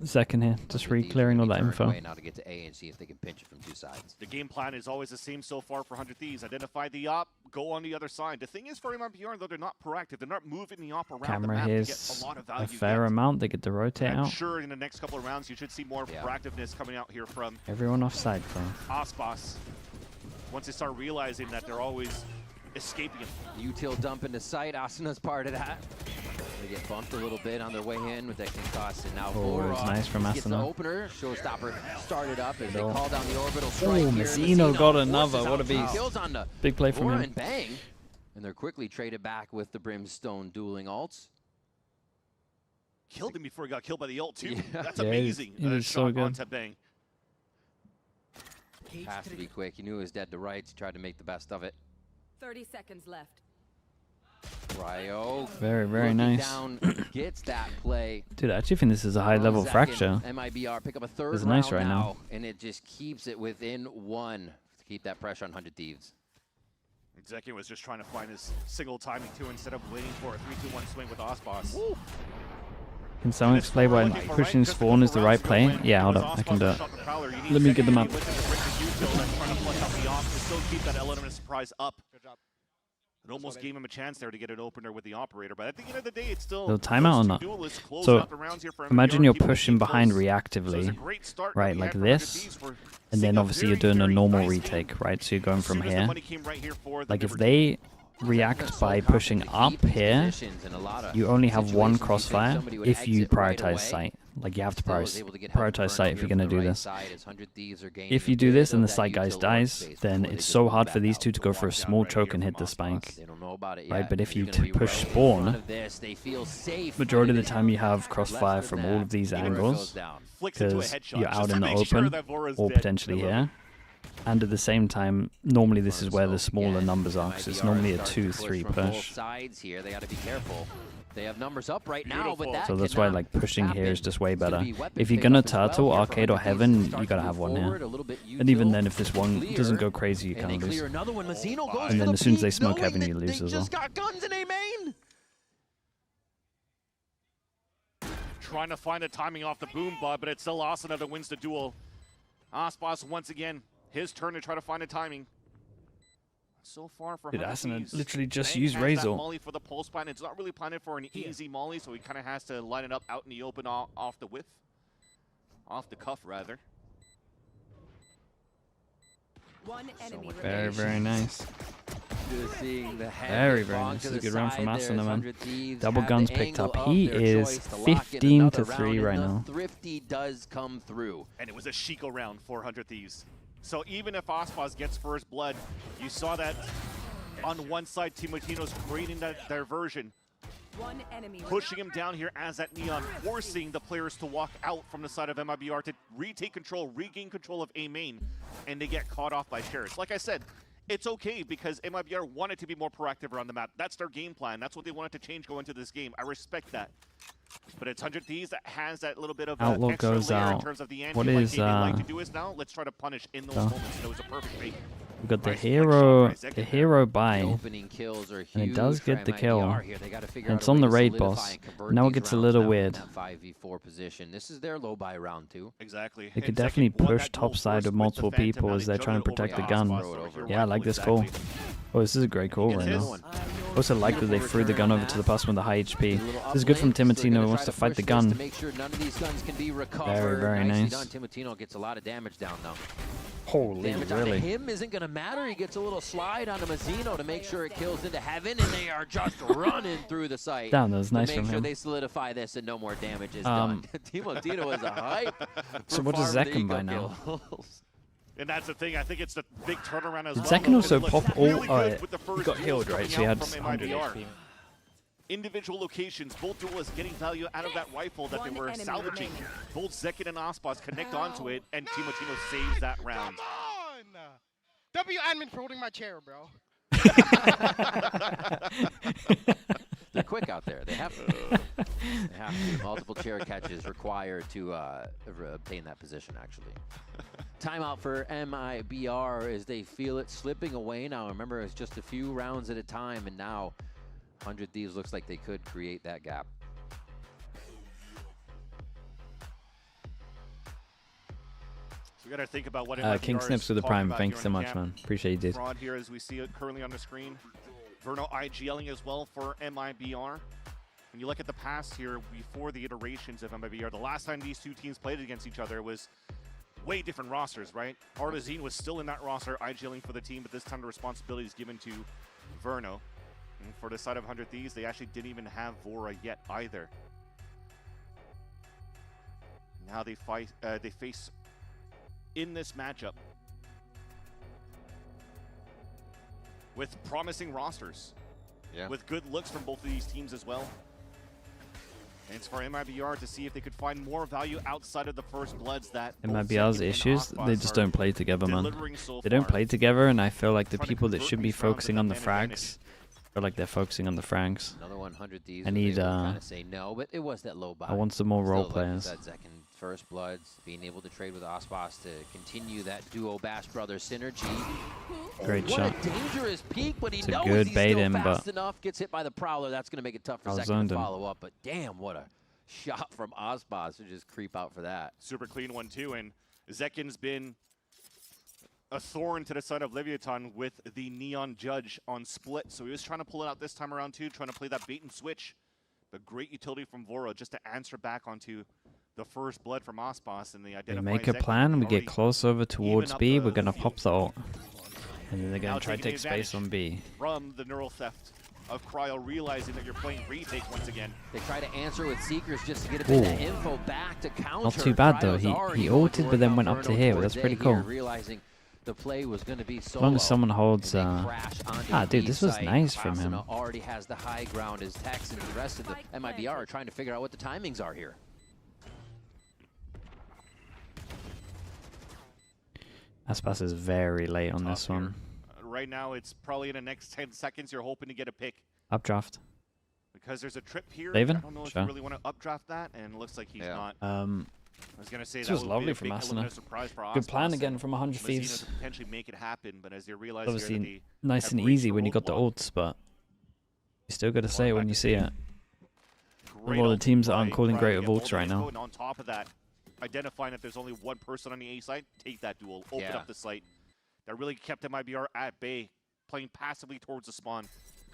Zekin here, just re-clearing all that info. Now to get to A and see if they can pinch it from 2 sides. The game plan is always the same so far for 100 Thieves. Identify the op, go on the other side. The thing is for MIBR, though, they're not proactive. They're not moving the op around the Camera map here's to get a lot of value. a fair amount. They get to rotate I'm out. sure in the next couple of rounds, you should see more proactiveness coming out here from Everyone offside, bro. Aspas. Once they start realizing that they're always escaping him. Util dump into sight. Asuna's part of that. They get bumped a little bit on their way in with extra costs, and now it's nice from gets the Asuna. opener. Showstopper started up as they call down the orbital strike. Oh, Mazzino got another. What a beast. Big play from him. And bang. And they're quickly traded back with the Brimstone dueling ults. Killed him before he got killed by the ult, too. Yeah. That's Yeah, amazing. he was so good. Onto bang. Has to be quick. He knew he was dead to rights. He tried to make the best of it. 30 seconds left. Ryo. Very, very nice. Down, gets that play. Dude, I actually think this is a high-level fracture. MIBR pick up a third It's nice round right now. and it just keeps it within 1 to keep that pressure on 100 Thieves. Zekin was just trying to find his single timing, too, instead of waiting for a 3-2-1 swing with Aspas. Can someone explain why pushing spawn is the right play? Yeah, hold up. I can do it. Let me get them up. Still keep that element of surprise up. It almost gave him a chance there to get an opener with the operator, but at the end of the day, it's still Little timeout on that. So imagine you're pushing behind reactively, right, like this, and then obviously you're doing a normal retake, right? So you're going from here. Like if they react by pushing up here, you only have 1 crossfire if you prioritize sight. Like you have to prioritize sight if you're going to do this. If you do this and the sight guys dies, then it's so hard for these two to go for a small choke and hit the spike. Right, but if you push spawn, majority of the time you have crossfire from all of these angles because you're out in the open or potentially here. And at the same time, normally this is where the smaller numbers are, because it's normally a 2-3 push. Sides here, they got to be careful. They have numbers up right now, but that So that's why like pushing here is just way better. If you're gonna turtle, arcade, or heaven, you gotta have one here. And even then, if this one doesn't go crazy, you can't lose. And then as soon as they smoke heaven, you lose as well. Trying to find a timing off the boom bud, but it's still Asuna that wins the duel. Aspas once again, his turn to try to find a timing. So far for Asuna literally just used Razor. Molly for the pulse plan. It's not really planned for an easy molly, so he kind of has to line it up out in the open off the whiff. Off the cuff, rather. One enemy Very, very nice. Seeing the Very, very nice. This is a good run from Asuna, man. Double guns picked up. He is 15-3 right now. Thrifty does come through. And it was a Shiko round for 100 Thieves. So even if Aspas gets first blood, you saw that on one side, Timotino's creating that diversion. One enemy. Pushing him down here as that Neon, forcing the players to walk out from the side of MIBR to retake control, regain control of A main, and they get caught off by Sherrits. Like I said, it's okay because MIBR wanted to be more proactive around the map. That's their game plan. That's what they wanted to change going into this game. I respect that. But it's 100 Thieves that has that little bit of Outlook extra goes layer out. in terms of the ante. What Like, is hey, they like to do is now, let's try to punish in those moments. So it was a perfect bait. We've got the Nice hero, flick shot by the Zekin hero buy, Opening kills are and huge it does for get the kill. MIBR here. They gotta figure And out it's a on way the to raid solidify boss. and convert Now it these gets a rounds little now in weird. that 5v4 position. This is their low buy round too. Exactly. They could And definitely Zekin won push that duel top side first with with multiple the Phantom. people Now as they they're trying to juggled it protect the over gun. to Ospas. Yeah, I like this call. Oh, this is a great call right now. Also like that they threw the gun over to the person with the high HP. This is good from Timotino who wants to fight the gun. To make sure none of these guns can be recovered. Very, very Nicely nice. done. Timotino gets a lot of damage down though. Holy, Damage really? onto him isn't going to matter. He gets a little slide onto Mazzino to make sure it kills into heaven, and they are just running through the site. Damn, that was nice to make from sure him. they solidify this and no more damage is done. Timotino is a hype. So what does Zekin buy now? And that's the thing. I think it's the big turnaround as well. Zekin also Look, pop really all. good Alright, with the he first got duels healed, right? coming So he out had from 100 MIBR. HP. Individual locations, both duelists getting value out of that rifle that they were salvaging. Both Zekin and Ospas connect onto it, and Timotino saves that round. Come on! W admin for holding my chair, bro. They're quick out there. They have to. They have to. Multiple chair catches required to obtain that position, actually. Timeout for MIBR as they feel it slipping away now. Remember, it's just a few rounds at a time, and now 100 Thieves looks like they could create that gap. We got to think about what King Snips with the Prime. Thanks so much, man. Appreciate you, dude. Fraud here as we see it currently on the screen. Verno IGLing as well for MIBR. When you look at the past here, before the iterations of MIBR, the last time these two teams played against each other was way different rosters, right? Artazine was still in that roster, IGLing for the team, but this time the responsibility is given to Verno. And for the side of 100 Thieves, they actually didn't even have Vora yet either. Now they fight. They face in this matchup with promising rosters, with good looks from both of these teams as well. And it's for MIBR to see if they could find more value outside of the first bloods that MIBR's issues, they just don't play together, man. They don't play together, and I feel like the people that should be focusing on the frags feel like they're focusing on the frags. Another 100 Thieves. I need, kind of say no, but it was that low buy. I want some more role Still, players. Like Zekin, first bloods, being able to trade with Ospas to continue that duo Bash Brothers synergy. Great What shot. a dangerous peek, but he It's a knows good he's bait still in, fast but enough. Gets hit by the Prowler. That's going to make it tough for I Zekin zoned to him. follow up. But damn, what a shot from Ospas to just creep out for that. Super clean one too, and Zekin's been a thorn to the side of Leviathan with the Neon Judge on split, so he was trying to pull it out this time around too, trying to play that bait and switch. But great utility from Vora just to answer back onto the first blood from Ospas, and they we identify make a Zekin plan, we already get close over towards up B, the we're going to pop the ult. And then they're Now going to try to taking take space on B. from the neural theft of Cryo, realizing that you're playing retake once again. They try to answer with Seekers just to get a bit of Ooh. info back to counter. Not too bad though, Cryo's he already ulted but then went up to Verno here, towards that's pretty A cool. here, realizing the play was going to be As long as solo. someone holds, Crash onto ah dude, B this was site. nice from him. Asuna already has the high ground as Tex and the rest of the MIBR are trying to figure out what the timings are here. Aspas is very late on this one. Right now, it's probably in the next 10 seconds you're hoping to get a pick. Updraft. Because there's a trip here. David? I don't know if Sure. you really want to updraft that, and it looks like he's not. I was going to say This that was would lovely be a from big element Asuna. of surprise for Good plan Ospas again and from 100 Mazzino Thieves. to potentially make it happen, but as you realize here that Obviously the nice and easy when you got the ults, but you still got to say it when you see it. A lot of teams that aren't calling great with ults right now. And on top of that, identifying that there's only one person on the A side, take that duel, open up the site. That really kept MIBR at bay, playing passively towards the spawn.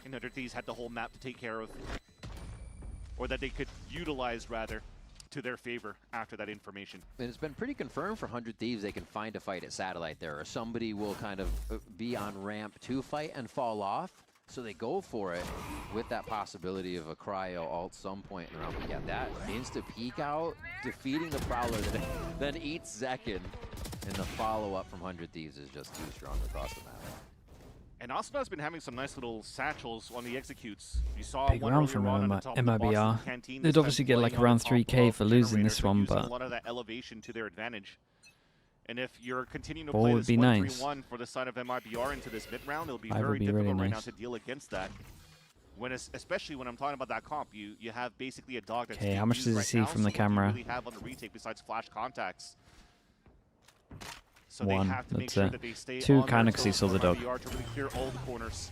And 100 Thieves had the whole map to take care of. Or that they could utilize, rather, to their favor after that information. And it's been pretty confirmed for 100 Thieves they can find a fight at Satellite there, or somebody will kind of be on ramp to fight and fall off. So they go for it with that possibility of a cryo ult some point in the round. But yeah, that insta peek out, defeating the Prowler that then eats Zekin, and the follow-up from 100 Thieves is just too strong across the map. And Asuna has been having some nice little satchels on the executes. You saw Big one round earlier from on the top of the MIBR. Boston Canteen. They'd obviously get like around 3k for losing this one, but a lot of that elevation to their advantage. And if you're continuing to Ball play would this be 1-3-1 nice. for the side of MIBR into this mid-round, it'll be Five would very be difficult really right now nice. to deal against that. When especially when I'm talking about that comp, you have basically a dog that's Okay, how being much used does he right see now, from so the what do you camera? really have on the retake besides flash contacts? So One, they have to make that's sure it. that they stay Two on kinda their 'cause he toes saw the for dog. MIBR to really clear all the corners.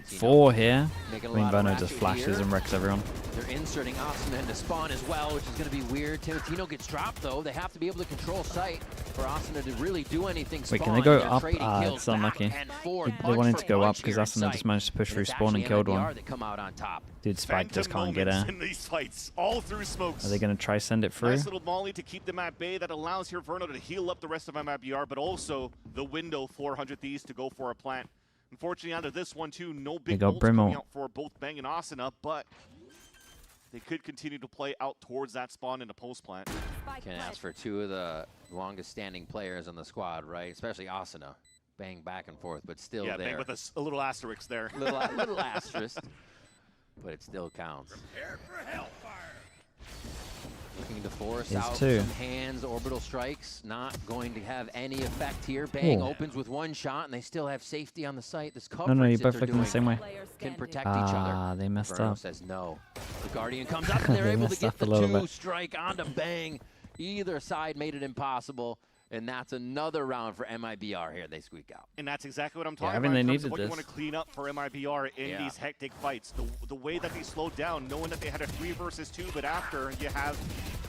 4 here. Making a I mean, lot of Bono just ratchet flashes here. and wrecks everyone. They're inserting Asuna into spawn as well, which is going to be weird. Timotino gets dropped, though. They have to be able to control sight for Asuna to really do anything Wait, spawn. can they go They're up? trading kills It's unlucky. back and forth, They punch wanted for to go up punch because here in Asuna just sight. managed to push And through it's spawn and actually killed MIBR one. that come out on top. Dude, Spike just can't get Moments her. in these fights, all through smokes. Are they going to try send it through? Nice little molly to keep them at bay that allows here Verno to heal up the rest of MIBR, but also the window for 100 Thieves to go for a plant. Unfortunately, out of this one too, no big got bolts coming Brimmo. out for both Bang and Asuna, but they could continue to play out towards that spawn in the post plant. Can ask for two of the longest standing players on the squad, right? Especially Asuna. Bang back and forth, but still Yeah, there. Bang with a little asterisk there. little asterisk, but it still counts. Looking to force Here's out two. some hands, orbital strikes, not going to have any effect here. Bang Ooh. opens with one shot, and they still have safety on the site. This No, coverage you that both they're looked in the doing same way. can protect each other. Ah, they messed Verno up. says no. The Guardian comes up, and they're They able to messed get up a the little two bit. strike onto Bang. Either side made it impossible, and that's another round for MIBR here. They squeak out. And that's exactly what I'm talking I mean, about in they terms of needed what you this. want to clean up for MIBR in Yeah. these hectic fights. The way that they slowed down, knowing that they had a 3 versus 2, but after you have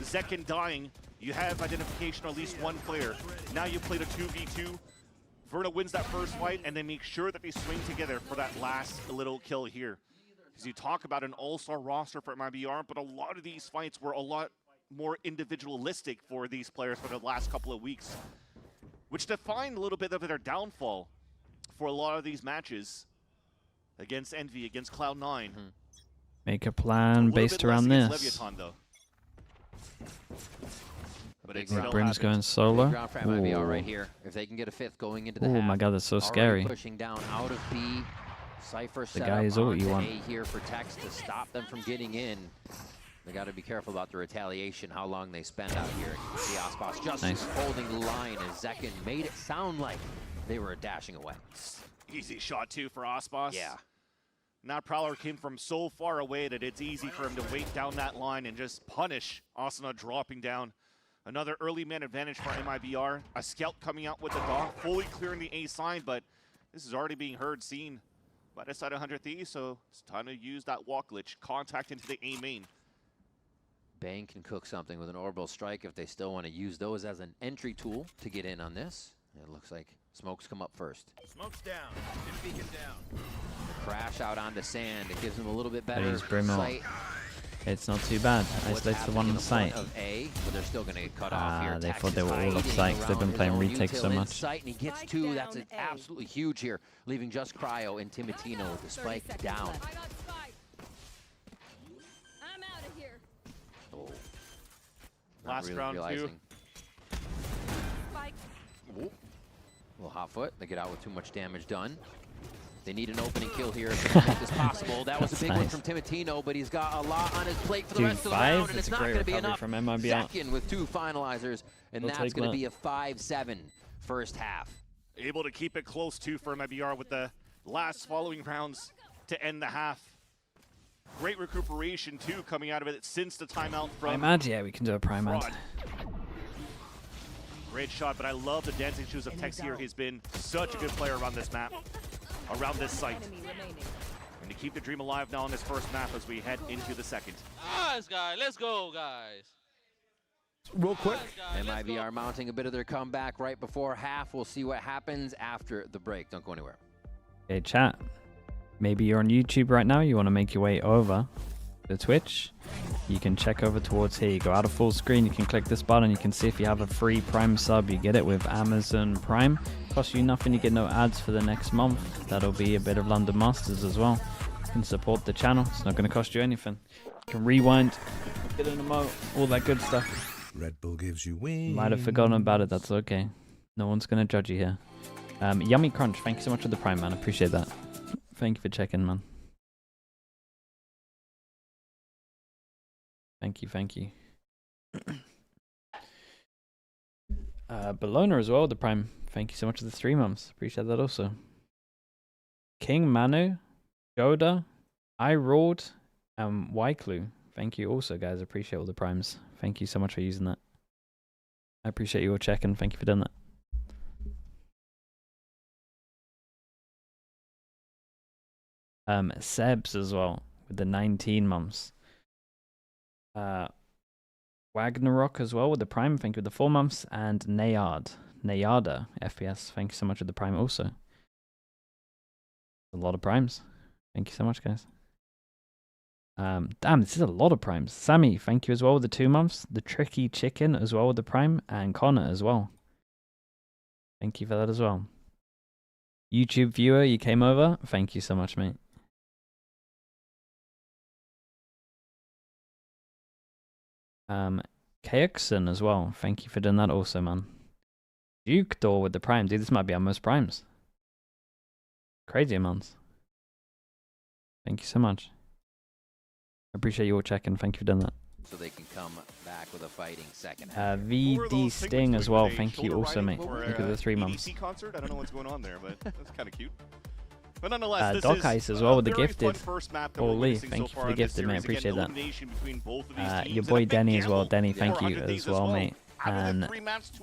Zekin dying, you have identification of at least one player. Now you played a 2v2. Verno wins that first fight, and they make sure that they swing together for that last little kill here. Because you talk about an all-star roster for MIBR, but a lot of these fights were a lot more individualistic for these players for the last couple of weeks, which defined a little bit of their downfall for a lot of these matches against Envy, against Cloud9. Make a plan based around this. Leviathan, though. But it's Yeah, still Brim's happening. going solo. Big round for MIBR Ooh. right here. If they can get a fifth going into the Oh half. my god, that's so Already scary. pushing down out of B. Cypher set guy up is all onto you want. A here for Tex to stop them from getting in. They got to be careful about the retaliation, how long they spend out here. You can see Ospas just Nice. holding the line as Zekin made it sound like they were dashing away. Easy shot, too, for Ospas. Yeah. Now Prowler came from so far away that it's easy for him to wait down that line and just punish Asuna dropping down. Another early man advantage for MIBR. A scout coming out with the dog, fully clearing the A sign, but this is already being heard, seen by the side of 100 Thieves, so it's time to use that walk glitch. Contact into the A main. Bang can cook something with an orbital strike if they still want to use those as an entry tool to get in on this. It looks like smokes come up first. Smoke's down. Dim beacon down. The crash out onto sand. It gives them a little bit better There's Brimmo. sight. It's not too bad. What's Isolates the happening one in on the site. front of A, but they're still going to get cut off here. They Tex thought they is were all off hiding site 'cause they've been around playing his own retakes so util in much. sight, and he gets two. That's absolutely huge here, leaving just Cryo and Timotino with the spike down. I'm out of here. Oh. Not Last really round, realizing. Spike. Ooh. Little hot foot. They get out with too much damage done. They need an opening kill here if they make this possible. That was a big one Nice. from Timotino, but he's got a lot on his plate for the Dude, rest of the 5? round, and That's it's a not great going to be recovery enough. from MIBR. Second with two finalizers, and We'll that's take going to that. be a 5-7 first half. Able to keep it close, too, for MIBR with the last following rounds to end the half. Great recuperation, too, coming out of it since the timeout from Primad? Yeah, we can do a Primad. Fraud. Great shot, but I love the dancing shoes of Tex here. He's been such a good player around this map, around this site. And to keep the dream alive now on this first map as we head into the second. Nice, guys. Let's go, guys. Real quick. MIBR mounting a bit of their comeback right before half. We'll see what happens after the break. Don't go anywhere. Okay, chat. Maybe you're on YouTube right now. You want to make your way over to Twitch. You can check over towards here. You go out of full screen. You can click this button. You can see if you have a free Prime sub. You get it with Amazon Prime. Costs you nothing. You get no ads for the next month. That'll be a bit of London Masters as well. You can support the channel. It's not going to cost you anything. You can rewind, get an emote, all that good stuff. Red Bull gives you wings. Might have forgotten about it. That's okay. No one's going to judge you here. Yummy Crunch, thank you so much for the Prime, man. Appreciate that. Thank you for checking, man. Thank you, thank you. Bologna as well, the Prime. Thank you so much for the 3 months. Appreciate that also. King Manu, Joda, iRoared, and Wyclu. Thank you also, guys. Appreciate all the Primes. Thank you so much for using that. I appreciate you all checking. Thank you for doing that. Sebs as well with the 19 months. Wagnarok as well with the Prime. Thank you with the 4 months. And Nayada FPS. Thank you so much with the Prime also. A lot of Primes. Thank you so much, guys. Damn, this is a lot of Primes. Sammy, thank you as well with the 2 months. The Tricky Chicken as well with the Prime. And Connor as well. Thank you for that as well. YouTube viewer, you came over. Thank you so much, mate. Kaixon as well. Thank you for doing that also, man. Duke Door with the Prime. Dude, this might be our most Primes. Crazy amounts. Thank you so much. I appreciate you all checking. Thank you for doing that. So they can come back with a fighting second. VD Sting as well. Thank you also, mate. Thank you for the 3 months. Concert? I don't know what's going on there, but that's kind of cute. But nonetheless, Doc Ice as well with the gifted. Holy, thank you for the gifted, mate. Appreciate that. Your boy Denny as well. Denny, thank you as well, mate. And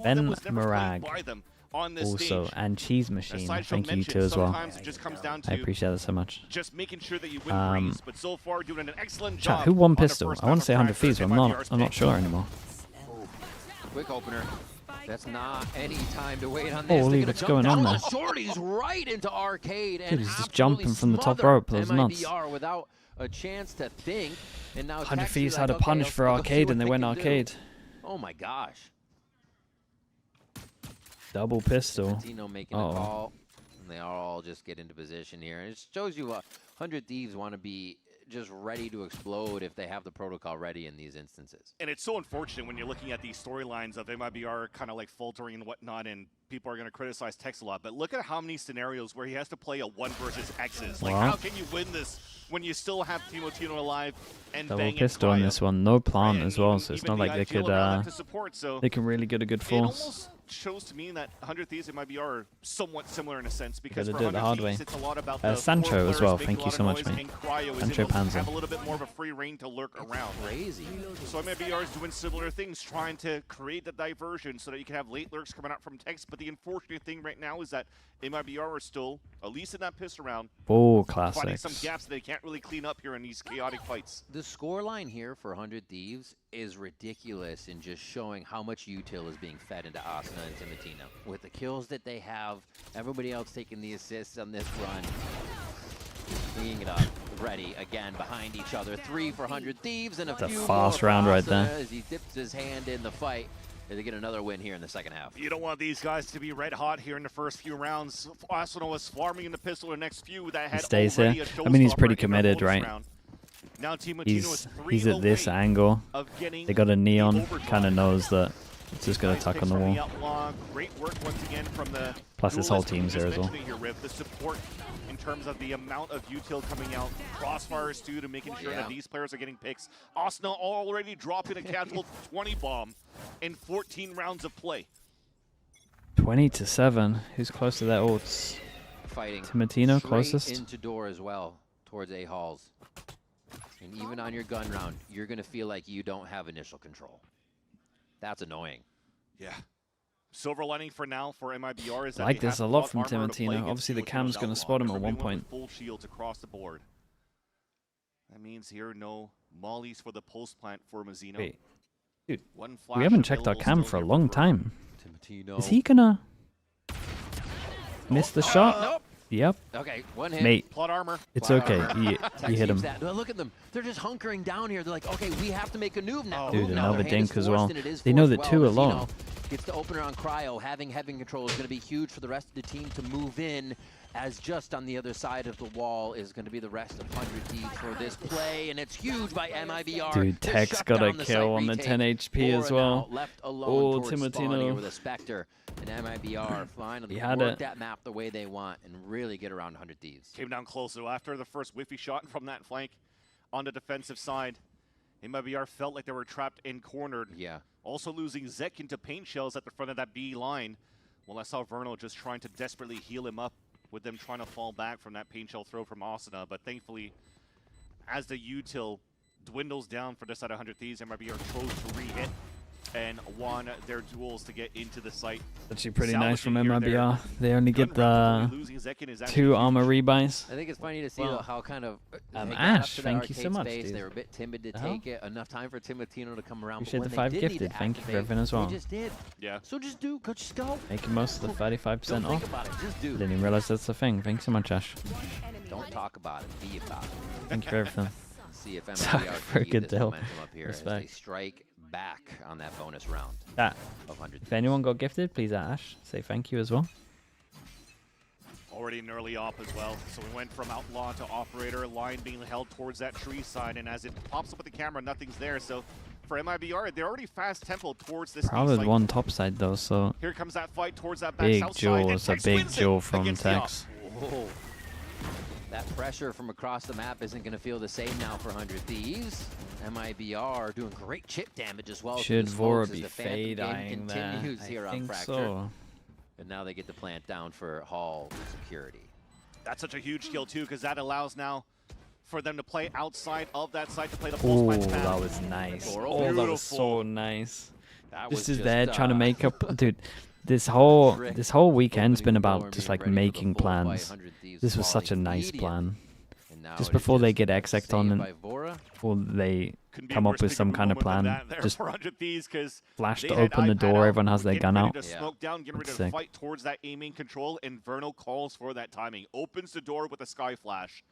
Ben Marag also, and Cheese Machine. Thank you too as well. I appreciate that so much. Just making sure that you win threes, but so far doing an excellent job. Chat, who won pistol? I want to say 100 Thieves, but I'm not sure anymore. Quick opener. That's not any time to wait on this. Holy, what's going on there? Shorties right into arcade. Dude, he's just jumping from the top rope. That was nuts. Without a chance to think. And now 100 Thieves had a punish for arcade, and they went arcade. Oh my gosh. Double pistol. Making a call, and they all just get into position here. And it shows you 100 Thieves want to be just ready to explode if they have the protocol ready in these instances. And it's so unfortunate when you're looking at these storylines of MIBR kind of like faltering and whatnot, and people are going to criticize Tex a lot. But look at how many scenarios where he has to play a 1 versus X's. Like, how can you win this when you still have Timotino alive and double pistol on this one? No plant as well, so it's not like they could. They can really get a good force. Shows to me that 100 Thieves and MIBR are somewhat similar in a sense, because for for 100 Thieves, way. It's a lot about the Sancho as well. Thank you so much, mate. Sancho Panzer. Have a little bit more of a free reign to lurk around. Crazy. So MIBR is doing similar things, trying to create the diversion so that you can have late lurks coming out from Tex. But the unfortunate thing right now is that MIBR are still, at least in that piss round, finding some gaps that they can't really clean up here in these chaotic fights. The scoreline here for 100 Thieves is ridiculous in just showing how much util is being fed into Asuna and Timotino. With the kills that they have, everybody else taking the assists on this run, cleaning it up, ready again behind each other. 3 for 100 Thieves and a few fast round right there. As he dips his hand in the fight. They get another win here in the second half. You don't want these guys to be red hot here in the first few rounds. Asuna was farming in the pistol the next few that had stays here. I mean, he's pretty committed, right? Now He's at this angle. They got a neon. Kind of knows that it's just going to tuck on the wall. Great work once again from the plus this whole team's there as well. The support in terms of the amount of util coming out. Crossfires too, to making sure that these players are getting picks. Asuna already dropping a casual 20 bomb in 14 rounds of play. 20-7. Who's close to that ults? Fighting Timotino closest into door as well towards A halls. And even on your gun round, you're going to feel like you don't have initial control. That's annoying. Yeah. Silver lining for now for MIBR is that like this a lot from Timotino. Obviously, the cam's going to spot him at one point. Full shields across the board. That means here no mollies for the post plant for Mazzino. Wait. Dude, we haven't checked our cam for a long time. Is he gonna miss the shot? Nope. Yep. Okay, one hit. Mate, plot armor. It's okay. He hit him. Look at them. They're just hunkering down here. They're like, okay, we have to make a move now. Dude, another dink as well. They know that 2 alone. Gets the opener on Cryo. Having heavy control is going to be huge for the rest of the team to move in. as just on the other side of the wall is going to be the rest of 100 Thieves for this play, and it's huge by MIBR. Dude, Tech's got a kill on the 10 HP as well. Oh, Timotino with a Spectre, and MIBR finally work that map the way they want and really get around 100 Thieves. Came down close, so after the first whiffy shot from that flank on the defensive side, MIBR felt like they were trapped and cornered. Yeah. Also losing Zek into paint shells at the front of that B line. Well, I saw Vernal just trying to desperately heal him up with them trying to fall back from that paint shell throw from Asuna. But thankfully, as the util dwindles down for this side of 100 Thieves, MIBR chose to re-hit and won their duels to get into the site. Actually pretty nice from MIBR. They only get the 2 armor rebuys. I think it's funny to see how kind of Ash, thank you so much, space, dude. they were a bit timid to take it. Enough time for Timotino to come around. Appreciate the 5 gifted. Thank you for everything as well. They just did. Yeah. So just go. Making most of the 35% Don't off. think about it, just do. Didn't even realize that's the thing. Thanks so much, Ash. Don't talk about it, be about it. Thank you for everything. See if Sorry MIBR for a can keep good this deal. momentum up here as Respect. they strike back on that bonus round of 100. If anyone got gifted, please Ash. Say thank you as well. Already an early op as well. So we went from Outlaw to Operator, line being held towards that tree side, and as it pops up with the camera, nothing's there. So for MIBR, they're already fast tempo towards this. Probably one top side though, so Here comes that fight towards that back big south jewel. side, and It's a Tex big wins it jewel from against the op. Tex. Whoa. That pressure from across the map isn't going to feel the same now for 100 Thieves. MIBR doing great chip damage as well. Should Vora be fade eyeing that? Continues here I on think Fracture. so. And now they get the plant down for Hall security. That's such a huge kill too, because that allows now for them to play outside of that site to play the pulse match. That was nice. Beautiful. Oh, that was so nice. That Just was is there trying to make up, dude. This whole weekend's been about just like making plans. This was such a nice plan. Just before they get exec on and before they come up with some kind of plan, just flash to open the door. Everyone has their gun out. Smoke down, getting ready to fight towards that aiming control, and Vernal calls for that timing. Opens the door with a sky flash.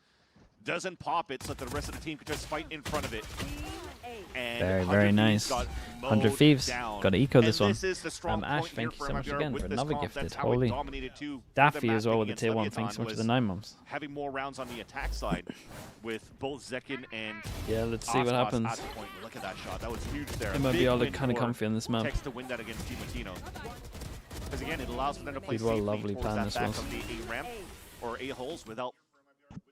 Doesn't pop it so that the rest of the team can just fight in front of it. And Very nice. 100 Thieves. Down. Got to eco this And one. this is the strong Ash, point thank here you so for much MIBR again with for this another comp. gifted. That's how it Holy. dominated too. Daffy The as well map with the tier 1. against Thanks so much for the was 9 months. Having more rounds on the attack side with both Zekin and Yeah, let's see what Aspas happens. at the point. Look at that shot. That was huge there. MIBR look kind of comfy on this map. Tex to win that against Timotino. Because again, it allows for them to play Dude, what a safely lovely towards plan that this back was. of the A ramp or A holes without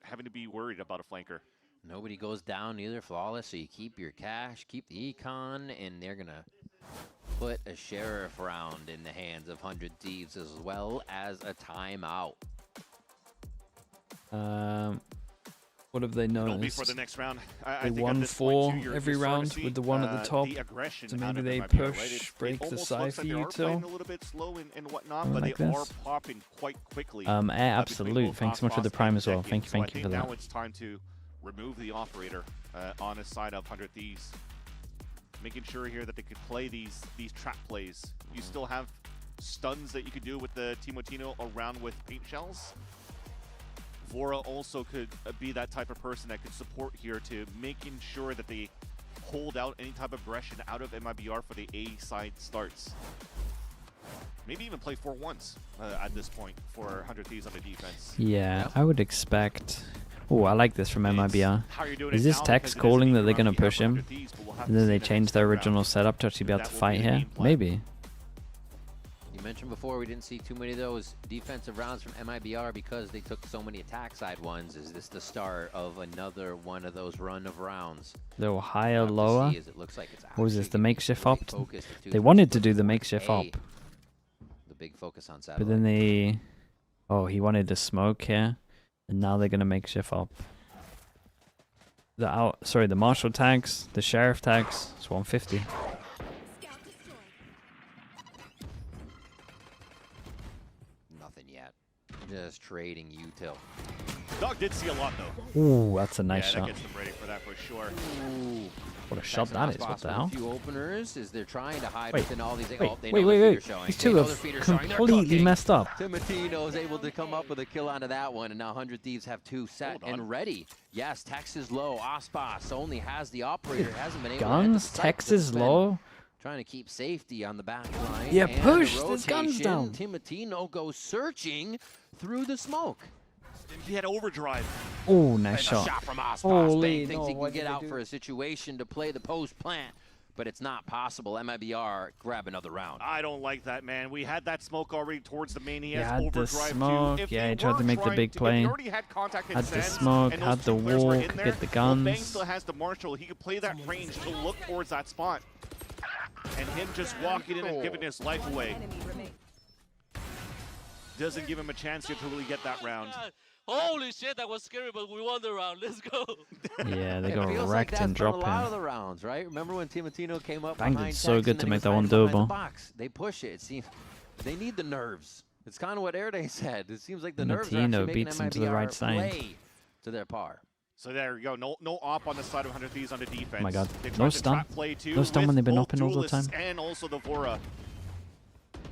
having to be worried about a flanker. Nobody goes down either, flawless, so you keep your cash, keep the econ, and they're going to put a sheriff round in the hands of 100 Thieves as well as a timeout. What have they It'll be noticed? for the next round. They won 4 every round with the one at the top. So maybe they push, break the side for you too. A little bit slow and whatnot, but like they are this. popping quite quickly. Absolute. Thanks so much for the prime as well. Thank you So I for think that. now it's time to remove the operator on the side of 100 Thieves. Making sure here that they could play these trap plays. You still have stuns that you could do with the Timotino around with paint shells. Vora also could be that type of person that could support here to making sure that they hold out any type of aggression out of MIBR for the A side starts. Maybe even play 4-1s at this point for 100 Thieves on the defense. Yeah, I would expect. Oh, I like this from MIBR. how you're doing Is it this now Tex because it is calling a that they're round going to we have push for him? 100 Thieves, but we'll have And to then see they the change next their round. original setup to actually be able to That will fight be the here? game plan. Maybe. You mentioned before we didn't see too many of those defensive rounds from MIBR because they took so many attack side ones. Is this the start of another one of those run of rounds? Little higher, We'll have to lower. see as it looks like it's What was this, the makeshift op? focused to They wanted to do the makeshift A. op. The big focus on But then they... Oh, he wanted to smoke here. And now they're going to makeshift op. The marshal tags, the sheriff tags, it's 150. Nothing yet. Just trading util. Dog did see a lot though. Ooh, that's a nice Yeah, shot. that gets them ready for that for sure. Ooh. What a shot that is, what the hell? A few openers as they're trying to hide Wait, within all these. wait, Oh, they wait, know wait, the wait. feeder showing. These They two know have the feeder showing. They're completely cooking. messed up. Timotino is able to come up with a kill onto that one, and now 100 Thieves have 2 set and ready. Yes, Tex is low. Aspas only has the operator. Hasn't been able to Guns? hit the site Tex that's is been low? Trying to keep safety on the back line. Yeah, and push the those guns rotation. down. Timotino goes searching through the smoke. He had overdrive. Oh, nice shot. shot. From Ospas. Holy, Bang thinks he no, can get out for a situation to play the post plant, but it's not possible. MIBR grab another round. I don't like that, man. We had that smoke already towards the main. He has had the overdrive smoke. too. If Yeah, he tried to make the big play. Had the smoke, had the walk, get the guns. Bang still has the Marshall. He could play that range to look towards that spot. And him just walking in and giving his life away doesn't give him a chance here to really get that round. Holy shit, that was scary, but we won the round. Let's go. Yeah, they got feels wrecked like and that's been dropped a lot him. of the rounds, right? Remember when Timotino came up Bang behind did so Tex good and to then make he that was one hiding behind doable. the box? They push it. It seems they need the nerves. It's kind of what Erday said. It seems like the nerves are Matino actually beats making him to the right MIBR side. play to their par. So there you go. No op on the side of 100 Thieves on the defense. Oh my god. They No tried to stun. trap play too No stun when with they've been both open all the Duelists time. and also the Vora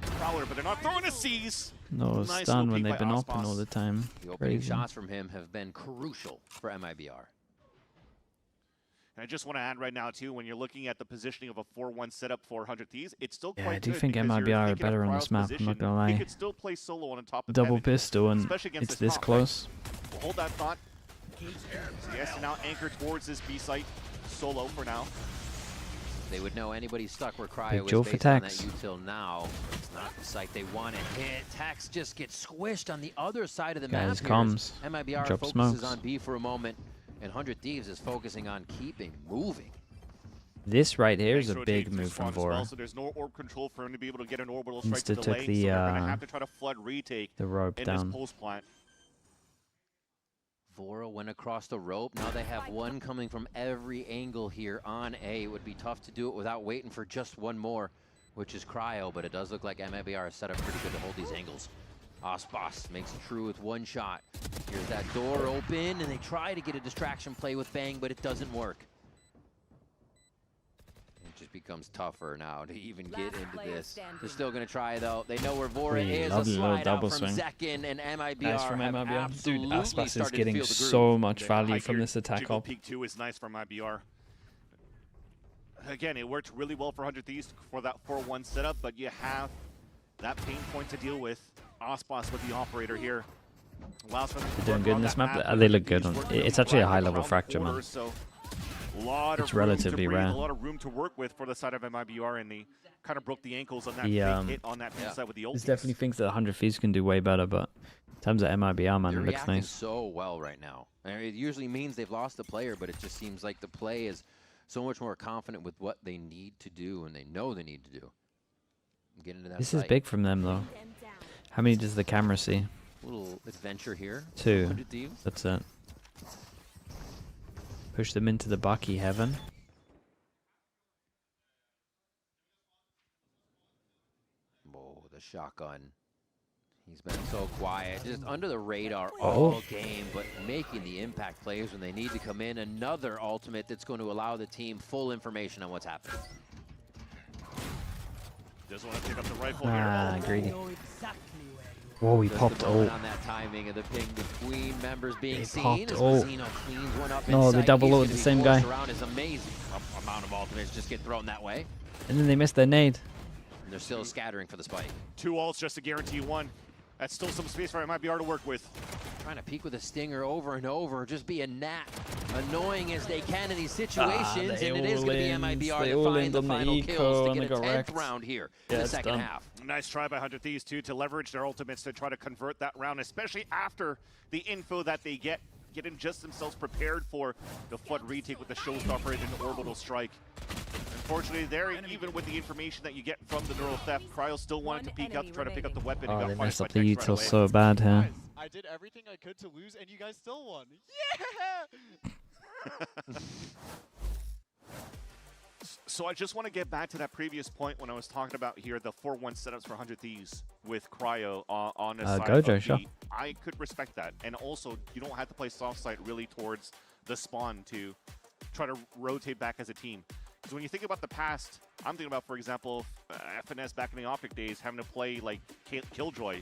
Prowler, but they're not throwing a C's. No Nice stun little when peek they've by been Ospas. open all the time. The opening Crazy. shots from him have been crucial for MIBR. And I just want to add right now too, when you're looking at the positioning of a 4-1 setup for 100 Thieves, it's still Yeah, quite I do good think because you're MIBR are thinking of better on Crow's this map, I'm not position. gonna He lie. could still play solo on top of Double Heaven, pistol and especially against it's this this top, close. Right? We'll hold that thought. So yes, to now anchor towards this B site solo for now. They would know anybody stuck where Big Cryo Joe is for based on that Tex. util now. It's not the site they want to hit. Tex just gets squished on the other side of the Guys, map. comms. MIBR Drop focuses smokes. on B for a moment, and 100 Thieves is focusing on keeping moving. This right here is a Thanks big rotating move from spawn as well, Vora. so there's no orb control for him to be able to get an orbital strike Insta to took delay, the, so they're going to have to try to flood retake the rope in down. this post plant. Vora went across the rope. Now they have one coming from every angle here on A. It would be tough to do it without waiting for just one more, which is Cryo, but it does look like MIBR is set up pretty good to hold these angles. Ospas makes it true with one shot. Here's that door open, and they try to get a distraction play with Bang, but it doesn't work. It just becomes tougher now to even get into this. They're still going to try, though. They know where Vora is. A slide out from Zekin, and MIBR Nice from have MIBR. Dude, absolutely Aspas is started to getting feel the groove. so much value from this attack Jiggle up. Peak 2 is nice from IBR. Again, it worked really well for 100 Thieves for that 4-1 setup, but you have that pain point to deal with. Ospas with the operator here. Allows for them to They're doing work good on in this that map. They look good. Thieves On work really it's actually a well high-level around the fracture, corner, man. so a lot It's of room relatively to breathe, rare. a lot of room to work with for the side of MIBR, and they kind of broke the ankles on that He, fake hit on that side with the He ultis. definitely thinks that 100 Thieves can do way better, but in terms of MIBR, man, They're it looks reacting nice. so well right now. And it usually means they've lost a player, but it just seems like the play is so much more confident with what they need to do, and they know they need to do. Get into that This site. is big from them, though. How many does the camera see? Little adventure here. 2. 100 Thieves. That's it. Push them into the Bucky heaven. Oh, the shotgun. He's been so quiet, just under the radar Oh. all game, but making the impact plays when they need to come in. Another ultimate that's going to allow the team full information on what's happening. Doesn't want to pick up the rifle Ah, here. greedy. Whoa, he Just popped the moment ult. on that timing of the ping between members being They seen. popped As ult. Mazzino cleans one up No, they inside. double He's ult gonna the be same forced guy. around. Is amazing amount of ultimates just get thrown that way. And then they missed their nade. And they're still scattering for the spike. 2 ults just to guarantee 1. That's still some space for MIBR to work with. Trying to peek with a stinger over and over, just be a gnat. Annoying as they can in these situations, they and it is going to be all MIBR they to all find in the on the final eco, kills to and get they a got 10th wrecked. round here Yeah, in the it's second done. half. Nice try by 100 Thieves, too, to leverage their ultimates to try to convert that round, especially after the info that they getting just themselves prepared for the flood retake with the showstopper and an orbital strike. Unfortunately, there, even with the information that you get from the neural theft, Cryo still wanted to peek out to try to pick up the weapon. and Oh, got they punished messed by up the Tex right util away. so bad here. I did everything I could to lose, and you guys still won. Yeah! So I just want to get back to that previous point when I was talking about here the 4-1 setups for 100 Thieves with Cryo on the side Gojo, of sure. B. I could respect that. And also, you don't have to play soft side really towards the spawn to try to rotate back as a team. Because when you think about the past, I'm thinking about, for example, FNS back in the Optic days having to play like Killjoy,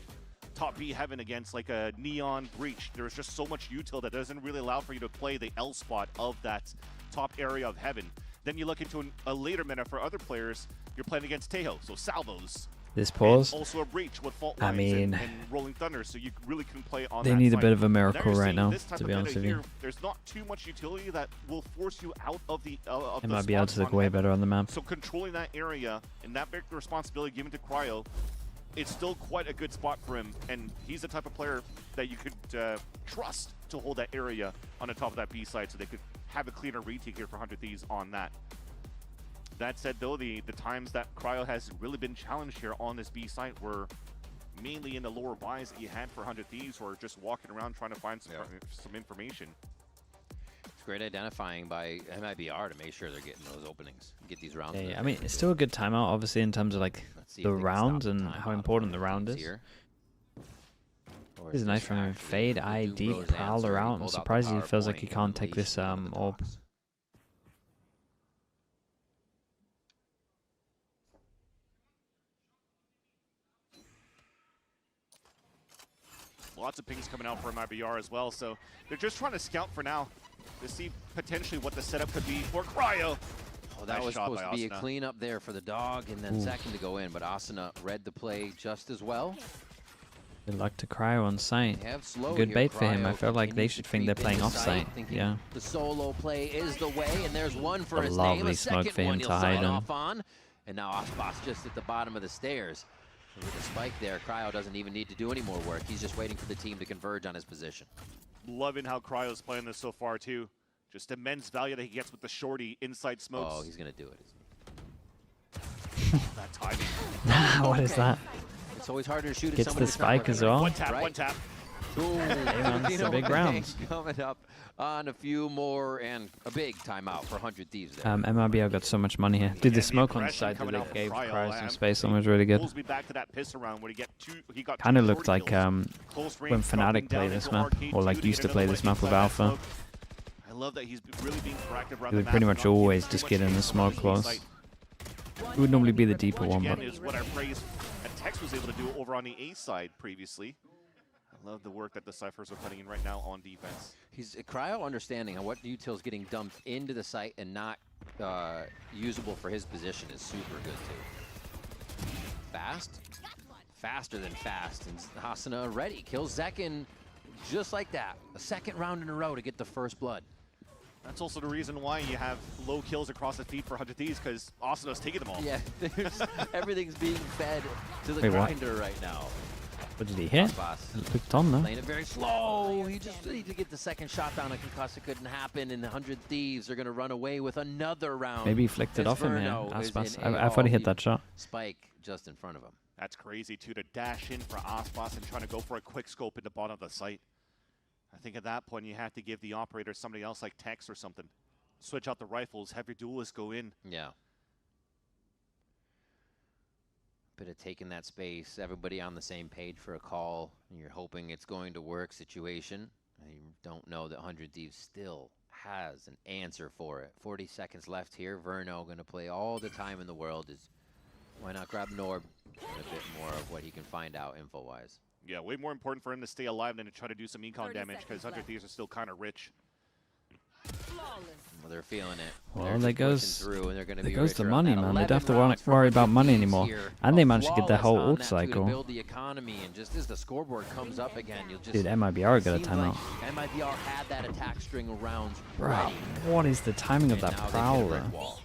top B Heaven against like a Neon Breach. There's just so much util that doesn't really allow for you to play the L spot of that top area of Heaven. Then you look into a later meta for other players, you're playing against Tejo, so Salvos, this pause. Also a breach with fault I lines mean, and Rolling Thunder, so you really can play on they that need a side. bit of a Now miracle you're right seeing now, this type to of be meta honest with here, you. there's not too much utility that will force you out of the It might be able to look way better on the map. So controlling that area and that big responsibility given to Cryo, it's still quite a good spot for him, and he's the type of player that you could trust to hold that area on the top of that B side, so they could have a cleaner retake here for 100 Thieves on that. That said, though, the times that Cryo has really been challenged here on this B site were mainly in the lower buys that you had for 100 Thieves, or just walking around trying to find some information. It's great identifying by MIBR to make sure they're getting those openings, get these rounds. Yeah, I mean, it's still a good timeout, obviously, in terms of like the round and how important the round is. This is nice from him. Fade ID, Prowler out. I'm surprised he feels like he can't take this orb. Lots of pings coming out for MIBR as well, so they're just trying to scout for now to see potentially what the setup could be for Cryo. Oh, that was supposed to be a cleanup there for the dog, and then second to go in, but Asuna read the play just as well. Good luck to Cryo on site. Good here, bait for him. I Cryo feel like they should think they're playing off site. Yeah. The solo play is the way, and there's one for his lovely name. A smoke second for him one to he'll hide sign in. off on. And now Osbos just at the bottom of the stairs. With a spike there, Cryo doesn't even need to do any more work. He's just waiting for the team to converge on his position. Loving how Cryo's playing this so far, too. Just immense value that he gets with the shorty inside smokes. Oh, he's going to do it, that timing. What is that? It's always harder to shoot at Gets somebody the that's not spike working. as well. One tap, one tap. Ooh, It's a big round. Coming up on a few more and a big timeout for 100 Thieves there. MIBR got so much money here. Dude, the smoke on the side that they gave Cryo some space on was really good. Kind of looked like when Fnatic play this map, or like used to play this map with Alpha. I love that he's really being proactive around He would pretty much always just get in the smoke close. It would normally be the deeper one, but is what I praised that Tex was able to do over on the A side previously. I love the work that the Cyphers are putting in right now on defense. He's Cryo understanding on what util is getting dumped into the site and not usable for his position is super good too. Fast, faster than fast, and Hasana ready, kills Zekin just like that. A second round in a row to get the first blood. That's also the reason why you have low kills across the feed for 100 Thieves, because Asano's taking them all. Yeah, everything's being fed to the Wait, what? grinder right now. What did he hit? It looked on though. Playing it very slow. He just needed to get the second shot down. A concuss, it couldn't happen, and the 100 Thieves are going to run away with another round. Maybe he flicked it off him here. Aspas. I thought he hit that shot. Spike just in front of him. That's crazy too, to dash in for Aspas and trying to go for a quick scope in the bottom of the site. I think at that point you have to give the operator somebody else like Tex or something. Switch out the rifles, have your duelists go in. Yeah. Bit of taking that space, everybody on the same page for a call, and you're hoping it's going to work situation. And you don't know that 100 Thieves still has an answer for it. 40 seconds left here. Verno going to play all the time in the world. Is why not grab Norb and a bit more of what he can find out info-wise. Yeah, way more important for him to stay alive than to try to do some econ damage, because 100 Thieves are still kind of rich. Well, they're feeling it. Well, there goes the richer money, on that. man. They 11 don't have to rounds worry about money Thieves anymore. here. And they managed to get their whole Flawless on ult that, too, to cycle. build the economy, and just as the scoreboard comes up again, you'll just Dude, MIBR got a seems timeout. like MIBR had that attack string of rounds Bro, ready. what is the timing of And that now they hit a Prowler? brick wall.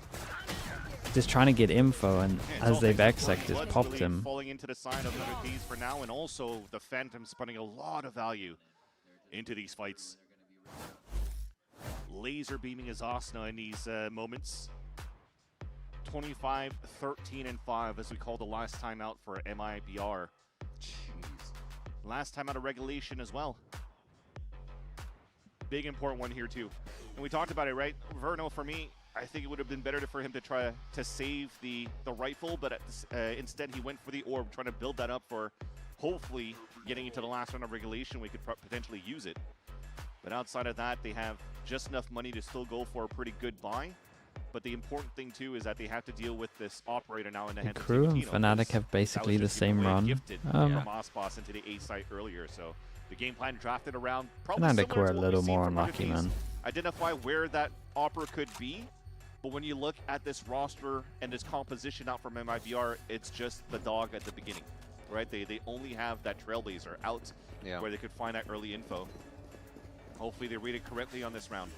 Just trying to get info, and as they've exec, just Blood's popped really him. falling into the side of 100 Thieves for now, and also the Phantom spending a lot of value into these fights. Laser beaming his Asuna in these moments. 25, 13, and 5 as we call the last time out for MIBR. Jeez. Last time out of regulation as well. Big important one here too. And we talked about it, right? Verno, for me, I think it would have been better for him to try to save the rifle, but instead he went for the orb, trying to build that up for hopefully getting into the last round of regulation we could potentially use it. But outside of that, they have just enough money to still go for a pretty good buy. But the important thing too is that they have to deal with this operator now in the hands of KRU and Tino, Fnatic have basically the same run. From Osbos into the A site earlier, so the game plan drafted around probably Fnatic similar were to a what little we've seen more from unlucky, Thieves. man. Identify where that opera could be, But when you look at this roster and this composition out from MIBR, it's just the dog at the beginning, right? They only have that Trailblazer out where they could find that early info. Hopefully they read it correctly on this round.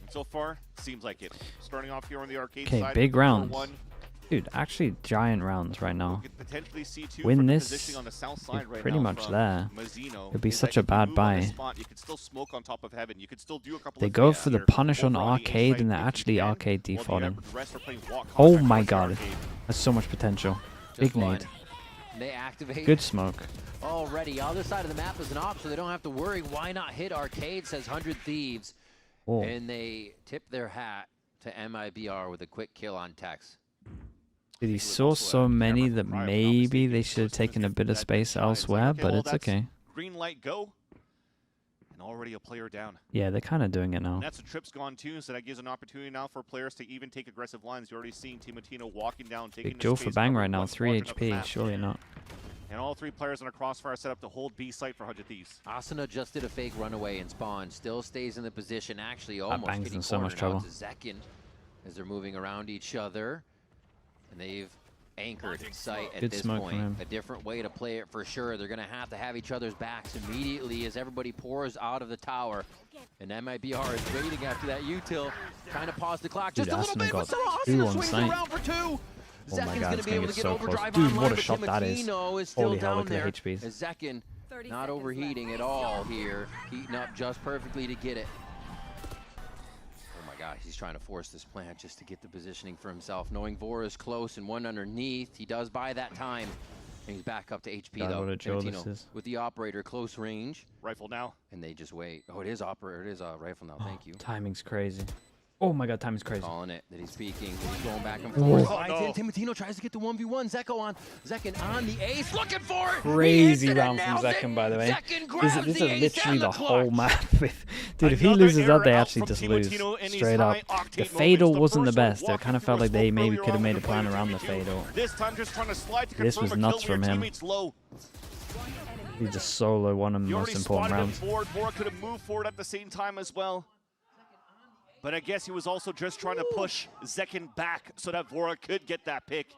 And so far, seems like it. Starting off here on the arcade side. Okay, big rounds. Dude, actually giant rounds right now. Win this, on the south side right pretty now much there. Mazzino. It'd be such a bad buy. You could still smoke on top of heaven. You could still do a couple They of go for the punish on arcade and they're actually arcade defaulting. Oh my god. There's so much potential. Big nade. They activate. Good smoke. Already, other side of the map is an op, so they don't have to worry. Why not hit arcade, says 100 Thieves. Oh. And they tip their hat to MIBR with a quick kill on Tex. Dude, he saw so many that maybe they should have taken a bit of space elsewhere, but it's okay. Green light go. And already a player down. Yeah, they're kind of doing it now. And that's a trip's gone too, so that gives an opportunity now for players to even take aggressive lines. You're already seeing Timotino walking down, taking Big Joe for Bang right now, 3 HP, surely not. And all three players on a crossfire set up to hold B site for 100 Thieves. Asuna just did a fake runaway and spawn, still stays in the position, actually almost Bang's getting in so much cornered trouble. out to Zekin as they're moving around each other. And they've anchored site at Good this smoke from point. him. A different way to play it for sure. They're going to have each other's backs immediately as everybody pours out of the tower. And MIBR is waiting after that util, trying to pause the clock just a little bit, but Asuna swings around for 2. Oh my Zekin's god, going it's to be gonna able get to get so overdrive close. Dude, online, what a but shot that is. Timotino is still Holy hell, down look at there. the HPs. As Zekin not overheating at all here, heating up just perfectly to get it. Oh my gosh, he's trying to force this plant just to get the positioning for himself. Knowing Vora is close and one underneath, he does buy that time. And he's back up to HP God, though. what a Joe this Timotino is. with the operator close range. Rifle now. And they just wait. Oh, it is operator. It is a rifle now. Thank you. Timing's crazy. Oh my god, timing's crazy. Calling it. That he's peeking. That he's going back and Oh. forth. Oh, no. Timotino tries to get the 1v1. Zeko on. Zekin on the ace. Looking for it. Crazy round from Zekin, by the way. This is literally the whole map. Dude, if he loses that, they actually just lose. Straight up. The fatal wasn't the best. It kind of felt like they maybe could have made a plan around the fatal. This time just trying to slide to This was nuts from him. He just solo won him the most important rounds. Vora could have moved forward at the same time as well. But I guess he was also just trying to push Zekin back so that Vora could get that pick.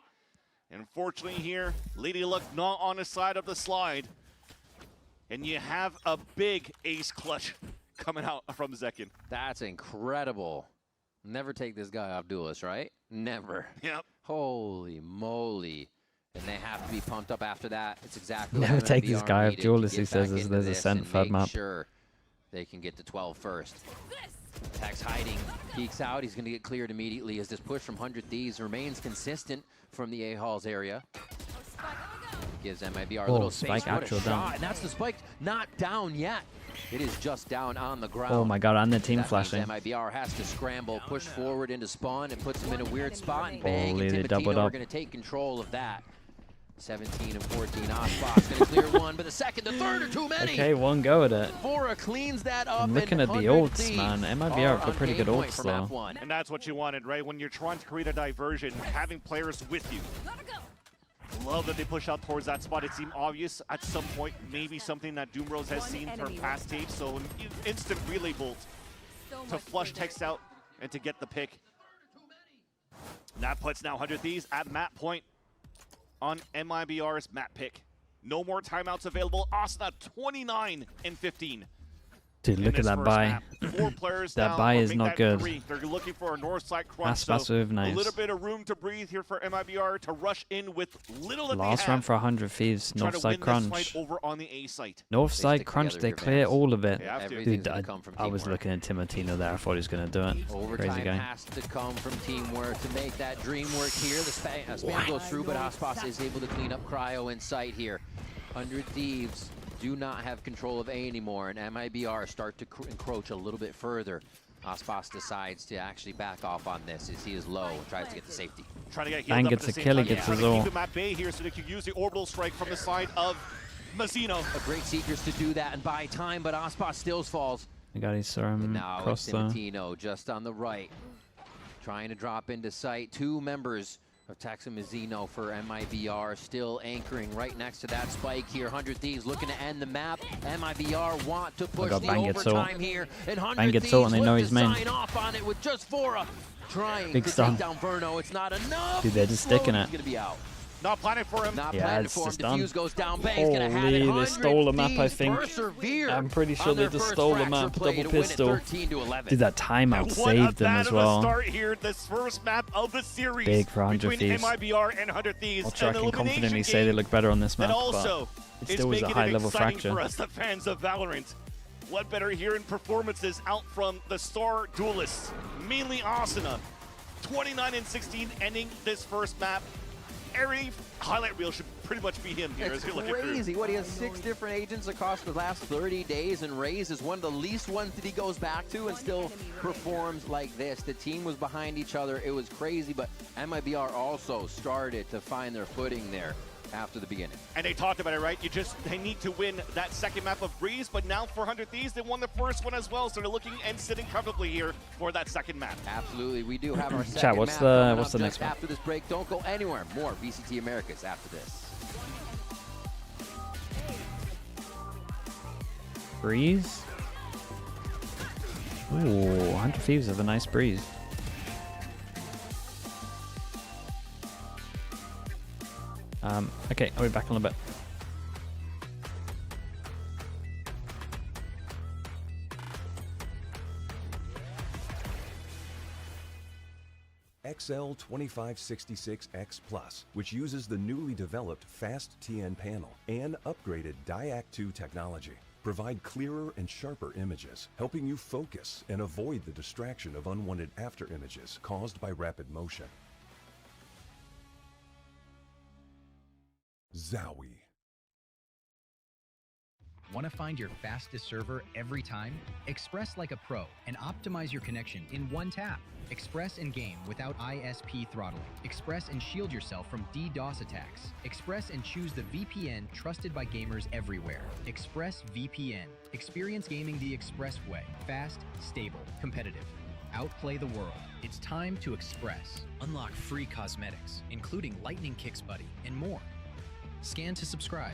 And unfortunately here, Lady Luck not on his side of the slide. And you have a big ace clutch coming out from Zekin. That's incredible. Never take this guy off Duelist, right? Never. Yep. Holy moly. And they have to be pumped up after that. It's exactly Never what take this MIBR guy off needed Duelist, to he get says back into there's a this cent and third make map. sure they can get to 12 first. Tex hiding, peeks out. He's going to get cleared immediately as this push from 100 Thieves remains consistent from the A-Halls area. Gives MIBR a little space. Spike actual down. And that's the spike not down yet. It is just down on the ground. Oh my god, and the team That flashing. means MIBR has to scramble, push forward into spawn, and puts him in a weird spot. And Bang Holy, they and doubled Timotino are up. going to take control of that. 17 and 14. Osbos going to clear one, but the second, the third are too many. Okay, one go at it. Vora cleans that up. I'm looking at the ults, man. MIBR have got pretty good ults, though. And that's what you wanted, right? When you're trying to create a diversion, having players with you. Love that they push out towards that spot. It seemed obvious at some point, maybe something that Doomrose has seen from past tapes. So an instant relay bolt to flush Tex out and to get the pick. And that puts now 100 Thieves at map point on MIBR's map pick. No more timeouts available. Asuna 29 and 15. Dude, look at that buy. 4 players that down, buy but is make not that good. 3. They're looking for a north side crunch. That's with A knives. little bit of room to breathe here for MIBR to rush in with little that Last they round have. for 100 Thieves. Try to North side win this crunch. fight over on the A site. North side crunch, they clear all of it. They have to. Dude, I was looking at Timotino there. I thought he was going to do it. Overtime Crazy guy. has to come from teamwork to make that dream work here. The spam goes through, but Ospas is able to clean up Cryo in sight here. 100 Thieves do not have control of A anymore, and MIBR start to encroach a little bit further. Ospas decides to actually back off on this as he is low and tries to get the safety. Trying to get Bang healed up gets at a the same kill, he time. gets Trying his to ult. keep him at bay here so they could use the orbital strike from the side of Mazzino. A great Seekers to do that and buy time, but Ospas still falls. I got his serum Now across it's the... Timotino just on the right, trying to drop into sight. 2 members of Taximazino for MIBR, still anchoring right next to that spike here. 100 Thieves looking to end the map. MIBR want to push the overtime here. And 100 Thieves and they know he's main. sign off on it with just Vora trying Big to stun. take down Verno. It's not enough. Dude, they're just sticking it. He's going to be out. Not planning for him. Not Yeah, planning it's for him. just done. Diffuse goes down. Bang's gonna have it. Holy, they stole the map, I think. Persevere I'm pretty sure on they their just first stole the fracture map. play Double to win it pistol. 13-11. Dude, that timeout What saved a them as bad well. of a start here. This first map of the series Big for 100 between Thieves. MIBR and 100 Thieves. I'll try An and confidently elimination say they game look better on this map, that also but it is still was a making high it level exciting fracture. for us, the fans of Valorant. What better here in performances out from the star duelists, mainly Asuna. 29-16 ending this first map. Every highlight reel should pretty much be him here It's as we look at crazy. What, he has 6 different agents across the last 30 days, and Raze is one of the least ones that he goes back to and still performs like this. The team was behind each other. It was crazy, but MIBR also started to find their footing there after the beginning. And they talked about it, right? They need to win that second map of Breeze, but now for 100 Thieves, they won the first one as well, so they're looking and sitting comfortably here for that second map. Absolutely. We do have our second Chat, what's map the next one? after this break. Don't go anywhere. More VCT Americas after this. Breeze. Ooh, 100 Thieves have a nice breeze. Okay, I'll be back in a bit. XL2566X Plus, which uses the newly developed Fast TN panel and upgraded Diac 2 technology, provide clearer and sharper images, helping you focus and avoid the distraction of unwanted after images caused by rapid motion. Zowie. Want to find your fastest server every time? Express like a pro and optimize your connection in one tap. Express and game without ISP throttling. Express and shield yourself from DDoS attacks. Express and choose the VPN trusted by gamers everywhere. Express VPN. Experience gaming the Express way. Fast, stable, competitive. Outplay the world. It's time to Express. Unlock free cosmetics, including Lightning Kicks Buddy and more. Scan to subscribe.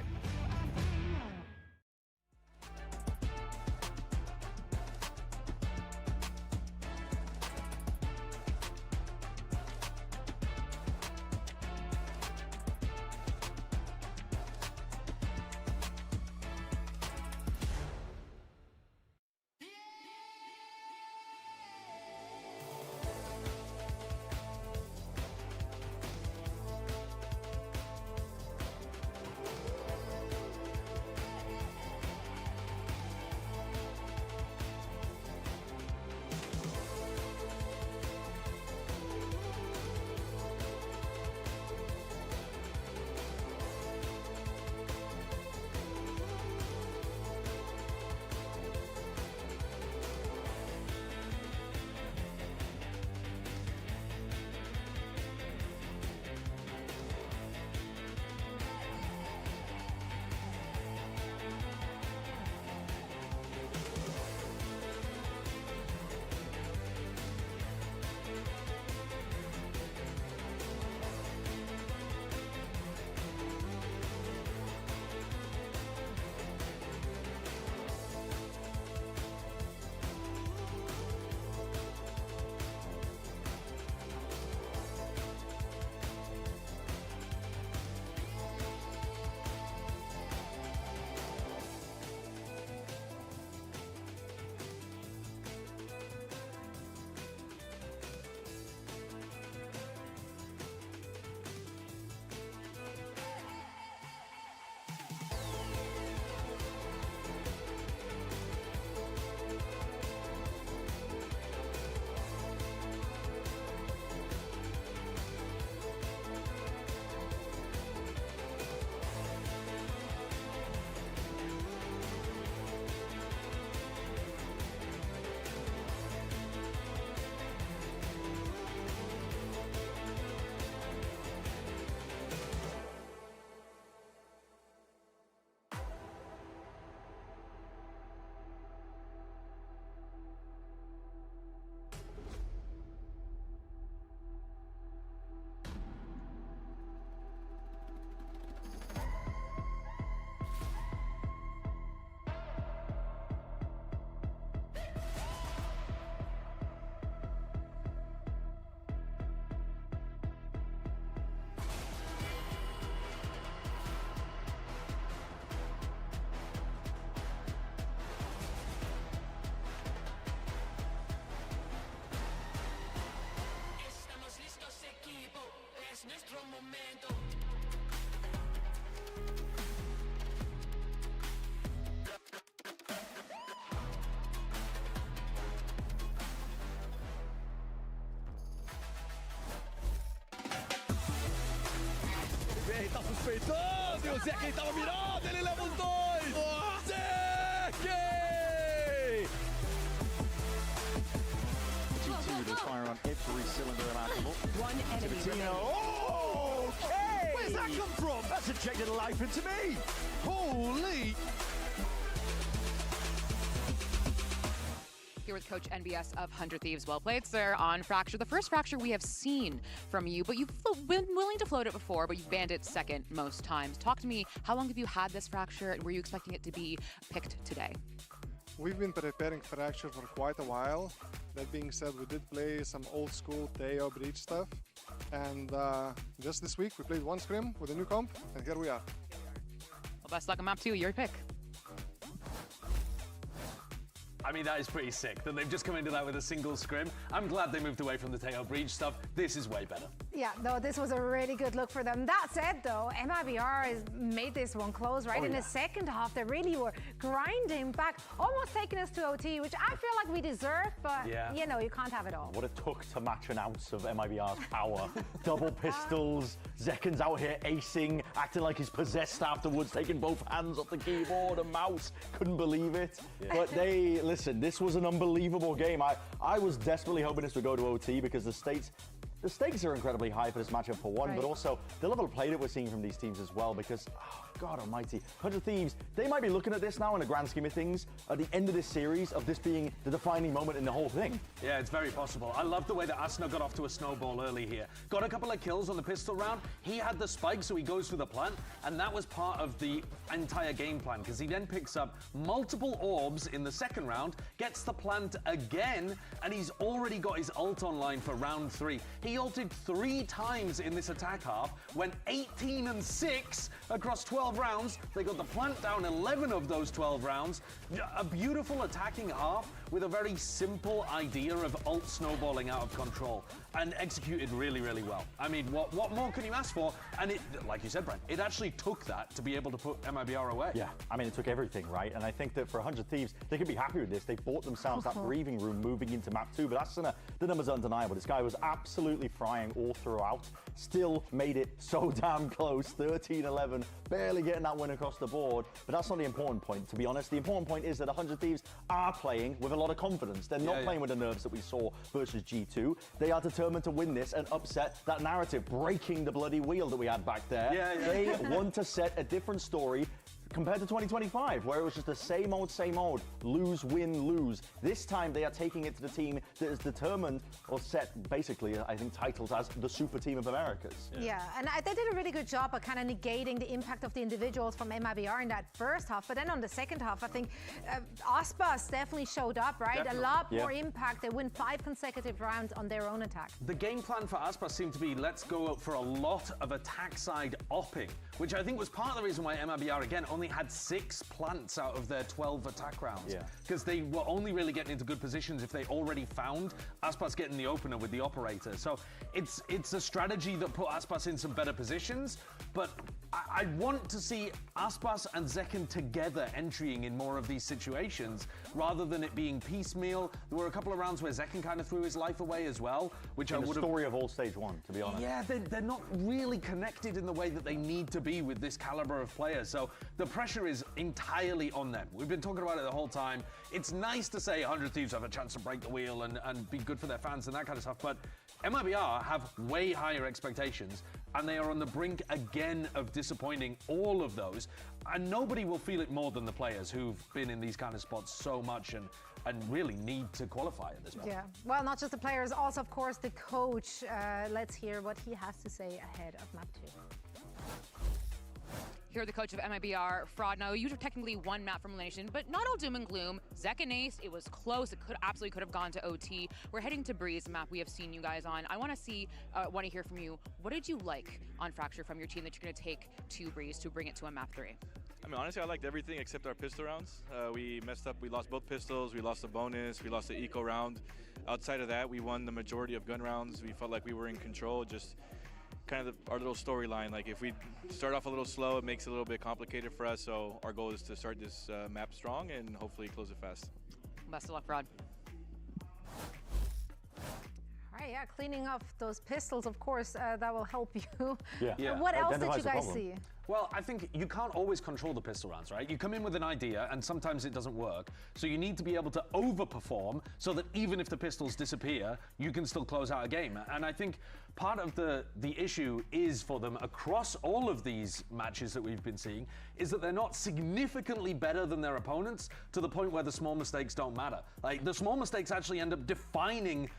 Ele tá suspeitando, e o Zekken tava mirando, ele leva os dois! Zekken! G2 to fire on every cylinder imaginable. One enemy remaining. Okay! Where's that come from? That's injected life into me! Holy! Here with Coach NBS of 100 Thieves. Well played, sir, on Fracture. The first Fracture we have seen from you, but you've been willing to float it before, but you've banned it second most times. Talk to me, how long have you had this Fracture, and were you expecting it to be picked today? We've been preparing Fracture for quite a while. That being said, we did play some old school Teo Breach stuff. And just this week, we played one scrim with a new comp, and here we are. Well, best luck on map 2, your pick. I mean, that is pretty sick that they've just come into that with a single scrim. I'm glad they moved away from the tail breach stuff. This is way better. Yeah, no, this was a really good look for them. That said, though, MIBR has made this one close, right? In the second half, they really were grinding back, almost taking us to OT, which I feel like we deserve, but, you know, you can't have it all. What it took to match an ounce of MIBR's power. Double pistols, Zekken's out here acing, acting like he's possessed afterwards, taking both hands off the keyboard and mouse. Couldn't believe it. But they, listen, this was an unbelievable game. I was desperately hoping this would go to OT because the stakes are incredibly high for this matchup for one, but also the level of play that we're seeing from these teams as well because, oh, God almighty, 100 Thieves, they might be looking at this now in the grand scheme of things at the end of this series of this being the defining moment in the whole thing. Yeah, it's very possible. I love the way that Asuna got off to a snowball early here. Got a couple of kills on the pistol round. He had the spike, so he goes through the plant, and that was part of the entire game plan because he then picks up multiple orbs in the second round, gets the plant again, and he's already got his ult online for round 3. He ulted 3 times in this attack half, went 18 and 6 across 12 rounds. They got the plant down 11 of those 12 rounds. A beautiful attacking half with a very simple idea of ult snowballing out of control and executed really, really well. I mean, what more can you ask for? And it, like you said, Brent, it actually took that to be able to put MIBR away. Yeah, I mean, it took everything, right? And I think that for 100 Thieves, they could be happy with this. They bought themselves that breathing room moving into map 2, but that's the numbers are undeniable. This guy was absolutely frying all throughout, still made it so damn close, 13-11, barely getting that win across the board. But that's not the important point, to be honest. The important point is that 100 Thieves are playing with a lot of confidence. They're not playing with the nerves that we saw versus G2. They are determined to win this and upset that narrative, breaking the bloody wheel that we had back there. They want to set a different story compared to 2025, where it was just the same old, lose, win, lose. This time they are taking it to the team that is determined or set, basically, I think, titles as the Super Team of Americas. Yeah, and they did a really good job of kind of negating the impact of the individuals from MIBR in that first half, but then on the second half, I think Aspas definitely showed up, right? A lot more impact. They win 5 consecutive rounds on their own attack. The game plan for Aspas seemed to be, let's go for a lot of attack side opping, which I think was part of the reason why MIBR, again, only had 6 plants out of their 12 attack rounds. Because they were only really getting into good positions if they already found Aspas getting the opener with the operator. So it's a strategy that put Aspas in some better positions, but I want to see Aspas and Zekken together entering in more of these situations rather than it being piecemeal. There were a couple of rounds where Zekken kind of threw his life away as well, which I would have... the story of all stage 1, to be honest. Yeah, they're not really connected in the way that they need to be with this caliber of players. So the pressure is entirely on them. We've been talking about it the whole time. It's nice to say 100 Thieves have a chance to break the wheel and be good for their fans and that kind of stuff, but MIBR have way higher expectations, and they are on the brink again of disappointing all of those, and nobody will feel it more than the players who've been in these kind of spots so much and really need to qualify at this point. Yeah, well, not just the players, also, of course, the coach. Let's hear what he has to say ahead of map 2. Here, the coach of MIBR, Fraud. Now, you technically won map from elimination, but not all doom and gloom. Zekken ace, it was close. It absolutely could have gone to OT. We're heading to Breeze, map we have seen you guys on. I want to hear from you. What did you like on Fracture from your team that you're going to take to Breeze to bring it to a map 3? I mean, honestly, I liked everything except our pistol rounds. We messed up. We lost both pistols. We lost the bonus. We lost the eco round. Outside of that, we won the majority of gun rounds. We felt like we were in control. Just kind of our little storyline. Like if we start off a little slow, it makes it a little bit complicated for us. So our goal is to start this map strong and hopefully close it fast. Best of luck, Rod. All right, yeah, cleaning off those pistols, of course, that will help you. Yeah. What else did you guys see? Well, I think you can't always control the pistol rounds, right? You come in with an idea and sometimes it doesn't work. So you need to be able to overperform so that even if the pistols disappear, you can still close out a game. And I think part of the issue is for them across all of these matches that we've been seeing is that they're not significantly better than their opponents to the point where the small mistakes don't matter. Like the small mistakes actually end up defining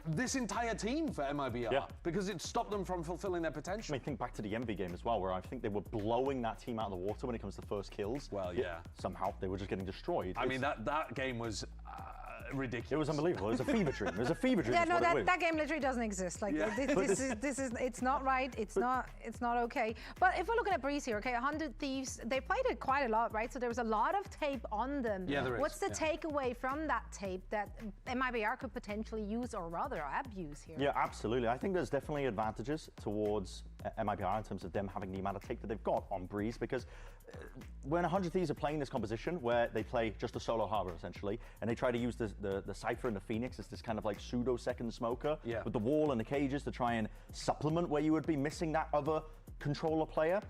this entire team for MIBR because it stopped them from fulfilling their potential. I mean, think back to the Envy game as well, where I think they were blowing that team out of the water when it comes to first kills. Well, yeah. Somehow they were just getting destroyed. I mean, that game was ridiculous. It was unbelievable. It was a fever dream. It was a fever dream. Yeah, no, that game literally doesn't exist. Like this is it's not right. It's not okay. But if we're looking at Breeze here, okay, 100 Thieves, they played it quite a lot, right? So there was a lot of tape on them. Yeah, there is. What's the takeaway from that tape that MIBR could potentially use or rather abuse here? Yeah, absolutely. I think there's definitely advantages towards MIBR in terms of them having the amount of tape that they've got on Breeze, because when 100 Thieves are playing this composition where they play just a solo harbor essentially, and they try to use the Cypher and the Phoenix as this kind of like pseudo second smoker with the wall and the cages to try and supplement where you would be missing that other controller player,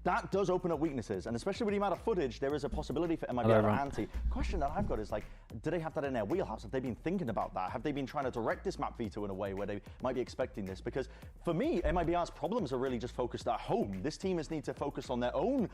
that does open up weaknesses, and especially with the amount of footage, there is a possibility for MIBR or Anti. Question that I've got is like, do they have that in their wheelhouse? Have they been thinking about that? Have they been trying to direct this map veto in a way where they might be expecting this? Because for me, MIBR's problems are really just focused at home. This team has need to focus on their own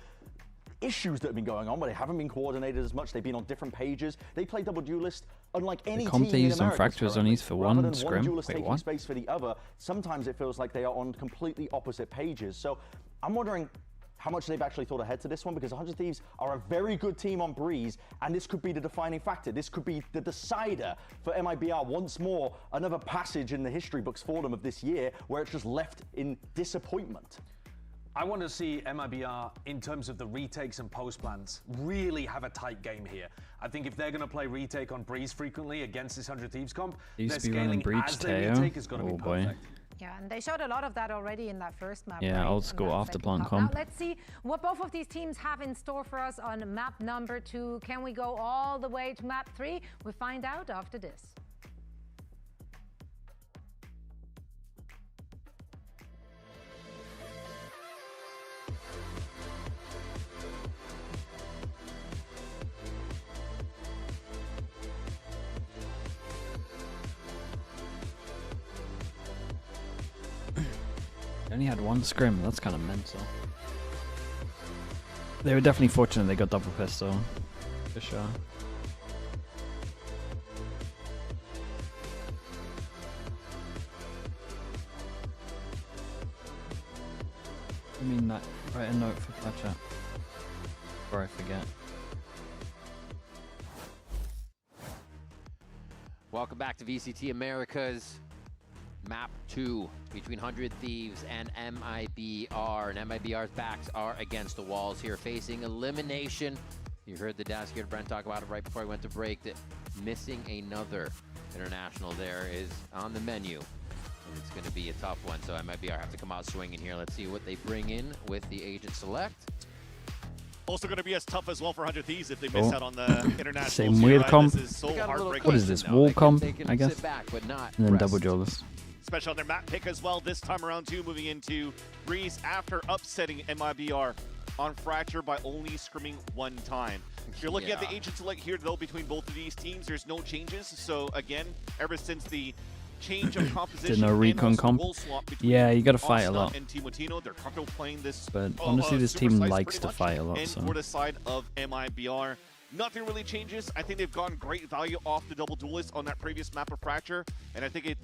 issues that have been going on where they haven't been coordinated as much. They've been on different pages. They play double duelist unlike any team in America. On Fractures on for one scrim. One duelist taking space for the other, sometimes it feels like they are on completely opposite pages. So I'm wondering how much they've actually thought ahead to this one, because 100 Thieves are a very good team on Breeze, and this could be the defining factor. This could be the decider for MIBR once more, another passage in the history books for them of this year where it's just left in disappointment. I want to see MIBR, in terms of the retakes and post plans, really have a tight game here. I think if they're going to play retake on Breeze frequently against this 100 Thieves comp, their scaling as they retake is going to be perfect. Yeah, and they showed a lot of that already in that first map. Yeah, right? old school after plant comp. Now let's see what both of these teams have in store for us on map number 2. Can we go all the way to map 3? We'll find out after this. Only had one scrim, that's kind of mental. They were definitely fortunate they got double pistol, for sure. I mean, that, write a note for Fletcher before I forget. Welcome back to VCT Americas. Map 2 between 100 Thieves and MIBR. And MIBR's backs are against the walls here, facing elimination. You heard the desk here, Brent, talk about it right before I went to break, that missing another international there is on the menu. And it's going to be a tough one, so MIBR have to come out swinging here. Let's see what they bring in with the agent select. Also going to be as tough as well for 100 Thieves if they miss out on the international. Same weird comp. So what is this, wall comp, I guess? And then double duelist. Especially on their map pick as well this time around too, moving into Breeze after upsetting MIBR on Fracture by only scrimming one time. If you're looking at the agent select here though between both of these teams, there's no changes. So again, ever since the change of composition, no recon comp. Yeah, you gotta fight a lot. And Timotino, they're comfortable playing this. But honestly, this team likes to fight a lot. And for the side of MIBR, nothing really changes. I think they've gotten great value off the double duelist on that previous map of Fracture, and I think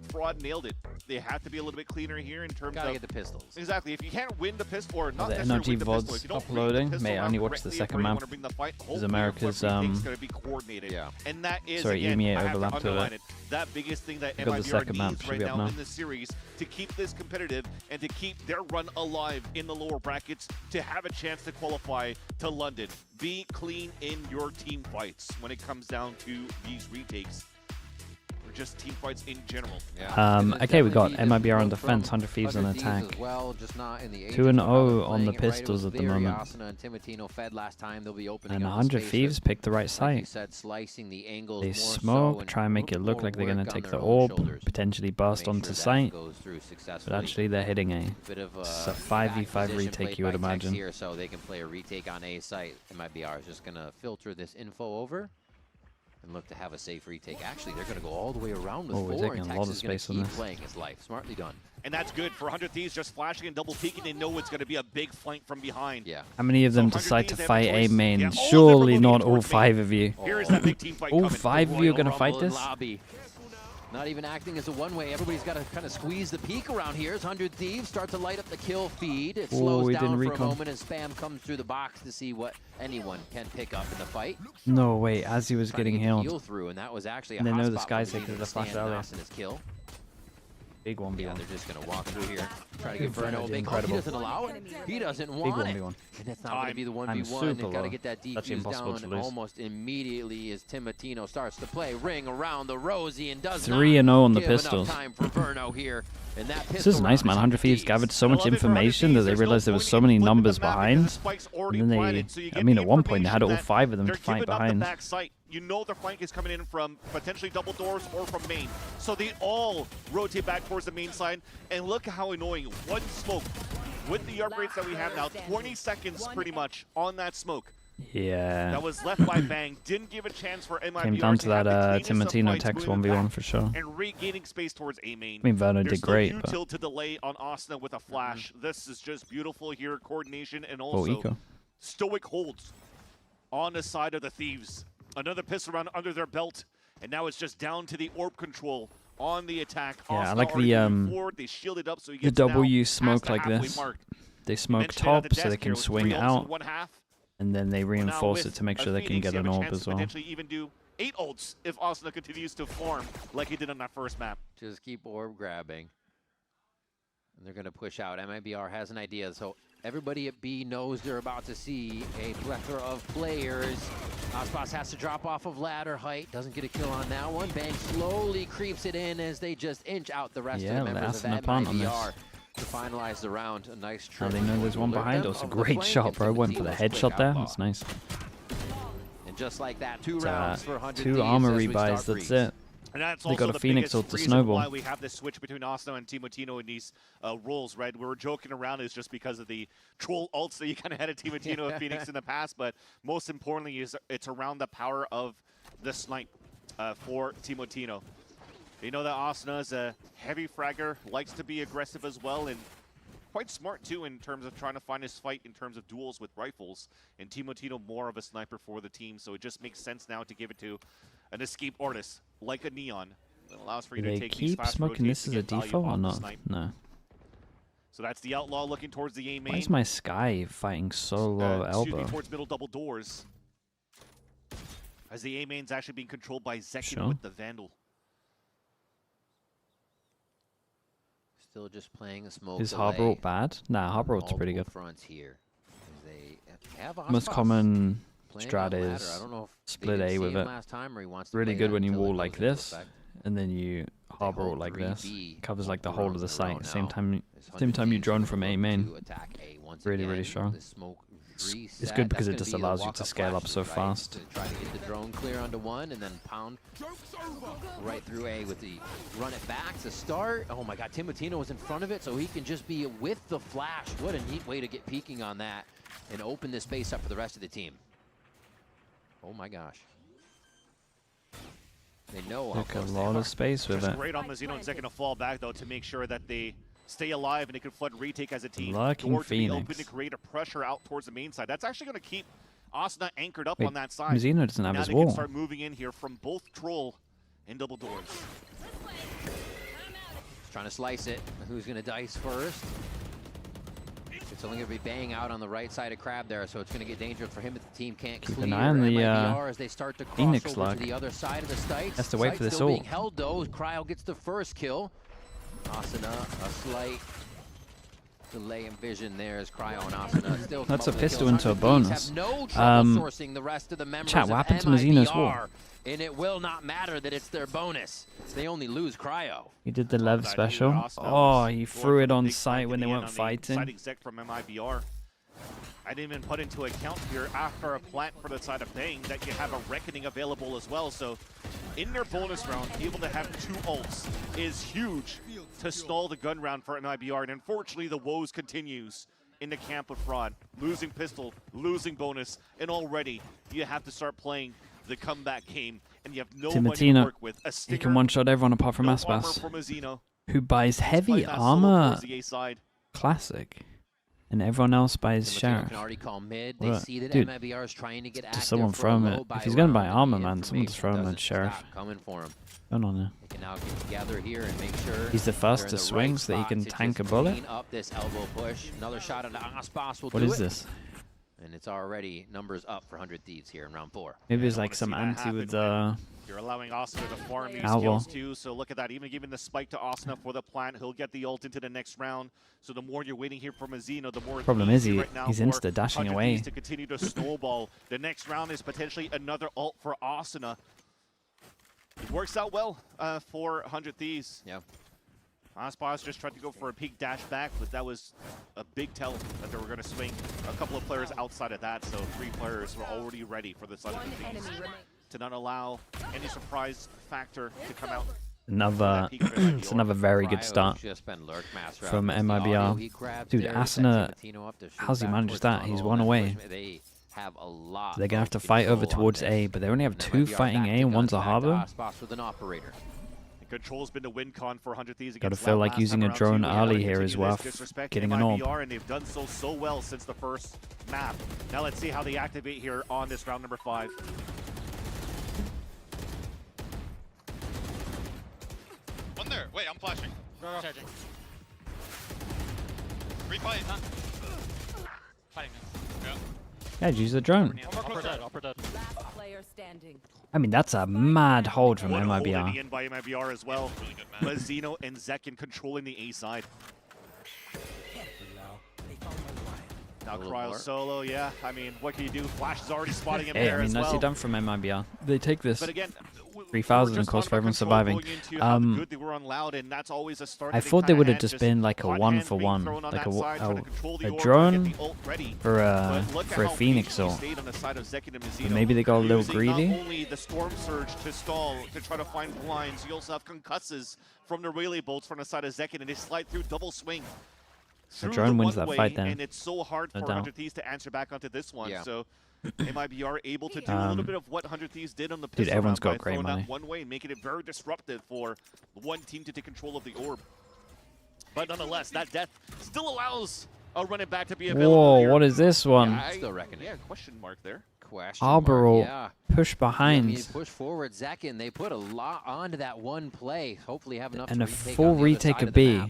Fraud nailed it. They have to be a little bit cleaner here in terms Gotta of get the pistols. Exactly. If you can't win the pistol, or not the necessarily win NRG the pistol, if you VODs don't uploading. the Mate, I only watched the second map. Because America's going to be coordinated. Yeah. And that is sorry, again, EMEA I have to overlapped to underline it. That biggest thing that Because the second map MIBR needs should right be up now now in this series to keep this competitive and to keep their run alive in the lower brackets to have a chance to qualify to London. Be clean in your team fights when it comes down to these retakes. just team fights in general. Okay, we got MIBR on defense, 100 Thieves on attack. 2-0 on the pistols at the moment. And 100 Thieves picked the right site. They smoke, try and make it look like they're going to take the orb, potentially burst onto site. But actually they're hitting A. It's a 5v5 retake, you would imagine. Here, so they can play a retake on A site. MIBR is just going to filter this info over and look to have a safe retake. Actually, they're going to go all the way around with 4, and Tex is going to keep playing his life. Smartly done. And that's good for 100 Thieves, just flashing and double peeking. They know it's going to be a big flank from behind. Yeah. How many of them decide to fight A main? Surely not all 5 of you. Here is that big team fight All 5 of you are going to fight this? Not even acting as a one-way. Everybody's got to kind of squeeze the peak around here. As 100 Thieves start to light up the kill feed. It slows down for a moment as spam comes through the box to see what anyone can pick up in the fight. No, wait, as he was getting healed. Through, and that was actually and they know this guy's taking the flash earlier. Kill. Big 1v1. Yeah, they're just going to walk through here. Try to get Verno big. He doesn't allow it. He doesn't want it. And it's not going to be the 1v1. They've got to get that defuse down almost immediately as Timotino starts to play. Ring around the Rosie and does 3-0 on the pistols. Time for Verno here. And that this is nice, man. 100 Thieves gathered so much information that they realized there was so many numbers behind. And then they, I mean, at one point they had all 5 of them to fight behind. You know the flank is coming in from potentially double doors or from main. So they all rotate back towards the main side. And look how annoying. One smoke with the upgrades that we have now. 20 seconds pretty much on that smoke. Yeah. That was left by Bang. Didn't give a chance for MIBR. Came down to that Timotino Tex 1v1 for sure. And regaining space towards A main. I mean, Verno did great. There's no util to delay on Asuna with a flash. This is just beautiful here. Coordination and also stoic holds on the side of the Thieves. Another pistol round under their belt, and now it's just down to the orb control on the attack. Yeah, I like the they shielded up so he the gets W smoke like this. They smoke top so they can swing out, and then they reinforce it to make sure they can get an orb as well. Potentially even do 8 ults if Asuna continues to farm like he did on that first map. Just keep orb grabbing. And they're going to push out. MIBR has an idea, so everybody at B knows they're about to see a plethora of players. Aspas has to drop off of ladder height. Doesn't get a kill on that one. Bang slowly creeps it in as they just inch out the rest of the members of MIBR to finalize the round. A nice trip. They know there's one behind us. A great shot, bro. Went for the headshot there. That's nice. And just like that, 2 rounds for 100 2 armory buys. That's it. And that's they also got a Phoenix ult to snowball. Why we have this switch between Asuna and Timotino in these roles, right? We were joking around is just because of the troll ults that you kind of had at Timotino and Phoenix in the past, but most importantly is it's around the power of the snipe for Timotino. You know that Asuna is a heavy fragger, likes to be aggressive as well, and quite smart too in terms of trying to find his fight in terms of duels with rifles. And Timotino more of a sniper for the team, so it just makes sense now to give it to an escape artist like a Neon. That allows for you to take these fast smoking rotates this as a default or not? No. So that's the Outlaw looking towards the A main. Why is my Sky fighting so low elbow? Towards middle double doors. As the A main's actually being controlled by Zekin with the Vandal. Still just playing a smoke. Is Harbor ult bad? Nah, Harbor ult's pretty good. Fronts here. They have most common strat is split A with it. Really good when you wall like this, and then you Harbor ult like this. Covers like the whole of the site. Same time you drone from A main. Really strong. It's good because it just allows you to scale up so fast. Try to get the drone clear onto one and then pound right through A with the run it back to start. Oh my god, Timotino was in front of it, so he can just be with the flash. What a neat way to get peeking on that and open this space up for the rest of the team. Oh my gosh. They know how a lot of space with it. Great on Mazzino and Zekin to fall back though to make sure that they stay alive and they can flood retake as a team. Lucky Door to be Phoenix. open to create a pressure out towards the main side. That's actually going to keep Asuna anchored up on that side. Mazzino doesn't have now his they wall. Can start moving in here from both Troll and double doors. He's trying to slice it. Who's going to dice first? It's only going to be Bang out on the right side of Crab there, so it's going to get dangerous for him if the team can't Keep clear. an eye on the as they start to cross Phoenix over luck. to the other side of the site. Has to wait for this still being ult. held though. Cryo gets the first kill. Asuna, a slight delay in vision there as Cryo and Asuna still. That's a come up with pistol kills. into a 100 Thieves bonus. have no trouble sourcing the rest of the members Chat, what of happened to Mazzino's MIBR. wall? And it will not matter that it's their bonus. They only lose cryo. He did the Lev special. Oh, he threw it on site when they weren't fighting. Side exec from MIBR. I didn't even put into account here after a plant for the side of Bang that you have a Reckoning available as well. So in their bonus round, able to have 2 ults is huge to stall the gun round for MIBR. And unfortunately, the woes continues in the camp of Fraud. Losing pistol, losing bonus, and already you have to start playing the comeback game, and you have no money to work with. He can one-shot everyone apart from Aspas, who buys heavy armor. Classic. And everyone else buys Sheriff. Can already call mid. They see that Dude, MIBR is trying to get active. just someone throw him it. If he's going to buy armor, man, someone just throw him at Sheriff. Coming for him. Going on there. They can now get together here and make sure he's the first to swing so that he can tank a bullet. Up this elbow push. Another shot at Aspas will What do is it. this? And it's already numbers up for 100 Thieves here in round 4. Maybe it's like some anti with You're allowing Asuna to farm these Outlaw. kills too, so look at that. Even giving the spike to Asuna for the plant, he'll get the ult into the next round. So the more you're waiting here for Mazino, the more Problem is right now he's for insta-dashing 100 away. Thieves to continue to snowball. The next round is potentially another ult for Asuna. It works out well for 100 Thieves. Yeah. Aspas just tried to go for a peek dash back, but that was a big tell that they were going to swing. A couple of players outside of that, so 3 players were already ready for the side of the Thieves to not allow any surprise factor to come out. Another, it's another very good start from MIBR. Dude, Asuna, how's he managed that? He's 1 away. They have a lot. They're going to have to fight over towards A, but they only have 2 fighting A and 1's a harbor. With an operator. Control's been the win con for 100 Thieves. Gotta feel like using a drone early here is worth getting an orb. And they've done so well since the first map. Now let's see how they activate here on this round number 5. One there. Wait, I'm flashing. Charging. Refight. Fighting. Yeah, use the drone. Upper dead. Player standing. I mean, that's a mad hold from MIBR. In by MIBR as well. Mazino and Zekin controlling the A side. Now Cryo solo, yeah. I mean, what can you do? Flash is already spotting him there I mean, as well. nicely done from MIBR. They take this. But again, 3,000, of course, for everyone surviving. I thought they would have just been like a 1-for-1, like a drone for a Phoenix or. But maybe they got a little greedy. Not only the storm surge to stall to try to find blinds, you also have concusses from the relay bolts from the side of Zekin, and they slide through double swing. The drone wins that fight then. And it's so hard for 100 Thieves to answer back onto this one. So MIBR able to do a little bit of what 100 Thieves did on the pistol everyone's round got by great throwing money. that one way and making it very disruptive for one team to take control of the orb. But nonetheless, that death still allows a running back to be available. Whoa, here. what is this one? Yeah, still reckoning. Yeah, question mark there. Arbor push behind. Yeah, push forward, Zekin. They put a lot onto that one play. Hopefully have enough And to a retake full on the other retake side of of the B. map.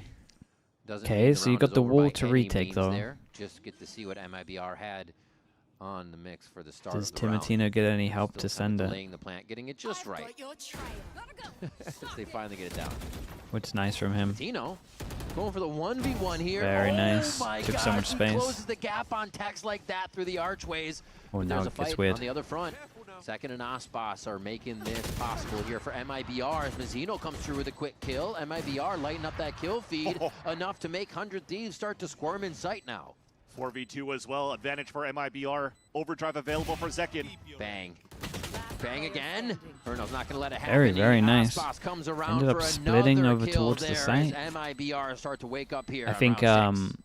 Doesn't Okay, mean the so you round got is the over wall by to any retake means though. there. Just get to see what MIBR had on the mix for the start Does of the round. Timotino get any help Still to send it? delaying the plant, getting it just right. They finally get it down. Which is nice from him. Tino going for the 1v1 here. Very nice. My Took gosh, so much he space. closes the gap on text like that through the archways. Oh, But now there's a it gets fight weird. on the other front. Second and Aspas are making this possible here for MIBR as Mazzino comes through with a quick kill. MIBR lighting up that kill feed enough to make 100 Thieves start to squirm in sight now. 4v2 as well. Advantage for MIBR. Overdrive available for Zekin. Bang. Bang again. Erno's not going to let it happen. Very nice. Aspas comes around Ended up for splitting another over kill towards the there site. as MIBR start to wake up here. I on think round 6.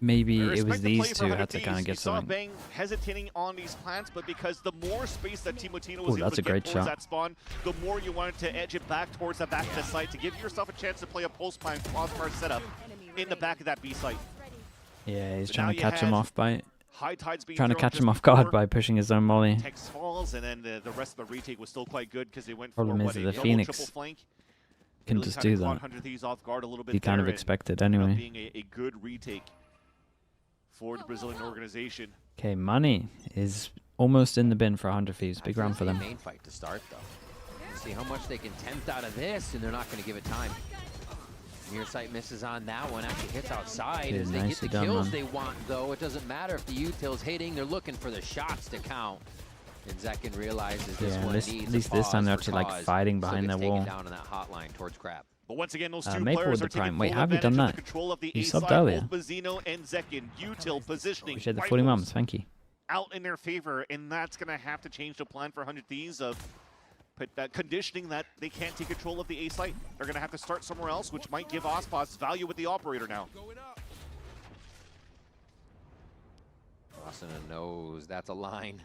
maybe I it respect was the play these for two 100 had to kind of Thieves. get You saw something. Bang hesitating on these plants, but because the more space that Timotino Ooh, was able that's to a get great towards shot. that spawn, the more you wanted to edge it back towards the back of the site to give yourself a chance to play a pulse plant crossbar setup in the back of that B site. Yeah, he's So trying now to you catch him had off by high tides being trying to thrown catch just him off guard before. by pushing his own molly. Tex falls, and then the rest of the retake was still quite good because they went Problem for is what, that a the double, Phoenix triple flank. Can Really just kinda do caught that. 100 Thieves off guard a little bit You kind of there, and expected ended up anyway. being a good retake for the Brazilian organization. Okay, money is almost in the bin for 100 Thieves. Big round for them. Main fight to start though. We'll see how much they can tempt out of this, and they're not going to give it time. Near sight misses on that one. Actually hits outside Dude, as they get nicely the done, kills man. they want though. It doesn't matter if the util's hitting. They're looking for the shots to count. And Zekin realizes this Yeah, one at needs least a this time they're pause actually for like cause. fighting So behind gets their taken wall. down on that hotline towards Crab. But once again, those two Maple players with are the prime. taking Wait, full have you done advantage of that? the control of the You A subbed side. earlier. Both Mazzino and Zekin, util positioning Appreciate the 40 rifles mums. Thank you. out in their favor, and that's going to have to change the plan for 100 Thieves of conditioning that they can't take control of the A site. They're going to have to start somewhere else, which might give Ospas value with the operator now. Asuna knows that's a line.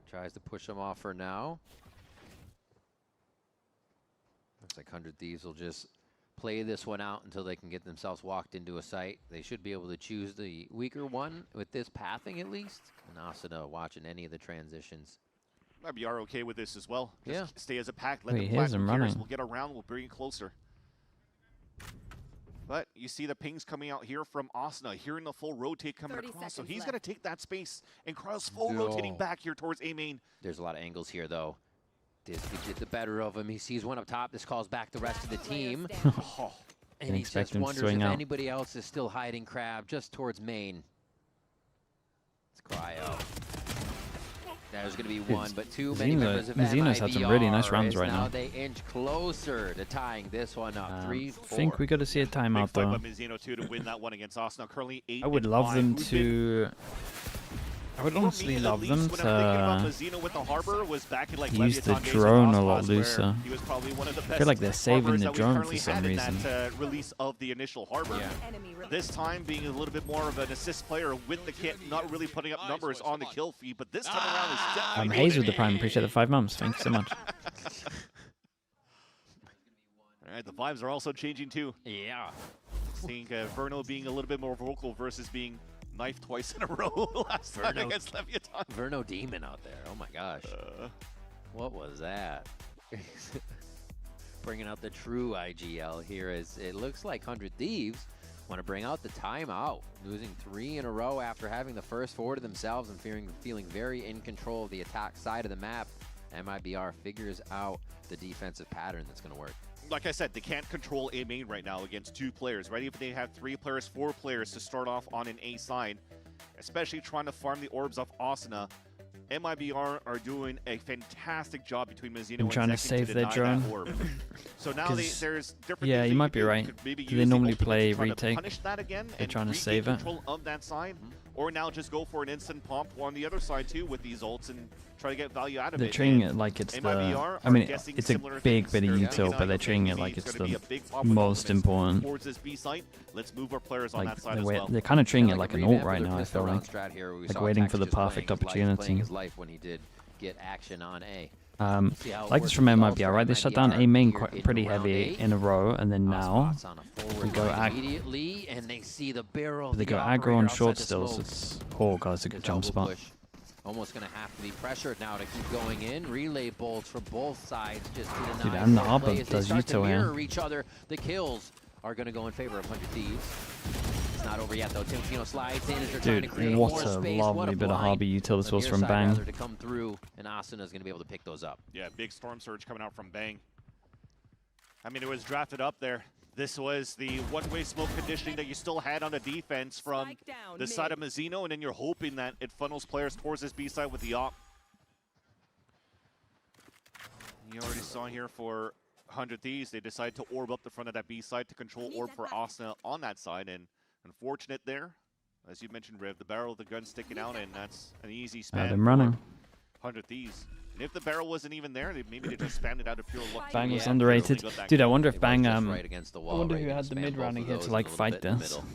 Tries to push him off for now. Looks like 100 Thieves will just play this one out until they can get themselves walked into a site. They should be able to choose the weaker one with this pathing at least. And Asuna watching any of the transitions. MIBR okay with this as well. Just Yeah. stay as a pack. Let Wait, them here's plant. him Who cares? running. We'll get around. We'll bring it closer. But you see the pings coming out here from Asuna, hearing the full rotate coming across. So he's going to take that space, and Carl's full rotating back here towards A main. There's a lot of angles here, though. This could get the better of him. He sees one up top. This calls back the rest of the team. Oh. And he expect just him to wonders swing if out. anybody else is still hiding Crab just towards main. It's Cryo. There's going to be one, but too many members of Mazzino's had some really nice MIBR runs as right now. They inch closer to tying this one up. 3-4. I think we got to see a timeout Big fight though. by Mazzino too to win that one against Asuna. Currently 8 I would and love 5. them Who's to. I would been, honestly for me, love at them least, when I'm thinking about to Mazzino with the Harbor was back in like use the Leviathan days drone with a lot Ospas, where looser. He was probably one of the I best feel like they're saving Harbors the that we drone currently for some had in reason. that release of the initial Harbor. This time being a little bit more of an assist player with the kit, not really putting up numbers on the kill feed, but this time around is definitely Hayes with the prime. Appreciate the 5 mums. Thank you so much. All right, the vibes are also changing too. Yeah. Seeing Verno being a little bit more vocal versus being knifed twice in a row last time against Leviathan. Verno Demon out there. Oh my gosh. What was that? Bringing out the true IGL here as it looks like 100 Thieves want to bring out the timeout. Losing 3 in a row after having the first 4 to themselves and feeling very in control of the attack side of the map. MIBR figures out the defensive pattern that's going to work. Like I said, they can't control A main right now against 2 players, right? If they have 3 players, 4 players to start off on an A side, especially trying to farm the orbs off Asuna, MIBR are doing a fantastic job between Mazzino and trying to Zekin save their deny drone. that orb. So now 'Cause- there's different yeah, things you that might can be do. right. You could maybe Do use they the normally ultimate play to try to retake? punish that again They're and trying to regain save it. control of that side, or now just go for an instant pump on the other side too with these ults and try to get value out of They're it. treating And it like it's the. MIBR I mean, are guessing it's a similar big things. bit of They're util, thinking, but they're okay, treating it maybe like it's gonna be the a big pop with most ultimates important. towards this B site. Let's move our players on Like that side the as way well. they're kind of treating it Kinda like an a ult revamp of right their now. I pistol feel round like, strat here, where we like saw waiting Attack for the just playing perfect his life, playing opportunity. his life when he did get action on A. See how it Like works this from with MIBR, All-Star right? They shut down MIBR A main here quite in pretty round heavy 8. in a row, and then now Spots on a forward we go line ag immediately, and they see the barrel. of they the go operator aggro on outside short the still. So smoke. it's God, it's a good His jump elbow spot. push. Almost going to have to be pressured now to keep going in. Relay bolts for both sides just to deny. Dude, and the fair Harbor play as they does start to util here. mirror each other. The kills are going to go in favor of 100 Thieves. It's not over yet though. Timotino slides in as they're trying to Dude, create what more a space. lovely bit of blind Harbor util this on was the from near side, Bang. rather, to come through, and Asuna is going to be able to pick those up. Yeah, big storm surge coming out from Bang. I mean, it was drafted up there. This was the one-way smoke conditioning that you still had on the defense from the side of Mazzino, and then you're hoping that it funnels players towards this B side with the op. You already saw here for 100 Thieves, they decided to orb up the front of that B side to control orb for Asuna on that side, and unfortunate there. As you mentioned, Riv, the barrel of the gun sticking out, and that's an easy spam. Them running. 100 Thieves. And if the barrel wasn't even there, maybe they just spammed it out of pure luck. Bang was Yeah, underrated. really got that Dude, I kill. wonder if It was Bang just right against the I wall, wonder right? who You had can the spam mid both running of here those to and like a little fight bit in the this. middle.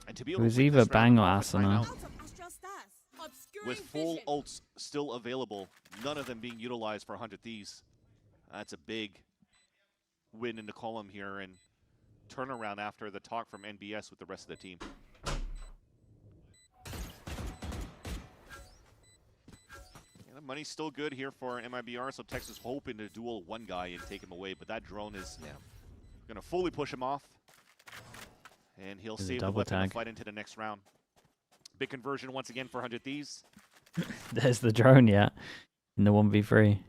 And to be It able to was win either this round Bang or off with Asuna. timeout, with full ults still available, none of them being utilized for 100 Thieves. That's a big win in the column here and turnaround after the talk from NBS with the rest of the team. Yeah, the money's still good here for MIBR, so Texas hoping to duel one guy and take him away, but that drone is going to fully push him off. And he'll There's a save the double weapon to tag. fight into the next round. Big conversion once again for 100 Thieves. There's the drone, yeah, in the 1v3.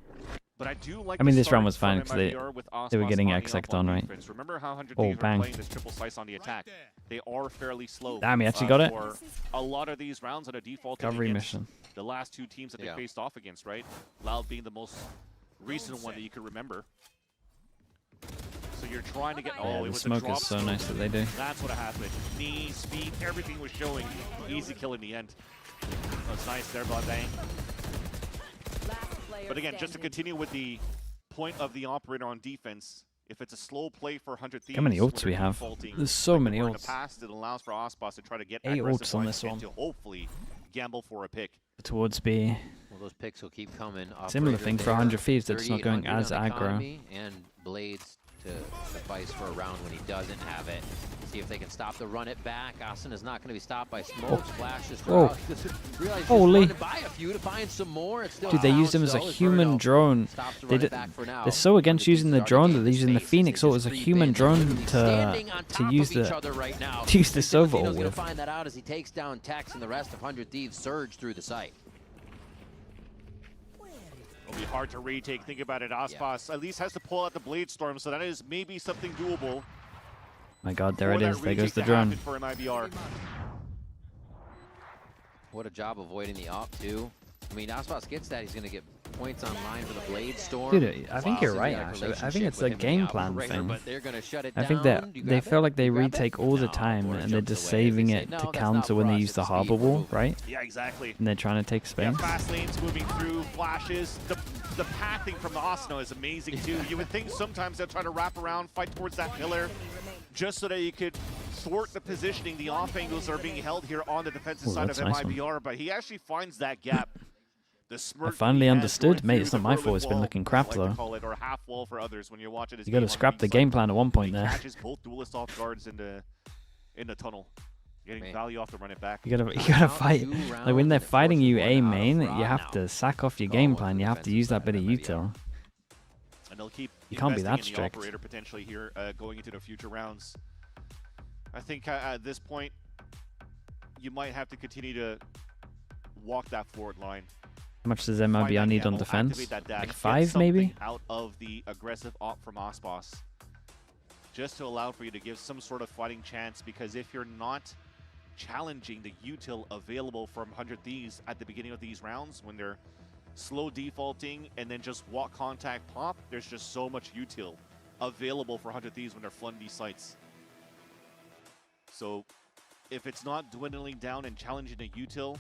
But I do like I mean, the this round start was fine from because MIBR with they were Osmos getting lining up X-Sect on, right? defense. Remember how 100 Oh, Thieves are bang. playing this triple slice on the attack. They are fairly slow. Damn, he actually got it. For a lot of these rounds on a default Recovery against mission. the last 2 teams that they faced off against, right? Loud being the most recent one that you could remember. So you're trying to get... Yeah, the smoke is so nice that they do. That's what happened. Knee, speed, everything was showing. Easy kill in the end. That's nice there by Bang. But again, just to continue with the point of the operator on defense, if it's a slow play for 100 Thieves... How many ults we have? There's so many ults. In the past, it allows for Ospas to try to get 8 ults on this one. to hopefully gamble for a pick. Towards B. Well, those picks will keep coming. Similar thing for 100 Thieves, that's not going as aggro. And Blades to suffice for a round when he doesn't have it. See if they can stop the run it back. Austin is not going to be stopped by smoke. Splashes. Holy. Buy a few to find some more. It's still Dude, they used him as a human drone. They're so against using the drone that they're using the Phoenix ult as a human drone to use the overall He's going to with. find that out as he takes down Tex and the rest of 100 Thieves surge through the site. It'll be hard to retake. Think about it. Ospas at least has to pull out the Blade Storm, so that is maybe something doable. My god, there it is. There goes the drone. For MIBR. What a job avoiding the op, too. I mean, Ospas gets that. He's going to get points online for the Blade Storm. Dude, I think you're right, actually. I think it's a game plan thing. I think that they feel like they retake all the time, and they're just saving it to counter when they use the harbor wall, right? Yeah, exactly. And they're trying to take space. Yeah, fast lanes moving through, flashes. The pathing from the Asno is amazing, too. You would think sometimes they'll try to wrap around, fight towards that pillar, just so that you could thwart the positioning. The off angles are being held here on the defensive side of MIBR, but he actually finds that gap. I finally understood. Mate, it's not my fault. It's been looking crap, though. Or half wall for others when you're watching this. You got to scrap the game plan at one point there. Catches both duelists off guards in the tunnel, getting value off to run it back. You gotta fight. Like when they're fighting you A main, you have to sack off your game plan. You have to use that bit of util. And they'll keep you can't be that in strict. The operator potentially here going into the future rounds. I think at this point, you might have to continue to walk that forward line. How much does MIBR need on defense? Like 5 maybe? Out of the aggressive op from Ospas. Just to allow for you to give some sort of fighting chance, because if you're not challenging the util available from 100 Thieves at the beginning of these rounds, when they're slow defaulting and then just walk contact pop, there's just so much util available for 100 Thieves when they're flooding these sites. So if it's not dwindling down and challenging the util,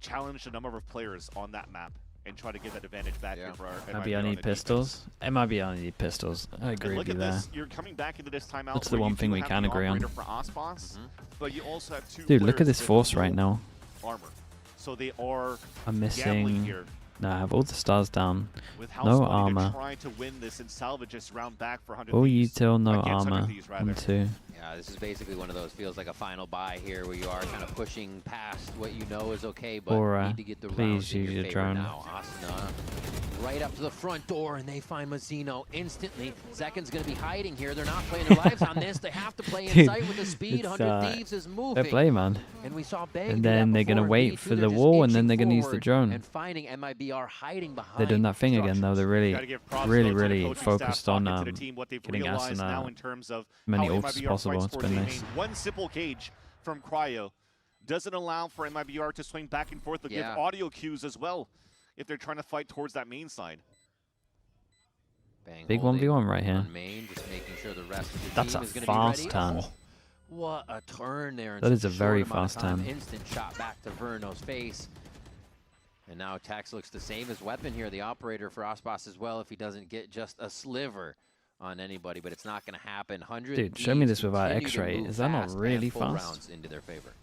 challenge the number of players on that map and try to get that advantage back here for our MIBR need pistols. MIBR need pistols. I agree with you there. You're coming back into this timeout. That's the one thing we can agree on. For Ospas, but you also have 2 Dude, look at this force right now. Armor. So they are I'm missing. Here. No, I have all the stars down. With no armor. Trying to win this and salvage this round back for 100 All Thieves util, no armor. On 2. Yeah, this is basically one of those, feels like a final buy here where you are kind of pushing past what you know is okay, but need to get the rounds in your favor now. Asuna right up to the front door, and they find Mazzino instantly. Zekin's going to be hiding here. They're not playing their lives on this. They have to play in sight with the speed. 100 Thieves is moving. Fair play, man. And we saw Bang and then they're going to wait for the wall, and then they're going to use the drone. And finding MIBR hiding behind. They're doing that thing again, though. They're really focused on getting Asuna many ults as possible. It's been nice. One simple cage from Cryo doesn't allow for MIBR to swing back and forth, but give audio cues as well if they're trying to fight towards that main side. Big 1v1 right here. Main, just making sure the rest of the That's team a is fast turn. Oh, what a turn there. That is a very fast turn. Instant shot back to Verno's face. And now Tax looks the same as weapon here, the operator for Ospas as well, if he doesn't get just a sliver on anybody, but it's not going to happen. 100 Dude, show me this without X-ray. Is that not really fast? Into their favor.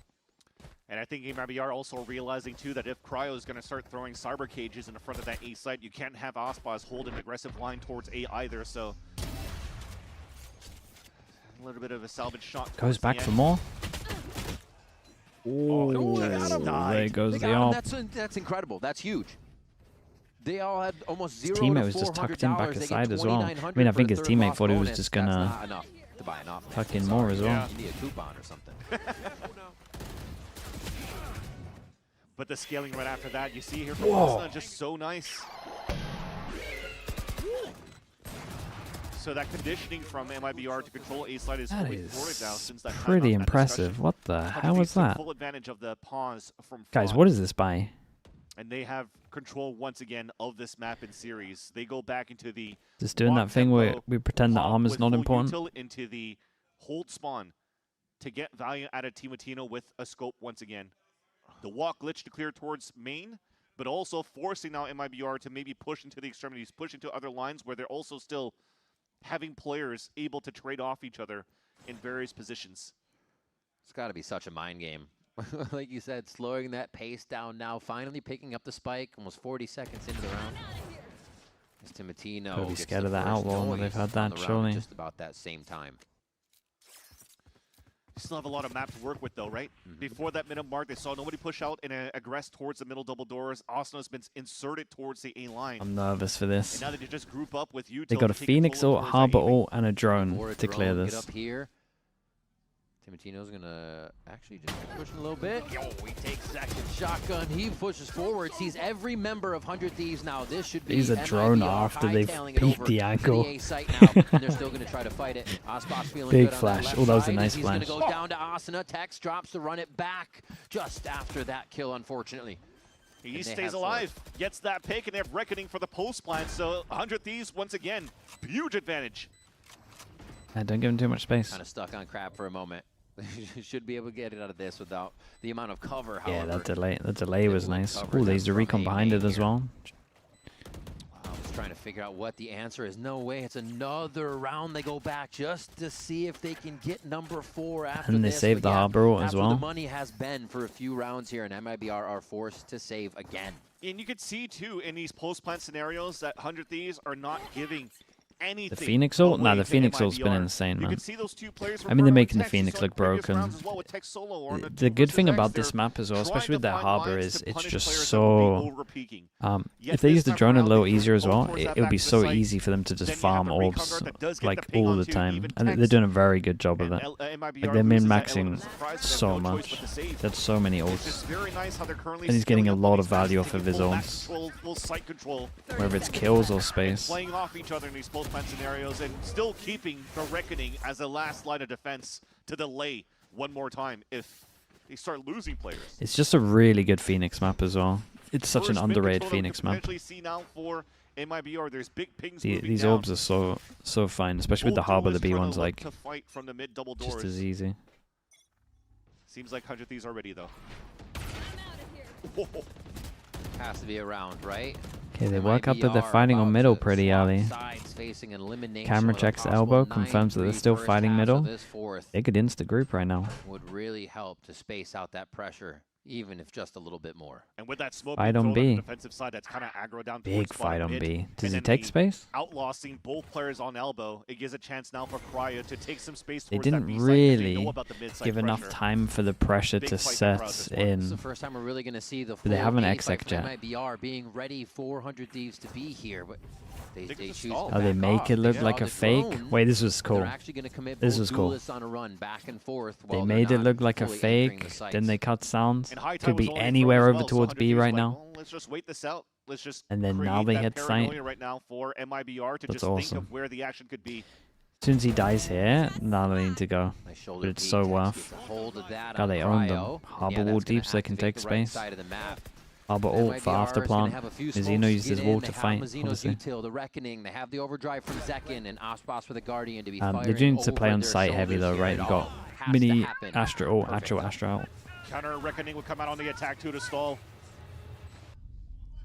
And I think MIBR also realizing too that if Cryo is going to start throwing cyber cages in the front of that A site, you can't have Ospas hold an aggressive line towards A either. So a little bit of a salvage shot. Goes back for more. Oh, there goes the op. That's incredible. That's huge. They all had almost his 0 teammate to was just tucked in $400. back They aside get as well. I mean, I think his teammate thought he was just gonna tuck in more as well. You need a coupon or something. But the scaling right after that, you see here from Asuna, just so nice. So that conditioning from MIBR to control A side is fully thwarted now since that pretty impressive. What the hell was that? Full advantage of the pause from Guys, what is this by? And they have control once again of this map and series. They go back into the Just doing that thing where we pretend that armor's not important. Into the hold spawn to get value out of Timotino with a scope once again. The walk glitch to clear towards main, but also forcing now MIBR to maybe push into the extremities, push into other lines where they're also still having players able to trade off each other in various positions. It's got to be such a mind game. Like you said, slowing that pace down now, finally picking up the spike, almost 40 seconds into the round. As Timotino Could be scared of that outlaw when they've had that, surely. Just about that same time. Still have a lot of map to work with though, right? Before that minute mark, they saw nobody push out and aggress towards the middle double doors. Asuna has been inserted towards the A line. I'm nervous for this. And now they just group up with you. They got a Phoenix ult, Harbor ult, and a drone to clear this. Get up here. Timotino's gonna actually just keep pushing a little bit. Yo, he takes second shotgun. He pushes forward. Sees every member of 100 Thieves now. This should be He's a drone after they've peeked the angle. And they're still gonna try to fight it. Ospas feeling Big good flash. On that Oh, that was a side. nice He's flash. gonna go down to Asuna. Tex drops to run it back just after that kill, unfortunately. He stays alive, gets that pick, and they have Reckoning for the post plan. So 100 Thieves once again, huge advantage. Don't give him too much space. Kind of stuck on Crab for a moment. Should be able to get it out of this without the amount of cover. Yeah, however. that delay was nice. Oh, there's a recon behind it as well. I was trying to figure out what the answer is. No way. It's another round. They go back just to see if they can get number 4 after And they this. saved the Harbor ult as well. The money has been for a few rounds here, and MIBR are forced to save again. And you could see too in these post-plant scenarios that 100 Thieves are not giving anything. The Phoenix ult? Nah, the Phoenix ult's been insane, man. I mean, they're making the Phoenix look broken. The good thing about this map as well, especially with that Harbor, is it's just so... if they use the drone a little easier as well, it would be so easy for them to just farm orbs like all the time. And they're doing a very good job of it. Like, they're min-maxing so much. There's so many ults. And he's getting a lot of value off of his ults. Whether it's kills or space. Playing off each other in these post-plan scenarios and still keeping the Reckoning as a last line of defense to delay one more time if they start losing players. It's just a really good Phoenix map as well. It's such an underrated Phoenix map. See now for MIBR, there's big pings These orbs are so fine, especially with the Harbor. The B one's like just as easy. Seems like 100 Thieves are ready though. Has to be around, right? Okay, they work up that they're fighting on middle pretty early. Camera checks elbow, confirms that they're still fighting middle. They could insta group right now. Would really help to space out that pressure, even if just a little bit more. And with that smoke fight on B. Defensive side, that's kind of aggro down. Big fight on B. Does he and take space? Outlaw seeing both players on elbow. It gives a chance now for Cryo to take some space. They Towards didn't that B really side, give enough time for the pressure to set in. It's the first time we're really going to see the. But they have an full exec jet. MIBR being ready for 100 Thieves to be here, but they choose. Oh, they make it look like a fake. Wait, this was cool. This was cool. On a run back and forth. They made it look like a fake. Then they cut sounds. Could be anywhere over towards B right now. Let's just wait this out. Let's just. And then now they hit sight. Right now for MIBR to That's just awesome. think of where the action could be. As soon as he dies here, now they need to go. But it's so worth. God, they owned them. Harbor wall deep so they can take space. Harbor ult for after plant. Mizino used his wall to fight, obviously. The Reckoning, they have the overdrive from Zekin and Ospas for the Guardian to be They do need to play on site heavy though, right? You got mini Astra ult, actual Astra out. Counter Reckoning will come out on the attack too to stall.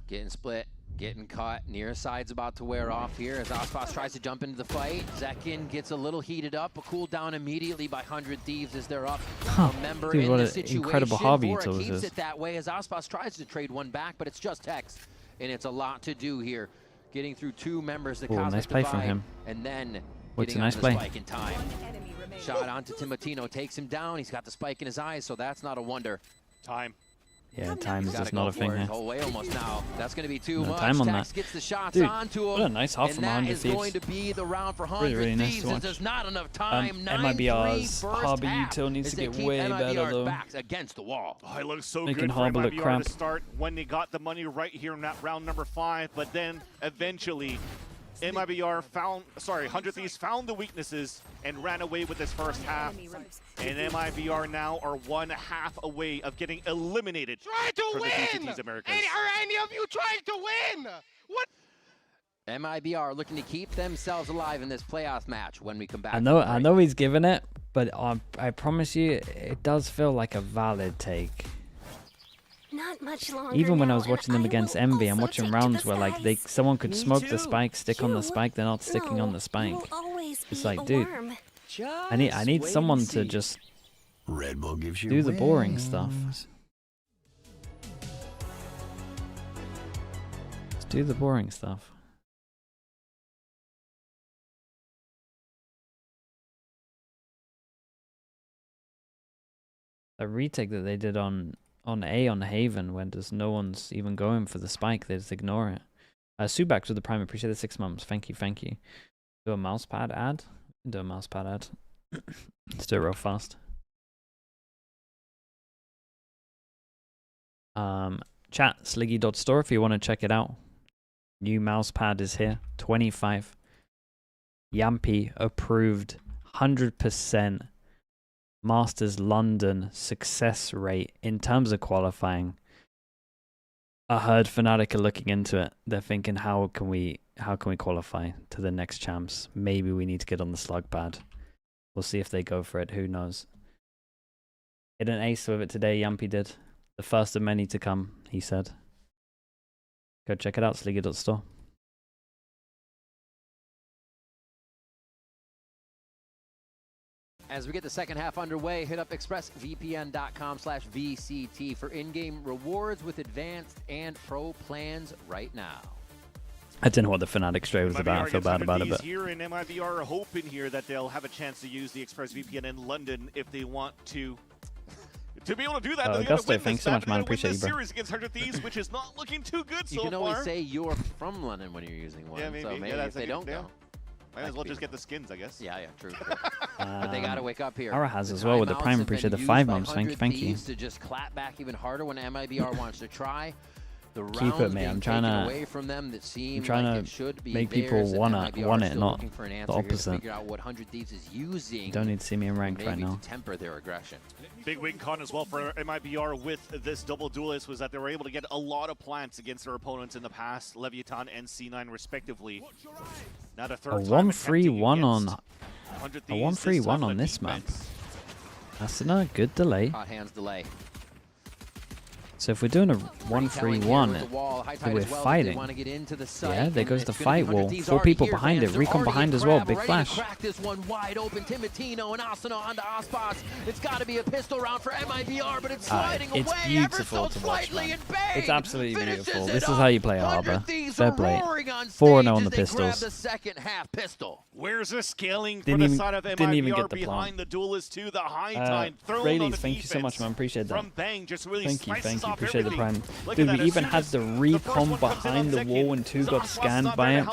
Getting split, getting caught. Near side's about to wear off here as Ospas tries to jump into the fight. Zekin gets a little heated up. A cooldown immediately by 100 Thieves as they're up. Remember, Dude, in what the an situation, incredible hobby Vora util keeps this is. it that way as Ospas tries to trade one back, but it's just Tex. And it's a lot to do here. Getting through 2 members, the Cosmic nice play Divide, from him. and then What's a getting nice on play? the spike in time. Shot onto Timotino, takes him down. He's got the spike in his eyes, so that's not a wonder. Time. Yeah, time is just not a thing here. Whole way almost now. That's going to be too No much. time on Tex that. gets the shots Dude, onto him. what a nice half from 100 Thieves. And that is going Thieves. to be the round for 100 Really nice Thieves. to watch. There's not enough time. MIBR's Harbor util needs to get way better though. Backs against the wall. Oh, it looks so Making good for Harbor look MIBR cramp. to start when they got the money right here in that round number 5, but then eventually MIBR found, 100 Thieves found the weaknesses and ran away with this first half. And MIBR now are 1 half away of getting eliminated from the VCT Americas. Are any of you trying to win? What? MIBR looking to keep themselves alive in this playoff match when we come back. I know he's given it, but I promise you, it does feel like a valid take. Not much longer. Even when I was watching them against Envy, I'm watching rounds where like someone could smoke the spike, stick on the spike, they're not sticking on the spike. It's like, dude, I need someone to just Red Bull gives you do the boring stuff. Let's do the boring stuff. A retake that they did on A on Haven when there's no one's even going for the spike, they just ignore it. Subax with the prime, appreciate the 6 months. Thank you, thank you. Do a mousepad ad? Do a mousepad ad. Let's do it real fast. Chat, Sliggy.store if you want to check it out. New mousepad is here. 25. Yampy approved 100%. Masters London success rate in terms of qualifying. I heard Fnatic are looking into it. They're thinking, how can we qualify to the next champs? Maybe we need to get on the slug pad. We'll see if they go for it. Who knows? Hit an ace with it today. Yampy did. The first of many to come, he said. Go check it out. Sliggy.store. As we get the second half underway, hit up expressvpn.com/VCT for in-game rewards with advanced and pro plans right now. I didn't know what the Fnatic stray was about. I feel bad about it. But here in MIBR are hoping here that they'll have a chance to use the ExpressVPN in London if they want to be able to do that. Augusto, thanks so much, man. Appreciate you, bro. Series against 100 Thieves, which is not looking too good so far. You can always say you're from London when you're using one. Yeah, maybe. So maybe if they don't go. Might as well just get the skins, I guess. Yeah, true. But they gotta wake up here. Ara has as well with the prime. Appreciate the 5 months. Thank you. To just clap back even harder when MIBR wants to try. The keep it, man. I'm trying to make people want it, not the opposite. Figure out what 100 Thieves is using. You don't need to see me in ranked right now. To temper their aggression. Big win con as well for MIBR with this double duelist was that they were able to get a lot of plants against their opponents in the past, Leviathan and C9 respectively. Now the third a 1-3-1 on this map. That's a good delay. Hot hands delay. So if we're doing a 1-3-1, we're fighting. Yeah, there goes the fight wall. 4 people behind it. Recon behind as well. Big flash. Crack this one wide open. Timotino and Asuna onto Ospots. It's got to be a pistol round for MIBR, but it's sliding away. It's beautiful to watch, man. It's absolutely beautiful. This is how you play Arbor. Fair play. 4-0 on the pistols. The second half pistol. Where's the scaling for the side of MIBR behind the duelist to the high time thrown on the thank you so much, man. Appreciate that. From Bang, just really thank you. Appreciate the prime. Dude, we even had the recon behind the wall and 2 got scanned by it.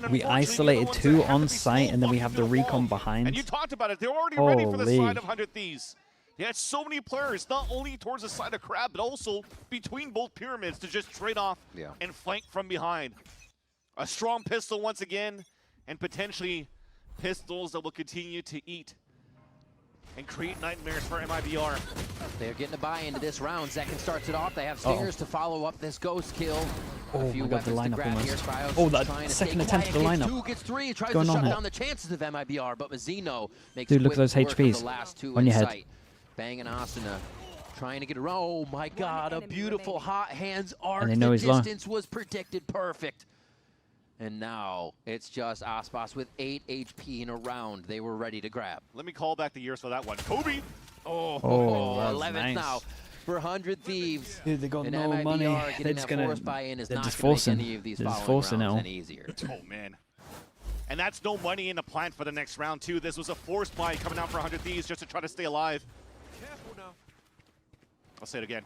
We isolated 2 on site and then we have the recon behind. And you talked about it. They're already ready for the side of 100 Thieves. They had so many players, not only towards the side of Crab, but also between both pyramids to just trade off and flank from behind. A strong pistol once again, and potentially pistols that will continue to eat and create nightmares for MIBR. They're getting a buy into this round. Zekin starts it off. They have Stingers to follow up this ghost kill. Oh my god, the lineup almost. That second attempt at the lineup. 2 gets 3, tries to shut down the chances of MIBR, but Mazzino makes Dude, look at those HPs on your head. Bang and Asuna trying to get around. Oh my god, a beautiful hot hands arc. And they know he's low. The distance was predicted perfect. And now it's just Aspas with 8 HP in a round. They were ready to grab. Let me call back the years for that one. Kobe! Oh, 11th nice. now for 100 Thieves. Dude, they got and no MIBR money. They're just forcing. Any of these They're just forcing it all. Any easier. Oh, man. And that's no money in the plan for the next round, too. This was a forced buy coming out for 100 Thieves just to try to stay alive. Careful now. I'll say it again.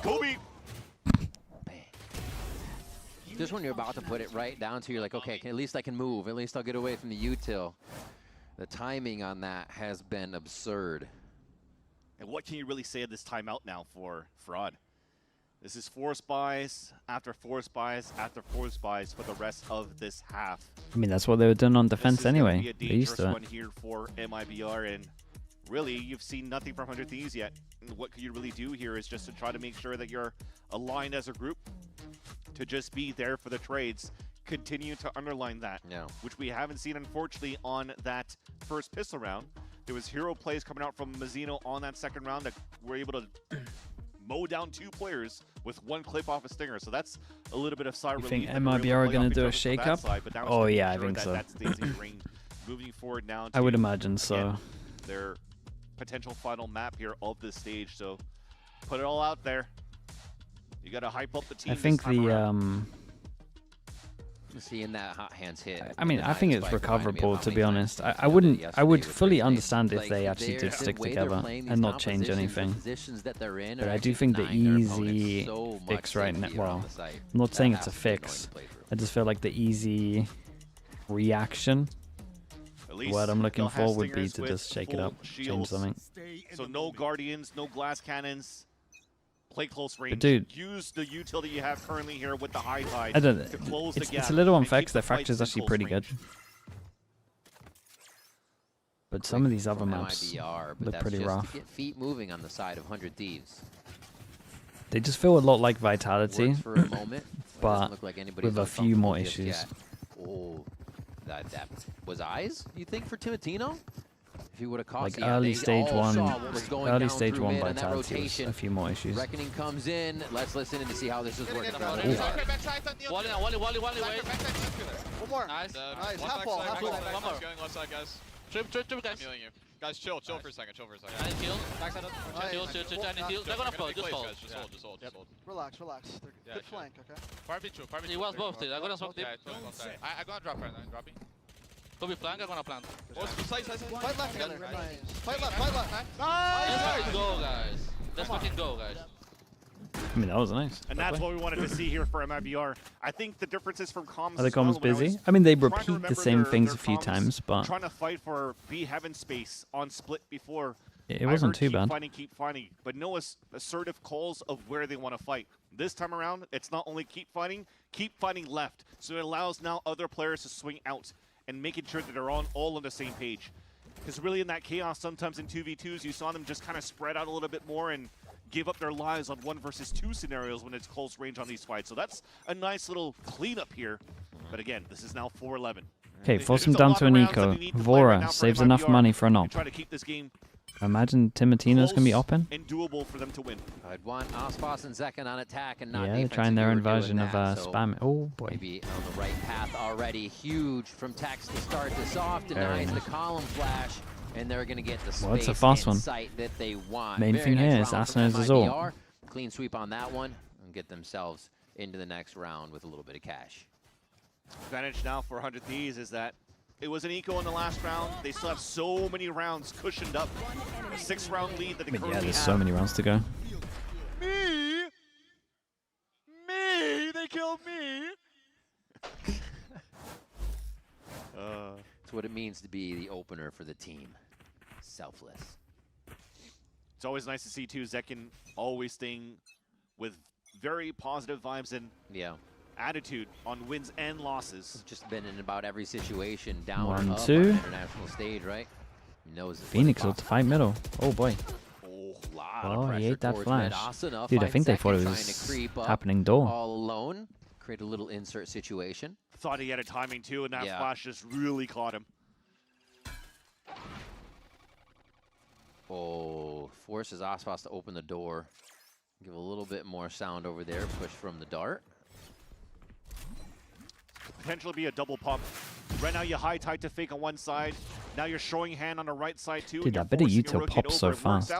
Kobe! Just when you're about to put it right down to, you're like, okay, at least I can move. At least I'll get away from the util. The timing on that has been absurd. And what can you really say at this timeout now for Fraud? This is force buys after force buys after force buys for the rest of this half. I mean, that's what they were doing on defense This is gonna anyway. be a They used dangerous to it. one here for MIBR, and really, you've seen nothing from 100 Thieves yet. And what you really do here is just to try to make sure that you're aligned as a group to just be there for the trades. Continue to underline that, which we haven't seen, unfortunately, on that first pistol round. There was hero plays coming out from Mazzino on that second round that were able to mow down 2 players with 1 clip off a stinger. So that's a little bit of sigh relief. You think that we're able MIBR are play going off to do a each other for that shake-up? side, but now it's Oh to make yeah, I sure think that so. that stays in green. Moving forward now to, I would imagine so. again, their potential final map here of this stage. So put it all out there. You got to hype up the team. I think this time the around. Seeing that hot hands hit. I mean, I think it's recoverable, to be honest. I would fully understand if they actually did stick together and not change anything. But I do think the easy fix right now, well, I'm not saying it's a fix. I just feel like the easy reaction, the word I'm looking for, would be to just shake it up, change something. So no guardians, no glass cannons. Play close range. But dude, use the utility you have currently here with the high tide I don't know. to close the gap. It's a little and unfair keep because the their fights fracture's in actually close pretty range. good. But some of these other maps MIBR, but look that's pretty just rough. to get feet moving on the side of 100 Thieves. They just feel a lot like Vitality, For a moment, but look like anybody's with a few more uncomfortable just issues. yet. Oh, that was eyes, you think, for Timotino? If he would have caught Like yeah, early they stage all one, saw what was going early down stage through one mid on that Vitality was rotation. a few more issues. Reckoning comes in. Let's listen in to see how this is working. Wally, wait. One more. Nice. Nice. Half wall. Half wall. One more. Going left side, guys. Trip, guys. I'm healing you. Guys, chill for a second. I need heal. Backside up. Chill. I need heal. They're gonna pull. Just hold. Just hold. Relax. They're good flank, okay? Far B2. He was both. I'm gonna smoke deep. I gotta drop right now. Dropping. Go be flank. I'm gonna plant. Side. Fight left together. Nice. Fight left. Let's fucking go, guys. Let's fucking go, guys. I mean, that was nice. And that's what we wanted to see here for MIBR. I think the differences from comms. Are the as well, comms when I was busy? I mean, they trying to repeat the remember same things their a few comms, times, but trying to fight for B heaven space on split before. it wasn't too bad. Keep fighting, but no assertive calls of where they want to fight. This time around, it's not only keep fighting left. So it allows now other players to swing out and making sure that they're all on the same page. Because really in that chaos, sometimes in 2v2s, you saw them just kind of spread out a little bit more and give up their lives on 1 versus 2 scenarios when it's close range on these fights. So that's a nice little cleanup here. But again, this is now 4-11. Okay, force him down to an eco. Vora saves enough money for an op. Try to keep this game Imagine Timotino's going to be opping. and doable for them to win. I'd want Ospas and Zekin on attack and not Yeah, they're defense trying if their you own were doing version of that, so spam. Oh, boy. maybe on the right path already. Huge from Tex to start this off. Very Denies the nice. column flash, and they're going to get the Well, it's a space fast and one. sight that they want. Main Very thing nice here is round from Asanos is all. MIBR. Clean sweep on that one and get themselves into the next round with a little bit of cash. Advantage now for 100 Thieves is that it was an eco in the last round. They still have so many rounds cushioned up. A 6-round lead that they But currently yeah, there's have. so many rounds to go. Me! They killed me! It's what it means to be the opener for the team. Selfless. It's always nice to see, too, Zekin always staying with very positive vibes and attitude on wins and losses. Just been in about every situation, down or 1, up 2. on the international stage, right? He knows it. Phoenix will fight middle. Oh, boy. Oh, he ate that flash. Dude, I think they thought it was happening door. All alone, create a little insert situation. Thought he had a timing, too, and that flash just really caught him. Oh, forces Ospas to open the door. Give a little bit more sound over there. Push from the dart. Potentially be a double pump. Right now you high tide to fake on one side. Now you're showing hand on the right side too. Dude, that bit of Yuto pops so fast.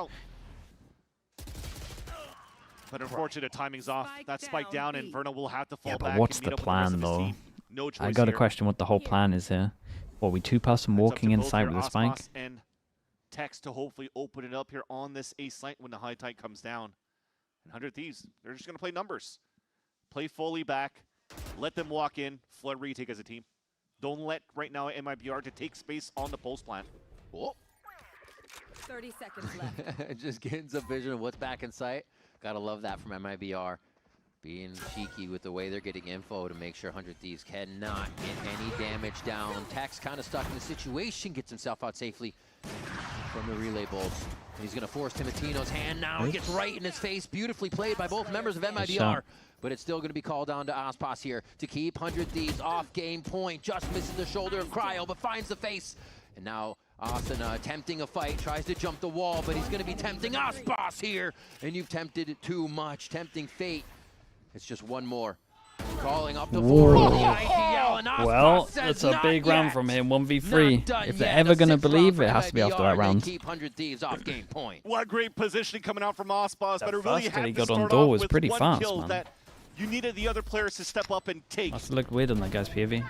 But unfortunately the timing's off. That spike down and Verna will have to fall back. But what's and meet the up with rest plan, of his though? team. No choice I got to here. question what the whole plan is here. What, we two-person walking Both inside here, with a spike? Ospas and Tex to hopefully open it up here on this ace site when the high tide comes down. And 100 Thieves, they're just going to play numbers. Play fully back. Let them walk in. Flood retake as a team. Don't let right now MIBR to take space on the post plant. Whoa. 30 seconds left. Just getting some vision of what's back in sight. Gotta love that from MIBR. Being cheeky with the way they're getting info to make sure 100 Thieves cannot get any damage down. Tex kind of stuck in the situation, gets himself out safely from the relay bolts. And he's going to force Timotino's hand now. It gets right in his face. Beautifully played by both members of MIBR. But it's still going to be called down to Aspas here to keep 100 Thieves off game point. Just misses the shoulder of Cryo, but finds the face. And now Asuna attempting a fight, tries to jump the wall, but he's going to be tempting Aspas here. And you've tempted it too much, tempting fate. It's just one more. Calling up the four on the IPL, and well, it's a big round from him, 1v3. If they're ever going to believe, it has to be after that round. Keep 100 Thieves off game point. What great positioning coming out from Aspas, but it really had he to got start on door off was with pretty one fast, kill man. that you needed the other players to step up and take. Must have looked weird on that guy's POV.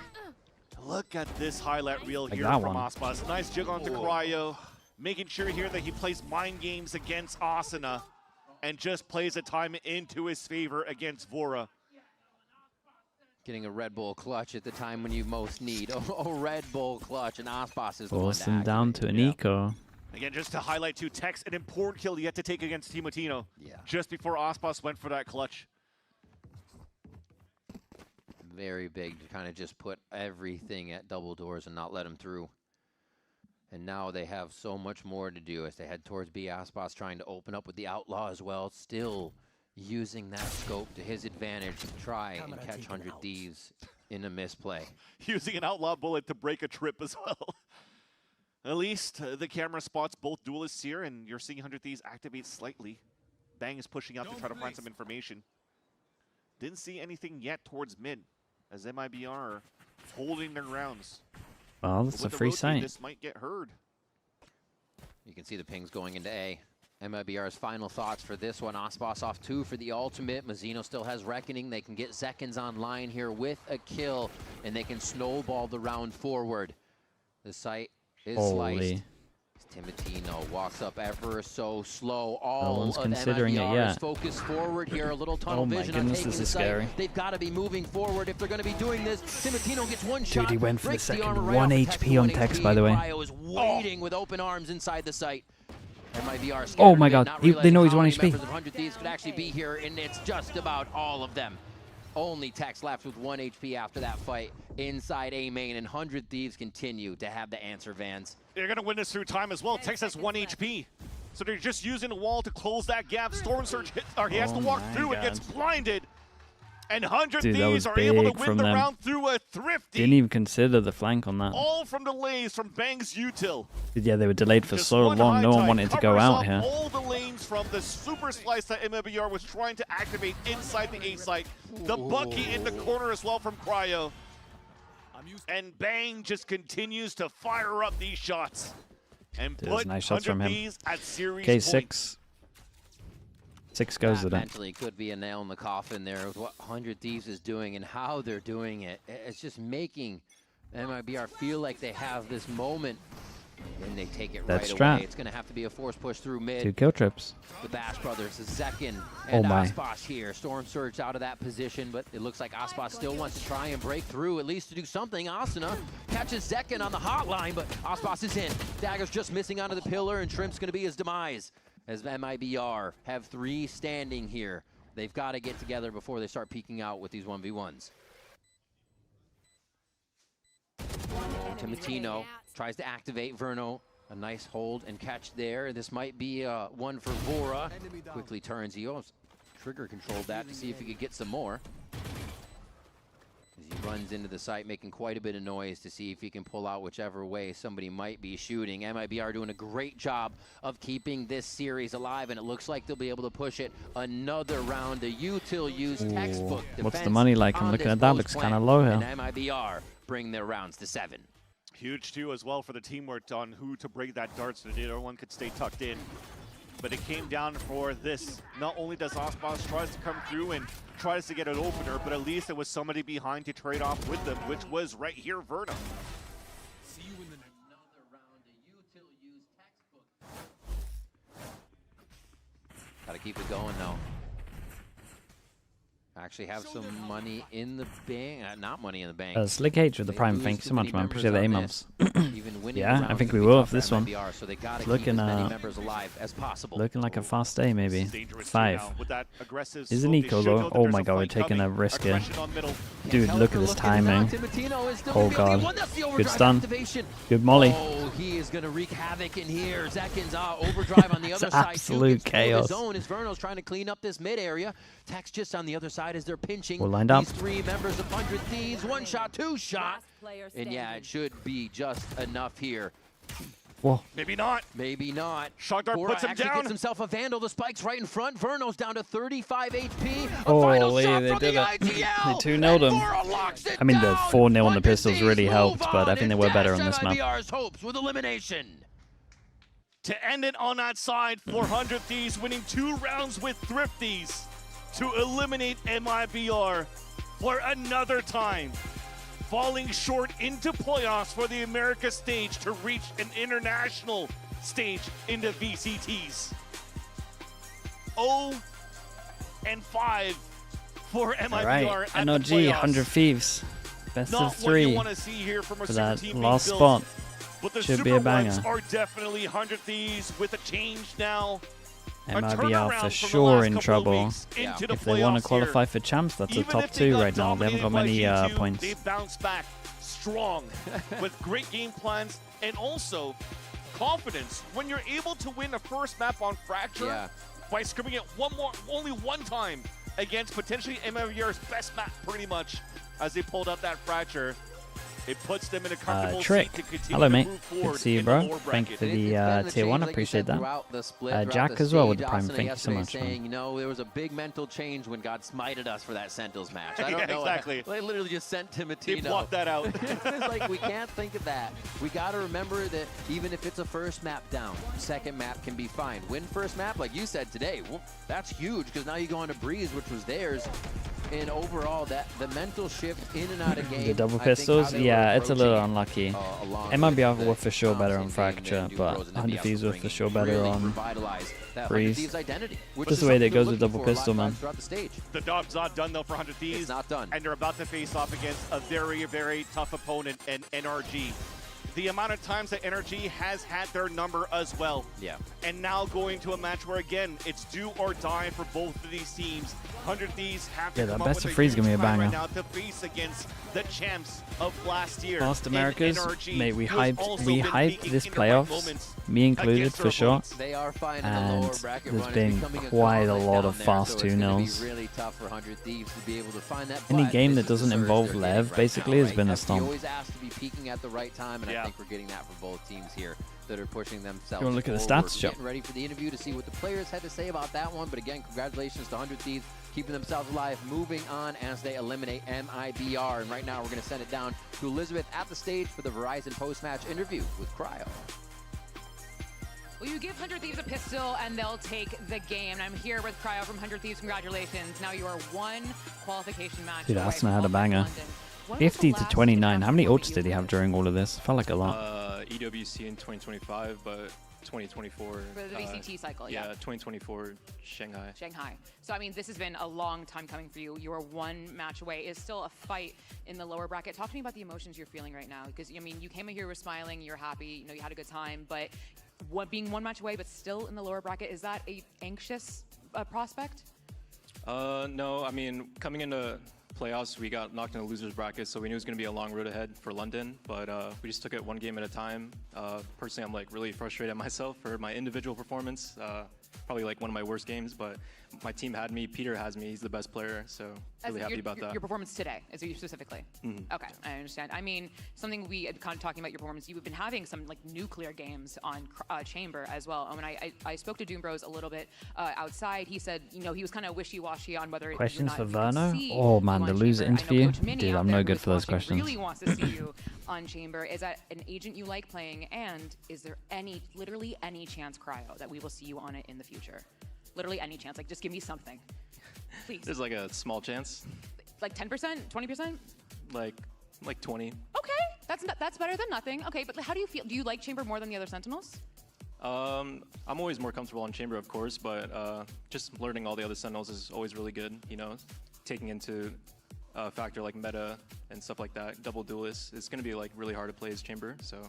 Look at this highlight reel Like here that from one. Aspas. Nice jig onto Cryo, making sure here that he plays mind games against Asuna and just plays a time into his favor against Vora. Getting a Red Bull clutch at the time when you most need a Red Bull clutch, and Aspas is the one Force to them down to an eco. Again, just to highlight too, Tex, an important kill yet to take against Timotino. Just before Aspas went for that clutch. Very big to kind of just put everything at double doors and not let him through. And now they have so much more to do as they head towards B. Aspas trying to open up with the Outlaw as well. Still using that scope to his advantage to try and catch 100 Thieves in a misplay. Using an Outlaw bullet to break a trip as well. At least the camera spots both duelists here, and you're seeing 100 Thieves activate slightly. Bang is pushing out to try to find some information. Didn't see anything yet towards mid, as MIBR are holding their grounds. Well, that's a free site. This might get heard. You can see the pings going into A. MIBR's final thoughts for this one. Aspas off 2 for the ultimate. Mazzino still has Reckoning. They can get Zekins online here with a kill, and they can snowball the round forward. The site is sliced. Timotino walks up ever so slow. All one's of considering it MIBR yet. is focused forward here. A little tunnel Oh my vision goodness, on taking this the is site. scary. They've got to be moving forward if they're going to be doing this. Timotino gets one shot. Dude, he went for the breaks second. armor right 1 off the HP on Tex, Tex, 1 by the way. Cryo is waiting with open arms inside the site. MIBR scared Oh of my it, god, not they know he's realizing 1 how many HP. members of 100 Thieves could actually be here, and it's just about all of them. Only Tex left with 1 HP after that fight inside A main, and 100 Thieves continue to have the answer, Vans. They're going to win this through time as well. Tex has 1 HP. So they're just using the wall to close that gap. Storm Surge hits, or he has to walk through and gets blinded. And 100 Dude, that Thieves was are able to big win from the them. round through a thrifty. Didn't even consider the flank on that. All from delays from Bang's util. Yeah, they were delayed for Just so one long. No high one tide wanted to go covers out up here. all the lanes from the super slice that MIBR was trying to activate inside the A site. The Bucky in the corner as well from Cryo. And Bang just continues to fire up these shots. And Dude, put nice shots 100 from him. Thieves at series Okay, point. 6 goes with it. Mentally could be a nail in the coffin there with what 100 Thieves is doing and how they're doing it. It's just making MIBR feel like they have this moment, and they take it That's right strat. away. It's going to have to be a force push through mid. 2 kill trips. The Bash brothers, Zekin and my. Aspas here. Storm Surge out of that position, but it looks like Aspas still wants to try and break through, at least to do something. Asuna catches Zekin on the hotline, but Aspas is in. Dagger's just missing onto the pillar, and Shrimp's going to be his demise. As MIBR have 3 standing here. They've got to get together before they start peeking out with these 1v1s. Timotino tries to activate Verno. A nice hold and catch there. This might be one for Vora. Quickly turns. He almost trigger controlled that to see if he could get some more. As he runs into the site, making quite a bit of noise to see if he can pull out whichever way somebody might be shooting. MIBR doing a great job of keeping this series alive, and it looks like they'll be able to push it another round. The util use textbook defense. What's the money like? I'm on looking this at that. close Looks plan, kind of low here. And MIBR bring their rounds to 7. Huge too as well for the teamwork on who to break that dart so that everyone could stay tucked in. But it came down for this. Not only does Aspas tries to come through and tries to get an opener, but at least there was somebody behind to trade off with them, which was right here, Verno. See you in the another round of util use textbook. Gotta keep it going now. Actually have some money in the bank. Not money in the bank. Slick H with the Prime. Thank you so much, man. Appreciate the A-mumps. Even Yeah, I think we will for this one. So they gotta Looking, keep as many members alive as possible. looking like a fast day, maybe. 5. Is Is it Nico though? Oh my god, we're taking a risk here. Dude, look at this timing. Oh god. Good stun. Good molly. Oh, he is going to wreak havoc in here. Zekins overdrive on the other side. Absolute chaos. His own as Verno's trying to clean up this mid area. Tex just on the other side as they're pinching. We're lined up. These 3 members of 100 Thieves. 1 shot, 2 shot. And yeah, it should be just enough here. Whoa. Maybe not. Maybe not. Shogdart puts him down. Gets himself a Vandal. The spike's right in front. Verno's down to 35 HP. Holy, they did it. They 2-0'd him. I mean, the 4-0 on the pistols really helped, but I think they were better on this map. Hopes with elimination. To end it on that side, 400 Thieves winning 2 rounds with Thrifties to eliminate MIBR for another time. Falling short into playoffs for the Americas stage to reach an international stage in the VCTs. 0-5 for MIBR. All right, at NRG, the 100 Thieves. Best Not of 3 what you want to see here from a for super that team last being spot. built. But the Should super be a banger. ones are definitely 100 Thieves with a change now. MIBR for sure in trouble. If they want to qualify for champs, that's a top 2 right now. They haven't got many points. They bounce back strong with great game plans and also confidence. When you're able to win a first map on Fracture by scrimming it only one time against potentially MIBR's best map, pretty much, as they pulled out that Fracture. It puts them in a comfortable Trick. seat to continue Hello, to mate. move Good forward to see you, in the bro. lower Thank you for bracket. the tier 1. I appreciate that. Jack as well with the Prime. Thank you so much, saying, man. you know, there was a big mental change when God smited us for that Sentinels match. I don't Yeah, know. exactly. They literally just sent Timotino. They blocked that out. It's like, we can't think of that. We got to remember that even if it's a first map down, second map can be fine. Win first map, like you said today, well, that's huge because now you go on to Breeze, which was theirs. And overall, that the mental shift in and out of game. The double pistols, yeah, it's a little unlucky. MIBR were for sure better on Fracture, but 100 Thieves were for sure better on Breeze. Just the way that goes with double pistol, man. The job's not done though for 100 Thieves. It's not done. And they're about to face off against a very, very tough opponent in NRG. The amount of times that NRG has had their number as well. Yeah. And now going to a match where, again, it's do or die for both of these teams. 100 Thieves have to Yeah, that come up best with of 3 is going to be a huge plan banger. right now to face against the champs of last year. Last in Americas, NRG, mate, we who has also been hyped peaking this in the right playoffs, moments me included against for their sure. opponents. They are fine in the And lower bracket there's run. been It's becoming quite a gauntlet lot down of there, fast so it's gonna 2-0s. be really tough for 100 Thieves to be able to find that. Any but game this that is the doesn't surge involve they're getting Lev right basically now, has been a right? stomp. You always asked to be peaking at the right time, and I think we're getting that for both teams here that are pushing themselves. You wanna look at the forward. stats, We're Joe? getting ready for the interview to see what the players had to say about that one. But again, congratulations to 100 Thieves keeping themselves alive, moving on as they eliminate MIBR. And right now, we're going to send it down to Elizabeth at the stage for the Verizon post-match interview with Cryo. Well, you give 100 Thieves a pistol, and they'll take the game. And I'm here with Cryo from 100 Thieves. Congratulations. Now you are 1 qualification match Dude, away Arsenal had a from banger. London. When was the 50 to last 29. How many tournament ults did he have during all of this? Felt like a lot. EWC in 2025, but 2024. For the VCT cycle, yeah. 2024 Shanghai. Shanghai. So, I mean, this has been a long time coming for you. You are 1 match away. It's still a fight in the lower bracket. Talk to me about the emotions you're feeling right now. Because, I mean, you came in here, you were smiling, you're happy, you know, you had a good time. But being 1 match away, but still in the lower bracket, is that a anxious prospect? No, I mean, coming into playoffs, we got knocked in the losers bracket, so we knew it was going to be a long road ahead for London, but we just took it 1 game at a time. Personally, I'm like really frustrated at myself for my individual performance. Probably like one of my worst games, but my team had me. Peter has me. He's the best player, so really happy about that. Your performance today, is you specifically? Mm-hmm. Okay, I understand. I mean, something we had kind of talking about your performance, you've been having some like nuclear games on Chamber as well. And when I spoke to Doom Bros a little bit outside, he said, you know, he was kind of wishy-washy on whether Questions for Verno? Oh man, the loser interview? Dude, I'm no good for those questions. Really wants to see you on Chamber. Is that an agent you like playing? And is there literally any chance, Cryo, that we will see you on it in the future? Literally any chance. Like, just give me something, please. There's like a small chance. Like 10%, 20%? Like 20. Okay, that's better than nothing. Okay, but how do you feel? Do you like Chamber more than the other Sentinels? I'm always more comfortable on Chamber, of course, but just learning all the other Sentinels is always really good. You know, taking into a factor like meta and stuff like that, double duelists, it's going to be like really hard to play as Chamber. So,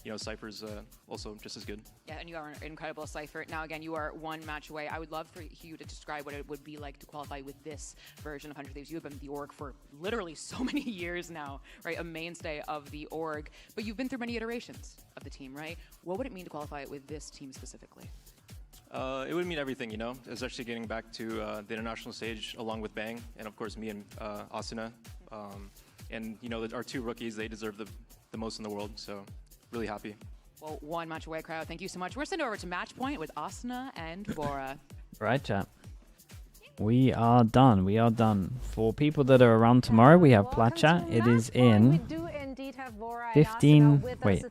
you know, Cypher's also just as good. Yeah, and you are an incredible Cypher. Now, again, you are one match away. I would love for you to describe what it would be like to qualify with this version of 100 Thieves. You have been with the org for literally so many years now, right? A mainstay of the org. But you've been through many iterations of the team, right? What would it mean to qualify with this team specifically? It would mean everything, you know, especially getting back to the international stage along with Bang, and of course me and Asuna. And, you know, our 2 rookies, they deserve the most in the world, so really happy. Well, one match away, crowd. Thank you so much. We're sending over to match point with Asuna and Bora. Right, chat. We are done. We are done. For people that are around tomorrow, we have Plat Chat. It is in 15, wait,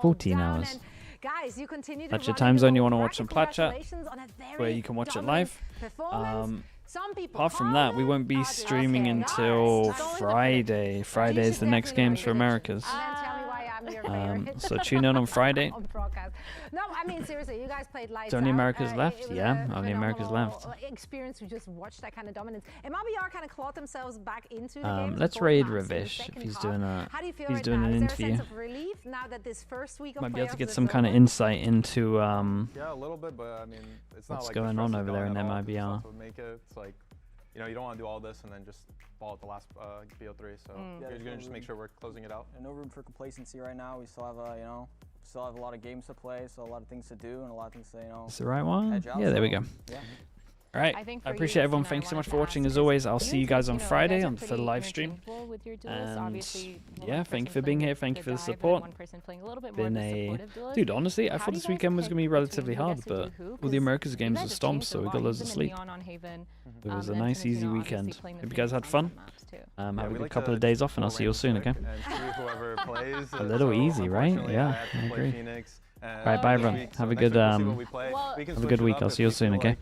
14 hours. Guys, you continue to That's your time zone. You want to watch some Plat Chat, where you can watch it live. Apart from that, we won't be streaming until Friday. Friday is the next games for Americas. So tune in on Friday. No, I mean seriously, you guys played lights out. Only America's left, yeah. Only America's left. Experience, we just watched that kind of dominance. MIBR kind of clawed themselves back into the game. Let's raid Ravish if he's doing a. He's doing an interview. Now that this first week of might be able to get some kind of insight into yeah, a little bit, but I mean, it's not what's like going on over there in MIBR. It's like, you know, you don't want to do all this and then just fall at the last BO3. So you're gonna just make sure we're closing it out. And no room for complacency right now. We still have you know, still have a lot of games to play, so a lot of things to do and a lot of things to, you know. Is the right one? Edge out, Yeah, there we go. Yeah. All right. I appreciate everyone. Thanks so much for watching. As always, I'll see you guys on Friday for the live stream. And yeah, thank you for being here. Thank you for the support. Been a dude. Honestly, I thought this weekend was gonna be relatively hard, but all the Americas games were stomped, so we got loads of sleep. It was a nice, easy weekend. Hope you guys had fun. Have a good couple of days off, and I'll see you all soon. Okay. A little easy, right? Yeah, I agree. Alright, bye everyone. Have a good week. I'll see you soon, okay?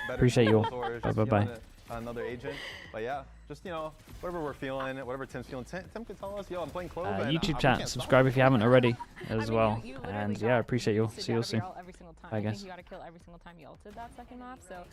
Appreciate you all. Bye bye. Another agent, but yeah, just, you know, whatever we're feeling, whatever Tim's feeling. Tim can tell us, yo, I'm playing Clove. YouTube chat, subscribe if you haven't already as well. And yeah, I appreciate you all. See you all soon. Bye guys. You gotta kill every single time you ulted that second map, so